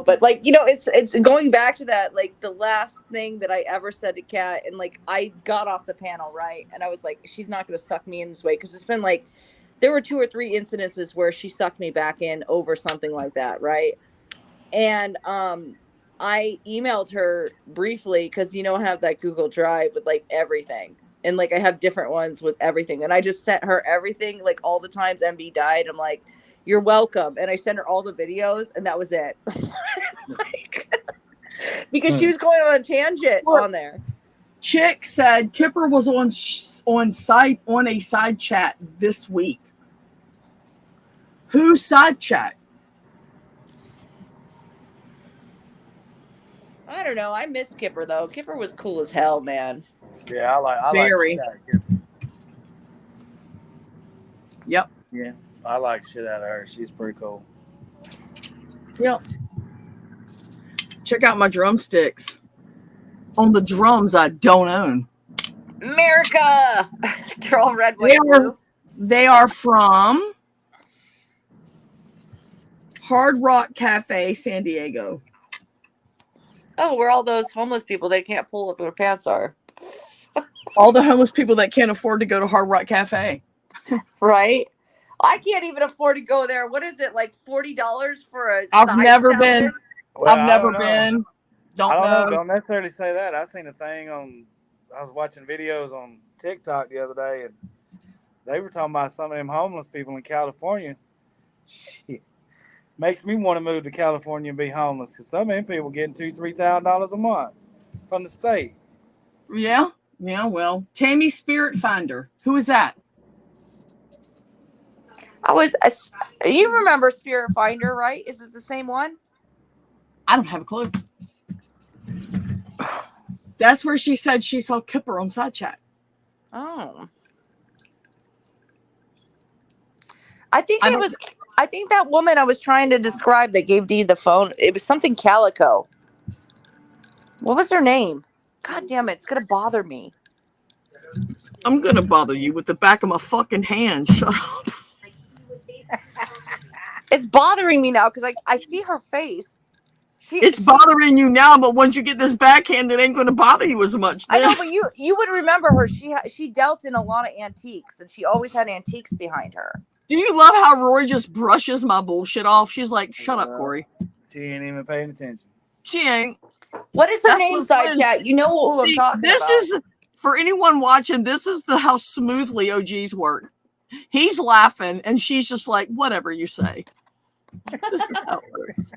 But like, you know, it's going back to that, like the last thing that I ever said to Kat, and like I got off the panel, right? And I was like, she's not going to suck me in this way. Cause it's been like, there were 2 or 3 incidences where she sucked me back in over something like that. Right. And, I emailed her briefly because, you know, I have that Google Drive with like everything. And like I have different ones with everything. And I just sent her everything, like all the times MB died. I'm like, you're welcome. And I sent her all the videos and that was it. Because she was going on a tangent on there. Chick said Kipper was on a side chat this week. Whose side chat? I don't know. I miss Kipper though. Kipper was cool as hell, man. Yeah, I Very. like shit out of Kipper. Yep. Yeah, I like shit out of her. She's pretty cool. Yep. Check out my drumsticks. On the drums I don't own. America! They're all red, white, blue. They are from Hard Rock Cafe, San Diego. Oh, we're all those homeless people that can't pull up their pants are. All the homeless people that can't afford to go to Hard Rock Cafe. Right? I can't even afford to go there. What is it, like $40 for a I've side never salad? been. Well, I've never been. I don't know. Don't necessarily say that. I seen a thing I was watching videos on TikTok the other day, and they were talking about some of them homeless people in California. Shit. Makes me want to move to California and be homeless because some of them people getting $2,000-$3,000 a month from the state. Yeah. Yeah. Well, Tammy Spirit Finder. Who is that? You remember Spirit Finder, right? Is it the same one? I don't have a clue. That's where she said she saw Kipper on side chat. Oh. I think that woman I was trying to describe that gave Dee the phone, it was something Calico. What was her name? God damn it, it's gonna bother me. I'm gonna bother you with the back of my fucking hand. Shut up. It's bothering me now because I see her face. It's bothering you now, but once you get this backhand, it ain't gonna bother you as much. I know, but you would remember her. She dealt in a lot of antiques, and she always had antiques behind her. Do you love how Rory just brushes my bullshit off? She's like, "Shut up, Corey." She ain't even paying attention. She ain't. What is her name, side chat? You know who I'm talking this about. This is, for anyone watching, this is how smoothly OGs work. He's laughing, and she's just like, whatever you say. This is how it works.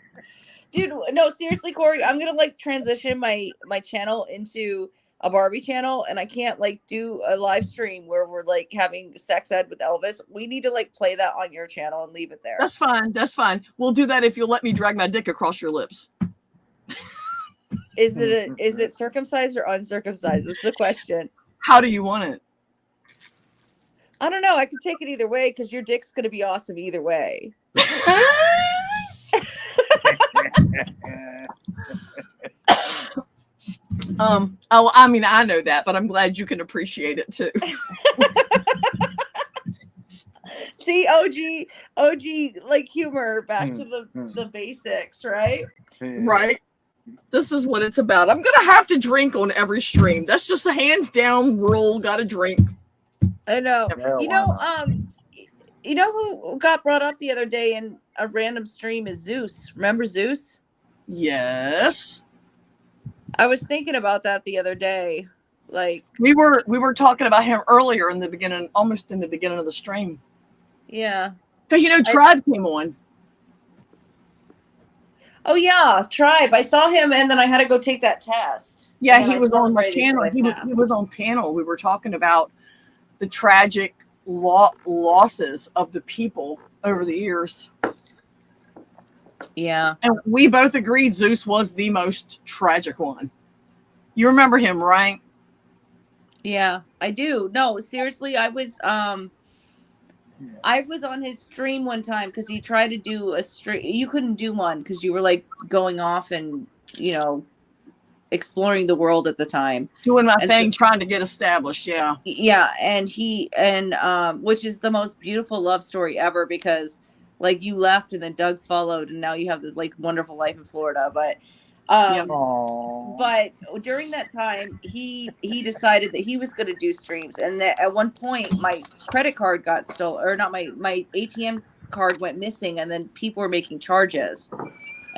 Dude, no, seriously, Corey, I'm gonna like transition my channel into a Barbie channel, and I can't like do a live stream where we're like having sex ed with Elvis. We need to like play that on your channel and leave it there. That's fine. That's fine. We'll do that if you'll let me drag my dick across your lips. Is it circumcised or uncircumcised? That's the question. How do you want it? I don't know. I could take it either way because your dick's gonna be awesome either way. I mean, I know that, but I'm glad you can appreciate it too. See, OG, like humor back to the basics, right? Right. This is what it's about. I'm gonna have to drink on every stream. That's just a hands down rule. Got to drink. I know. You know who got brought up the other day in a random stream is Zeus. Remember Zeus? Yes. I was thinking about that the other day. Like we were talking about him earlier in the beginning, almost in the beginning of the stream. Yeah. Because Tribe came on. Oh yeah, Tribe. I saw him, and then I had to go take that test. Yeah, he was on my channel. He was on panel. We were talking about the tragic losses of the people over the years. Yeah. And we both agreed Zeus was the most tragic one. You remember him, right? Yeah, I do. No, seriously, I was on his stream one time because he tried to do a stream. You couldn't do one because you were like going off and, exploring the world at the time. Doing my thing, trying to get established. Yeah. Yeah. And which is the most beautiful love story ever because like you left and then Doug followed and now you have this like wonderful life in Florida. But but during that time he decided that he was going to do streams, and that at one point my credit card got stolen, or not, my ATM card went missing, and then people were making charges.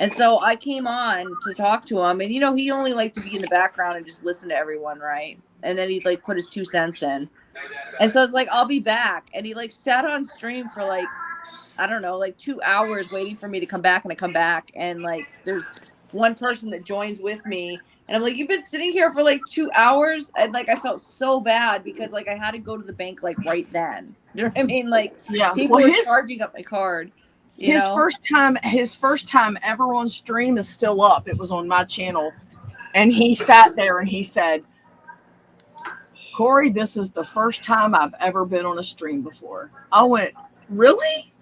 And so I came on to talk to him, and he only liked to be in the background and just listen to everyone, right? And then he'd like put his 2 cents in. And so I was like, I'll be back. And he like sat on stream for like, I don't know, like 2 hours waiting for me to come back, and I come back and like there's one person that joins with me, and I'm like, you've been sitting here for like 2 hours, and like I felt so bad because like I had to go to the bank like right then. You know what I mean? Like people were charging up my card. His first time ever on stream is still up. It was on my channel, and he sat there and he said, Corey, this is the first time I've ever been on a stream before. I went, really?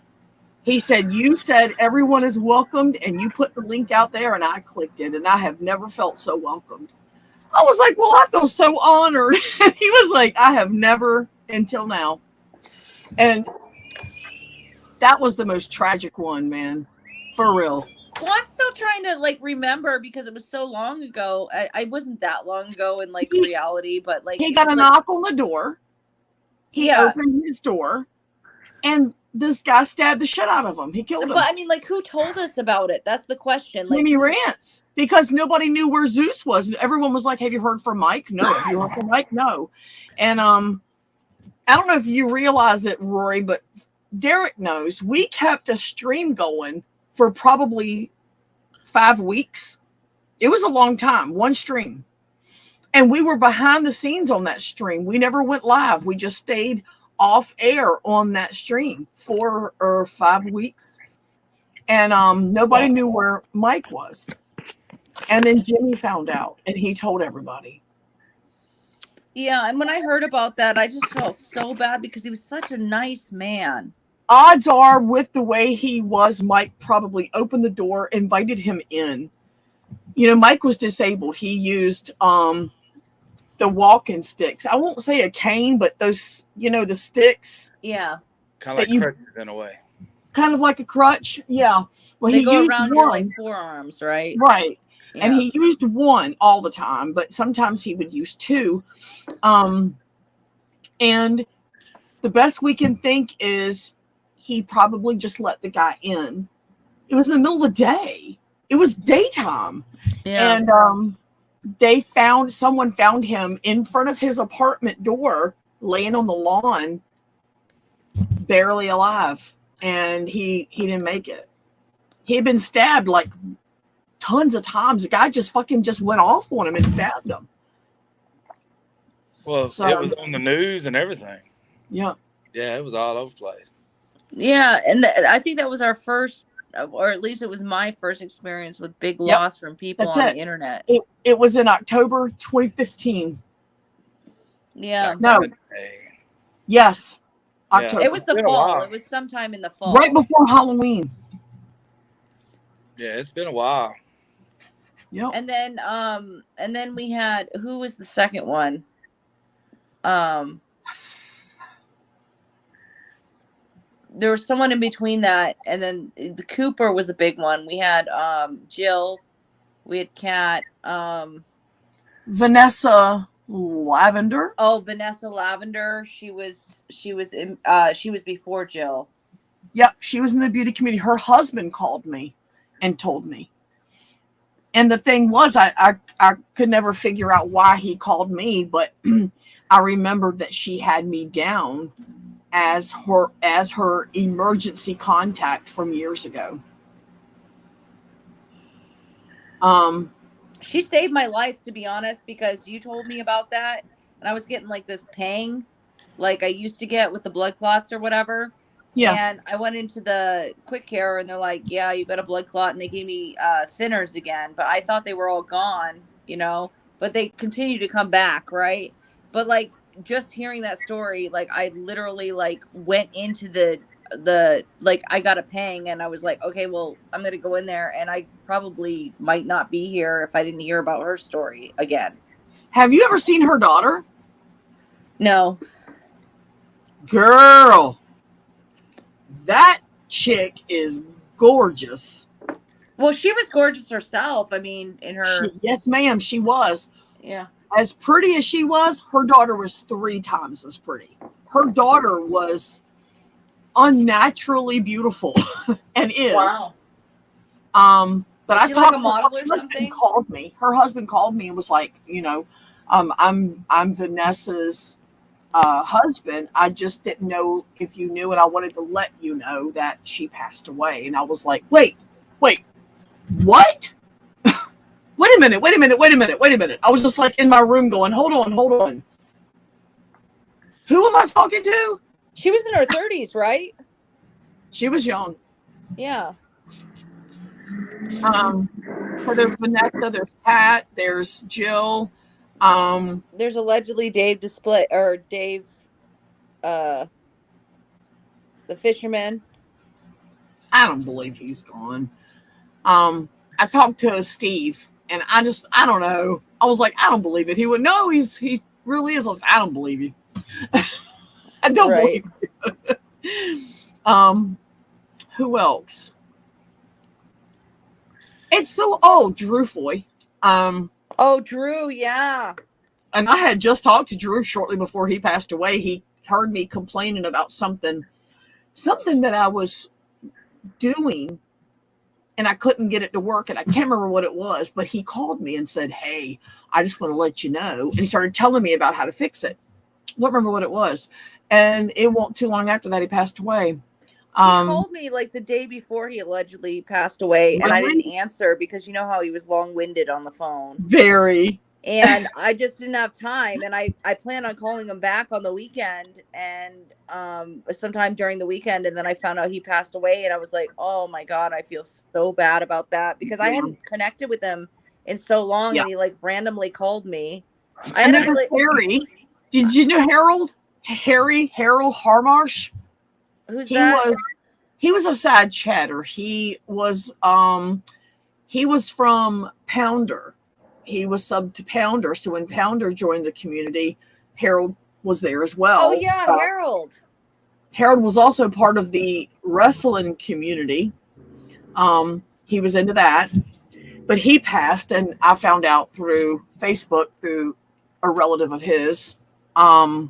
He said, you said everyone is welcomed, and you put the link out there, and I clicked it, and I have never felt so welcomed. I was like, well, I feel so honored. And he was like, I have never until now. And that was the most tragic one, man. For real. Well, I'm still trying to like remember because it was so long ago. I wasn't that long ago in like reality, but like he got a knock on the door. He opened his door, and this guy stabbed the shit out of him. He killed him. But I mean, like, who told us about it? That's the question. Like, Jimmy Rants, because nobody knew where Zeus was. Everyone was like, "Have you heard from Mike?" No. Have you heard from Mike? No. And I don't know if you realize it, Rory, but Derek knows. We kept a stream going for probably 5 weeks. It was a long time, one stream. And we were behind the scenes on that stream. We never went live. We just stayed off air on that stream 4 or 5 weeks. And nobody knew where Mike was. And then Jimmy found out, and he told everybody. Yeah, and when I heard about that, I just felt so bad because he was such a nice man. Odds are, with the way he was, Mike probably opened the door, invited him in. Mike was disabled. He used the the walking sticks. I won't say a cane, but those, the sticks. Yeah. Kind of like crutches in a way. Kind of like a crutch. Yeah. Well, They he go used around one. your like forearms, right? Right. Yeah. And he used one all the time, but sometimes he would use two. And the best we can think is he probably just let the guy in. It was in the middle of the day. It was daytime. Yeah. And someone found him in front of his apartment door, laying on the lawn, barely alive. And he didn't make it. He had been stabbed like tons of times. The guy just went off on him and stabbed him. Well, So, it was on the news and everything. Yeah. Yeah, it was all over the place. Yeah, and I think that was our first, or at least it was my first experience with big loss from people on the internet. It was in October 2015. Yeah. No. Yes. October. It was the fall. It was sometime in the fall. Right before Halloween. Yeah, it's been a while. Yeah. And then we had, who was the second one? There was someone in between that, and then the Cooper was a big one. We had Jill, we had Kat, Vanessa Lavender. Oh, Vanessa Lavender. She was before Jill. Yep, she was in the beauty community. Her husband called me and told me. And the thing was, I could never figure out why he called me, but I remembered that she had me down as her emergency contact from years ago. She saved my life, to be honest, because you told me about that, and I was getting like this pang, like I used to get with the blood clots or whatever. Yeah. And I went into the quick care, and they're like, "Yeah, you got a blood clot," and they gave me thinners again. But I thought they were all gone, But they continue to come back, right? But like just hearing that story, like I literally like went into the like I got a pang, and I was like, okay, well, I'm gonna go in there, and I probably might not be here if I didn't hear about her story again. Have you ever seen her daughter? No. Girl, that chick is gorgeous. Well, she was gorgeous herself. I mean, in her. Yes, ma'am, she was. Yeah. As pretty as she was, her daughter was 3 times as pretty. Her daughter was unnaturally beautiful and is. Wow. But was I she talked like a model or something? Her husband called me and was like, I'm Vanessa's husband. I just didn't know if you knew, and I wanted to let you know that she passed away. And I was like, wait, what? Wait a minute. I was just like in my room going, hold on. Who am I talking to? She was in her 30s, right? She was young. Yeah. So there's Vanessa, there's Pat, there's Jill. There's allegedly Dave the fisherman. I don't believe he's gone. I talked to Steve, and I don't know. I was like, I don't believe it. He would no, he really is. I was like, I don't believe you. I don't believe you. Who else? It's so Drew Foy. Drew, yeah. And I had just talked to Drew shortly before he passed away. He heard me complaining about something that I was doing, and I couldn't get it to work, and I can't remember what it was, but he called me and said, hey, I just want to let you know. And he started telling me about how to fix it. I don't remember what it was. And it wasn't too long after that he passed away. He called me like the day before he allegedly passed away, and I didn't answer because you know how he was long-winded on the phone. Very. And I just didn't have time, and I plan on calling him back on the weekend, and sometime during the weekend, and then I found out he passed away, and I was like, oh my God, I feel so bad about that because I hadn't connected with him in so long, and he like randomly called me. And then Harry. Did you know Harold Harmarsh? Who's that? He was a sad chatter. He was from Pounder. he was subbed to Pounder. So when Pounder joined the community, Harold was there as well. Oh yeah, Harold. Harold was also part of the wrestling community. He was into that, but he passed, and I found out through Facebook through a relative of his. I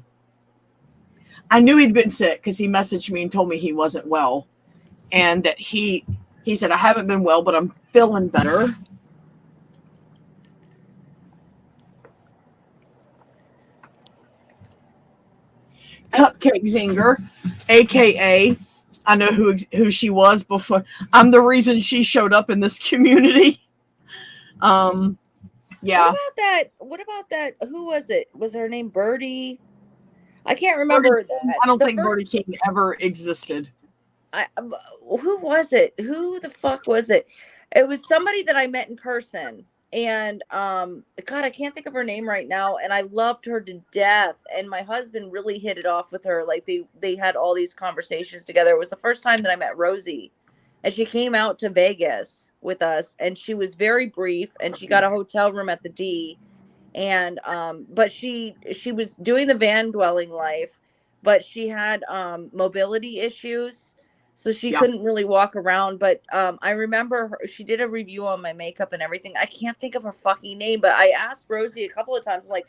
knew he'd been sick because he messaged me and told me he wasn't well, and that he said, I haven't been well, but I'm feeling better. Cupcake Zinger, aka I know who she was before. I'm the reason she showed up in this community. Yeah. What about that? Who was it? Was her name Birdie? I can't remember. I don't think Birdie King ever existed. Who was it? Who the fuck was it? It was somebody that I met in person. And God, I can't think of her name right now. And I loved her to death. And my husband really hit it off with her. Like they had all these conversations together. It was the first time that I met Rosie. And she came out to Vegas with us. And she was very brief. And she got a hotel room at the D. And but she was doing the van dwelling life, but she had mobility issues. So she couldn't really walk around. But I remember she did a review on my makeup and everything. I can't think of her fucking name, but I asked Rosie a couple of times, like,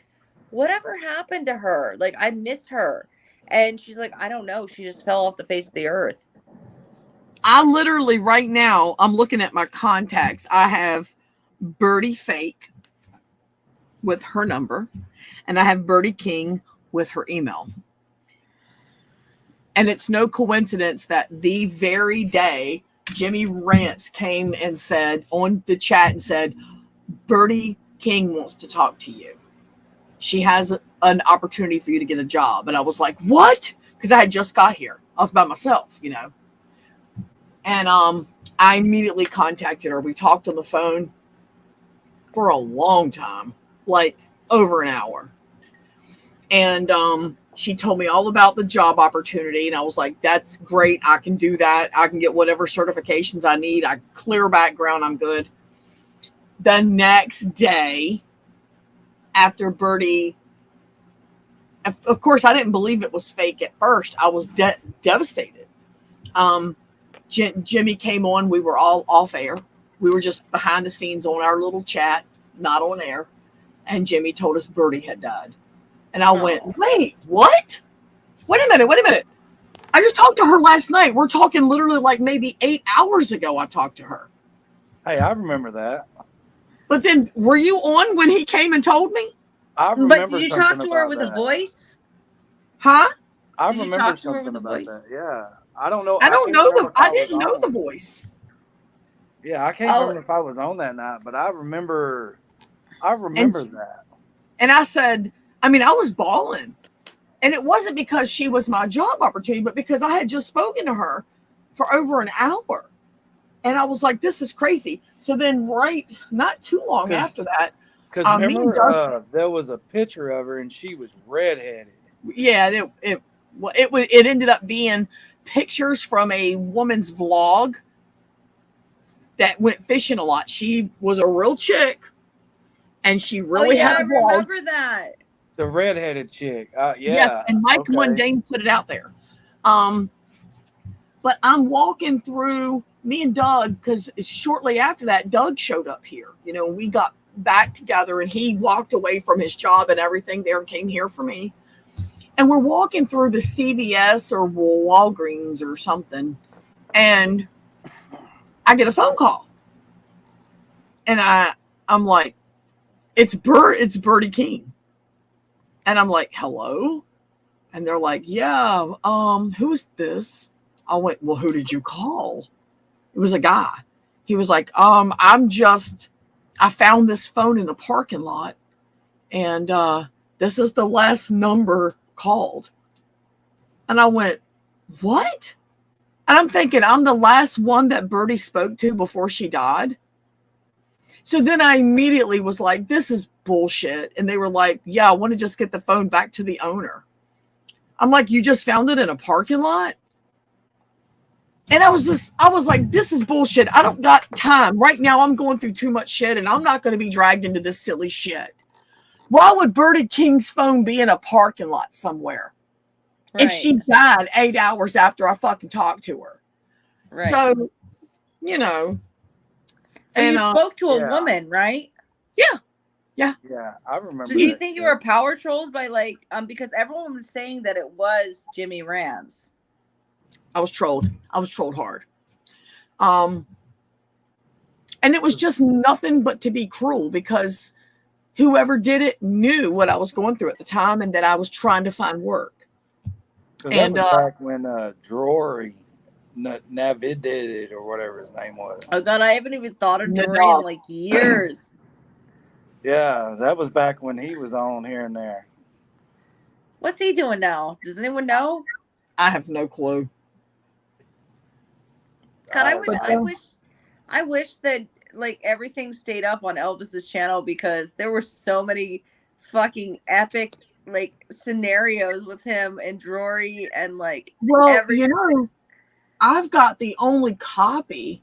whatever happened to her? Like, I miss her. And she's like, I don't know. She just fell off the face of the earth. I literally right now, I'm looking at my contacts. I have Birdie Fake with her number, and I have Birdie King with her email. And it's no coincidence that the very day Jimmy Rance came and said on the chat and said, Birdie King wants to talk to you. She has an opportunity for you to get a job. And I was like, what? Because I had just got here. I was by myself, you know. And I immediately contacted her. We talked on the phone for a long time, like over an hour. And she told me all about the job opportunity. And I was like, that's great. I can do that. I can get whatever certifications I need. I clear background. I'm good. The next day, after Birdie, of course, I didn't believe it was fake at first. I was devastated. Jimmy came on. We were all off air. We were just behind the scenes on our little chat, not on air. And Jimmy told us Birdie had died. And I went, wait, what? Wait a minute. I just talked to her last night. We're talking literally like maybe 8 hours ago I talked to her. Hey, I remember that. But then were you on when he came and told me? I remember. But did you talk to her with a voice? Huh? I remember something about that. Yeah. I don't know. I didn't know the voice. Yeah, I can't remember if I was on that night, but I remember that. And I said, I was bawling. And it wasn't because she was my job opportunity, but because I had just spoken to her for over an hour. And I was like, this is crazy. So then not too long after that. Because remember, there was a picture of her and she was redheaded. Yeah, it ended up being pictures from a woman's vlog that went fishing a lot. She was a real chick. And she really had a vlog. I remember that. The redheaded chick. Yeah. Yes, and Mike Mundane put it out there. But I'm walking through, me and Doug, because shortly after that, Doug showed up here. You know, we got back together and he walked away from his job and everything there and came here for me. And we're walking through the CVS or Walgreens or something. And I get a phone call. And I'm like, it's Birdie King. And I'm like, hello? And they're like, yeah, who's this? I went, well, who did you call? It was a guy. He was like, I found this phone in the parking lot. And this is the last number called. And I went, what? And I'm thinking, I'm the last one that Birdie spoke to before she died. So then I immediately was like, this is bullshit. And they were like, yeah, I want to just get the phone back to the owner. I'm like, you just found it in a parking lot? And they're like, yeah, I want to just get the phone back to the owner. I'm like, you just found it in a parking lot? And they're like, yeah, I want to just get the phone back to the owner. I'm like, you just found it in a parking lot? And they're like, yeah, I want to just get the phone back to the owner. I'm like, you just found it in a parking lot? And I was like, this is bullshit. I don't got time. Right now, I'm going through too much shit, and I'm not going to be dragged into this silly shit. Why would Birdie King's phone be in a parking lot somewhere? Right. If she died 8 hours after I fucking talked to her. Right. So, you know. And you spoke to a woman, right? Yeah. Yeah, I remember. So do you think you were power trolled by like because everyone was saying that it was Jimmy Rance? I was trolled hard. And it was just nothing but to be cruel, because whoever did it knew what I was going through at the time and that I was trying to find work. And that was back when Drury Navided or whatever his name was. Oh God, I haven't even thought of Drury in like years. Yeah, that was back when he was on here and there. What's he doing now? Does anyone know? I have no clue. God, I wish that like everything stayed up on Elvis's channel, because there were so many fucking epic like scenarios with him and Drury and like. Well, you know, I've got the only copy.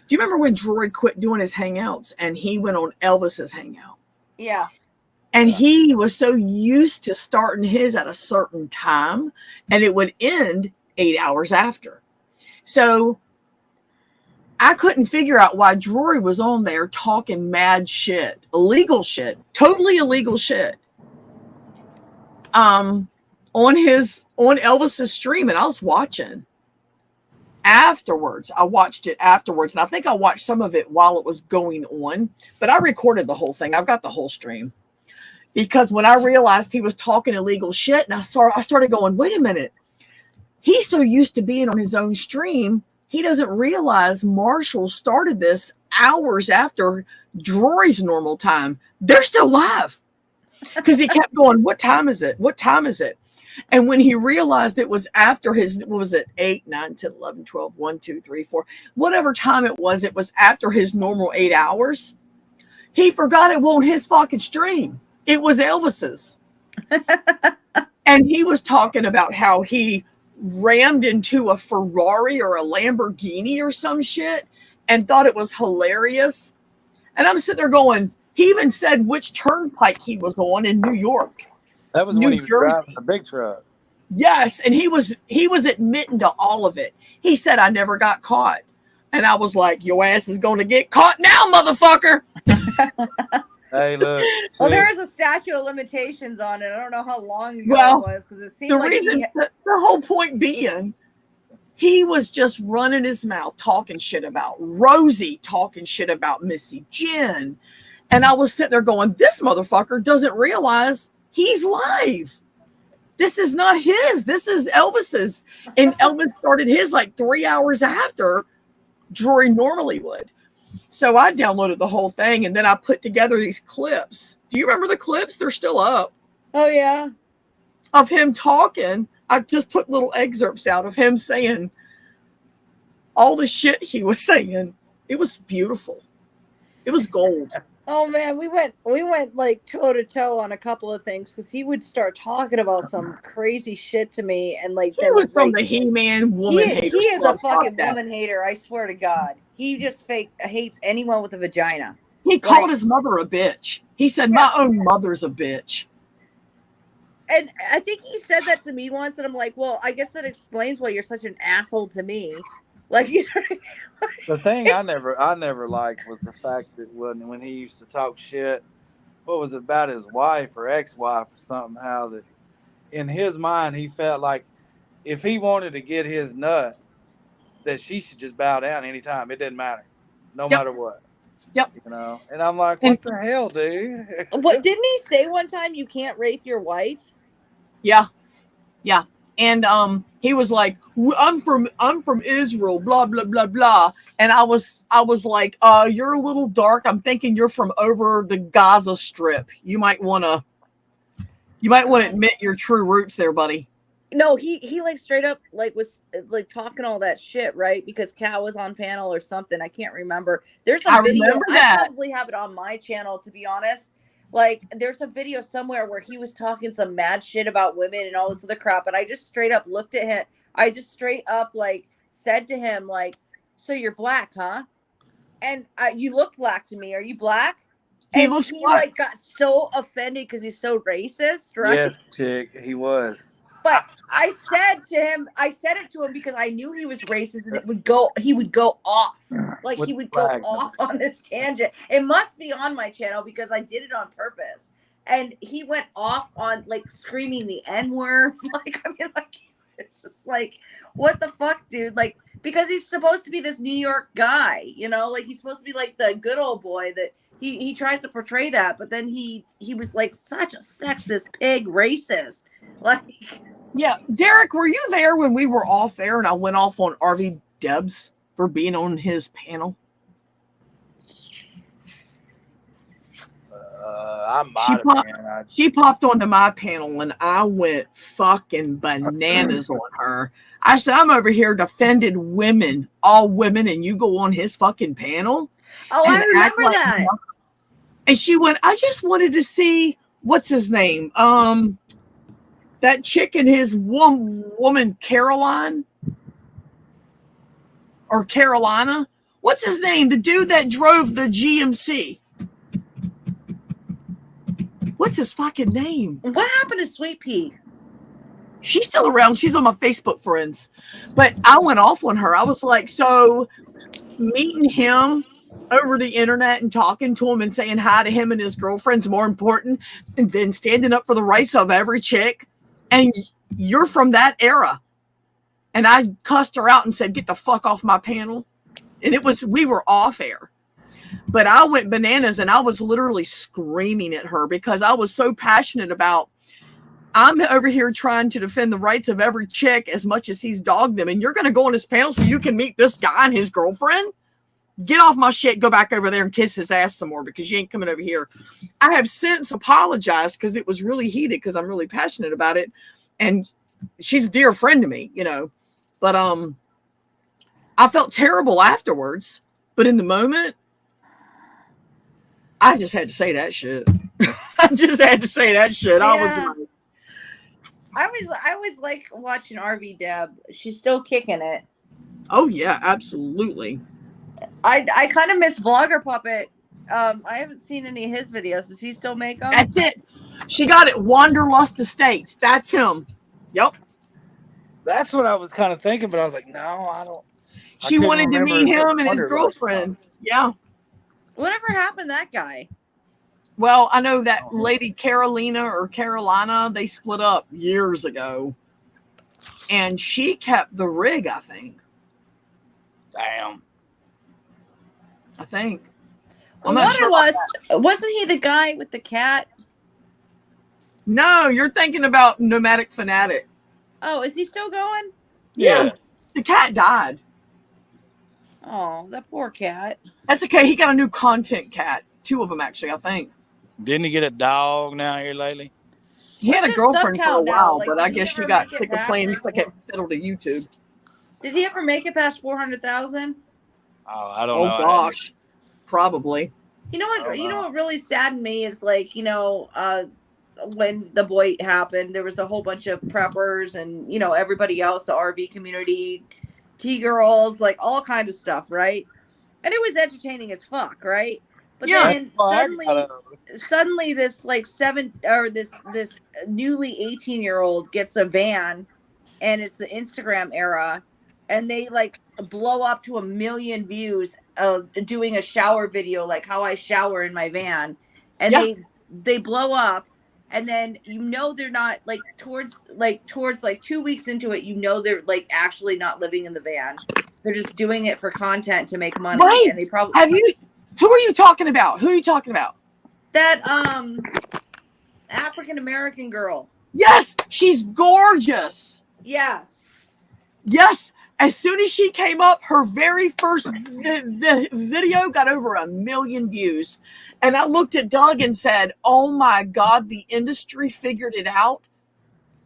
Do you remember when Drury quit doing his hangouts and he went on Elvis's hangout? Yeah. And he was so used to starting his at a certain time, and it would end 8 hours after. So I couldn't figure out why Drury was on there talking mad shit, illegal shit, totally illegal shit. On Elvis's stream, and I was watching. Afterwards, I watched it afterwards, and I think I watched some of it while it was going on, but I recorded the whole thing. I've got the whole stream, because when I realized he was talking illegal shit, and I started going, wait a minute, he's so used to being on his own stream, he doesn't realize Marshall started this hours after Drury's normal time. They're still live, because he kept going, what time is it? What time is it? And when he realized it was after his, what was it, 8, 9, 10, 11, 12, 1, 2, 3, 4, whatever time it was after his normal 8 hours, he forgot it wasn't his fucking stream. It was Elvis's. And he was talking about how he rammed into a Ferrari or a Lamborghini or some shit and thought it was hilarious. And I'm sitting there going, he even said which turnpike he was on in New York. That was when he was driving the big truck. Yes, and he was admitting to all of it. He said, I never got caught. And I was like, your ass is going to get caught now, motherfucker. Hey, look. Well, there is a statute of limitations on it. I don't know how long ago it was, because it seemed like the whole point being, he was just running his mouth, talking shit about Rosie, talking shit about Missy Jen. And I was sitting there going, this motherfucker doesn't realize he's live. This is not his. This is Elvis's. And Elvis started his like 3 hours after Drury normally would. So I downloaded the whole thing, and then I put together these clips. Do you remember the clips? They're still up. Oh, yeah. Of him talking. I just took little excerpts out of him saying all the shit he was saying. It was beautiful. It was gold. Oh man, we went like toe to toe on a couple of things, because he would start talking about some crazy shit to me, and like he was from the He-Man woman hater. He is a fucking woman hater. I swear to God, he just hates anyone with a vagina. He called his mother a bitch. He said, "My own mother's a bitch." And I think he said that to me once, and I'm like, well, I guess that explains why you're such an asshole to me. Like, you know, the thing I never liked was the fact that when he used to talk shit, what was it about his wife or ex-wife or something, how that in his mind he felt like if he wanted to get his nut, that she should just bow down anytime. It didn't matter, no matter what. Yep. You know, and I'm like, what the hell, dude? What didn't he say one time? You can't rape your wife. Yeah. And he was like, I'm from Israel, blah blah blah blah. And I was like, you're a little dark. I'm thinking you're from over the Gaza Strip. You might want to admit your true roots there, buddy. No, he like straight up like was like talking all that shit, right? Because Cal was on panel or something. I can't remember. There's some video. I probably have it on my channel, to be honest. Like, there's a video somewhere where he was talking some mad shit about women and all this other crap, and I just straight up looked at him. I just straight up like said to him, like, so you're black, huh? And you look black to me. Are you black? He And looks he black. like got so offended because he's so racist, right? Yes, chick, he was. But I said it to him because I knew he was racist, and he would go off. Like With he would go flag. off on this tangent. It must be on my channel because I did it on purpose. And he went off on like screaming the N-word. Like, I mean, like, it's just like, what the fuck, dude? Like, because he's supposed to be this New York guy, you know, like he's supposed to be like the good old boy that he tries to portray that, but then he was like such a sexist pig racist. Like, Yeah, Derek, were you there when we were off air and I went off on RV Debs for being on his panel? I might have been. She popped onto my panel and I went fucking bananas on her. I said, I'm over here defending women, all women, and you go on his fucking panel? oh, I remember that. And she went, I just wanted to see, what's his name? That chick and his woman, Caroline or Carolina. What's his name? The dude that drove the GMC. What's his fucking name? What happened to Sweet Pea? She's still around. She's on my Facebook friends. But I went off on her. I was like, so meeting him over the internet and talking to him and saying hi to him and his girlfriend's more important than standing up for the rights of every chick. And you're from that era. And I cussed her out and said, get the fuck off my panel. And we were off air. But I went bananas and I was literally screaming at her because I was so passionate about, I'm over here trying to defend the rights of every chick as much as he's dogged them. And you're going to go on his panel so you can meet this guy and his girlfriend? Get off my shit. Go back over there and kiss his ass some more because you ain't coming over here. I have since apologized because it was really heated because I'm really passionate about it. And she's a dear friend to me, you know. But I felt terrible afterwards. But in the moment, I just had to say that shit. I just had to say that shit. Yeah. I was like watching RV Deb. She's still kicking it. Oh yeah, absolutely. I kind of miss Vlogger Puppet. I haven't seen any of his videos. Does he still make them? That's it. She got it. Wanderlust Estates. That's him. Yep. That's what I was kind of thinking, but I was like, no, I don't. She wanted to meet him and his girlfriend. Yeah. Whatever happened to that guy? Well, I know that lady Carolina or Carolina, they split up years ago. And she kept the rig, I think. Damn. I think. Wasn't he the guy with the cat? No, you're thinking about Nomadic Fanatic. Oh, is he still going? Yeah. The cat died. Oh, that poor cat. That's okay. He got a new content cat. 2 of them, actually, I think. Didn't he get a dog now here lately? He had a girlfriend for a while, but I guess she got sick of playing second fiddle to YouTube. Did he ever make it past 400,000? Oh, I don't know. Oh gosh, probably. You know what? You know what really saddened me is like, you know, when the Boyd happened, there was a whole bunch of preppers and, you know, everybody else, the RV community, T-girls, like all kinds of stuff, right? And it was entertaining as fuck, right? But then suddenly this like this newly 18-year-old gets a van, and it's the Instagram era, and they like blow up to 1 million views doing a shower video, like how I shower in my van, and they blow up. And then, you know, they're not like towards 2 weeks into it, you know, they're like actually not living in the van. They're just doing it for content to make money. Right. And they probably who are you talking about? Who are you talking about? That African American girl. Yes, she's gorgeous. Yes. Yes. As soon as she came up, her very first the video got over 1 million views. And I looked at Doug and said, oh my God, the industry figured it out.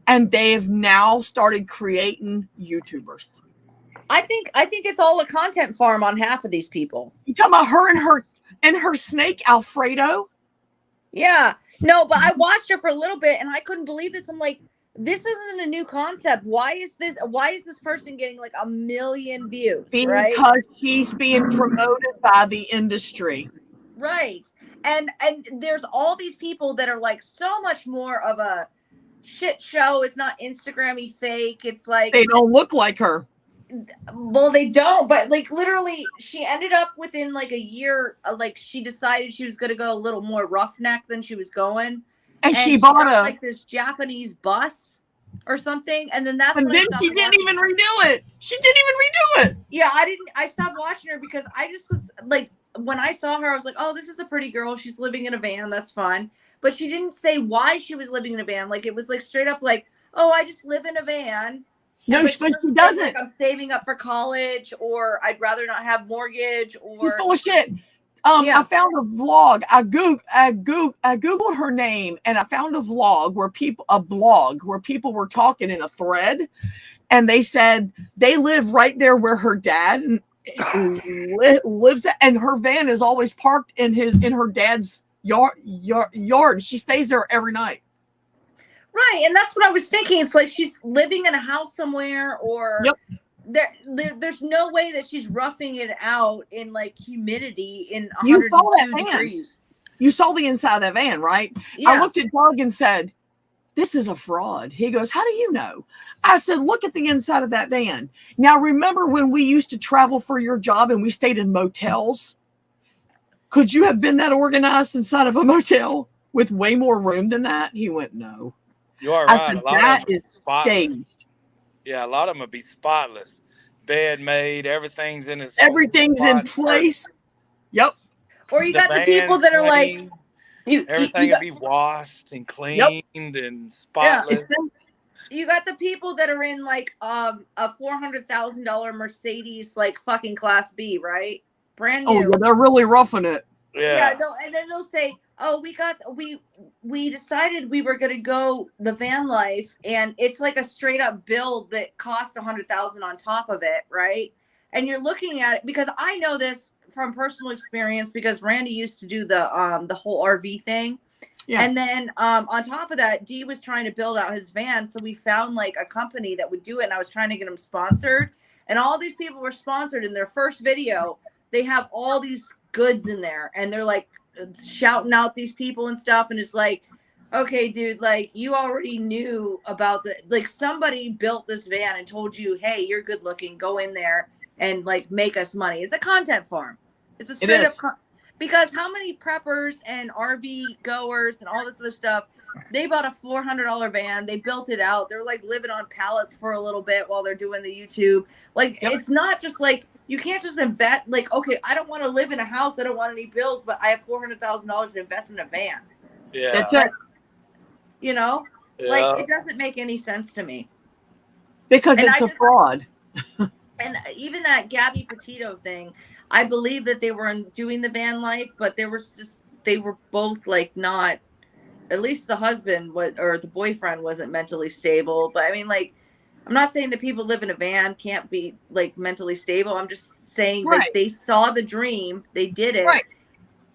And they have now started creating YouTubers. I think it's all a content farm on half of these people. You talking about her and her snake Alfredo? Yeah. No, but I watched her for a little bit and I couldn't believe this. I'm like, this isn't a new concept. Why is this person getting like 1 million views? Right? Because she's being promoted by the industry. Right. And there's all these people that are like so much more of a shit show. It's not Instagram-y fake. It's like they don't look like her. Well, they don't, but like literally she ended up within like a year, like she decided she was going to go a little more roughneck than she was going. And she bought like this Japanese bus or something. And then that's and when then she didn't even redo it. She didn't even redo it. Yeah, I stopped watching her because I just was like, when I saw her, I was like, oh, this is a pretty girl. She's living in a van. That's fun. But she didn't say why she was living in a van. Like, it was like straight up like, oh, I just live in a van. No, but she doesn't. Like, I'm saving up for college, or I'd rather not have mortgage, or she's full of shit. I found a vlog. I googled her name, and I found a blog where people were talking in a thread, and they said they live right there where her dad lives at, and her van is always parked in her dad's yard. She stays there every night. Right, and that's what I was thinking. It's like she's living in a house somewhere, or there's no way that she's roughing it out in like humidity in 102 degrees. You saw the inside of that van, right? Yeah. I looked at Doug and said, this is a fraud. He goes, how do you know? I said, look at the inside of that van. Now, remember when we used to travel for your job and we stayed in motels? Could you have been that organized inside of a motel with way more room than that? He went, no. You are right. I said, that is staged. Yeah, a lot of them would be spotless. Bed made, everything's in its everything's in place. Yep. Or you got the people that are like, everything would be washed and cleaned and spotless. You got the people that are in like a $400,000 Mercedes, like fucking Class B, right? Brand new. Oh, yeah, they're really roughing it. Yeah. And then they'll say, oh, we decided we were going to go the van life, and it's like a straight up build that cost $100,000 on top of it, right? And you're looking at it, because I know this from personal experience, because Randy used to do the whole RV thing. Yeah. And then on top of that, Dee was trying to build out his van, so we found like a company that would do it, and I was trying to get them sponsored, and all these people were sponsored. In their first video, they have all these goods in there, and they're like shouting out these people and stuff, and it's like, okay, dude, like you already knew about like somebody built this van and told you, hey, you're good looking, go in there and like make us money. It's a content farm. It's a straight up because how many preppers and RV goers and all this other stuff, they bought a $400 van, they built it out, they're like living on pallets for a little bit while they're doing the YouTube. Like It's not just like, you can't just invest, like, okay, I don't want to live in a house, I don't want any bills, but I have $400,000 to invest in a van. Yeah. That's it. You know? Yeah. Like, it doesn't make any sense to me. Because it's a fraud. And even that Gabby Petito thing, I believe that they were doing the van life, but they were both like not, at least the husband or the boyfriend wasn't mentally stable. But I mean, like, I'm not saying that people live in a van can't be like mentally stable. I'm just saying like they saw the dream, they did it,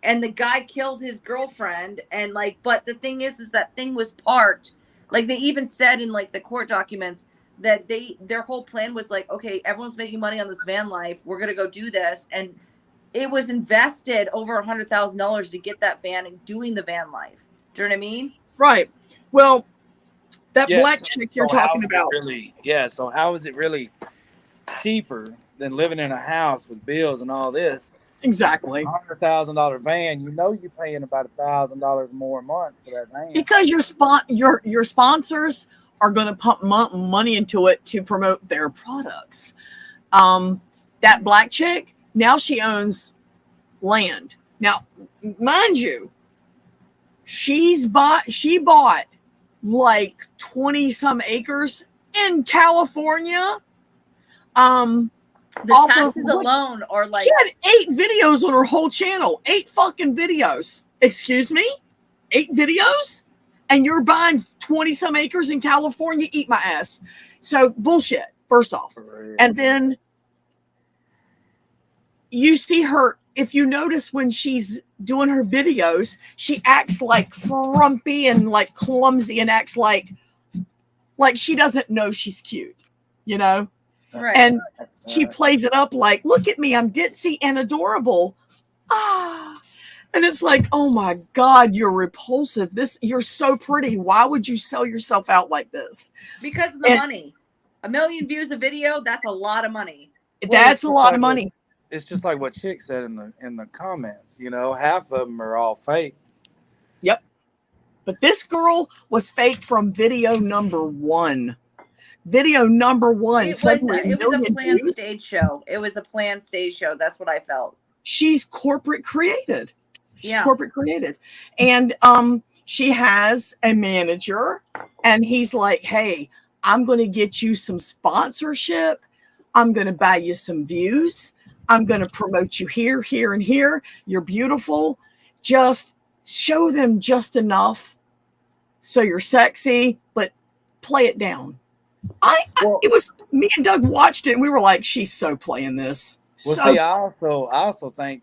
and the guy killed his girlfriend. And like, but the thing is that thing was parked. Like they even said in like the court documents that their whole plan was like, okay, everyone's making money on this van life, we're gonna go do this, and it was invested over $100,000 to get that van and doing the van life. Do you know what I mean? Right. Well. That black chick you're talking about. So how is it really cheaper than living in a house with bills and all this? Exactly. $100,000 van, you're paying about $1,000 more a month for that van. Because your sponsors are going to pump money into it to promote their products. That black chick, now she owns land. Now, mind you, she bought like 20 some acres in California. The taxes alone are like, she had 8 videos on her whole channel. 8 fucking videos. Excuse me? 8 videos? And you're buying 20 some acres in California? Eat my ass. So bullshit, first off. And then you see her, if you notice when she's doing her videos, she acts like frumpy and like clumsy and acts like like she doesn't know she's cute, you know? Right. And she plays it up like, look at me, I'm ditzy and adorable. Ah. And it's like, oh my God, you're repulsive. You're so pretty. Why would you sell yourself out like this? Because of the money. 1 million views a video, that's a lot of money. That's a lot of money. It's just like what Chick said in the comments, you know, half of them are all fake. Yep. But this girl was fake from video number 1. Video number 1. It was a planned stage show. It was a planned stage show. That's what I felt. She's corporate created. Yeah. Corporate created. And she has a manager, and he's like, hey, I'm going to get you some sponsorship. I'm going to buy you some views. I'm going to promote you here, here, and here. You're beautiful. Just show them just enough so you're sexy, but play it down. It was me and Doug watched it, and we were like, she's so playing this. Well, see, I also think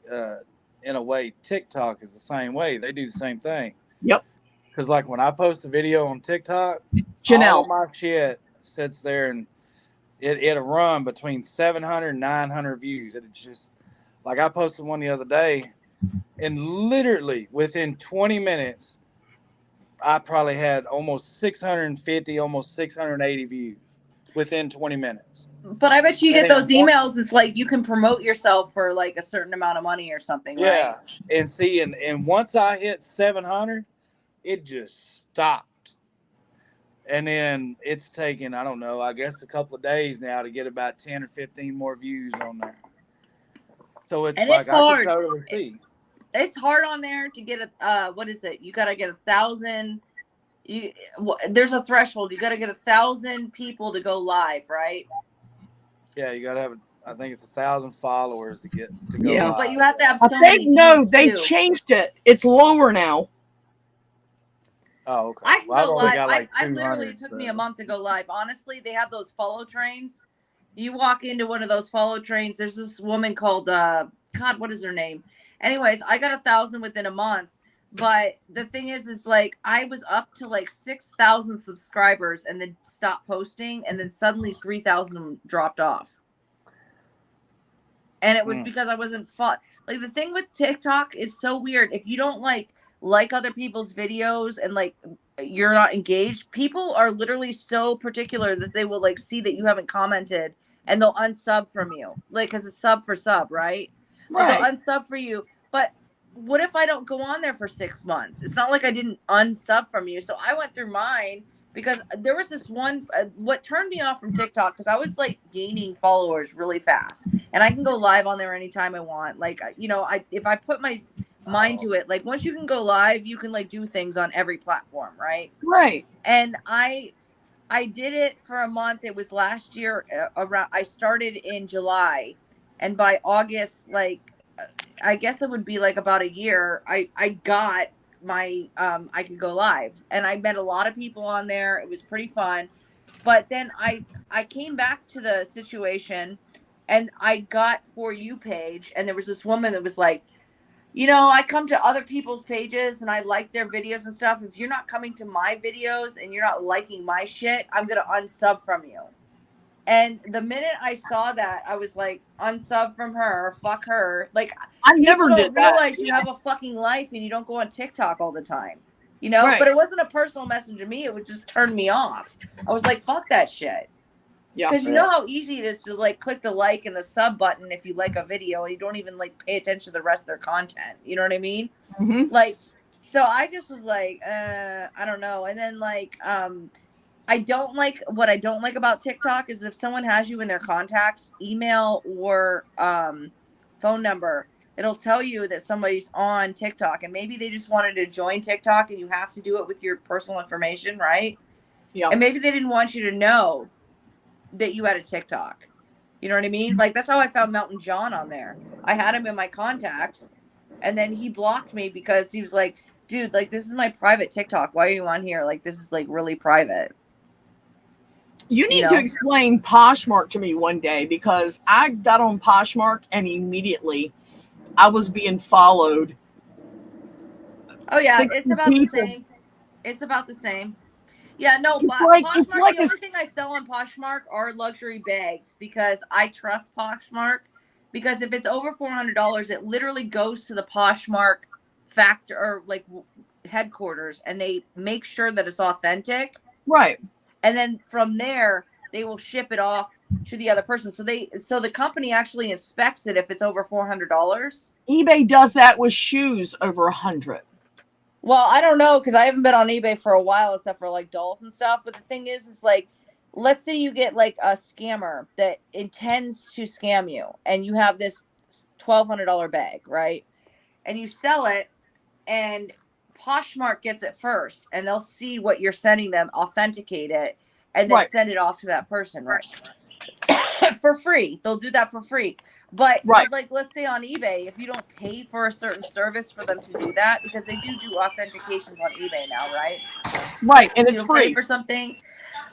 in a way, TikTok is the same way. They do the same thing. Yep. Because like when I post a video on TikTok, Janelle, all my shit sits there and it'll run between 700 and 900 views. It's just like I posted one the other day, and literally within 20 minutes, I probably had almost 650, almost 680 views within 20 minutes. But I bet you get those emails. It's like you can promote yourself for like a certain amount of money or something. Yeah. Right? And see, and once I hit 700, it just stopped. And then it's taken, I don't know, I guess a couple of days now to get about 10 or 15 more views on there. So it's like, I can totally see. It's hard on there to get what is it? You got to get 1,000. There's a threshold. You got to get 1,000 people to go live, right? Yeah, you got to have, I think it's 1,000 followers to go live. But you have to have so many. No, they changed it. It's lower now. Oh, okay. I can go live. Like I literally, it took me a month to go live. Honestly, they have those follow trains. You walk into one of those follow trains. There's this woman called, God, what is her name? Anyways, I got 1,000 within a month. But the thing is like I was up to like 6,000 subscribers and then stopped posting, and then suddenly 3,000 of them dropped off. And it was because I wasn't like the thing with TikTok is so weird. If you don't like other people's videos and like you're not engaged, people are literally so particular that they will like see that you haven't commented and they'll unsub from you. Like, cause it's sub for sub, right? But they'll unsub for you. But what if I don't go on there for 6 months? It's not like I didn't unsub from you. So I went through mine because there was this one, what turned me off from TikTok, because I was like gaining followers really fast, and I can go live on there anytime I want. Like, you know, if I put my mind to it, like once you can go live, you can like do things on every platform, right? Right. And I did it for a month. It was last year I started in July, and by August, like, I guess it would be like about a year, I got my I could go live, and I met a lot of people on there. It was pretty fun. But then I came back to the situation, and I got For You page, and there was this woman that was like, you know, I come to other people's pages and I like their videos and stuff. If you're not coming to my videos and you're not liking my shit, I'm gonna unsub from you. And the minute I saw that, I was like, unsub from her, fuck her. Like, I never did that. Realize you have a fucking life and you don't go on TikTok all the time, you know? Right. But it wasn't a personal message to me. It would just turn me off. I was like, fuck that shit. Yeah. Because you know how easy it is to like click the like and the sub button if you like a video and you don't even like pay attention to the rest of their content. You know what I mean? Mm-hmm. Like, so I just was like, I don't know. And then like, what I don't like about TikTok is if someone has you in their contacts, email or phone number, it'll tell you that somebody's on TikTok, and maybe they just wanted to join TikTok and you have to do it with your personal information, right? Yeah. And maybe they didn't want you to know that you had a TikTok. You know what I mean? Like, that's how I found Mountain John on there. I had him in my contacts, and then he blocked me because he was like, dude, like, this is my private TikTok. Why are you on here? Like, this is like really private. You need to explain Poshmark to me one day, because I got on Poshmark and immediately I was being followed. Oh yeah, it's about the same. It's about the same. Yeah, no, It's but like Poshmark, it's like the only thing I sell on Poshmark are luxury bags because I trust Poshmark. Because if it's over $400, it literally goes to the Poshmark factor or like headquarters, and they make sure that it's authentic. right. And then from there, they will ship it off to the other person. So the company actually inspects it if it's over $400. eBay does that with shoes over 100. Well, I don't know because I haven't been on eBay for a while except for like dolls and stuff. But the thing is like, let's say you get like a scammer that intends to scam you and you have this $1,200 bag, right? And you sell it and Poshmark gets it first and they'll see what you're sending them, authenticate it, and then Right. send it off to that person, right? For free. They'll do that for free. But Right. like, let's say on eBay, if you don't pay for a certain service for them to do that, because they do authentications on eBay now, right? Right, and If it's you don't pay free. for something,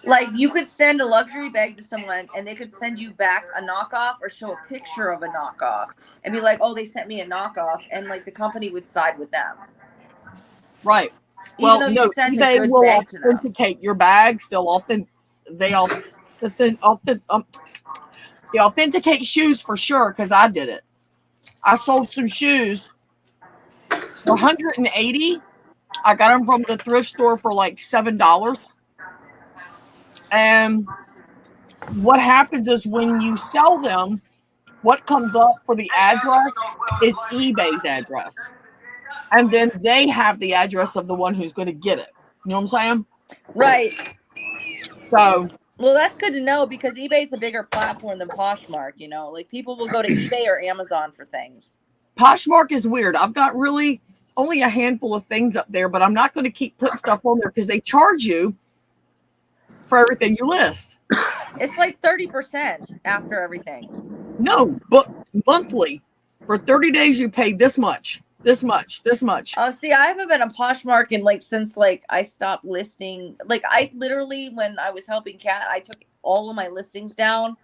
like you could send a luxury bag to someone and they could send you back a knockoff or show a picture of a knockoff and be like, oh, they sent me a knockoff, and like the company would side with them. Right. Even Well, though no, you sent a eBay good will bag to them. authenticate your bags. They authenticate shoes for sure because I did it. I sold some shoes for 180. I got them from the thrift store for like $7. And what happens is when you sell them, what comes up for the address is eBay's address. And then they have the address of the one who's going to get it. You know what I'm saying? Right. So, well, that's good to know because eBay is a bigger platform than Poshmark, you know? Like people will go to eBay or Amazon for things. Poshmark is weird. I've got really only a handful of things up there, but I'm not going to keep putting stuff on there because they charge you for everything you list. It's like 30% after everything. No, but monthly. For 30 days, you pay this much, this much, this much. Oh, see, I haven't been on Poshmark in like since like I stopped listing. Like I literally, when I was helping Kat, I took all of my listings down,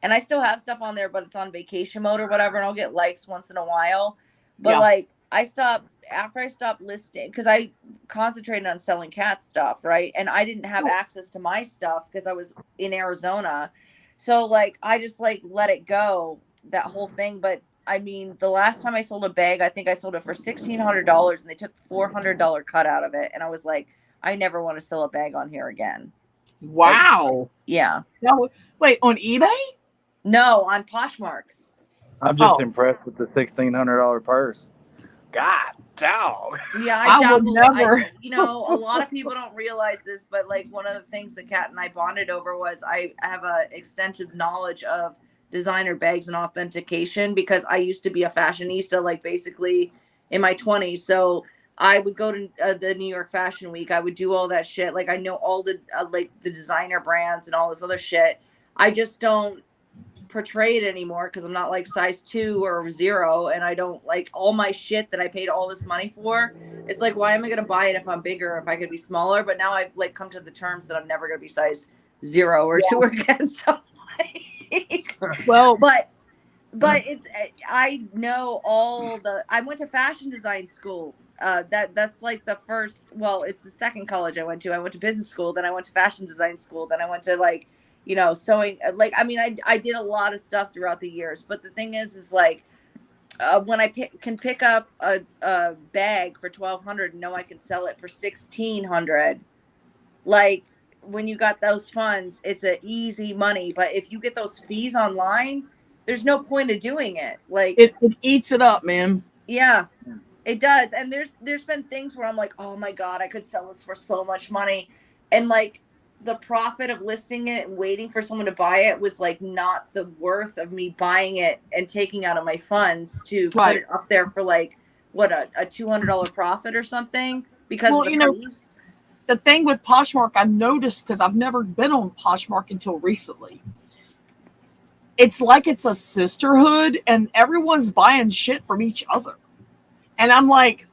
and I still have stuff on there, but it's on vacation mode or whatever, and I'll get likes once in a while. But like I stopped after I stopped listing because I concentrated on selling Kat stuff, right? And I didn't have access to my stuff because I was in Arizona. So like I just like let it go, that whole thing. But I mean, the last time I sold a bag, I think I sold it for $1,600 and they took $400 cut out of it. And I was like, I never want to sell a bag on here again. Wow. Like, yeah. No, wait, on eBay? No, on Poshmark. I'm just impressed with the $1,600 purse. God, dog. Yeah, I would never. you know, a lot of people don't realize this, but like one of the things that Kat and I bonded over was I have a extensive knowledge of designer bags and authentication because I used to be a fashionista, like basically in my 20s. So I would go to the New York Fashion Week. I would do all that shit. Like I know all the like the designer brands and all this other shit. I just don't portray it anymore because I'm not like size 2 or 0, and I don't like all my shit that I paid all this money for. It's like, why am I gonna buy it if I'm bigger, if I could be smaller? But now I've like come to the terms that I'm never gonna be size 0 or 2 again. So well, but it's I know all the I went to fashion design school. That's like the first, well, it's the second college I went to. I went to business school, then I went to fashion design school, then I went to like, you know, sewing. Like, I mean, I did a lot of stuff throughout the years, but the thing is like, when I can pick up a bag for $1,200 and know I can sell it for $1,600, like when you got those funds, it's an easy money. But if you get those fees online, there's no point of doing it. Like it eats it up, man. Yeah, it does. And there's been things where I'm like, oh my God, I could sell this for so much money. And like the profit of listing it and waiting for someone to buy it was like not the worth of me buying it and taking out of my funds to put it up there for like what a $200 profit or something because of the fees. The thing with Poshmark, I noticed because I've never been on Poshmark until recently. It's like it's a sisterhood and everyone's buying shit from each other. And I'm like,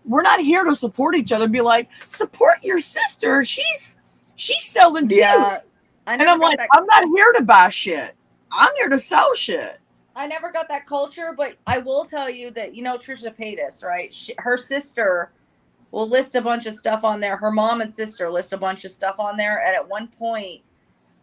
we're not here to support each other and be like, support your sister. She's selling too. Yeah. And I'm like, I'm not here to buy shit. I'm here to sell shit. I never got that culture, but I will tell you that, you know, Trisha Paytas, right? Her sister will list a bunch of stuff on there. Her mom and sister list a bunch of stuff on there. And at one point,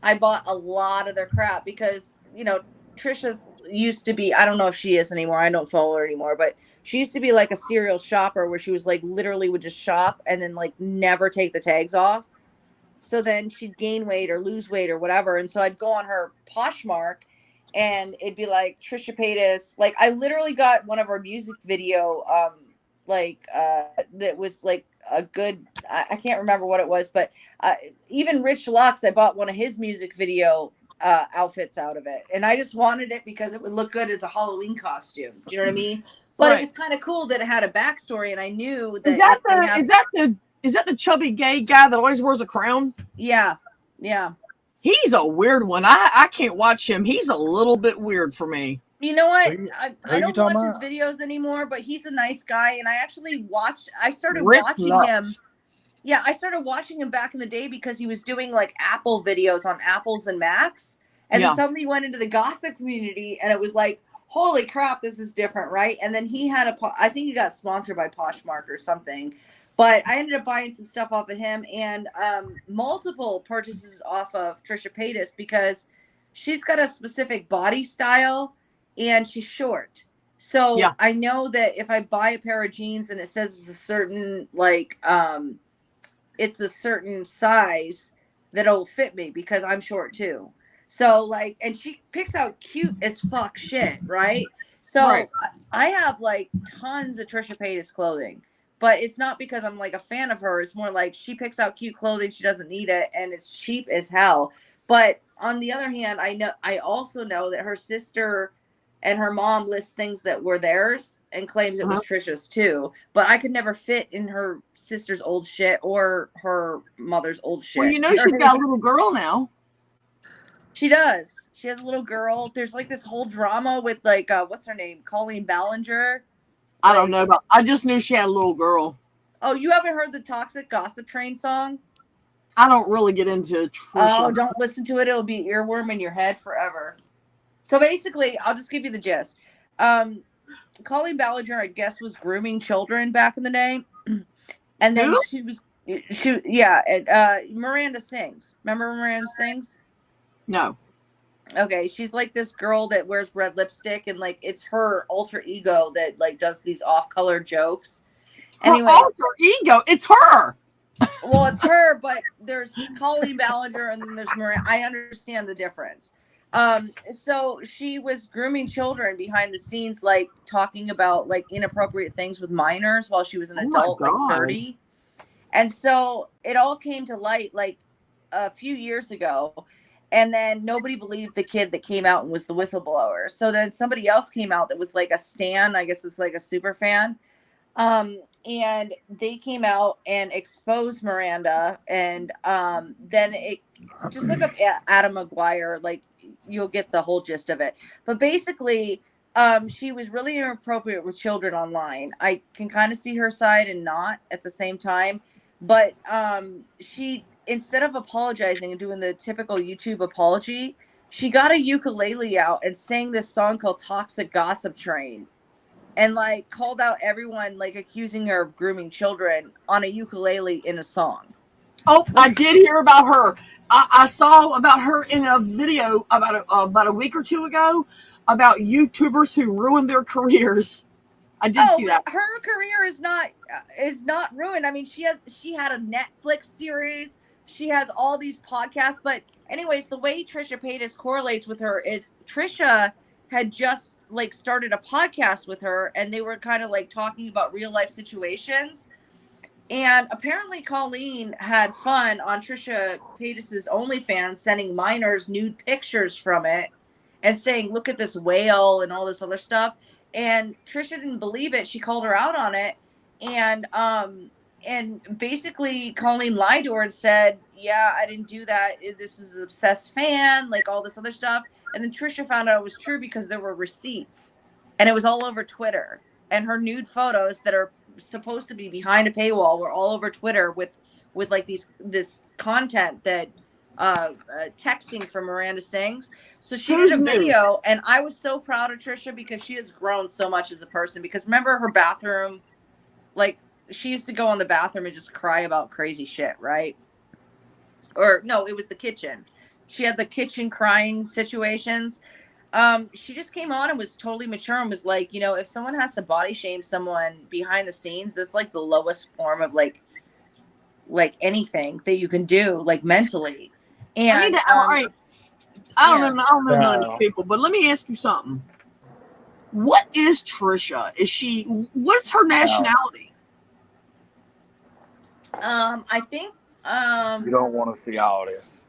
I bought a lot of their crap because, you know, Trisha's used to be, I don't know if she is anymore. I don't follow her anymore, but she used to be like a serial shopper where she was like literally would just shop and then like never take the tags off. So then she'd gain weight or lose weight or whatever. And so I'd go on her Poshmark and it'd be like Trisha Paytas. Like I literally got one of her music video, that was like a good, I can't remember what it was, but even Rich Lux, I bought one of his music video outfits out of it. And I just wanted it because it would look good as a Halloween costume. Do you know what I mean? But Right. it was kind of cool that it had a backstory, and I knew that is that the chubby gay guy that always wears a crown? Yeah. He's a weird one. I can't watch him. He's a little bit weird for me. You know what? Who I you don't talking watch his about? videos anymore, but he's a nice guy, and I actually started Rich watching Lux. him. Yeah, I started watching him back in the day because he was doing like Apple videos on Apples and Macs. And Yeah. then somebody went into the gossip community and it was like, holy crap, this is different, right? And then he had I think he got sponsored by Poshmark or something. But I ended up buying some stuff off of him and multiple purchases off of Trisha Paytas because she's got a specific body style and she's short. So Yeah. I know that if I buy a pair of jeans and it says it's a certain it's a certain size that'll fit me because I'm short too. So like, and she picks out cute as fuck shit, right? So Right. I have like tons of Trisha Paytas clothing, but it's not because I'm like a fan of her. It's more like she picks out cute clothing. She doesn't need it. And it's cheap as hell. But on the other hand, I also know that her sister and her mom list things that were theirs and claims it was Trisha's too. But I could never fit in her sister's old shit or her mother's old shit. Well, you know she's got a little girl now. She does. She has a little girl. There's like this whole drama with like what's her name? Colleen Ballinger. I don't know about. I just knew she had a little girl. Oh, you haven't heard the Toxic Gossip Train song? I don't really get into Trisha. Oh, don't listen to it. It'll be earworm in your head forever. So basically, I'll just give you the gist. Colleen Ballinger, I guess, was grooming children back in the day. And then Miranda Sings. Remember Miranda Sings? No. Okay, she's like this girl that wears red lipstick and like it's her alter ego that like does these off-color jokes. Anyway, alter ego, it's her. Well, it's her, but there's Colleen Ballinger and then there's Miranda. I understand the difference. So she was grooming children behind the scenes, like talking about like inappropriate things with minors while she was an adult, like 30. And so it all came to light like a few years ago. And then nobody believed the kid that came out and was the whistleblower. So then somebody else came out that was like a stan. I guess it's like a super fan. And they came out and exposed Miranda. And then it just look up Adam McGuire. Like you'll get the whole gist of it. But basically, she was really inappropriate with children online. I can kind of see her side and not at the same time. But she, instead of apologizing and doing the typical YouTube apology, she got a ukulele out and sang this song called Toxic Gossip Train and like called out everyone like accusing her of grooming children on a ukulele in a song. Oh, I did hear about her. I saw about her in a video about a week or two ago about YouTubers who ruined their careers. I did see that. Her career is not ruined. I mean, she had a Netflix series. She has all these podcasts. But anyways, the way Trisha Paytas correlates with her is Trisha had just like started a podcast with her and they were kind of like talking about real life situations. And apparently Colleen had fun on Trisha Paytas's OnlyFans sending minors nude pictures from it and saying, look at this whale and all this other stuff. And Trisha didn't believe it. She called her out on it. And basically Colleen lied to her and said, yeah, I didn't do that. This is an obsessed fan, like all this other stuff. And then Trisha found out it was true because there were receipts and it was all over Twitter. And her nude photos that are supposed to be behind a paywall were all over Twitter with like this content that texting from Miranda Sings. So she did a video and I was so proud of Trisha because she has grown so much as a person. Because remember her bathroom, like she used to go in the bathroom and just cry about crazy shit, right? Or no, it was the kitchen. She had the kitchen crying situations. She just came on and was totally mature and was like, you know, if someone has to body shame someone behind the scenes, that's like the lowest form of like anything that you can do, like mentally. And I need to. All right. I don't know none of these Wow. people, but let me ask you something. What is Trisha? What's her nationality? I think You don't want to see all this.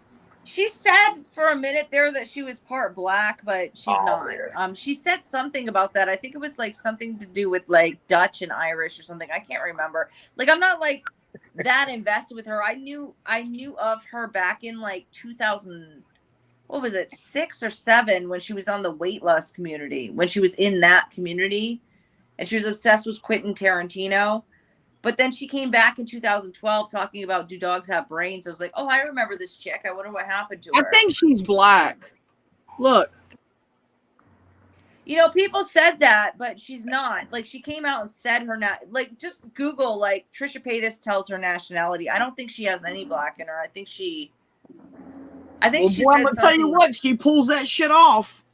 she said for a minute there that she was part black, but she's Oh, not. really? She said something about that. I think it was like something to do with like Dutch and Irish or something. I can't remember. Like I'm not like that invested with her. I knew of her back in like 2000. What was it, 6 or 7, when she was on the weight loss community, when she was in that community, and she was obsessed with Quentin Tarantino. But then she came back in 2012 talking about, do dogs have brains? I was like, oh, I remember this chick. I wonder what happened to her. I think she's black. Look. You know, people said that, but she's not. Like, she came out and said like, just Google, like, Trisha Paytas tells her nationality. I don't think she has any black in her. I think she Well, she boy, I'm said gonna tell you something. what, she pulls that shit off.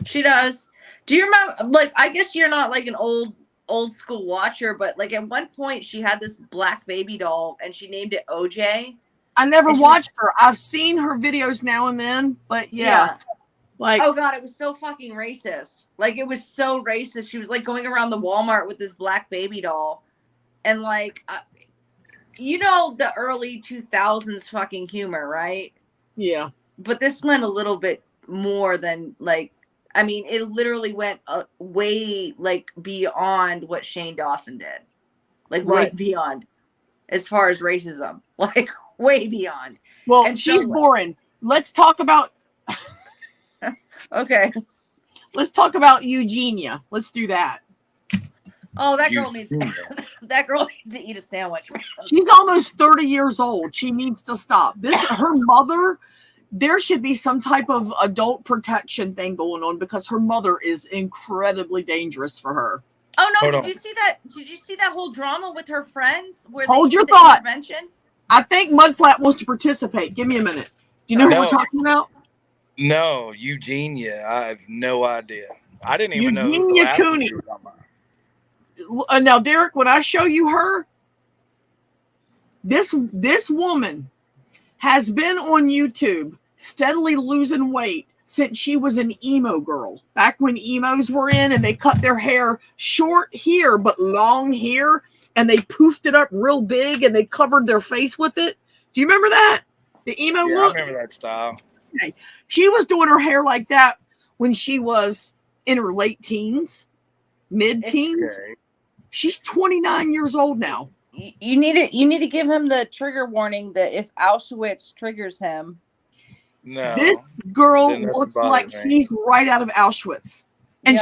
She does. Do you remember, like, I guess you're not like an old school watcher, but like at one point she had this black baby doll and she named it OJ. I never watched her. I've seen her videos now and then, but yeah. Like, oh god, it was so fucking racist. Like, it was so racist. She was like going around the Walmart with this black baby doll, and like, you know, the early 2000s fucking humor, right? Yeah. But this went a little bit more than like, I mean, it literally went way like beyond what Shane Dawson did, like way beyond, as far as racism, like way beyond. Well, and she's boring. Let's talk about. Okay. Let's talk about Eugenia. Let's do that. Oh, that girl needs to eat a sandwich. She's almost 30 years old. She needs to stop. Her mother. There should be some type of adult protection thing going on because her mother is incredibly dangerous for her. Oh no! Did you see that? Did you see that whole drama with her friends? Where Hold your thought. I think Mudflat wants to participate. Give me a minute. Do you know who we're talking about? No, Eugenia. I have no idea. I didn't even know. Eugenia Cooney. Now, Derek, when I show you her, this woman has been on YouTube steadily losing weight since she was an emo girl. Back when emos were in and they cut their hair short here, but long here, and they poofed it up real big and they covered their face with it. Do you remember that? The emo look? I remember that style. Okay. She was doing her hair like that when she was in her late teens, mid-teens. Okay. She's 29 years old now. You need to give him the trigger warning that if Auschwitz triggers him. No. This girl looks like she's right out of Auschwitz. And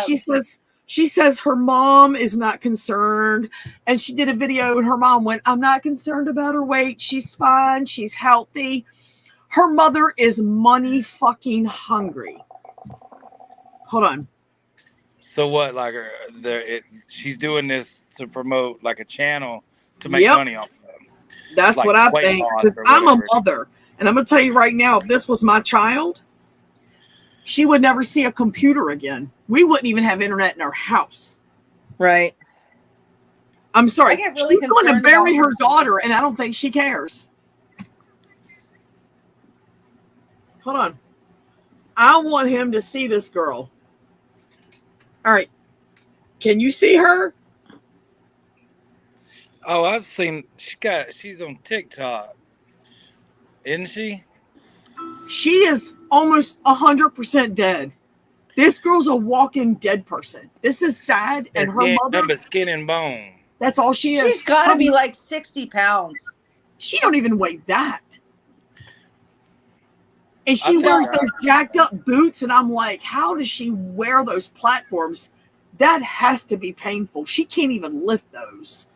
she says her mom is not concerned. And she did a video and her mom went, I'm not concerned about her weight. She's fine. She's healthy. Her mother is money fucking hungry. Hold on. So what? Like, she's doing this to promote like a channel to make money off of them. That's like what I think. Because I'm a mother, and I'm gonna tell you right now, if this was my child, she would never see a computer again. We wouldn't even have internet in our house. Right. I'm sorry. Really she's going to bury her daughter, and I don't think she cares. Hold on. I want him to see this girl. All right. Can you see her? Oh, I've seen. She's on TikTok, isn't she? She is almost 100% dead. This girl's a walking dead person. This is sad, and her mother. But skin and bone. That's all she is. She's got to be like 60 pounds. She don't even weigh that. And she wears those jacked up boots, and I'm like, how does she wear those platforms? That has to be painful. She can't even lift those.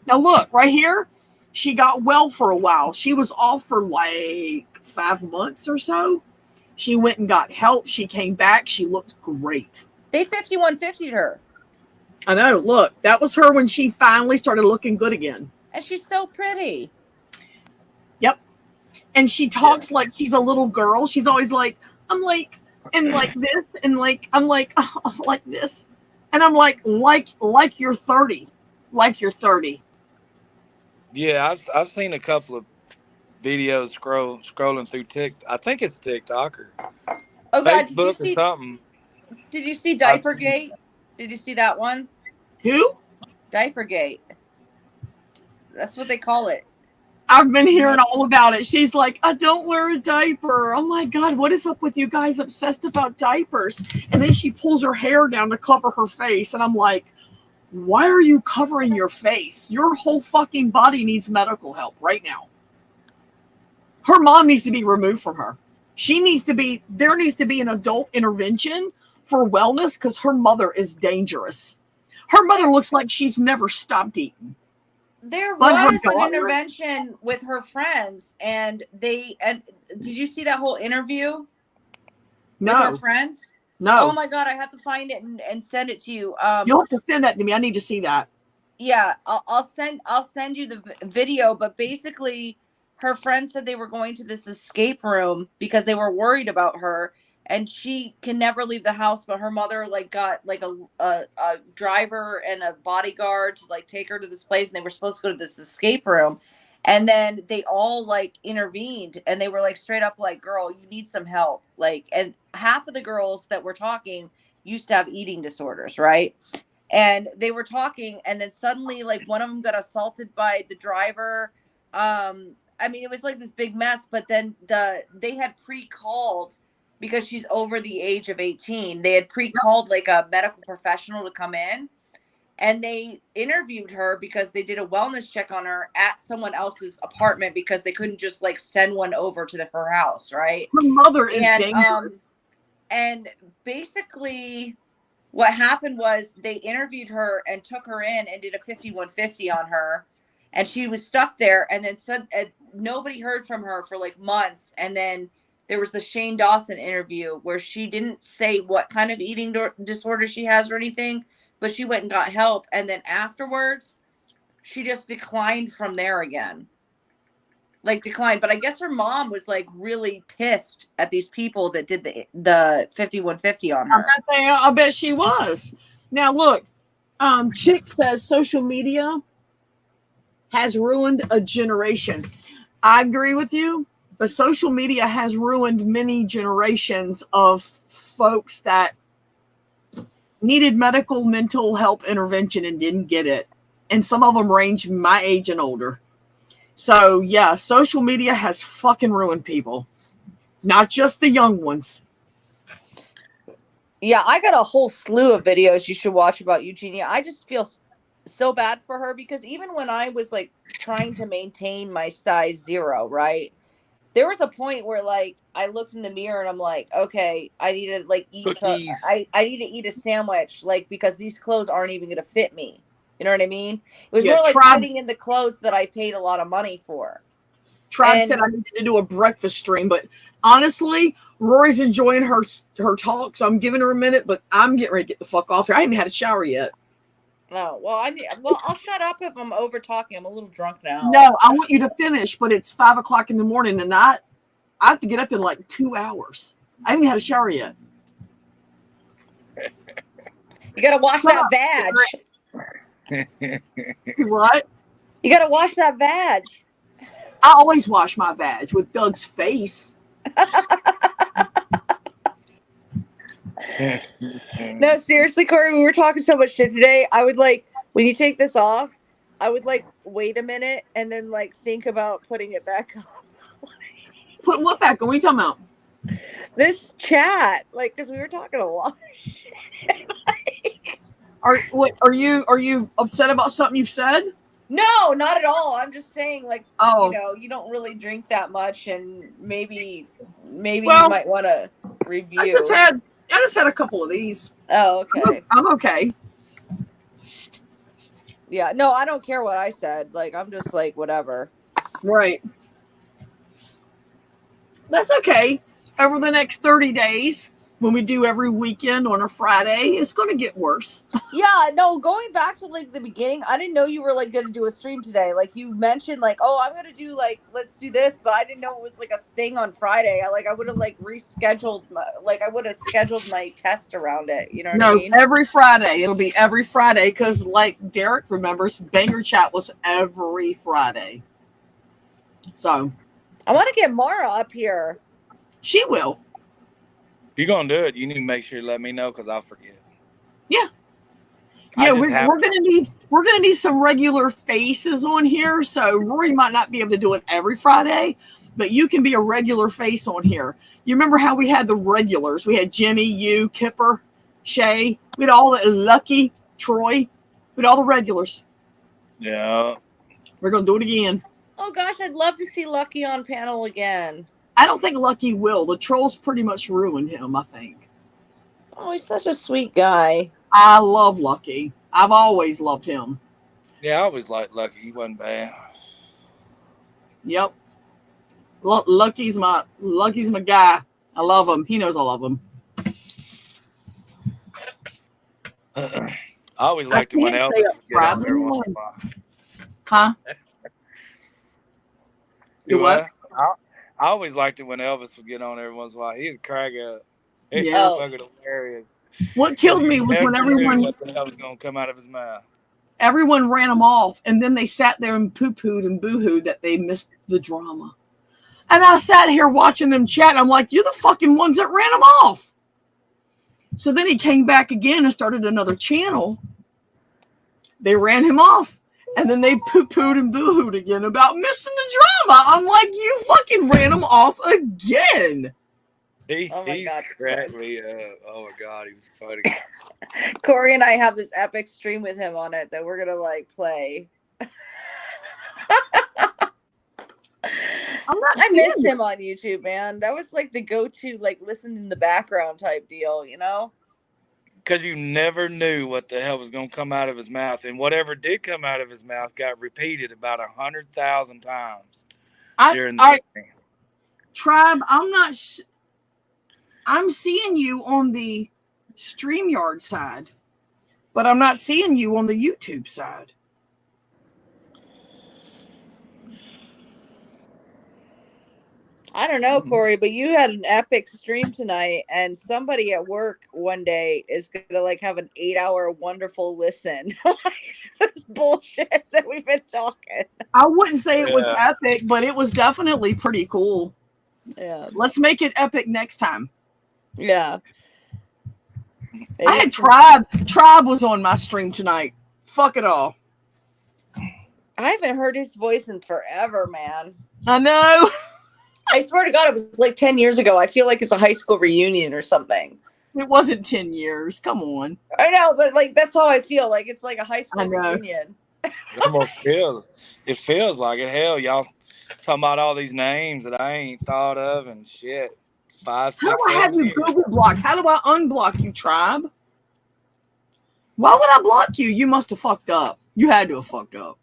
Now look, right here, she got well for a while. She was off for like 5 months or so. She went and got help. She came back. She looked great. They 5150'd her. I know. Look, that was her when she finally started looking good again. And she's so pretty. Yep. And she talks like she's a little girl. She's always like, I'm like, and like this, and like, I'm like, oh, like this. And I'm like you're 30. Like you're 30. Yeah, I've seen a couple of videos scrolling through TikTok. I think it's TikTok or Oh God, Facebook or something. Did you see Diapergate? Did you see that one? Who? Diapergate. That's what they call it. I've been hearing all about it. She's like, I don't wear a diaper. Oh my God, what is up with you guys obsessed about diapers? And then she pulls her hair down to cover her face. And I'm like, why are you covering your face? Your whole fucking body needs medical help right now. Her mom needs to be removed from her. There needs to be an adult intervention for wellness because her mother is dangerous. Her mother looks like she's never stopped eating. There But was her an daughter- intervention with her friends, and did you see that whole interview with her No, friends? no. Oh my God, I have to find it and send it to you. You'll have to send that to me. I need to see that. Yeah, I'll send you the video. But basically, her friends said they were going to this escape room because they were worried about her, and she can never leave the house. But her mother got a driver and a bodyguard to take her to this place, and they were supposed to go to this escape room. And then they all intervened, and they were straight up girl, you need some help. And half of the girls that were talking used to have eating disorders, right? And they were talking, and then suddenly one of them got assaulted by the driver. I mean, it was this big mess, but then they had pre-called, because she's over the age of 18. They had pre-called a medical professional to come in, and they interviewed her because they did a wellness check on her at someone else's apartment because they couldn't just send one over to her house, right? Her mother is dangerous. And basically what happened was they interviewed her and took her in and did a 5150 on her, and she was stuck there. And then nobody heard from her for months. And then there was the Shane Dawson interview where she didn't say what kind of eating disorder she has or anything, but she went and got help. And then afterwards, she just declined from there again. Declined. But I guess her mom was really pissed at these people that did the 5150 on her. I bet she was. Now look, Chick says social media has ruined a generation. I agree with you, but social media has ruined many generations of folks that needed medical mental health intervention and didn't get it. And some of them range my age and older. So yeah, social media has fucking ruined people. Not just the young ones. Yeah, I got a whole slew of videos you should watch about Eugenia. I just feel so bad for her because even when I was trying to maintain my size 0, right? There was a point where I looked in the mirror and I'm like, okay, I need to eat I need to eat a sandwich because these clothes aren't even going to fit me. You know what I mean? It was more fitting in the clothes that I paid a lot of money for. Tribe said I needed to do a breakfast stream, but honestly, Rory's enjoying her talk, so I'm giving her a minute, but I'm getting ready to get the fuck off here. I haven't had a shower yet. Oh, well, I'll shut up if I'm over talking. I'm a little drunk now. No, I want you to finish, but it's 5 o'clock in the morning, and I have to get up in 2 hours. I haven't had a shower yet. You got to wash that vag. What? You got to wash that vag. I always wash my vag with Doug's face. No, seriously, Corey, we were talking so much shit today. I would when you take this off, I would wait a minute and then think about putting it back on. Put what back on? What are you talking about? This chat, because we were talking a lot of shit. Are you upset about something you've said? No, not at all. I'm just saying, oh, you don't really drink that much, and maybe you might want to review. I just had a couple of these. Oh, okay. I'm okay. Yeah, no, I don't care what I said. I'm just whatever. Right. That's okay. Over the next 30 days, when we do every weekend on a Friday, it's going to get worse. Yeah, no, going back to like the beginning, I didn't know you were like going to do a stream today. Like you mentioned like, oh, I'm going to do like, let's do this, but I didn't know it was like a thing on Friday. I would have like rescheduled I would have scheduled my test around it. You know what I No, mean? every Friday. It'll be every Friday because, like Derek remembers, Banger Chat was every Friday. So I want to get Mara up here. she will. If you're gonna do it, you need to make sure you let me know because I'll forget. Yeah. I Yeah, just we're have gonna need some regular faces on here. So Rory might not be able to do it every Friday, but you can be a regular face on here. You remember how we had the regulars? We had Jimmy, you, Kipper, Shay. We had all the Lucky, Troy. We had all the regulars. Yeah. We're gonna do it again. Oh gosh, I'd love to see Lucky on panel again. I don't think Lucky will. The trolls pretty much ruined him, I think. Oh, he's such a sweet guy. I love Lucky. I've always loved him. Yeah, I always liked Lucky. He wasn't bad. Yep. Lucky's my guy. I love him. He knows I love him. I always liked it when can't Elvis say would get on there once in a while. Huh? Do what? I always liked it when Elvis would get on there once in a while. He's a crack up. He's Yeah. fucking hilarious. What killed me was when Never knew everyone what the hell was gonna come out of his mouth. ran him off, and then they sat there and poo-pooed and boo-hooed that they missed the drama. And I sat here watching them chat, and I'm like, you're the fucking ones that ran him off. So then he came back again and started another channel. They ran him off, and then they poo-pooed and boo-hooed again about missing the drama. I'm like, you fucking ran him off again. He's God. cracked me up. Oh my God, he was funny. Corey and I have this epic stream with him on it that we're gonna like play. I miss him on YouTube, man. That was like the go-to, like listen in the background type deal, you know? Because you never knew what the hell was going to come out of his mouth. And whatever did come out of his mouth got repeated about 100,000 times during the game. Tribe, I'm seeing you on the StreamYard side, but I'm not seeing you on the YouTube side. I don't know, Corey, but you had an epic stream tonight, and somebody at work one day is gonna like have an 8-hour wonderful listen. This bullshit that we've been talking. I wouldn't say it was epic, but it was definitely pretty cool. Yeah. Let's make it epic next time. Yeah. I had Tribe. Tribe was on my stream tonight. Fuck it all. I haven't heard his voice in forever, man. I know. I swear to God, it was like 10 years ago. I feel like it's a high school reunion or something. It wasn't 10 years. Come on. I know, but like that's how I feel. Like it's like a high school reunion. It almost feels. It feels like it. Hell, y'all talking about all these names that I ain't thought of and shit. 5, 6, How do I have 7 you years. Google blocked? How do I unblock you, Tribe? Why would I block you? You must have fucked up. You had to have fucked up.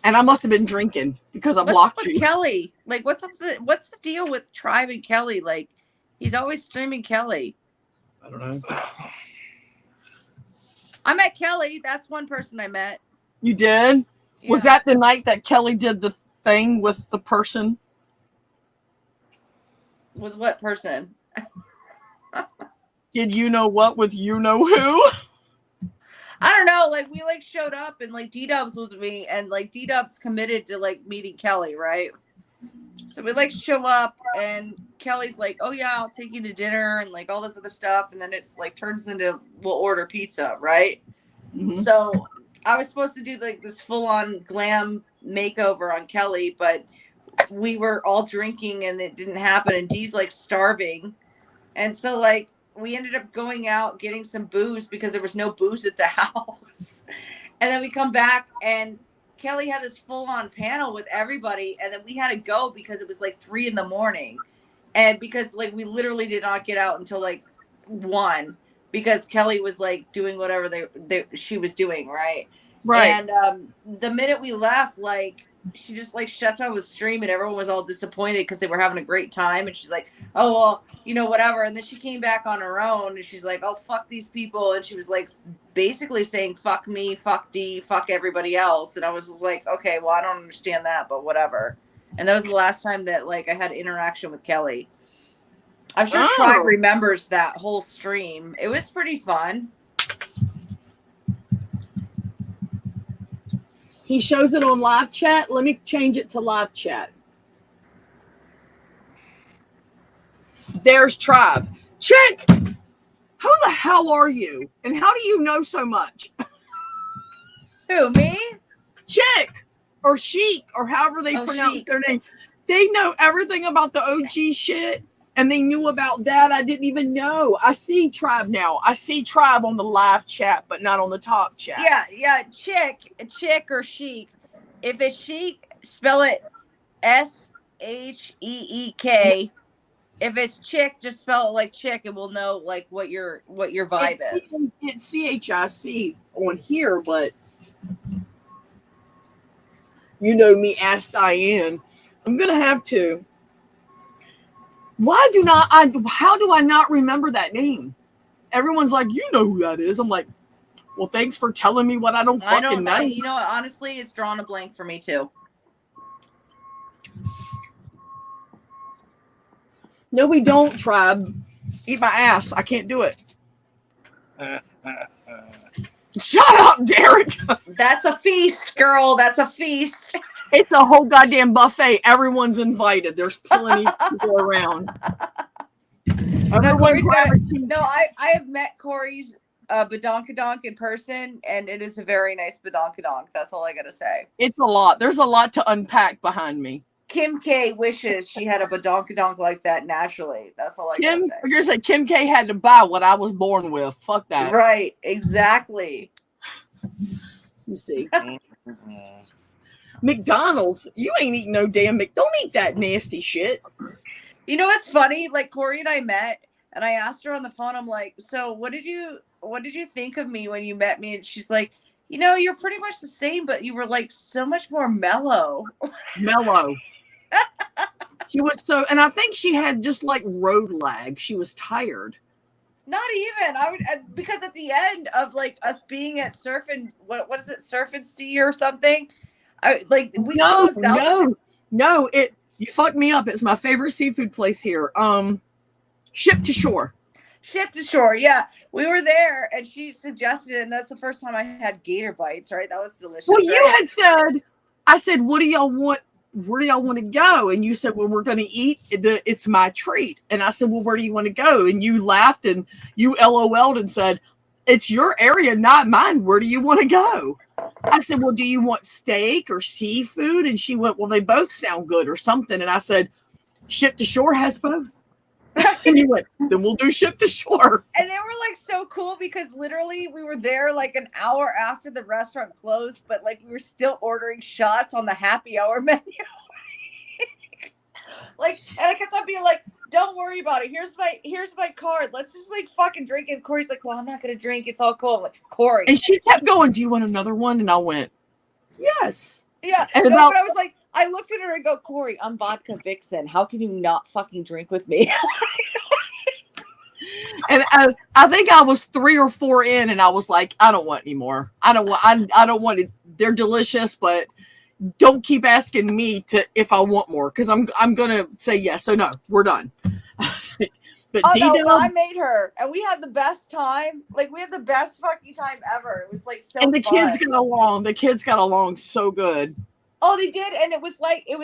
And I must have been drinking because I blocked you. Kelly, like, what's the deal with Tribe and Kelly? Like, he's always streaming Kelly. I don't know. I met Kelly. That's one person I met. You did? Yeah. Was that the night that Kelly did the thing with the person? With what person? Did you know what with you know who? I don't know. Like, we like showed up and like D-Dubs was with me, and like D-Dubs committed to like meeting Kelly, right? So we like show up, and Kelly's like, "Oh yeah, I'll take you to dinner," and like all this other stuff, and then it's like turns into we'll order pizza, right? Mm-hmm. So I was supposed to do like this full-on glam makeover on Kelly, but we were all drinking and it didn't happen, and Dee's like starving, and so like we ended up going out getting some booze because there was no booze at the house, and then we come back and Kelly had this full-on panel with everybody, and then we had to go because it was like 3 a.m, and because like we literally did not get out until like 1 because Kelly was like doing whatever she was doing, right? And the minute we left, like she just like shut down the stream, and everyone was all disappointed because they were having a great time, and she's like, "Oh well, you know, whatever. And then she came back on her own and she's like, oh, fuck these people. And she was like basically saying, fuck me, fuck D, fuck everybody else. And I was just like, okay, well, I don't understand that, but whatever. And that was the last time that like I had interaction with Kelly. I'm sure Tribe remembers that whole stream. It was pretty fun. He shows it on live chat. Let me change it to live chat. There's Tribe. Chick, who the hell are you? And how do you know so much? Who, me? Chick or Chic or however they pronounce Chic. their name. They know everything about the OG shit. And they knew about that. I didn't even know. I see Tribe now. I see Tribe on the live chat, but not on the top chat. Yeah. Chick or Chic. If it's Chic, spell it SHEEK. If it's Chick, just spell it like Chick, and we'll know like what your vibe is. It's CHIC on here, but you know me, Ask Diane. I'm gonna have to. How do I not remember that name? Everyone's like, you know who that is. I'm like, well, thanks for telling me what I don't fucking know. You know, honestly, it's drawn a blank for me too. No, we don't, Tribe. Eat my ass. I can't do it. Shut up, Derek. That's a feast, girl. That's a feast. It's a whole goddamn buffet. Everyone's invited. There's plenty of people around. I have met Corey's badonkadonk in person, and it is a very nice badonkadonk. That's all I gotta say. It's a lot. There's a lot to unpack behind me. Kim K wishes she had a badonkadonk like that naturally. That's all I gotta say. You're gonna say Kim K had to buy what I was born with. Fuck that. Right. Exactly. Let me see. McDonald's, you ain't eating no damn Don't eat that nasty shit. You know what's funny? Like Corey and I met, and I asked her on the phone. I'm like, so what did you think of me when you met me? And she's like, you know, you're pretty much the same, but you were like so much more mellow. Mellow. She was so, and I think she had just like road lag. She was tired. Not even. Because at the end of like us being at Surf and what is it, Surf and Sea or something? Closed out. No, you fucked me up. It's my favorite seafood place here. Ship to Shore. Ship to Shore, yeah. We were there and she suggested it, and that's the first time I had gator bites, right? That was delicious. Well, right? you had said, I said, what do y'all want? Where do y'all want to go? And you said, well, we're going to eat. It's my treat. And I said, well, where do you want to go? And you laughed and you LOL'd and said, it's your area, not mine. Where do you want to go? I said, well, do you want steak or seafood? And she went, well, they both sound good or something. And I said, Ship to Shore has both. And you went, then we'll do Ship to Shore. And they were like so cool because literally we were there like an hour after the restaurant closed, but like we were still ordering shots on the happy hour menu. And I kept on being like, don't worry about it. Here's my card. Let's just like fucking drink. And Corey's like, well, I'm not gonna drink. It's all cool. I'm like, Corey. And she kept going, do you want another one? And I went, yes. Yeah. And but I was like, I looked at her and go, Corey, I'm vodka vixen. How can you not fucking drink with me? And I think I was 3 or 4 in, and I was like, I don't want any more. I don't want it. They're delicious, but don't keep asking me if I want more, because I'm gonna say yes. So no, we're done. But I made her, and we had the best time. Like we had the best fucking time ever. It was like so. And the fun. kids got along. The kids got along so good. Oh, they did, and it was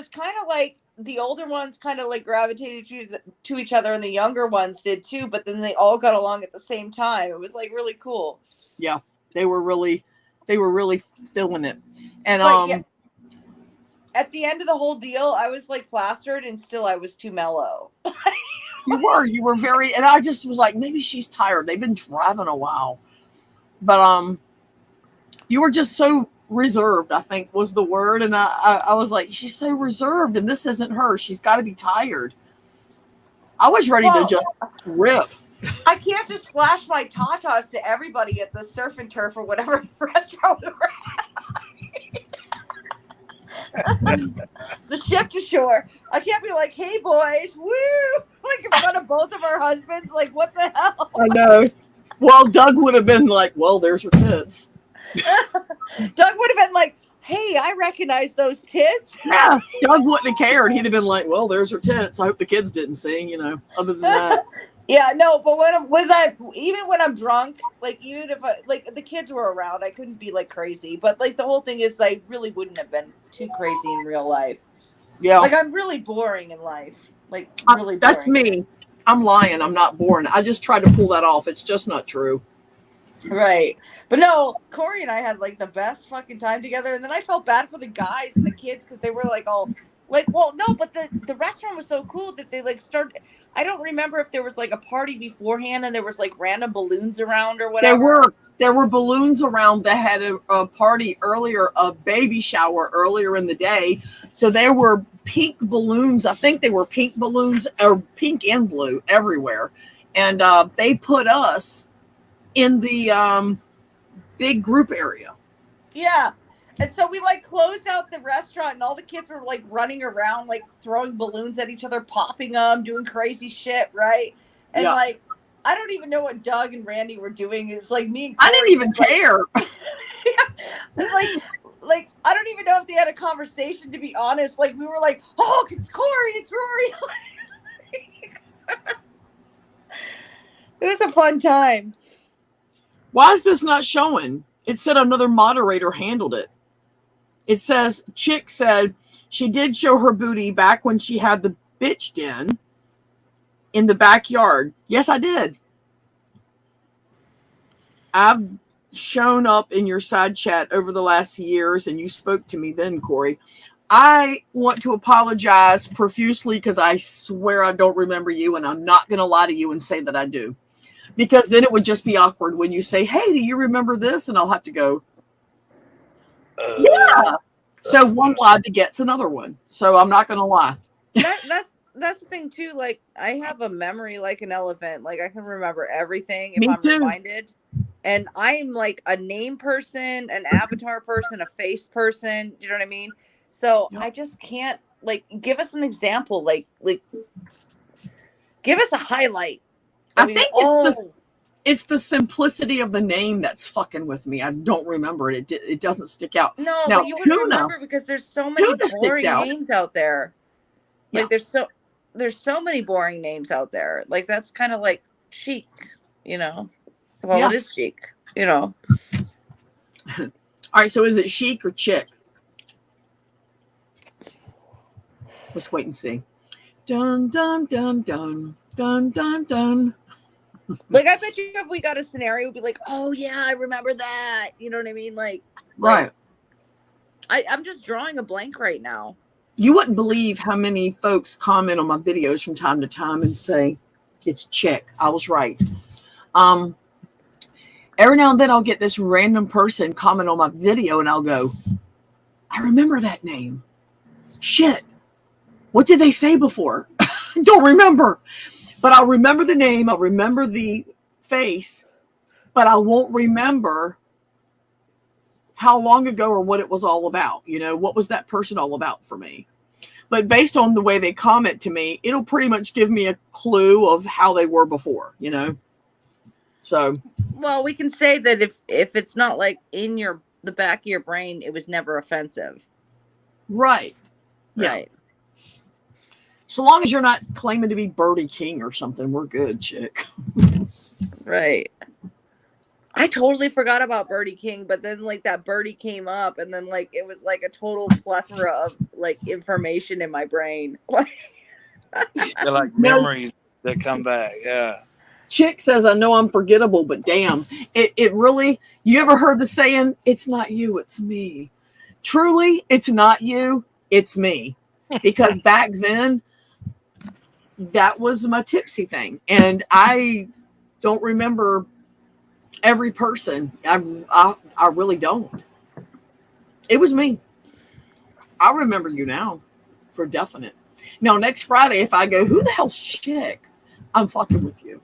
kind of like the older ones kind of like gravitated to each other, and the younger ones did too. But then they all got along at the same time. It was like really cool. Yeah, they were really feeling it, and yeah, at the end of the whole deal, I was like plastered, and still I was too mellow. You were very, and I just was like, maybe she's tired. They've been driving a while, but you were just so reserved, I think was the word. And I was like, she's so reserved, and this isn't her. She's got to be tired. I was ready to just rip. I can't just flash my tatas to everybody at the Surf and Turf or whatever restaurant we're at. The Ship to Shore. I can't be like, hey boys, woo! like in front of both of our husbands. Like, what the hell? I know. Well, Doug would have been like, well, there's her tits. Doug would have been like, hey, I recognize those tits. Yeah, Doug wouldn't have cared. He'd have been like, well, there's her tits. I hope the kids didn't see, other than that. Yeah, no, but even when I'm drunk, like even if like the kids were around, I couldn't be like crazy. But like the whole thing is, I really wouldn't have been too crazy in real life. Yeah. Like I'm really boring in life. Like really boring. That's me. I'm lying. I'm not boring. I just try to pull that off. It's just not true. Right. But no, Corey and I had like the best fucking time together. And then I felt bad for the guys and the kids because they were like all like, well, no, but the restaurant was so cool that they like started. I don't remember if there was like a party beforehand and there was like random balloons around or whatever. There were balloons around that had a party earlier, a baby shower earlier in the day. So there were pink balloons. I think they were pink balloons or pink and blue everywhere. And they put us in the big group area. Yeah. And so we like closed out the restaurant and all the kids were like running around, like throwing balloons at each other, popping them, doing crazy shit. Right. And like, I don't even know what Doug and Randy were doing. It was like me and Corey, I didn't even care. Like, I don't even know if they had a conversation, to be honest. Like, we were like, oh, it's Corey, it's Rory. It was a fun time. Why is this not showing? It said another moderator handled it. It says, Chick said she did show her booty back when she had the bitch den in the backyard. Yes, I did. I've shown up in your side chat over the last years, and you spoke to me then, Corey. I want to apologize profusely because I swear I don't remember you, and I'm not going to lie to you and say that I do. Because then it would just be awkward when you say, hey, do you remember this? And I'll have to go, yeah. So one lie begets another one. So I'm not going to lie. That's the thing too. Like I have a memory like an elephant. Like I can remember everything if Me I'm too. reminded. And I'm like a name person, an avatar person, a face person. Do you know what I mean? So I just can't like give us an example. Like give us a highlight. I think it's the simplicity of the name that's fucking with me. I don't remember it. It doesn't stick out. No, now, but you wouldn't remember because there's so many boring names out there. Like there's so many boring names out there. Like that's kind of like chic, Well, it is chic, All right, so is it chic or chick? Let's wait and see. Dun dun dun dun dun dun dun. Like I bet you if we got a scenario, we'd be like, "Oh yeah, I remember that." You know what I mean? Like, right. I'm just drawing a blank right now. You wouldn't believe how many folks comment on my videos from time to time and say it's chick. I was right. Every now and then I'll get this random person comment on my video and I'll go, I remember that name. Shit. What did they say before? Don't remember. But I'll remember the name. I'll remember the face, but I won't remember how long ago or what it was all about. What was that person all about for me? But based on the way they comment to me, it'll pretty much give me a clue of how they were before, So. Well, we can say that if it's not like in the back of your brain, it was never offensive. Right. Yeah. Right. So long as you're not claiming to be Birdie King or something, we're good, chick. Right. I totally forgot about Birdie King, but then like that Birdie came up and then like it was like a total plethora of like information in my brain. They're like memories that come back. Yeah. Chick says, I know I'm forgettable, but damn, it really, you ever heard the saying, it's not you, it's me. Truly, it's not you, it's me. Because back then, that was my tipsy thing. And I don't remember every person. I really don't. It was me. I remember you now for definite. Now, next Friday, if I go, who the hell's Chick? I'm fucking with you.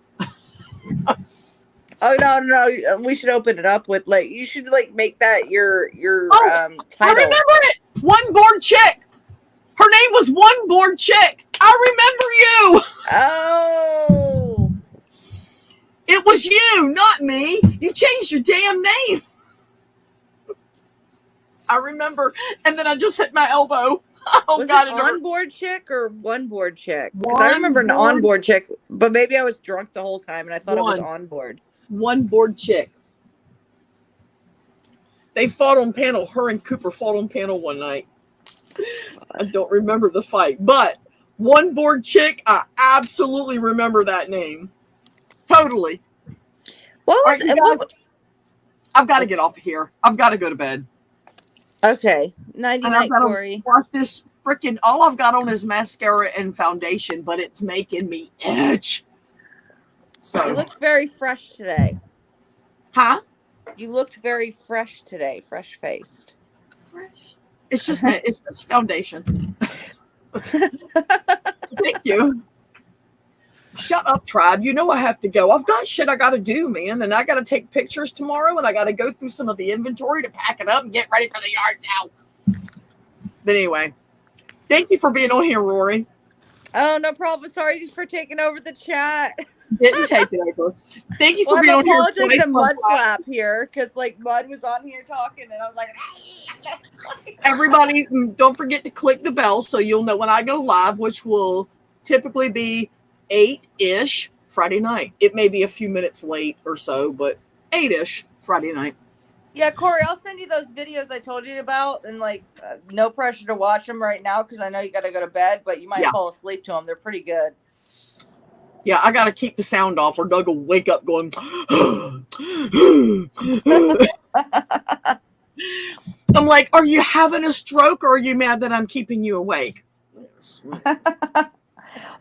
Oh no! We should open it up with like you should like make that your title. I remember it. One board chick. Her name was One Board Chick. I remember you. Oh. It was you, not me. You changed your damn name. I remember. And then I just hit my elbow. Oh, Was God. it It hurts. onboard chick or one board chick? Because I remember an One onboard chick, but maybe I was drunk the whole time and I thought it was One. onboard. One board chick. They fought on panel. Her and Cooper fought on panel one night. I don't remember the fight, but one board chick, I absolutely remember that name. Totally. What All was right, you guys, I've got to get off of here. I've got to go to bed. Okay. Nighty And I've night, got to Corey. wash this freaking, all I've got on is mascara and foundation, but it's making me itch. So, You looked very fresh today. huh? You looked very fresh today, fresh faced. Fresh. It's just foundation. Thank you. Shut up, tribe. You know I have to go. I've got shit I got to do, man. And I got to take pictures tomorrow, and I got to go through some of the inventory to pack it up and get ready for the yard sale. But anyway, thank you for being on here, Rory. Oh, no problem. Sorry for taking over the chat. Didn't take it over. Thank you for Well, being I'm on here. apologizing to twice. Mud Flap here because like Mud was on here talking and I was like, Everybody, don't forget to click the bell so you'll know when I go live, which will typically be 8-ish Friday night. It may be a few minutes late or so, but 8-ish Friday night. yeah, Corey, I'll send you those videos I told you about and like no pressure to watch them right now because I know you got to go to bed, but you might fall asleep to them. They're pretty good. Yeah, I got to keep the sound off or Doug will wake up going, I'm like, are you having a stroke or are you mad that I'm keeping you awake?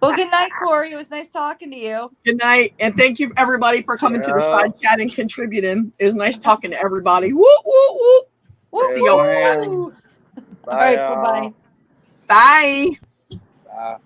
Well, good night, Corey. It was nice talking to you. Good night. And thank you, everybody, for coming to the side chat and contributing. It was nice talking to everybody. Whoop, whoop, whoop. Woo, See y'all. woo. All right, bye-bye. Bye. Bye.